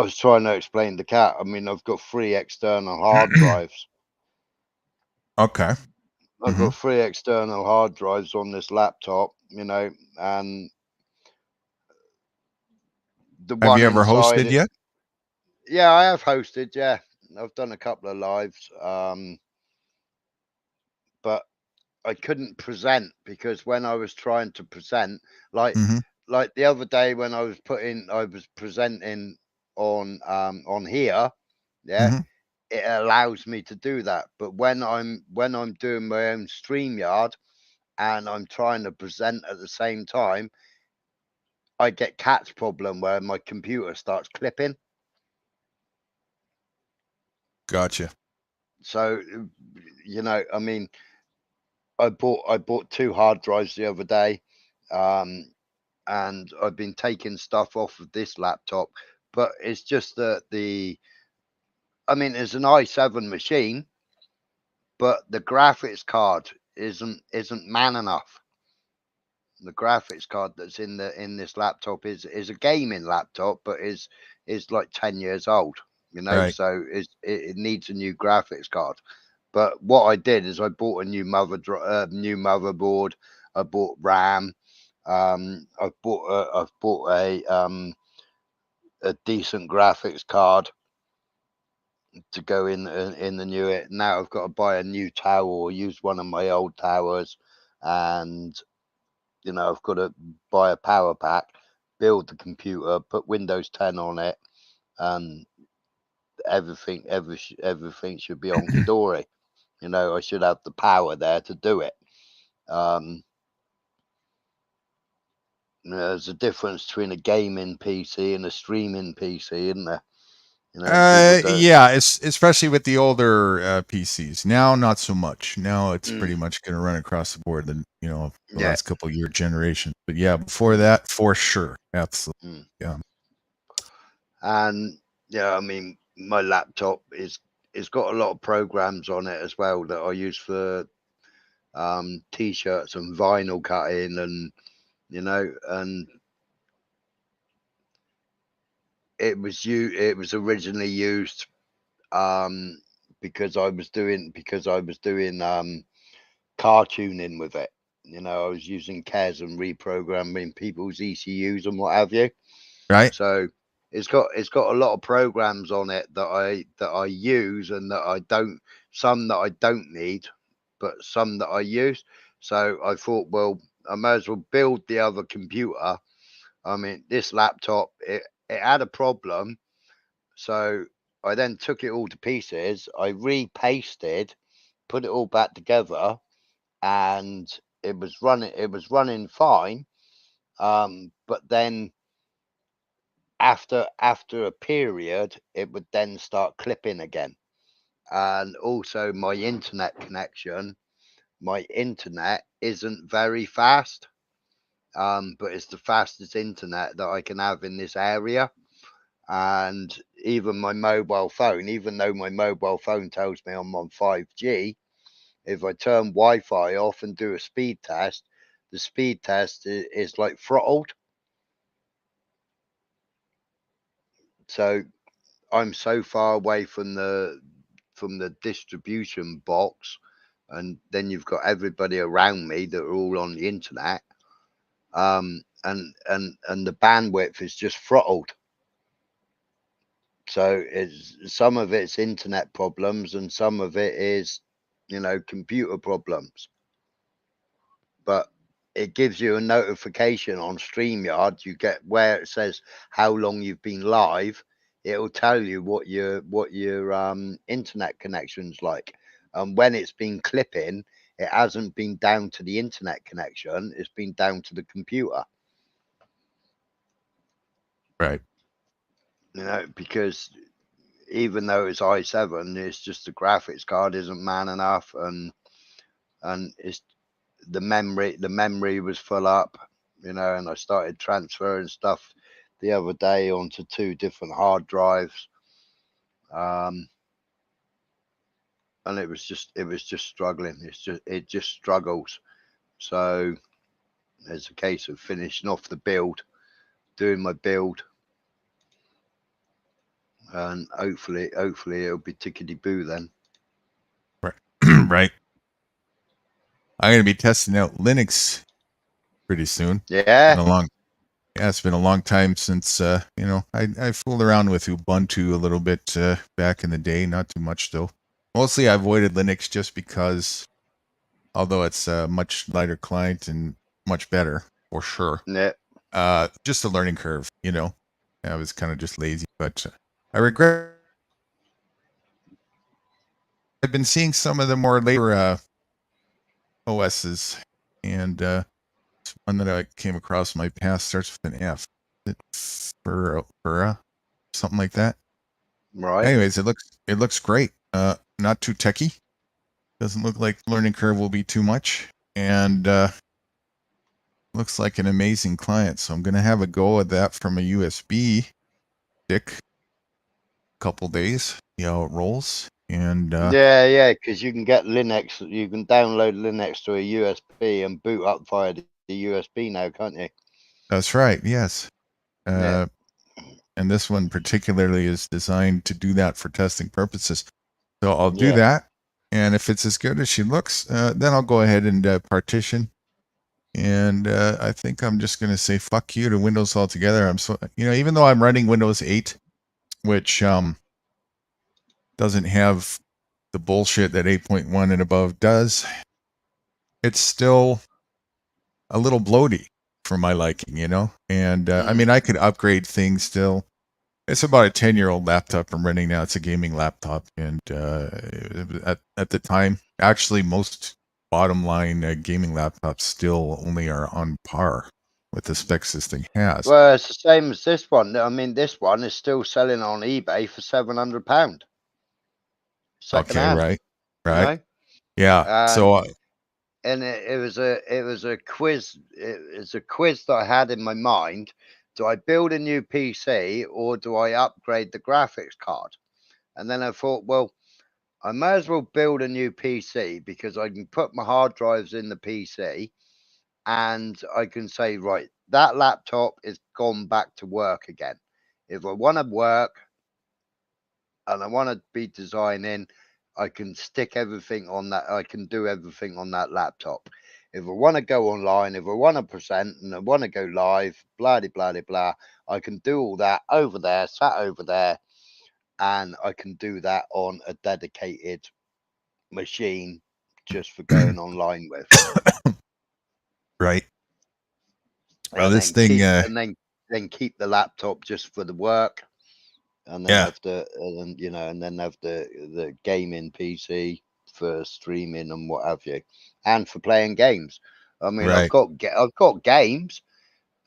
was trying to explain to Kat. I mean, I've got 3 external hard drives. Okay. I've got 3 external hard drives on this laptop, and the Have one you ever inside hosted it. yet? Yeah, I have hosted. Yeah, I've done a couple of lives, but I couldn't present because when I was trying to present, like Mm-hmm. like the other day when I was presenting on here, yeah, Mm-hmm. it allows me to do that. But when I'm doing my own StreamYard and I'm trying to present at the same time, I get cat's problem where my computer starts clipping. Gotcha. So, I mean, I bought 2 hard drives the other day, and I've been taking stuff off of this laptop, but it's just that I mean, it's an i7 machine, but the graphics card isn't man enough. The graphics card that's in this laptop is a gaming laptop, but is like 10 years old, Right. so it needs a new graphics card. But what I did is I bought a new new motherboard. I bought RAM. I've bought a decent graphics card to go in the new it. Now I've got to buy a new tower or use one of my old towers, and I've got to buy a power pack, build the computer, put Windows 10 on it, and everything should be on Kidori. I should have the power there to do it. There's a difference between a gaming PC and a streaming PC, isn't there? People don't. Yeah, especially with the older PCs. Now, not so much. Now it's pretty much going to run across the board. The the Yeah. last couple year generation. But yeah, before that, for sure, absolutely. Yeah. And I mean, my laptop it's got a lot of programs on it as well that I use for t-shirts and vinyl cutting, and and it was originally used because I was doing cartooning with it. I was using CAS and reprogramming people's ECUs and what have you. Right. So it's got a lot of programs on it that I use and that I don't. Some that I don't need, but some that I use. So I thought, well, I may as well build the other computer. I mean, this laptop it had a problem, so I then took it all to pieces. I repasted, put it all back together, and it was running. It was running fine. But then after a period, it would then start clipping again. And also my internet connection, my internet isn't very fast. But it's the fastest internet that I can have in this area. And even my mobile phone, even though my mobile phone tells me I'm on 5G, if I turn Wi-Fi off and do a speed test, the speed test is like throttled. So I'm so far away from the distribution box, and then you've got everybody around me that are all on the internet, and the bandwidth is just throttled. So it's some of it's internet problems and some of it is computer problems. But it gives you a notification on StreamYard. You get where it says how long you've been live. It'll tell you what your internet connection's like. And when it's been clipping, it hasn't been down to the internet connection. It's been down to the computer. Right. Because even though it's i7, it's just the graphics card isn't man enough, and it's the memory was full up, and I started transferring stuff the other day onto 2 different hard drives, and it was just struggling. It just struggles. So it's a case of finishing off the build, doing my build, and hopefully it'll be tickety boo then. Right. Right. I'm going to be testing out Linux pretty soon. Yeah. Been a long Yeah, it's been a long time since you know, I fooled around with Ubuntu a little bit back in the day, not too much though. Mostly I avoided Linux just because, although it's a much lighter client and much better for sure. Yeah. Just a learning curve, you know. I was kind of just lazy, but I regret. I've been seeing some of the more later OSs, and one that I came across in my past starts with an F. For something like that. Right. Anyways, it looks great. Not too techy. Doesn't look like learning curve will be too much, and looks like an amazing client. So I'm gonna have a go at that from a USB stick. Couple days, see how it rolls, and yeah, because you can get Linux. You can download Linux to a USB and boot up via the USB now, can't you? That's right. Yes. Yeah. And this one particularly is designed to do that for testing purposes. So I'll do Yeah. that, and if it's as good as she looks, then I'll go ahead and partition. And I think I'm just going to say fuck you to Windows altogether. I'm so, you know, even though I'm running Windows 8, which doesn't have the bullshit that 8.1 and above does, it's still a little bloaty for my liking, you know. And I mean, I could upgrade things still. It's about a 10-year-old laptop I'm running now. It's a gaming laptop, and at the time, actually, most bottom line gaming laptops still only are on par with the specs this thing has. Well, it's the same as this one. I mean, this one is still selling on eBay for £700. Second Okay, hand. right, You know? yeah. So and it was a quiz. It's a quiz that I had in my mind. Do I build a new PC or do I upgrade the graphics card? And then I thought, well, I may as well build a new PC because I can put my hard drives in the PC and I can say, right, that laptop is gone back to work again. If I want to work and I want to be designing, I can stick everything on that. I can do everything on that laptop. If I want to go online, if I want to present and I want to go live, blah, blah, blah, blah, I can do all that over there, sat over there, and I can do that on a dedicated machine just for going online with. Right. Well, And this then thing, then keep the laptop just for the work, and then yeah, have the and then have the gaming PC for streaming and what have you, and for playing games. I mean, right, I've got games.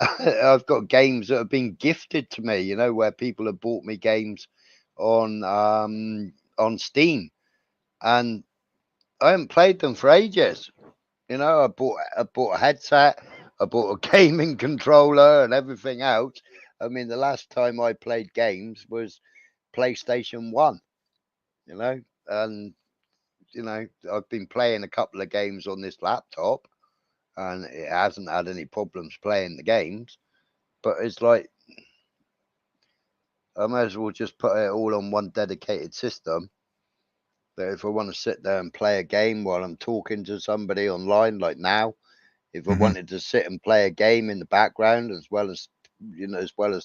I've got games that have been gifted to me. You know, where people have bought me games on Steam, and I haven't played them for ages. You know, I bought a headset, I bought a gaming controller, and everything else. I mean, the last time I played games was PlayStation 1, you know, and I've been playing a couple of games on this laptop, and it hasn't had any problems playing the games. But it's like I might as well just put it all on one dedicated system. That if I want to sit there and play a game while I'm talking to somebody online, like now, if I wanted to sit and play a game in the background as well as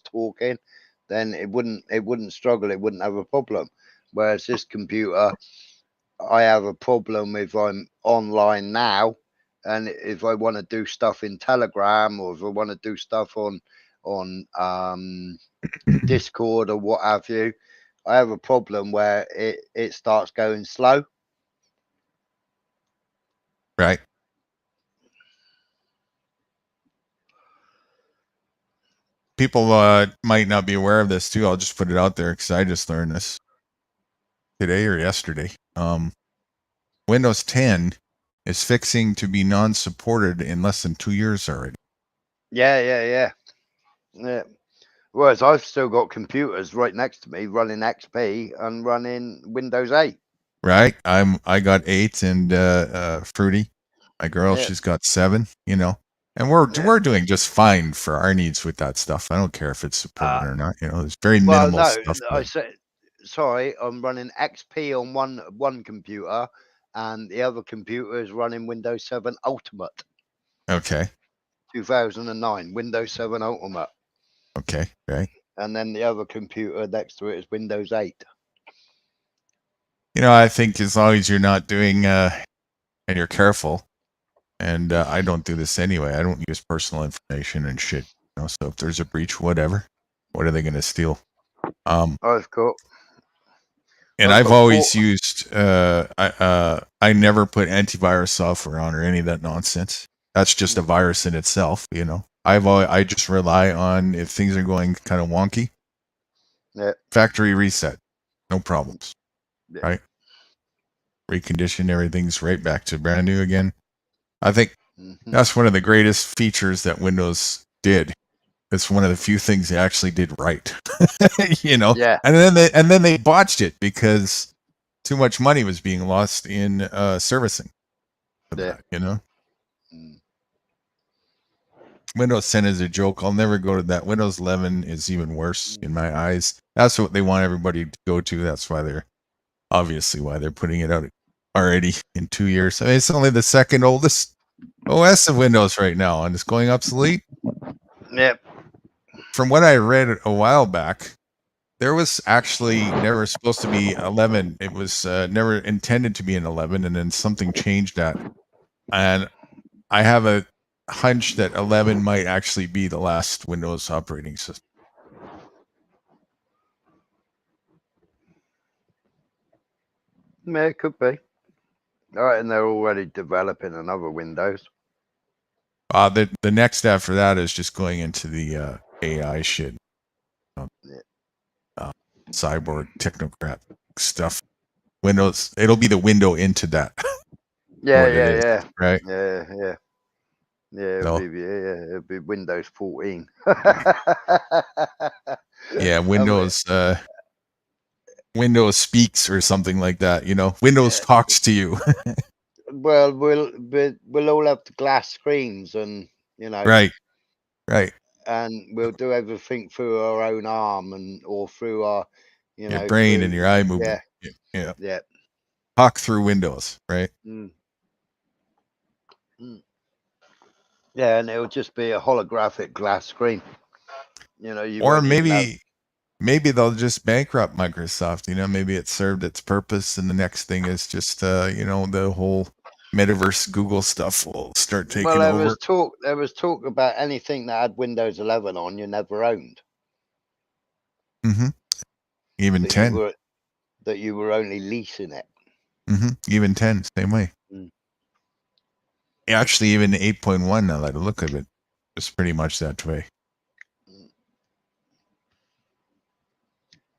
talking, then it wouldn't struggle. It wouldn't have a problem. Whereas this computer, I have a problem if I'm online now, and if I want to do stuff in Telegram or if I want to do stuff on Discord or what have you, I have a problem where it starts going slow. right. People might not be aware of this too. I'll just put it out there because I just learned this today or yesterday. Windows 10 is fixing to be non-supported in less than 2 years already. Yeah. Whereas I've still got computers right next to me running XP and running Windows 8. Right? I got 8 and Fruity. My girl, Yeah. she's got 7, you know. And we're doing just fine for our needs with that stuff. I don't care if it's supported or not, you know. It's very Well, minimal no, stuff. I said sorry. I'm running XP on one computer, and the other computer is running Windows 7 Ultimate. Okay. 2009, Windows 7 Ultimate. Okay, right. And then the other computer next to it is Windows 8. You know, I think as long as you're not doing, and you're careful, and I don't do this anyway. I don't use personal information and shit. You know, so if there's a breach, whatever, what are they going to steal? I've got. And I've always used. I never put antivirus software on or any of that nonsense. That's just a virus in itself. You know, I just rely on if things are going kind of wonky. Yeah. Factory reset, no problems. Yeah. Right. Recondition everything's right back to brand new again. I think that's one of the greatest features that Windows did. It's one of the few things they actually did right. You know? Yeah. And then they botched it because too much money was being lost in servicing for that, you know? Windows 10 is a joke. I'll never go to that. Windows 11 is even worse in my eyes. That's what they want everybody to go to. That's why they're putting it out already in 2 years. I mean, it's only the second oldest OS of Windows right now, and it's going obsolete. Yep. From what I read a while back, there was actually never supposed to be 11. It was never intended to be an 11, and then something changed that. And I have a hunch that 11 might actually be the last Windows operating system. Yeah, it could be. All right, and they're already developing another Windows. The next after that is just going into the AI shit. Cyborg technocrat stuff. Windows, it'll be the window into that. Yeah. Right? Yeah. It'll be Windows 14. Yeah, Windows Windows speaks or something like that, you know. Windows talks to you. Well, we'll all have the glass screens, and you know. Right. And we'll do everything through our own arm or through our, your brain and your eye movement. Yeah. Talk through Windows, right? Yeah, and it'll just be a holographic glass screen. You know, or maybe they'll just bankrupt Microsoft. You know, maybe it served its purpose, and the next thing is just you know, the whole metaverse Google stuff will start taking over. There was talk about anything that had Windows 11 on you never owned. Mm-hmm. Even 10. That you were only leasing it. Mm-hmm. Even 10, same way. Actually, even 8.1, now that I look at it, it's pretty much that way.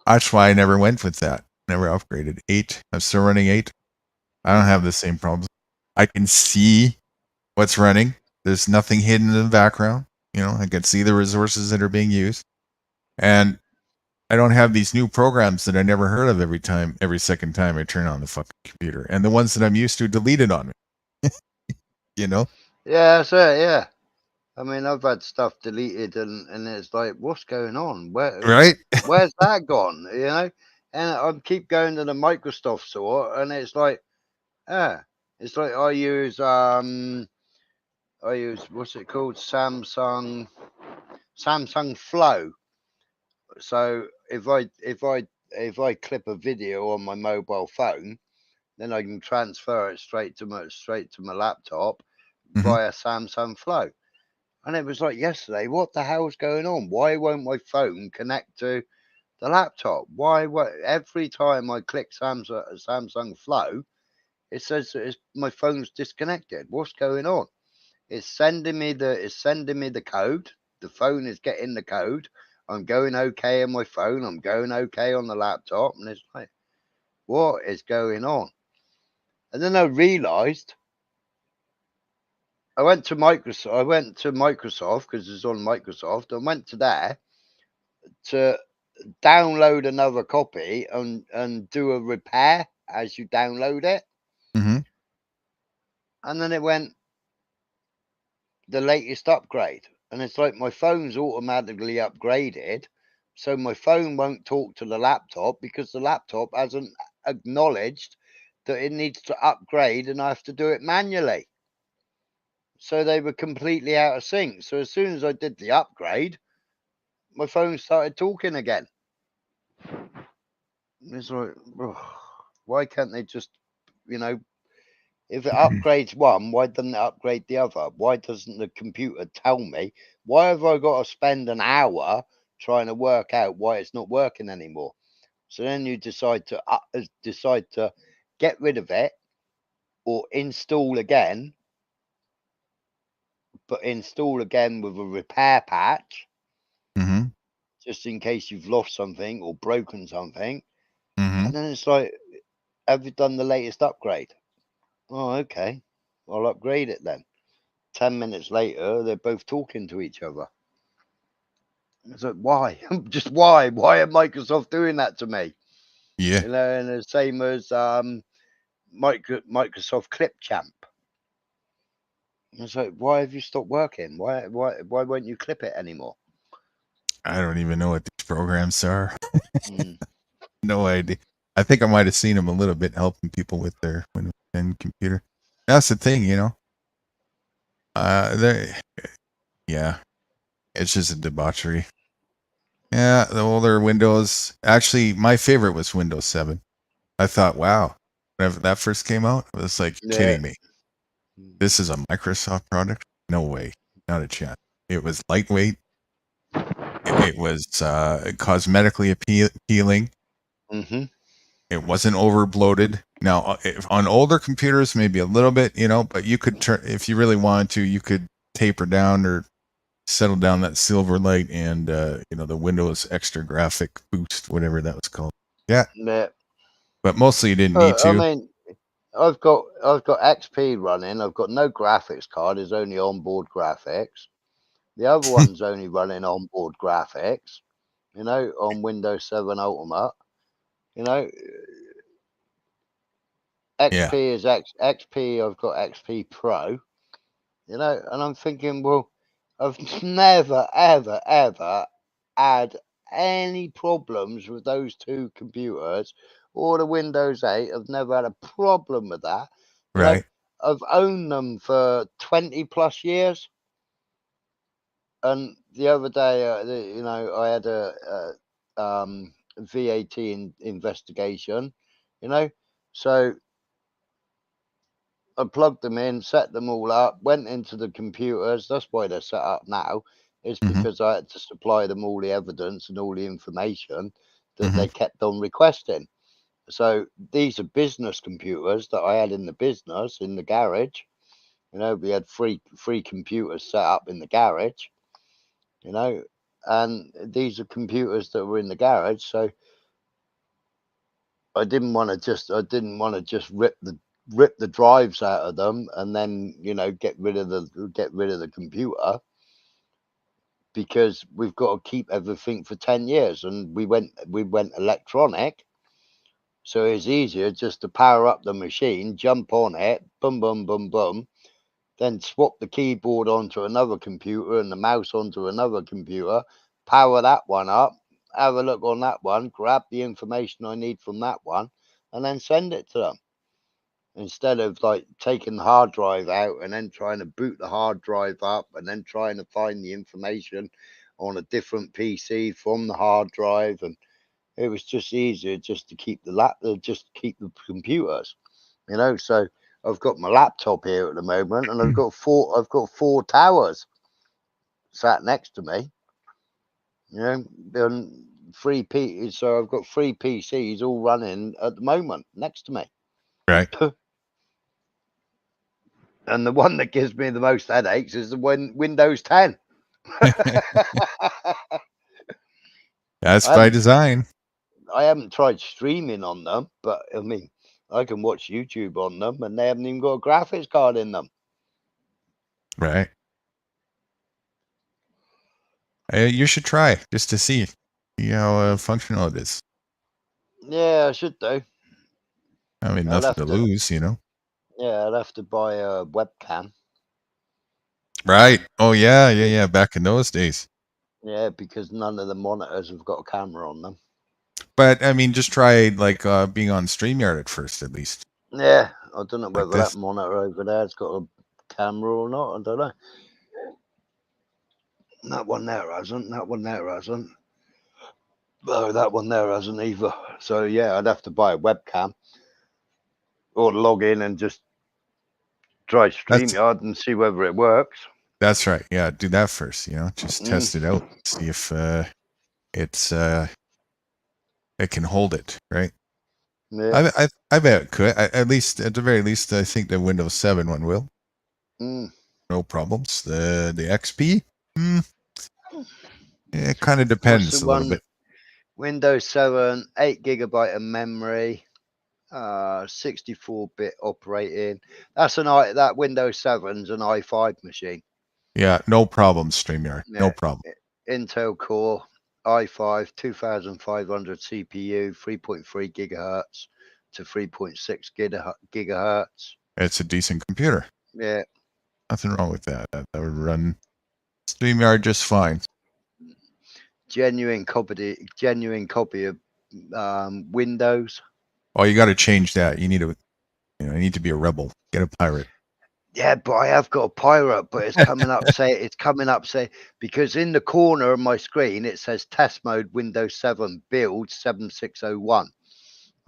That's why I never went with that. Never upgraded. 8. I'm still running 8. I don't have the same problems. I can see what's running. There's nothing hidden in the background. You know, I can see the resources that are being used. And I don't have these new programs that I never heard of every second time I turn on the fucking computer. And the ones that I'm used to deleted on me. You know? Yeah, that's it, yeah. I mean, I've had stuff deleted, and it's like, what's going on? Right? Where's that gone? You know? And I keep going to the Microsoft store, and it's like, it's like I use what's it called? Samsung Flow. So if I clip a video on my mobile phone, then I can transfer it straight to my laptop via Samsung Flow. And it was like yesterday, what the hell's going on? Why won't my phone connect to the laptop? Why every time I click Samsung Flow, it says my phone's disconnected. What's going on? It's sending me the code. The phone is getting the code. I'm going okay on my phone. I'm going okay on the laptop. And it's like, what is going on? And then I realized I went to Microsoft because it's on Microsoft. I went to there to download another copy and do a repair as you download it. Mm-hmm. And then it went the latest upgrade. And it's like my phone's automatically upgraded. So my phone won't talk to the laptop because the laptop hasn't acknowledged that it needs to upgrade and I have to do it manually. so they were completely out of sync. So as soon as I did the upgrade, my phone started talking again. It's like, why can't they just, if it upgrades one, why doesn't it upgrade the other? Why doesn't the computer tell me? Why have I got to spend an hour trying to work out why it's not working anymore? So then you decide to get rid of it or install again, but install again with a repair patch, just in case you've lost something or broken something. And then it's like, have you done the latest upgrade? Oh, okay. I'll upgrade it then. 10 minutes later, they're both talking to each other. It's like, why? Just why? Why are Microsoft doing that to me? Yeah. And the same as Microsoft Clipchamp. It's like, why have you stopped working? Why won't you clip it anymore? I don't even know what these programs are. Mm. No idea. I think I might have seen them a little bit helping people with their Windows 10 computer. That's the thing, yeah, it's just a debauchery. Yeah, the older Windows. Actually, my favorite was Windows 7. I thought, wow, whenever that first came out, I was like, kidding me. This is a Microsoft product? No way, not a chance. It was lightweight. It was cosmetically appealing. Mm-hmm. It wasn't over bloated. Now, on older computers, maybe a little bit, but you could turn, if you really wanted to, you could taper down or settle down that Silverlight and, the Windows Extra Graphic Boost, whatever that was called. Yeah. But mostly you didn't need to. I mean, I've got XP running. I've got no graphics card. It's only onboard graphics. The other one's only running onboard graphics. On Windows 7 Ultimate. XP is XP. I've got XP Pro. And I'm thinking, well, I've never, ever, ever had any problems with those two computers or the Windows 8. I've never had a problem with that. Right. I've owned them for 20 plus years. And the other day, I had a VAT investigation, so I plugged them in, set them all up, went into the computers. That's why they're set up now. It's because I had to supply them all the evidence and all the information that they kept on requesting. So these are business computers that I had in the business, in the garage. We had three computers set up in the garage, and these are computers that were in the garage. So I didn't want to just rip the drives out of them and then get rid of the computer, because we've got to keep everything for 10 years, and we went electronic, so it's easier just to power up the machine, jump on it, boom boom boom boom, then swap the keyboard onto another computer and the mouse onto another computer, power that one up, have a look on that one, grab the information I need from that one, and then send it to them. Instead of like taking the hard drive out and then trying to boot the hard drive up and then trying to find the information on a different PC from the hard drive. And it was just easier just to keep the computers, so I've got my laptop here at the moment, and I've got four towers sat next to me. And so I've got 3 PCs all running at the moment next to me. Right. And the one that gives me the most headaches is the Windows 10. That's by design. I haven't tried streaming on them, but I mean, I can watch YouTube on them, and they haven't even got a graphics card in them. Right. You should try just to see how functional it is. Yeah, I should do. I mean, nothing to lose, Yeah, I'd have to buy a webcam. Right. Oh, yeah. Back in those days. Yeah, because none of the monitors have got a camera on them. But, I mean, just try, like, being on StreamYard at first, at least. Yeah, I don't know Like whether that monitor over there has got a camera or not. I don't know. That one there hasn't. That one there hasn't. Oh, that one there hasn't either. So yeah, I'd have to buy a webcam or log in and just try StreamYard and see whether it works. That's right. Yeah, do that first. Just test it out. See if it's it can hold it. Right. Yeah. I bet it could. At the very least, I think the Windows 7 one will. No problems. The XP. It kind of depends a little bit. Windows 7, 8GB of memory, 64-bit operating. That Windows 7's an i5 machine. Yeah, no problem, StreamYard. Yeah. No problem. Intel Core i5 2500 CPU, 3.3 gigahertz to 3.6 gigahertz. It's a decent computer. Yeah. Nothing wrong with that. That would run StreamYard just fine. Genuine copy of Windows. Oh, you got to change that. You need to be a rebel. Get a pirate. Yeah, but I have got a pirate, but it's coming up say because in the corner of my screen it says test mode Windows 7 build 7601.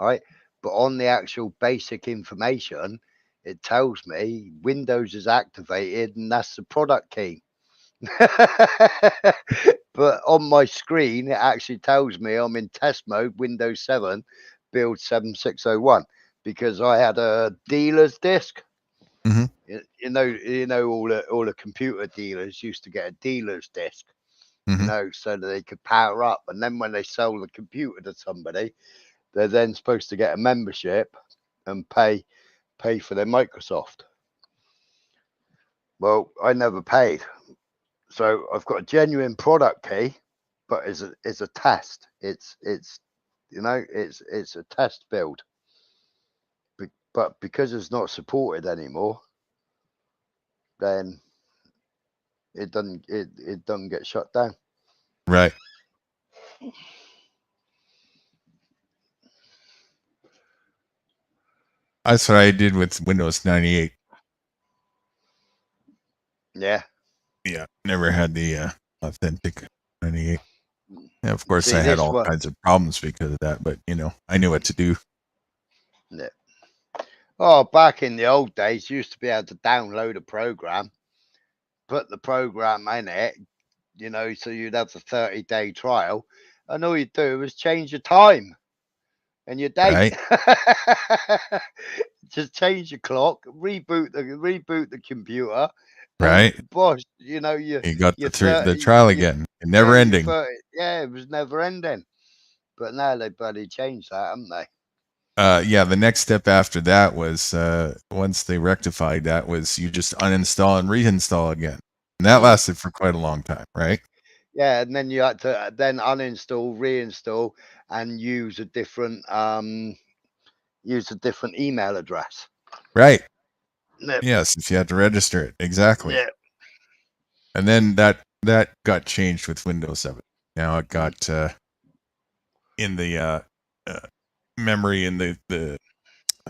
Right? But on the actual basic information, it tells me Windows is activated and that's the product key. But on my screen, it actually tells me I'm in test mode Windows 7 build 7601 because I had a dealer's disc. You know, all the computer dealers used to get a dealer's disc, so that they could power up. And then when they sell the computer to somebody, they're then supposed to get a membership and pay for their Microsoft. Well, I never paid. So I've got a genuine product key, but it's a test. It's a test build. But because it's not supported anymore, then it doesn't get shut down. Right. That's what I did with Windows 98. Yeah. Yeah. Never had the authentic 98. Yeah, of course, See, I had all kinds of problems because of that, but I knew what to do. Yeah. Oh, back in the old days, you used to be able to download a program, put the program in it, so you'd have the 30-day trial, and all you'd do was change your time and your date. Right. Just change your clock, reboot the computer. Right. Boss, you got the trial again. Never ending. Yeah, it was never ending. But now they bloody changed that, haven't they? Yeah, the next step after that was once they rectified that was you just uninstall and reinstall again. And that lasted for quite a long time, right? Yeah, and then you had to then uninstall, reinstall, and use a different email address. Right. Yep. Yes, if you had to register it. Exactly. Yeah. And then that got changed with Windows 7. Now it got in the memory in the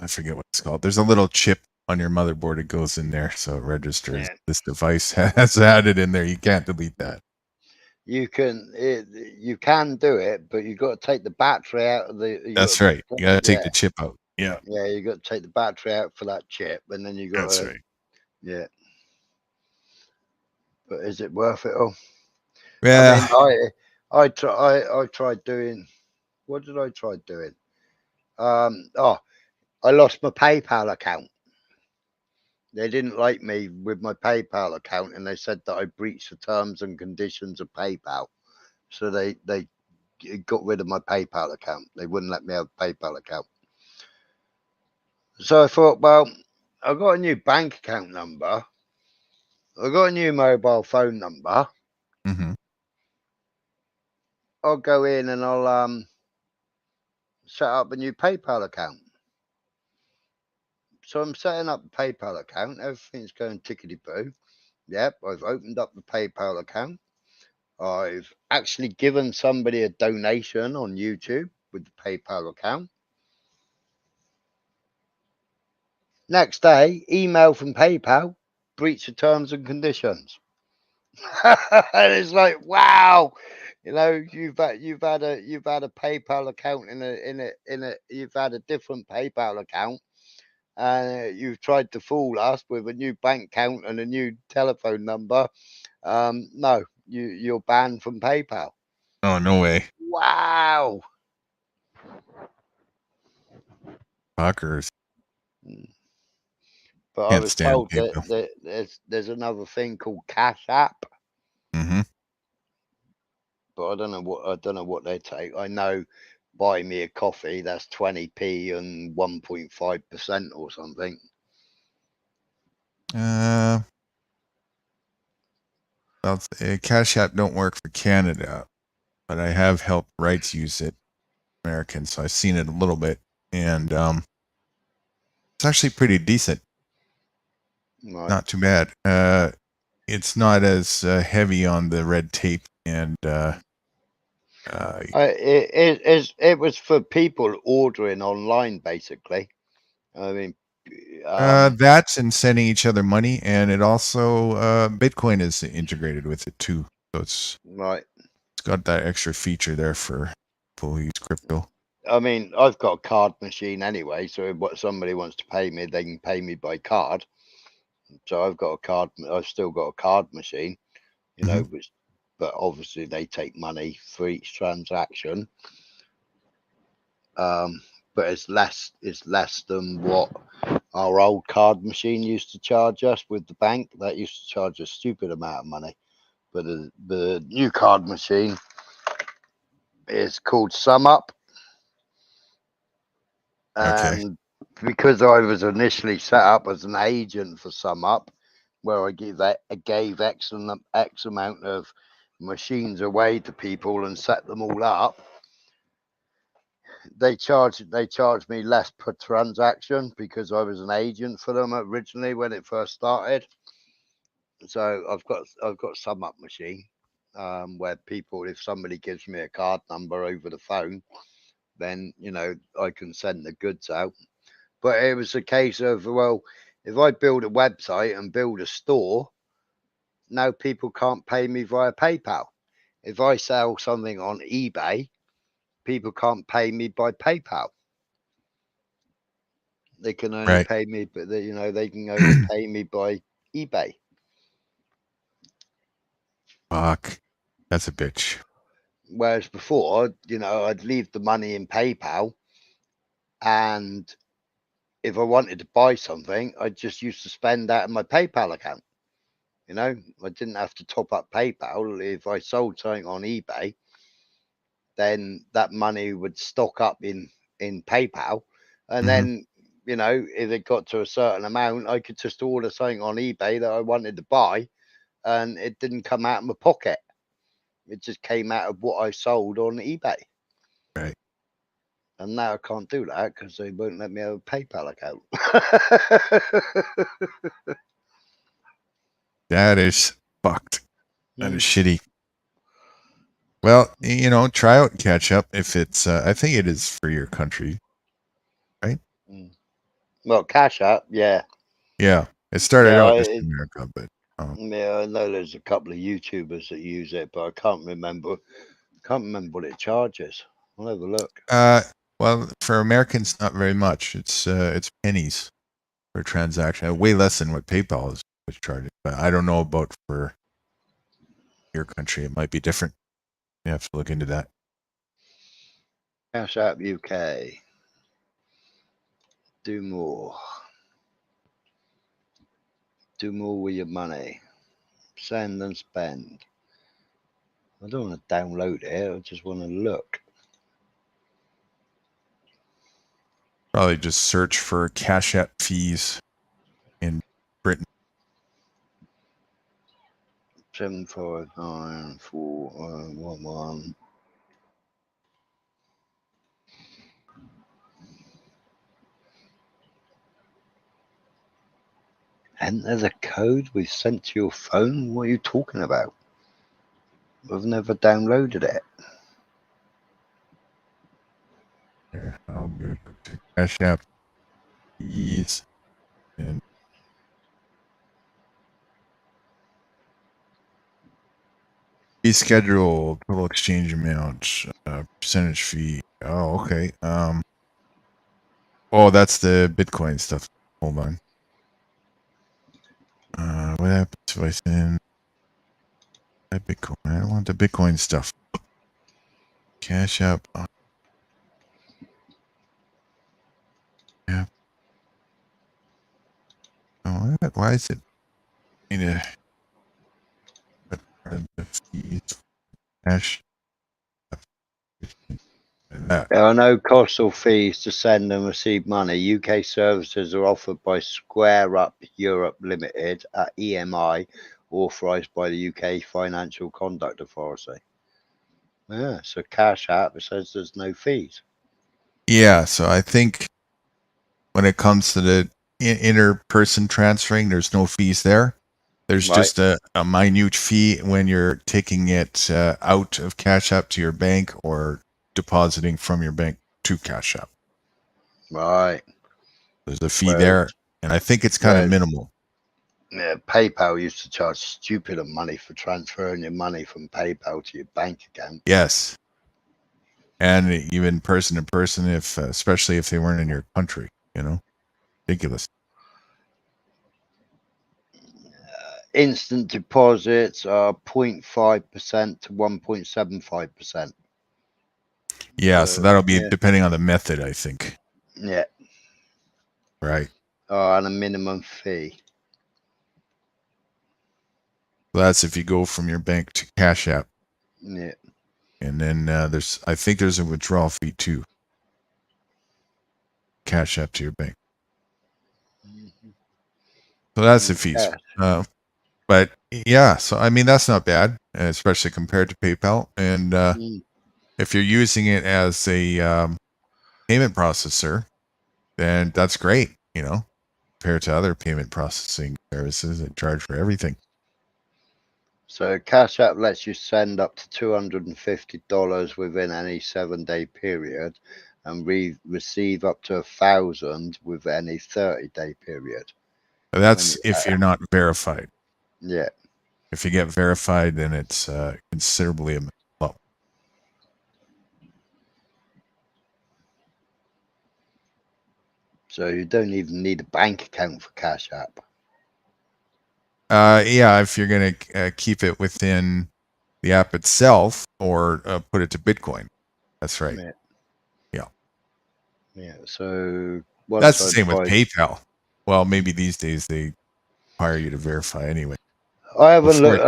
I forget what it's called. There's a little chip on your motherboard. It goes in there, so it registers. Yeah. This device has added in there. You can't delete that. You can do it, but you got to take the battery out of the. That's right. You got to take the chip out. Yeah. Yeah, you got to take the battery out for that chip, and then you got. That's right. Yeah. But is it worth it all? Yeah. I tried doing. What did I try doing? I lost my PayPal account. They didn't like me with my PayPal account, and they said that I breached the terms and conditions of PayPal. So they got rid of my PayPal account. They wouldn't let me have a PayPal account. So I thought, well, I got a new bank account number. I got a new mobile phone number. I'll go in and I'll set up a new PayPal account. So I'm setting up a PayPal account. Everything's going tickety-boo. Yep, I've opened up the PayPal account. I've actually given somebody a donation on YouTube with the PayPal account. Next day, email from PayPal. breach of terms and conditions. And it's like, wow, you know, you've had a PayPal account you've had a different PayPal account, and you've tried to fool us with a new bank account and a new telephone number. No, you're banned from PayPal. Oh, no way. Wow. Fuckers. But I Can't was stand told PayPal. that there's another thing called Cash App, Mm-hmm. but I don't know what they take. I know buy me a coffee, that's 20p and 1.5% or something. Well, Cash App don't work for Canada, but I have helped rights use it, American, so I've seen it a little bit, and it's actually pretty decent. Right. Not too bad. It's not as heavy on the red tape, and it was for people ordering online, basically. I mean, that's in sending each other money, and it also Bitcoin is integrated with it too, so it's right. It's got that extra feature there for people who use crypto. I mean, I've got a card machine anyway, so if somebody wants to pay me, they can pay me by card. So I've still got a card machine, you know, but obviously they take money for each transaction. But it's less than what our old card machine used to charge us with the bank. That used to charge a stupid amount of money. But the new card machine is called SumUp. And because I was initially set up as an agent for SumUp, where I gave X amount of machines away to people and set them all up, they charged me less per transaction because I was an agent for them originally when it first started. So I've got SumUp machine where people, if somebody gives me a card number over the phone, then you know I can send the goods out. But it was a case of, well, if I build a website and build a store, now people can't pay me via PayPal. If I sell something on eBay, people can't pay me by PayPal. They can only pay me, but they can only pay me by eBay. Fuck, that's a bitch. Whereas before, I'd leave the money in PayPal, and if I wanted to buy something, I just used to spend that in my PayPal account. I didn't have to top up PayPal. If I sold something on eBay, then that money would stock up in PayPal, and then if it got to a certain amount, I could just order something on eBay that I wanted to buy, and it didn't come out of my pocket. It just came out of what I sold on eBay. Right. And now I can't do that because they won't let me have a PayPal account. That is fucked. That is shitty. Well, try out Catch Up if it's. I think it is for your country, right? Well, Cash App, yeah. Yeah, it started out just in America, but yeah, I know there's a couple of YouTubers that use it, but I can't remember what it charges. I'll have a look. Well, for Americans, not very much. It's pennies per transaction, way less than what PayPal is charging. But I don't know about for your country. It might be different. You have to look into that. Cash App UK. Do more. Do more with your money. Send and spend. I don't want to download it. I just want to look. Probably just search for Cash App fees in Britain. 759-411. And there's a code we've sent to your phone? What are you talking about? I've never downloaded it. I'll go to Cash App fees and Fee schedule, total exchange amount, percentage fee. Oh, okay. Oh, that's the Bitcoin stuff. Hold on. What happens if I send that Bitcoin? I don't want the Bitcoin stuff. Cash App. Yeah. Oh, why is it? Need to put the fees. Cash. That. There are no costs or fees to send and receive money. UK services are offered by Square Up Europe Limited at EMI, authorised by the UK Financial Conduct Authority. Yeah, so Cash App, it says there's no fees. Yeah, so I think when it comes to the inter-person transferring, there's no fees there. There's Right. just a minute fee when you're taking it out of Cash App to your bank or depositing from your bank to Cash App. Right. There's a fee there, and I think it's kind of minimal. Yeah, PayPal used to charge stupid money for transferring your money from PayPal to your bank account. Yes. And even person to person, if especially if they weren't in your country, you know, ridiculous. Instant deposits are 0.5% to 1.75%. Yeah, so that'll be depending on the method, I think. Yeah. Right. And a minimum fee. So that's if you go from your bank to Cash App. Yeah. And then I think there's a withdrawal fee too. Cash App to your bank. So that's the fees. But yeah, so I mean that's not bad, especially compared to PayPal. And if you're using it as a payment processor, then that's great. You know, compared to other payment processing services that charge for everything. So Cash App lets you send up to $250 within any 7-day period, and receive up to 1,000 with any 30-day period. That's if you're not verified. Yeah. If you get verified, then it's considerably low. So you don't even need a bank account for Cash App. Yeah, if you're going to keep it within the app itself or put it to Bitcoin. That's right. Yeah. Yeah. So that's the same with PayPal. Well, maybe these days they require you to verify anyway. I haven't looked.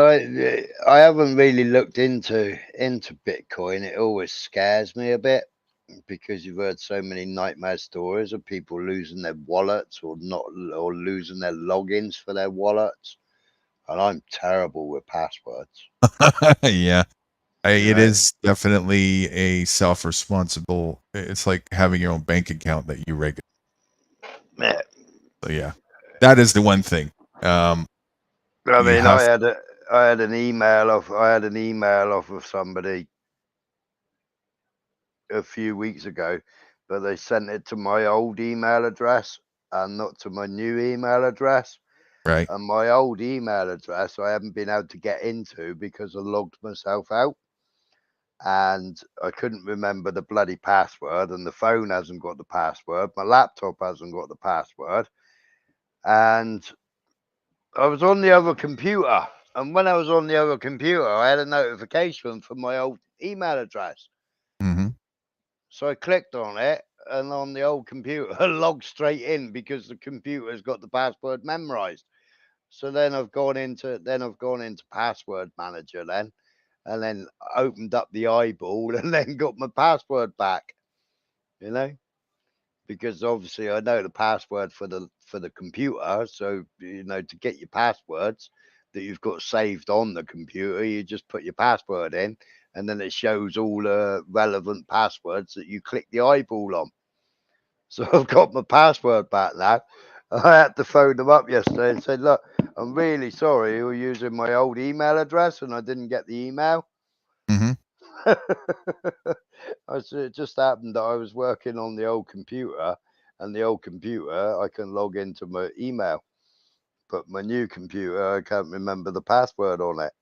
I haven't really looked into Bitcoin. It always scares me a bit because you've heard so many nightmare stories of people losing their wallets or losing their logins for their wallets, and I'm terrible with passwords. Yeah, it is definitely a self-responsible. It's like having your own bank account that you regulate. Yeah. So yeah, that is the one thing. I mean, I had an email off of somebody a few weeks ago, but they sent it to my old email address and not to my new email address. Right. And my old email address I haven't been able to get into because I logged myself out. And I couldn't remember the bloody password, and the phone hasn't got the password. My laptop hasn't got the password. And I was on the other computer. And when I was on the other computer, I had a notification from my old email address. Mm-hmm. So I clicked on it, and on the old computer, I logged straight in because the computer's got the password memorized. So then I've gone into password manager and then opened up the eyeball and then got my password back. You know, because obviously I know the password for the computer. So you know, to get your passwords that you've got saved on the computer, you just put your password in, and then it shows all the relevant passwords that you click the eyeball on. So I've got my password back now. I had to phone them up yesterday and said, look, I'm really sorry you were using my old email address and I didn't get the email. Mm-hmm. It just happened that I was working on the old computer, and the old computer I can log into my email, but my new computer I can't remember the password on it.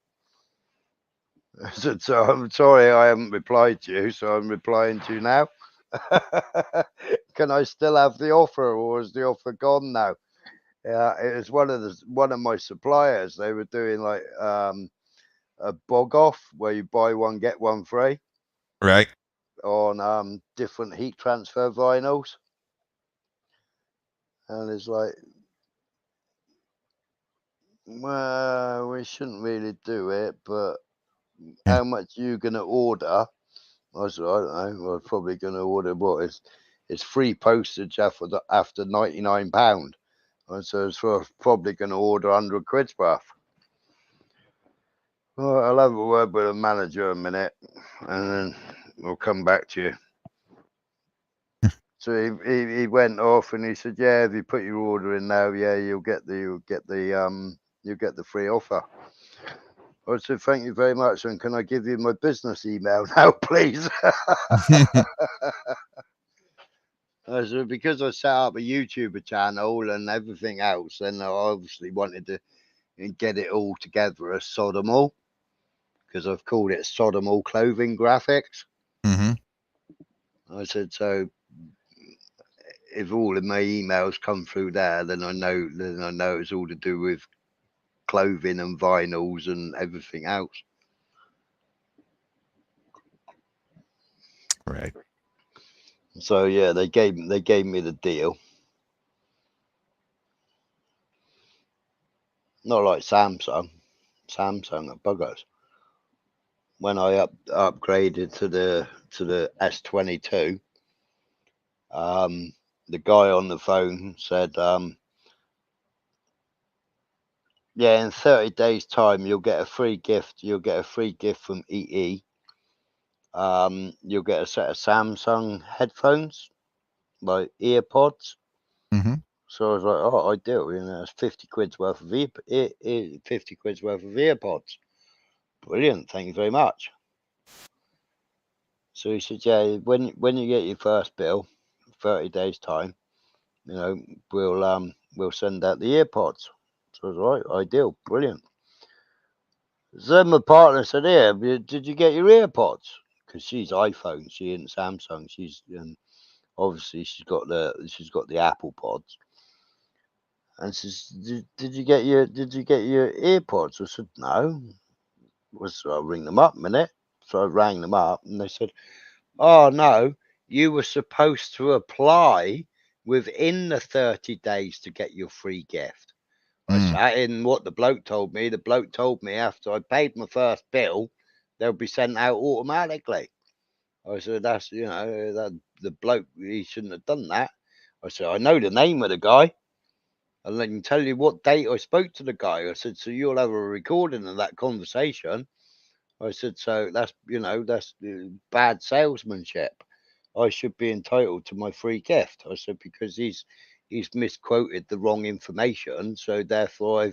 I said, so I'm sorry I haven't replied to you, so I'm replying to you now. Can I still have the offer, or is the offer gone now? Yeah, it was one of my suppliers. They were doing like a bog off where you buy one get one free Right. on different heat transfer vinyls, and it's like, well, we shouldn't really do it, but how much are you gonna order? I said, I don't know. We're probably gonna order what it's free postage after £99. And so it's probably gonna order 100 quid's worth. Well, I'll have a word with the manager in a minute, and then we'll come back to you. So he went off and he said, yeah, if you put your order in now, yeah, you'll get the free offer. I said, thank you very much, and can I give you my business email now, please? I said, because I set up a YouTuber channel and everything else, and I obviously wanted to get it all together as Sodomall, because I've called it Sodomall Clothing Graphics. Mm-hmm. I said, so if all of my emails come through there, then I know it's all to do with clothing and vinyls and everything else. Right. So yeah, they gave me the deal. Not like Samsung are buggers. When I upgraded to the S22, the guy on the phone said, yeah, in 30 days time you'll get a free gift. You'll get a free gift from EE. You'll get a set of Samsung headphones, like earpods. Mm-hmm. So I was like, oh, ideal. It's 50 quid's worth of 50 quid's worth of earpods. Brilliant. Thank you very much. So he said, yeah, when you get your first bill, 30 days time, we'll send out the earpods. So I was right, ideal, brilliant. So then my partner said, "Here, did you get your earpods?" Because she's iPhone, she isn't Samsung. She's obviously she's got the Apple pods. And says, "Did you get your earpods?" I said, "No." So I'll ring them up a minute. So I rang them up, and they said, "Oh no, you were supposed to apply within the 30 days to get your free gift." I sat in what the bloke told me. The bloke told me after I paid my first bill, they'll be sent out automatically. I said, that's, that the bloke, he shouldn't have done that. I said, I know the name of the guy. And I can tell you what date I spoke to the guy. I said, so you'll have a recording of that conversation. I said, so that's bad salesmanship. I should be entitled to my free gift. I said, because he's misquoted the wrong information. So therefore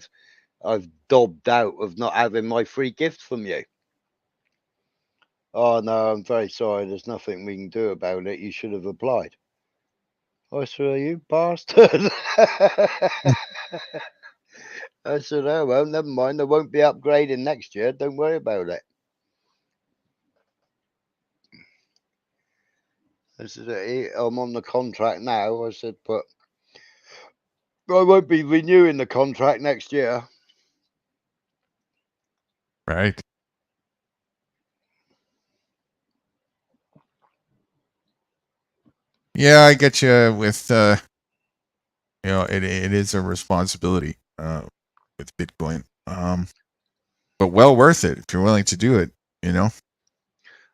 I've dobbed out of not having my free gift from you. Oh no, I'm very sorry. There's nothing we can do about it. You should have applied. I said, are you bastard? I said, oh well, never mind. I won't be upgrading next year. Don't worry about it. I said, I'm on the contract now. I said, but I won't be renewing the contract next year. Right. Yeah, I get you with it is a responsibility with Bitcoin. But well worth it if you're willing to do it, I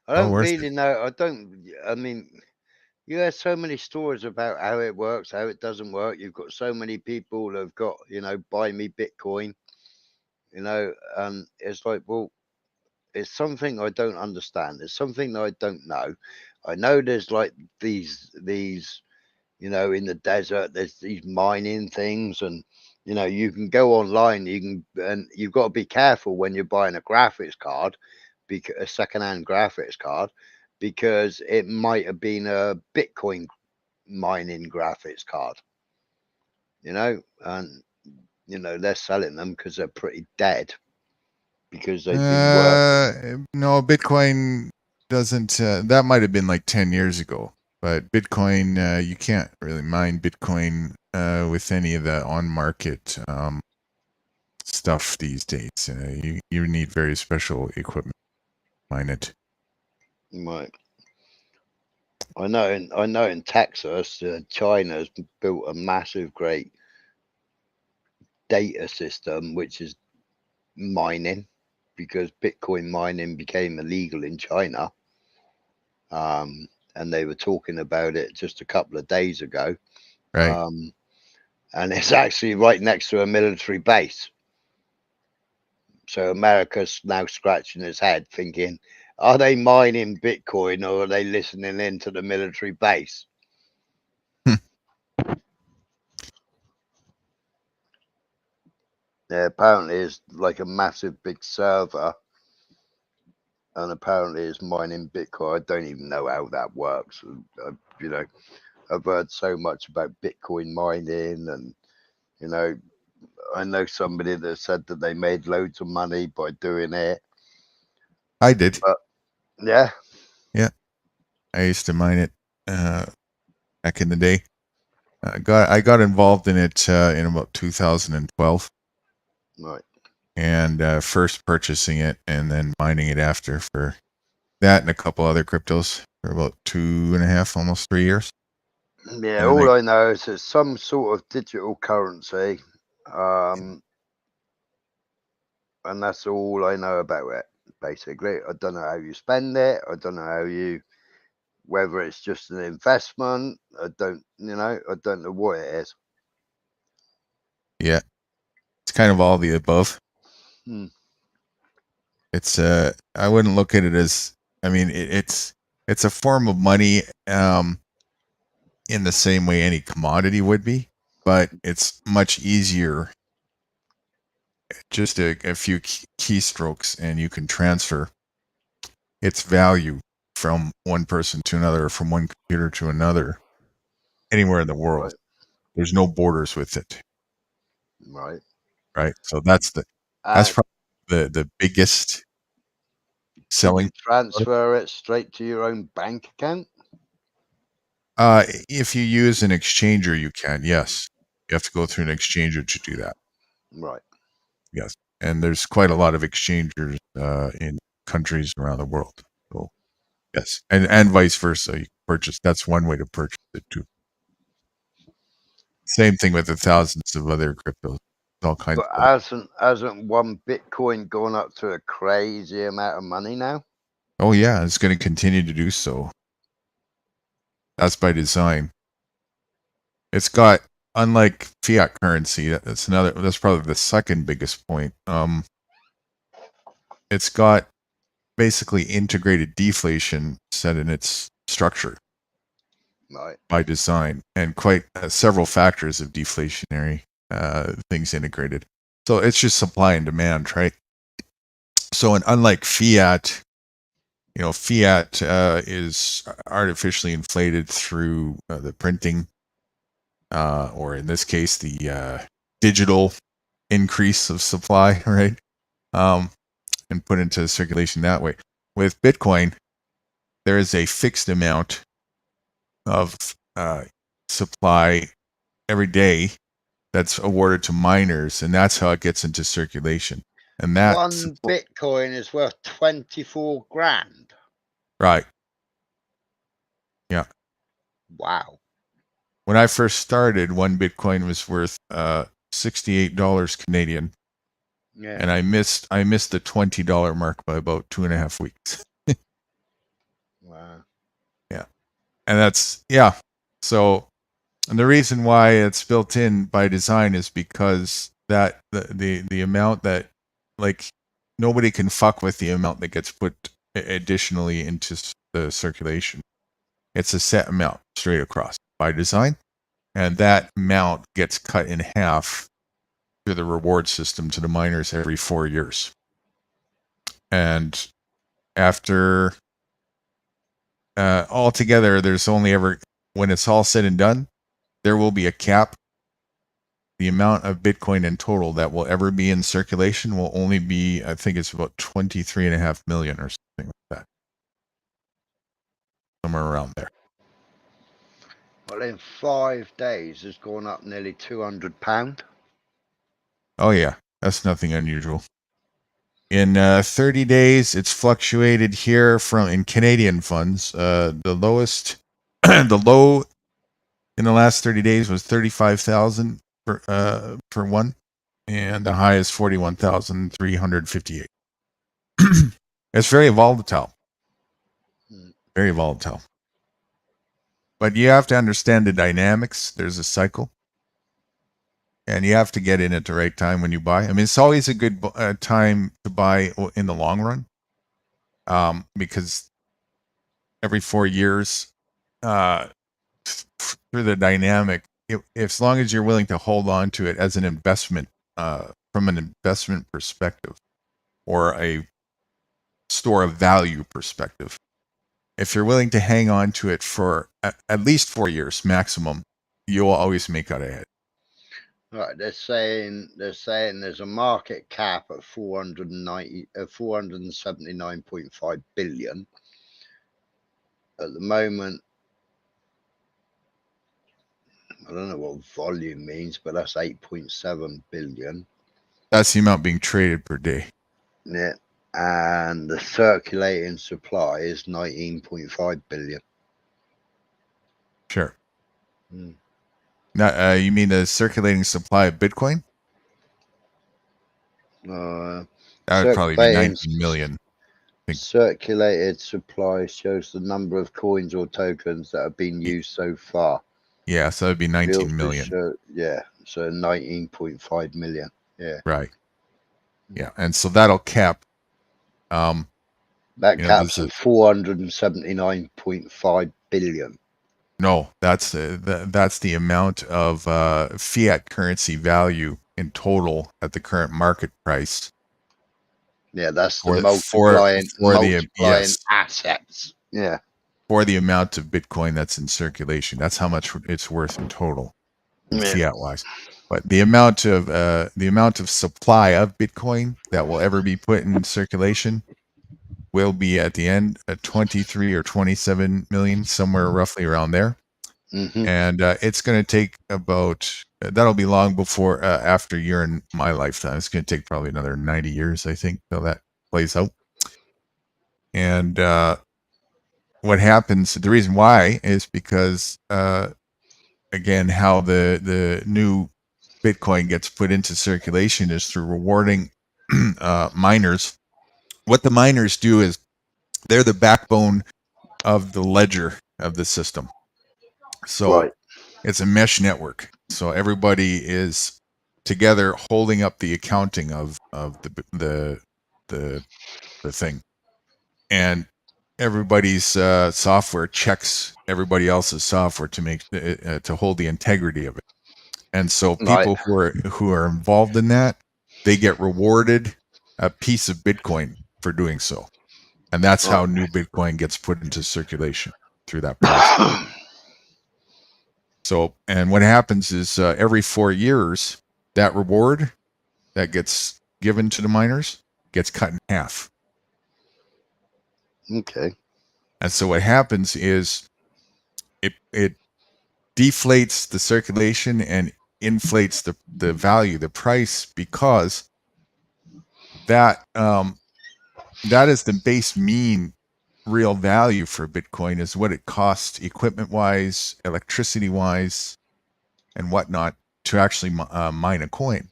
don't really know. I mean, you have so many stories about how it works, how it doesn't work. You've got so many people that have got, buy me Bitcoin, and it's like, well, it's something I don't understand. It's something that I don't know. I know there's like these, in the desert, there's these mining things, and you can go online. And you've got to be careful when you're buying a graphics card, because a secondhand graphics card, because it might have been a Bitcoin mining graphics card. And they're selling them because they're pretty dead. because they've been worth. No, Bitcoin doesn't. That might have been like 10 years ago. But Bitcoin, you can't really mine Bitcoin with any of the on-market stuff these days. You need very special equipment to mine it. Right. I know in Texas, China's built a massive, great data system which is mining, because Bitcoin mining became illegal in China. And they were talking about it just a couple of days ago. Right. And it's actually right next to a military base. So America's now scratching its head thinking, are they mining Bitcoin or are they listening into the military base? Yeah, apparently it's like a massive big server, and apparently it's mining Bitcoin. I don't even know how that works. I've heard so much about Bitcoin mining, and I know somebody that said that they made loads of money by doing it. I did. Yeah. Yeah. I used to mine it back in the day. I got involved in it in about 2012. Right. And first purchasing it and then mining it after for that and a couple other cryptos for about 2.5, almost 3 years. Yeah, all I know is it's some sort of digital currency, and that's all I know about it. Basically, I don't know how you spend it. I don't know whether it's just an investment. I don't know what it is. Yeah, it's kind of all the above. It's I wouldn't look at it as, I mean, it's a form of money in the same way any commodity would be, but it's much easier. Just a few keystrokes and you can transfer its value from one person to another, or from one computer to another, anywhere in the world. Right. There's no borders with it. Right. Right. So that's probably the biggest selling. Can you transfer it straight to your own bank account? If you use an exchanger, you can. Yes, you have to go through an exchanger to do that. Right. Yes, and there's quite a lot of exchangers in countries around the world. So yes, and vice versa. You can purchase. That's one way to purchase it too. Same thing with the thousands of other cryptos. All kinds But hasn't one Bitcoin gone up to a crazy amount of money now? Oh yeah, it's going to continue to do so. That's by design. It's got, unlike fiat currency, that's probably the second biggest point. It's got basically integrated deflation set in its structure. Right. By design, and quite several factors of deflationary things integrated. So it's just supply and demand, right? So, and unlike fiat, fiat is artificially inflated through the printing, or in this case, the digital increase of supply, right? And put into circulation that way. With Bitcoin, there is a fixed amount of supply every day that's awarded to miners, and that's how it gets into circulation. And that one Bitcoin is worth 24 grand. Right. Yeah. Wow. When I first started, one Bitcoin was worth $68 Canadian. Yeah. And I missed the $20 mark by about 2.5 weeks. Wow. Yeah. And so, and the reason why it's built in by design is because that the amount that, like, nobody can fuck with the amount that gets put additionally into the circulation. It's a set amount straight across by design, and that amount gets cut in half through the reward system to the miners every 4 years. And after altogether, there's only ever, when it's all said and done, there will be a cap the amount of Bitcoin in total that will ever be in circulation will only be, I think it's about 23.5 million or something like that. Somewhere around there. Well, in 5 days, it's gone up nearly £200. Oh yeah, that's nothing unusual. In 30 days, it's fluctuated here in Canadian funds. The lowest, the low in the last 30 days was 35,000 per one, and the high is 41,358. It's very volatile. Very volatile. But you have to understand the dynamics. There's a cycle. And you have to get in at the right time when you buy. I mean, it's always a good time to buy in the long run, because every 4 years, through the dynamic, as long as you're willing to hold on to it as an investment, from an investment perspective or a store of value perspective, if you're willing to hang on to it for at least 4 years maximum, you'll always make out ahead. Right, they're saying there's a market cap at 479.5 billion at the moment. I don't know what volume means, but that's 8.7 billion. That's the amount being traded per day. Yeah, and the circulating supply is 19.5 billion. Sure. Now, you mean the circulating supply of Bitcoin? That would probably be 19 million. Circulated supply shows the number of coins or tokens that have been used so far. Yeah, so that'd be 19 million. So 19.5 million. Yeah. Right. Yeah, and so that'll cap. That caps at 479.5 billion. No, that's the amount of fiat currency value in total at the current market price. Yeah, that's the multiplying assets. Yeah. For the amount of Bitcoin that's in circulation. That's how much it's worth in total, fiat wise. But the amount of supply of Bitcoin that will ever be put in circulation will be at the end at 23 or 27 million, somewhere roughly around there. And it's going to take that'll be long before, after you're in my lifetime. It's going to take probably another 90 years, I think, till that plays out. And what happens, the reason why is because, again, how the new Bitcoin gets put into circulation is through rewarding miners. What the miners do is they're the backbone of the ledger of the system. So it's a mesh network. So everybody is together holding up the accounting of the thing, and everybody's software checks everybody else's software to make to hold the integrity of it. And so people who are involved in that, they get rewarded a piece of Bitcoin for doing so. And that's how new Bitcoin gets put into circulation, through that process. So, and what happens is every 4 years, that reward that gets given to the miners gets cut in half. Okay. And so what happens is it deflates the circulation and inflates the value, the price, because that is the base mean real value for Bitcoin, is what it costs equipment wise, electricity wise, and whatnot to actually mine a coin.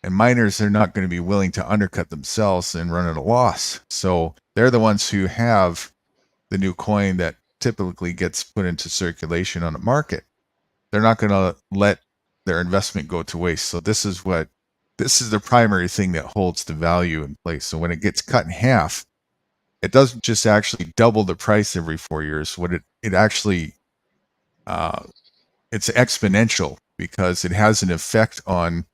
And miners are not going to be willing to undercut themselves and run at a loss. So they're the ones who have the new coin that typically gets put into circulation on the market. They're not going to let their investment go to waste. So this is the primary thing that holds the value in place. So when it gets cut in half, it doesn't just actually double the price every 4 years. What it actually, it's exponential, because it has an effect on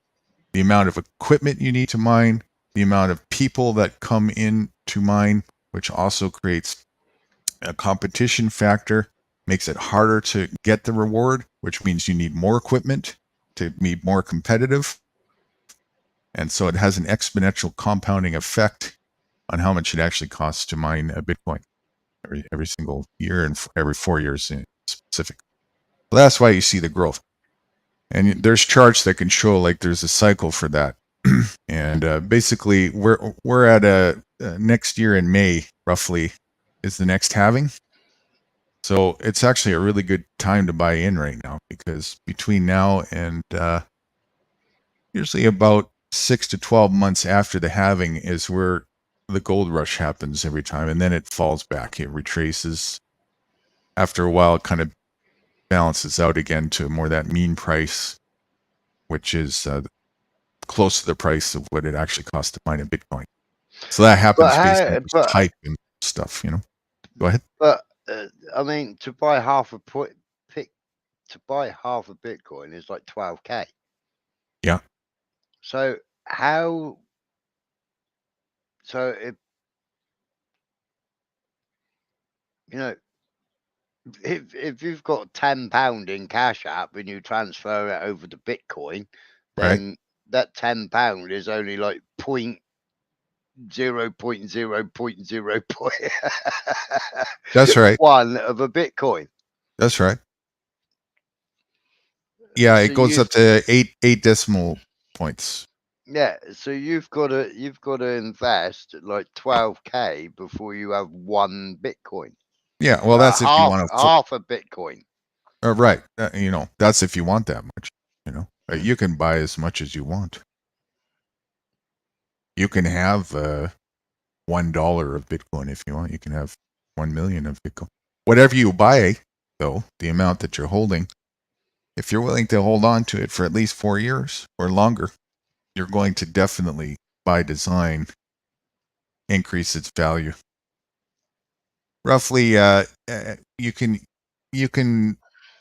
the amount of equipment you need to mine, the amount of people that come in to mine, which also creates a competition factor, makes it harder to get the reward, which means you need more equipment. to be more competitive. And so it has an exponential compounding effect on how much it actually costs to mine a Bitcoin every single year and every 4 years in specific. So that's why you see the growth. And there's charts that can show like there's a cycle for that. And basically we're at a next year in May roughly is the next halving. So it's actually a really good time to buy in right now, because between now and usually about 6 to 12 months after the halving is where the gold rush happens every time, and then it falls back. It retraces. After a while, it kind of balances out again to more that mean price, which is close to the price of what it actually costs to mine a Bitcoin. So that happens based on just hype and stuff, you know. Go ahead. But I mean, to buy half a Bitcoin is like 12K. Yeah. So how? So if you know, if you've got £10 in Cash App and you transfer it over to Bitcoin, then that £10 is only like 0.0.0.0. That's right. One of a Bitcoin. That's right. Yeah, it goes up to eight decimal points. Yeah, so you've got to invest like 12K before you have one Bitcoin. Yeah, well, that's if you want to half a Bitcoin. Right. You know, that's if you want that much. You know, you can buy as much as you want. You can have $1 of Bitcoin if you want. You can have 1 million of Bitcoin. Whatever you buy, though, the amount that you're holding, if you're willing to hold on to it for at least 4 years or longer, you're going to definitely, by design, increase its value. Roughly, you can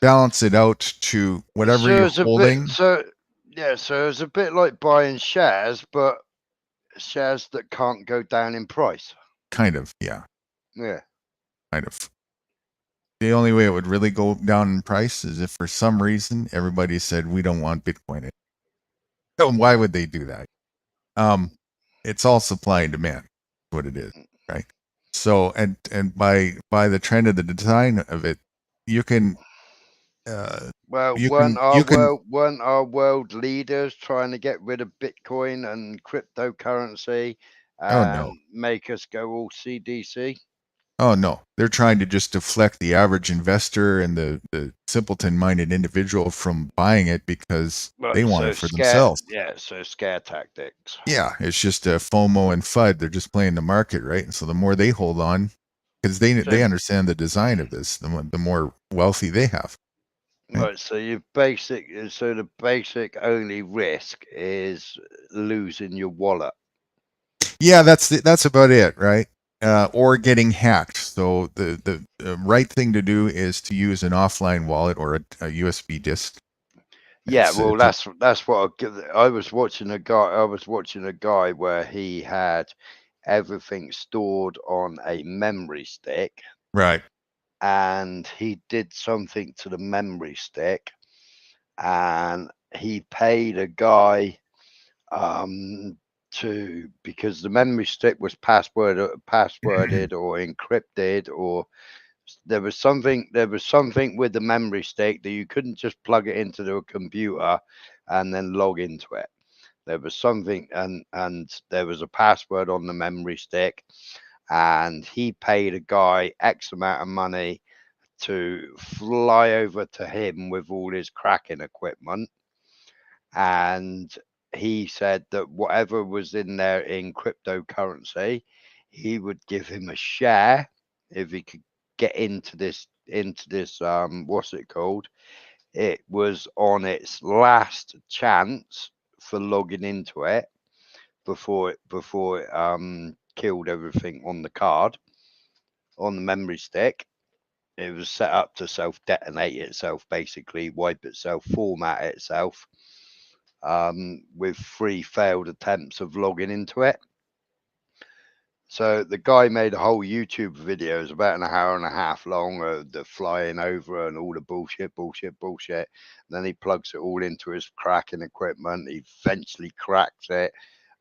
balance it out to whatever you're holding. So it's a bit like buying shares, but shares that can't go down in price. Kind of, yeah. Yeah. Kind of. The only way it would really go down in price is if for some reason everybody said we don't want Bitcoin. So why would they do that? It's all supply and demand, what it is, right? So and by the trend of the design of it, you can Well, you weren't can our world leaders trying to get rid of Bitcoin and cryptocurrency and make us go all CDC? Oh no, they're trying to just deflect the average investor and the simpleton-minded individual from buying it because Right, they want so it for themselves. Yeah, so scare tactics. Yeah, it's just a FOMO and FUD. They're just playing the market, right? And so the more they hold on, because they understand the design of this, the more wealthy they have. Right, so the basic only risk is losing your wallet. Yeah, that's about it, right? Or getting hacked. So the right thing to do is to use an offline wallet or a USB disk. Yeah, well, that's what I was watching a guy. I was watching a guy where he had everything stored on a memory stick. Right. And he did something to the memory stick, and he paid a guy because the memory stick was passworded or encrypted, or there was something with the memory stick that you couldn't just plug it into the computer and then log into it. There was something, and there was a password on the memory stick, and he paid a guy X amount of money to fly over to him with all his cracking equipment. And he said that whatever was in there in cryptocurrency, he would give him a share if he could get into this what's it called? It was on its last chance for logging into it before it killed everything on the card, on the memory stick. It was set up to self-detonate itself, basically wipe itself, format itself, with 3 failed attempts of logging into it. So the guy made a whole YouTube video. It was about an hour and a half long of the flying over and all the bullshit. And then he plugs it all into his cracking equipment. He eventually cracks it.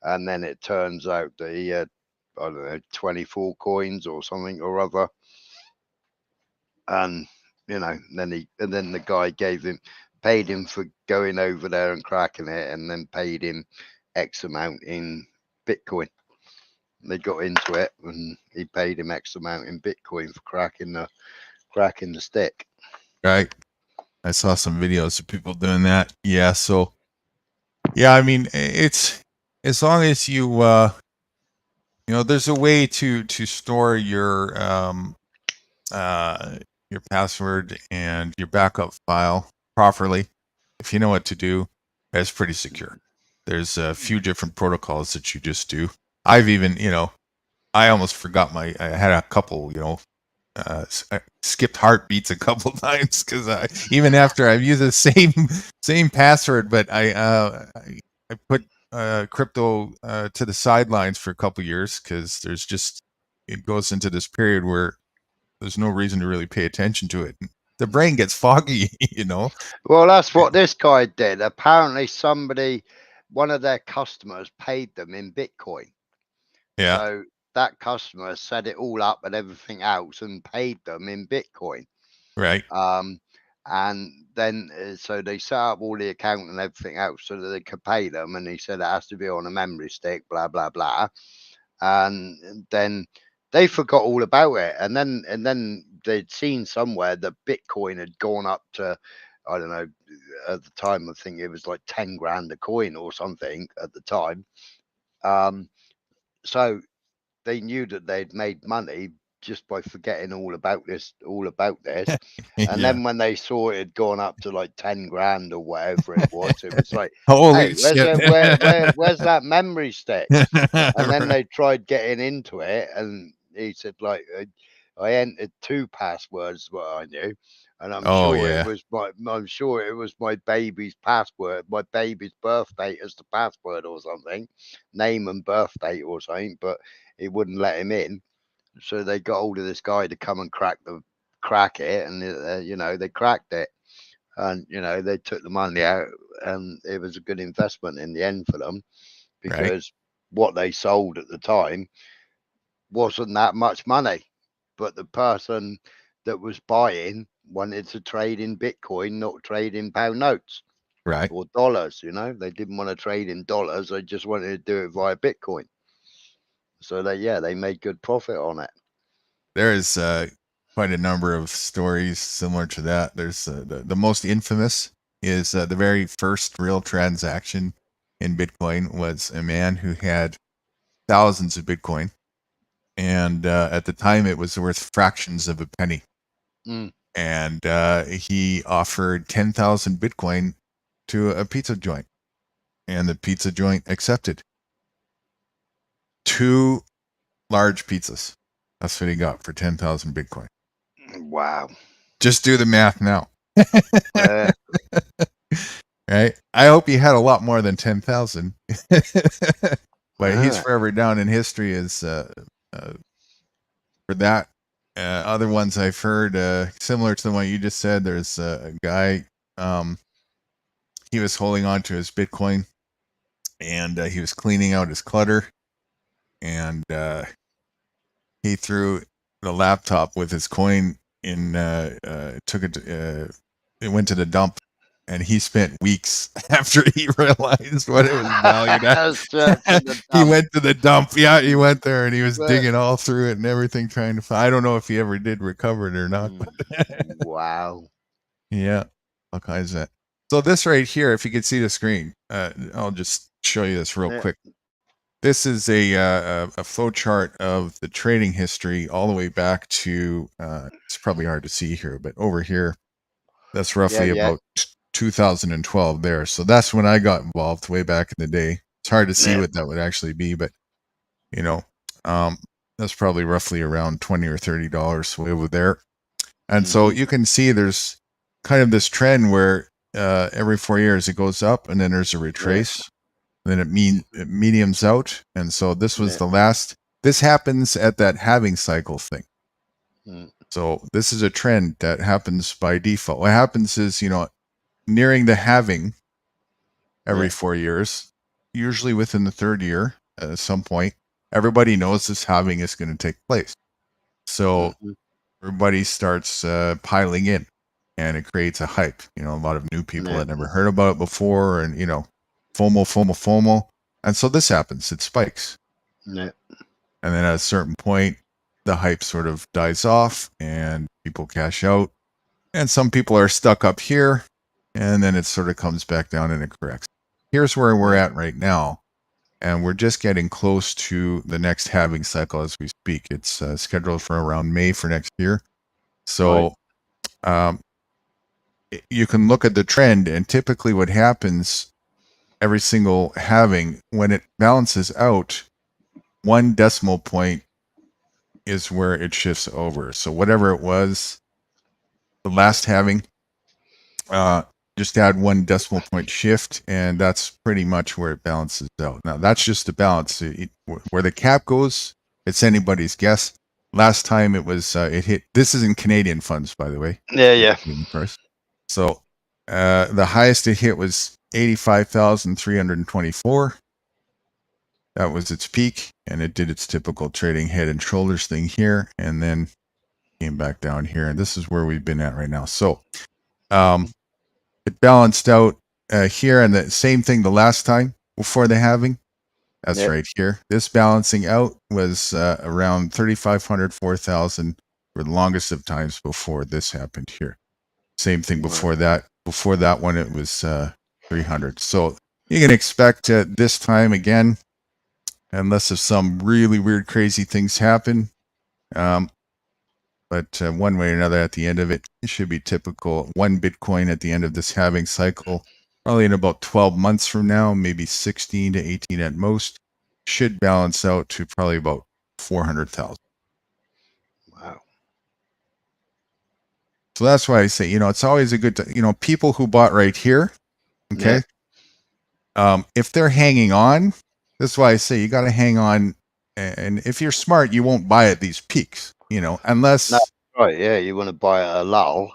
And then it turns out that he had, I don't know, 24 coins or something or other. And, you know, then the guy paid him for going over there and cracking it, and then paid him X amount in Bitcoin. They got into it, and he paid him X amount in Bitcoin for cracking the stick. Right. I saw some videos of people doing that. Yeah. So, yeah, I mean, it's as long as you, there's a way to store your password and your backup file properly. If you know what to do, it's pretty secure. There's a few different protocols that you just do. I've even, I almost forgot I had a couple, I skipped heartbeats a couple times because even after I've used the same password, but I put crypto to the sidelines for a couple years because it goes into this period where there's no reason to really pay attention to it. The brain gets foggy, Well, that's what this guy did. Apparently, one of their customers paid them in Bitcoin. Yeah. So that customer set it all up and everything else and paid them in Bitcoin. Right. And then so they set up all the account and everything else so that they could pay them. And he said it has to be on a memory stick, blah blah blah. And then they forgot all about it. And then they'd seen somewhere that Bitcoin had gone up to, I don't know, at the time I think it was like 10 grand a coin or something at the time. So they knew that they'd made money just by forgetting all about this. And Yeah. then when they saw it had gone up to like 10 grand or whatever it was like, Holy hey, shit. where's that memory stick? And then they tried getting into it, and he said, like, I entered 2 passwords, what I knew, and I'm sure it was my baby's password, my baby's birth date as the password or something, name and birth date or something, but it wouldn't let him in. So they got hold of this guy to come and crack it, and they cracked it, and they took the money out, and it was a good investment in the end for them, because what they sold at the time wasn't that much money, but the person that was buying wanted to trade in Bitcoin, not trade in pound notes, right, or dollars. They didn't want to trade in dollars; they just wanted to do it via Bitcoin. So they made good profit on it. There is quite a number of stories similar to that. There's the most infamous is the very first real transaction in Bitcoin was a man who had thousands of Bitcoin, and at the time it was worth fractions of a penny. And he offered 10,000 Bitcoin to a pizza joint, and the pizza joint accepted. 2 large pizzas. That's what he got for 10,000 Bitcoin. Wow. Just do the math now. Right? I hope he had a lot more than 10,000. But he's forever down in history as for that. Other ones I've heard, similar to the one you just said, there's a guy, he was holding on to his Bitcoin, and he was cleaning out his clutter, and he threw the laptop with his coin in, took it, it went to the dump, and he spent weeks after he realized what it was valued at. He went to the dump. Yeah, he went there, and he was digging all through it and everything, trying to find. I don't know if he ever did recover it or not. Wow. Yeah, all kinds of that. So this right here, if you can see the screen, I'll just show you this real quick. This is a flow chart of the trading history all the way back to, it's probably hard to see here, but over here, that's roughly about 2012 there. So that's when I got involved way back in the day. It's hard to see what that would actually be, but that's probably roughly around $20 or $30 way over there. And so you can see there's kind of this trend where every 4 years it goes up, and then there's a retrace. Then it mediums out, and so this was the last this happens at that halving cycle thing. Mm. So this is a trend that happens by default. What happens is, nearing the halving every 4 years, usually within the third year, at some point, everybody knows this halving is going to take place. So everybody starts piling in, and it creates a hype. A lot of new people that never heard about it before, and FOMO, and so this happens. It spikes, Yeah. and then at a certain point, the hype sort of dies off, and people cash out, and some people are stuck up here, and then it sort of comes back down and it corrects. Here's where we're at right now, and we're just getting close to the next halving cycle as we speak. It's scheduled for around May for next year. So you can look at the trend, and typically what happens every single halving, when it balances out, 1 decimal point is where it shifts over. So whatever it was, the last halving, just add 1 decimal point shift, and that's pretty much where it balances out. Now, that's just the balance. Where the cap goes, it's anybody's guess. Last time it was, it hit, this is in Canadian funds, by the way. Yeah. Price. So the highest it hit was 85,324. That was its peak, and it did its typical trading head and shoulders thing here, and then came back down here, and this is where we've been at right now. So it balanced out here, and the same thing the last time before the halving. That's right here. This balancing out was around 3,500, 4,000 for the longest of times before this happened here. Same thing before that. Before that one, it was 300. So you can expect this time again, unless if some really weird, crazy things happen. But one way or another, at the end of it, it should be typical. 1 Bitcoin at the end of this halving cycle, probably in about 12 months from now, maybe 16 to 18 at most, should balance out to probably about 400,000. Wow. So that's why I say, it's always a good, people who bought right here, okay? If they're hanging on, that's why I say you got to hang on. And if you're smart, you won't buy at these peaks, unless. No, right, yeah, you want to buy at a lull.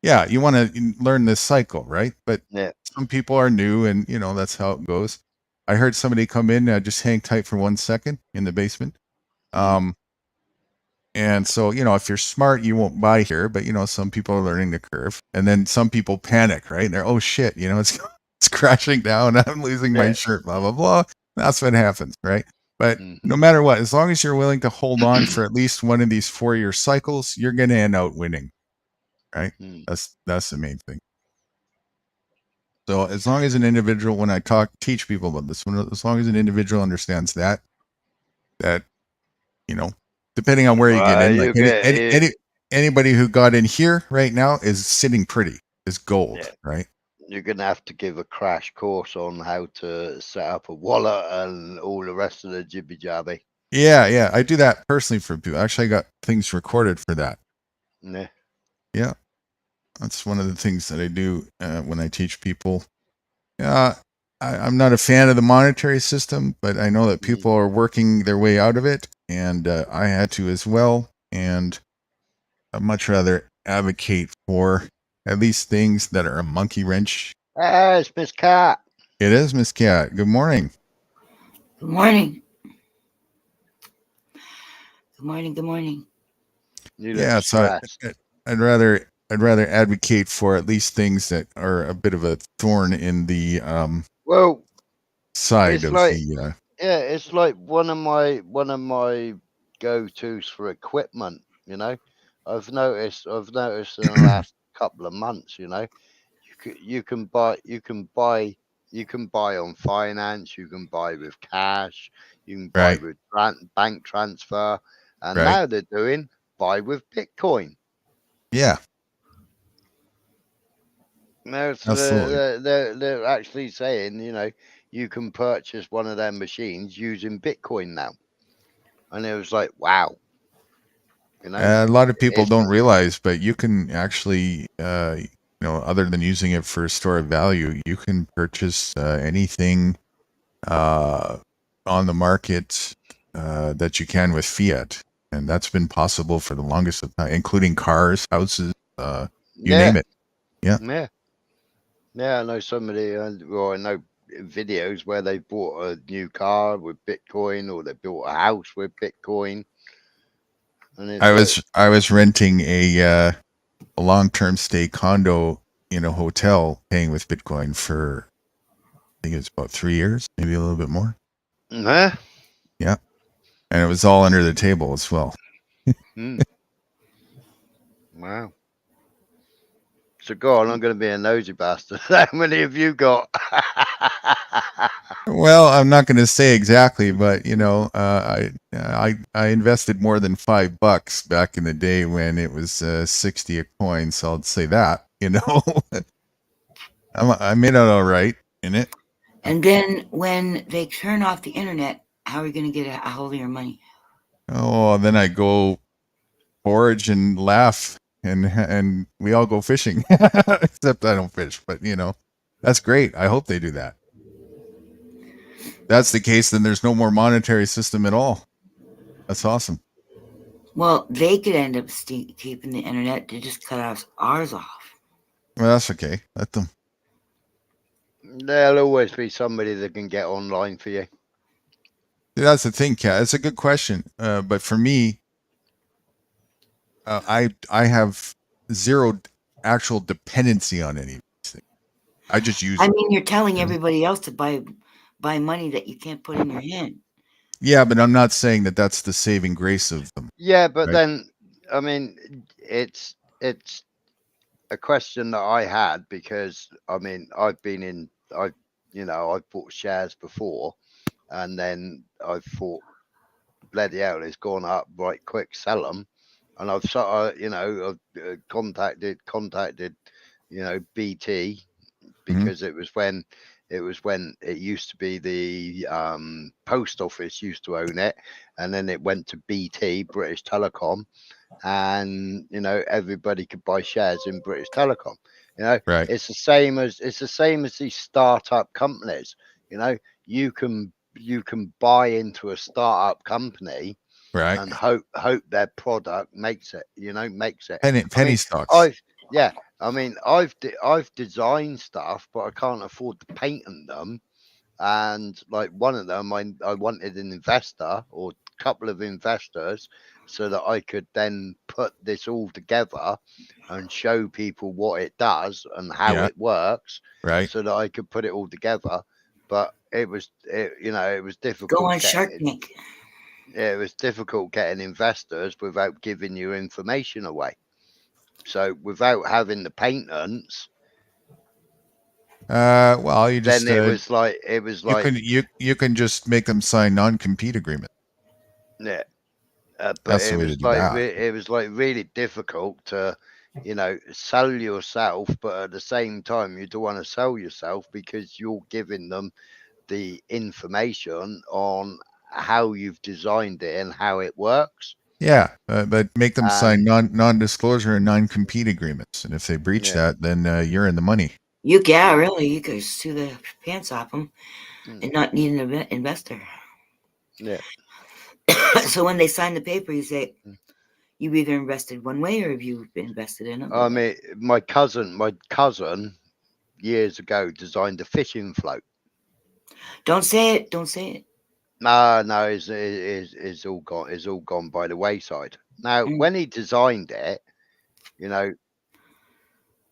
Yeah, you want to learn this cycle, right? But Yeah. some people are new, and that's how it goes. I heard somebody come in, just hang tight for 1 second in the basement. And so, if you're smart, you won't buy here, but some people are learning the curve, and then some people panic, right? And they're, oh shit, it's crashing down. I'm losing my shirt, blah, blah, blah. That's what happens, right? But no matter what, as long as you're willing to hold on for at least one of these 4-year cycles, you're going to end out winning, right? That's the main thing. So as long as an individual, when I teach people about this, as long as an individual understands that, depending on where you get in, like anybody who got in here right now is sitting pretty, is gold, right? You're going to have to give a crash course on how to set up a wallet and all the rest of the jibby jabby. Yeah. I do that personally for people. Actually, I got things recorded for that. Yeah. That's one of the things that I do when I teach people. I'm not a fan of the monetary system, but I know that people are working their way out of it, and I had to as well. And I'd much rather advocate for at least things that are a monkey wrench. Hey, it's Miss Cat. It is Miss Cat. Good morning. Good morning. Good morning. Good morning. Yeah, so I'd rather advocate for at least things that are a bit of a thorn in the side of the. Yeah, it's like one of my go-tos for equipment. I've noticed in the last couple of months. You can buy on finance. You can buy with cash. You can buy with bank transfer, and now they're doing buy with Bitcoin. Yeah. No, so they're actually saying, you can purchase one of their machines using Bitcoin now, and it was like, wow. A lot of people don't realize, but you can actually, other than using it for store of value, you can purchase anything on the market that you can with fiat, and that's been possible for the longest of time, including cars, houses, you name it. Yeah. I know somebody. Well, I know videos where they bought a new car with Bitcoin, or they built a house with Bitcoin. And it's I was renting a long-term stay condo in a hotel, paying with Bitcoin for, I think it was about 3 years, maybe a little bit more. Huh? Yeah, and it was all under the table as well. Wow. So go on, I'm going to be a nosy bastard. How many have you got? Well, I'm not going to say exactly, but you know, I invested more than $5 back in the day when it was 60 a coin. So I'll say that. You know, I made out all right in it. And then when they turn off the internet, how are you going to get a hold of your money? Oh, then I go forage and laugh, and we all go fishing. Except I don't fish, but you know, that's great. I hope they do that. That's the case, then there's no more monetary system at all. That's awesome. Well, they could end up keeping the internet to just cut ours off. Well, that's okay. Let them. There'll always be somebody that can get online for you. That's the thing, Kat. It's a good question. But for me, I have zero actual dependency on any of these things. I just use. I mean, you're telling everybody else to buy money that you can't put in your hand. Yeah, but I'm not saying that that's the saving grace of them. Yeah, but right? then, I mean, it's a question that I had, because I mean, I've bought shares before, and then I thought, bloody hell, it's gone up right quick, sell them. And I've contacted BT, because it was when it used to be the post office used to own it, and then it went to BT, British Telecom, and everybody could buy shares in British Telecom. Right. It's the same as these startup companies. You can buy into a startup company, Right. and hope their product makes it. Makes it. Penny stocks. I've designed stuff, but I can't afford to patent them. And like one of them, I wanted an investor or a couple of investors, so that I could then put this all together and show people what it does and how it works, right? so that I could put it all together. But it was difficult. Go on Shark Tank. It was difficult getting investors without giving you information away. So without having the patents, well, you just then it was like you can just make them sign non-compete agreement. Yeah, but That's it the way was to do like that. it was like really difficult to sell yourself, but at the same time you don't want to sell yourself, because you're giving them the information on how you've designed it and how it works. Yeah, but make them sign non-disclosure and non-compete agreements, and if they breach that, then you're in the money. Really, you could sue the pants off them and not need an investor. Yeah. So when they sign the paper, you say you've either invested one way or have you invested in another. I mean, my cousin years ago designed a fishing float. Don't say it. Don't say it. No, it's all gone. It's all gone by the wayside. Now, when he designed it,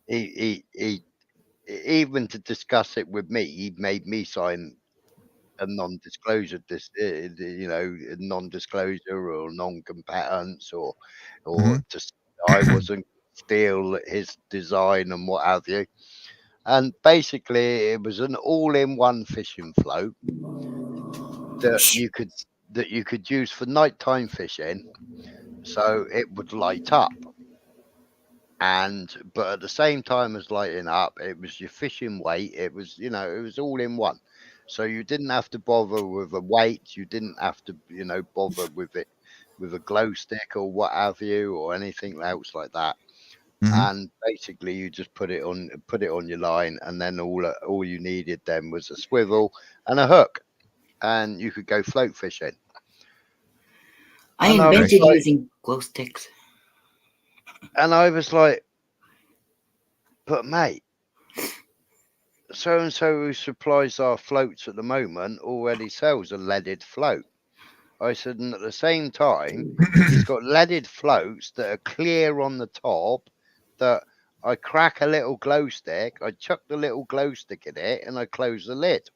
he even to discuss it with me, he made me sign a non-disclosure, non-disclosure or non-competence, or just I wasn't steal his design and what have you. And basically, it was an all-in-one fishing float that you could use for nighttime fishing, so it would light up. But at the same time as lighting up, it was your fishing weight. It was it was all in one, so you didn't have to bother with a weight. You didn't have to bother with it with a glow stick or what have you, or anything else like that. And basically, you just put it on your line, and then all you needed then was a swivel and a hook, and you could go float fishing. I And I was invented like, using glow sticks. and I was like, but mate, so and so who supplies our floats at the moment already sells a leaded float. I said, and at the same time, he's got leaded floats that are clear on the top, that I crack a little glow stick, I chuck the little glow stick in it, and I close the lid.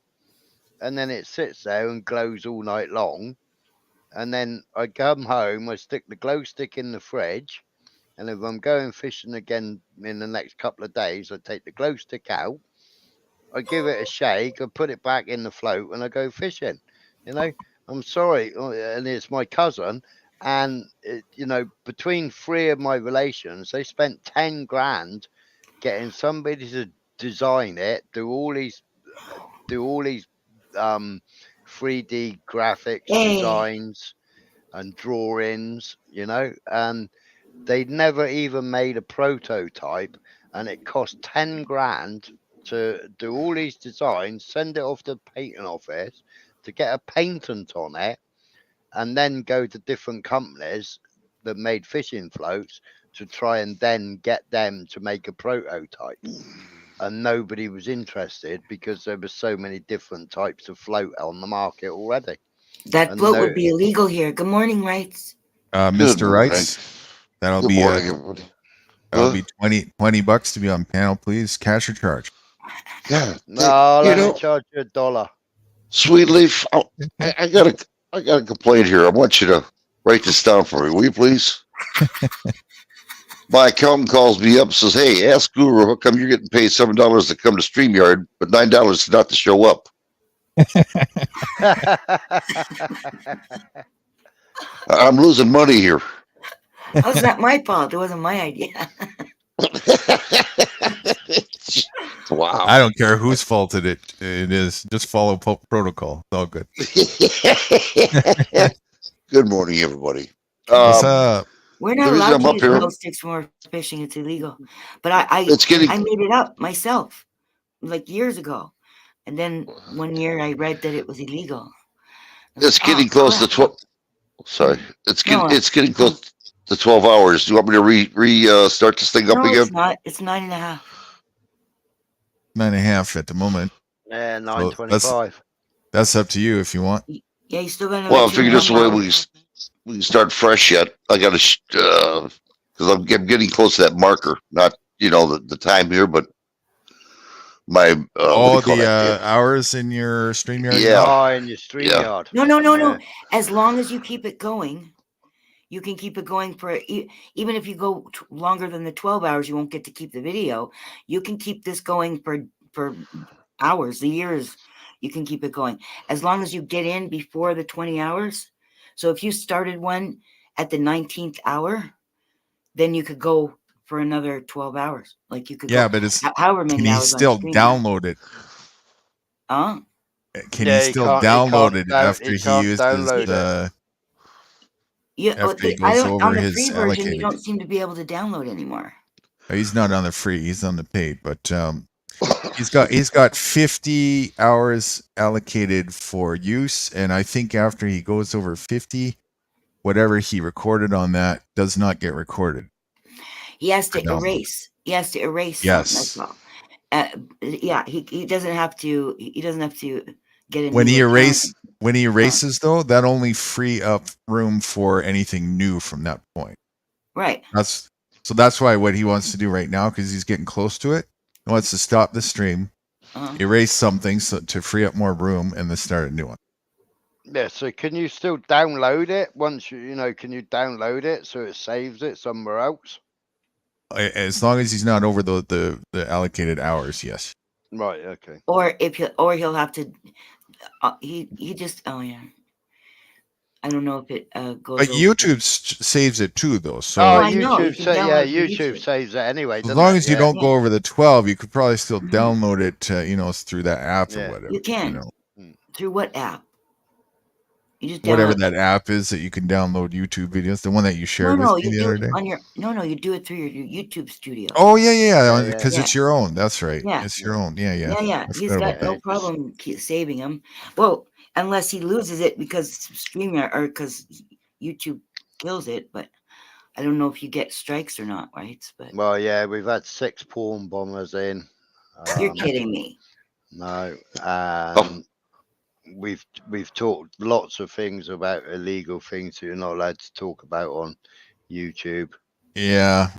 And then it sits there and glows all night long. And then I come home, I stick the glow stick in the fridge, and if I'm going fishing again in the next couple of days, I take the glow stick out, I give it a shake, I put it back in the float, and I go fishing. You know, I'm sorry, and it's my cousin, and you know, between three of my relations, they spent 10 grand getting somebody to design it, do all these 3D graphics Hey. designs and drawings, you know, and they'd never even made a prototype, and it cost 10 grand to do all these designs, send it off to the patent office to get a patent on it, and then go to different companies that made fishing floats to try and then get them to make a prototype. And nobody was interested because there were so many different types of float on the market already. That And float would be illegal here. Good morning, Rights. Mr. Rights, that'll Good be morning, everybody. that'll be 20 bucks to be on panel, please. Cash or charge? Yeah. No, you let me know, charge you $1. Sweet Leaf, I got a complaint here. I want you to write this down for me, will you please? My accountant calls me up and says, "Hey, ask Guru how come you're getting paid $7 to come to StreamYard, but $9 not to show up." I'm losing money here. How's that my fault? It wasn't my idea. Wow. I don't care whose fault it is. Just follow protocol. It's all good. Good morning, everybody. What's up? We're not allowed to use glow sticks when we're fishing. It's illegal. But I made it up myself like years ago. And then one year I read that it was illegal. It's getting close to 12. Sorry. It's getting close to 12 hours. Do you want me to start this thing up again? It's not. It's 9.5. 9.5 at the moment. Yeah, 9:25. That's up to you if you want. Yeah, you still got. Well, I figure this way we can start fresh yet. I got to because I'm getting close to that marker. Not the time here, but my hours in your StreamYard. Yeah, in your StreamYard. No. As long as you keep it going, you can keep it going for even if you go longer than the 12 hours, you won't get to keep the video. You can keep this going for hours, the years. You can keep it going as long as you get in before the 20 hours. So if you started one at the 19th hour, then you could go for another 12 hours. Like you could but it's however many hours. Can he still download it? Can he still download it after he uses the? On the free version, you don't seem to be able to download anymore. He's not on the free; he's on the paid. But he's got 50 hours allocated for use, and I think after he goes over 50, whatever he recorded on that does not get recorded. He has to erase. He has to erase. Yes. He doesn't have to. He doesn't have to get when he erases though, that only free up room for anything new from that point. Right. That's why what he wants to do right now, because he's getting close to it, he wants to stop the stream, erase something to free up more room, and then start a new one. Yeah. So can you still download it once can you download it so it saves it somewhere else? As long as he's not over the allocated hours, yes. Right. Okay. Or he'll have to. He just. Oh yeah. I don't know if it goes. But YouTube saves it too, though. So YouTube saves it anyway. As long as you don't go over the 12, you could probably still download it. Through that app or whatever. You can. Through what app? You just whatever that app is that you can download YouTube videos. The one that you shared with me the other day. You do it through your YouTube studio. Oh yeah, because it's your own. That's right. Yeah. It's your own. Yeah. He's got no problem saving them. Well, unless he loses it because StreamYard or because YouTube kills it, but I don't know if you get strikes or not, right? But Well, yeah, we've had 6 porn bombers in. You're kidding me. No, and we've talked lots of things about illegal things that you're not allowed to talk about on YouTube. Yeah,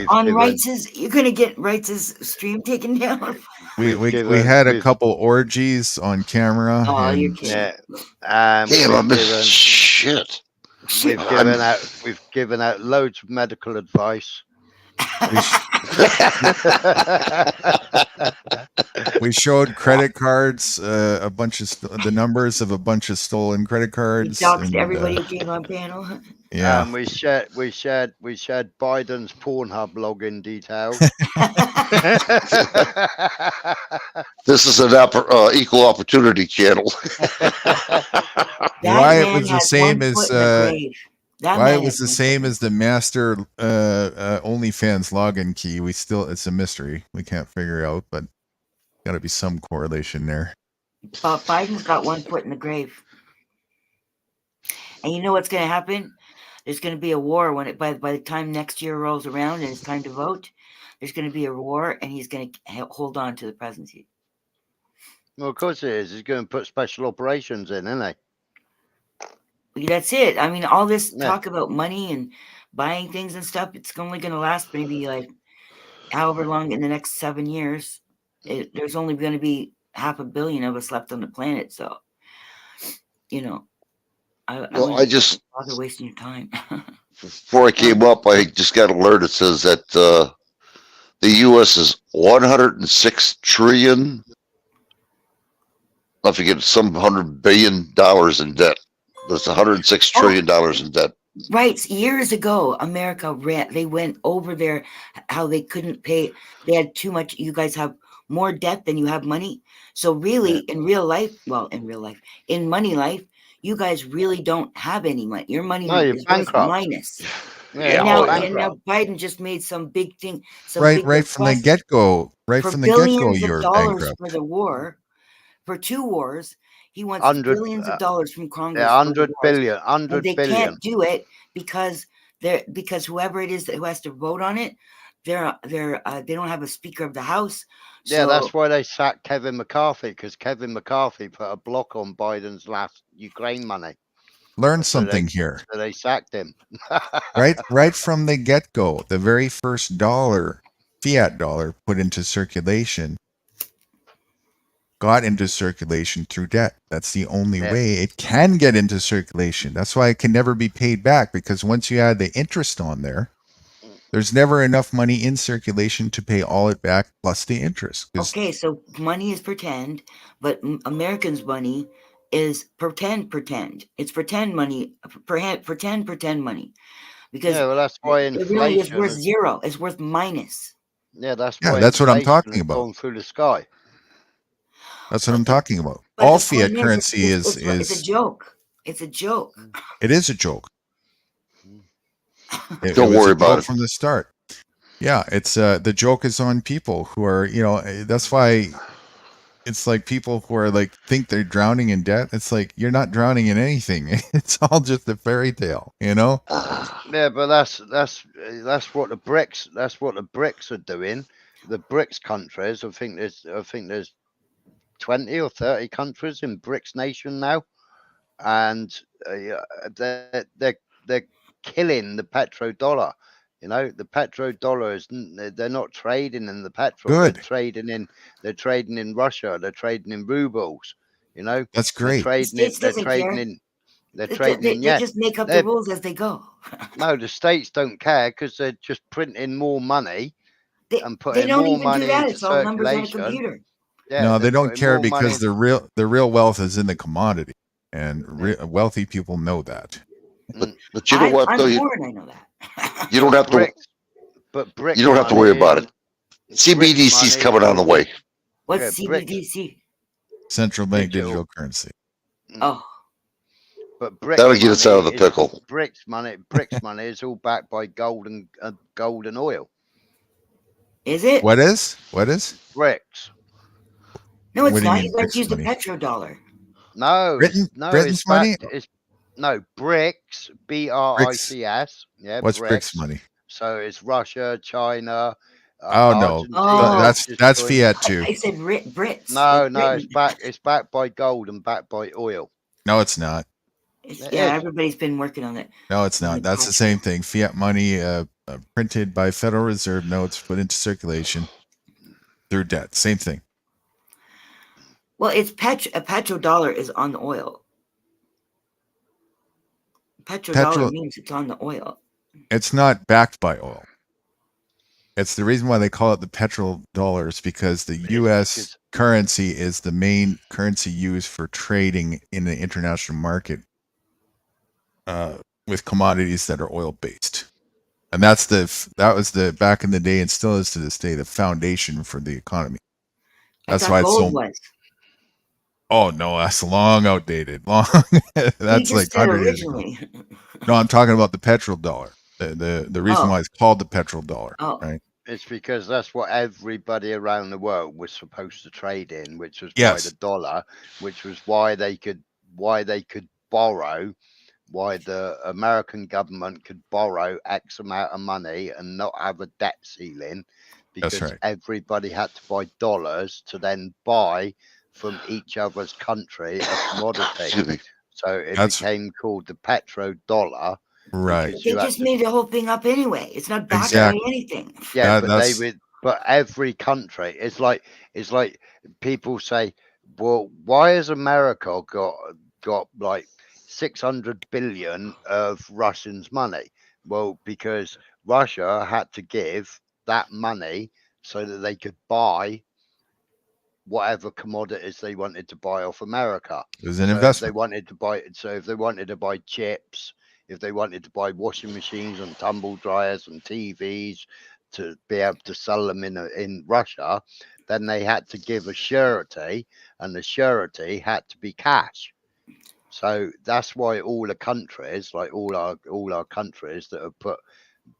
on Wright's, you're gonna get Wright's stream taken down. we had a couple orgies on camera. Oh, you're and kidding. Yeah, Damn, I missed shit. We've given out loads of medical advice. We showed credit cards, a bunch of the numbers of a bunch of stolen credit You cards. doxed everybody who came on panel. Yeah. We shared Biden's Pornhub login details. This is an equal opportunity channel. Why it was the same as why it was the same as the master OnlyFans login key. It's a mystery. We can't figure out, but got to be some correlation there. Biden's got one foot in the grave. And you know what's going to happen? There's going to be a war when by the time next year rolls around and it's time to vote. There's going to be a war, and he's going to hold on to the presidency. Well, of course it is. He's going to put special operations in, isn't he? That's it. I mean, all this talk about money and buying things and stuff, it's only going to last maybe like however long in the next 7 years. There's only going to be 500 million of us left on the planet. So, you know, I just bother wasting your time. Before I came up, I just got an alert. It says that the U.S. is 106 trillion. I forget some $100 billion in debt. That's 106 trillion dollars in debt. Right. Years ago, America they went over there, how they couldn't pay. They had too much. You guys have more debt than you have money. So really, in money life, you guys really don't have any money. Your money is worth minus. Yeah, and now Biden just made some big thing. Right from the get-go. Right from the get-go, you're bankrupt. For the war, for 2 wars. He wants billions of dollars from Congress. Yeah, 100 billion. And they can't do it because whoever it is who has to vote on it, they don't have a Speaker of the House. Yeah, that's why they sacked Kevin McCarthy, because Kevin McCarthy put a block on Biden's last Ukraine money. Learn something here. So they sacked him. right from the get-go, the very first fiat dollar put into circulation got into circulation through debt. That's the only way it can get into circulation. That's why it can never be paid back, because once you add the interest on there's never enough money in circulation to pay all it back plus the interest. Okay, so money is pretend, but Americans' money is pretend. It's pretend money, pretend money. Because that's why inflation really is worth zero. It's worth minus. Yeah, that's why. Yeah, that's what I'm talking about. Going through the sky. That's what I'm talking about. All fiat currency is it's a joke. It's a joke. It is a joke. Don't worry about it from the start. Yeah, it's the joke is on people who are, that's why it's like people who are like think they're drowning in debt. It's like you're not drowning in anything. It's all just a fairy tale, Yeah, but that's what the BRICS are doing. The BRICS countries, I think there's 20 or 30 countries in BRICS nation now, and they're killing the petrodollar. The petrodollar is, they're not trading in the petrol. Good. They're trading in Russia. They're trading in rubles. That's great. They just make up the rules as they go. No, the States don't care, because they're just printing more money and putting they don't more even money do that. into It's all numbers on a circulation. computer. Yeah, no, they don't putting care more because money the real wealth is in the commodity, and wealthy people know that. But you know what? I'm Though poor and I know that. you don't have to. But BRICS You don't have to worry about it. BRICS CBDC's money coming on the way. What's CBDC? Central bank digital currency. Oh. But BRICS That'll get us out of the pickle. BRICS money is all backed by gold and oil. Is it? What is? BRICS. No, it's What do you not. mean, You guys BRICS use the money? petrodollar. No, Britain's it's money? backed, No, BRICS, BRICS. Yeah, What's BRICS BRICS. money? So it's Russia, China, Oh no, Argentina. that's fiat too. I said Brits. No, like no, Britain. it's backed by gold and backed by oil. No, it's not. It Yeah, is. everybody's been working on it. No, it's not. That's the same thing. Fiat money, printed by Federal Reserve notes, put into circulation through debt. Same thing. Well, it's a petrodollar is on the oil. Petrodollar means it's on the oil. It's not backed by oil. It's the reason why they call it the petrodollars, because the U.S. currency is the main currency used for trading in the international market with commodities that are oil based, and that was the back in the day and still is to this day the foundation for the economy. That's why it's so. Oh no, that's long outdated. Long. That's like 100 years ago. No, I'm talking about the petrodollar. The reason why it's called the petrodollar, right? It's because that's what everybody around the world was supposed to trade in, which was by the dollar, which was why they could borrow, why the American government could borrow X amount of money and not have a debt ceiling, because everybody had to buy dollars to then buy from each other's country a commodity. So it became called the petrodollar. Right. They just made the whole thing up anyway. It's not backed by anything. Yeah, but every country, it's like people say, well, why has America got like 600 billion of Russians' money? Well, because Russia had to give that money so that they could buy whatever commodities they wanted to buy off America. It was an investment. If they wanted to buy chips, if they wanted to buy washing machines and tumble dryers and TVs to be able to sell them in Russia, then they had to give a surety, and the surety had to be cash. So that's why all the countries, like all our countries that have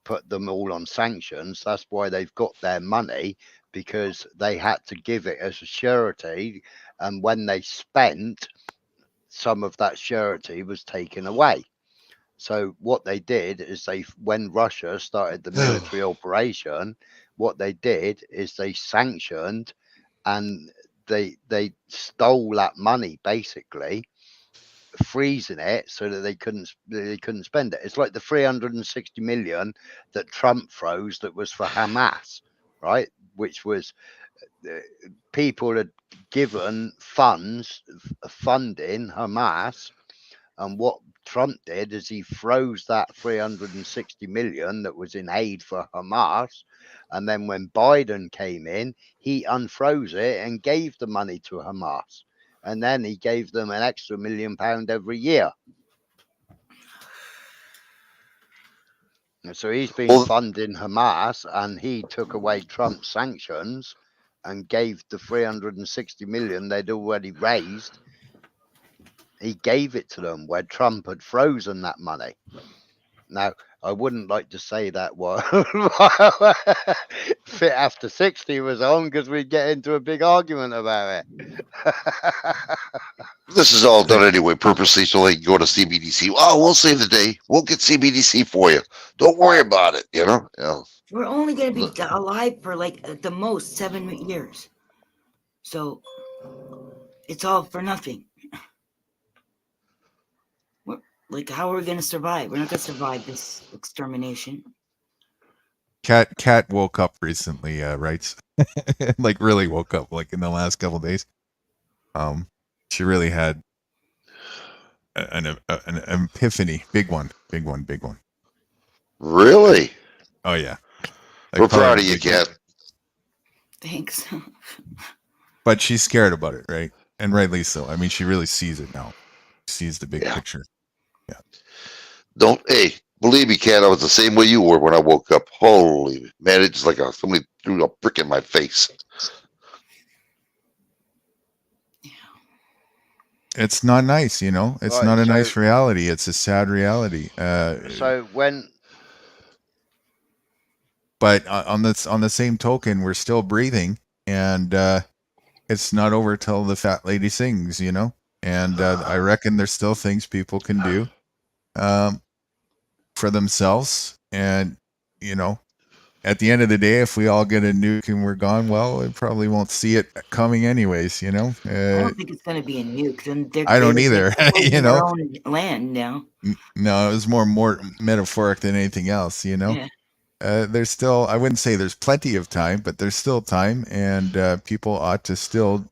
put them all on sanctions, that's why they've got their money, because they had to give it as a surety, and when they spent, some of that surety was taken away. So what they did is when Russia started the military operation, what they did is they sanctioned, and they stole that money, basically freezing it so that they couldn't spend it. It's like the 360 million that Trump froze that was for Hamas, right? Which was people had given funding Hamas, and what Trump did is he froze that 360 million that was in aid for Hamas, and then when Biden came in, he unfroze it and gave the money to Hamas, and then he gave them an extra £1 million every year. And so he's been funding Hamas, and he took away Trump's sanctions and gave the 360 million they'd already raised. He gave it to them where Trump had frozen that money. Now, I wouldn't like to say that Fit After 60 was on, because we'd get into a big argument about it. This is all done anyway, purposely, so they can go to CBDC. Oh, we'll save the day. We'll get CBDC for you. Don't worry about it, you know? Yeah. We're only going to be alive for like at the most 7 years. So it's all for nothing. Like, how are we going to survive? We're not going to survive this extermination. Cat woke up recently, writes. Like, really woke up, like, in the last couple of days. She really had an epiphany. Big one. Really? Oh, yeah. We're proud of you, Cat. Thanks. But she's scared about it, right? And rightly so. I mean, she really sees it now. She sees the big picture. Yeah. Hey, believe me, Cat, I was the same way you were when I woke up. Holy man, it's like somebody threw a brick in my face. It's not nice, you know. It's not a nice reality. It's a sad reality. But on the same token, we're still breathing, and it's not over till the fat lady sings, you know. And I reckon there's still things people can do for themselves. And, you know, at the end of the day, if we all get a nuke and we're gone, well, we probably won't see it coming anyways, you know? I don't think it's going to be a nuke. Then I don't they're either, you claiming their know? own land now. No, it was more metaphoric than anything else, you know? Yeah. There's still, I wouldn't say there's plenty of time, but there's still time, and people ought to still,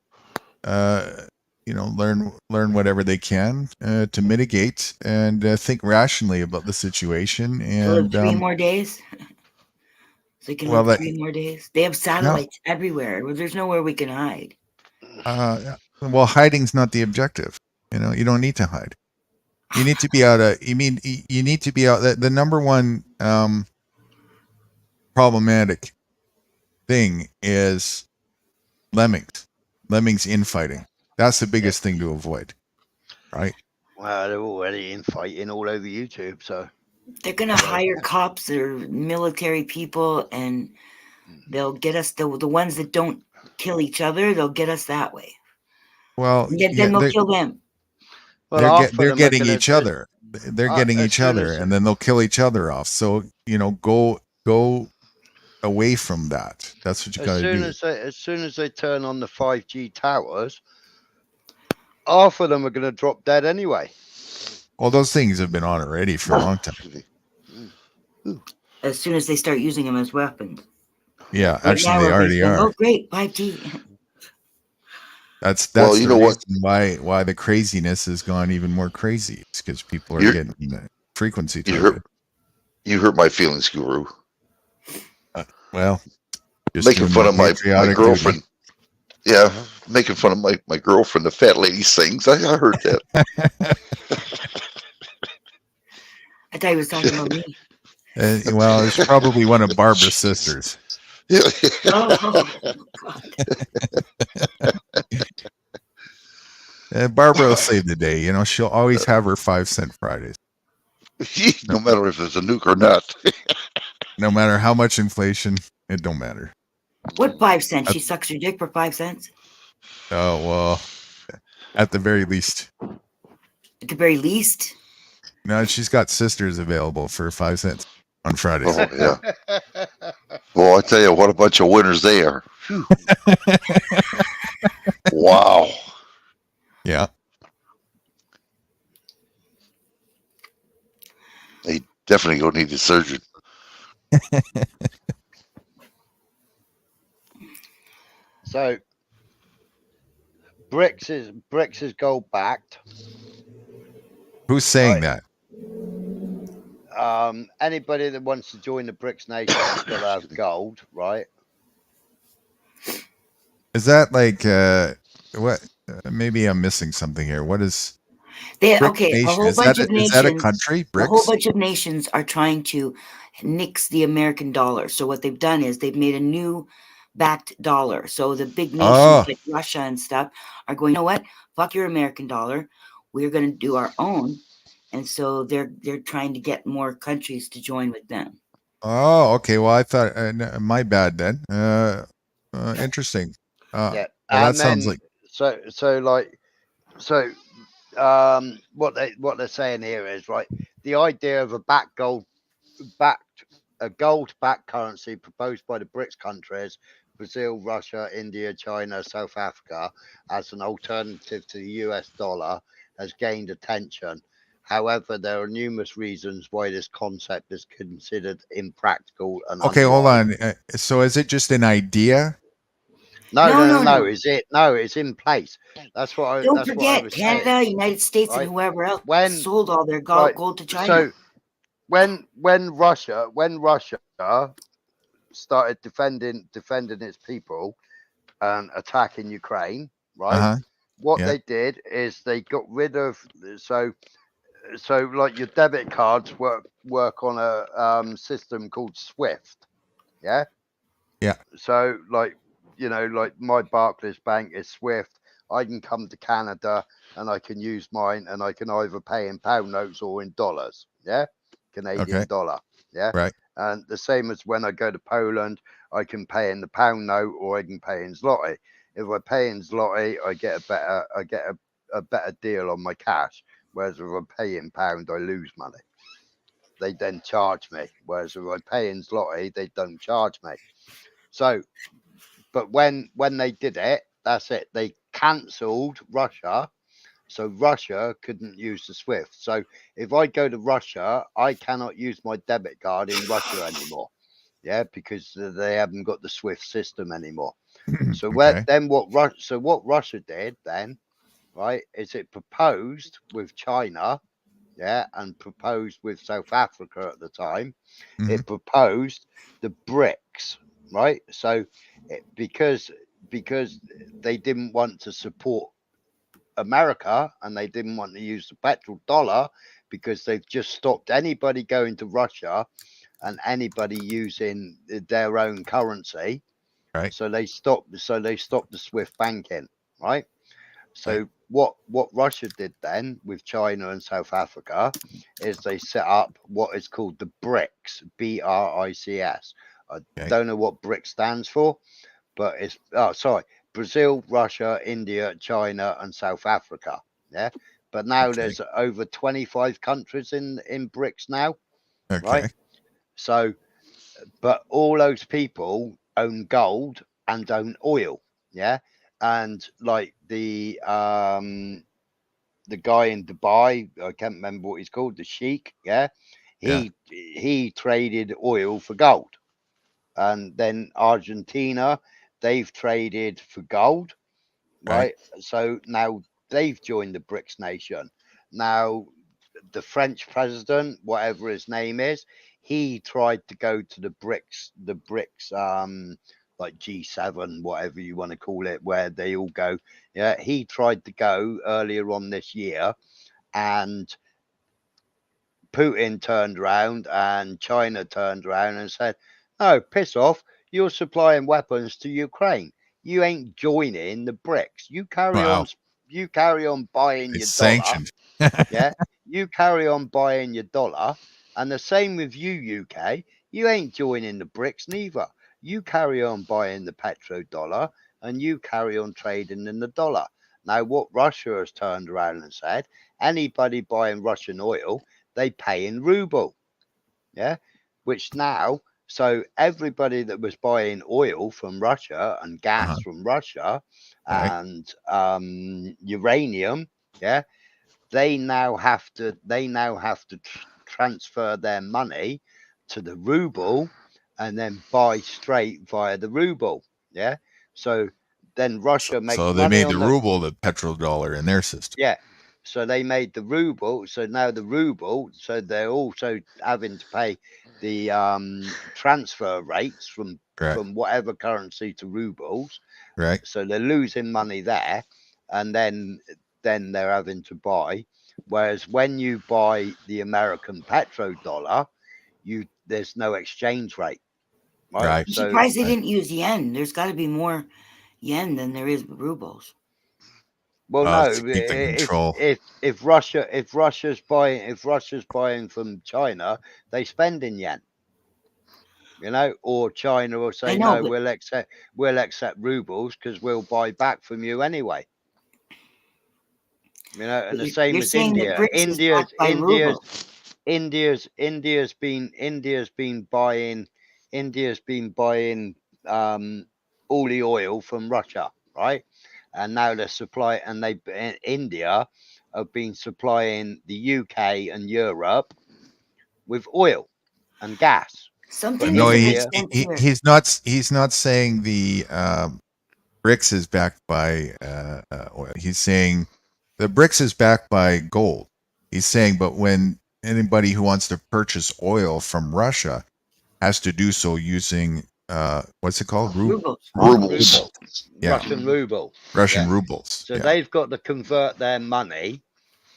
you know, learn whatever they can to mitigate and think rationally about the situation. To live And 3 more days. So you can well, live 3 more days. They have no, satellites everywhere. Well, there's nowhere we can hide. well, hiding's not the objective. You know, you don't need to hide. You need to be out of. You need to be out. The number one problematic thing is lemmings infighting. That's the biggest thing to avoid, right? Well, they're already infighting all over YouTube, so they're gonna hire cops or military people, and they'll get us the ones that don't kill each other. They'll get us that way. Well, then they'll kill them. Well, they're getting each other. They're getting each other, and then they'll kill each other off. So, you know, go away from that. That's what you got to do. As soon as they turn on the 5G towers, half of them are going to drop dead anyway. Well, those things have been on already for a long time. As soon as they start using them as weapons. Yeah, actually, they already are. Oh, great, 5G. That's well, you know reason why the craziness has gone even more crazy. It's because people are getting frequency targeted. You hurt my feelings, Guru. Well, just making fun of my girlfriend. Duty. Yeah, making fun of my girlfriend, the fat lady sings. I heard that. I thought he was talking about me. Well, it's probably one of Barbara's sisters. Yeah. Barbara will save the day. You know, she'll always have her 5-cent Fridays. No matter if it's a nuke or not. No matter how much inflation, it don't matter. What 5 cents? She sucks your dick for 5 cents? Oh, well, at the very least. At the very least? No, she's got sisters available for 5 cents on Fridays. Oh, yeah. Well, I tell you, what a bunch of winners they are. Wow. Yeah. They definitely don't need a surgeon. So BRICS is gold backed. Who's saying that? Anybody that wants to join the BRICS nation still have gold, right? Is that like what? Maybe I'm missing something here. What is? A whole bunch of nations. Is that a country? BRICS? A whole bunch of nations are trying to nix the American dollar. So what they've done is they've made a new backed dollar. So the big nations like Russia and stuff are going, you know what? Fuck your American dollar. We're going to do our own. And so they're trying to get more countries to join with them. Oh, okay. Well, I thought my bad then. Interesting. Yeah, well, that sounds like what they're saying here is right. The idea of a gold-backed currency proposed by the BRICS countries, Brazil, Russia, India, China, South Africa, as an alternative to the US dollar, has gained attention. However, there are numerous reasons why this concept is considered impractical and okay. Hold on. So is it just an idea? No. It's in place. That's what I. Don't that's forget, what I was Canada, saying. United States, Right? and whoever else sold all their gold to China. So when Russia started defending its people and attacking Ukraine, right? What they did is they got rid of so like your debit cards work on a system called SWIFT, yeah. So like like my Barclays Bank is SWIFT. I can come to Canada and I can use mine, and I can either pay in pound notes or in dollars, yeah, Canadian dollar, yeah. Right. And the same as when I go to Poland, I can pay in the pound note or I can pay in zloty. If I pay in zloty, I get a better deal on my cash. Whereas if I pay in pound, I lose money. They then charge me. Whereas if I pay in zloty, they don't charge me. So, but when they did it, that's it. They cancelled Russia, so Russia couldn't use the SWIFT. So if I go to Russia, I cannot use my debit card in Russia anymore. Yeah, because they haven't got the SWIFT system anymore. So Okay. what Russia did then, right, is it proposed with China, yeah, and proposed with South Africa at the time. It proposed the BRICS, right? So because they didn't want to support America and they didn't want to use the petrodollar because they've just stopped anybody going to Russia and anybody using their own currency. Right. So they stopped the SWIFT banking, right? So what Russia did then with China and South Africa is they set up what is called the BRICS, BRICS. I don't know what BRICS stands for, but it's Brazil, Russia, India, China, and South Africa. Yeah, but now there's over 25 countries in BRICS now, right? So, but all those people own gold and own oil. Yeah, and like the guy in Dubai, I can't remember what he's called, the Sheikh. Yeah, he traded oil for gold, and then Argentina, they've traded for gold, right? So now they've joined the BRICS nation. Now the French president, whatever his name is, he tried to go to the BRICS, like G7, whatever you want to call it, where they all go. Yeah, he tried to go earlier on this year, and Putin turned around and China turned around and said, "No, piss off! You're supplying weapons to Ukraine. You ain't joining the BRICS. You carry on. You carry on buying your dollar. Sanctioned. Yeah, you carry on buying your dollar, and the same with you, UK. You ain't joining the BRICS neither. You carry on buying the petrodollar, and you carry on trading in the dollar." Now, what Russia has turned around and said, anybody buying Russian oil, they pay in ruble. Yeah, which now, so everybody that was buying oil from Russia and gas from Russia and uranium, yeah, they now have to transfer their money to the ruble and then buy straight via the ruble. Yeah, so then Russia makes So they money made on the ruble the petrodollar in their system. yeah. So they made the ruble. So now the ruble. So they're also having to pay the transfer rates from whatever currency to rubles. Right. So they're losing money there, and then they're having to buy. Whereas when you buy the American petrodollar, there's no exchange rate, right? I'm surprised they didn't use yen. There's got to be more yen than there is rubles. Well, no. To keep the control. If Russia's buying from China, they spend in yen. You know, or China will say no. We'll accept rubles because we'll buy back from you anyway. You know, and the same as India. India's been buying all the oil from Russia, right? And now they're India have been supplying the UK and Europe with oil and gas. Something no, doesn't make sense here. he's not saying the BRICS is backed by oil. He's saying the BRICS is backed by gold. He's saying, but when anybody who wants to purchase oil from Russia has to do so using what's it called? Rubles. Yeah. Russian ruble. Russian rubles. So they've got to convert their money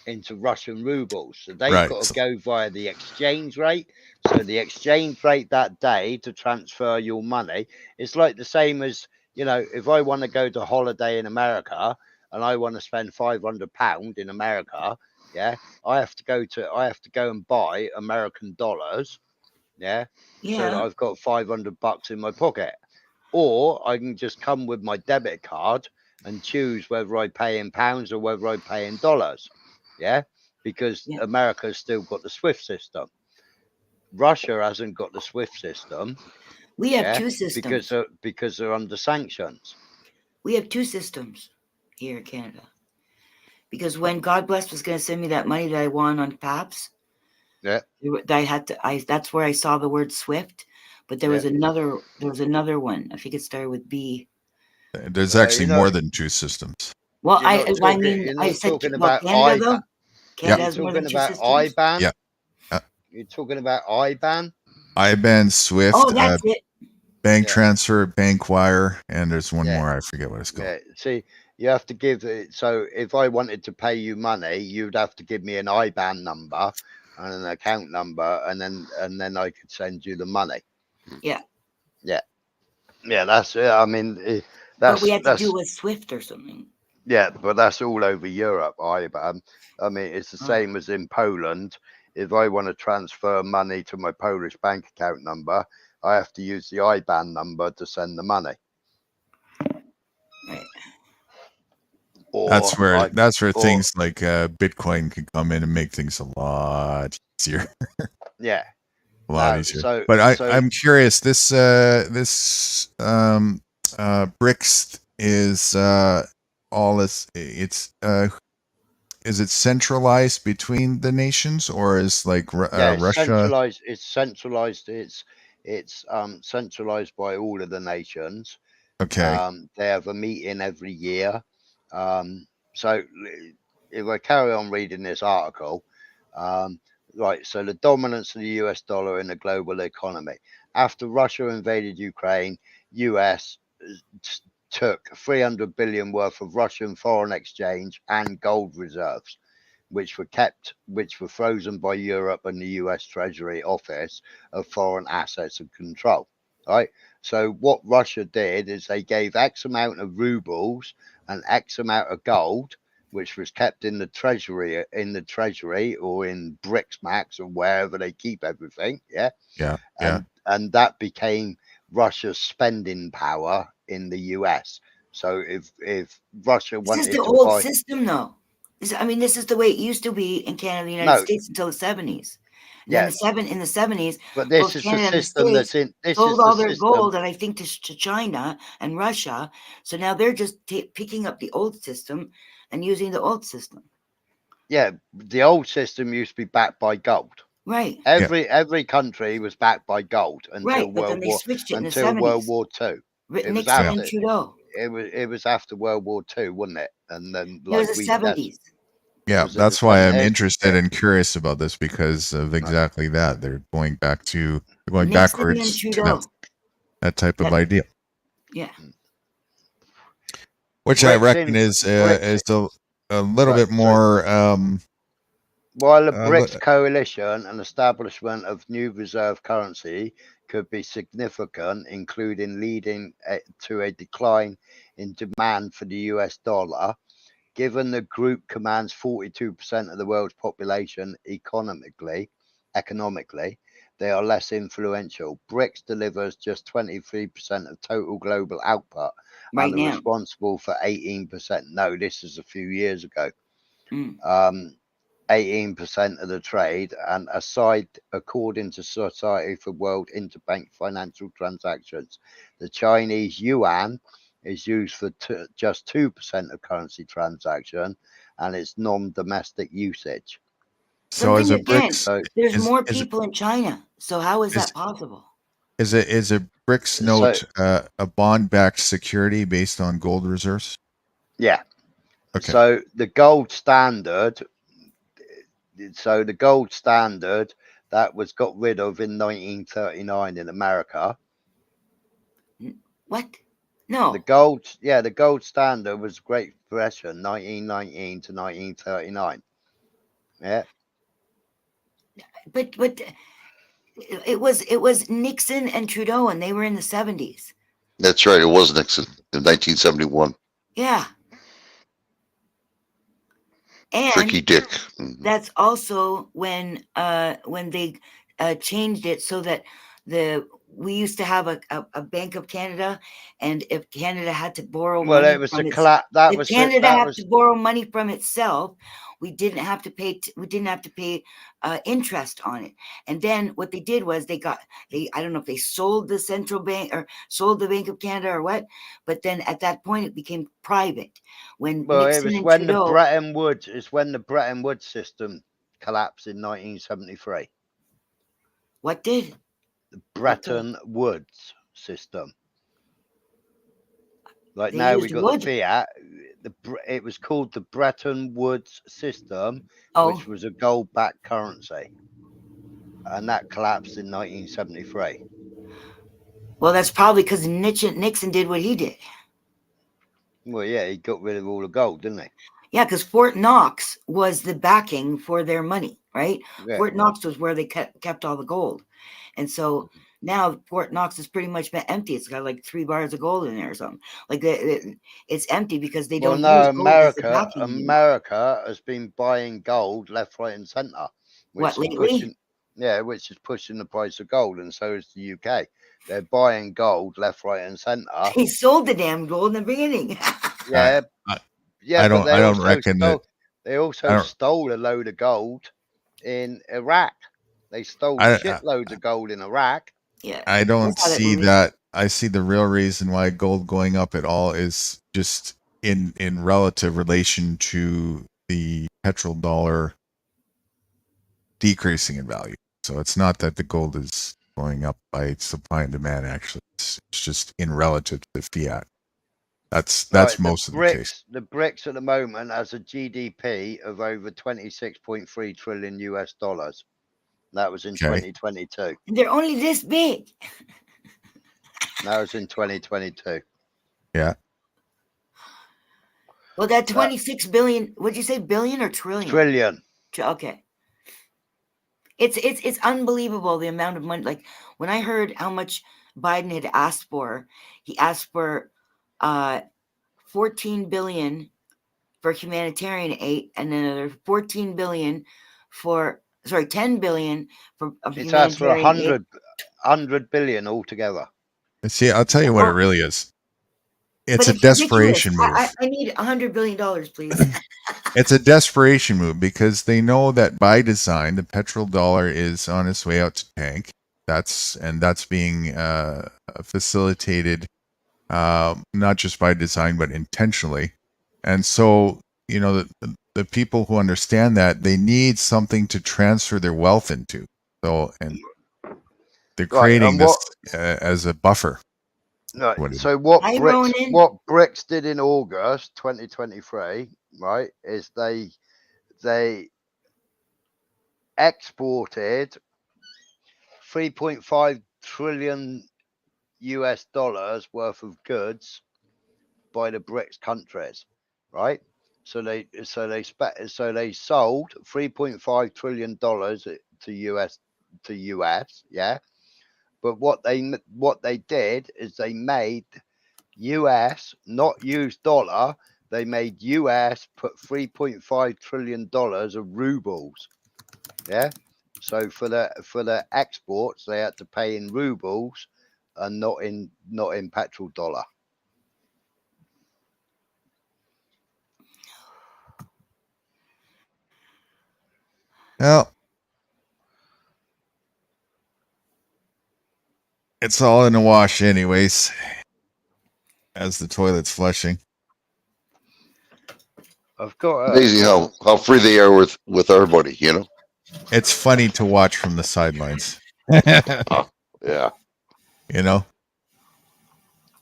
into Russian rubles. So they've got to go via the exchange rate. So the exchange rate that day to transfer your money, it's like the same as, you know, if I want to go to holiday in America and I want to spend £500 in America, yeah, I have to go and buy American dollars, so that I've got $500 in my pocket. Or I can just come with my debit card and choose whether I pay in pounds or whether I pay in dollars. Yeah. because America's still got the SWIFT system. Russia hasn't got the SWIFT system. We have two systems because they're under sanctions. We have two systems here in Canada. Because when God Bless was going to send me that money that I won on PAPS, I had to. That's where I saw the word SWIFT. But there was another. There was another one. I think it started with B. There's actually more than two systems. Well, I you're said talking about about Canada though. You're Canada has more talking than two about systems. IBAN. Yeah. You're talking about IBAN. IBAN, SWIFT. Oh, that's it. Bank transfer, bank wire, and there's one Yeah. more. I forget what it's called. Yeah. See, you have to give it. So if I wanted to pay you money, you'd have to give me an IBAN number and an account number, and then I could send you the money. Yeah. Yeah. Yeah. That's it. I mean, But we had to do with SWIFT or something. Yeah, but that's all over Europe, IBAN. I mean, it's the same as in Poland. If I want to transfer money to my Polish bank account number, I have to use the IBAN number to send the money. Right. That's where things like Bitcoin can come in and make things a lot easier. Yeah. A lot easier. But I'm curious. This BRICS is all this. It's is it centralized between the nations, or is like Russia? Centralized. It's centralized. It's centralized by all of the nations. Okay. They have a meeting every year. So if I carry on reading this article, right. So the dominance of the US dollar in the global economy. After Russia invaded Ukraine, US took 300 billion worth of Russian foreign exchange and gold reserves, which were frozen by Europe and the US Treasury Office of Foreign Assets and Control. Right. So what Russia did is they gave X amount of rubles and X amount of gold, which was kept in the treasury or in BRICS or wherever they keep everything. Yeah. Yeah. And that became Russia's spending power in the US. So if Russia wanted this is the to old buy system, though. This is the way it used to be in Canada, the United States until the 70s. Yeah. In the 70s, but this both is Canada the and the system States that's in. This sold is the all their system. gold, and I think to China and Russia. So now they're just picking up the old system and using the old system. Yeah, the old system used to be backed by gold. Right. Every country was backed by gold until World War II. Nixon and Trudeau. It was after World War II, wasn't it? And then it was the 70s. Yeah, that's why I'm interested and curious about this, because of exactly that. They're going backwards to that type of idea. Yeah. Which I reckon is a little bit more. While the BRICS coalition and establishment of new reserve currency could be significant, including leading to a decline in demand for the US dollar, given the group commands 42% of the world's population economically, they are less influential. BRICS delivers just 23% of total global output and are responsible for 18%. No, this is a few years ago. 18% of the trade, and aside, according to Society for World Interbank Financial Transactions, the Chinese yuan is used for just 2% of currency transaction, and it's non-domestic usage. So as a BRICS, there's more people in China. So how is that possible? Is a BRICS note a bond-backed security based on gold reserves? Yeah. Okay. So the gold standard. That was got rid of in 1939 in America. What? No. The gold standard was Great Depression, 1919 to 1939. Yeah. But it was Nixon and Trudeau, and they were in the 70s. That's right. It was Nixon in 1971. Yeah. And Tricky Dick. That's also when they changed it so that we used to have a Bank of Canada, and if Canada had to borrow Well, money it was from a its, collapse. That if was Canada that had was to borrow money from itself, we didn't have to pay. We didn't have to pay interest on it. And then what they did was I don't know if they sold the central bank or sold the Bank of Canada or what, but then at that point it became private when well, it Nixon was and when the Trudeau. Bretton Woods. It's when the Bretton Woods system collapsed in 1973. What did? The Bretton Woods system. Like They now we used got wood. the fiat. It was called the Bretton Woods system, Oh. which was a gold-backed currency, and that collapsed in 1973. Well, that's probably because Nixon did what he did. Well, yeah, he got rid of all the gold, didn't he? Yeah, because Fort Knox was the backing for their money, right? Yeah. Fort Knox was where they kept all the gold. And so now Fort Knox is pretty much empty. It's got like 3 bars of gold in there or something. Like it's empty because they don't use gold as the backing anymore. America has been buying gold left, right, and centre. What, lately? Which is pushing the price of gold, and so is the UK. They're buying gold left, right, and centre. They sold the damn gold in the beginning. Yeah, I don't reckon that. They also stole a load of gold in Iraq. They stole shitloads of gold in Iraq. Yeah, I don't see that. I see the real reason why gold going up at all is just in relative relation to the petrodollar decreasing in value. So it's not that the gold is going up by supply and demand. Actually, it's just in relative to the fiat. That's most of the case. The BRICS at the moment has a GDP of over 26.3 trillion US dollars. That was in 2022. And they're only this big. That was in 2022. Yeah. Well, that 26 billion. What'd you say, billion or trillion? Trillion. Okay. It's unbelievable the amount of money. Like when I heard how much Biden had asked for, he asked for 14 billion for humanitarian aid, and then another 14 billion for 10 billion for It's asked for 100 billion altogether. See, I'll tell you what it really is. It's a desperation move. I need $100 billion, please. It's a desperation move because they know that by design the petrodollar is on its way out to tank. That's being facilitated not just by design but intentionally. And so, you know, the people who understand that, they need something to transfer their wealth into. So, and they're creating this as a buffer. No, so what BRICS did in August 2023, right, is they exported 3.5 trillion US dollars worth of goods by the BRICS countries, right? So they sold 3.5 trillion dollars to US, yeah. But what they did is they made US, not use dollar, they made US put $3.5 trillion of rubles. Yeah. So for the exports, they had to pay in rubles and not in petrodollar. Well, it's all in the wash anyways, as the toilet's flushing. I've got amazing how free they are with our money, you know. It's funny to watch from the sidelines. Yeah. You know,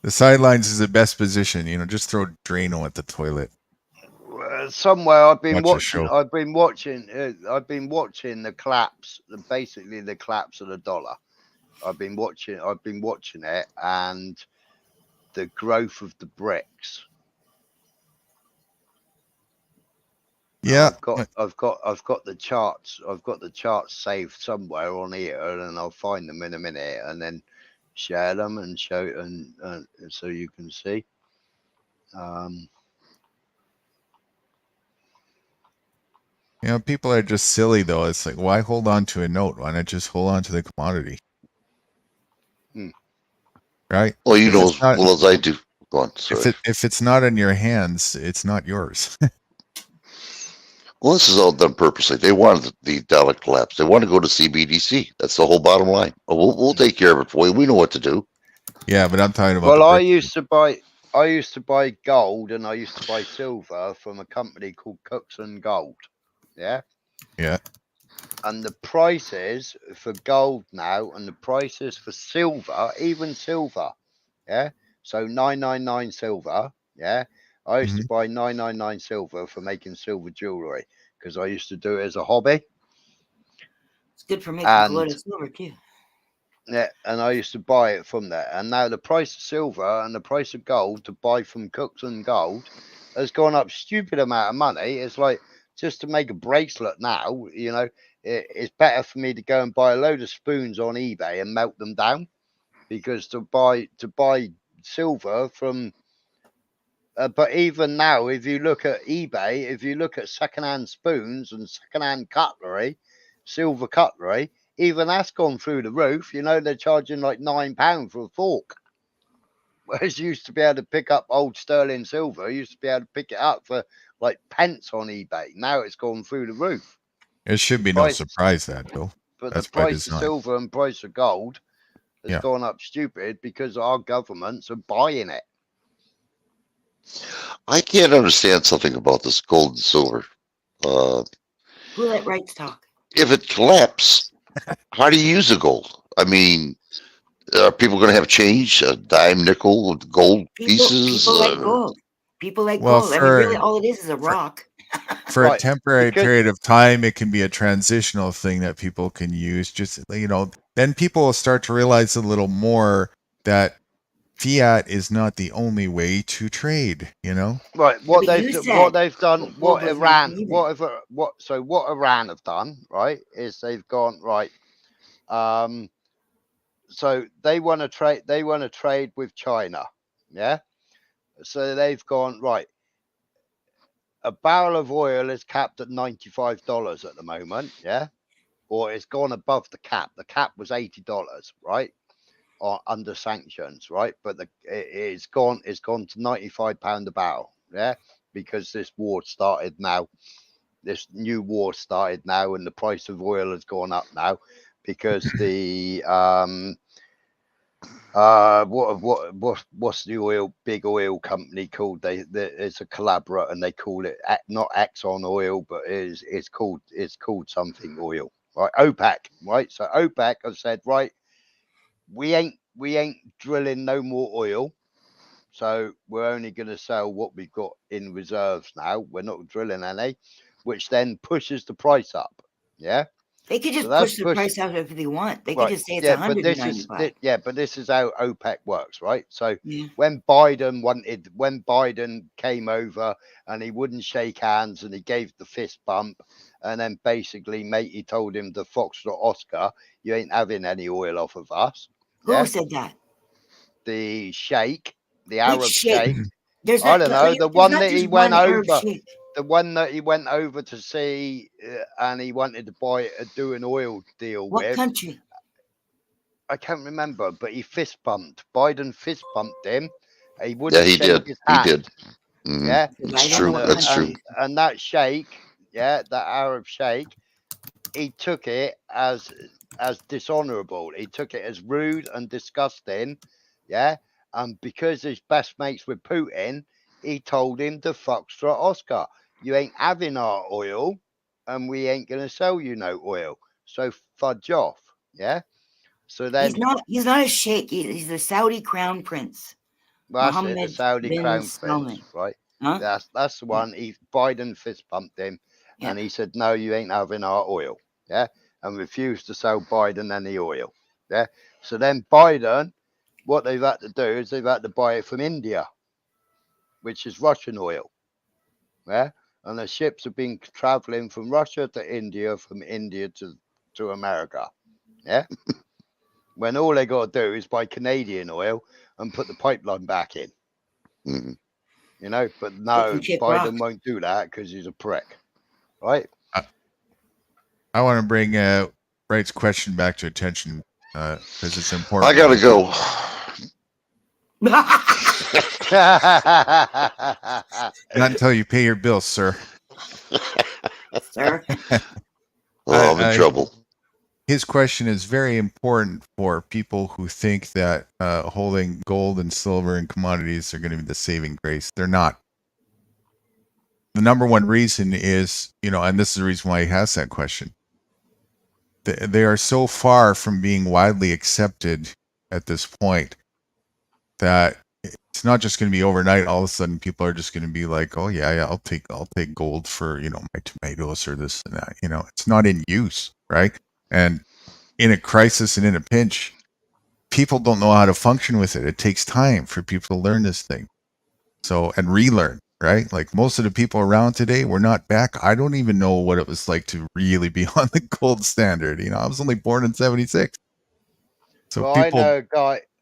the sidelines is the best position. You know, just throw Drano at the toilet. Somewhere I've been watching the collapse, basically the collapse of the dollar. I've been watching it, and the growth of the BRICS. Yeah, I've got the charts. I've got the charts saved somewhere on here, and I'll find them in a minute, and then share them and show and so you can see. You know, people are just silly though. It's like, why hold on to a note? Why not just hold on to the commodity? right? Well, you If know it's as not, well as I do. Go on, sorry. if it's not in your hands, it's not yours. Well, this is all done purposely. They wanted the dollar collapse. They want to go to CBDC. That's the whole bottom line. We'll take care of it for you. We know what to do. Yeah, but I'm talking about Well, the I brick. used to buy gold and I used to buy silver from a company called Cooks and Gold. Yeah. Yeah. And the prices for gold now and the prices for silver, even silver, yeah. So 999 silver, yeah. I used to buy 999 silver for making silver jewelry because I used to do it as a hobby. It's good for making And colloidal silver too. yeah, and I used to buy it from there. And now the price of silver and the price of gold to buy from Cooks and Gold has gone up stupid amount of money. It's like just to make a bracelet now, you know, it's better for me to go and buy a load of spoons on eBay and melt them down because to buy silver from but even now, if you look at eBay, if you look at secondhand spoons and secondhand cutlery, silver cutlery, even that's gone through the roof. You know, they're charging like £9 for a fork. Whereas you used to be able to pick up old sterling silver, you used to be able to pick it up for like pence on eBay. Now it's gone through the roof. It should be no surprise that, Bill. But That's the by price of design. silver and price of gold has Yeah. gone up stupid because our governments are buying it. I can't understand something about this gold and silver. Who let rights talk? If it collapses, how do you use the gold? I mean, are people going to have change, a dime, nickel, gold pieces? People like gold. People like Well, gold. I mean, really, all it is a rock. For a temporary period of time, it can be a transitional thing that people can use. Just, you know, then people will start to realize a little more that fiat is not the only way to trade, you know? Right, what they've done, gold was nothing either. what Iran have done, right, is they've gone right. So they want to trade with China, yeah. So they've gone right. A barrel of oil is capped at $95 at the moment, yeah, or it's gone above the cap. The cap was $80, right, or under sanctions, right, but it's gone to £95 a barrel, yeah, because this war started now. This new war started now, and the price of oil has gone up now because the what's the big oil company called? It's a collaborate, and they call it not Exxon Oil, but it's called something oil, right? OPEC, right? So OPEC have said, right, we ain't drilling no more oil. So we're only going to sell what we've got in reserves now. We're not drilling any, which then pushes the price up. Yeah. They could just push the price out if they want. They could just say it's $195. But this is how OPEC works, right? So when Biden came over and he wouldn't shake hands and he gave the fist bump, and then basically he told him the Foxtrot Oscar, you ain't having any oil off of us. Who said that? The sheikh, the Arab sheikh. I don't know, the one that he went over. The one that he went over to see, and he wanted to do an oil deal with. What country? I can't remember, but he fist bumped. Biden fist bumped him. He wouldn't shake his hand. He did. Mm-hmm. Yeah, it's true. That's true. And that sheikh, yeah, that Arab sheikh, he took it as dishonorable. He took it as rude and disgusting. Yeah, and because he's best mates with Putin, he told him to Foxtrot Oscar, you ain't having our oil, and we ain't gonna sell you no oil. So fudge off. Yeah. So then he's not a sheikh. He's the Saudi crown prince. Well, that's it, the Saudi crown prince, right? Huh? That's the one. Biden fist bumped him, and he said, "No, you ain't having our oil." Yeah, and refused to sell Biden any oil. Yeah. So then Biden, what they've had to do is they've had to buy it from India, which is Russian oil. Yeah, and the ships have been traveling from Russia to India, from India to America. Yeah. When all they got to do is buy Canadian oil and put the pipeline back in. Mm-hmm. You know, but no, Biden won't do that because he's a prick, right? I want to bring Wright's question back to attention because it's important. I gotta go. Not until you pay your bills, sir. Sir. Oh, I'm in trouble. His question is very important for people who think that holding gold and silver and commodities are going to be the saving grace. They're not. The number one reason is, and this is the reason why he has that question. They are so far from being widely accepted at this point that it's not just going to be overnight. All of a sudden, people are just going to be like, "Oh yeah, I'll take gold for my tomatoes or this and that." It's not in use, right? And in a crisis and in a pinch, people don't know how to function with it. It takes time for people to learn this thing, and relearn, right? Like most of the people around today, we're not back. I don't even know what it was like to really be on the gold standard. I was only born in '76, so well, people.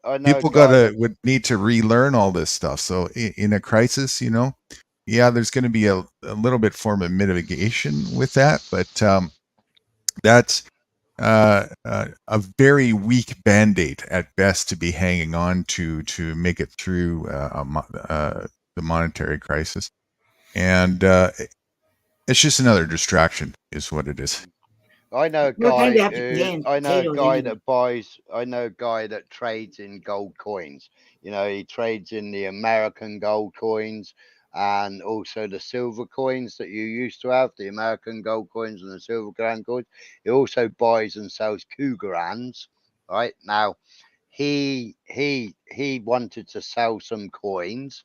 I know a People guy would need to relearn all this stuff. So in a crisis, yeah, there's going to be a little bit form of mitigation with that, but that's a very weak band-aid at best to be hanging on to make it through the monetary crisis, and it's just another distraction, is what it is. I know a We're going to guy have to pay in I know a potatoes guy anyway. that buys. I know a guy that trades in gold coins. He trades in the American gold coins and also the silver coins that you used to have, the American gold coins and the silver grand coins. He also buys and sells Cougarans. Right now, he wanted to sell some coins,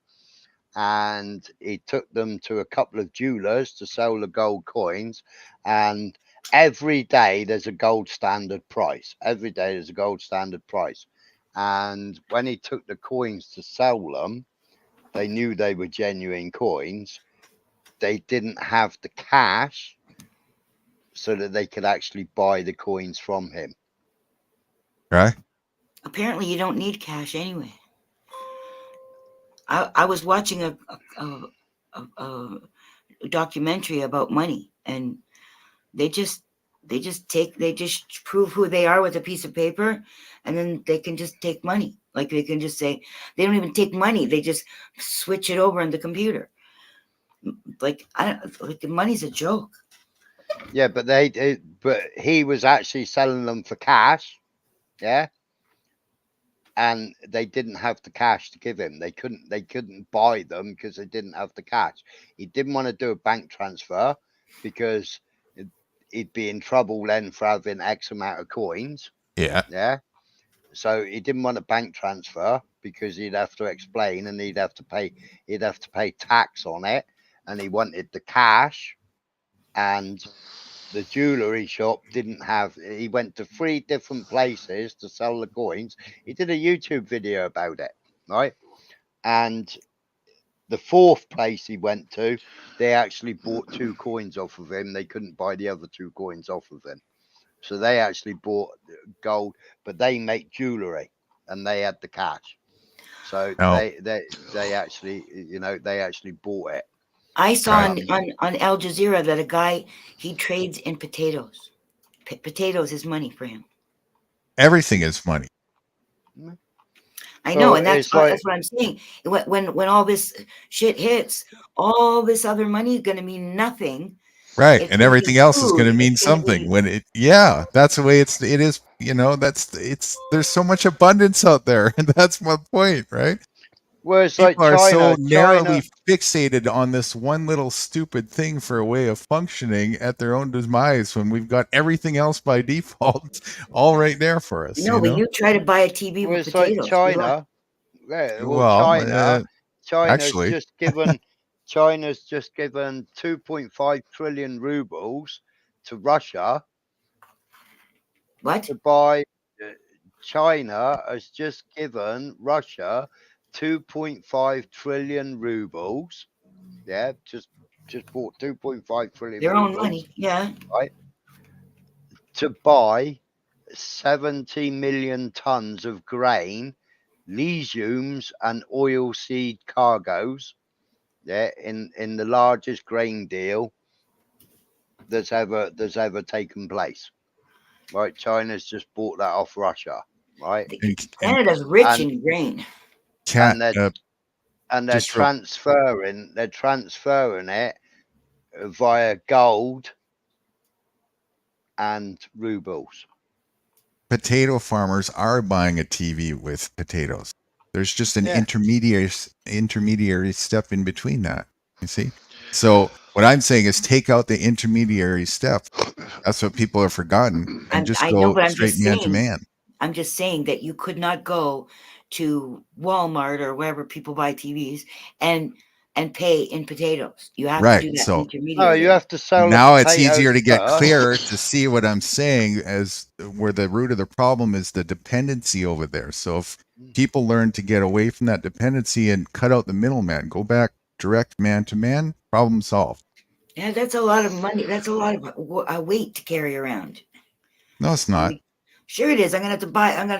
and he took them to a couple of jewelers to sell the gold coins, and every day there's a gold standard price. Every day there's a gold standard price. And when he took the coins to sell them, they knew they were genuine coins. They didn't have the cash so that they could actually buy the coins from him. Right? Apparently, you don't need cash anyway. I was watching a documentary about money, and they just prove who they are with a piece of paper, and then they can just take money. Like they can just say they don't even take money; they just switch it over in the computer. Like the money's a joke. Yeah, but but he was actually selling them for cash. Yeah. And they didn't have the cash to give him. They couldn't buy them because they didn't have the cash. He didn't want to do a bank transfer because he'd be in trouble then for having X amount of coins. Yeah. Yeah. So he didn't want a bank transfer because he'd have to explain and he'd have to pay tax on it. And he wanted the cash, and the jewelry shop didn't have. He went to 3 different places to sell the coins. He did a YouTube video about it, right? And the 4th place he went to, they actually bought 2 coins off of him. They couldn't buy the other 2 coins off of him, so they actually bought gold, but they make jewelry and they had the cash, so they actually bought it. I saw on Al Jazeera that a guy, he trades in potatoes. Potatoes is money for him. Everything is money. I know, and that's what I'm saying. When all this shit hits, all this other money is going to mean nothing. Right, and everything else is going to mean something. That's the way it is. There's so much abundance out there, and that's my point, right? Well, it's people like are so narrowly fixated on this one little stupid thing for a way of functioning at their own demise when we've got everything else by default all right there for us. No, but you try to buy a TV with it's potatoes. Like China. Yeah, well, China's actually, just given China's just given 2.5 trillion rubles to Russia. What? To buy. China has just given Russia 2.5 trillion rubles. Yeah, just bought 2.5 trillion their rubles, own money. Yeah, right, to buy 70 million tons of grain, legumes, and oilseed cargoes. Yeah, in the largest grain deal that's ever taken place. Right, China's just bought that off Russia. Right, Canada's rich in grain. Cat, and they're transferring it via gold and rubles. Potato farmers are buying a TV with potatoes. There's just an intermediary step in between that. You see? So what I'm saying is take out the intermediary step. That's what people have forgotten, and just go straight man to man. I'm just saying that you could not go to Walmart or wherever people buy TVs and pay in potatoes. You have to do that intermediary. No, you have to sell. Now it's easier to get clearer to see what I'm saying as where the root of the problem is the dependency over there. So if people learn to get away from that dependency and cut out the middleman, go back direct man to man, problem solved. Yeah, that's a lot of money. That's a lot of weight to carry around. No, it's not. Sure it is. I'm gonna have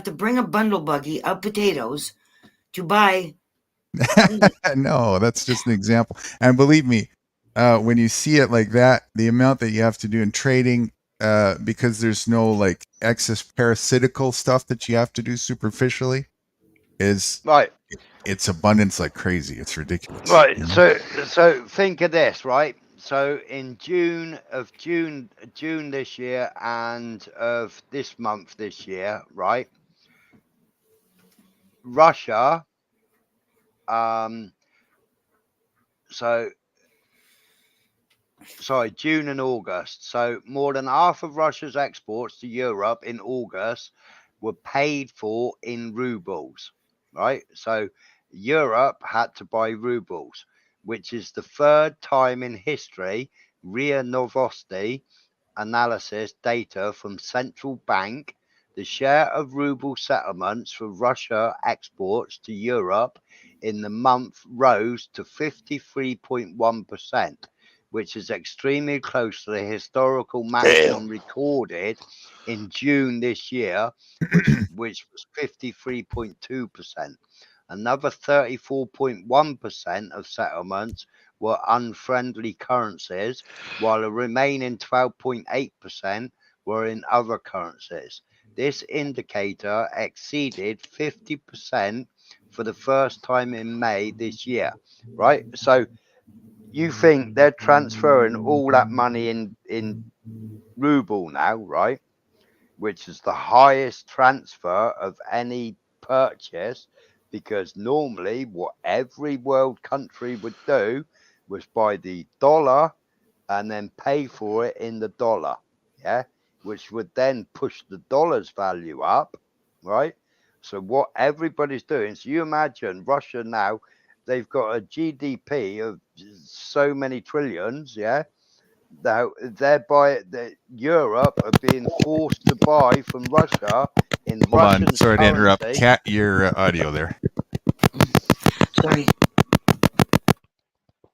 to bring a bundle buggy of potatoes to buy. No, that's just an example. And believe me, when you see it like that, the amount that you have to do in trading, because there's no like excess parasitical stuff that you have to do superficially, is right. It's abundance like crazy. It's ridiculous. Right. You know? So think of this, right? So in June this year and of this month this year, right? Russia, June and August. So more than half of Russia's exports to Europe in August were paid for in rubles, right? So Europe had to buy rubles, which is the third time in history RIA Novosti analysis data from central bank, the share of ruble settlements for Russia exports to Europe in the month rose to 53.1%, which is extremely close to the historical maximum recorded in June this year, which was 53.2%. Another 34.1% of settlements were unfriendly currencies, while the remaining 12.8% were in other currencies. This indicator exceeded 50% for the first time in May this year, right? So you think they're transferring all that money in ruble now, right? Which is the highest transfer of any purchase, because normally what every world country would do was buy the dollar and then pay for it in the dollar, which would then push the dollar's value up, right? So what everybody's doing, so you imagine Russia now, they've got a GDP of so many trillions, Now Europe are being forced to buy from Russia in Hold Russian on, sorry to interrupt. currency. Cat, your audio there. Sorry.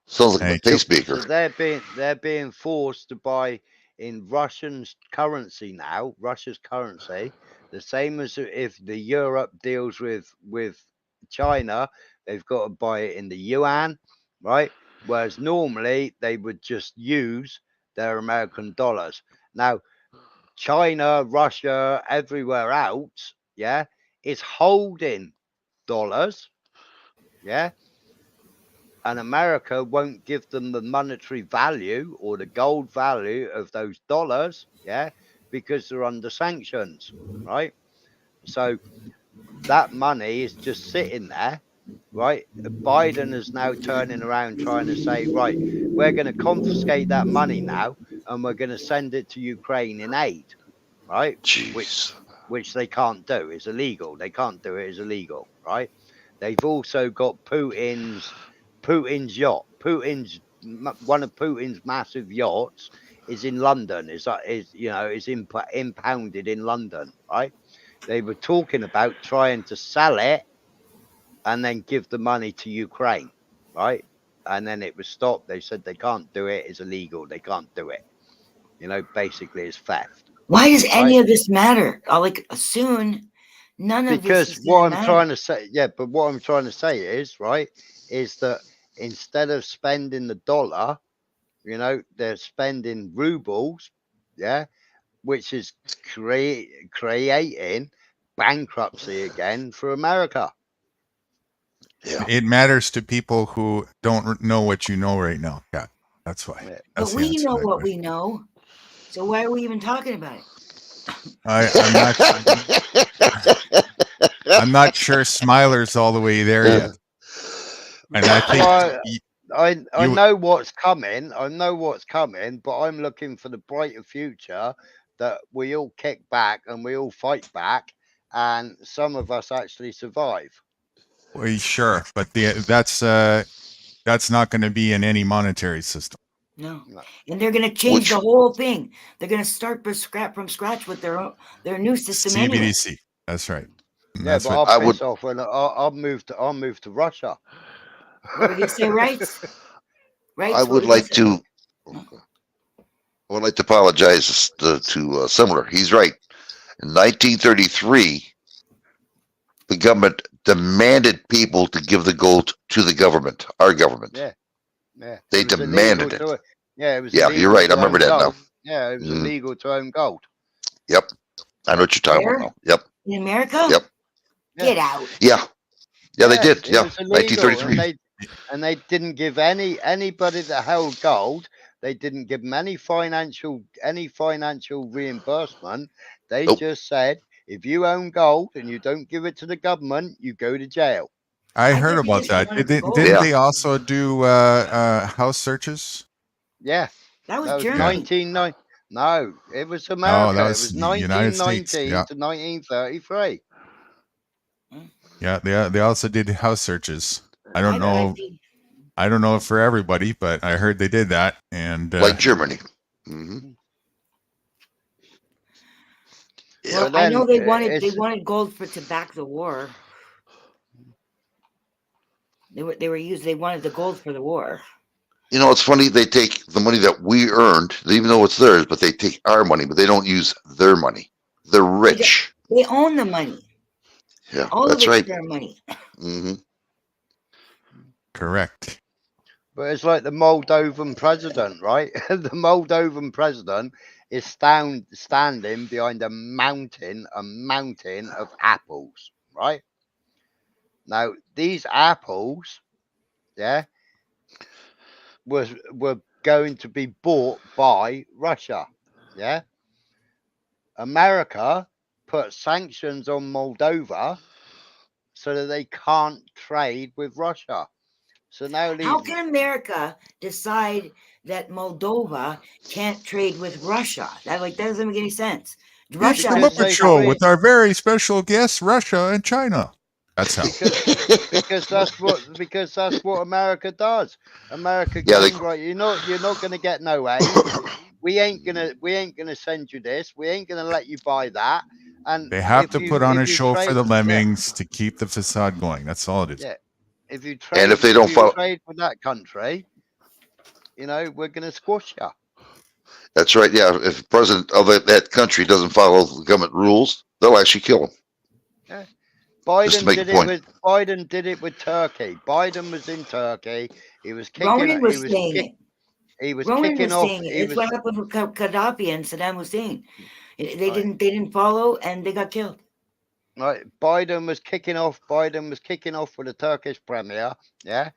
Sounds like a pacemaker. So they're being forced to buy in Russian currency now, Russia's currency, the same as if the Europe deals with China, they've got to buy it in the yuan, right? Whereas normally they would just use their American dollars. Now, China, Russia, everywhere else, is holding dollars, and America won't give them the monetary value or the gold value of those dollars, because they're under sanctions, right? So that money is just sitting there, right? Biden is now turning around trying to say, right, we're going to confiscate that money now and we're going to send it to Ukraine in aid, right? Which they can't do. It's illegal. They can't do it. It's illegal, right? They've also got Putin's yacht. One of Putin's massive yachts is in London. Is impounded in London, right? They were talking about trying to sell it and then give the money to Ukraine, right? And then it was stopped. They said they can't do it. It's illegal. They can't do it. Basically, it's theft. Why does any of this matter? Like soon, none of this. Because what I'm trying to say, but what I'm trying to say is, right, is that instead of spending the dollar, they're spending rubles, which is creating bankruptcy again for America. Yeah. It matters to people who don't know what you know right now. Yeah, that's why. Yeah. That's But the we answer know to that what question. we know. So why are we even talking about it? I'm not. I'm not sure Smiler's all the way there yet, and I think Well, I you. know what's coming. I know what's coming, but I'm looking for the brighter future that we all kick back and we all fight back, and some of us actually survive. Well, sure, but that's not going to be in any monetary system. No. No. And they're going to change the whole thing. They're going to start from scratch with their new system anyway. CBDC. That's right. And Yeah, that's but what I'll piss off and I'll move to Russia. What were you say, rights? Rights. I What would were you like saying? to. I would like to apologize to Similar. He's right. In 1933, the government demanded people to give the gold to the government, our government. Yeah, yeah. They It was demanded illegal it. yeah, it was Yeah, illegal you're right. I to remember own that now. gold. Yeah, it was illegal to own gold. Yep. I know what you're talking about Where? now. Yep. In America? Yep. Get out. Yeah. Yeah, they did. It Yeah. was illegal, 1933. and they didn't give anybody that held gold. They didn't give them any financial reimbursement. They just said, if you own gold and you don't give it to the government, you go to jail. I heard about that. Didn't they also do house searches? Yeah, that was was Germany. 1990. No, it was Oh, America. that It was was the United States. 1919 Yeah, to 1933. yeah. They also did house searches. I don't know. IP. I don't know for everybody, but I heard they did that. And like Germany. Mm-hmm. Well, I know they wanted gold to back the war. They wanted the gold for the war. You know, it's funny. They take the money that we earned, they even know it's theirs, but they take our money, but they don't use their money. They're rich. They own the money. Yeah, All that's of it's right. their money. Mm-hmm. Correct. But it's like the Moldovan president, right? The Moldovan president is standing behind a mountain of apples, right? Now, these apples, yeah, were going to be bought by Russia, yeah? America put sanctions on Moldova so that they can't trade with Russia. So now how can America decide that Moldova can't trade with Russia? That doesn't make any sense. It's the Muppet Show with our very special guests, Russia and China. That's how. Because that's what America does. America goes, right, you're not gonna get no aid. We ain't gonna send you this. We ain't gonna let you buy that. And they have to put on a show for the lemmings to keep the facade going. That's all it is. Yeah. If you trade, and if they don't follow, trade with that country, we're gonna squash you. That's right. Yeah, if the president of that country doesn't follow the government rules, they'll actually kill him. Yeah. Biden did it with Turkey. Biden was in Turkey. He was kicking. Ronan was saying it. He was Ronan kicking was off. saying it. It's what happened with Gaddafi and Saddam Hussein. They didn't follow, and they got killed. Right. Biden was kicking off with a Turkish premier. Yeah.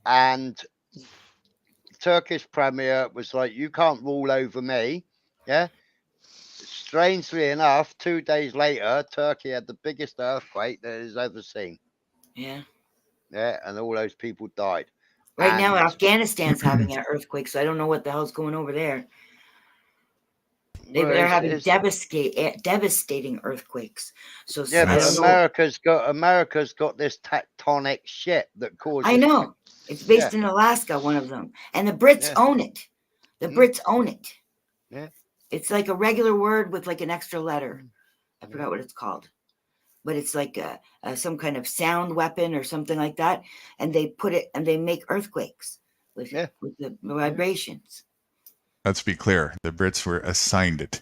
And Turkish premier was like, you can't rule over me. Yeah. Strangely enough, 2 days later, Turkey had the biggest earthquake that it has ever seen. Yeah. Yeah, and all those people died. Right now, Afghanistan's having an earthquake, so I don't know what the hell's going over there. They're having devastating earthquakes. So yeah, but America's got this tectonic shit that causes. I know it's based in Alaska, one of them, and the Brits own it. The Brits own it. Yeah, it's like a regular word with like an extra letter. I forgot what it's called, but it's like some kind of sound weapon or something like that, and they put it and they make earthquakes with the vibrations. Let's be clear. The Brits were assigned it.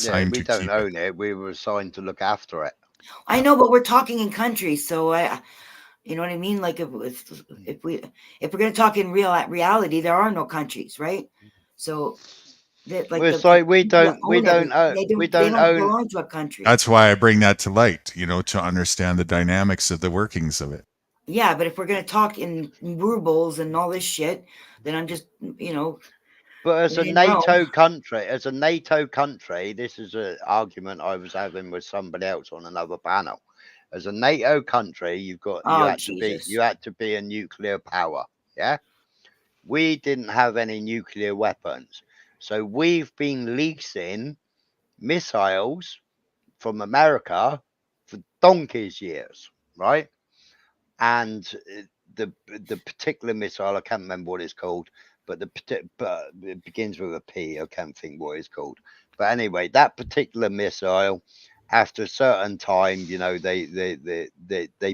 We don't own it. We were assigned to look after it. I know, but we're talking in countries, so you know what I mean? Like if we're going to talk in reality, there are no countries, right? So Like it's like we don't own. belong to a country. That's why I bring that to light, to understand the dynamics of the workings of it. Yeah, but if we're going to talk in rubles and all this shit, then I'm just, But as a NATO country, this is an argument I was having with somebody else on another panel. As a NATO country, you had to be a nuclear power. Yeah, we didn't have any nuclear weapons, so we've been leasing missiles from America for donkey's years, right? And the particular missile, I can't remember what it's called, but it begins with a P. I can't think what it's called. But anyway, that particular missile, after a certain time, they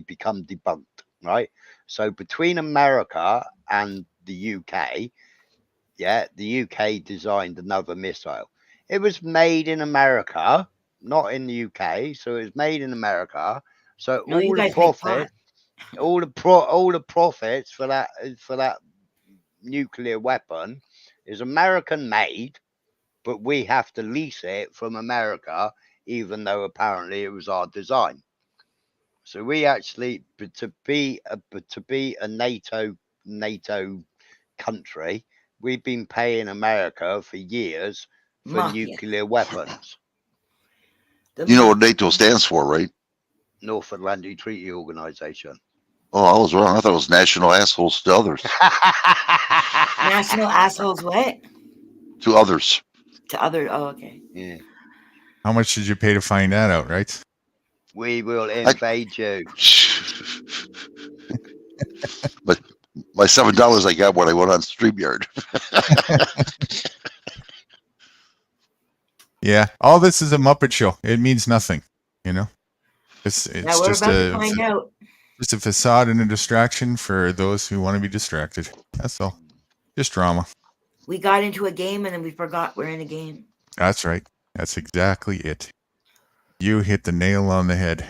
become debunked, right? So between America and the UK, the UK designed another missile. It was made in America, not in the UK. So it was made in America. So all the profits for that nuclear weapon is American made, but we have to lease it from America, even though apparently it was our design. So we actually, to be a NATO country, we've been paying America for years for nuclear weapons. You know what NATO stands for, right? North Atlantic Treaty Organization. Oh, I was wrong. I thought it was national assholes to others. National assholes what? To others. To other. Oh, okay. Yeah. How much did you pay to find that out, right? We will invade you. But my $7 I got when I went on StreamYard. Yeah, all this is a Muppet show. It means nothing, It's Now we're just about to find out. Just a facade and a distraction for those who want to be distracted. That's all. Just drama. We got into a game and then we forgot we're in a game. That's right. That's exactly it. You hit the nail on the head.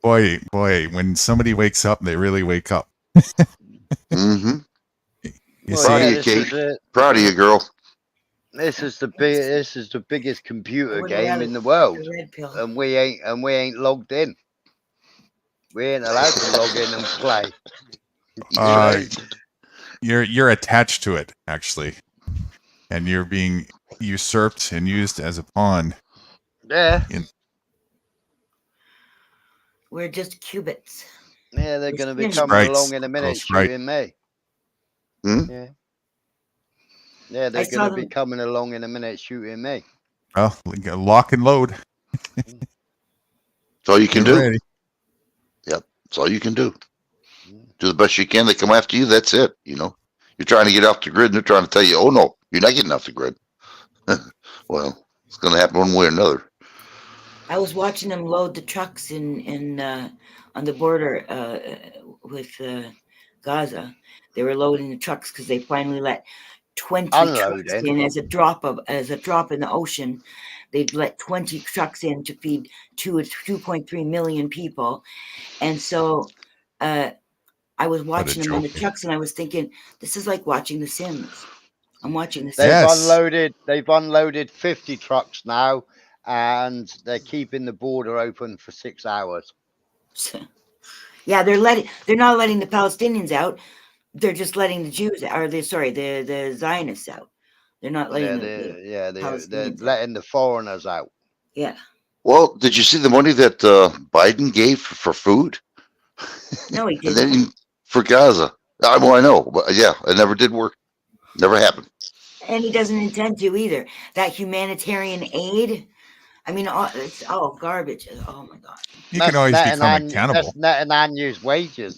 Boy, when somebody wakes up, they really wake up. Mm-hmm. Proud of you, Kate. Proud of you, girl. This is the biggest computer game in the world, and we ain't logged in. We ain't allowed to log in and play. You're attached to it, actually, and you're being usurped and used as a pawn. Yeah. We're just qubits. Yeah, they're going to be coming along in a minute shooting me. Hmm? Yeah. Yeah, they're going to be coming along in a minute shooting me. Oh, lock and load. That's all you can do. Ready. Yep, that's all you can do. Do the best you can. They come after you. That's it. You're trying to get off the grid, and they're trying to tell you, "Oh no, you're not getting off the grid." Well, it's going to happen one way or another. I was watching them load the trucks in on the border with Gaza. They were loading the trucks because they finally let 20 trucks in as a drop in the ocean. They'd let 20 trucks in to feed 2.3 million people, and so I was watching them on the trucks, and I was thinking, this is like watching The Sims. I'm watching The Sims. They've unloaded 50 trucks now, and they're keeping the border open for 6 hours. Yeah, they're not letting the Palestinians out. They're just letting the Jews, the Zionists out. They're not letting they're letting the foreigners out. Yeah. Well, did you see the money that Biden gave for food? No, he didn't. And then for Gaza. Well, I know, but yeah, it never did work. Never happened. And he doesn't intend to either. That humanitarian aid, I mean, it's all garbage. Oh my God. You can always become accountable. That's net and unused wages.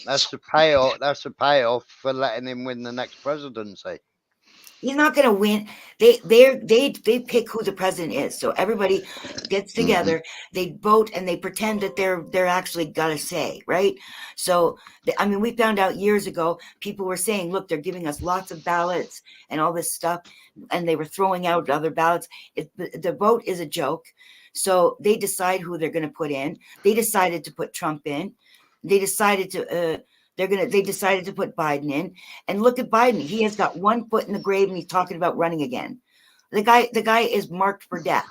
That's the payoff. That's the payoff for letting him win the next presidency. He's not going to win. They pick who the president is. So everybody gets together, they vote, and they pretend that they're actually got a say, right? So I mean, we found out years ago. People were saying, "Look, they're giving us lots of ballots and all this stuff," and they were throwing out other ballots. The vote is a joke. So they decide who they're going to put in. They decided to put Trump in. They decided to They decided to put Biden in, and look at Biden. He has got one foot in the grave, and he's talking about running again. The guy is marked for death.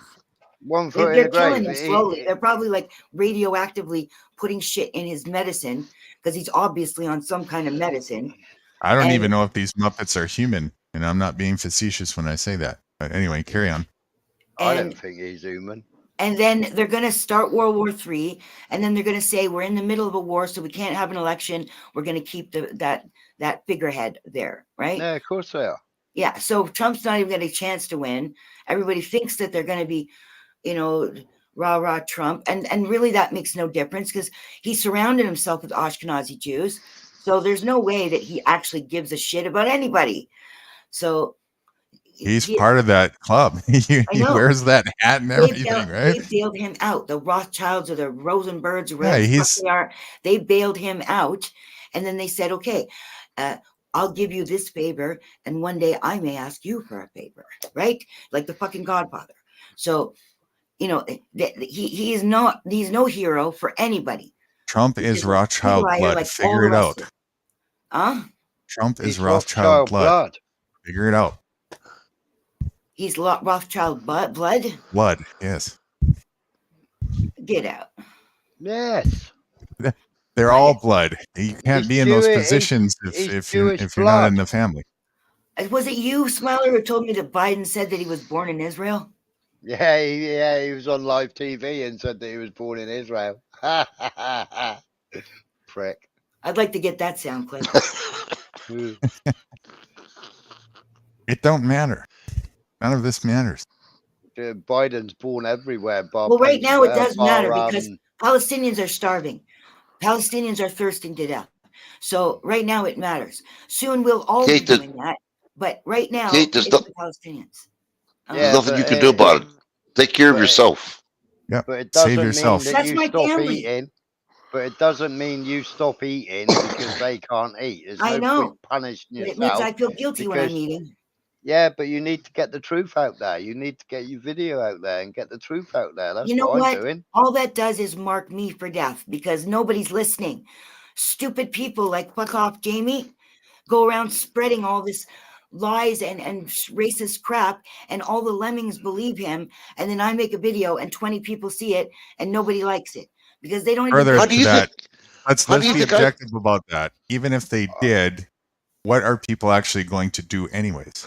One foot in the They're killing grave. him slowly. They're probably like radioactively putting shit in his medicine because he's obviously on some kind of medicine. I don't even know if these Muppets are human, and I'm not being facetious when I say that. But anyway, carry on. I don't think he's human. And then they're going to start World War III, and then they're going to say we're in the middle of a war, so we can't have an election. We're going to keep that figurehead there, right? Yeah, of course they are. Yeah, so Trump's not even getting a chance to win. Everybody thinks that they're going to be, rah Trump, and really that makes no difference because he surrounded himself with Ashkenazi Jews, so there's no way that he actually gives a shit about anybody. So he's part of that club. He wears that hat and everything, right? They bailed him out. The Rothschilds or the Rosenbergs, or whatever yeah, they are, they bailed him out, and then they said, "Okay, I'll give you this favor, and one day I may ask you for a favor," right? Like the fucking Godfather. So, he's no hero for anybody. Trump is Rothschild blood. Like Figure it out. Trump is Rothschild blood. Figure it out. He's Rothschild blood? Blood, yes. Get out. Yes. They're all blood. You can't be in those positions if you're not in the family. Was it you, Smiler, who told me that Biden said that he was born in Israel? Yeah, he was on live TV and said that he was born in Israel. Prick. I'd like to get that sound clip. It don't matter. None of this matters. Biden's born everywhere. Well, right now it does matter because Palestinians are starving. Palestinians are thirsting to death. So right now it matters. Soon we'll all be doing that. But right now it's the Palestinians. There's nothing you can do about it. Take care of yourself. Yeah. But it doesn't Save yourself. mean that you stop eating. But it doesn't mean you stop eating because they can't eat. There's no point punishing yourself. It means I feel guilty when I'm eating. Yeah, but you need to get the truth out there. You need to get your video out there and get the truth out there. That's what I'm doing. All that does is mark me for death because nobody's listening. Stupid people like fuck off Jamie go around spreading all this lies and racist crap, and all the lemmings believe him, and then I make a video and 20 people see it and nobody likes it because they don't even further to that. Let's be objective about that. Even if they did, what are people actually going to do anyways?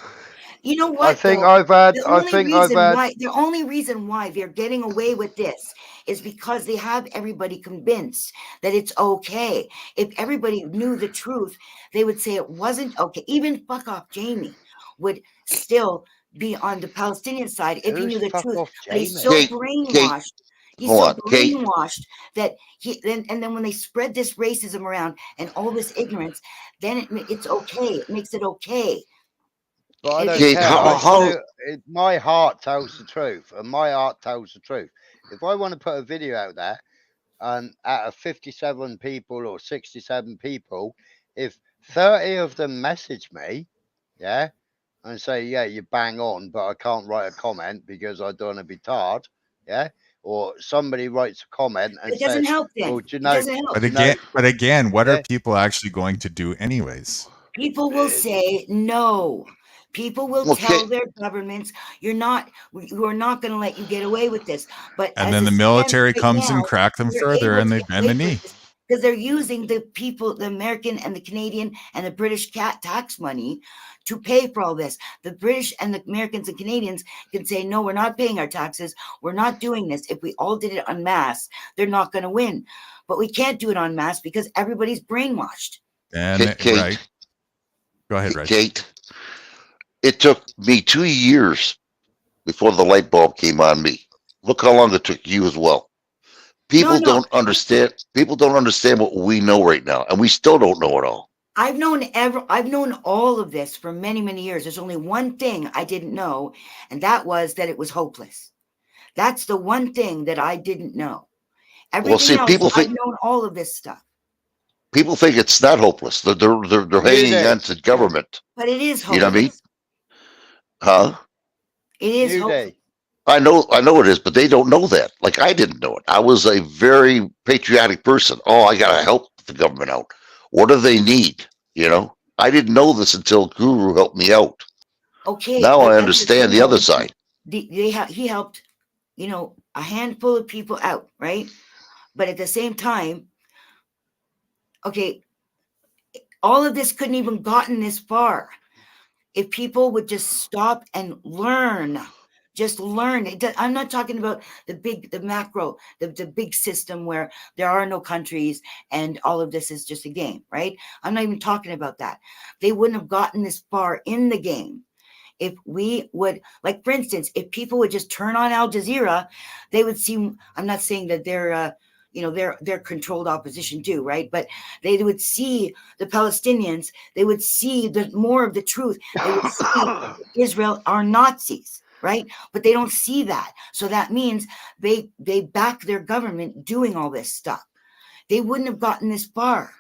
You know what? The only reason why they're getting away with this is because they have everybody convinced that it's okay. If everybody knew the truth, they would say it wasn't okay. Even fuck off Jamie would still be on the Palestinian side if he knew the truth. But he's so brainwashed. He's so brainwashed that and then when they spread this racism around and all this ignorance, then it's okay. It makes it okay. But I don't care. My heart tells the truth, and my heart tells the truth. If I want to put a video out there, and out of 57 people or 67 people, if 30 of them message me, yeah, and say, yeah, you bang on, but I can't write a comment because I don't want to be tarred, yeah, or somebody writes a comment and it doesn't help them. Well, do you know, but again, what are people actually going to do anyways? People will say no. People will tell their governments, you are not going to let you get away with this. But and then the military comes and crack them further, and they bend the knee because they're using the people, the American and the Canadian and the British tax money to pay for all this. The British and the Americans and Canadians can say, no, we're not paying our taxes. We're not doing this. If we all did it en masse, they're not going to win. But we can't do it en masse because everybody's brainwashed. And Kate, right. Go ahead, Red. Kate. It took me 2 years before the light bulb came on me. Look how long it took you as well. People don't understand. People don't understand what we know right now, and we still don't know it all. I've known all of this for many, many years. There's only one thing I didn't know, and that was that it was hopeless. That's the one thing that I didn't know. Everything else, I've known all of this stuff. People think it's not hopeless. They're hanging against the government. But it is hopeless. You know what I mean? Huh? It is hopeless. I know it is, but they don't know that. Like I didn't know it. I was a very patriotic person. Oh, I gotta help the government out. What do they need? You know, I didn't know this until Guru helped me out. Okay, Now but I that's the thing, understand the though. other side. He helped, you know, a handful of people out, right? But at the same time, okay, all of this couldn't even gotten this far if people would just stop and learn. Just learn. I'm not talking about the macro, the big system where there are no countries and all of this is just a game, right? I'm not even talking about that. They wouldn't have gotten this far in the game if we would, like, for instance, if people would just turn on Al Jazeera, they would see. I'm not saying that they're they're controlled opposition too, right? But they would see the Palestinians. They would see more of the truth. They would see Israel are Nazis, right? But they don't see that. So that means they back their government doing all this stuff. They wouldn't have gotten this far.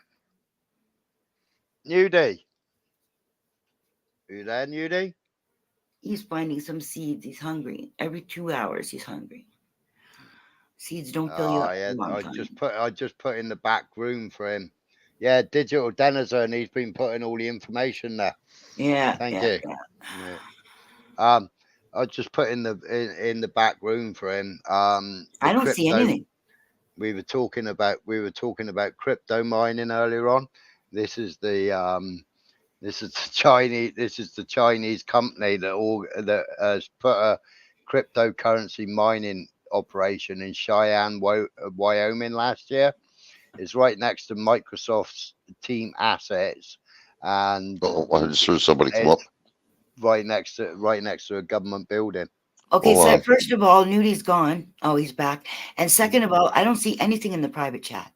Nude. You there, Nude? He's finding some seeds. He's hungry. Every 2 hours, he's hungry. Seeds don't fill you up for a long time. I just put in the back room for him. Yeah, digital denizen. He's been putting all the information there. Yeah. Thank you. Yeah. I just put in the back room for him. I don't see anything. We were talking about crypto mining earlier on. This is the Chinese company that has put a cryptocurrency mining operation in Cheyenne, Wyoming last year. It's right next to Microsoft's team assets, and I just heard somebody come up. Right next to a government building. Okay, so first of all, Nude's gone. Oh, he's back. And second of all, I don't see anything in the private chat.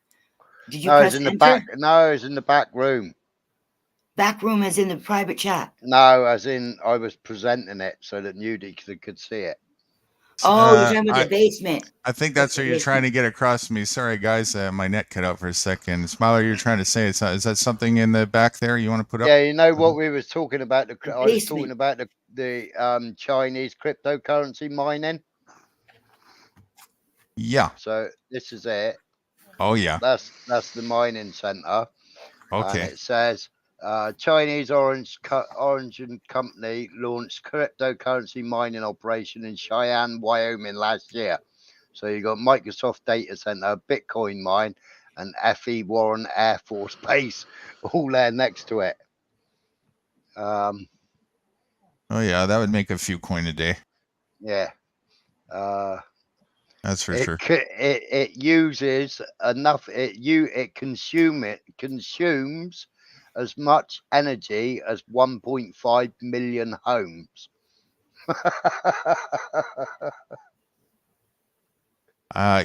Did you press enter? No, it's in the back room. Back room as in the private chat? No, as in I was presenting it so that Nude could see it. Oh, you're talking about the basement. I think that's what you're trying to get across to me. Sorry, guys, my net cut out for a second. Smiler, you're trying to say is that something in the back there you want to put up? Yeah, you know what we was talking about. I was talking about the Chinese cryptocurrency mining. Yeah. So this is it. Oh yeah. That's the mining center. Okay. And it says Chinese Orange Company launched cryptocurrency mining operation in Cheyenne, Wyoming last year. So you got Microsoft Data Center, Bitcoin mine, and F.E. Warren Air Force Base all there next to it. Oh yeah, that would make a few coin a day. Yeah. That's for sure. It uses enough. It consumes as much energy as 1.5 million homes.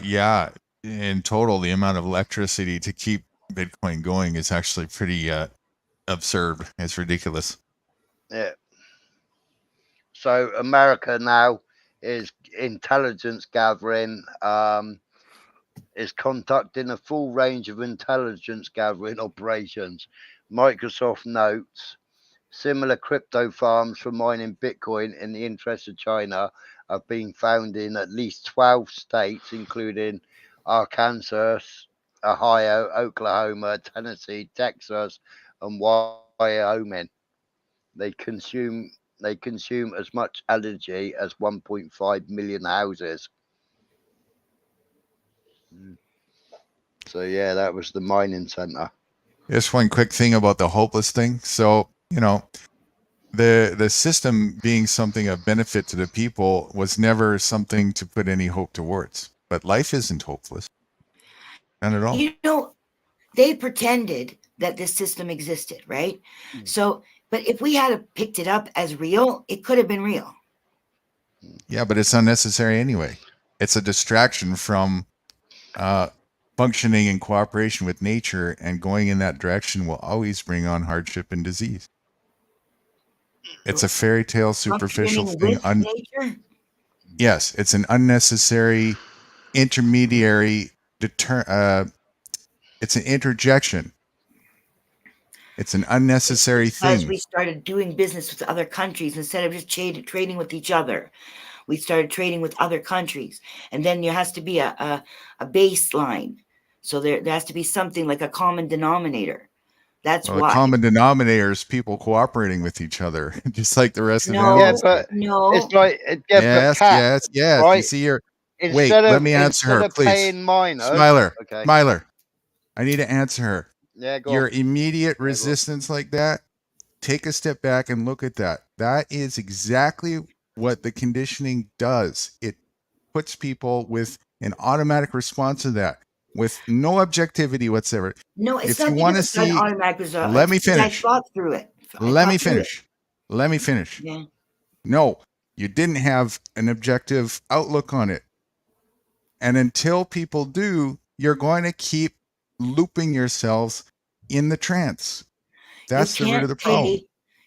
Yeah. In total, the amount of electricity to keep Bitcoin going is actually pretty absurd. It's ridiculous. Yeah. So America now is intelligence gathering. Is conducting a full range of intelligence gathering operations. Microsoft notes similar crypto farms for mining Bitcoin in the interest of China have been found in at least 12 states, including Arkansas, Ohio, Oklahoma, Tennessee, Texas, and Wyoming. They consume as much energy as 1.5 million houses. So yeah, that was the mining center. Just one quick thing about the hopeless thing. So, you know, the system being something of benefit to the people was never something to put any hope towards. But life isn't hopeless. Not at all. You know, they pretended that this system existed, right? So, but if we had picked it up as real, it could have been real. Yeah, but it's unnecessary anyway. It's a distraction from functioning in cooperation with nature, and going in that direction will always bring on hardship and disease. It's a fairy tale, superficial thing. Nature? Yes, it's an unnecessary intermediary it's an interjection. It's an unnecessary thing. Because we started doing business with other countries instead of just trading with each other. We started trading with other countries, and then there has to be a baseline. So there has to be something like a common denominator. That's Well, the why. common denominator is people cooperating with each other, just like the rest of the No, Yeah, animals do. but no. it's like but Yes, cat, yes, yes. You right? see your. Wait, Instead let me answer instead her, of please. paying miners, Smiler, okay. Smiler. I need to answer her. Yeah, go Your on. immediate Yeah, go on. resistance like that, take a step back and look at that. That is exactly what the conditioning does. It puts people with an automatic response to that, with no objectivity whatsoever. No, it's If not you because want to it's got an see, automatic result. let It's me because I finish. thought through it. Let me finish. Let me finish. Yeah. No, you didn't have an objective outlook on it. And until people do, you're going to keep looping yourselves in the trance. That's the root of the problem.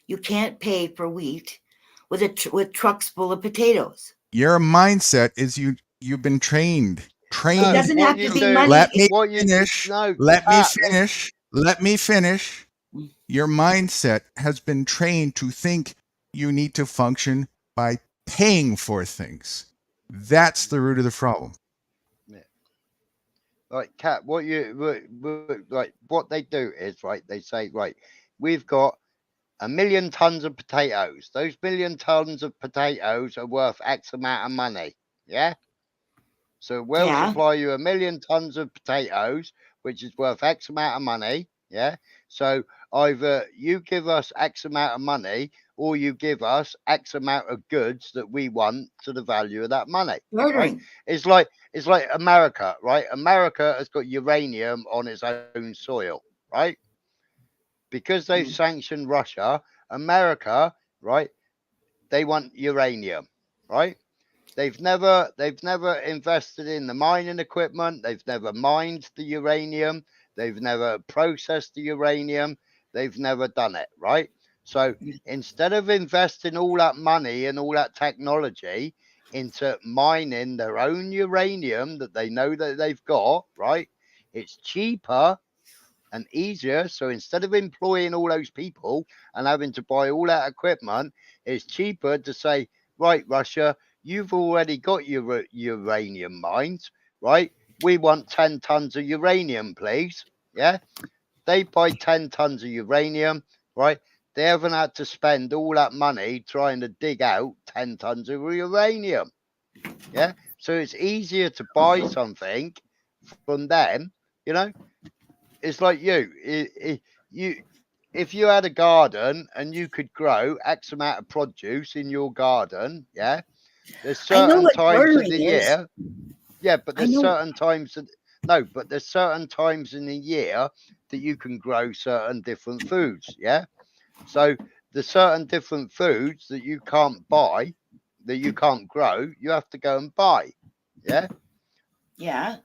You can't pay for wheat with trucks full of potatoes. Your mindset is you've been trained. It doesn't have to be money. Let me What you finish. no, Let me Cat, finish. Let me finish. Your mindset has been trained to think you need to function by paying for things. That's the root of the problem. Right, Cat, like what they do is right. They say right, we've got 1,000,000 tons of potatoes. Those 1,000,000 tons of potatoes are worth X amount of money. Yeah. So we'll Yeah. supply you 1,000,000 tons of potatoes, which is worth X amount of money. Yeah. So either you give us X amount of money, or you give us X amount of goods that we want to the value of that money. Right? Murdering. It's like America, right? America has got uranium on its own soil, right? Because they've sanctioned Russia, America, right? They want uranium, right? They've never invested in the mining equipment. They've never mined the uranium. They've never processed the uranium. They've never done it, right? So instead of investing all that money and all that technology into mining their own uranium that they know that they've got, right? It's cheaper and easier. So instead of employing all those people and having to buy all that equipment, it's cheaper to say, right, Russia, you've already got your uranium mines, right? We want 10 tons of uranium, please. Yeah. They buy 10 tons of uranium, right? They haven't had to spend all that money trying to dig out 10 tons of uranium. Yeah. So it's easier to buy something from them, you know? It's like if you had a garden and you could grow X amount of produce in your garden, yeah, there's I know certain what times of bartering the is. year, yeah, but I there's know. certain times but there's certain times in the year that you can grow certain different foods, yeah. So there's certain different foods that you can't buy, that you can't grow, you have to go and buy, yeah. Yeah.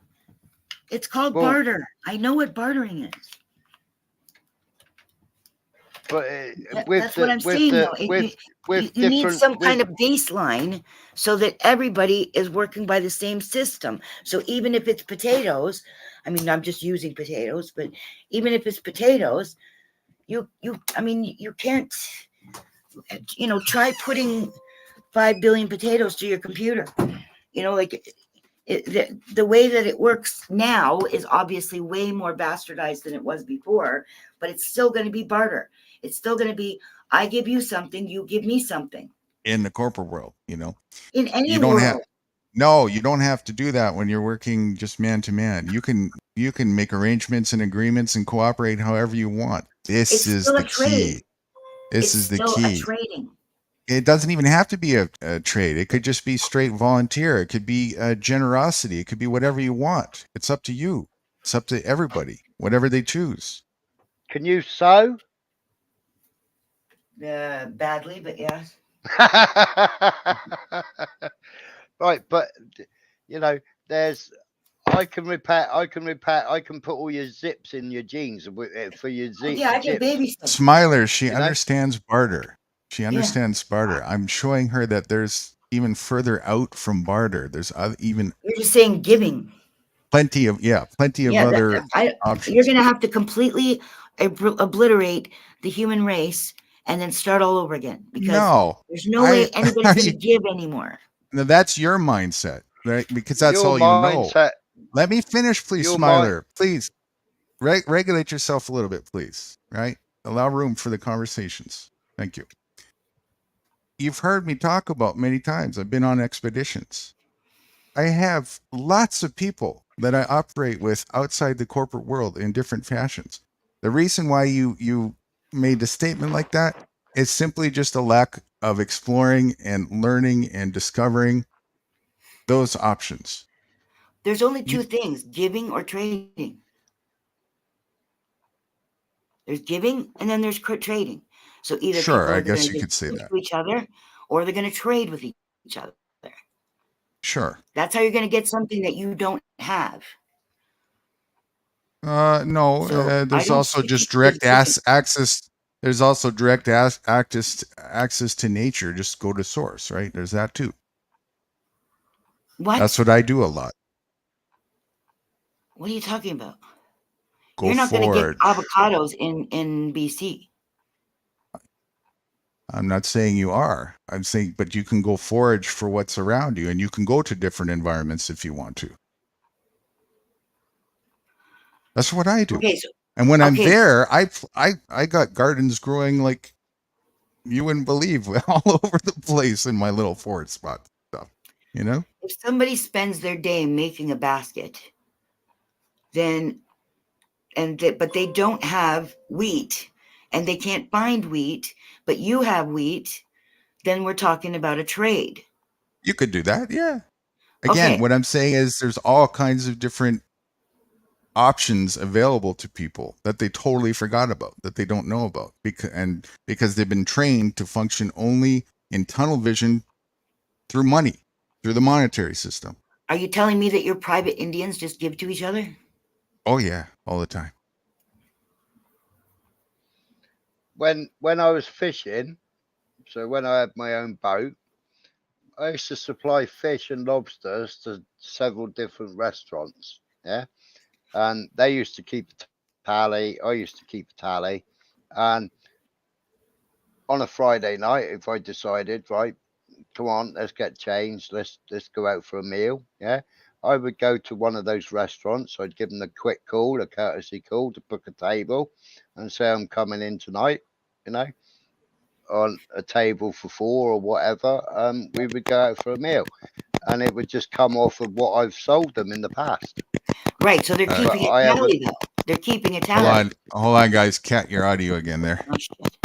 It's called barter. I know what bartering is. But That's what I'm saying, though. You need some kind of baseline so that everybody is working by the same system. So even if it's potatoes, I mean, I'm just using potatoes, but even if it's potatoes, you can't, try putting 5 billion potatoes to your computer. Like the way that it works now is obviously way more bastardized than it was before, but it's still going to be barter. It's still going to be, I give you something, you give me something. In the corporate world, In any you don't world. you don't have to do that when you're working just man to man. You can make arrangements and agreements and cooperate however you want. This is the key. This is the key. A trading. It doesn't even have to be a trade. It could just be straight volunteer. It could be generosity. It could be whatever you want. It's up to you. It's up to everybody, whatever they choose. Can you sew? Badly, but yes. Right, but there's I can put all your zips in your jeans for your zips. Yeah, I can baby stuff. Smiler, she understands barter. She understands barter. I'm showing her that there's even further out from barter. There's even. You're just saying giving. Plenty of other options. You're going to have to completely obliterate the human race and then start all over again, because there's no way anybody's going to give anymore. Now that's your mindset, right? Because that's all you know. Let me finish, please, Smiler. Please regulate yourself a little bit, please. right? Allow room for the conversations. Thank you. You've heard me talk about many times. I've been on expeditions. I have lots of people that I operate with outside the corporate world in different fashions. The reason why you made a statement like that is simply just a lack of exploring and learning and discovering those options. There's only two things, giving or trading. There's giving and then there's trading. So either Sure, people I are going guess to you give could say to that. each other or they're going to trade with each other. Sure. That's how you're going to get something that you don't have. No, So there's also just direct access. There's also direct access to nature. Just go to source, right? There's that too. What? That's what I do a lot. What are you talking about? Go You're not going to get forage. avocados in BC. I'm not saying you are. I'm saying, but you can go forage for what's around you, and you can go to different environments if you want to. That's what I do. Okay, so, and when I'm there, I got gardens growing like you wouldn't believe, all over the place in my little forest spot stuff. You know, if somebody spends their day making a basket, then but they don't have wheat, and they can't find wheat, but you have wheat, then we're talking about a trade. You could do that, yeah. Again, Okay. what I'm saying is there's all kinds of different options available to people that they totally forgot about, that they don't know about, because they've been trained to function only in tunnel vision through money, through the monetary system. Are you telling me that your private Indians just give to each other? Oh yeah, all the time. When I was fishing, so when I had my own boat, I used to supply fish and lobsters to several different restaurants. Yeah. And they used to keep a tally. I used to keep a tally. And on a Friday night, if I decided, right, come on, let's get changed, let's go out for a meal. Yeah. I would go to one of those restaurants. I'd give them a quick call, a courtesy call to book a table and say I'm coming in tonight, you know, on a table for four or whatever. We would go out for a meal. And it would just come off of what I've sold them in the past. Right, so they're keeping a tally though. They're keeping a tally. Hold on, guys. Cat, your audio again there. Oh, shit.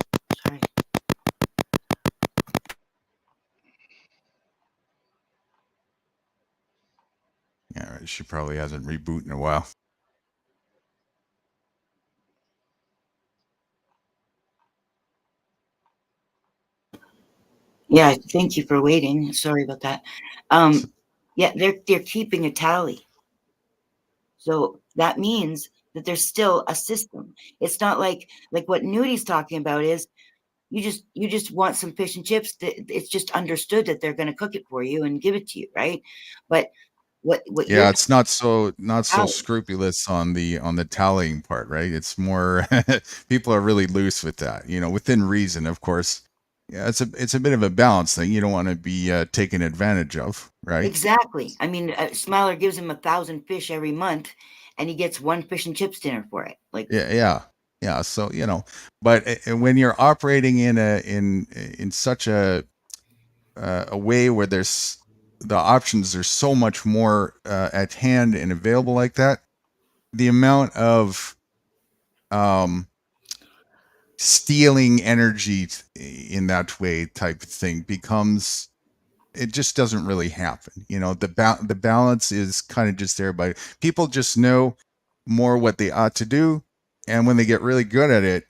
Sorry. Yeah, she probably hasn't rebooted in a while. Yeah, thank you for waiting. Sorry about that. Yeah, they're keeping a tally. So that means that there's still a system. It's not like what Nude's talking about is you just want some fish and chips. It's just understood that they're going to cook it for you and give it to you, right? But what yeah, it's not so scrupulous on the tallying part, right? It's more people are really loose with that, you know, within reason, of course. Yeah, it's a bit of a balance thing. You don't want to be taken advantage of, right? Exactly. I mean, Smiler gives him 1,000 fish every month, and he gets one fish and chips dinner for it. Like, yeah. So you know, but when you're operating in such a way where there's the options are so much more at hand and available like that, the amount of stealing energy in that way type of thing becomes, it just doesn't really happen. You know, the balance is kind of just there, but people just know more what they ought to do, and when they get really good at it,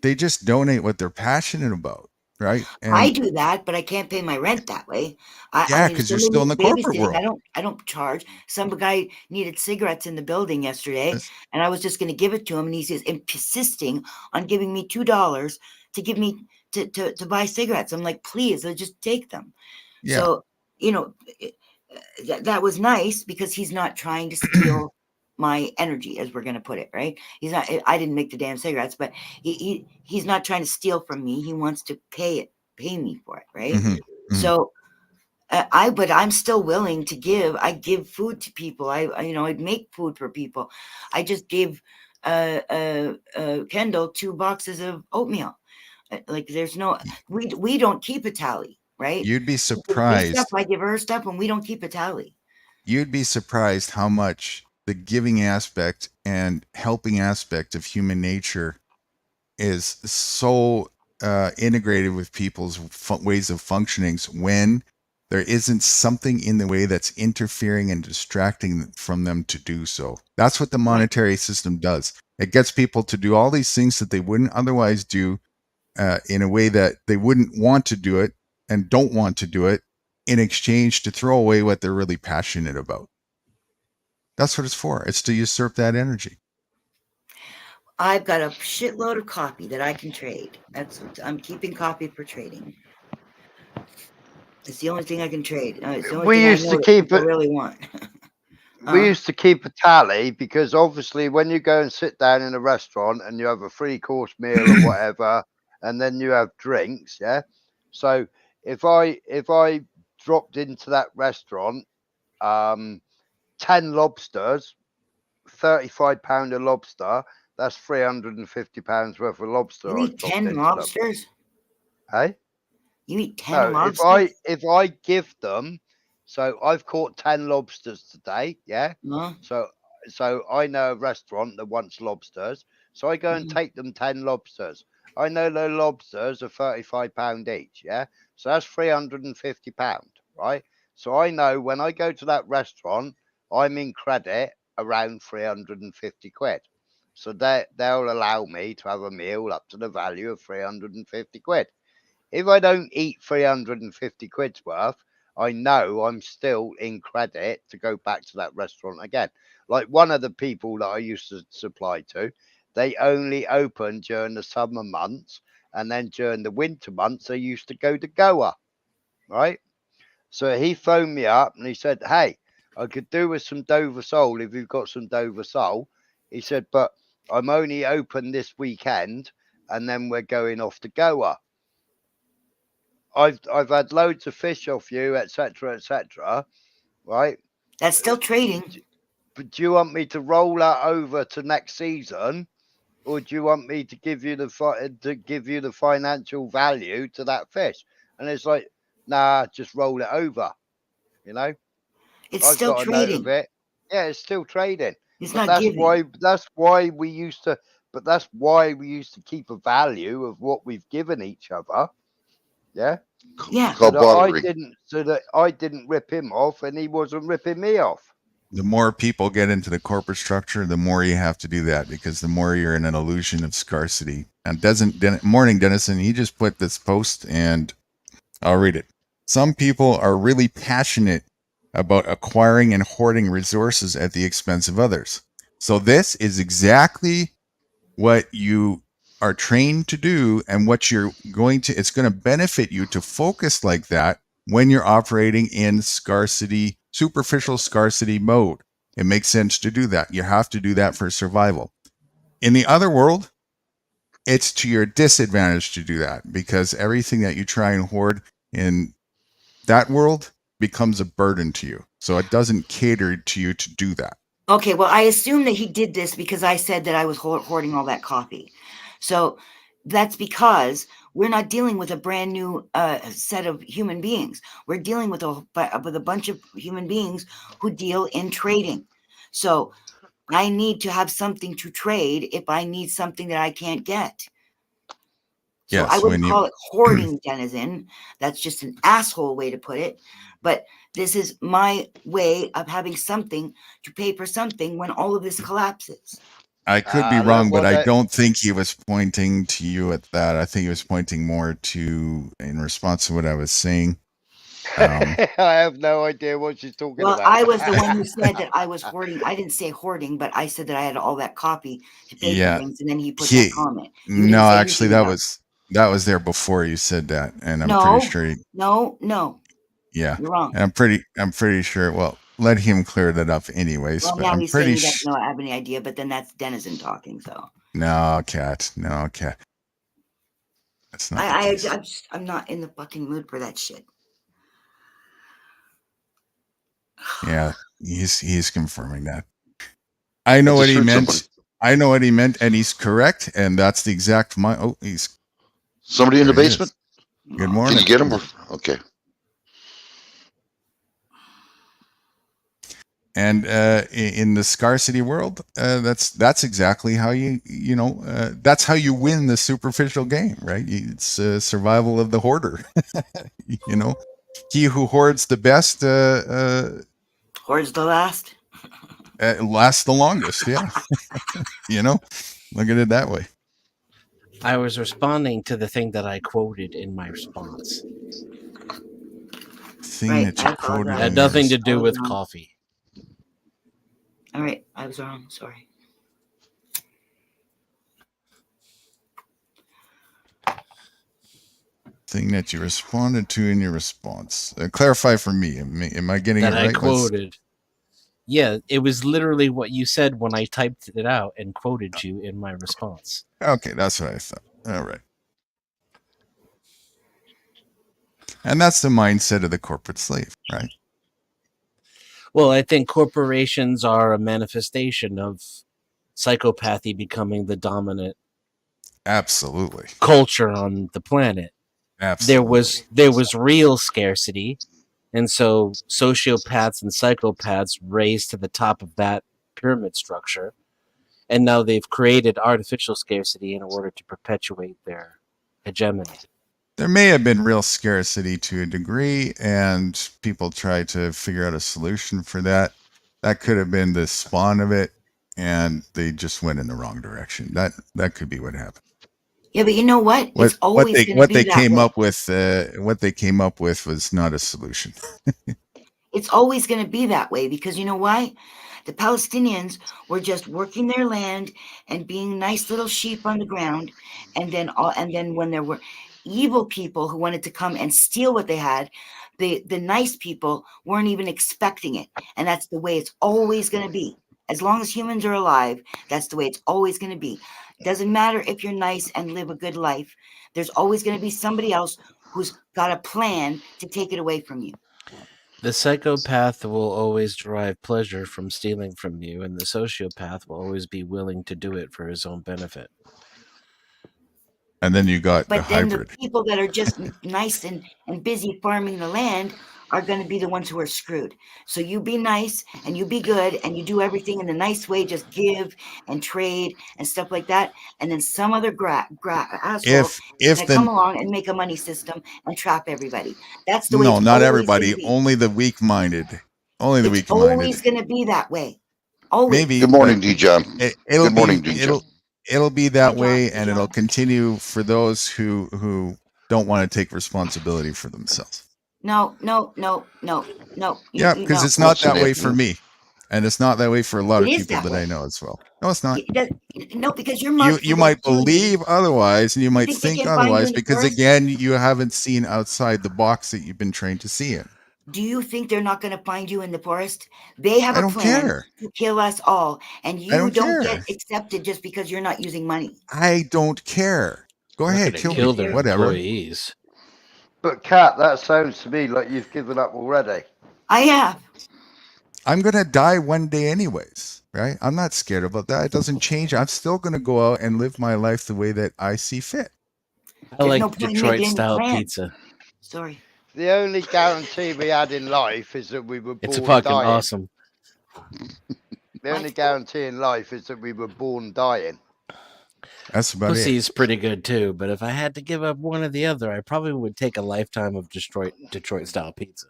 they just donate what they're passionate about, right? And I do that, but I can't pay my rent that way. I mean, because you're somebody still in the needs corporate babysitting. world. I don't charge. Some guy needed cigarettes in the building yesterday, and I was just going to give it to him, and he's insisting on giving me $2 to give me to buy cigarettes. I'm like, please, I'll just take them. Yeah. So, you know, that was nice because he's not trying to steal my energy, as we're going to put it, right? He's not. I didn't make the damn cigarettes, but he's not trying to steal from me. He wants to pay me for it, right? So but I'm still willing to give. I give food to people. I I'd make food for people. I just gave Kendall 2 boxes of oatmeal. Like there's no, we don't keep a tally, right? You'd be Stuff, surprised. I give her stuff, and we don't keep a tally. You'd be surprised how much the giving aspect and helping aspect of human nature is so integrated with people's ways of functioning when there isn't something in the way that's interfering and distracting from them to do so. That's what the monetary system does. It gets people to do all these things that they wouldn't otherwise do in a way that they wouldn't want to do it and don't want to do it in exchange to throw away what they're really passionate about. That's what it's for. It's to usurp that energy. I've got a shitload of copy that I can trade. I'm keeping copy for trading. It's the only thing I can trade. It's the only We thing used I know to that keep people it. really want. We used to keep a tally because obviously when you go and sit down in a restaurant and you have a 3-course meal or whatever, and then you have drinks, yeah. So if I dropped into that restaurant, 10 lobsters, £35 a lobster, that's £350 worth of lobster. You I eat dropped 10 into lobsters? them. Hey? You eat 10 No, lobsters? if I give them, so I've caught 10 lobsters today, yeah. So I know a restaurant that wants lobsters, so I go and take them 10 lobsters. I know the lobsters are £35 each, yeah. So that's £350, right? So I know when I go to that restaurant, I'm in credit around 350 quid. So they'll allow me to have a meal up to the value of 350 quid. If I don't eat 350 quid's worth, I know I'm still in credit to go back to that restaurant again. Like one of the people that I used to supply to, they only open during the summer months, and then during the winter months, they used to go to Goa, right? So he phoned me up and he said, "Hey, I could do with some Dover sole if you've got some Dover sole." He said, "But I'm only open this weekend, and then we're going off to Goa. I've had loads of fish off you, etc., right? That's still trading. But do you want me to roll that over to next season, or do you want me to give you the financial value to that fish?" And it's like, nah, just roll it over. You know, It's I've still got a note of trading. it. Yeah, it's still trading. It's But not that's giving. why we used to. But that's why we used to keep a value of what we've given each other. Yeah. Yeah. So that I didn't rip him off and he wasn't ripping me off. The more people get into the corporate structure, the more you have to do that because the more you're in an illusion of scarcity. And Morning Dennison, he just put this post and I'll read it. Some people are really passionate about acquiring and hoarding resources at the expense of others. So this is exactly what you are trained to do and what you're going to, it's going to benefit you to focus like that when you're operating in scarcity, superficial scarcity mode. It makes sense to do that. You have to do that for survival. In the other world, it's to your disadvantage to do that because everything that you try and hoard in that world becomes a burden to you. So it doesn't cater to you to do that. Okay, well, I assume that he did this because I said that I was hoarding all that coffee. So that's because we're not dealing with a brand new set of human beings. We're dealing with a bunch of human beings who deal in trading. So I need to have something to trade if I need something that I can't get. So Yes, I wouldn't call it hoarding, Denizen. That's just an asshole way to put it. But this is my way of having something to pay for something when all of this collapses. I could be wrong, but I don't think he was pointing to you at that. I think he was pointing more to, in response to what I was saying. I have no idea what she's talking about. Well, I was the one who said that I was hoarding. I didn't say hoarding, but I said that I had all that copy to pay for things, and then he put that comment. You didn't say Actually, anything that was there before you said that, and I'm pretty No, sure. no. Yeah, You're wrong. and I'm pretty sure. Well, let him clear that up, anyways. Well, But now I'm he's saying pretty he doesn't know, have any idea, but then that's Denizen talking. So no, Cat. That's not the case. I'm not in the fucking mood for that shit. Yeah, he's confirming that. I know what he meant. I know what he meant, and he's correct, and that's the exact he's somebody in the basement. Good morning. Can you get him? Okay. And in the scarcity world, that's exactly how that's how you win the superficial game, right? It's survival of the hoarder. He who hoards the best hoards the last. Lasts the longest. Yeah. Look at it that way. I was responding to the thing that I quoted in my response. Thing that you quoted had nothing to do with coffee. All right, I was wrong. Sorry. Thing that you responded to in your response. Clarify for me. Am I getting that it right? I quoted. Yeah, it was literally what you said when I typed it out and quoted you in my response. Okay, that's what I thought. All right. And that's the mindset of the corporate slave, right? Well, I think corporations are a manifestation of psychopathy becoming the dominant culture on the planet. Absolutely. There was real scarcity, and so sociopaths and psychopaths raised to the top of that pyramid structure, and now they've created artificial scarcity in order to perpetuate their hegemony. There may have been real scarcity to a degree, and people tried to figure out a solution for that. That could have been the spawn of it, and they just went in the wrong direction. That could be what happened. Yeah, but you know what? It's always going to be that way. What they came up with was not a solution. It's always going to be that way because you know why? The Palestinians were just working their land and being nice little sheep on the ground, and then when there were evil people who wanted to come and steal what they had, the nice people weren't even expecting it, and that's the way it's always going to be. As long as humans are alive, that's the way it's always going to be. Doesn't matter if you're nice and live a good life. There's always going to be somebody else who's got a plan to take it away from you. The psychopath will always derive pleasure from stealing from you, and the sociopath will always be willing to do it for his own benefit. And then you got but the then hybrid. The people that are just nice and busy farming the land are going to be the ones who are screwed. So you be nice and you be good and you do everything in a nice way, just give and trade and stuff like that. And then some other asshole is going to come along and make a money system and trap everybody. That's the way it's not always everybody, be. only the weak-minded. Only the it's weak-minded. Always going to be that way. Always. Maybe. Good morning, D. John. Good morning, D. John. It'll be that way, and it'll continue for those who don't want to take responsibility for themselves. No. Yeah, because it's not that way for me, and it's not that way for a lot of people that I know as well. No, it's not. No, because you're you might believe otherwise, and you might think otherwise, because again, you haven't seen outside the box that you've been trained to see in. Do you think they're not going to find you in the forest? They have a plan to kill us all, and you don't get accepted just because you're not using money. I don't care. Go ahead, kill their whatever. Employees. But Kat, that sounds to me like you've given up already. I have. I'm going to die one day anyways, right? I'm not scared about that. It doesn't change. I'm still going to go out and live my life the way that I see fit. I like Detroit-style pizza. Sorry. The only guarantee we had in life is that we were born It's fucking dying. awesome. The only guarantee in life is that we were born dying. That's about Pussy's pretty good too, but if I had to give up one or the other, I probably would take a lifetime of Detroit-style pizza.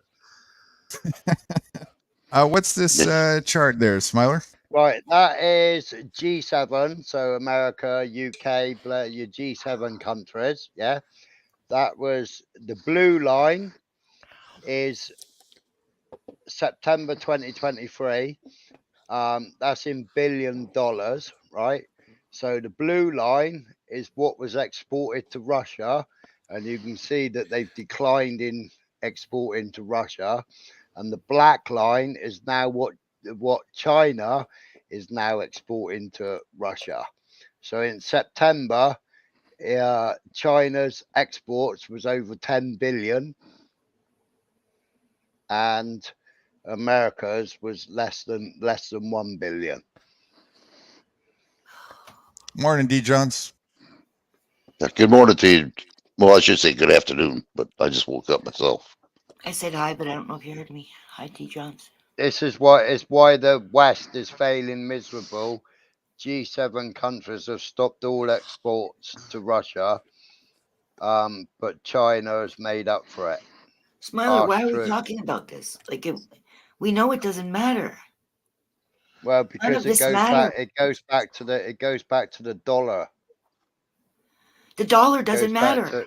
What's this chart there, Smiler? Right, that is G7, so America, UK, your G7 countries, yeah. That was the blue line is September 2023. That's in $1 billion, right? So the blue line is what was exported to Russia, and you can see that they've declined in exporting to Russia. And the black line is now what China is now exporting to Russia. So in September, China's exports was over 10 billion, and America's was less than 1 billion. Morning, D. Johns. Yeah, good morning to you. Well, I should say good afternoon, but I just woke up myself. I said hi, but I don't know if you heard me. Hi, T. Johns. This is why the West is failing miserable. G7 countries have stopped all exports to Russia, but China has made up for it. Smiler, why are we talking about this? Like, we know it doesn't matter. Well, because it goes back to the dollar. The dollar doesn't matter.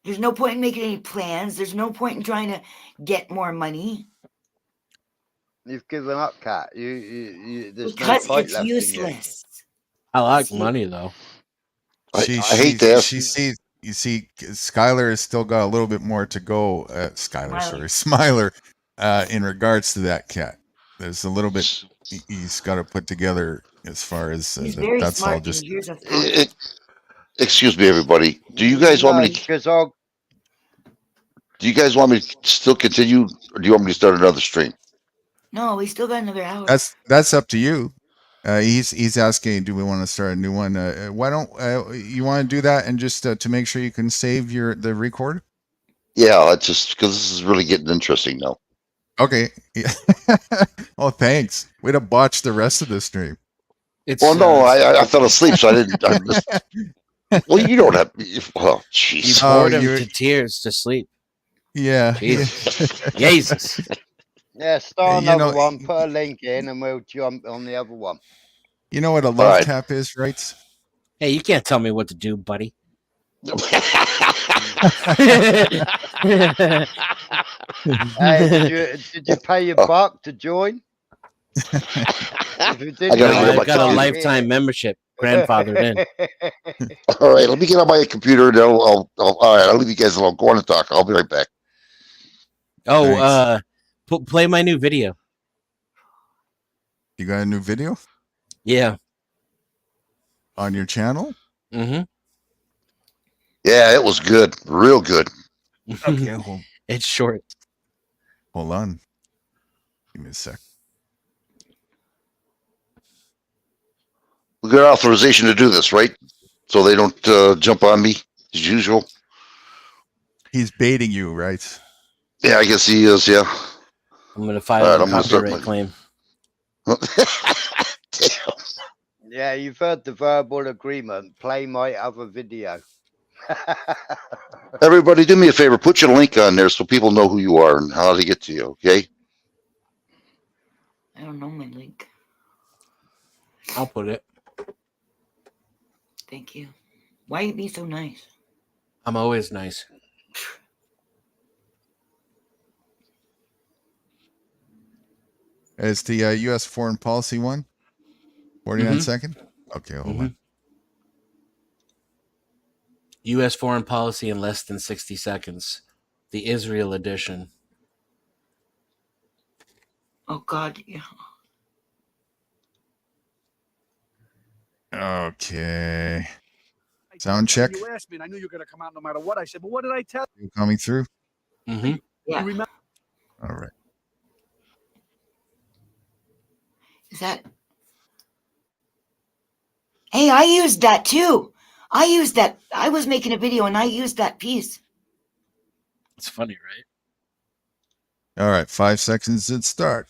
There's no point in making any plans. There's no point in trying to get more money. You've given up, Kat. There's because no fight it's left useless. I like money though. I hate to ask. You see, Skylar has still got a little bit more to go. Smiler, in regards to that cat. There's a little bit he's got to put together as far as He's very that's smart. all. Just Here's a thought. Excuse me, everybody. Do you guys want me to? Do you guys want me to still continue, or do you want me to start another stream? No, we still got another hour. That's up to you. He's asking, do we want to start a new one? Why don't you want to do that and just to make sure you can save the record? Yeah, that's just because this is really getting interesting now. Okay. Oh, thanks. Way to botch the rest of the stream. I fell asleep, so I didn't. I missed. Well, you don't have. Well, jeez. You bored him to tears to sleep. Yeah. Jesus. Yeah, start another one, put a link in, and we'll jump on the other one. You know what a love tap is, right? Hey, you can't tell me what to do, buddy. Hey, did you pay your buck to join? I got a lifetime membership, grandfathered in. All right, let me get on my computer. And all right, I'll leave you guys alone. Go on and talk. I'll be right back. Oh, play my new video. You got a new video? Yeah. On your channel? Mm-hmm. Yeah, it was good. Real good. Okay, it's short. Hold on. Give me a sec. We got authorization to do this, right? So they don't jump on me as usual. He's baiting you, right? Yeah, I guess he is. Yeah. I'm gonna file a copyright claim. Yeah, you've heard the verbal agreement. Play my other video. Everybody, do me a favor. Put your link on there so people know who you are and how to get to you. Okay. I don't know my link. I'll put it. Thank you. Why you be so nice? I'm always nice. It's the U.S. foreign policy one. 49 second. Okay, hold on. U.S. foreign policy in less than 60 seconds. The Israel edition. Oh God, yeah. Okay. Sound check. You asked me, and I knew you were going to come out no matter what. I said, but what did I tell you? Coming through. Mm-hmm. Yeah. You remember? All right. Is that? Hey, I used that too. I used that. I was making a video and I used that piece. It's funny, right? All right. 5 seconds and start.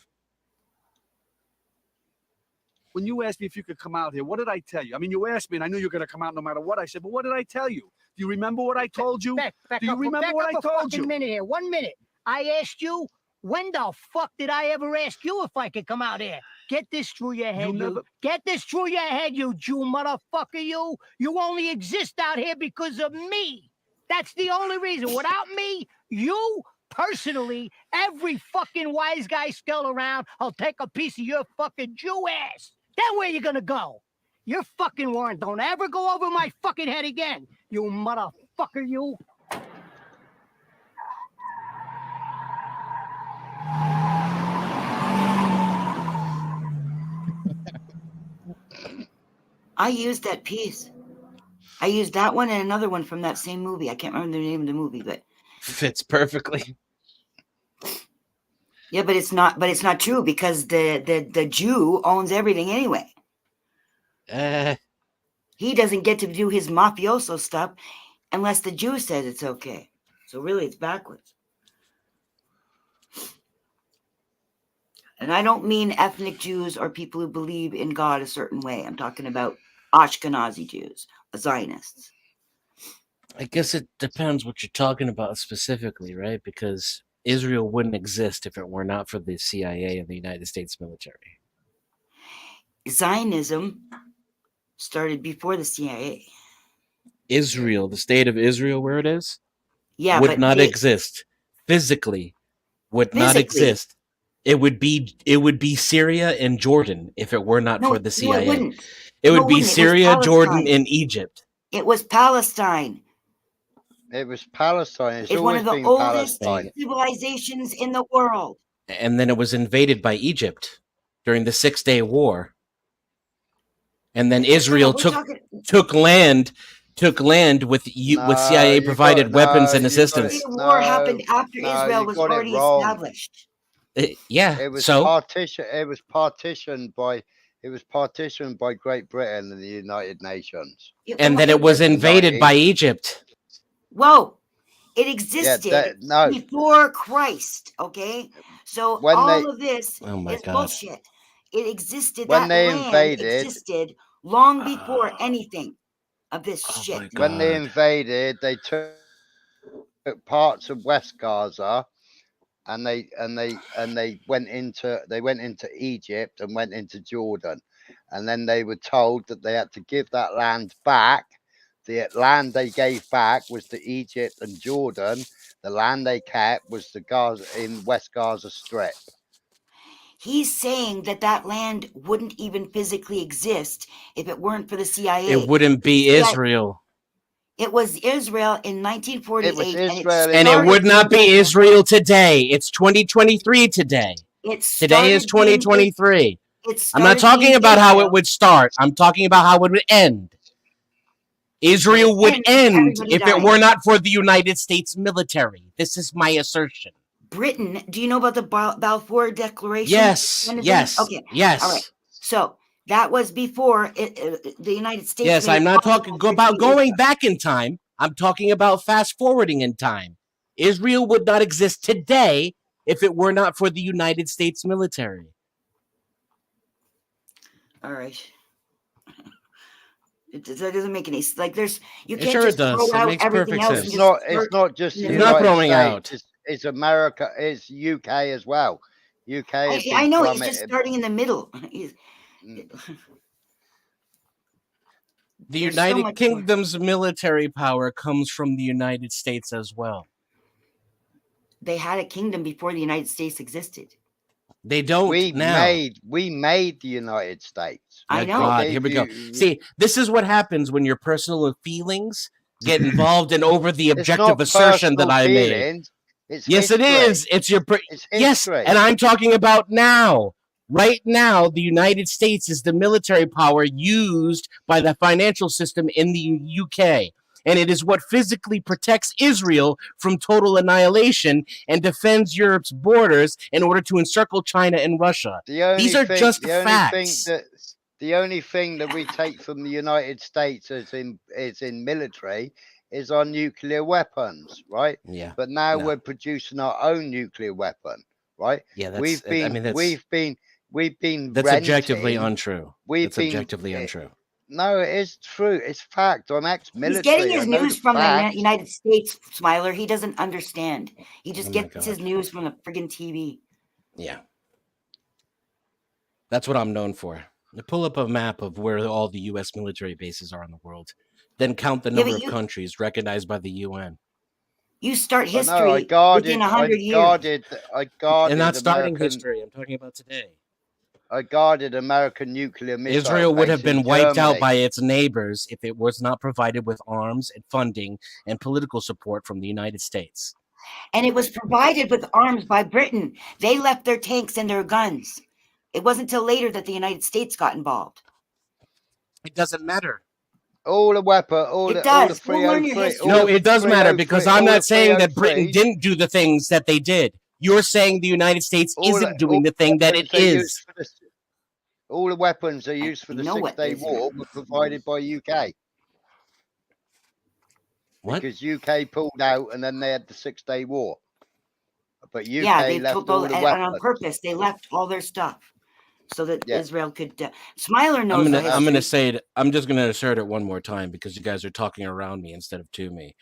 When you asked me if you could come out here, what did I tell you? I mean, you asked me, and I knew you were going to come out no matter what. I said, but what did I tell you? Do you remember what I told you? Back Do you up, remember back what up I a told you? minute here. 1 minute. I asked you, when the fuck did I ever ask you if I could come out here? Get this through your head, you. Get this through your head, you Jew motherfucker, you. You only exist out here because of me. That's the only reason. Without me, you personally, every fucking wise guy skull around, I'll take a piece of your fucking Jew ass. Then where you gonna go? Your fucking warrant don't ever go over my fucking head again, you motherfucker, you. I used that piece. I used that one and another one from that same movie. I can't remember the name of the movie, but fits perfectly. Yeah, but it's not true because the Jew owns everything anyway. He doesn't get to do his mafioso stuff unless the Jew says it's okay. So really, it's backwards. And I don't mean ethnic Jews or people who believe in God a certain way. I'm talking about Ashkenazi Jews, Zionists. I guess it depends what you're talking about specifically, right? Because Israel wouldn't exist if it were not for the CIA and the United States military. Zionism started before the CIA. Israel, the state of Israel, where it is, Yeah, would but not exist physically. Would not exist. It would be Syria and Jordan if it were not for the CIA. it wouldn't. It No, would be it was Syria, Jordan, Palestine. and Egypt. It was Palestine. It was Palestine. It's one of the been oldest Palestine. civilizations in the world. And then it was invaded by Egypt during the 6-Day War. And then Israel took land with CIA provided weapons and assistance. The war happened after Israel was already established. Yeah, It was so partition. It was partitioned by. It was partitioned by Great Britain and the United Nations. and then it was invaded by Egypt. Whoa, it existed no. before Christ. Okay, so When all of this Oh my is God. bullshit. It existed. When that they land invaded- existed long before anything of this shit. When they invaded, they took parts of West Gaza, and they went into Egypt and went into Jordan, and then they were told that they had to give that land back. The land they gave back was to Egypt and Jordan. The land they kept was the Gaza in West Gaza Strip. He's saying that land wouldn't even physically exist if it weren't for the CIA. It wouldn't be Israel. It was Israel in 1948. It was Israel, And it would not be Israel today. It's 2023 today. Today is 2023. I'm not talking about how it would start. I'm talking about how it would end. Israel would end if it were not for the United States military. This is my assertion. Britain, do you know about the Balfour Declaration? Yes, yes, okay, yes. All right. So that was before the United States. Yes, I'm not talking about going back in time. I'm talking about fast forwarding in time. Israel would not exist today if it were not for the United States military. All right. That doesn't make any sense. There's you can't Sure just it does. throw It out makes everything perfect else. sense. It's not just the It's United not throwing States, out. It's America. It's UK as well. UK. I know he's just starting in the middle. The United Kingdom's military power comes from the United States as well. They had a kingdom before the United States existed. They don't now. We made the United States. I know. God, here we go. See, this is what happens when your personal feelings get involved in over the objective assertion that I made. It's yes, history. it is. It's your yes, and I'm talking about now. Right now, the United States is the military power used by the financial system in the UK. And it is what physically protects Israel from total annihilation and defends Europe's borders in order to encircle China and Russia. These are just facts. The only thing that we take from the United States is in military is our nuclear weapons, right? Yeah. But now we're producing our own nuclear weapon, right? Yeah, that's, we've been that's renting. objectively untrue. That's objectively untrue. No, it is true. It's fact. I'm ex-military. He's getting his news from the United States, Smiler. He doesn't understand. He just gets his news from the friggin' TV. Yeah. That's what I'm known for. Pull up a map of where all the U.S. military bases are in the world. Then count the number of countries recognized by the UN. You start history within 100 years. I guarded and not starting history. I'm talking about today. I guarded American nuclear missiles. Israel would have been wiped out by its neighbors if it was not provided with arms and funding and political support from the United States. And it was provided with arms by Britain. They left their tanks and their guns. It wasn't until later that the United States got involved. It doesn't matter. All the weapon, all the 303. No, it does matter because I'm not saying that Britain didn't do the things that they did. You're saying the United States isn't doing the thing that it is. All the weapons they used for the know what 6 Day those War are. were provided by UK. What? Because UK pulled out and then they had the 6 Day War. But UK Yeah, they left told all the and weapons. on purpose. They left all their stuff so that Yeah. Israel could. Smiler knows the history. I'm gonna say it. I'm just gonna assert it one more time because you guys are talking around me instead of to me.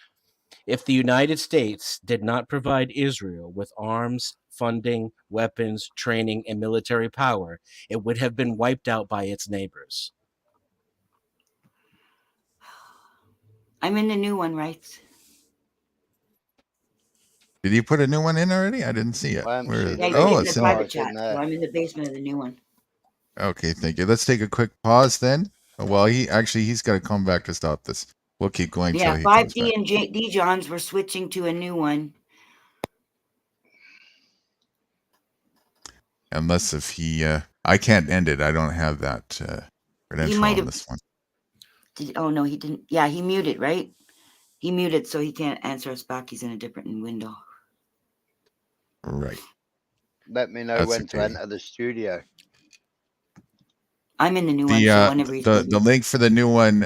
If the United States did not provide Israel with arms, funding, weapons, training, and military power, it would have been wiped out by its neighbors. I'm in the new one, right? Did you put a new one in already? I didn't see it. I haven't Where? seen Yeah, it. you did in It's the in private It's in chat. So there. I'm in the basement of the new one. Okay, thank you. Let's take a quick pause then. Well, he's got to come back to stop this. We'll keep going till Yeah, he comes 5D back. and D Johns were switching to a new one. Unless if he, I can't end it. I don't have that credential might on have- this one. Oh no, he didn't. Yeah, he muted, right? He muted, so he can't answer us back. He's in a different window. Right. Let me know That's when to okay. enter the studio. I'm in the new one, so whenever he's The link for the new one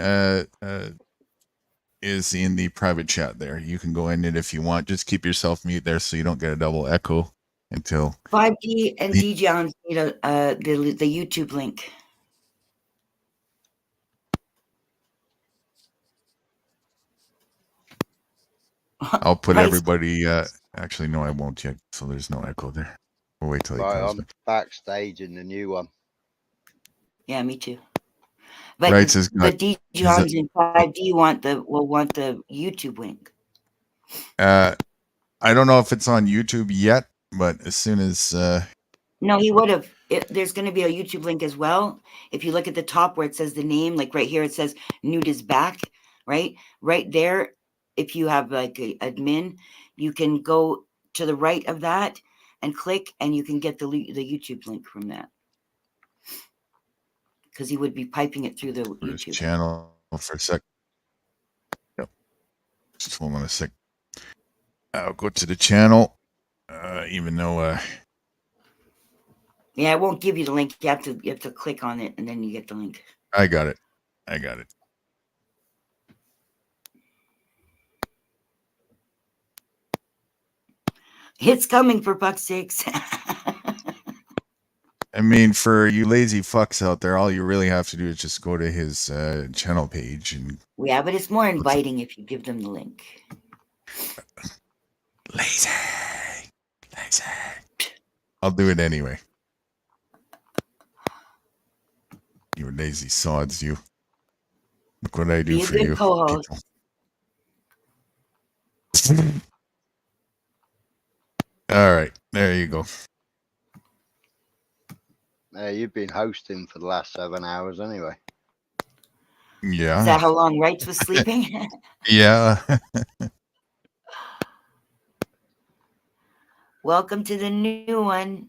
is in the private chat there. You can go in it if you want. Just keep yourself mute there so you don't get a double echo until 5D and D Johns need the YouTube link. I'll put Right. everybody. Actually, no, I won't yet. So there's no echo there. We'll wait till he Right, comes I'm back. backstage in the new one. Yeah, me too. But Right, says the D Johns and 5D will want the YouTube link. I don't know if it's on YouTube yet, but as soon as No, he would have. There's going to be a YouTube link as well. If you look at the top where it says the name, like right here, it says Nude is back, right? Right there, if you have like a admin, you can go to the right of that and click, and you can get the YouTube link from that. Because he would be piping it through the YouTube channel for a sec. Yep. Just hold on a sec. I'll go to the channel, even though Yeah, it won't give you the link. You have to click on it, and then you get the link. I got it. I got it. It's coming, for fuck's sakes. I mean, for you lazy fucks out there, all you really have to do is just go to his channel page and. Yeah, but it's more inviting if you give them the link. Lazy. I'll do it anyway. You lazy sods, you. Look what I do Be a for good you. co-host. All right, there you go. You've been hosting for the last 7 hours anyway. Yeah. Is that how long Wrights was sleeping? Yeah. Welcome to the new one.